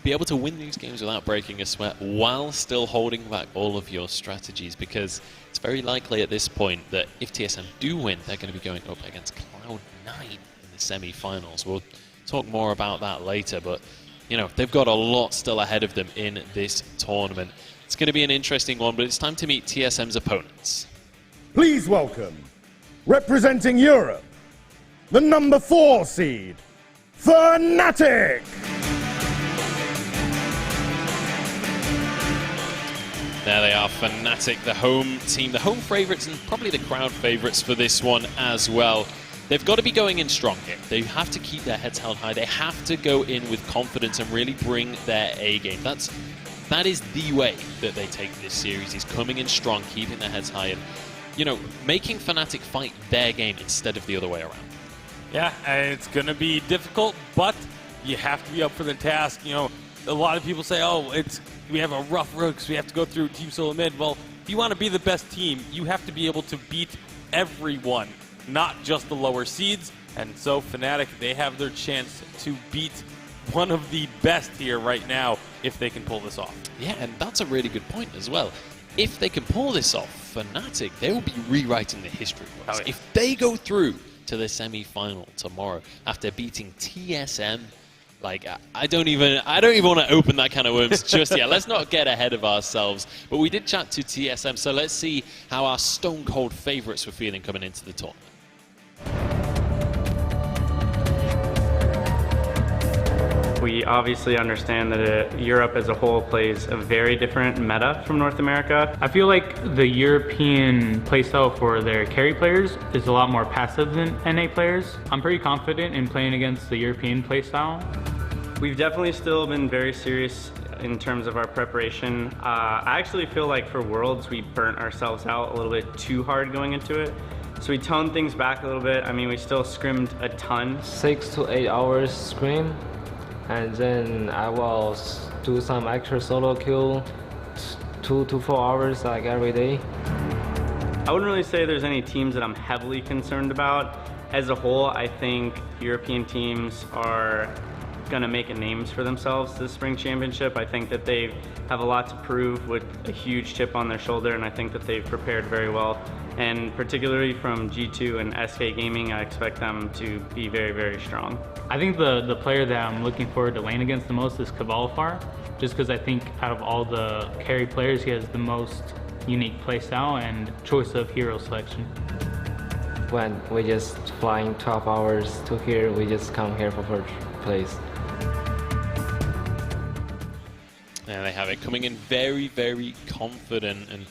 [SPEAKER 3] be able to win these games without breaking a sweat while still holding back all of your strategies, because it's very likely at this point that if TSM do win, they're going to be going up against Cloud9 in the semi-finals. We'll talk more about that later, but you know, they've got a lot still ahead of them in this tournament. It's going to be an interesting one, but it's time to meet TSM's opponents.
[SPEAKER 2] Please welcome, representing Europe, the #4 seed, Fnatic.
[SPEAKER 3] There they are, Fnatic, the home team, the home favourites and probably the crowd favourites for this one as well. They've got to be going in strong here. They have to keep their heads held high. They have to go in with confidence and really bring their A game. That is the way that they take this series, is coming in strong, keeping their heads high, and you know, making Fnatic fight their game instead of the other way around.
[SPEAKER 4] Yeah, it's going to be difficult, but you have to be up for the task. You know, a lot of people say, oh, we have a rough road because we have to go through Team Solo Mid. Well, if you want to be the best team, you have to be able to beat everyone, not just the lower seeds. And so Fnatic, they have their chance to beat one of the best here right now if they can pull this off.
[SPEAKER 3] Yeah, and that's a really good point as well. If they can pull this off, Fnatic, they will be rewriting the history books.
[SPEAKER 4] Oh, yeah.
[SPEAKER 3] If they go through to the semi-final tomorrow after beating TSM, like, I don't even want to open that can of worms just yet. Let's not get ahead of ourselves. But we did chat to TSM, so let's see how our stone-cold favorites were feeling coming into the tournament.
[SPEAKER 10] We obviously understand that Europe as a whole plays a very different meta from North America. I feel like the European playstyle for their carry players is a lot more passive than NA players. I'm pretty confident in playing against the European playstyle.
[SPEAKER 13] We've definitely still been very serious in terms of our preparation. I actually feel like for Worlds, we burnt ourselves out a little bit too hard going into it. So we toned things back a little bit. I mean, we still scrimmed a ton.
[SPEAKER 21] 6 to 8 hours scrim.
[SPEAKER 8] and then I will do some extra solo queue, 2 to 4 hours like every day.
[SPEAKER 13] I wouldn't really say there's any teams that I'm heavily concerned about. As a whole, I think European teams are going to make names for themselves this spring championship. I think that they have a lot to prove with a huge chip on their shoulder, and I think that they've prepared very well. And particularly from G2 and SK Gaming, I expect them to be very, very strong.
[SPEAKER 10] I think the player that I'm looking forward to lane against the most is Cavalifar, just because I think out of all the carry players, he has the most unique playstyle and choice of hero selection.
[SPEAKER 8] When we just flying 12 hours to here, we just come here for first place.
[SPEAKER 3] There they have it, coming in very, very confident, and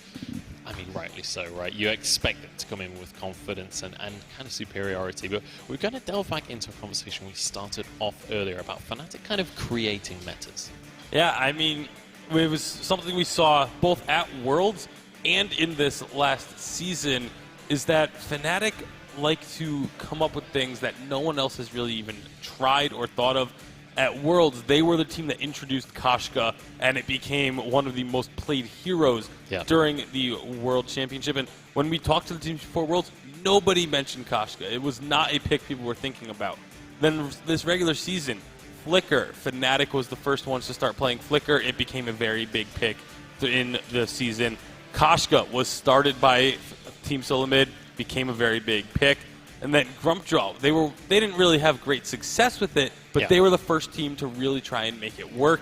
[SPEAKER 3] I mean, rightly so, right? You expect them to come in with confidence and kind of superiority, but we're going to delve back into a conversation we started off earlier about Fnatic kind of creating metas.
[SPEAKER 4] Yeah, I mean, it was something we saw both at Worlds and in this last season, is that Fnatic like to come up with things that no one else has really even tried or thought of. At Worlds, they were the team that introduced Koshka, and it became one of the most played heroes during the World Championship. And when we talked to the teams before Worlds, nobody mentioned Koshka. It was not a pick people were thinking about. Then this regular season, Flicker, Fnatic was the first ones to start playing Flicker. It became a very big pick in the season. Koshka was started by Team Solomid, became a very big pick. And then Grumpjaw, they didn't really have great success with it, but they were the first team to really try and make it work.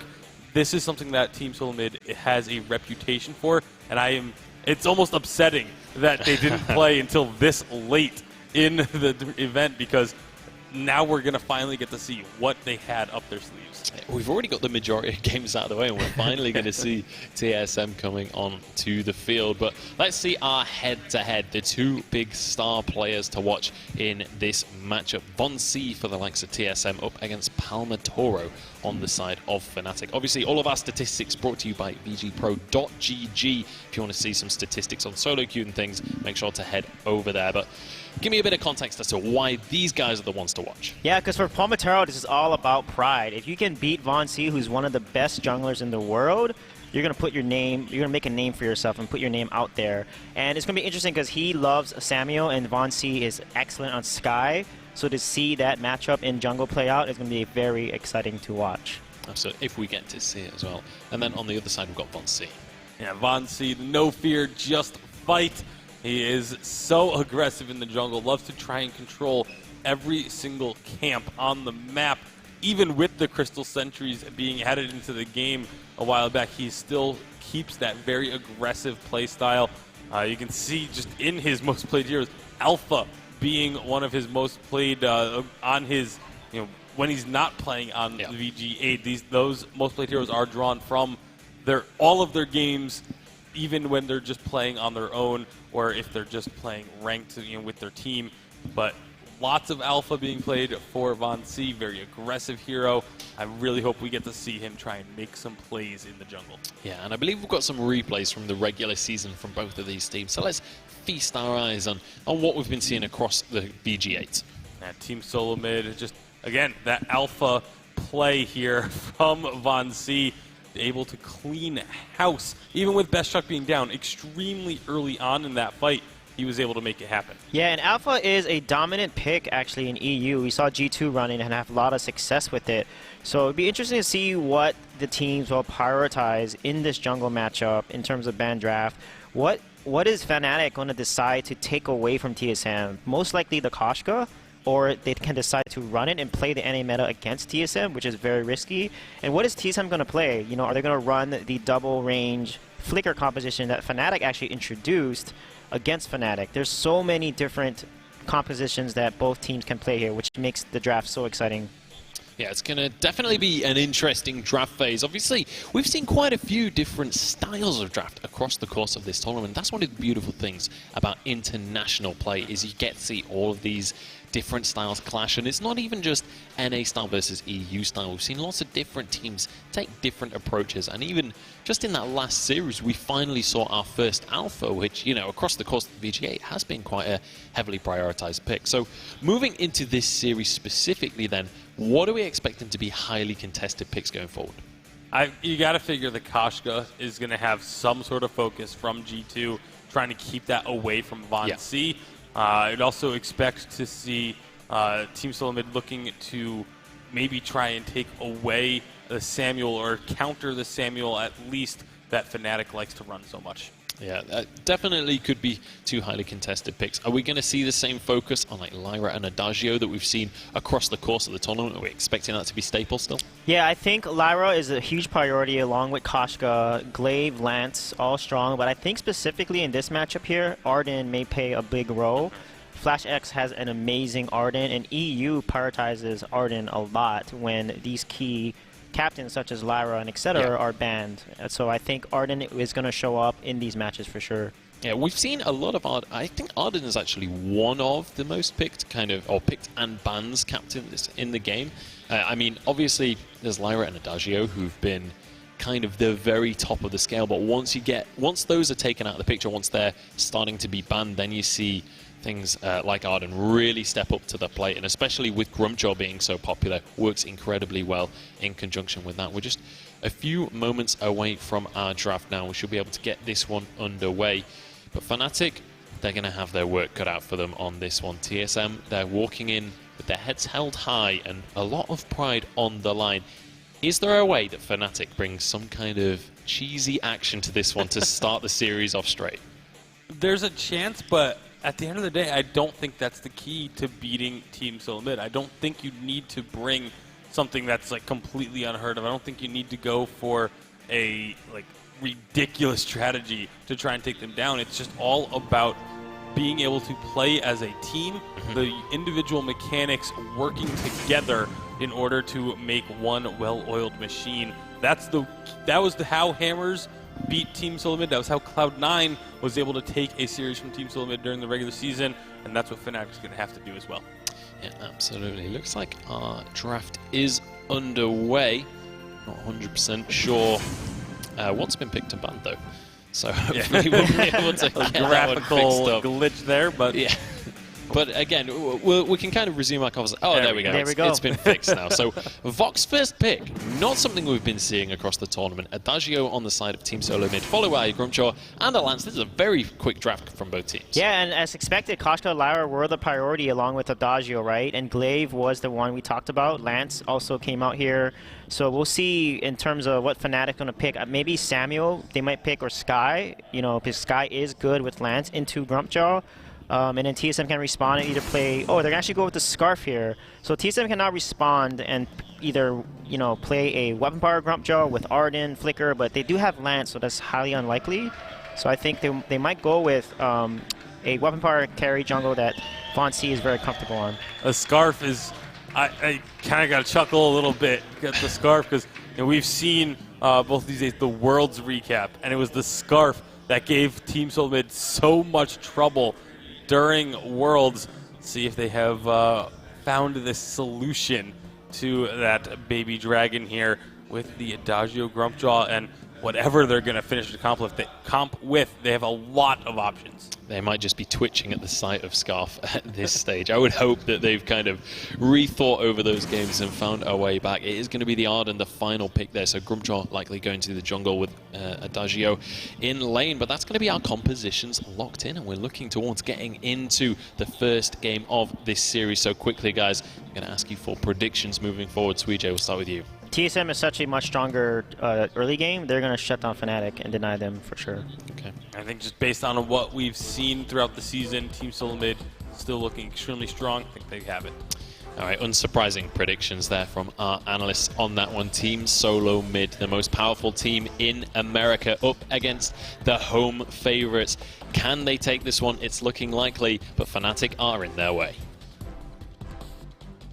[SPEAKER 4] This is something that Team Solomid has a reputation for, and it's almost upsetting that they didn't play until this late in the event, because now we're going to finally get to see what they had up their sleeves.
[SPEAKER 3] We've already got the majority of games out of the way, and we're finally going to see TSM coming on to the field. But let's see our head-to-head, the two big star players to watch in this matchup. Von C for the likes of TSM up against Palmatoro on the side of Fnatic. Obviously, all of our statistics brought to you by VGPro.gg. If you want to see some statistics on solo queue and things, make sure to head over there. But give me a bit of context as to why these guys are the ones to watch.
[SPEAKER 5] Yeah, because for Palmatero, this is all about pride. If you can beat Von C, who's one of the best junglers in the world, you're going to put your name, you're going to make a name for yourself and put your name out there. And it's going to be interesting because he loves Samuel, and Von C is excellent on Sky. So to see that matchup in jungle play out is going to be very exciting to watch.
[SPEAKER 3] Absolutely, if we get to see it as well. And then on the other side, we've got Von C.
[SPEAKER 4] Yeah, Von C, no fear, just fight. He is so aggressive in the jungle, loves to try and control every single camp on the map. Even with the Crystal Sentries being added into the game a while back, he still keeps that very aggressive play style. You can see just in his most played heroes, Alpha being one of his most played on his, when he's not playing on the VG8. Those most played heroes are drawn from all of their games, even when they're just playing on their own or if they're just playing ranked with their team. But lots of Alpha being played for Von C, very aggressive hero. I really hope we get to see him try and make some plays in the jungle.
[SPEAKER 3] Yeah, and I believe we've got some replays from the regular season from both of these teams. So let's feast our eyes on what we've been seeing across the VG8.
[SPEAKER 4] Yeah, Team Solomid, just, again, that Alpha play here from Von C, able to clean house. Even with Best Chuck being down extremely early on in that fight, he was able to make it happen.
[SPEAKER 5] Yeah, and Alpha is a dominant pick, actually, in EU. We saw G2 running and have a lot of success with it. So it'd be interesting to see what the teams will prioritize in this jungle matchup in terms of ban draft. What is Fnatic going to decide to take away from TSM? Most likely the Koshka, or they can decide to run it and play the NA meta against TSM, which is very risky. And what is TSM going to play? Are they going to run the double range flicker composition that Fnatic actually introduced against Fnatic? There's so many different compositions that both teams can play here, which makes the draft so exciting.
[SPEAKER 3] Yeah, it's going to definitely be an interesting draft phase. Obviously, we've seen quite a few different styles of draft across the course of this tournament. That's one of the beautiful things about international play, is you get to see all of these different styles clash, and it's not even just NA style versus EU style. We've seen lots of different teams take different approaches, and even just in that last series, we finally saw our first alpha, which, you know, across the course of the VGA has been quite a heavily prioritized pick. So moving into this series specifically then, what are we expecting to be highly contested picks going forward?
[SPEAKER 4] You got to figure that Koshka is going to have some sort of focus from G2, trying to keep that away from Von C. I'd also expect to see Team Solo Mid looking to maybe try and take away the Samuel or counter the Samuel, at least that Fnatic likes to run so much.
[SPEAKER 3] Yeah, that definitely could be two highly contested picks. Are we going to see the same focus on like Lyra and Adagio that we've seen across the course of the tournament? Are we expecting that to be staple still?
[SPEAKER 5] Yeah, I think Lyra is a huge priority along with Koshka, Glaive, Lance, all strong. But I think specifically in this matchup here, Arden may play a big role. Flash X has an amazing Arden, and EU prioritizes Arden a lot when these key captains such as Lyra and etc. are banned. So I think Arden is going to show up in these matches for sure.
[SPEAKER 3] Yeah, we've seen a lot of Arden. I think Arden is actually one of the most picked picked and bans captains in the game. I mean, obviously there's Lyra and Adagio who've been kind of the very top of the scale, but once those are taken out of the picture, once they're starting to be banned, then you see things like Arden really step up to the plate, and especially with Grumpjaw being so popular, works incredibly well in conjunction with that. We're just a few moments away from our draft now. We should be able to get this one underway. But Fnatic, they're going to have their work cut out for them on this one. TSM, they're walking in with their heads held high and a lot of pride on the line. Is there a way that Fnatic brings some kind of cheesy action to this one to start the series off straight?
[SPEAKER 4] There's a chance, but at the end of the day, I don't think that's the key to beating Team Solo Mid. I don't think you need to bring something that's like completely unheard of. I don't think you need to go for a like ridiculous strategy to try and take them down. It's just all about being able to play as a team, the individual mechanics working together in order to make one well-oiled machine. That was how Hammers beat Team Solo Mid. That was how Cloud9 was able to take a series from Team Solo Mid during the regular season, and that's what Fnatic's going to have to do as well.
[SPEAKER 3] Yeah, absolutely. Looks like our draft is underway. Not 100% sure what's been picked and banned, though. So hopefully we'll be able to get that one fixed up.
[SPEAKER 4] Glitch there, but
[SPEAKER 3] yeah. But again, we can kind of resume our conversation. Oh, there we go. It's been fixed now. So Vox first pick, not something we've been seeing across the tournament. Adagio on the side of Team Solo Mid, followed by Grumpjaw and a Lance. This is a very quick draft from both teams.
[SPEAKER 5] Yeah, and as expected, Koshka and Lyra were the priority along with Adagio, right? And Glaive was the one we talked about. Lance also came out here. So we'll see in terms of what Fnatic going to pick. Maybe Samuel they might pick, or Sky, you know, because Sky is good with Lance into Grumpjaw. And then TSM can respond and either play... Oh, they're going to actually go with the Scarf here. So TSM can now respond and either, you know, play a Weapon Power Grumpjaw with Arden, Flicker, but they do have Lance, so that's highly unlikely. So I think they might go with a Weapon Power carry jungle that Von C is very comfortable on.
[SPEAKER 4] A Scarf is... I kind of got to chuckle a little bit at the Scarf because we've seen both these days the Worlds recap, and it was the Scarf that gave Team Solo Mid so much trouble during Worlds. See if they have found this solution to that baby dragon here with the Adagio Grumpjaw and whatever they're going to finish the comp with. They have a lot of options.
[SPEAKER 3] They might just be twitching at the sight of Scarf at this stage. I would hope that they've kind of rethought over those games and found a way back. It is going to be the Arden, the final pick there. So Grumpjaw likely going to the jungle with Adagio in lane. But that's going to be our compositions locked in. And we're looking towards getting into the first game of this series. So quickly, guys, I'm going to ask you for predictions moving forward. Sweej, we'll start with you.
[SPEAKER 5] TSM is such a much stronger early game. They're going to shut down Fnatic and deny them for sure.
[SPEAKER 3] Okay.
[SPEAKER 4] I think just based on what we've seen throughout the season, Team Solo Mid still looking extremely strong. I think they have it.
[SPEAKER 3] All right, unsurprising predictions there from our analysts on that one. Team Solo Mid, the most powerful team in America, up against the home favorites. Can they take this one? It's looking likely, but Fnatic are in their way.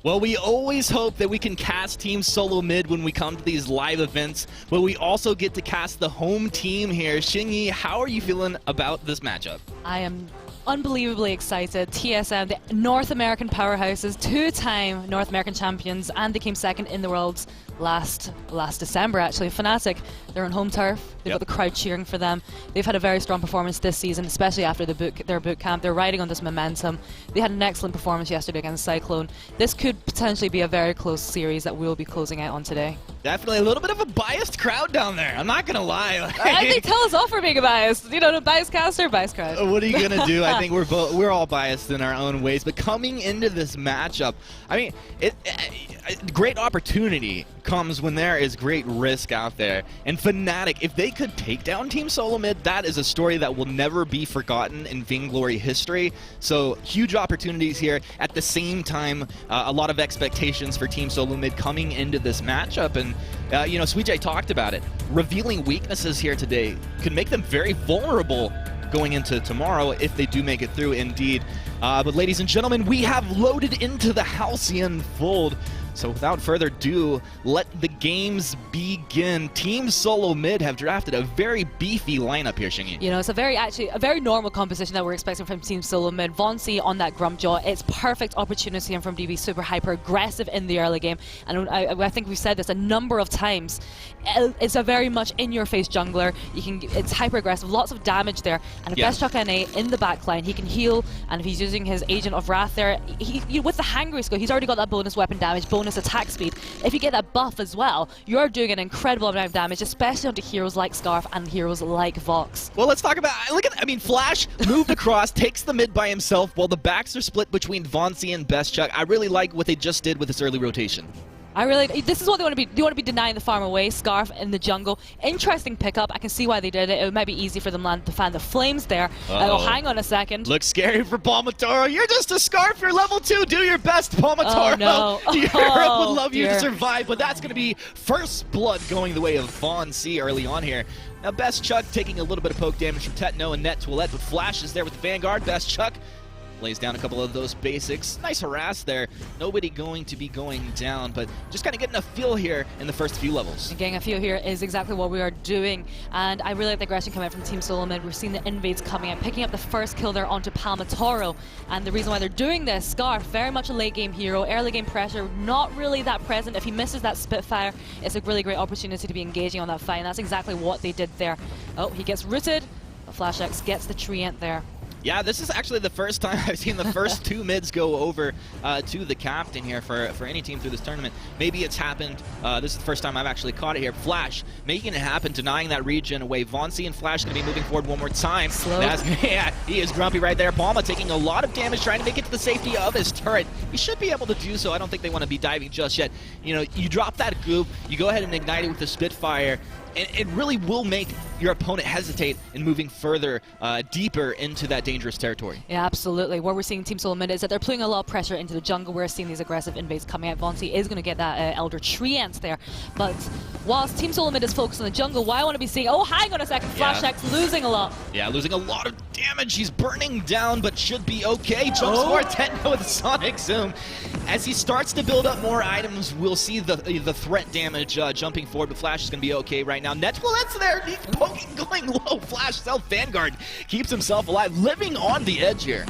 [SPEAKER 21] Well, we always hope that we can cast Team Solo Mid when we come to these live events, but we also get to cast the home team here. Xingyi, how are you feeling about this matchup?
[SPEAKER 12] I am unbelievably excited. TSM, the North American powerhouses, two-time North American champions, and they came second in the Worlds last December, actually. Fnatic, they're on home turf. They've got the crowd cheering for them. They've had a very strong performance this season, especially after their boot camp. They're riding on this momentum. They had an excellent performance yesterday against Cyclone. This could potentially be a very close series that we'll be closing out on today.
[SPEAKER 21] Definitely a little bit of a biased crowd down there. I'm not going to lie.
[SPEAKER 12] I think tell us off for being biased. You know, the biased caster, biased crowd.
[SPEAKER 21] What are you going to do? I think we're all biased in our own ways. But coming into this matchup, I mean, great opportunity comes when there is great risk out there. And Fnatic, if they could take down Team Solo Mid, that is a story that will never be forgotten in Vainglory history. So huge opportunities here. At the same time, a lot of expectations for Team Solo Mid coming into this matchup. And, you know, Sweetjay talked about it. Revealing weaknesses here today could make them very vulnerable going into tomorrow if they do make it through indeed. But ladies and gentlemen, we have loaded into the Halcyon Fold. So without further ado, let the games begin. Team Solo Mid have drafted a very beefy lineup here, Shingy.
[SPEAKER 12] You know, it's a very normal composition that we're expecting from Team Solo Mid. Vonsi on that Grumpjaw, it's perfect opportunity from DB, super hyper aggressive in the early game. And I think we've said this a number of times. It's a very much in-your-face jungler. It's hyper aggressive, lots of damage there. And Best Chuck NA in the backline, he can heal. And if he's using his Agent of Wrath there, with the Hangry skill, he's already got that bonus weapon damage, bonus attack speed. If you get that buff as well, you're doing an incredible amount of damage, especially onto heroes like Scarf and heroes like Vox.
[SPEAKER 21] Well, let's talk about, Flash moved across, takes the mid by himself while the backs are split between Vonsi and Best Chuck. I really like what they just did with this early rotation.
[SPEAKER 12] This is what they want to be. They want to be denying the farm away. Scarf in the jungle. Interesting pickup. I can see why they did it. It might be easy for them to fan the flames there. Oh, hang on a second.
[SPEAKER 21] Looks scary for Palmatoro. You're just a Scarf. You're level 2. Do your best, Palmatoro.
[SPEAKER 12] Oh, no.
[SPEAKER 21] Europe would love you to survive, but that's going to be first blood going the way of Von C early on here. Now, Best Chuck taking a little bit of poke damage from Tetno and Net Toilette, but Flash is there with the Vanguard. Best Chuck lays down a couple of those basics. Nice harass there. Nobody going to be going down, but just kind of getting a feel here in the first few levels.
[SPEAKER 12] And getting a feel here is exactly what we are doing, and I really like the aggression coming out from Team Solo Mid. We're seeing the invades coming out, picking up the first kill there onto Palmatoro, and the reason why they're doing this, Scarf, very much a late game hero, early game pressure, not really that present. If he misses that Spitfire, it's a really great opportunity to be engaging on that fight, and that's exactly what they did there. Oh, he gets rooted, but Flash X gets the Treant there.
[SPEAKER 21] Yeah, this is actually the first time I've seen the first two mids go over to the captain here for any team through this tournament. Maybe it's happened. This is the first time I've actually caught it here. Flash making it happen, denying that regen away. Vonsi and Flash going to be moving forward one more time. Yeah, he is grumpy right there. Palma taking a lot of damage, trying to make it to the safety of his turret. He should be able to do so. I don't think they want to be diving just yet. You know, you drop that goop, you go ahead and ignite it with the Spitfire. It really will make your opponent hesitate in moving further, deeper into that dangerous territory.
[SPEAKER 12] Yeah, absolutely. What we're seeing Team Solo Mid is that they're putting a lot of pressure into the jungle. We're seeing these aggressive invades coming out. Vonsi is going to get that Elder Treant there. But whilst Team Solo Mid is focused on the jungle, what I want to be seeing... Oh, hang on a second. Flash X losing a lot.
[SPEAKER 21] Yeah, losing a lot of damage. He's burning down, but should be okay. Jumps for Tetno with Sonic Zoom. As he starts to build up more items, we'll see the threat damage jumping forward, but Flash is going to be okay right now. Netflix there, he's poking, going low. Flash self Vanguard keeps himself alive, living on the edge here.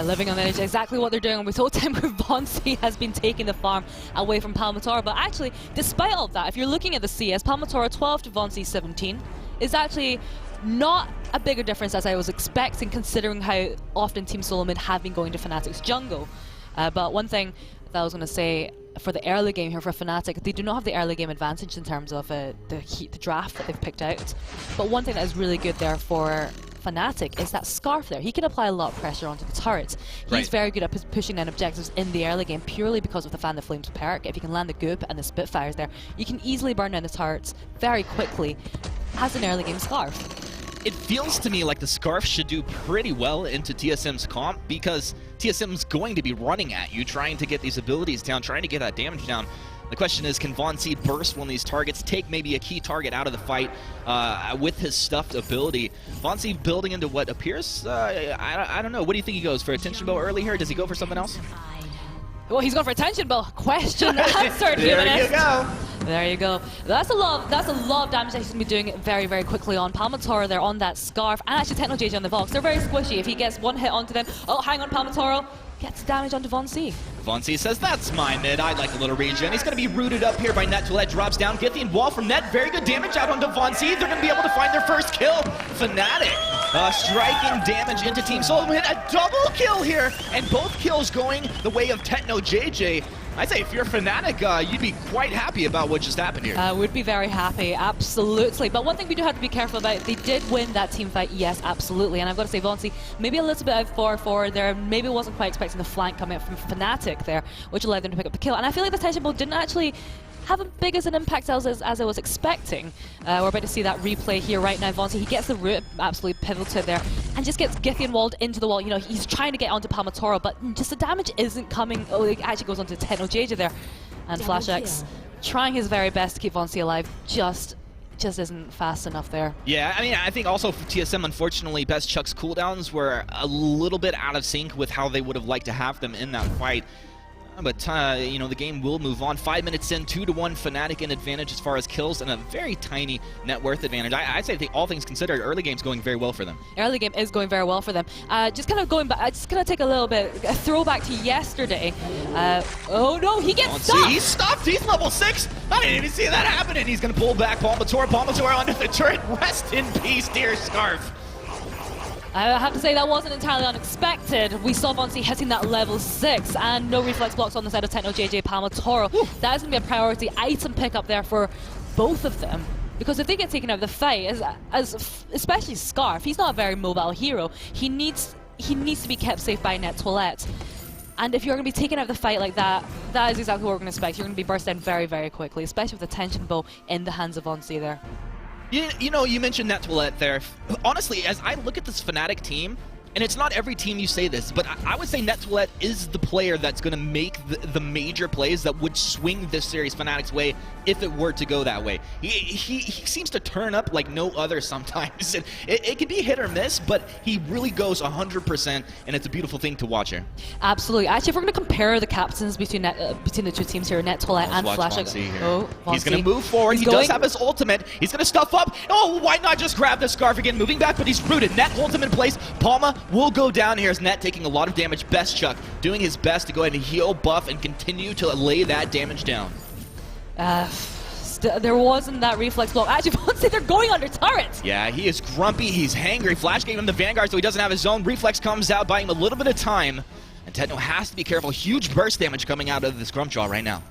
[SPEAKER 12] Living on the edge, exactly what they're doing. With Totem Vonsi has been taking the farm away from Palmatoro, but actually, despite all of that, if you're looking at the CS, Palmatoro 12 to Vonsi 17 is actually not a bigger difference as I was expecting, considering how often Team Solo Mid have been going to Fnatic's jungle. But one thing that I was going to say, for the early game here for Fnatic, they do not have the early game advantage in terms of the draft that they've picked out. But one thing that is really good there for Fnatic is that Scarf there. He can apply a lot of pressure onto the turrets. He's very good at pushing down objectives in the early game purely because of the Fan the Flames perk. If you can land the Goop and the Spitfires there, you can easily burn down the turrets very quickly as an early game Scarf.
[SPEAKER 21] It feels to me like the Scarf should do pretty well into TSM's comp because TSM's going to be running at you, trying to get these abilities down, trying to get that damage down. The question is, can Vonsi burst one of these targets, take maybe a key target out of the fight with his stuffed ability? Vonsi building into what appears, I don't know. What do you think he goes for? Attention bow early here? Does he go for something else?
[SPEAKER 12] Well, he's going for attention bow. Question answered.
[SPEAKER 21] There you go.
[SPEAKER 12] There you go. That's a lot of damage that he's going to be doing very, very quickly on Palmatoro there on that Scarf, and actually Techno JJ on the Vox. They're very squishy. If he gets one hit onto them, oh, hang on, Palmatoro gets damage onto Von C.
[SPEAKER 14] Von C says, that's my mid. I'd like a little regen. He's going to be rooted up here by Net. Toilette drops down. Githian wall from Net. Very good damage out onto Von C. They're going to be able to find their first kill. Fnatic striking damage into Team Solomid. A double kill here, and both kills going the way of Techno JJ. I'd say if you're Fnatic, you'd be quite happy about what just happened here.
[SPEAKER 12] Would be very happy, absolutely. But one thing we do have to be careful about, they did win that team fight, yes, absolutely. And I've got to say, Vonsi, maybe a little bit out forward there, maybe wasn't quite expecting the flank coming up from Fnatic there, which allowed them to pick up the kill. And I feel like the tension ball didn't actually have as big as an impact as I was expecting. We're about to see that replay here right now. Vonsi, he gets the root, absolutely pivoted there, and just gets Githian walled into the wall. You know, he's trying to get onto Palmatoro, but just the damage isn't coming. Oh, it actually goes onto Techno JJ there. And FlashX trying his very best to keep Vonsi alive, just isn't fast enough there.
[SPEAKER 14] Yeah, I mean, I think also for TSM, unfortunately, Best Chuck's cooldowns were a little bit out of sync with how they would have liked to have them in that fight. But, you know, the game will move on. 5 minutes in, 2-1 Fnatic in advantage as far as kills, and a very tiny net worth advantage. I'd say, all things considered, early game's going very well for them.
[SPEAKER 12] Early game is going very well for them. Just kind of going back, just going to take a little bit, a throwback to yesterday. Oh no, he gets stuffed!
[SPEAKER 14] He's stuffed! He's level 6! I didn't even see that happening! He's going to pull back Palmatoro under the turret. Rest in peace, dear Scarf.
[SPEAKER 12] I have to say that wasn't entirely unexpected. We saw Vonsi hitting that level 6 and no reflex blocks on the side of Techno JJ Palmatoro. That is going to be a priority item pickup there for both of them. Because if they get taken out of the fight, especially Scarf, he's not a very mobile hero. He needs to be kept safe by Net Toilette. And if you're going to be taken out of the fight like that, that is exactly what we're going to expect. You're going to be burst down very, very quickly, especially with the tension bow in the hands of Vonsi there.
[SPEAKER 14] You know, you mentioned Net Toilette there. Honestly, as I look at this Fnatic team, and it's not every team you say this, but I would say Net Toilette is the player that's going to make the major plays that would swing this series Fnatic's way if it were to go that way. He seems to turn up like no other sometimes. It can be hit or miss, but he really goes 100%, and it's a beautiful thing to watch here.
[SPEAKER 12] Absolutely. Actually, if we're going to compare the captains between the two teams here, Net Toilette and FlashX.
[SPEAKER 14] Oh, he's going to move forward. He does have his ultimate. He's going to stuff up. Oh, why not just grab the Scarf again? Moving back, but he's rooted. Net holds him in place. Palma will go down here as Net taking a lot of damage. Best Chuck doing his best to go ahead and heal, buff, and continue to lay that damage down.
[SPEAKER 12] There wasn't that reflex block. Actually, Vonsi, they're going under turrets.
[SPEAKER 14] Yeah, he is grumpy. He's hangry. Flash gave him the Vanguard, so he doesn't have his own. Reflex comes out, buying him a little bit of time. And Techno has to be careful. Huge burst damage coming out of this Grumpjaw right now.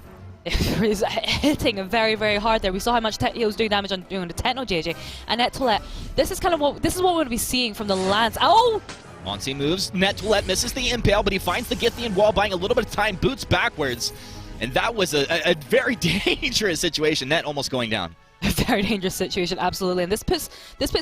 [SPEAKER 12] He's hitting very, very hard there. We saw how much he was doing damage on the Techno JJ and Net Toilette. This is what we're going to be seeing from the Lance. Oh!
[SPEAKER 14] Vonsi moves. Net Toilette misses the impale, but he finds the Githian wall, buying a little bit of time. Boots backwards. And that was a very dangerous situation. Net almost going down.
[SPEAKER 12] A very dangerous situation, absolutely. And this puts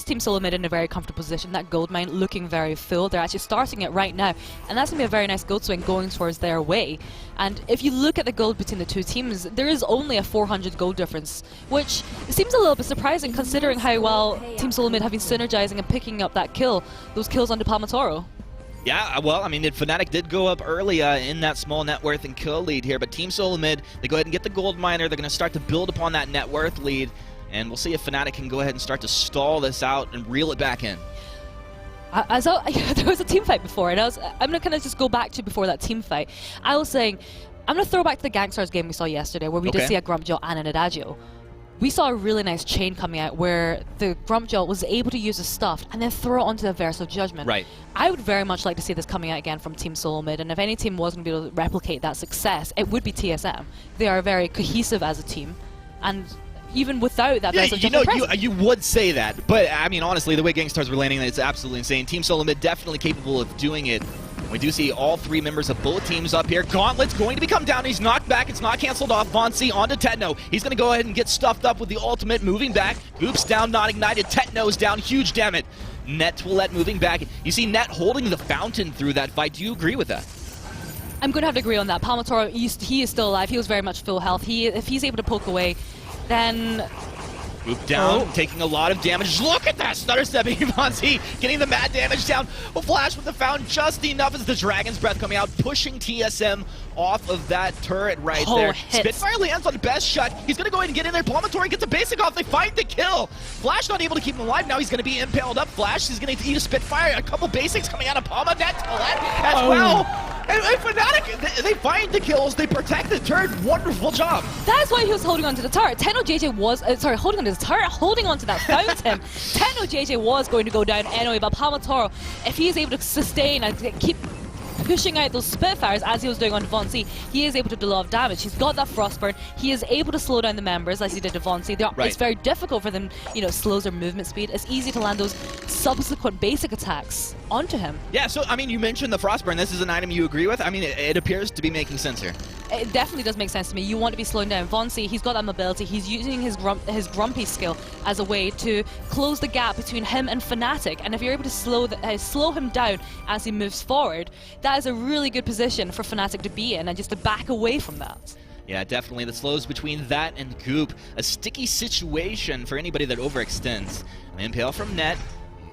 [SPEAKER 12] Team Solomid in a very comfortable position. That gold mine looking very full. They're actually starting it right now. And that's going to be a very nice gold swing going towards their way. And if you look at the gold between the two teams, there is only a 400 gold difference, which seems a little bit surprising considering how well Team Solomid have been synergizing and picking up those kills onto Palmatoro.
[SPEAKER 14] Yeah, well, I mean, Fnatic did go up early in that small net worth and kill lead here, but Team Solomid, they go ahead and get the gold miner. They're going to start to build upon that net worth lead, and we'll see if Fnatic can go ahead and start to stall this out and reel it back in.
[SPEAKER 12] There was a team fight before, and I'm going to kind of just go back to before that team fight. I was saying, I'm going to throw back to the Gangstars game we saw yesterday, where we did see a Grumpjaw and an Adagio. We saw a really nice chain coming out where the Grumpjaw was able to use a stuff and then throw it onto the Verse of Judgment.
[SPEAKER 14] Right.
[SPEAKER 12] I would very much like to see this coming out again from Team Solomid, and if any team was going to be able to replicate that success, it would be TSM. They are very cohesive as a team, and even without that Verse of Judgment present.
[SPEAKER 14] You would say that, but I mean, honestly, the way Gangstars were landing, it's absolutely insane. Team Solomid definitely capable of doing it. We do see all three members of both teams up here. Gauntlet's going to become down. He's knocked back. It's not canceled off. Vonsi onto Techno. He's going to go ahead and get stuffed up with the ultimate. Moving back. Oops, down, not ignited. Techno's down. Huge damage. Net Toilette moving back. You see Net holding the fountain through that fight. Do you agree with that?
[SPEAKER 12] I'm going to have to agree on that. Palmatoro, he is still alive. He was very much full health. If he's able to poke away, then
[SPEAKER 21] Swoop down, taking a lot of damage. Look at that stutter stepping Vonzi, getting the mad damage down. Well, Flash with the found just enough as the Dragon's Breath coming out, pushing TSM off of that turret right there.
[SPEAKER 12] Hits.
[SPEAKER 21] Spitfire lands on the best shot. He's going to go ahead and get in there. Palmatory gets a basic off. They find the kill. Flash not able to keep him alive. Now he's going to be impaled up. Flash is going to eat a Spitfire. A couple basics coming out of Palma. Net as well. And Fnatic, they find the kills. They protect the turret. Wonderful job.
[SPEAKER 12] That's why he was holding on to the turret. Tenno JJ was, holding on to the turret, holding on to that fountain. Tenno JJ was going to go down anyway, but Palmatoro, if he is able to sustain and keep pushing out those Spitfires as he was doing on Devontae, he is able to do a lot of damage. He's got that Frostburn. He is able to slow down the members as he did Devontae. It's very difficult for them, slows their movement speed. It's easy to land those subsequent basic attacks onto him.
[SPEAKER 21] Yeah, so, I mean, you mentioned the Frostburn. This is an item you agree with? I mean, it appears to be making sense here.
[SPEAKER 12] It definitely does make sense to me. You want to be slowing down. Vonsi, he's got that mobility. He's using his Grumpy skill as a way to close the gap between him and Fnatic. And if you're able to slow him down as he moves forward, that is a really good position for Fnatic to be in and just to back away from that.
[SPEAKER 21] Yeah, definitely. The slows between that and Goop. A sticky situation for anybody that overextends. An impale from Net.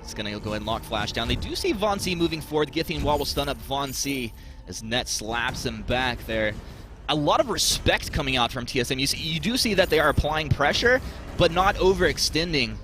[SPEAKER 21] He's going to go ahead and lock Flash down. They do see Von C moving forward. The Githian wall will stun up Von C as Net slaps him back there. A lot of respect coming out from TSM. You do see that they are applying pressure, but not overextending.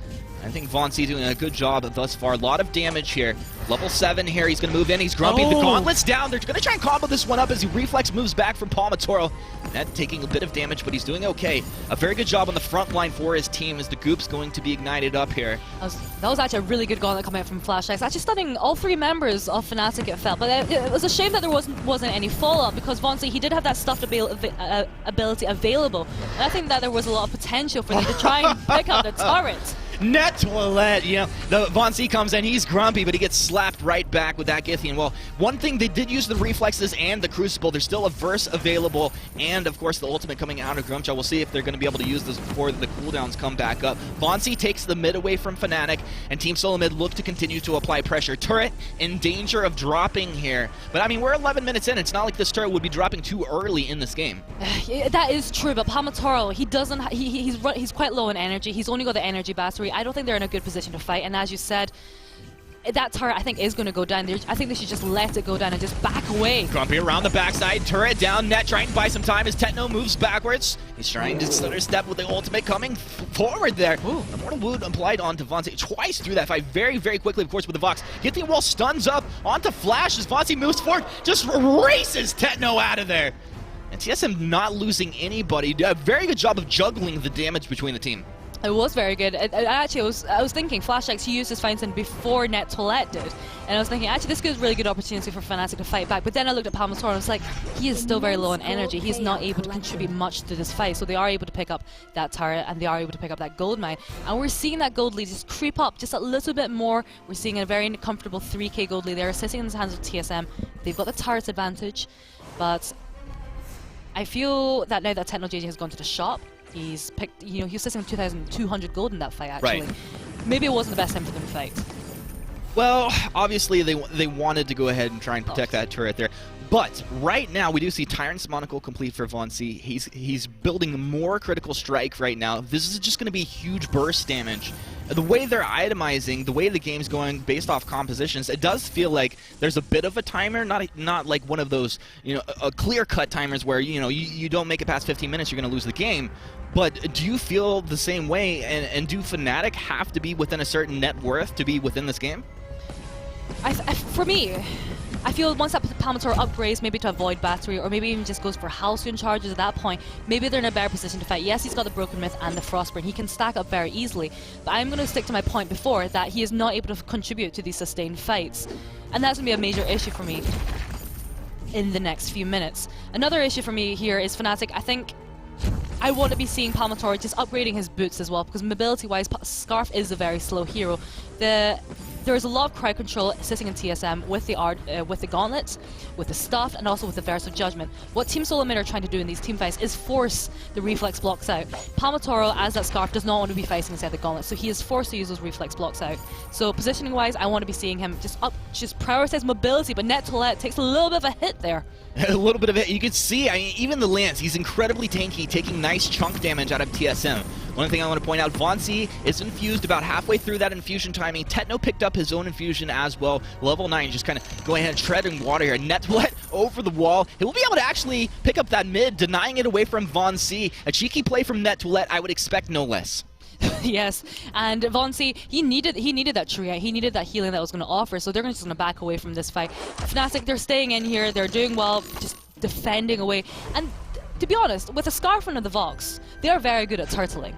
[SPEAKER 21] I think Von C doing a good job thus far. A lot of damage here. Level 7 here. He's going to move in. He's Grumpy. The Gauntlet's down. They're going to try and combo this one up as he Reflex moves back from Palmatoro. Net taking a bit of damage, but he's doing okay. A very good job on the front line for his team as the Goop's going to be ignited up here.
[SPEAKER 12] That was actually a really good Gauntlet coming out from Flash X. Actually stunning all 3 members of Fnatic, it felt. But it was a shame that there wasn't any follow-up because Von C, he did have that stuffed ability available. And I think that there was a lot of potential for them to try and pick up the turret.
[SPEAKER 21] Net Toilette, the Von C comes in, he's Grumpy, but he gets slapped right back with that Githian. Well, one thing, they did use the Reflexes and the Crucible. There's still a Verse available, and of course the ultimate coming out of Grumcha. We'll see if they're going to be able to use this before the cooldowns come back up. Von C takes the mid away from Fnatic, and Team Solo Mid look to continue to apply pressure. Turret in danger of dropping here, but I mean, we're 11 minutes in. It's not like this turret would be dropping too early in this game.
[SPEAKER 12] That is true, but Palmatoro, he doesn't. He's quite low in energy. He's only got the energy battery. I don't think they're in a good position to fight, and as you said, that turret I think is going to go down. I think they should just let it go down and just back away.
[SPEAKER 21] Grumpy around the backside, turret down, Net trying to buy some time as Techno moves backwards. He's trying to stutter step with the ultimate coming forward there. Ooh. A mortal wound applied onto Vontae twice through that fight very, very quickly, of course, with the Vox. Githian wall stuns up onto Flash as Vontae moves forward, just races Techno out of there. And TSM not losing anybody. Did a very good job of juggling the damage between the team.
[SPEAKER 12] It was very good. Actually, I was thinking Flash X, he used his fountain before Net Toilette did. And I was thinking, actually, this gives a really good opportunity for Fnatic to fight back. But then I looked at Palmatoro and I was like, he is still very low on energy. He's not able to contribute much to this fight. So they are able to pick up that turret and they are able to pick up that gold mine. And we're seeing that gold lead just creep up just a little bit more. We're seeing a very comfortable 3k gold lead there, sitting in the hands of TSM. They've got the turret advantage. But I feel that now that Techno JJ has gone to the shop, he's picked, he was sitting on 2,200 gold in that fight, actually.
[SPEAKER 21] Right.
[SPEAKER 12] Maybe it wasn't the best time for them to fight.
[SPEAKER 21] Well, obviously they wanted to go ahead and try and protect that turret there. But right now we do see Tyrant's Monocle complete for Von C. He's building more critical strike right now. This is just going to be huge burst damage. The way they're itemizing, the way the game's going based off compositions, it does feel like there's a bit of a timer, not like one of those, a clear-cut timers where, you don't make it past 15 minutes, you're going to lose the game. But do you feel the same way, and do Fnatic have to be within a certain net worth to be within this game?
[SPEAKER 12] For me, I feel once that Palmatoro upgrades maybe to a Void Battery or maybe even just goes for Halcyon charges at that point, maybe they're in a better position to fight. Yes, he's got the Broken Myth and the Frostburn. He can stack up very easily. But I'm going to stick to my point before that he is not able to contribute to these sustained fights. And that's going to be a major issue for me in the next few minutes. Another issue for me here is Fnatic. I think I want to be seeing Palmatoro just upgrading his boots as well, because mobility-wise, Scarf is a very slow hero. There is a lot of crowd control sitting in TSM with the gauntlets, with the stuff, and also with the Verse of Judgment. What Team Solo Mid are trying to do in these team fights is force the reflex blocks out. Palmatoro, as that Scarf, does not want to be fighting inside the gauntlet, so he is forced to use those reflex blocks out. So positioning-wise, I want to be seeing him just prioritize mobility, but Net Toilette takes a little bit of a hit there.
[SPEAKER 21] A little bit of it. You can see, even the Lance, he's incredibly tanky, taking nice chunk damage out of TSM. One thing I want to point out, Vainglory is infused about halfway through that infusion timing. Techno picked up his own infusion as well. Level 9 just kind of going ahead and treading water here. NetToilette over the wall. He will be able to actually pick up that mid, denying it away from Vainglory. A cheeky play from NetToilette, I would expect no less.
[SPEAKER 12] Yes, and Vainglory, he needed that tree, he needed that healing that was going to offer, so they're just going to back away from this fight. Fnatic, they're staying in here, they're doing well, just defending away. And to be honest, with a Scarf under the Vox, they are very good at turtling.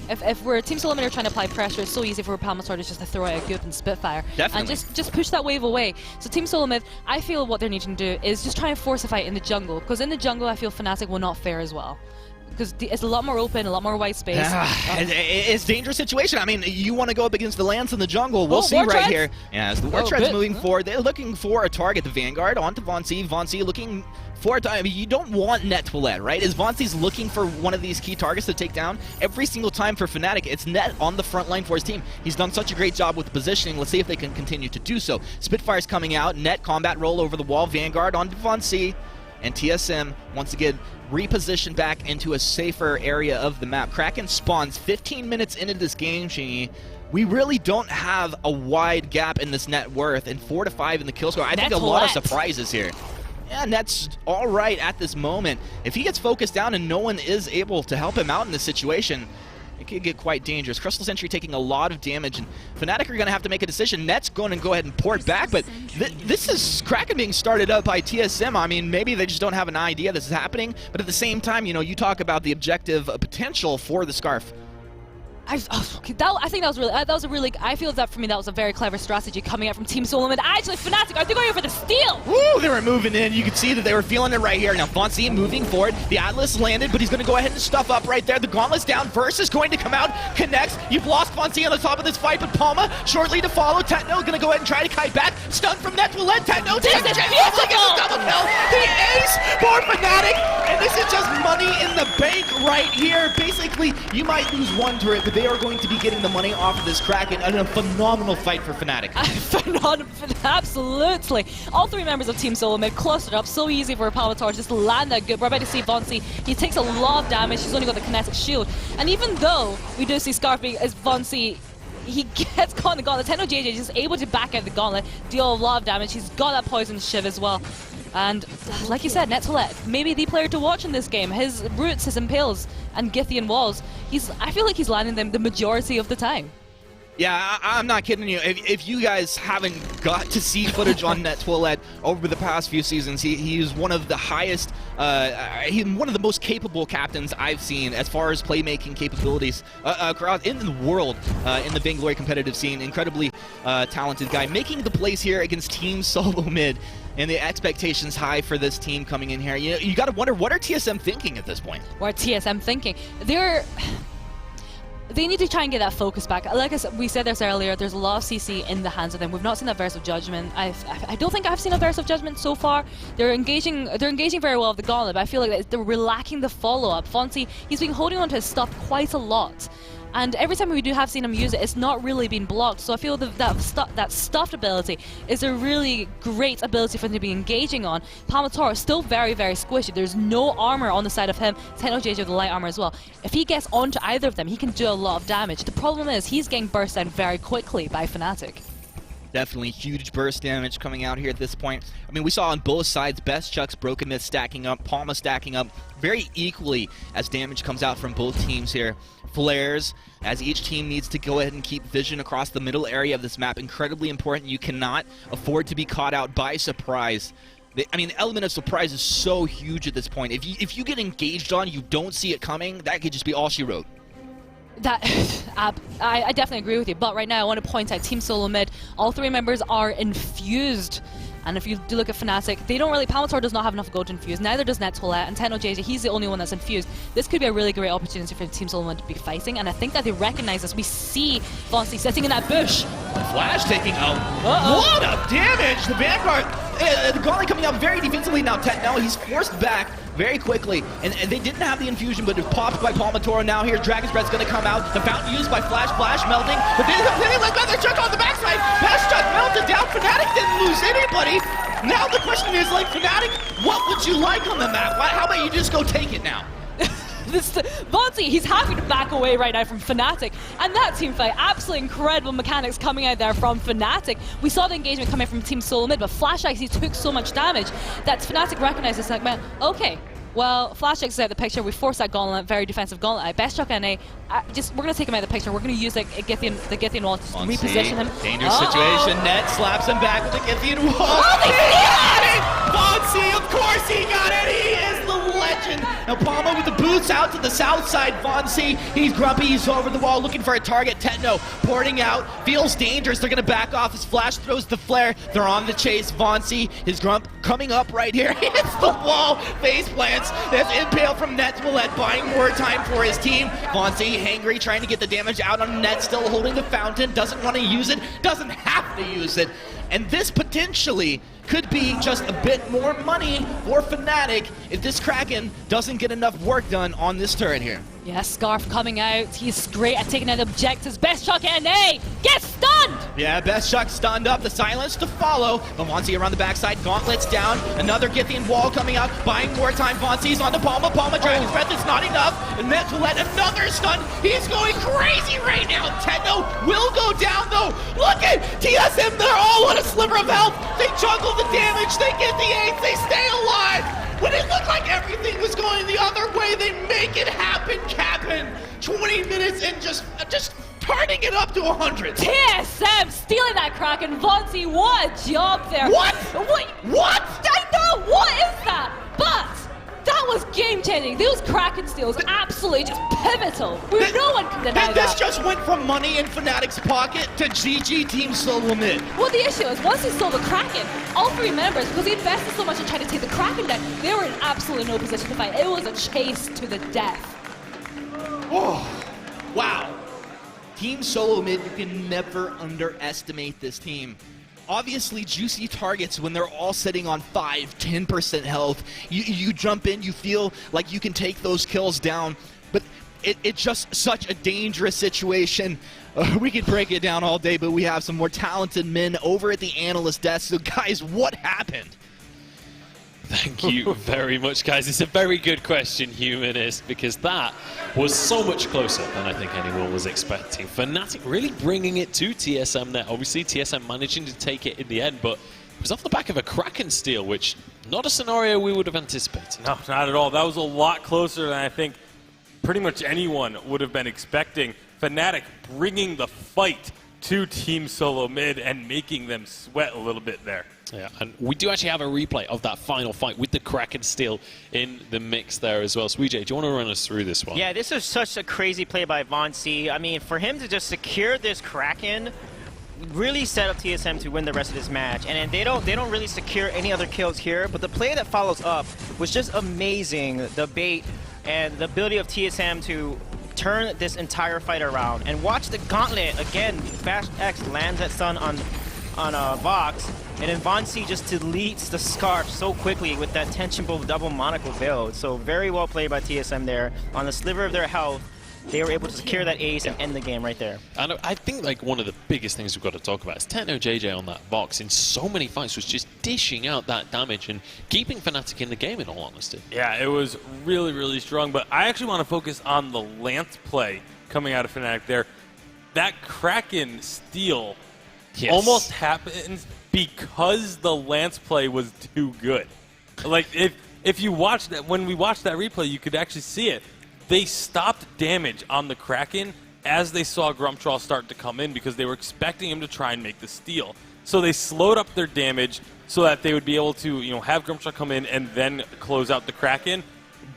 [SPEAKER 12] If we're Team Solomon are trying to apply pressure, it's so easy for Palmator just to throw out a Goop and Spitfire.
[SPEAKER 21] Definitely.
[SPEAKER 12] And just push that wave away. So Team Solomon, I feel what they're needing to do is just try and force a fight in the jungle, because in the jungle I feel Fnatic will not fare as well. Because it's a lot more open, a lot more white space.
[SPEAKER 21] It's a dangerous situation. I mean, you want to go up against the Lance in the jungle. We'll see right here. Yeah, as the Wartread's moving forward, they're looking for a target. The Vanguard onto Vainglory. Vainglory looking for a time. I mean, you don't want NetToilette, right? As Vainglory's looking for one of these key targets to take down, every single time for Fnatic, it's Net on the front line for his team. He's done such a great job with the positioning. Let's see if they can continue to do so. Spitfire's coming out. Net combat roll over the wall. Vanguard onto Vainglory. And TSM, once again, repositioned back into a safer area of the map. Kraken spawns 15 minutes into this game, Shingy. We really don't have a wide gap in this net worth, and 4 to 5 in the kill score. I think a lot of surprises here. Yeah, Net's all right at this moment. If he gets focused down and no one is able to help him out in this situation, it could get quite dangerous. Crystal Sentry taking a lot of damage, and Fnatic are going to have to make a decision. Net's going to go ahead and port back, but this is Kraken being started up by TSM. I mean, maybe they just don't have an idea this is happening, but at the same time, you know, you talk about the objective potential for the Scarf.
[SPEAKER 12] I think that was a really, I feel that for me that was a very clever strategy coming out from Team Solomon. Actually, Fnatic, are they going for the steal?
[SPEAKER 21] Woo, they were moving in. You could see that they were feeling it right here. Now, Vainglory moving forward. The Atlas landed, but he's going to go ahead and stuff up right there. The Gauntlet's down. Verse is going to come out, connects. You've lost Vainglory on the top of this fight, but Palma shortly to follow. Techno going to go ahead and try to kite back. Stun from NetToilette. Techno takes the double kill. The ace for Fnatic, and this is just money in the bank right here. Basically, you might lose one turret, but they are going to be getting the money off of this Kraken, and a phenomenal fight for Fnatic.
[SPEAKER 12] Absolutely. All three members of Team Solomon clustered up. So easy for Palmator just to land that good. We're about to see Vainglory. He takes a lot of damage. He's only got the kinetic shield. And even though we do see Scarf being as Vainglory, he gets caught in the gauntlet. Techno JJ is just able to back out the gauntlet, deal a lot of damage. He's got that poison shiv as well. And like you said, NetToilette, maybe the player to watch in this game. His roots, his impales, and Gythian walls, I feel like he's landing them the majority of the time.
[SPEAKER 21] Yeah, I'm not kidding you. If you guys haven't got to see footage on NetToilette over the past few seasons, he is one of the highest, he's one of the most capable captains I've seen as far as playmaking capabilities in the world, in the Vainglory competitive scene. Incredibly talented guy, making the plays here against Team Solo Mid. And the expectations high for this team coming in here. You got to wonder, what are TSM thinking at this point?
[SPEAKER 12] What are TSM thinking? They need to try and get that focus back. Like we said this earlier, there's a lot of CC in the hands of them. We've not seen that Verse of Judgment. I don't think I've seen a Verse of Judgment so far. They're engaging very well with the Gauntlet, but I feel like we're lacking the follow-up. Vainglory, he's been holding on to his stuff quite a lot. And every time we have seen him use it, it's not really been blocked. So I feel that stuffed ability is a really great ability for him to be engaging on. Palmator is still very, very squishy. There's no armor on the side of him. Techno JJ with the light armor as well. If he gets onto either of them, he can do a lot of damage. The problem is he's getting burst down very quickly by Fnatic.
[SPEAKER 21] Definitely huge burst damage coming out here at this point. I mean, we saw on both sides, Best Chuck's Broken Myth stacking up, Palma stacking up very equally as damage comes out from both teams here. Flares, as each team needs to go ahead and keep vision across the middle area of this map. Incredibly important. You cannot afford to be caught out by surprise. I mean, the element of surprise is so huge at this point. If you get engaged on, you don't see it coming, that could just be all she wrote.
[SPEAKER 12] I definitely agree with you, but right now I want to point out Team Solo Mid, all three members are infused. And if you do look at Fnatic, they don't really, Palmator does not have enough gold to infuse, neither does NetToilette, and Techno JJ, he's the only one that's infused. This could be a really great opportunity for Team Solo Mid to be fighting, and I think that they recognize this. We see Vainglory sitting in that bush.
[SPEAKER 21] Flash taking a lot of damage. The Vanguard, the Gauntlet coming out very defensively now. Techno, he's forced back very quickly, and they didn't have the infusion, but it's popped by Palmator. Now here, Dragon's Breath's going to come out. The fountain used by Flash melting, but then they let Leather Chuck on the backside. Best Chuck melted down. Fnatic didn't lose anybody. Now the question is, like, Fnatic, what would you like on the map? How about you just go take it now?
[SPEAKER 12] Vonsi, he's happy to back away right now from Fnatic. And that team fight, absolutely incredible mechanics coming out there from Fnatic. We saw the engagement coming from Team Solo Mid, but Flash Ice, he took so much damage that Fnatic recognized this, like, man, okay. Well, Flash X is out of the picture. We forced that gauntlet, very defensive gauntlet. Best Shock NA, we're going to take him out of the picture. We're going to use the Gythian wall to reposition him.
[SPEAKER 21] Dangerous situation. Net slaps him back with the Gythian wall. Oh, they got it! Vonsi, of course he got it! He is the legend! Now Palma with the boots out to the south side. Vonsi, he's grumpy. He's over the wall looking for a target. Techno porting out. Feels dangerous. They're going to back off as Flash throws the flare. They're on the chase. Vonsi, his grump coming up right here. Hits the wall. Face plants. That's Impale from Netwillet buying more time for his team. Vonsi, hangry, trying to get the damage out on Net, still holding the fountain, doesn't want to use it, doesn't have to use it. And this potentially could be just a bit more money for Fnatic if this Kraken doesn't get enough work done on this turret here.
[SPEAKER 12] Yeah, Scarf coming out. He's great at taking out objectives. Best Shock NA gets stunned!
[SPEAKER 21] Yeah, Best Shock stunned up. The silence to follow. But Vonsi around the backside. Gauntlets down. Another Gythian wall coming out. Buying more time. Vonsi's on the Palma. Palma Dragon's Breath is not enough. And Netwillet another stun. He's going crazy right now. Techno will go down though. Look at TSM. They're all on a sliver of health. They juggle the damage. They get the AIDS. They stay alive. When it looked like everything was going the other way, they make it happen, Captain. 20 minutes and just turning it up to 100.
[SPEAKER 12] TSM stealing that Kraken. Vonsi, what a job there.
[SPEAKER 21] What?
[SPEAKER 12] What? I know, what is that? But that was game-changing. Those Kraken steals absolutely just pivotal. No one can deny that.
[SPEAKER 21] This just went from money in Fnatic's pocket to GG Team Solo Mid.
[SPEAKER 12] Well, the issue is, once he stole the Kraken, all three members, because he invested so much in trying to take the Kraken down, they were in absolutely no position to fight. It was a chase to the death.
[SPEAKER 21] Oh, wow. Team Solo Mid, you can never underestimate this team. Obviously, juicy targets when they're all sitting on 5-10% health. You jump in, you feel like you can take those kills down, but it's just such a dangerous situation. We could break it down all day, but we have some more talented men over at the analyst desk. So guys, what happened?
[SPEAKER 3] Thank you very much, guys. It's a very good question, Humanist, because that was so much closer than I think anyone was expecting. Fnatic really bringing it to TSM there. Obviously, TSM managing to take it in the end, but it was off the back of a Kraken steal, which not a scenario we would have anticipated.
[SPEAKER 4] No, not at all. That was a lot closer than I think pretty much anyone would have been expecting. Fnatic bringing the fight to Team Solo Mid and making them sweat a little bit there.
[SPEAKER 3] Yeah, and we do actually have a replay of that final fight with the Kraken still in the mix there as well. So, EJ, do you want to run us through this one?
[SPEAKER 5] Yeah, this is such a crazy play by Vonsi. I mean, for him to just secure this Kraken really set up TSM to win the rest of this match. And they don't really secure any other kills here, but the play that follows up was just amazing. The bait and the ability of TSM to turn this entire fight around. And watch the gauntlet again. Fast X lands that stun on Vox, and then Vonsi just deletes the Scarf so quickly with that tensionable double monocle build. So very well played by TSM there. On the sliver of their health, they were able to secure that ace and end the game right there.
[SPEAKER 3] And I think like one of the biggest things we've got to talk about is Techno JJ on that Vox in so many fights was just dishing out that damage and keeping Fnatic in the game, in all honesty.
[SPEAKER 4] Yeah, it was really, really strong, but I actually want to focus on the Lance play coming out of Fnatic there. That Kraken steal almost happens because the Lance play was too good. Like, if you watch that, when we watched that replay, you could actually see it. They stopped damage on the Kraken as they saw Grumtroll start to come in because they were expecting him to try and make the steal. So they slowed up their damage so that they would be able to, have Grumtroll come in and then close out the Kraken.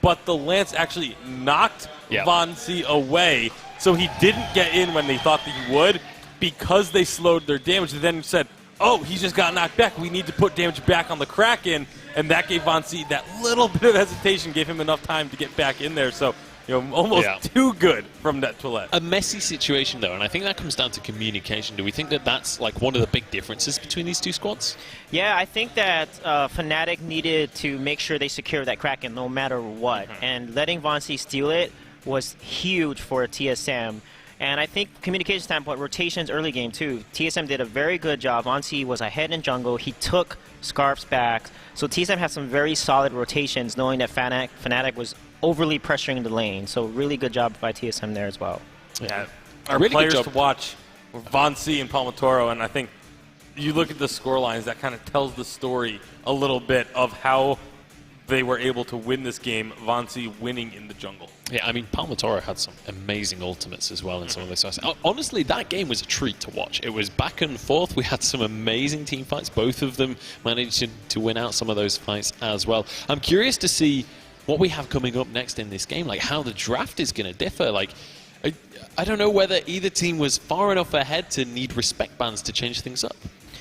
[SPEAKER 4] But the Lance actually knocked Vonsi away, so he didn't get in when they thought that he would. Because they slowed their damage, they then said, oh, he just got knocked back. We need to put damage back on the Kraken. And that gave Vonsi that little bit of hesitation, gave him enough time to get back in there. So, almost too good from Netwillet.
[SPEAKER 3] A messy situation, though, and I think that comes down to communication. Do we think that that's like one of the big differences between these two squads?
[SPEAKER 5] Yeah, I think that Fnatic needed to make sure they secure that Kraken no matter what. And letting Vonsi steal it was huge for TSM. And I think communication standpoint, rotations early game too. TSM did a very good job. Vonsi was ahead in jungle. He took Scarf's back. So TSM had some very solid rotations, knowing that Fnatic was overly pressuring the lane. So really good job by TSM there as well.
[SPEAKER 4] Yeah, our
[SPEAKER 3] Really good
[SPEAKER 4] players
[SPEAKER 3] job.
[SPEAKER 4] to watch were Vonsi and Palmatoro, and I think you look at the score lines, that kind of tells the story a little bit of how they were able to win this game, Vonsi winning in the jungle.
[SPEAKER 3] Yeah, I mean, Palmatoro had some amazing ultimates as well in some of those fights. Honestly, that game was a treat to watch. It was back and forth. We had some amazing team fights. Both of them managed to win out some of those fights as well. I'm curious to see what we have coming up next in this game, like how the draft is going to differ. Like, I don't know whether either team was far enough ahead to need respect bans to change things up.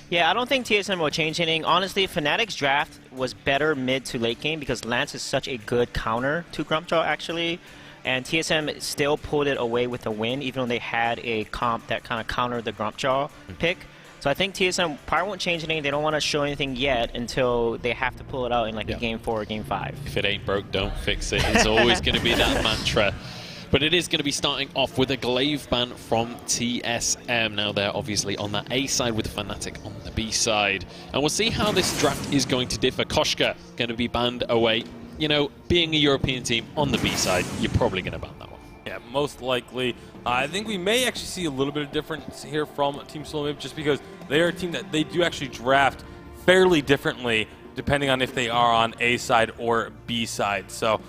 [SPEAKER 5] Yeah, I don't think TSM will change anything. Honestly, Fnatic's draft was better mid to late game because Lance is such a good counter to Grumpjaw, actually. And TSM still pulled it away with a win, even though they had a comp that kind of countered the Grumpjaw pick. So I think TSM probably won't change anything. They don't want to show anything yet until they have to pull it out in like a game 4 or game 5.
[SPEAKER 3] If it ain't broke, don't fix it. It's always going to be that mantra. But it is going to be starting off with a glaive ban from TSM. Now they're obviously on the A side with Fnatic on the B side. And we'll see how this draft is going to differ. Koshka going to be banned away. You know, being a European team on the B side, you're probably going to ban that one.
[SPEAKER 4] Yeah, most likely. I think we may actually see a little bit of difference here from Team Solomid just because they are a team that they do actually draft fairly differently depending on if they are on A side or B side. So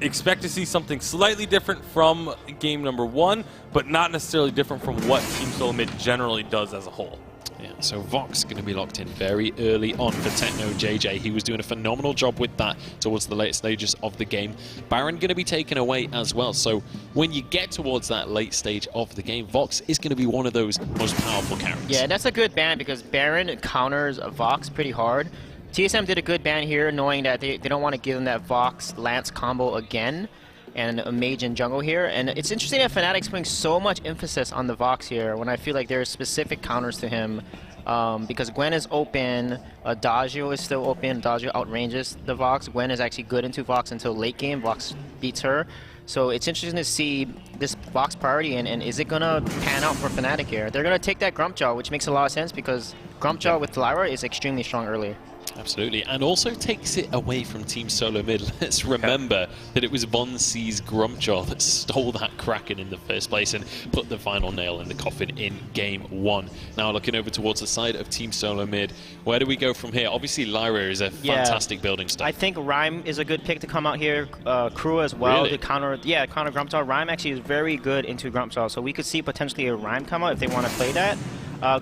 [SPEAKER 4] expect to see something slightly different from game number 1, but not necessarily different from what Team Solomid generally does as a whole.
[SPEAKER 3] Yeah, so Vox going to be locked in very early on for Techno JJ. He was doing a phenomenal job with that towards the late stages of the game. Baron going to be taken away as well. So when you get towards that late stage of the game, Vox is going to be one of those most powerful characters.
[SPEAKER 5] Yeah, that's a good ban because Baron counters Vox pretty hard. TSM did a good ban here, knowing that they don't want to give them that Vox-Lance combo again, and a mage in jungle here. And it's interesting that Fnatic's putting so much emphasis on the Vox here, when I feel like there are specific counters to him, because Gwen is open, Adagio is still open, Adagio outranges the Vox. Gwen is actually good into Vox until late game, Vox beats her. So it's interesting to see this Vox priority, and is it going to pan out for Fnatic here? They're going to take that Grumpjaw, which makes a lot of sense because Grumpjaw with Lyra is extremely strong early.
[SPEAKER 3] Absolutely, and also takes it away from Team Solo Mid. Let's remember that it was Vonsi's Grumpjaw that stole that Kraken in the first place and put the final nail in the coffin in Game 1. Now looking over towards the side of Team Solo Mid, where do we go from here? Obviously Lyra is a fantastic building stone.
[SPEAKER 5] I think Rhyme is a good pick to come out here, Crew as well,
[SPEAKER 3] Really?
[SPEAKER 5] to counter Grumpjaw. Rhyme actually is very good into Grumpjaw, so we could see potentially a Rhyme come out if they want to play that.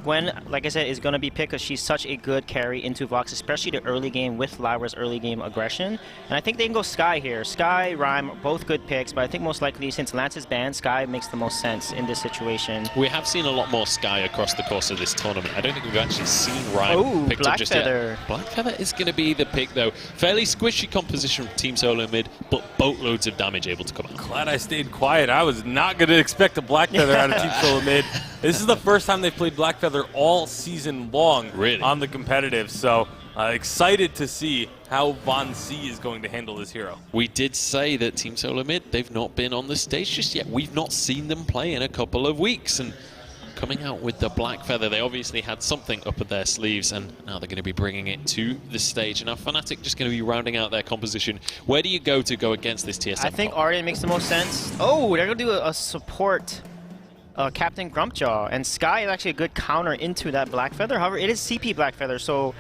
[SPEAKER 5] Gwen, like I said, is going to be picked because she's such a good carry into Vox, especially the early game with Lyra's early game aggression. And I think they can go Skye here. Skye, Rhyme, both good picks, but I think most likely since Lance is banned, Skye makes the most sense in this situation.
[SPEAKER 3] We have seen a lot more Skye across the course of this tournament. I don't think we've actually seen Rhyme picked up just yet. Blackfeather is going to be the pick, though. Fairly squishy composition from Team Solo Mid, but boatloads of damage able to come out.
[SPEAKER 4] Glad I stayed quiet. I was not going to expect a Blackfeather out of Team Solo Mid. This is the first time they've played Blackfeather all season long on the competitive, so excited to see how Vonsi is going to handle this hero.
[SPEAKER 3] We did say that Team Solo Mid, they've not been on the stage just yet. We've not seen them play in a couple of weeks, and coming out with the Blackfeather, they obviously had something up at their sleeves, and now they're going to be bringing it to the stage. And now Fnatic just going to be rounding out their composition. Where do you go against this TSM?
[SPEAKER 5] I think Arden makes the most sense. Oh, they're going to do a support Captain Grumpjaw, and Skye is actually a good counter into that Blackfeather. However, it is CP Blackfeather, so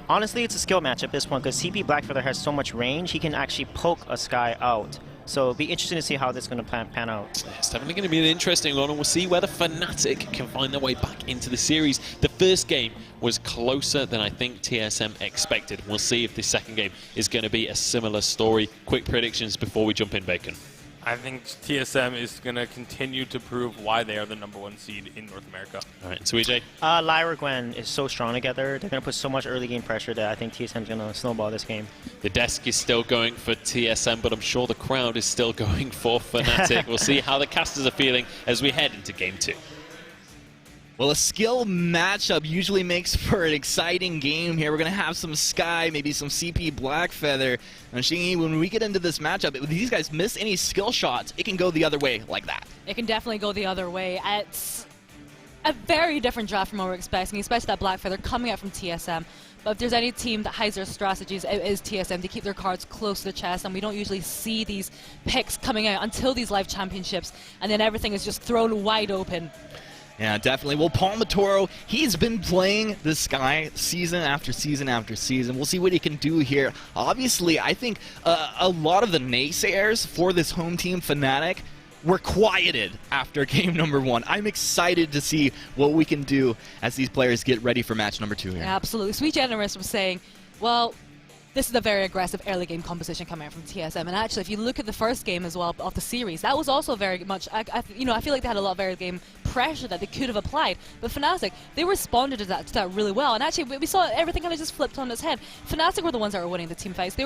[SPEAKER 5] honestly it's a skill match at this point because CP Blackfeather has so much range, he can actually poke a Skye out. So it'll be interesting to see how this is going to pan out.
[SPEAKER 3] It's definitely going to be an interesting one, and we'll see whether Fnatic can find their way back into the series. The first game was closer than I think TSM expected. We'll see if the second game is going to be a similar story. Quick predictions before we jump in, Bacon.
[SPEAKER 4] I think TSM is going to continue to prove why they are the #1 seed in North America.
[SPEAKER 3] All right, and so EJ?
[SPEAKER 5] Lyra Gwen is so strong together. They're going to put so much early game pressure that I think TSM is going to snowball this game.
[SPEAKER 3] The desk is still going for TSM, but I'm sure the crowd is still going for Fnatic. We'll see how the casters are feeling as we head into Game 2.
[SPEAKER 21] Well, a skill matchup usually makes for an exciting game here. We're going to have some Sky, maybe some CP Blackfeather. And Shingy, when we get into this matchup, if these guys miss any skill shots, it can go the other way like that.
[SPEAKER 12] It can definitely go the other way. It's a very different draft from what we're expecting, especially that Blackfeather coming out from TSM. But if there's any team that hides their strategies, it is TSM. They keep their cards close to the chest, and we don't usually see these picks coming out until these live championships, and then everything is just thrown wide open.
[SPEAKER 21] Yeah, definitely. Well, Palmatoro, he's been playing the Sky season after season after season. We'll see what he can do here. Obviously, I think a lot of the naysayers for this home team, Fnatic, were quieted after game number 1. I'm excited to see what we can do as these players get ready for match number 2 here.
[SPEAKER 12] Yeah, absolutely. Sweet Generous was saying, well, this is a very aggressive early game composition coming out from TSM, and actually, if you look at the first game as well of the series, that was also very much. I feel like they had a lot of early game pressure that they could have applied, but Fnatic, they responded to that really well, and actually, we saw everything kind of just flipped on its head. Fnatic were the ones that were winning the team fights. They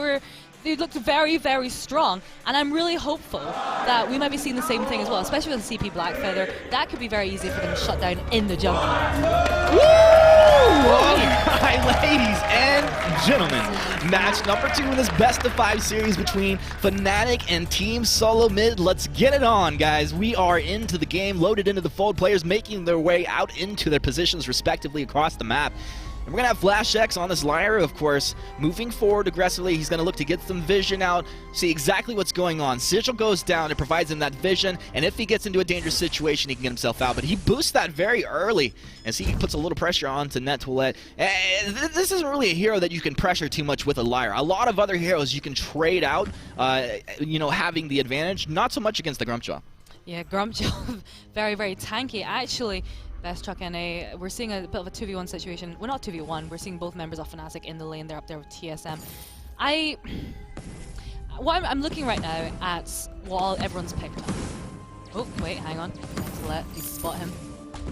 [SPEAKER 12] looked very, very strong, and I'm really hopeful that we might be seeing the same thing as well, especially with CP Blackfeather. That could be very easy for them to shut down in the jungle.
[SPEAKER 21] Woo! All right, ladies and gentlemen, match number 2 in this best-of-5 series between Fnatic and Team Solo Mid. Let's get it on, guys. We are into the game, loaded into the fold, players making their way out into their positions respectively across the map. And we're going to have Flash X on this Lyre, of course, moving forward aggressively. He's going to look to get some vision out, see exactly what's going on. Sigil goes down, it provides him that vision, and if he gets into a dangerous situation, he can get himself out. But he boosts that very early, as he puts a little pressure onto Net2let. This isn't really a hero that you can pressure too much with a Lyre. A lot of other heroes you can trade out, having the advantage, not so much against the Grumpjaw.
[SPEAKER 12] Yeah, Grumpjaw, very, very tanky. Actually, Best Truck NA, we're seeing a bit of a 2v1 situation. Well, not 2v1, we're seeing both members of Fnatic in the lane. They're up there with TSM. I'm looking right now at what everyone's picked up. Oh, wait, hang on. Let me spot him.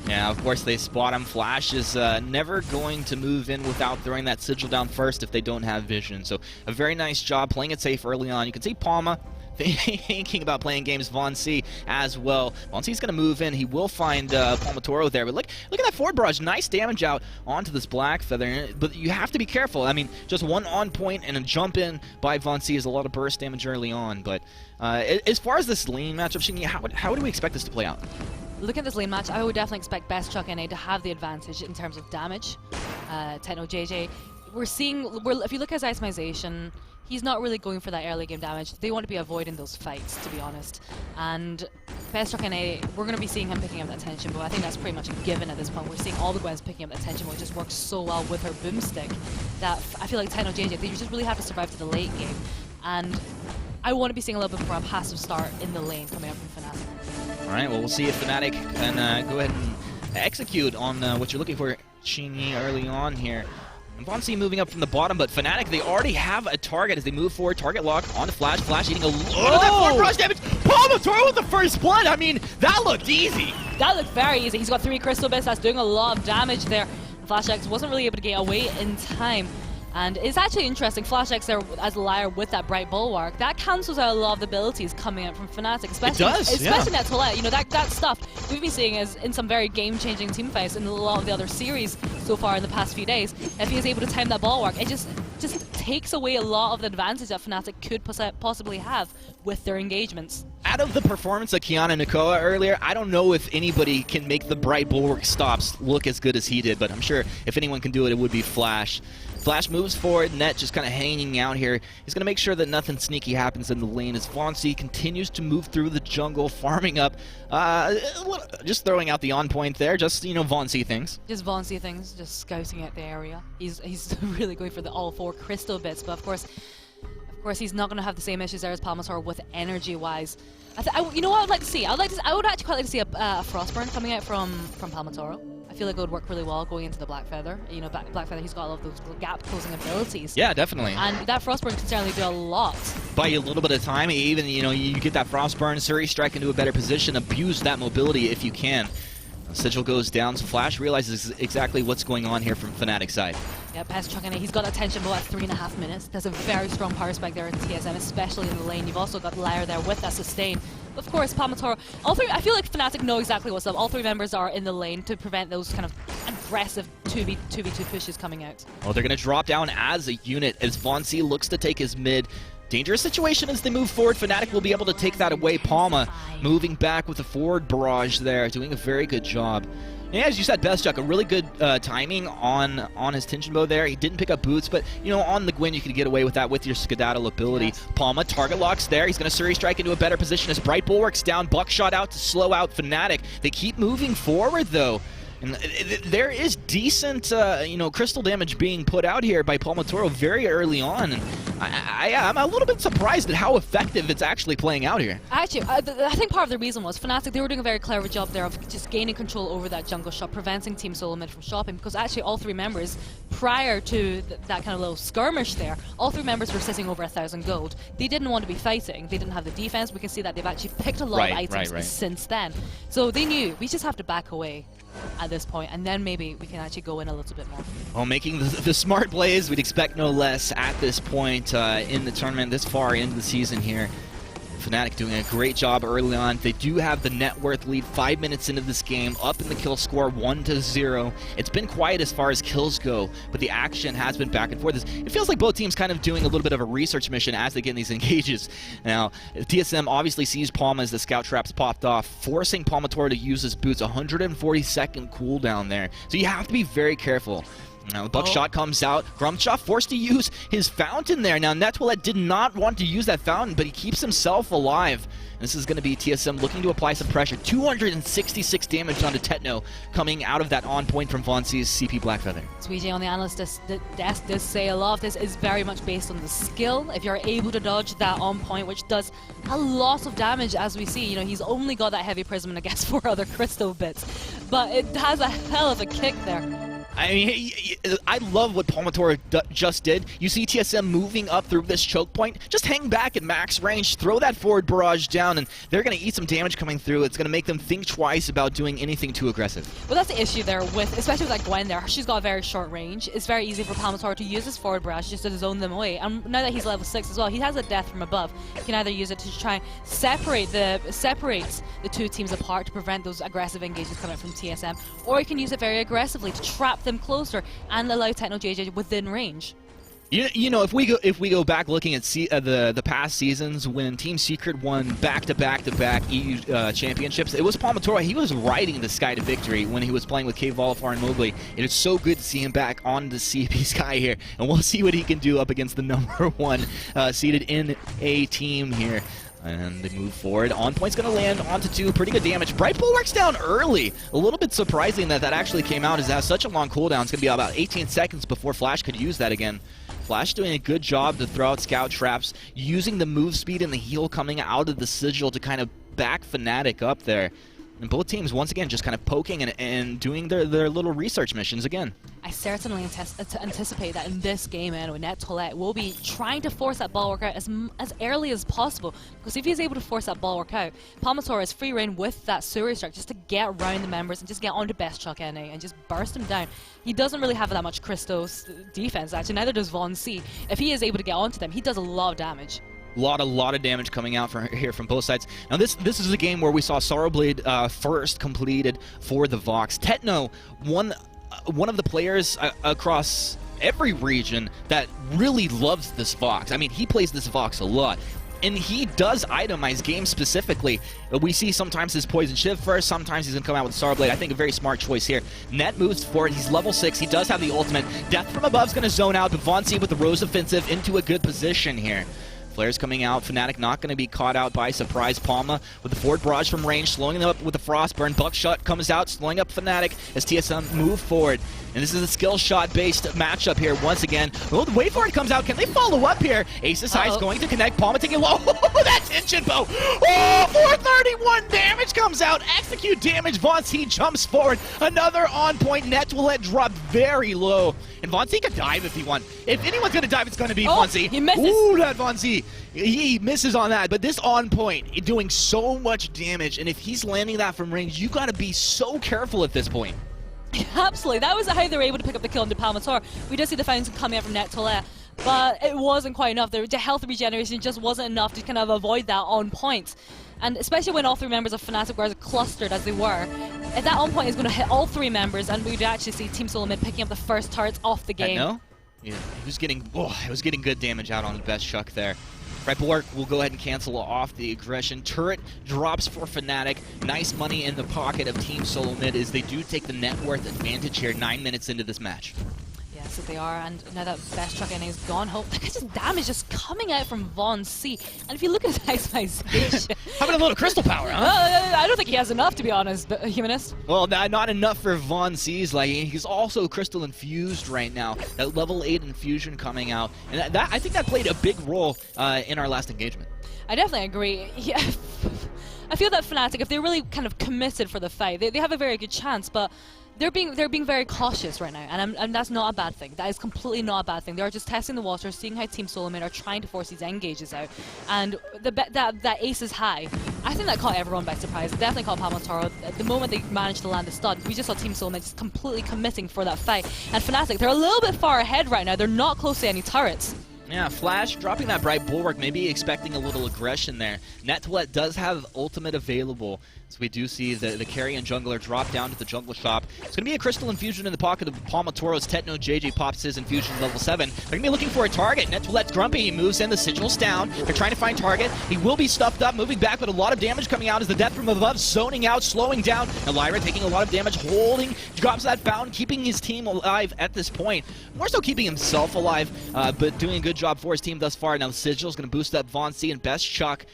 [SPEAKER 21] Yeah, of course they spot him. Flash is never going to move in without throwing that Sigil down first if they don't have vision. So a very nice job playing it safe early on. You can see Palma thinking about playing games. Von C as well. Von C's going to move in. He will find Palmatoro there. But look at that forward barrage. Nice damage out onto this Blackfeather. But you have to be careful. I mean, just one on point and a jump in by Von C is a lot of burst damage early on. But as far as this lane matchup, Shingy, how do we expect this to play out?
[SPEAKER 12] Looking at this lane match, I would definitely expect Best Truck NA to have the advantage in terms of damage. Techno JJ, if you look at his itemization, he's not really going for that early game damage. They want to be avoiding those fights, to be honest. And Best Truck NA, we're going to be seeing him picking up that tension, but I think that's pretty much a given at this point. We're seeing all the Gwens picking up that tension, which just works so well with her boomstick that I feel like Techno JJ, they just really have to survive to the late game. And I want to be seeing a little bit more of a passive start in the lane coming up from Fnatic.
[SPEAKER 21] All right, well, we'll see if Fnatic can go ahead and execute on what you're looking for, Shingy, early on here. Von C moving up from the bottom, but Fnatic, they already have a target as they move forward. Target lock onto Flash. Flash eating a lot of that forward brush damage. Palmatoro with the first blood. I mean, that looked easy.
[SPEAKER 12] That looked very easy. He's got 3 Crystal Bits. That's doing a lot of damage there. Flash X wasn't really able to get away in time. And it's actually interesting, Flash X there as a Lyre with that Bright Bulwark, that cancels out a lot of the abilities coming out from Fnatic, especially Net2let. You know, that stuff we've been seeing is in some very game-changing team fights in a lot of the other series so far in the past few days. If he is able to time that Bulwark, it just takes away a lot of the advantage that Fnatic could possibly have with their engagements.
[SPEAKER 21] Out of the performance of Kiana Nakoa earlier, I don't know if anybody can make the Bright Bulwark stops look as good as he did, but I'm sure if anyone can do it, it would be Flash. Flash moves forward, Net just kind of hanging out here. He's going to make sure that nothing sneaky happens in the lane as Von C continues to move through the jungle, farming up, just throwing out the on point there, just, Von C things.
[SPEAKER 12] Just Von C things, just scouting out the area. He's really going for the all 4 Crystal Bits, but of course, he's not going to have the same issues there as Palmatoro with energy-wise. You know what I would like to see? I would actually quite like to see a Frostburn coming out from Palmatoro. I feel like it would work really well going into the Blackfeather. Blackfeather, he's got all of those gap-closing abilities.
[SPEAKER 21] Yeah, definitely.
[SPEAKER 12] And that Frostburn can certainly do a lot.
[SPEAKER 21] Buy you a little bit of time, even, you get that Frostburn, Suri strike into a better position, abuse that mobility if you can. Sigil goes down, so Flash realizes exactly what's going on here from Fnatic's side.
[SPEAKER 12] Yeah, best chuck in it. He's got attention about 3.5 minutes. There's a very strong power spike there in TSM, especially in the lane. You've also got Lyre there with that sustain. Of course, Palmatoro. All three. I feel like Fnatic know exactly what's up. All three members are in the lane to prevent those kind of aggressive 2v2 pushes coming out.
[SPEAKER 21] Well, they're going to drop down as a unit as Vainglory looks to take his mid. Dangerous situation as they move forward. Fnatic will be able to take that away. Palma moving back with the forward barrage there, doing a very good job. Yeah, as you said, Bestchuck, a really good timing on his tension bow there. He didn't pick up boots, but, you know, on the Gwyn, you could get away with that with your skedaddle ability. Yes. Palma, target locks there. He's going to Suri Strike into a better position as Bright Bulwark's down. Buckshot out to slow out Fnatic. They keep moving forward, though. And there is decent, you know, crystal damage being put out here by Palmatoro very early on. And I'm a little bit surprised at how effective it's actually playing out here.
[SPEAKER 12] Actually, I think part of the reason was Fnatic, they were doing a very clever job there of just gaining control over that jungle shot, preventing Team Solo Mid from shopping, because actually all three members, prior to that kind of little skirmish there, all three members were sitting over 1,000 gold. They didn't want to be fighting. They didn't have the defense. We can see that they've actually picked a lot of items since then. So they knew, we just have to back away at this point, and then maybe we can actually go in a little bit more.
[SPEAKER 21] Well, making the smart plays, we'd expect no less at this point in the tournament, this far into the season here. Fnatic doing a great job early on. They do have the net worth lead 5 minutes into this game, up in the kill score 1-0. It's been quiet as far as kills go, but the action has been back and forth. It feels like both teams kind of doing a little bit of a research mission as they get in these engages. Now, TSM obviously sees Palma as the scout traps popped off, forcing Palmatoro to use his boots. 140-second cooldown there. So you have to be very careful. Now the buckshot comes out. Grumshot forced to use his fountain there. Now Netwillet did not want to use that fountain, but he keeps himself alive. This is going to be TSM looking to apply some pressure. 266 damage onto Tetno coming out of that on point from Vainglory's CP Blackfeather.
[SPEAKER 12] Sweetie on the analyst desk does say a lot of this is very much based on the skill. If you're able to dodge that on point, which does a lot of damage, as we see. You know, he's only got that heavy prism and I guess 4 other crystal bits, but it has a hell of a kick there.
[SPEAKER 21] I mean, I love what Palmatoro just did. You see TSM moving up through this choke point. Just hang back at max range, throw that forward barrage down, and they're going to eat some damage coming through. It's going to make them think twice about doing anything too aggressive.
[SPEAKER 12] Well, that's the issue there, with especially with that Gwen there. She's got a very short range. It's very easy for Palmatoro to use his forward barrage just to zone them away. And now that he's level 6 as well, he has a death from above. He can either use it to try and separate the two teams apart to prevent those aggressive engages coming from TSM, or he can use it very aggressively to trap them closer and allow Techno JJ within range.
[SPEAKER 21] You know, if we go back looking at the past seasons when Team Secret won back-to-back EU championships, it was Palmatoro. He was riding the sky to victory when he was playing with K Volifar and Mowgli. It is so good to see him back on the CP sky here, and we'll see what he can do up against the #1 seeded in a team here. And they move forward. On point's going to land onto 2. Pretty good damage. Bright Bulwark's down early. A little bit surprising that actually came out, as it has such a long cooldown. It's going to be about 18 seconds before Flash could use that again. Flash doing a good job to throw out scout traps, using the move speed and the heal coming out of the sigil to kind of back Fnatic up there. And both teams, once again, just kind of poking and doing their little research missions again.
[SPEAKER 12] I certainly anticipate that in this game, Netwillet will be trying to force that bulwark out as early as possible, because if he's able to force that bulwark out, Palmatoro has free reign with that Suri Strike just to get around the members and just get onto Bestchuck NA and just burst him down. He doesn't really have that much Crystal's defense, actually, neither does Vainglory. If he is able to get onto them, he does a lot of damage.
[SPEAKER 21] A lot of damage coming out here from both sides. Now this is a game where we saw Sorrowblade first completed for the Vox. Tetno, one of the players across every region that really loves this Vox. I mean, he plays this Vox a lot. And he does itemize games specifically. We see sometimes his Poison Shiv first, sometimes he's going to come out with Sorrowblade. I think a very smart choice here. Net moves forward, he's level 6, he does have the ultimate. Death from above is going to zone out, but Vainglory with the Rose Offensive into a good position here. Flares coming out. Fnatic not going to be caught out by surprise. Palma with the forward barrage from range, slowing them up with the Frostburn. Buckshot comes out, slowing up Fnatic as TSM move forward. And this is a skill shot-based matchup here once again. Oh, the wait for it comes out. Can they follow up here? Aces High is going to connect. Palma taking low. Oh, that tension bow. Oh, 431 damage comes out. Execute damage. Vainglory jumps forward. Another on-point. Netwillet dropped very low. And Vainglory can dive if he wants. If anyone's going to dive, it's going to be Vainglory.
[SPEAKER 12] He misses.
[SPEAKER 21] Ooh, that Vainglory. He misses on that, but this on point doing so much damage, and if he's landing that from range, you got to be so careful at this point.
[SPEAKER 12] Absolutely. That was how they were able to pick up the kill into Palmator. We did see the fountain coming out from NetToilette, but it wasn't quite enough. The health regeneration just wasn't enough to kind of avoid that on point. And especially when all 3 members of Fnatic were as clustered as they were, if that on point is going to hit all 3 members, and we'd actually see Team Solomid picking up the first turrets off the game.
[SPEAKER 21] No? Yeah, he was getting good damage out on the best Chuck there. Right, Bulwark will go ahead and cancel off the aggression. Turret drops for Fnatic. Nice money in the pocket of Team Solomid as they do take the net worth advantage here 9 minutes into this match.
[SPEAKER 12] Yes, they are, and now that best Chuck NA is gone, look at this damage just coming out from Von C. And if you look at his maximization...
[SPEAKER 21] Having a little crystal power, huh?
[SPEAKER 12] I don't think he has enough, to be honest, but Humanist.
[SPEAKER 21] Well, not enough for Von C's. Like, he's also crystal infused right now. That level 8 infusion coming out. And I think that played a big role in our last engagement.
[SPEAKER 12] I definitely agree. Yeah. I feel that Fnatic, if they're really kind of committed for the fight, they have a very good chance, but they're being very cautious right now, and that's not a bad thing. That is completely not a bad thing. They are just testing the water, seeing how Team Solomid are trying to force these engages out, and that ace is high. I think that caught everyone by surprise. It definitely caught Palmator. The moment they managed to land the stun, we just saw Team Solomid just completely committing for that fight. And Fnatic, they're a little bit far ahead right now. They're not close to any turrets.
[SPEAKER 21] Yeah, Flash dropping that Bright Bulwark, maybe expecting a little aggression there. NetToilette does have ultimate available, so we do see the carry and jungler drop down to the jungle shop. It's going to be a crystal infusion in the pocket of Palmatoro's Tetno. JJ pops his infusion level 7. They're going to be looking for a target. NetToilette's grumpy. He moves in. The sigil's down. They're trying to find target. He will be stuffed up, moving back, but a lot of damage coming out as the death from above, zoning out, slowing down. And Lyra taking a lot of damage, holding, drops that fountain, keeping his team alive at this point. More so keeping himself alive, but doing a good job for his team thus far. Now the sigil's going to boost up Von C and best Chuck.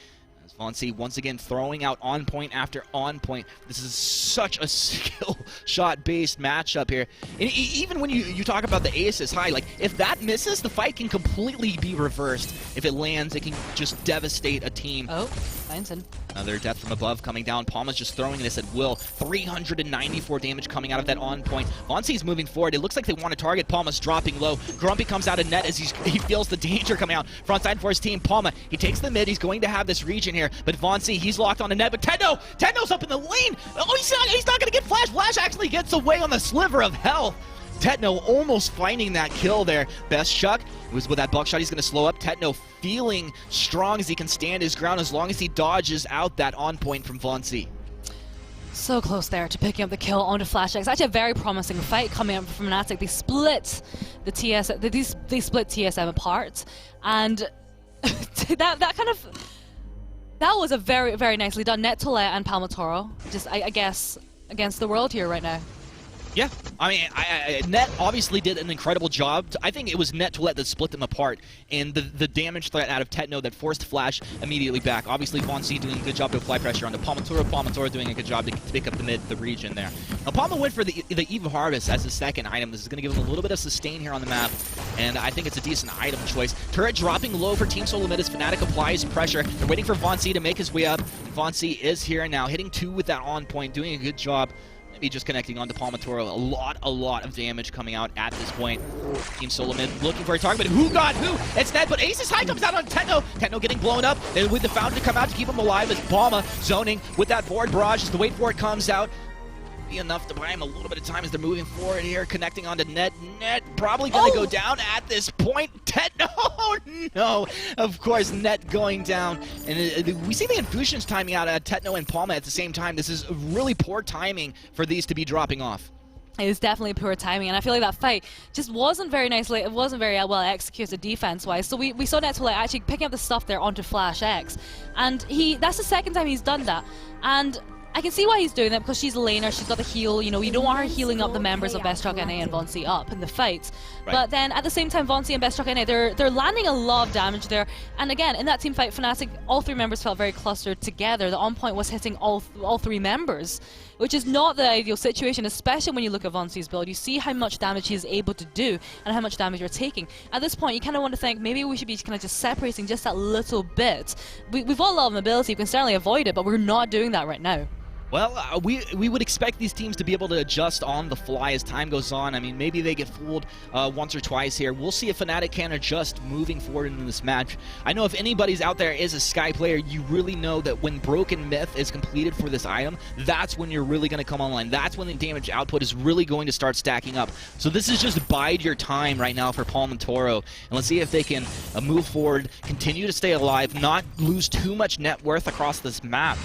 [SPEAKER 21] Von C once again throwing out on point after on point. This is such a skill shot based matchup here. And even when you talk about the ace is high, like if that misses, the fight can completely be reversed. If it lands, it can just devastate a team.
[SPEAKER 12] Oh, Vincent.
[SPEAKER 21] Another death from above coming down. Palma's just throwing this at will. 394 damage coming out of that on point. Von C's moving forward. It looks like they want to target. Palma's dropping low. Grumpy comes out of net as he feels the danger coming out. Front side for his team. Palma, he takes the mid. He's going to have this region here. But Von C, he's locked on the net. But Tetno's up in the lane. Oh, he's not going to get Flash. Flash actually gets away on the sliver of health. Tetno almost finding that kill there. Best Chuck was with that buckshot. He's going to slow up. Tetno feeling strong as he can stand his ground as long as he dodges out that on point from Von C.
[SPEAKER 12] So close there to picking up the kill onto Flash X. Actually a very promising fight coming up from Fnatic. They split the they split TSM apart, and that was a very, very nicely done. NetToilette and Palmatoro, just I guess against the world here right now.
[SPEAKER 21] Yeah, I mean, Net obviously did an incredible job. I think it was NetToilette that split them apart, and the damage threat out of Tetno that forced Flash immediately back. Obviously, Von C doing a good job to apply pressure onto Palmatoro. Palmatoro doing a good job to pick up the region there. Now, Palma went for the Eve of Harvest as the second item. This is going to give him a little bit of sustain here on the map, and I think it's a decent item choice. Turret dropping low for Team Solomid as Fnatic applies pressure. They're waiting for Von C to make his way up. Von C is here now, hitting 2 with that on point, doing a good job. Maybe just connecting onto Palmatoro. A lot of damage coming out at this point. Team Solomid looking for a target, but who got who? It's Ned, but Ace's High comes out on Tetno. Tetno getting blown up. Then with the fountain to come out to keep him alive as Palma zoning with that board barrage as the wait for it comes out. Be enough to buy him a little bit of time as they're moving forward here, connecting onto Net. Net probably going to go down at this point. Tetno, no, of course, Net going down. And we see the infusions timing out at Tetno and Palma at the same time. This is really poor timing for these to be dropping off.
[SPEAKER 12] It was definitely poor timing, and I feel like that fight just wasn't very nicely, it wasn't very well executed defense-wise. So we saw NetToilette actually picking up the stuff there onto Flash X, and that's the second time he's done that. And I can see why he's doing that, because she's a laner, she's got the heal, you know, you don't want her healing up the members of Best Truck NA and Von C up in the fights. Right. But then at the same time, Von C and Best Truck NA, they're landing a lot of damage there. And again, in that team fight, Fnatic, all 3 members felt very clustered together. The on point was hitting all 3 members, which is not the ideal situation, especially when you look at Von C's build. You see how much damage he is able to do and how much damage you're taking. At this point, you kind of want to think, maybe we should be kind of just separating just that little bit. We've got a lot of mobility, we can certainly avoid it, but we're not doing that right now.
[SPEAKER 14] Well, we would expect these teams to be able to adjust on the fly as time goes on. I mean, maybe they get fooled once or twice here. We'll see if Fnatic can adjust moving forward in this match. I know if anybody's out there is a Sky player, you really know that when Broken Myth is completed for this item, that's when you're really going to come online. That's when the damage output is really going to start stacking up. So this is just bide your time right now for Palmatoro. And let's see if they can move forward, continue to stay alive, not lose too much net worth across this map,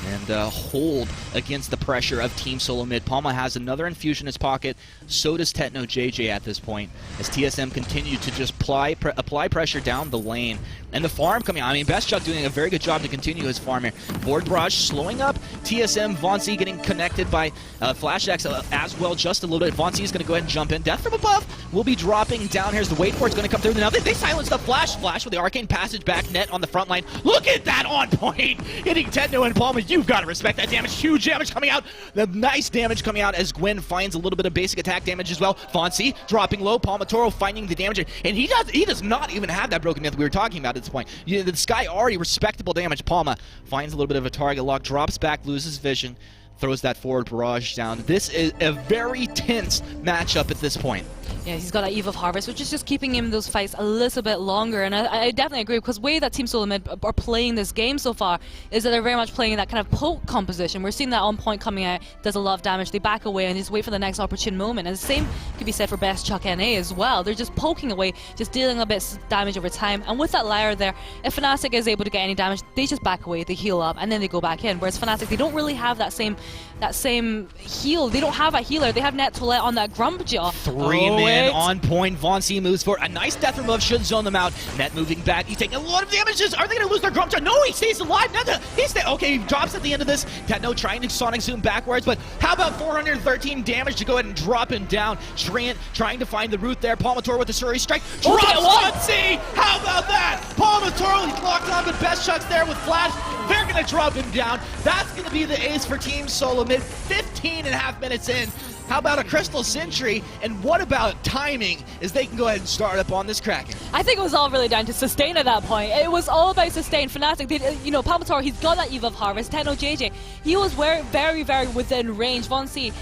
[SPEAKER 14] and hold against the pressure of Team Solo Mid. Palma has another infusion in his pocket. So does Techno JJ at this point, as TSM continue to just apply pressure down the lane. And the farm coming out. I mean, Bestchuck doing a very good job to continue his farm here. Forward barrage slowing up. TSM, Vonsi getting connected by Flash X as well, just a little bit. Vonsi is going to go ahead and jump in. Death from above will be dropping down. Here's the wait for it's going to come through. Now they silence the Flash. Flash with the Arcane Passage back net on the front line. Look at that on point. Hitting Techno and Palma. You've got to respect that damage. Huge damage coming out. The nice damage coming out as Gwen finds a little bit of basic attack damage as well. Vonsi dropping low. Palmatoro finding the damage. And he does not even have that Broken Myth we were talking about at this point. The Sky already respectable damage. Palma finds a little bit of a target lock, drops back, loses vision, throws that forward barrage down. This is a very tense matchup at this point.
[SPEAKER 12] Yeah, he's got an Eve of Harvest, which is just keeping him in those fights a little bit longer. And I definitely agree, because the way that Team Solo Mid are playing this game so far is that they're very much playing that kind of poke composition. We're seeing that on point coming out, does a lot of damage, they back away and just wait for the next opportune moment. And the same could be said for Bestchuck NA as well. They're just poking away, just dealing a bit of damage over time. And with that Lyre there, if Fnatic is able to get any damage, they just back away, they heal up, and then they go back in. Whereas Fnatic, they don't really have that same heal. They don't have a healer. They have Net Toilette on that Grumpjaw.
[SPEAKER 14] Three-man on point. Vonsi moves forward. A nice death remove should zone them out. Net moving back. He's taking a lot of damages. Are they going to lose their Grumpjaw? No, he stays alive. Okay, he drops at the end of this. Techno trying to Sonic Zoom backwards, but how about 413 damage to go ahead and drop him down? Trant trying to find the root there. Palmatoro with the Suri Strike. Drops Vonsi! How about that? Palmatoro, he's locked on, but Bestchuck's there with Flash. They're going to drop him down. That's going to be the ace for Team Solo Mid. 15.5 minutes in. How about a Crystal Sentry? And what about timing as they can go ahead and start up on this Kraken?
[SPEAKER 12] I think it was all really down to sustain at that point. It was all about sustain. Fnatic, Palmatoro, he's got that Eve of Harvest. Techno JJ, he was very, very within range. Vonsi,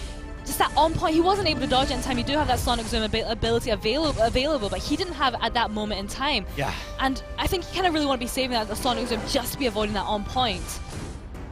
[SPEAKER 12] just that on point, he wasn't able to dodge it in time. You do have that Sonic Zoom ability available, but he didn't have it at that moment in time.
[SPEAKER 14] Yeah.
[SPEAKER 12] And I think he kind of really want to be saving that Sonic Zoom just to be avoiding that on point.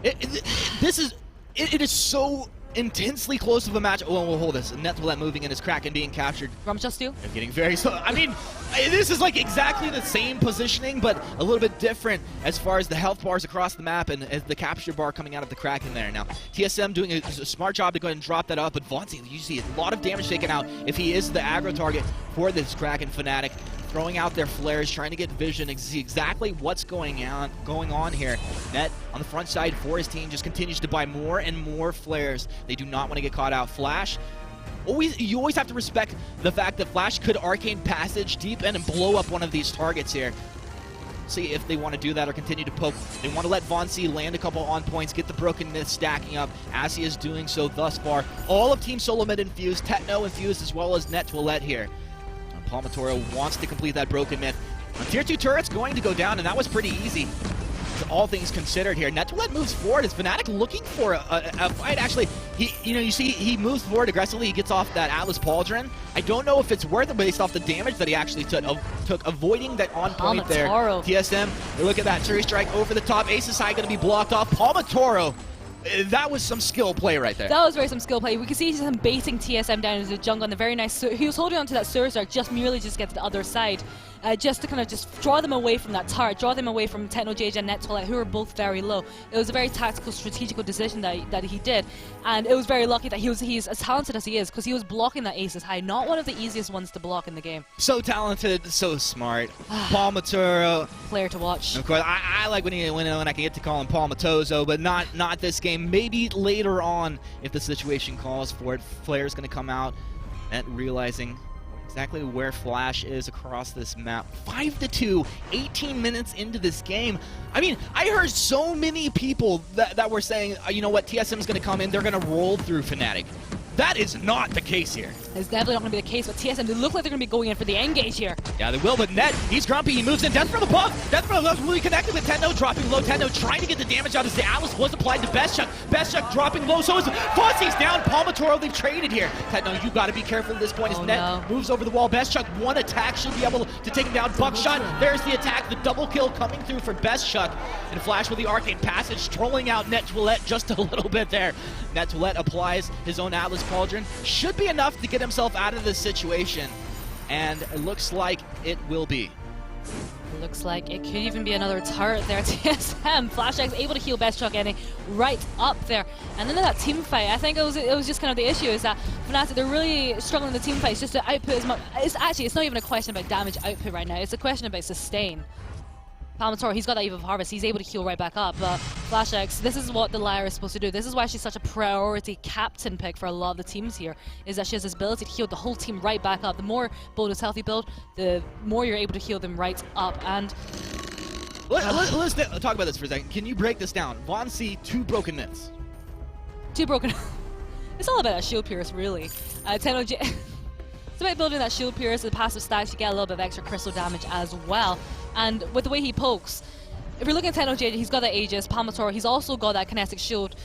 [SPEAKER 14] It is so intensely close of a match. Oh, we'll hold this. Net Toilette moving in his Kraken being captured.
[SPEAKER 12] Grumpjaw steal.
[SPEAKER 14] And getting very I mean, this is like exactly the same positioning, but a little bit different as far as the health bars across the map and as the capture bar coming out of the Kraken there. Now, TSM doing a smart job to go ahead and drop that up, but Vonsi, you see a lot of damage taken out if he is the aggro target for this Kraken Fnatic. Throwing out their flares, trying to get vision, see exactly what's going on here. Net on the front side for his team just continues to buy more and more flares. They do not want to get caught out. Flash, you always have to respect the fact that Flash could Arcane Passage deep in and blow up one of these targets here. See if they want to do that or continue to poke. They want to let Vonsi land a couple on points, get the Broken Myth stacking up, as he is doing so thus far. All of Team Solo Mid infused, Techno infused, as well as Net Toilette here. Palmatoro wants to complete that Broken Myth. Tier 2 turret's going to go down, and that was pretty easy. All things considered here. Net Toilette moves forward. Is Fnatic looking for a fight? Actually, you see he moves forward aggressively. He gets off that Atlas Pauldron. I don't know if it's worth it based off the damage that he actually took avoiding that on point there. TSM, look at that. Suri Strike over the top. Aces High going to be blocked off. Palmatoro. That was some skill play right there.
[SPEAKER 12] That was some skill play. We can see him baiting TSM down into the jungle on the very nice. He was holding onto that Suri Strike just merely to get to the other side. Just to kind of just draw them away from that turret, draw them away from Techno JJ and Net Toilette, who are both very low. It was a very tactical, strategical decision that he did, and it was very lucky that he's as talented as he is, because he was blocking that Aces High, not one of the easiest ones to block in the game.
[SPEAKER 14] So talented, so smart. Palmatoro,
[SPEAKER 12] player to watch.
[SPEAKER 14] Of course, I like when I can get to call him Palmatozo, but not this game. Maybe later on, if the situation calls for it. Flair's going to come out and realizing exactly where Flash is across this map. 5-2, 18 minutes into this game. I mean, I heard so many people that were saying, you know what, TSM's going to come in, they're going to roll through Fnatic. That is not the case here.
[SPEAKER 12] It's definitely not going to be the case, but TSM, they look like they're going to be going in for the engage here.
[SPEAKER 14] Yeah, they will, but Net, he's grumpy. He moves in. Death from above. Death from above really connected with Tenno, dropping low. Tenno trying to get the damage out as the Atlas was applied to Bestchuck. Bestchuck dropping low, so is Fozzie's down. Palmatoro, they've traded here. Tenno, you got to be careful at this point as Net moves over the wall. Bestchuck, one attack should be able to take him down. Buckshot, there's the attack. The double kill coming through for Bestchuck. And Flash with the Arcane Passage, trolling out Net Toilette just a little bit there. Net Toilette applies his own Atlas Cauldron. Should be enough to get himself out of this situation. And it looks like it will be.
[SPEAKER 12] Looks like it could even be another turret there. TSM, Flashback's able to heal Bestchuck Eddie right up there. And then in that team fight, I think it was just kind of the issue is that Fnatic, they're really struggling in the team fights just to output as much. It's not even a question about damage output right now. It's a question about sustain. Palmatoro, he's got that Eve of Harvest. He's able to heal right back up. But FlashX, this is what the Lyra is supposed to do. This is why she's such a priority captain pick for a lot of the teams here, is that she has this ability to heal the whole team right back up. The more Bodo's healthy build, the more you're able to heal them right up. And
[SPEAKER 14] let's talk about this for a second. Can you break this down? Von C, 2 broken myths.
[SPEAKER 12] 2 broken. It's all about that shield pierce, really. Tenno J. It's about building that shield pierce, the passive stacks, you get a little bit of extra crystal damage as well. And with the way he pokes, if you're looking at Tenno JJ, he's got that Aegis, Palmatoro, he's also got that kinetic shield.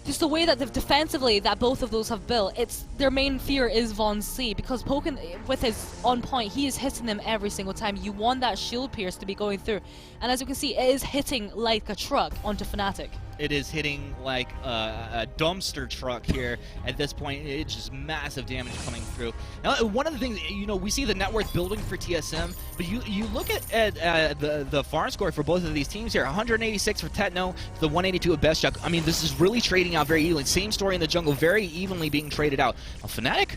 [SPEAKER 12] Just the way that defensively that both of those have built, their main fear is Von C, because poking with his on point, he is hitting them every single time. You want that shield pierce to be going through. And as you can see, it is hitting like a truck onto Fnatic.
[SPEAKER 14] It is hitting like a dumpster truck here at this point. It's just massive damage coming through. Now, one of the things, we see the net worth building for TSM, but you look at the farm score for both of these teams here. 186 for Tenno, the 182 of Bestchuck. I mean, this is really trading out very evenly. Same story in the jungle, very evenly being traded out. Now, Fnatic,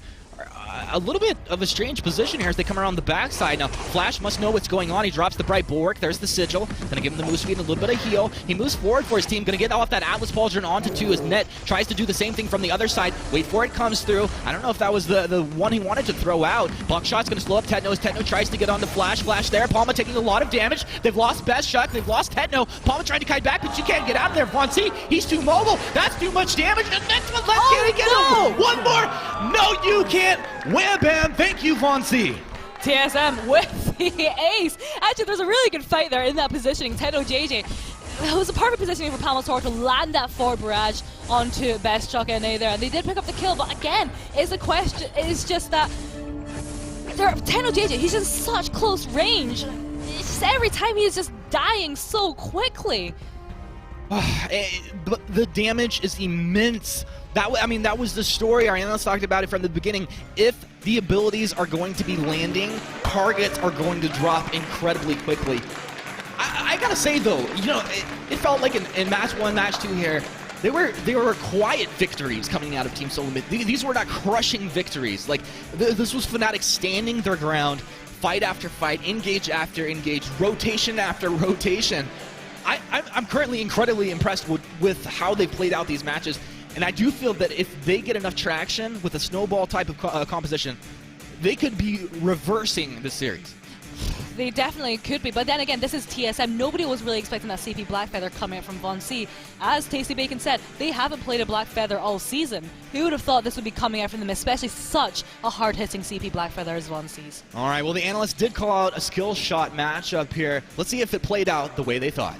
[SPEAKER 14] a little bit of a strange position here as they come around the backside. Now, Flash must know what's going on. He drops the Bright Bulwark. There's the Sigil. Gonna give him the move speed and a little bit of heal. He moves forward for his team. Gonna get off that Atlas Pauldron onto 2 as Net tries to do the same thing from the other side. Wait for it, comes through. I don't know if that was the one he wanted to throw out. Buckshot's gonna slow up Tenno as Tenno tries to get onto Flash. Flash there. Palma taking a lot of damage. They've lost Bestchuck. They've lost Tenno. Palma trying to kite back, but she can't get out of there. Von C, he's too mobile. That's too much damage. And Net's one left. Can he get him? One more. No, you can't. Wham bam. Thank you, Von C.
[SPEAKER 12] TSM with the ace. Actually, there's a really good fight there in that positioning. Tenno JJ. It was a perfect positioning for Palmatoro to land that forward barrage onto Bestchuck NA there. And they did pick up the kill, but again, it's a question. It's just that Tenno JJ, he's in such close range. It's just every time he's just dying so quickly.
[SPEAKER 14] But the damage is immense. That was the story. Our analysts talked about it from the beginning. If the abilities are going to be landing, targets are going to drop incredibly quickly. I gotta say though, it felt like in match 1, match 2 here, they were quiet victories coming out of Team Solo Mid. These were not crushing victories. Like this was Fnatic standing their ground, fight after fight, engage after engage, rotation after rotation. I'm currently incredibly impressed with how they played out these matches. And I do feel that if they get enough traction with a snowball type of composition, they could be reversing the series.
[SPEAKER 12] They definitely could be, but then again, this is TSM. Nobody was really expecting that CP Blackfeather coming out from Von C. As Tasty Bacon said, they haven't played a Blackfeather all season. Who would have thought this would be coming out from them, especially such a hard-hitting CP Blackfeather as Von C's?
[SPEAKER 14] All right, well, the analysts did call out a skill shot matchup here. Let's see if it played out the way they thought.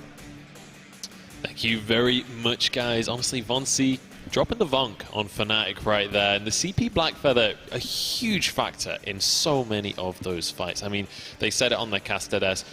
[SPEAKER 3] Thank you very much, guys. Honestly, Von C dropping the Vonk on Fnatic right there. And the CP Blackfeather, a huge factor in so many of those fights. I mean, they said it on their caster desk.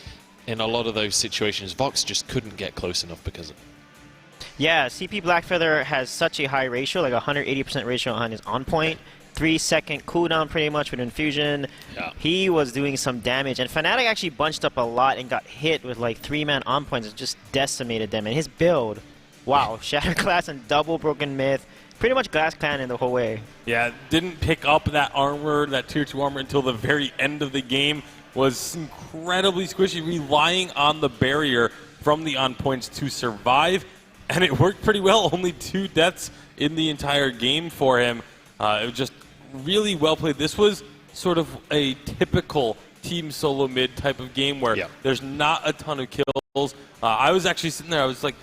[SPEAKER 3] In a lot of those situations, Vox just couldn't get close enough because of it.
[SPEAKER 5] Yeah, CP Blackfeather has such a high ratio, like 180% ratio on his on point. 3-second cooldown pretty much with Infusion. Yeah. He was doing some damage, and Fnatic actually bunched up a lot and got hit with like 3-man on points and just decimated them. And his build, wow, Shatter Glass and double Broken Myth, pretty much Glass Clan in the whole way.
[SPEAKER 4] Yeah, didn't pick up that armor, that tier 2 armor until the very end of the game. Was incredibly squishy, relying on the barrier from the on points to survive, and it worked pretty well. Only 2 deaths in the entire game for him. It was just really well played. This was sort of a typical Team Solo Mid type of game where there's not a ton of kills. I was actually sitting there, I was like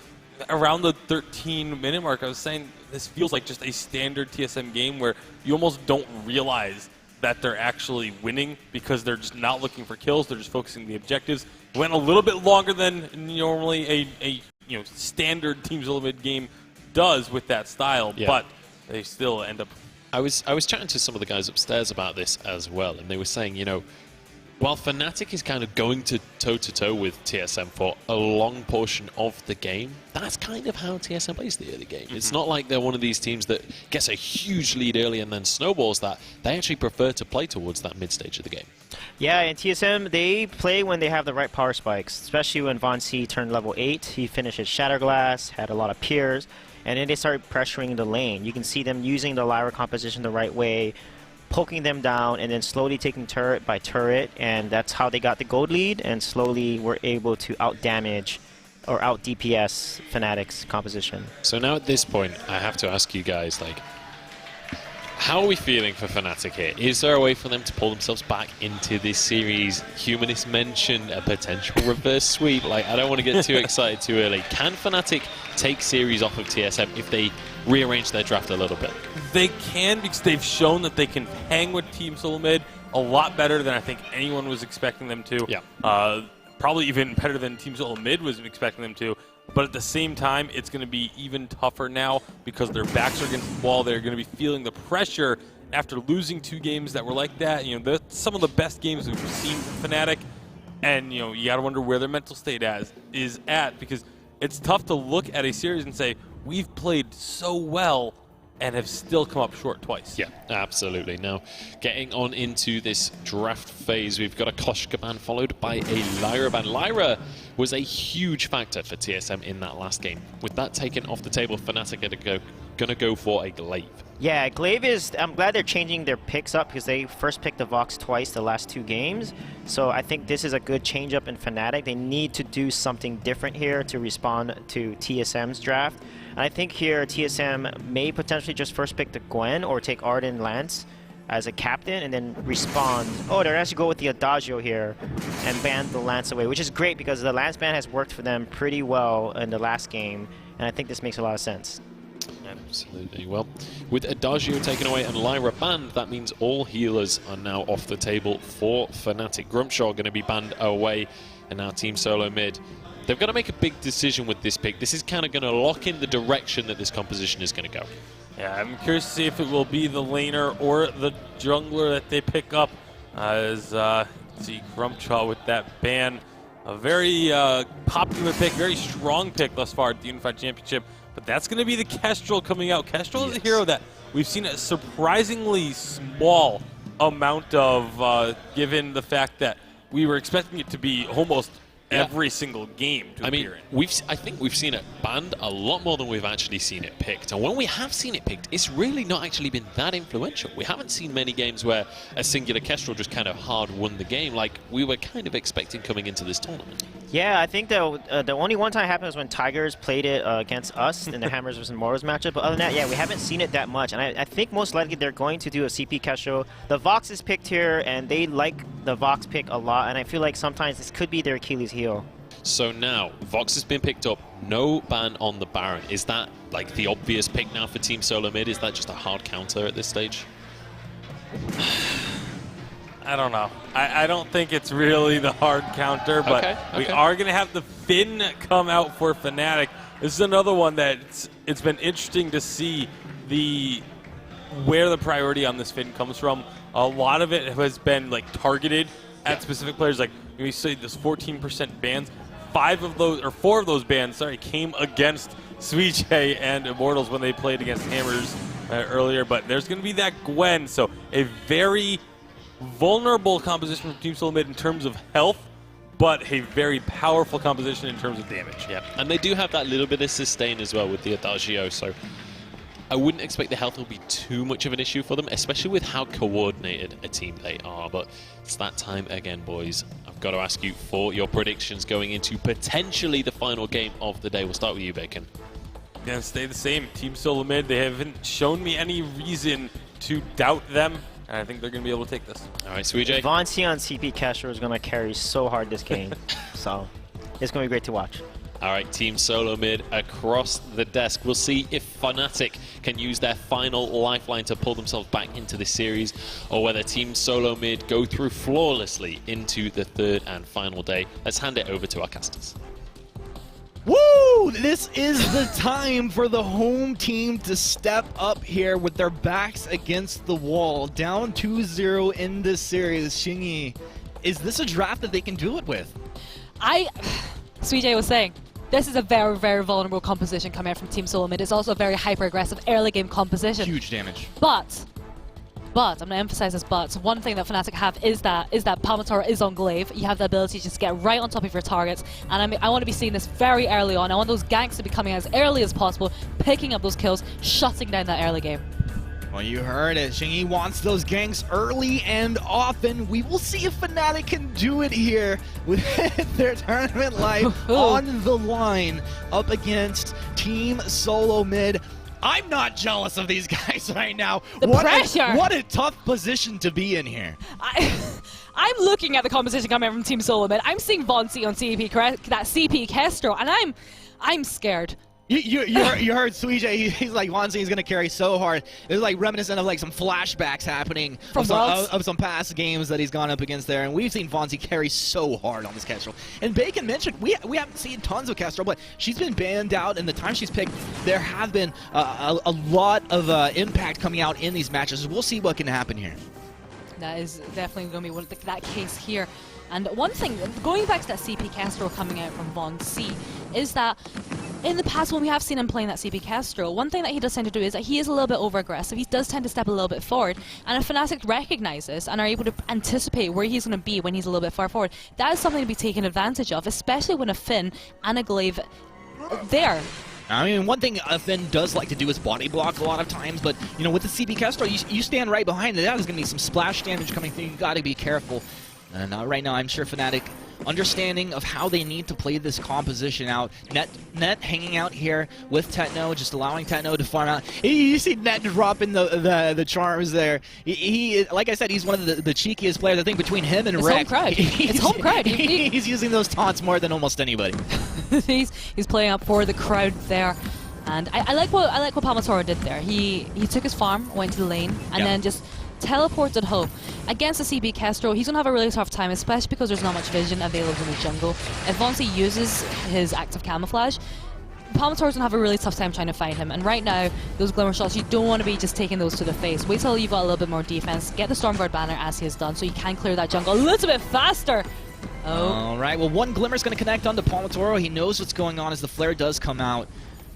[SPEAKER 4] around the 13-minute mark. I was saying this feels like just a standard TSM game where you almost don't realize that they're actually winning because they're just not looking for kills. They're just focusing on the objectives. Went a little bit longer than normally a standard Team Solomid game does with that style, but they still end up.
[SPEAKER 3] I was chatting to some of the guys upstairs about this as well, and they were saying, while Fnatic is kind of going to toe-to-toe with TSM for a long portion of the game, that's kind of how TSM plays the early game. It's not like they're one of these teams that gets a huge lead early and then snowballs that. They actually prefer to play towards that mid-stage of the game.
[SPEAKER 5] Yeah, and TSM, they play when they have the right power spikes, especially when Von C turned level 8. He finished his Shatterglass, had a lot of Piers, and then they started pressuring the lane. You can see them using the Lyra composition the right way, poking them down, and then slowly taking turret by turret, and that's how they got the gold lead, and slowly were able to out-damage or out-DPS Fnatic's composition.
[SPEAKER 3] So now at this point, I have to ask you guys, how are we feeling for Fnatic here? Is there a way for them to pull themselves back into this series? Humanist mentioned a potential reverse sweep. I don't want to get too excited too early. Can Fnatic take series off of TSM if they rearrange their draft a little bit?
[SPEAKER 4] They can, because they've shown that they can hang with Team Solomid a lot better than I think anyone was expecting them to.
[SPEAKER 3] Yeah.
[SPEAKER 4] Probably even better than Team Solomid was expecting them to. But at the same time, it's going to be even tougher now because their backs are against the wall. They're going to be feeling the pressure after losing 2 games that were like that. Some of the best games we've seen from Fnatic. And, you got to wonder where their mental state is at, because it's tough to look at a series and say, we've played so well and have still come up short twice.
[SPEAKER 3] Yeah, absolutely. Now, getting on into this draft phase, we've got a Koshka ban followed by a Lyra ban. Lyra was a huge factor for TSM in that last game. With that taken off the table, Fnatic are going to go for a Glaive.
[SPEAKER 5] Yeah, Glaive is... I'm glad they're changing their picks up because they first picked the Vox twice the last 2 games. So I think this is a good change up in Fnatic. They need to do something different here to respond to TSM's draft. And I think here TSM may potentially just first pick the Gwen or take Arden Lance as a captain and then respond. Oh, they're actually go with the Adagio here and ban the Lance away, which is great because the Lance ban has worked for them pretty well in the last game. And I think this makes a lot of sense.
[SPEAKER 3] Absolutely. Well, with Adagio taken away and Lyra banned, that means all healers are now off the table for Fnatic. Grumpshaw going to be banned away, and now Team Solo Mid. They've got to make a big decision with this pick. This is kind of going to lock in the direction that this composition is going to go.
[SPEAKER 4] Yeah, I'm curious to see if it will be the laner or the jungler that they pick up. See Grumpshaw with that ban. A very popular pick, very strong pick thus far at the Unified Championship. But that's going to be the Kestrel coming out. Kestrel is a hero that we've seen a surprisingly small amount of, given the fact that we were expecting it to be almost every single game to appear in.
[SPEAKER 3] I think we've seen it banned a lot more than we've actually seen it picked. And when we have seen it picked, it's really not actually been that influential. We haven't seen many games where a singular Kestrel just kind of hard won the game like we were kind of expecting coming into this tournament.
[SPEAKER 5] Yeah, I think the only one time it happened was when Tigers played it against us in the Hammers vs. Immortals matchup. But other than that, yeah, we haven't seen it that much. And I think most likely they're going to do a CP Kestrel. The Vox is picked here, and they like the Vox pick a lot. And I feel like sometimes this could be their Achilles heel.
[SPEAKER 3] So now, Vox has been picked up, no ban on the Baron. Is that like the obvious pick now for Team Solo Mid? Is that just a hard counter at this stage?
[SPEAKER 4] I don't know. I don't think it's really the hard counter, but we are going to have the Finn come out for Fnatic. This is another one that it's been interesting to see where the priority on this Finn comes from. A lot of it has been like targeted at specific players. Like we say, this 14% bans. 4 of those bans, came against Suijay and Immortals when they played against Hammers earlier. But there's going to be that Gwen, so a very vulnerable composition from Team Solo Mid in terms of health, but a very powerful composition in terms of damage.
[SPEAKER 3] Yeah, and they do have that little bit of sustain as well with the Adagio, so I wouldn't expect the health will be too much of an issue for them, especially with how coordinated a team they are. But it's that time again, boys. I've got to ask you for your predictions going into potentially the final game of the day. We'll start with you, Bacon.
[SPEAKER 4] Gonna stay the same. Team Solo Mid, they haven't shown me any reason to doubt them. And I think they're going to be able to take this.
[SPEAKER 3] All right, Suijay.
[SPEAKER 5] Von C on CP Kestrel is going to carry so hard this game. So it's going to be great to watch.
[SPEAKER 3] All right, Team Solo Mid across the desk. We'll see if Fnatic can use their final lifeline to pull themselves back into this series, or whether Team Solo Mid go through flawlessly into the third and final day. Let's hand it over to our casters.
[SPEAKER 21] Woo! This is the time for the home team to step up here with their backs against the wall. Down 2-0 in this series. Xingyi, is this a draft that they can do it with?
[SPEAKER 12] Suijay was saying, this is a very, very vulnerable composition coming out from Team Solo Mid. It's also a very hyper-aggressive early game composition.
[SPEAKER 21] Huge damage.
[SPEAKER 12] But I'm going to emphasize this but. One thing that Fnatic have is that Palmatora is on Glaive. You have the ability to just get right on top of your targets. And I want to be seeing this very early on. I want those ganks to be coming as early as possible, picking up those kills, shutting down that early game.
[SPEAKER 21] Well, you heard it. Xingyi wants those ganks early and often. We will see if Fnatic can do it here with their tournament life on the line up against Team Solo Mid. I'm not jealous of these guys right now.
[SPEAKER 12] Pressure!
[SPEAKER 21] What a tough position to be in here.
[SPEAKER 12] I'm looking at the composition coming out from Team Solo Mid. I'm seeing Vonsi on that CP Kestrel, and I'm scared.
[SPEAKER 21] You heard Suijay, he's like, Wanzi is going to carry so hard. It's like reminiscent of like some flashbacks happening of some past games that he's gone up against there. And we've seen Vonsi carry so hard on this Kestrel. And Bacon mentioned, we haven't seen tons of Kestrel, but she's been banned out. And the time she's picked, there have been a lot of impact coming out in these matches. We'll see what can happen here.
[SPEAKER 12] That is definitely going to be that case here. And one thing, going back to that CP Kestrel coming out from Von C, is that in the past when we have seen him playing that CP Kestrel, one thing that he does tend to do is that he is a little bit over-aggressive. He does tend to step a little bit forward. And if Fnatic recognize this and are able to anticipate where he's going to be when he's a little bit far forward, that is something to be taken advantage of, especially when a Finn and a Glaive there.
[SPEAKER 21] I mean, one thing Finn does like to do is body block a lot of times, but, you know, with the CP Kestrel, you stand right behind it. That is going to be some splash damage coming through. You got to be careful. And right now, I'm sure Fnatic understanding of how they need to play this composition out. Net hanging out here with Tetno, just allowing Tetno to farm out. You see Net dropping the charms there. He like I said, he's one of the cheekiest players, I think, between him and Rex.
[SPEAKER 12] It's home crowd.
[SPEAKER 21] He's using those taunts more than almost anybody.
[SPEAKER 12] he's playing up for the crowd there. And I like what Palmatora did there. He took his farm, went to the lane, and then just teleported home. Against the CB Kestrel, he's going to have a really tough time, especially because there's not much vision available in the jungle. If Vonsi uses his active camouflage, Palmatora's going to have a really tough time trying to find him. And right now, those Glimmer shots, you don't want to be just taking those to the face. Wait till you've got a little bit more defense. Get the Stormguard banner as he has done, so you can clear that jungle a little bit faster.
[SPEAKER 21] All right, well, one Glimmer's going to connect onto Palmatora. He knows what's going on as the flare does come out.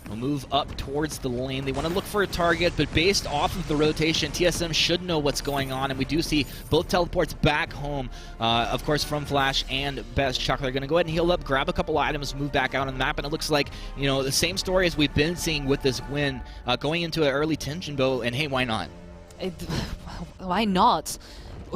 [SPEAKER 21] We'll move up towards the lane. They want to look for a target, but based off of the rotation, TSM should know what's going on, and we do see both teleports back home, of course, from Flash and Best Chuck. They're going to go ahead and heal up, grab a couple items, move back out on the map, and it looks like, you know, the same story as we've been seeing with this win, going into an early tension bow, and hey, why not?
[SPEAKER 12] Why not?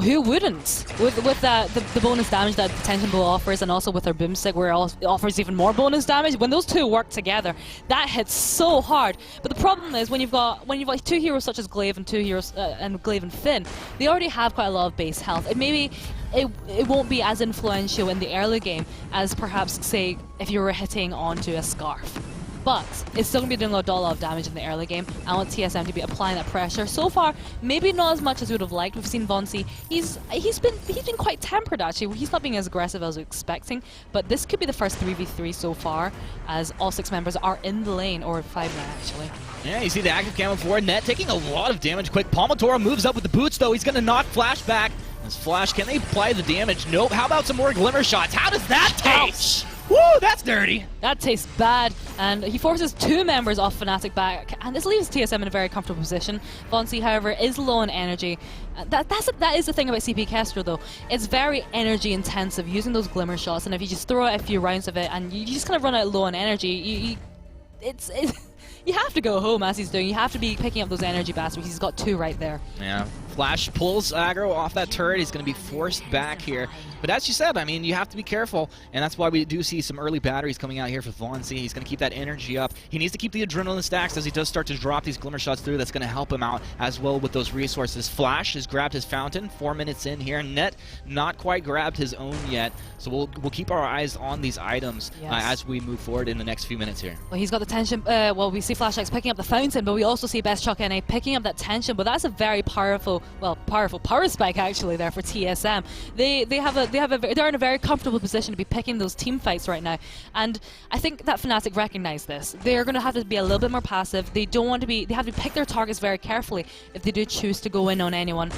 [SPEAKER 12] Who wouldn't? With the bonus damage that Tension Bow offers, and also with their Boomstick where it offers even more bonus damage, when those two work together, that hits so hard. But the problem is when you've got two heroes such as Glaive and two heroes and Glaive and Finn, they already have quite a lot of base health. It won't be as influential in the early game as perhaps, say, if you were hitting onto a Scarf. But it's still going to be doing a lot of damage in the early game. I want TSM to be applying that pressure. So far, maybe not as much as we would have liked. We've seen Vonsi. He's been quite tempered, actually. He's not being as aggressive as we were expecting. But this could be the first 3v3 so far, as all 6 members are in the lane, or 5 now, actually.
[SPEAKER 21] Yeah, you see the active camo forward. Net taking a lot of damage quick. Palmatora moves up with the boots, though. He's going to knock Flash back. As Flash, can they apply the damage? Nope. How about some more Glimmer shots? How does that taste? Woo, that's dirty.
[SPEAKER 12] That tastes bad, and he forces 2 members off Fnatic back, and this leaves TSM in a very comfortable position. Vonsi, however, is low on energy. That is the thing about CP Kestrel, though. It's very energy intensive using those Glimmer shots, and if you just throw out a few rounds of it and you just kind of run out low on energy, it's you have to go home as he's doing. You have to be picking up those energy baskets. He's got 2 right there.
[SPEAKER 21] Yeah. Flash pulls aggro off that turret. He's going to be forced back here. But as you said, I mean, you have to be careful, and that's why we do see some early batteries coming out here for Vainglory. He's going to keep that energy up. He needs to keep the adrenaline stacks as he does start to drop these glimmer shots through. That's going to help him out as well with those resources. Flash has grabbed his fountain. 4 minutes in here. Net not quite grabbed his own yet, so we'll keep our eyes on these items as we move forward in the next few minutes here.
[SPEAKER 12] Well, he's got the tension. Well, we see Flashlights picking up the fountain, but we also see Best Chuck NA picking up that tension. But that's a very powerful power spike actually there for TSM. They're in a very comfortable position to be picking those team fights right now, and I think that Fnatic recognize this. They're going to have to be a little bit more passive. They don't want to be. They have to pick their targets very carefully if they do choose to go in on anyone.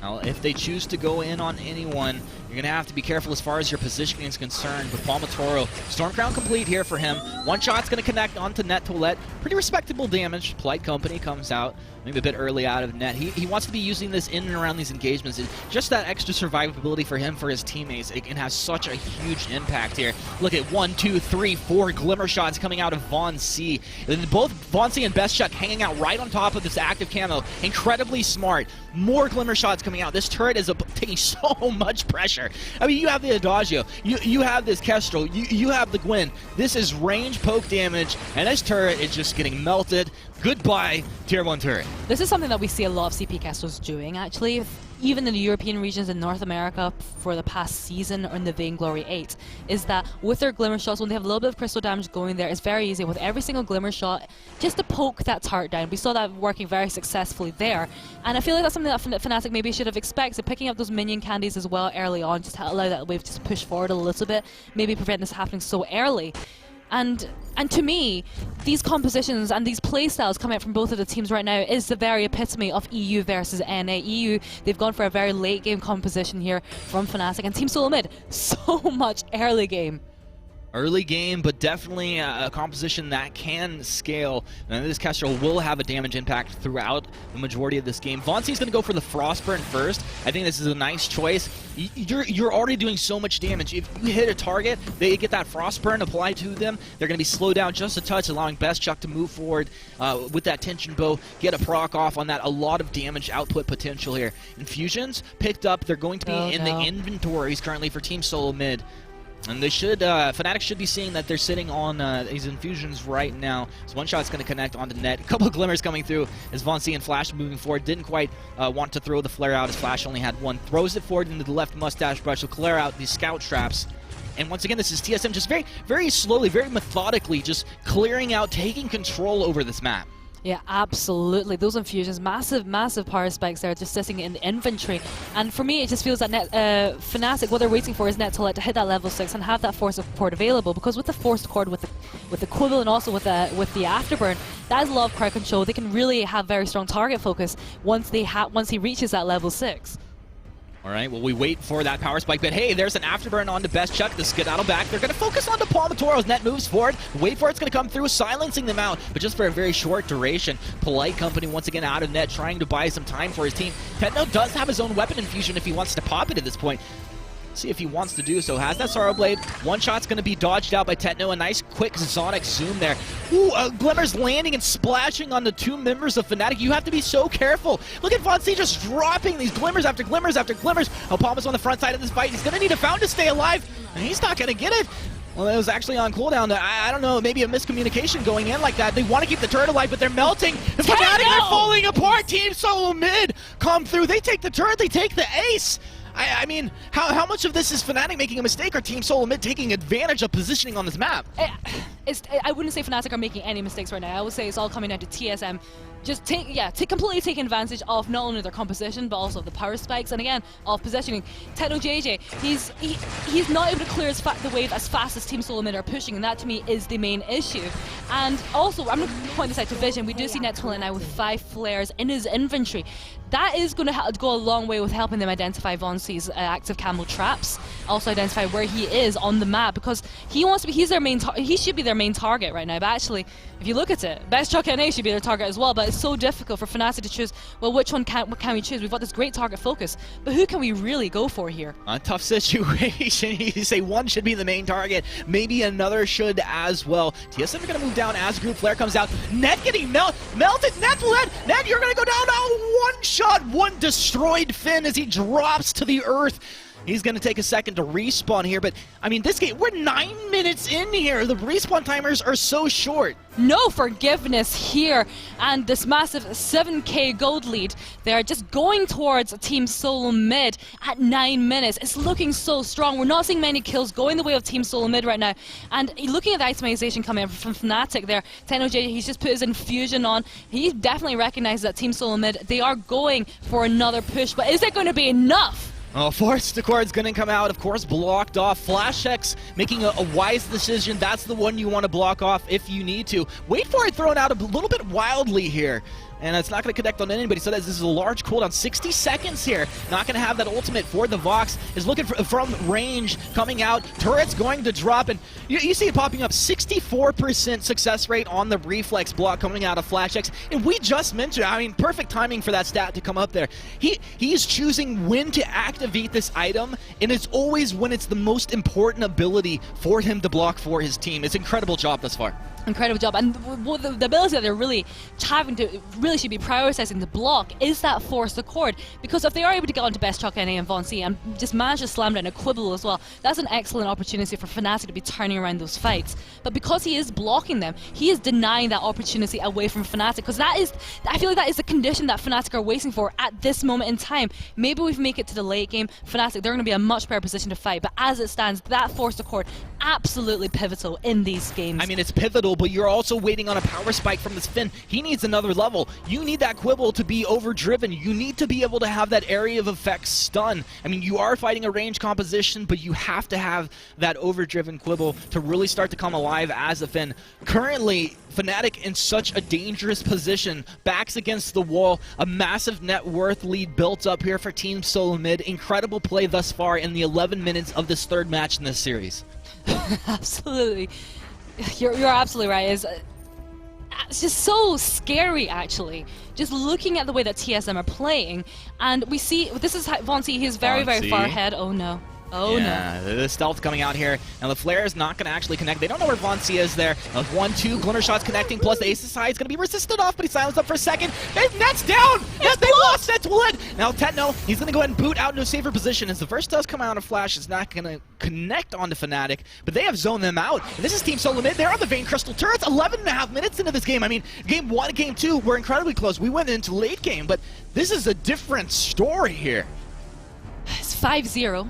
[SPEAKER 21] Well, if they choose to go in on anyone, you're going to have to be careful as far as your positioning is concerned with Palmatoro. Stormcrown complete here for him. One shot's going to connect onto Net Toilette. Pretty respectable damage. Polite Company comes out, maybe a bit early out of Net. He wants to be using this in and around these engagements. And just that extra survivability for him, for his teammates, it can have such a huge impact here. Look at 1, 2, 3, 4 glimmer shots coming out of Vainglory. And both Vainglory and Best Chuck hanging out right on top of this active camo. Incredibly smart. More glimmer shots coming out. This turret is taking so much pressure. I mean, you have the Adagio, you have this Kestrel, you have the Gwen. This is range poke damage, and this turret is just getting melted. Goodbye, Tier 1 turret.
[SPEAKER 12] This is something that we see a lot of CP Kestrels doing, actually. Even in the European regions in North America for the past season or in the Vainglory 8, is that with their glimmer shots, when they have a little bit of crystal damage going there, it's very easy with every single glimmer shot just to poke that turret down. We saw that working very successfully there, and I feel like that's something that Fnatic maybe should have expected, picking up those minion candies as well early on, just to allow that wave to push forward a little bit, maybe prevent this happening so early. And to me, these compositions and these playstyles coming out from both of the teams right now is the very epitome of EU versus NA. EU, they've gone for a very late game composition here from Fnatic, and Team Solo Mid, so much early game.
[SPEAKER 21] Early game, but definitely a composition that can scale. And this Kestrel will have a damage impact throughout the majority of this game. Vainglory's going to go for the Frostburn first. I think this is a nice choice. You're already doing so much damage. If you hit a target, they get that Frostburn applied to them. They're going to be slowed down just a touch, allowing Best Chuck to move forward with that tension bow, get a proc off on that. A lot of damage output potential here. Infusions picked up. They're going to be in the inventories currently for Team Solo Mid. And they should, Fnatic should be seeing that they're sitting on these infusions right now. So one shot's going to connect onto Net. A couple of glimmers coming through as Vainglory and Flash moving forward. Didn't quite want to throw the flare out as Flash only had one. Throws it forward into the left mustache brush to clear out these scout traps. And once again, this is TSM just very, very slowly, very methodically just clearing out, taking control over this map.
[SPEAKER 12] Yeah, absolutely. Those infusions, massive power spikes there, just sitting in the inventory. And for me, it just feels that Fnatic, what they're waiting for is Net to hit that level 6 and have that force of support available. Because with the forced cord, with the Quibble, and also with the Afterburn, that is a lot of crowd control. They can really have very strong target focus once he reaches that level 6.
[SPEAKER 21] All right, well, we wait for that power spike, but hey, there's an Afterburn onto Best Chuck, the skedaddle back. They're going to focus onto Palmatoro's. Net moves forward. Wait for it's going to come through, silencing them out, but just for a very short duration. Polite Company once again out of Net, trying to buy some time for his team. Tetno does have his own weapon infusion if he wants to pop it at this point. See if he wants to do so. Has that Sorrow Blade. One shot's going to be dodged out by Tetno. A nice quick sonic zoom there. Ooh, Glimmer's landing and splashing on the 2 members of Fnatic. You have to be so careful. Look at Vainglory just dropping these glimmers after glimmers after glimmers. Palma's on the front side of this fight. He's going to need a fountain to stay alive, and he's not going to get it. Well, it was actually on cooldown. I don't know, maybe a miscommunication going in like that. They want to keep the turret alive, but they're melting. The Fnatic, they're falling apart. Team Solo Mid come through. They take the turret. They take the ace. I mean, how much of this is Fnatic making a mistake or Team Solo Mid taking advantage of positioning on this map?
[SPEAKER 12] I wouldn't say Fnatic are making any mistakes right now. I would say it's all coming down to TSM. Just completely taking advantage of not only their composition but also the power spikes, and again of positioning. Tetno JJ, he's not able to clear the wave as fast as Team Solo Mid are pushing, and that to me is the main issue. And also, I'm going to point this out to Vision. We do see Nettoilette now with 5 flares in his inventory. That is going to go a long way with helping them identify Vainglory's active camo traps. Also identify where he is on the map, because he's their main he should be
[SPEAKER 6] their main target right now. But actually, if you look at it, Best Truck NA should be their target as well. But it's so difficult for Fnatic to choose, well, which one what can we choose? We've got this great target focus. But who can we really go for here?
[SPEAKER 21] A tough situation. You say one should be the main target. Maybe another should as well. TSM are going to move down as Group Flare comes out. Net getting melted. NetToilette. Net, you're going to go down now. One shot, one destroyed Finn as he drops to the earth. He's going to take a second to respawn here, but I mean, this game, we're 9 minutes in here. The respawn timers are so short.
[SPEAKER 6] No forgiveness here, and this massive 7k gold lead. They're just going towards Team Solo Mid at 9 minutes. It's looking so strong. We're not seeing many kills going the way of Team Solo Mid right now. And looking at the itemization coming from Fnatic there, TennoJ, he's just put his infusion on. He definitely recognizes that Team Solo Mid, they are going for another push, but is it going to be enough?
[SPEAKER 21] Oh, Force Accord is going to come out, of course, blocked off. Flash X making a wise decision. That's the one you want to block off if you need to. Wait for it thrown out a little bit wildly here. And it's not going to connect on anybody, so this is a large cooldown. 60 seconds here. Not going to have that ultimate for the Vox. Is looking from range, coming out. Turret's going to drop, and you see it popping up. 64% success rate on the reflex block coming out of Flash X. And we just mentioned, I mean, perfect timing for that stat to come up there. He's choosing when to activate this item, and it's always when it's the most important ability for him to block for his team. It's an incredible job thus far.
[SPEAKER 6] Incredible job, and the ability that they're really having to should be prioritizing the block is that Force Accord, because if they are able to get onto Best Truck NA and Von C and just manage to slam down a Quibble as well, that's an excellent opportunity for Fnatic to be turning around those fights. But because he is blocking them, he is denying that opportunity away from Fnatic, because I feel like that is the condition that Fnatic are waiting for at this moment in time. Maybe we make it to the late game, Fnatic, they're going to be in a much better position to fight, but as it stands, that Force Accord absolutely pivotal in these games.
[SPEAKER 21] I mean, it's pivotal, but you're also waiting on a power spike from this Finn. He needs another level. You need that Quibble to be overdriven. You need to be able to have that area of effect stun. I mean, you are fighting a range composition, but you have to have that overdriven Quibble to really start to come alive as a Finn. Currently, Fnatic in such a dangerous position, backs against the wall, a massive net worth lead built up here for Team Solo Mid. Incredible play thus far in the 11 minutes of this third match in this series.
[SPEAKER 6] Absolutely. You're absolutely right. It's just so scary, actually, just looking at the way that TSM are playing. And we see, this is Von C, he's very far ahead. Oh no. Oh
[SPEAKER 21] yeah,
[SPEAKER 6] no.
[SPEAKER 21] The stealth coming out here. Now the flare is not going to actually connect. They don't know where Von C is there. 1-2, Glimmer Shot's connecting, plus the Ace's side is going to be resisted off, but he silenced up for a second. Net's down! Yes, they lost NetToilette! Now Tetno, he's going to go ahead and boot out into a safer position. As the first does come out of Flash, it's not going to connect onto Fnatic, but they have zoned them out. And this is Team Solo Mid. They're on the Vein Crystal turrets. 11.5 minutes into this game. I mean, game 1 and game 2 were incredibly close. We went into late game, but this is a different story here.
[SPEAKER 6] It's 5-0,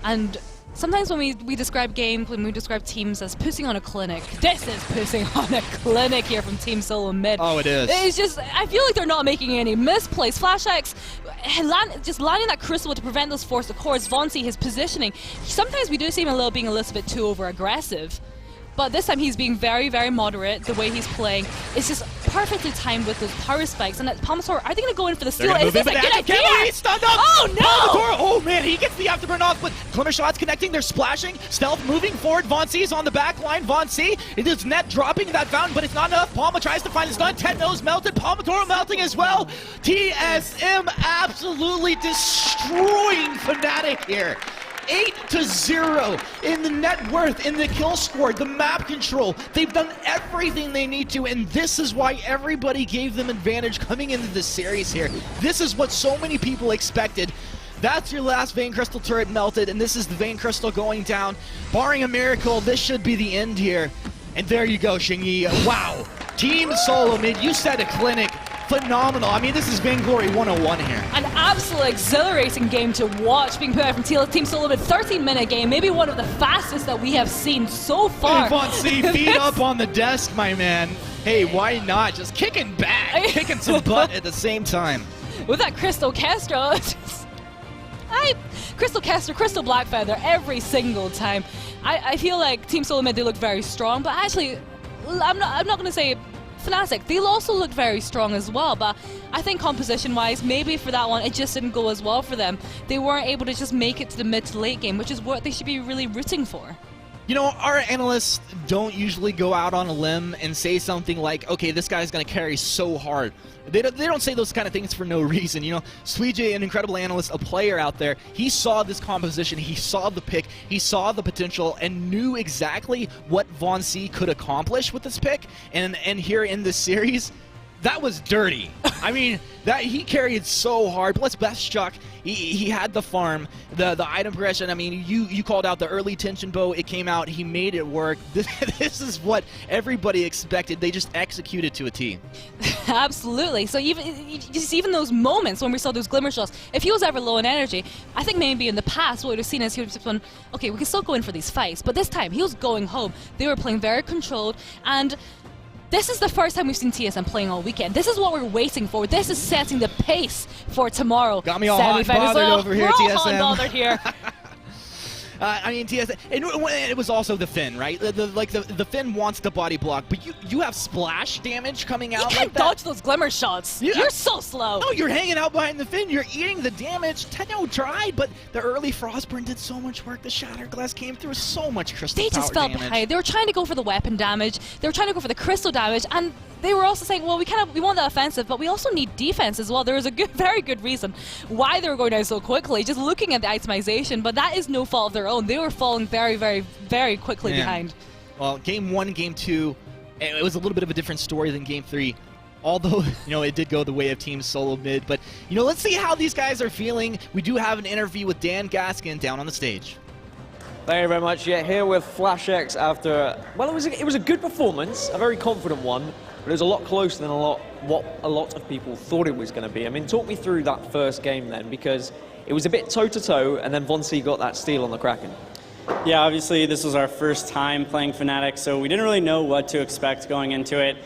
[SPEAKER 6] and sometimes when we describe games, when we describe teams as pushing on a clinic, this is pushing on a clinic here from Team Solo Mid.
[SPEAKER 21] Oh, it is.
[SPEAKER 6] It's just, I feel like they're not making any misplays. Flash X, just landing that crystal to prevent those Force Accords. Von C, his positioning. Sometimes we do see him being a little bit too over-aggressive. But this time he's being very moderate. The way he's playing, it's just perfectly timed with those power spikes. And Palmator, are they going to go in for the steal? Is this a good idea?
[SPEAKER 21] He's stunned up!
[SPEAKER 6] Oh no!
[SPEAKER 21] Palmator, oh man, he gets the afterburn off, but Glimmer Shot's connecting, they're splashing. Stealth moving forward, Von C is on the back line. Von C, it is net dropping that fountain, but it's not enough. Palma tries to find the stun. Tetno's melted, Palmator melting as well. TSM absolutely destroying Fnatic here. 8-0 in the net worth, in the kill score, the map control. They've done everything they need to, and this is why everybody gave them advantage coming into this series here. This is what so many people expected. That's your last Vein Crystal turret melted, and this is the Vein Crystal going down. Barring a miracle, this should be the end here. And there you go, Xingyi. Wow. Team Solo Mid, you set a clinic. Phenomenal. I mean, this is Vainglory 101 here.
[SPEAKER 6] An absolute exhilarating game to watch being put out from Team Solo Mid. 13-minute game, maybe one of the fastest that we have seen so far.
[SPEAKER 21] Von C, feet up on the desk, my man. Hey, why not? Just kicking back, kicking some butt at the same time.
[SPEAKER 6] With that Crystal Kestrel, Crystal Kestrel, Crystal Blackfeather every single time. I feel like Team Solo Mid, they look very strong, but actually, I'm not going to say Fnatic, they also looked very strong as well, but I think composition-wise, maybe for that one, it just didn't go as well for them. They weren't able to just make it to the mid to late game, which is what they should be really rooting for.
[SPEAKER 21] You know, our analysts don't usually go out on a limb and say something like, okay, this guy's going to carry so hard. They don't say those kind of things for no reason. You know, Suije, an incredible analyst, a player out there, he saw this composition, he saw the pick, he saw the potential, and knew exactly what Von C could accomplish with this pick. And here in this series, that was dirty. I mean, that he carried so hard. Plus, Best Chuck, he had the farm, the item progression. I mean, you called out the early tension bow. It came out. He made it work. This is what everybody expected. They just executed to a T.
[SPEAKER 6] Absolutely. So even those moments when we saw those glimmer shots, if he was ever low in energy, I think maybe in the past what we'd have seen is he would have been, okay, we can still go in for these fights. But this time, he was going home. They were playing very controlled, and this is the first time we've seen TSM playing all weekend. This is what we're waiting for. This is setting the pace for tomorrow.
[SPEAKER 21] Got me all hot and bothered over here,
[SPEAKER 6] TSM.
[SPEAKER 21] We're all hot and
[SPEAKER 6] bothered here.
[SPEAKER 21] I mean, TSM, and it was also the Finn, right? The Finn wants the body block, but you have splash damage coming out.
[SPEAKER 6] You can't dodge those glimmer shots. You're so slow.
[SPEAKER 21] No, you're hanging out behind the Finn. You're eating the damage. Tenno tried, but the early Frostburn did so much work. The Shatter Glass came through so much crystal
[SPEAKER 6] They just fell behind. They were trying to go for the weapon damage. They were trying to go for the crystal damage, and they were also saying, well, we want the offensive, but we also need defense as well. There was a very good reason why they were going down so quickly, just looking at the itemization, but that is no fault of their own. They were falling very, very, very quickly behind.
[SPEAKER 21] Well, Game 1, Game 2, it was a little bit of a different story than Game 3. Although, you know, it did go the way of Team Solo Mid. But, you know, let's see how these guys are feeling. We do have an interview with Dan Gaskin down on the stage.
[SPEAKER 17] Thank you very much. Yeah, here with FlashX after, well, it was a good performance, a very confident one, but it was a lot closer than what a lot of people thought it was going to be. I mean, talk me through that first game then, because it was a bit toe-to-toe, and then Von C got that steal on the Kraken.
[SPEAKER 15] Yeah, obviously this was our first time playing Fnatic, so we didn't really know what to expect going into it.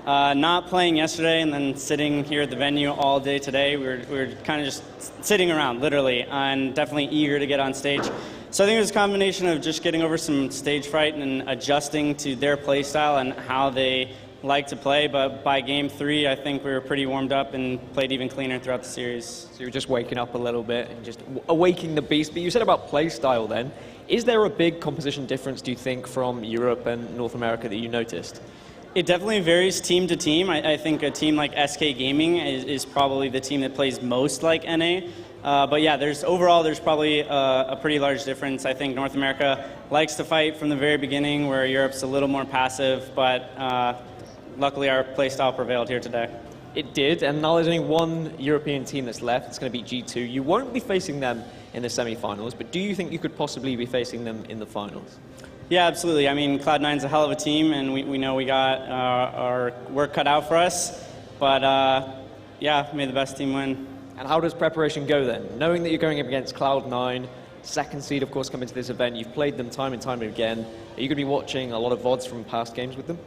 [SPEAKER 15] Not playing yesterday and then sitting here at the venue all day today, we were kind of just sitting around, literally, and definitely eager to get on stage. So I think it was a combination of just getting over some stage fright and adjusting to their play style and how they like to play, but by Game 3, I think we were pretty warmed up and played even cleaner throughout the series.
[SPEAKER 17] So you were just waking up a little bit and just awaking the beast. But you said about play style then. Is there a big composition difference, do you think, from Europe and North America that you noticed?
[SPEAKER 15] It definitely varies team to team. I think a team like SK Gaming is probably the team that plays most like NA. But yeah, overall there's probably a pretty large difference. I think North America likes to fight from the very beginning, where Europe's a little more passive, but luckily our playstyle prevailed here today.
[SPEAKER 17] It did, and now there's only one European team that's left. It's going to be G2. You won't be facing them in the semi-finals, but do you think you could possibly be facing them in the finals?
[SPEAKER 15] Yeah, absolutely. I mean, Cloud9's a hell of a team, and we know we got our work cut out for us. But yeah, may the best team win.
[SPEAKER 17] And how does preparation go then? Knowing that you're going up against Cloud9, second seed, of course, coming to this event, you've played them time and time again. Are you going to be watching a lot of VODs from past games with them?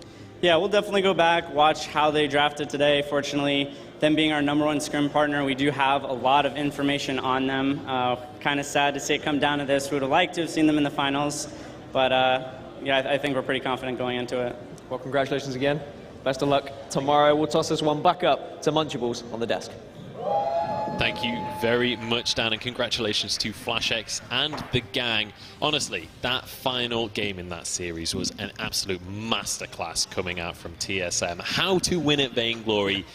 [SPEAKER 15] Yeah, we'll definitely go back, watch how they drafted today. Fortunately, them being our #1 scrim partner, we do have a lot of information on them. Kind of sad to see it come down to this. We would have liked to have seen them in the finals, but yeah, I think we're pretty confident going into it.
[SPEAKER 17] Well, congratulations again. Best of luck. Tomorrow we'll toss this one back up to Munchables on the desk.
[SPEAKER 3] Thank you very much, Dan, and congratulations to FlashX and the gang. Honestly, that final game in that series was an absolute masterclass coming out from TSM. How to win at Vainglory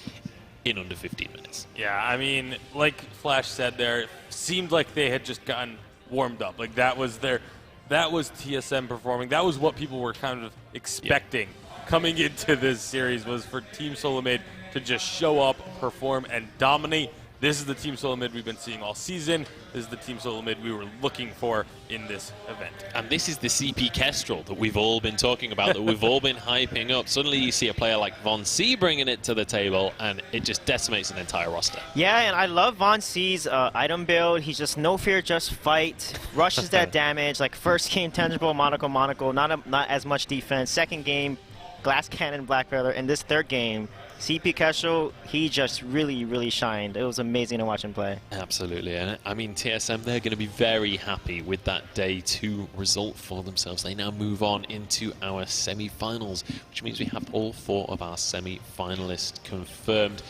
[SPEAKER 3] in under 15 minutes.
[SPEAKER 4] Yeah, I mean, like Flash said there, it seemed like they had just gotten warmed up. Like that was TSM performing. That was what people were kind of expecting coming into this series, was for Team Solo Mid to just show up, perform, and dominate. This is the Team Solo Mid we've been seeing all season. This is the Team Solo Mid we were looking for in this event.
[SPEAKER 3] And this is the CP Kestrel that we've all been talking about, that we've all been hyping up. Suddenly you see a player like Von C bringing it to the table, and it just decimates an entire roster.
[SPEAKER 5] Yeah, and I love Von C's item build. He's just no fear, just fight. Rushes that damage. Like first game, tangible, monocle, not as much defense. Second game, glass cannon, Black Feather. And this third game, CP Kestrel, he just really shined. It was amazing to watch him play.
[SPEAKER 3] Absolutely, and I mean TSM, they're going to be very happy with that Day 2 result for themselves. They now move on into our semi-finals, which means we have all 4 of our semi-finalists confirmed.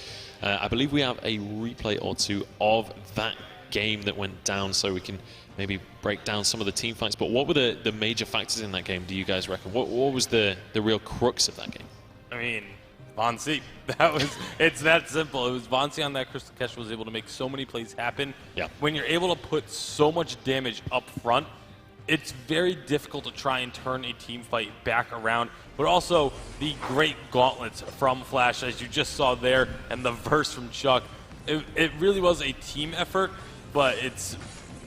[SPEAKER 3] I believe we have a replay or two of that game that went down so we can maybe break down some of the team fights. But what were the major factors in that game, do you guys reckon? What was the real crux of that game?
[SPEAKER 4] I mean, Vonsi. It's that simple. It was Vonsi on that Crystal Catch was able to make so many plays happen.
[SPEAKER 3] Yeah.
[SPEAKER 4] When you're able to put so much damage up front, it's very difficult to try and turn a team fight back around. But also the great gauntlets from Flash, as you just saw there, and the verse from Chuck. It really was a team effort, but it's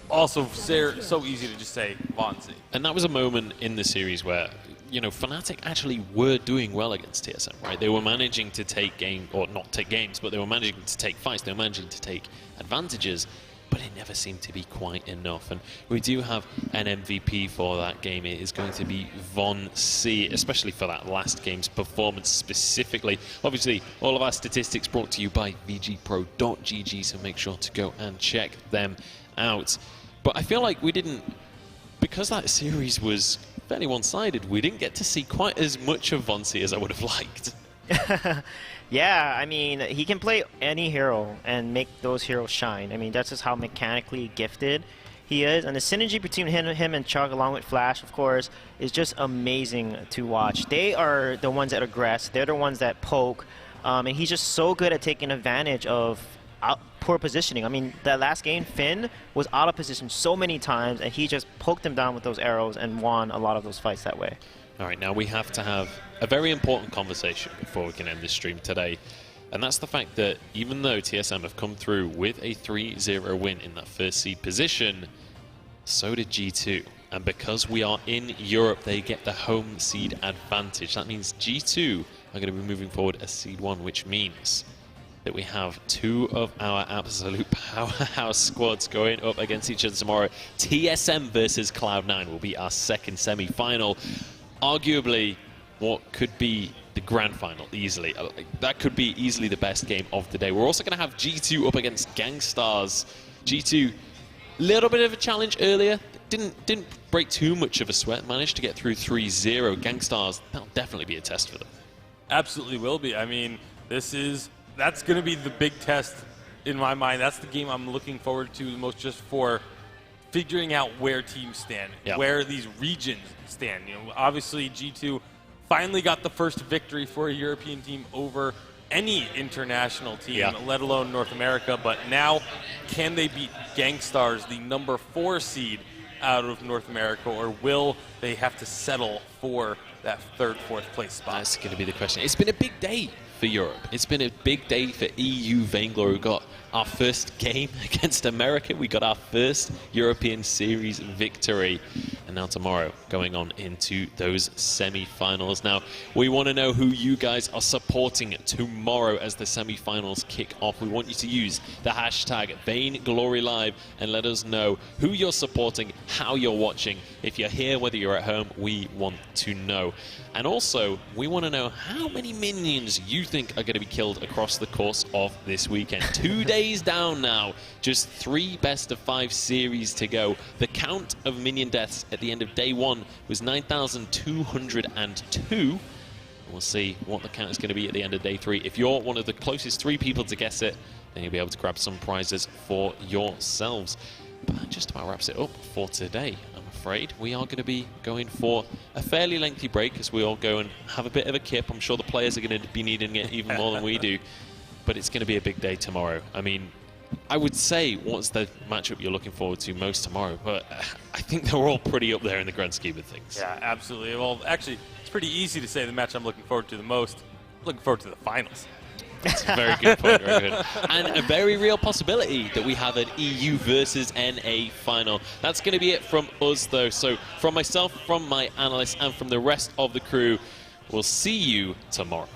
[SPEAKER 4] also so easy to just say Vonsi.
[SPEAKER 3] And that was a moment in the series where, you know, Fnatic actually were doing well against TSM, right? They were managing to take game, or not take games, but they were managing to take fights. They were managing to take advantages, but it never seemed to be quite enough. And we do have an MVP for that game. It is going to be Von C, especially for that last game's performance specifically. Obviously, all of our statistics brought to you by VGPro.gg, so make sure to go and check them out. But I feel like we didn't, because that series was fairly one-sided, we didn't get to see quite as much of Von C as I would have liked.
[SPEAKER 5] Yeah, I mean, he can play any hero and make those heroes shine. I mean, that's just how mechanically gifted he is. And the synergy between him and Chuck, along with Flash, of course, is just amazing to watch. They are the ones that aggress. They're the ones that poke. And he's just so good at taking advantage of poor positioning. I mean, that last game, Finn was out of position so many times, and he just poked him down with those arrows and won a lot of those fights that way.
[SPEAKER 3] All right, now we have to have a very important conversation before we can end this stream today. And that's the fact that even though TSM have come through with a 3-0 win in that first seed position, so did G2. And because we are in Europe, they get the home seed advantage. That means G2 are going to be moving forward as seed 1, which means that we have two of our absolute powerhouse squads going up against each other tomorrow. TSM versus Cloud9 will be our second semi-final. Arguably, what could be the grand final easily. That could be easily the best game of the day. We're also going to have G2 up against Gangstars. G2, little bit of a challenge earlier. Didn't break too much of a sweat. Managed to get through 3-0. Gangstars, that'll definitely be a test for them.
[SPEAKER 4] Absolutely will be. I mean, that's going to be the big test in my mind. That's the game I'm looking forward to the most, just for figuring out where teams stand, where these regions stand. You know, obviously G2 finally got the first victory for a European team over any international team, let alone North America. But now, can they beat Gangstars, the number 4 seed out of North America, or will they have to settle for that 3rd, 4th place spot?
[SPEAKER 3] That's going to be the question. It's been a big day for Europe. It's been a big day for EU Vainglory. We got our first game against America. We got our first European Series victory. And now tomorrow, going on into those semi-finals. Now, we want to know who you guys are supporting tomorrow as the semi-finals kick off. We want you to use the hashtag VaingloryLive and let us know who you're supporting, how you're watching. If you're here, whether you're at home, we want to know. And also, we want to know how many minions you think are going to be killed across the course of this weekend. 2 days down now, just 3 best-of-5 series to go. The count of minion deaths at the end of day 1 was 9,202. We'll see what the count is going to be at the end of day 3. If you're one of the closest 3 people to guess it, then you'll be able to grab some prizes for yourselves. But that just about wraps it up for today. I'm afraid we are going to be going for a fairly lengthy break as we all go and have a bit of a kip. I'm sure the players are going to be needing it even more than we do. But it's going to be a big day tomorrow. I mean, I would say what's the matchup you're looking forward to most tomorrow, but I think they're all pretty up there in the grand scheme of things.
[SPEAKER 4] Yeah, absolutely. Well, actually, it's pretty easy to say the match I'm looking forward to the most. I'm looking forward to the finals.
[SPEAKER 3] That's a very good point, very good. And a very real possibility that we have an EU versus NA final. That's going to be it from us, though. So from myself, from my analysts, and from the rest of the crew, we'll see you tomorrow.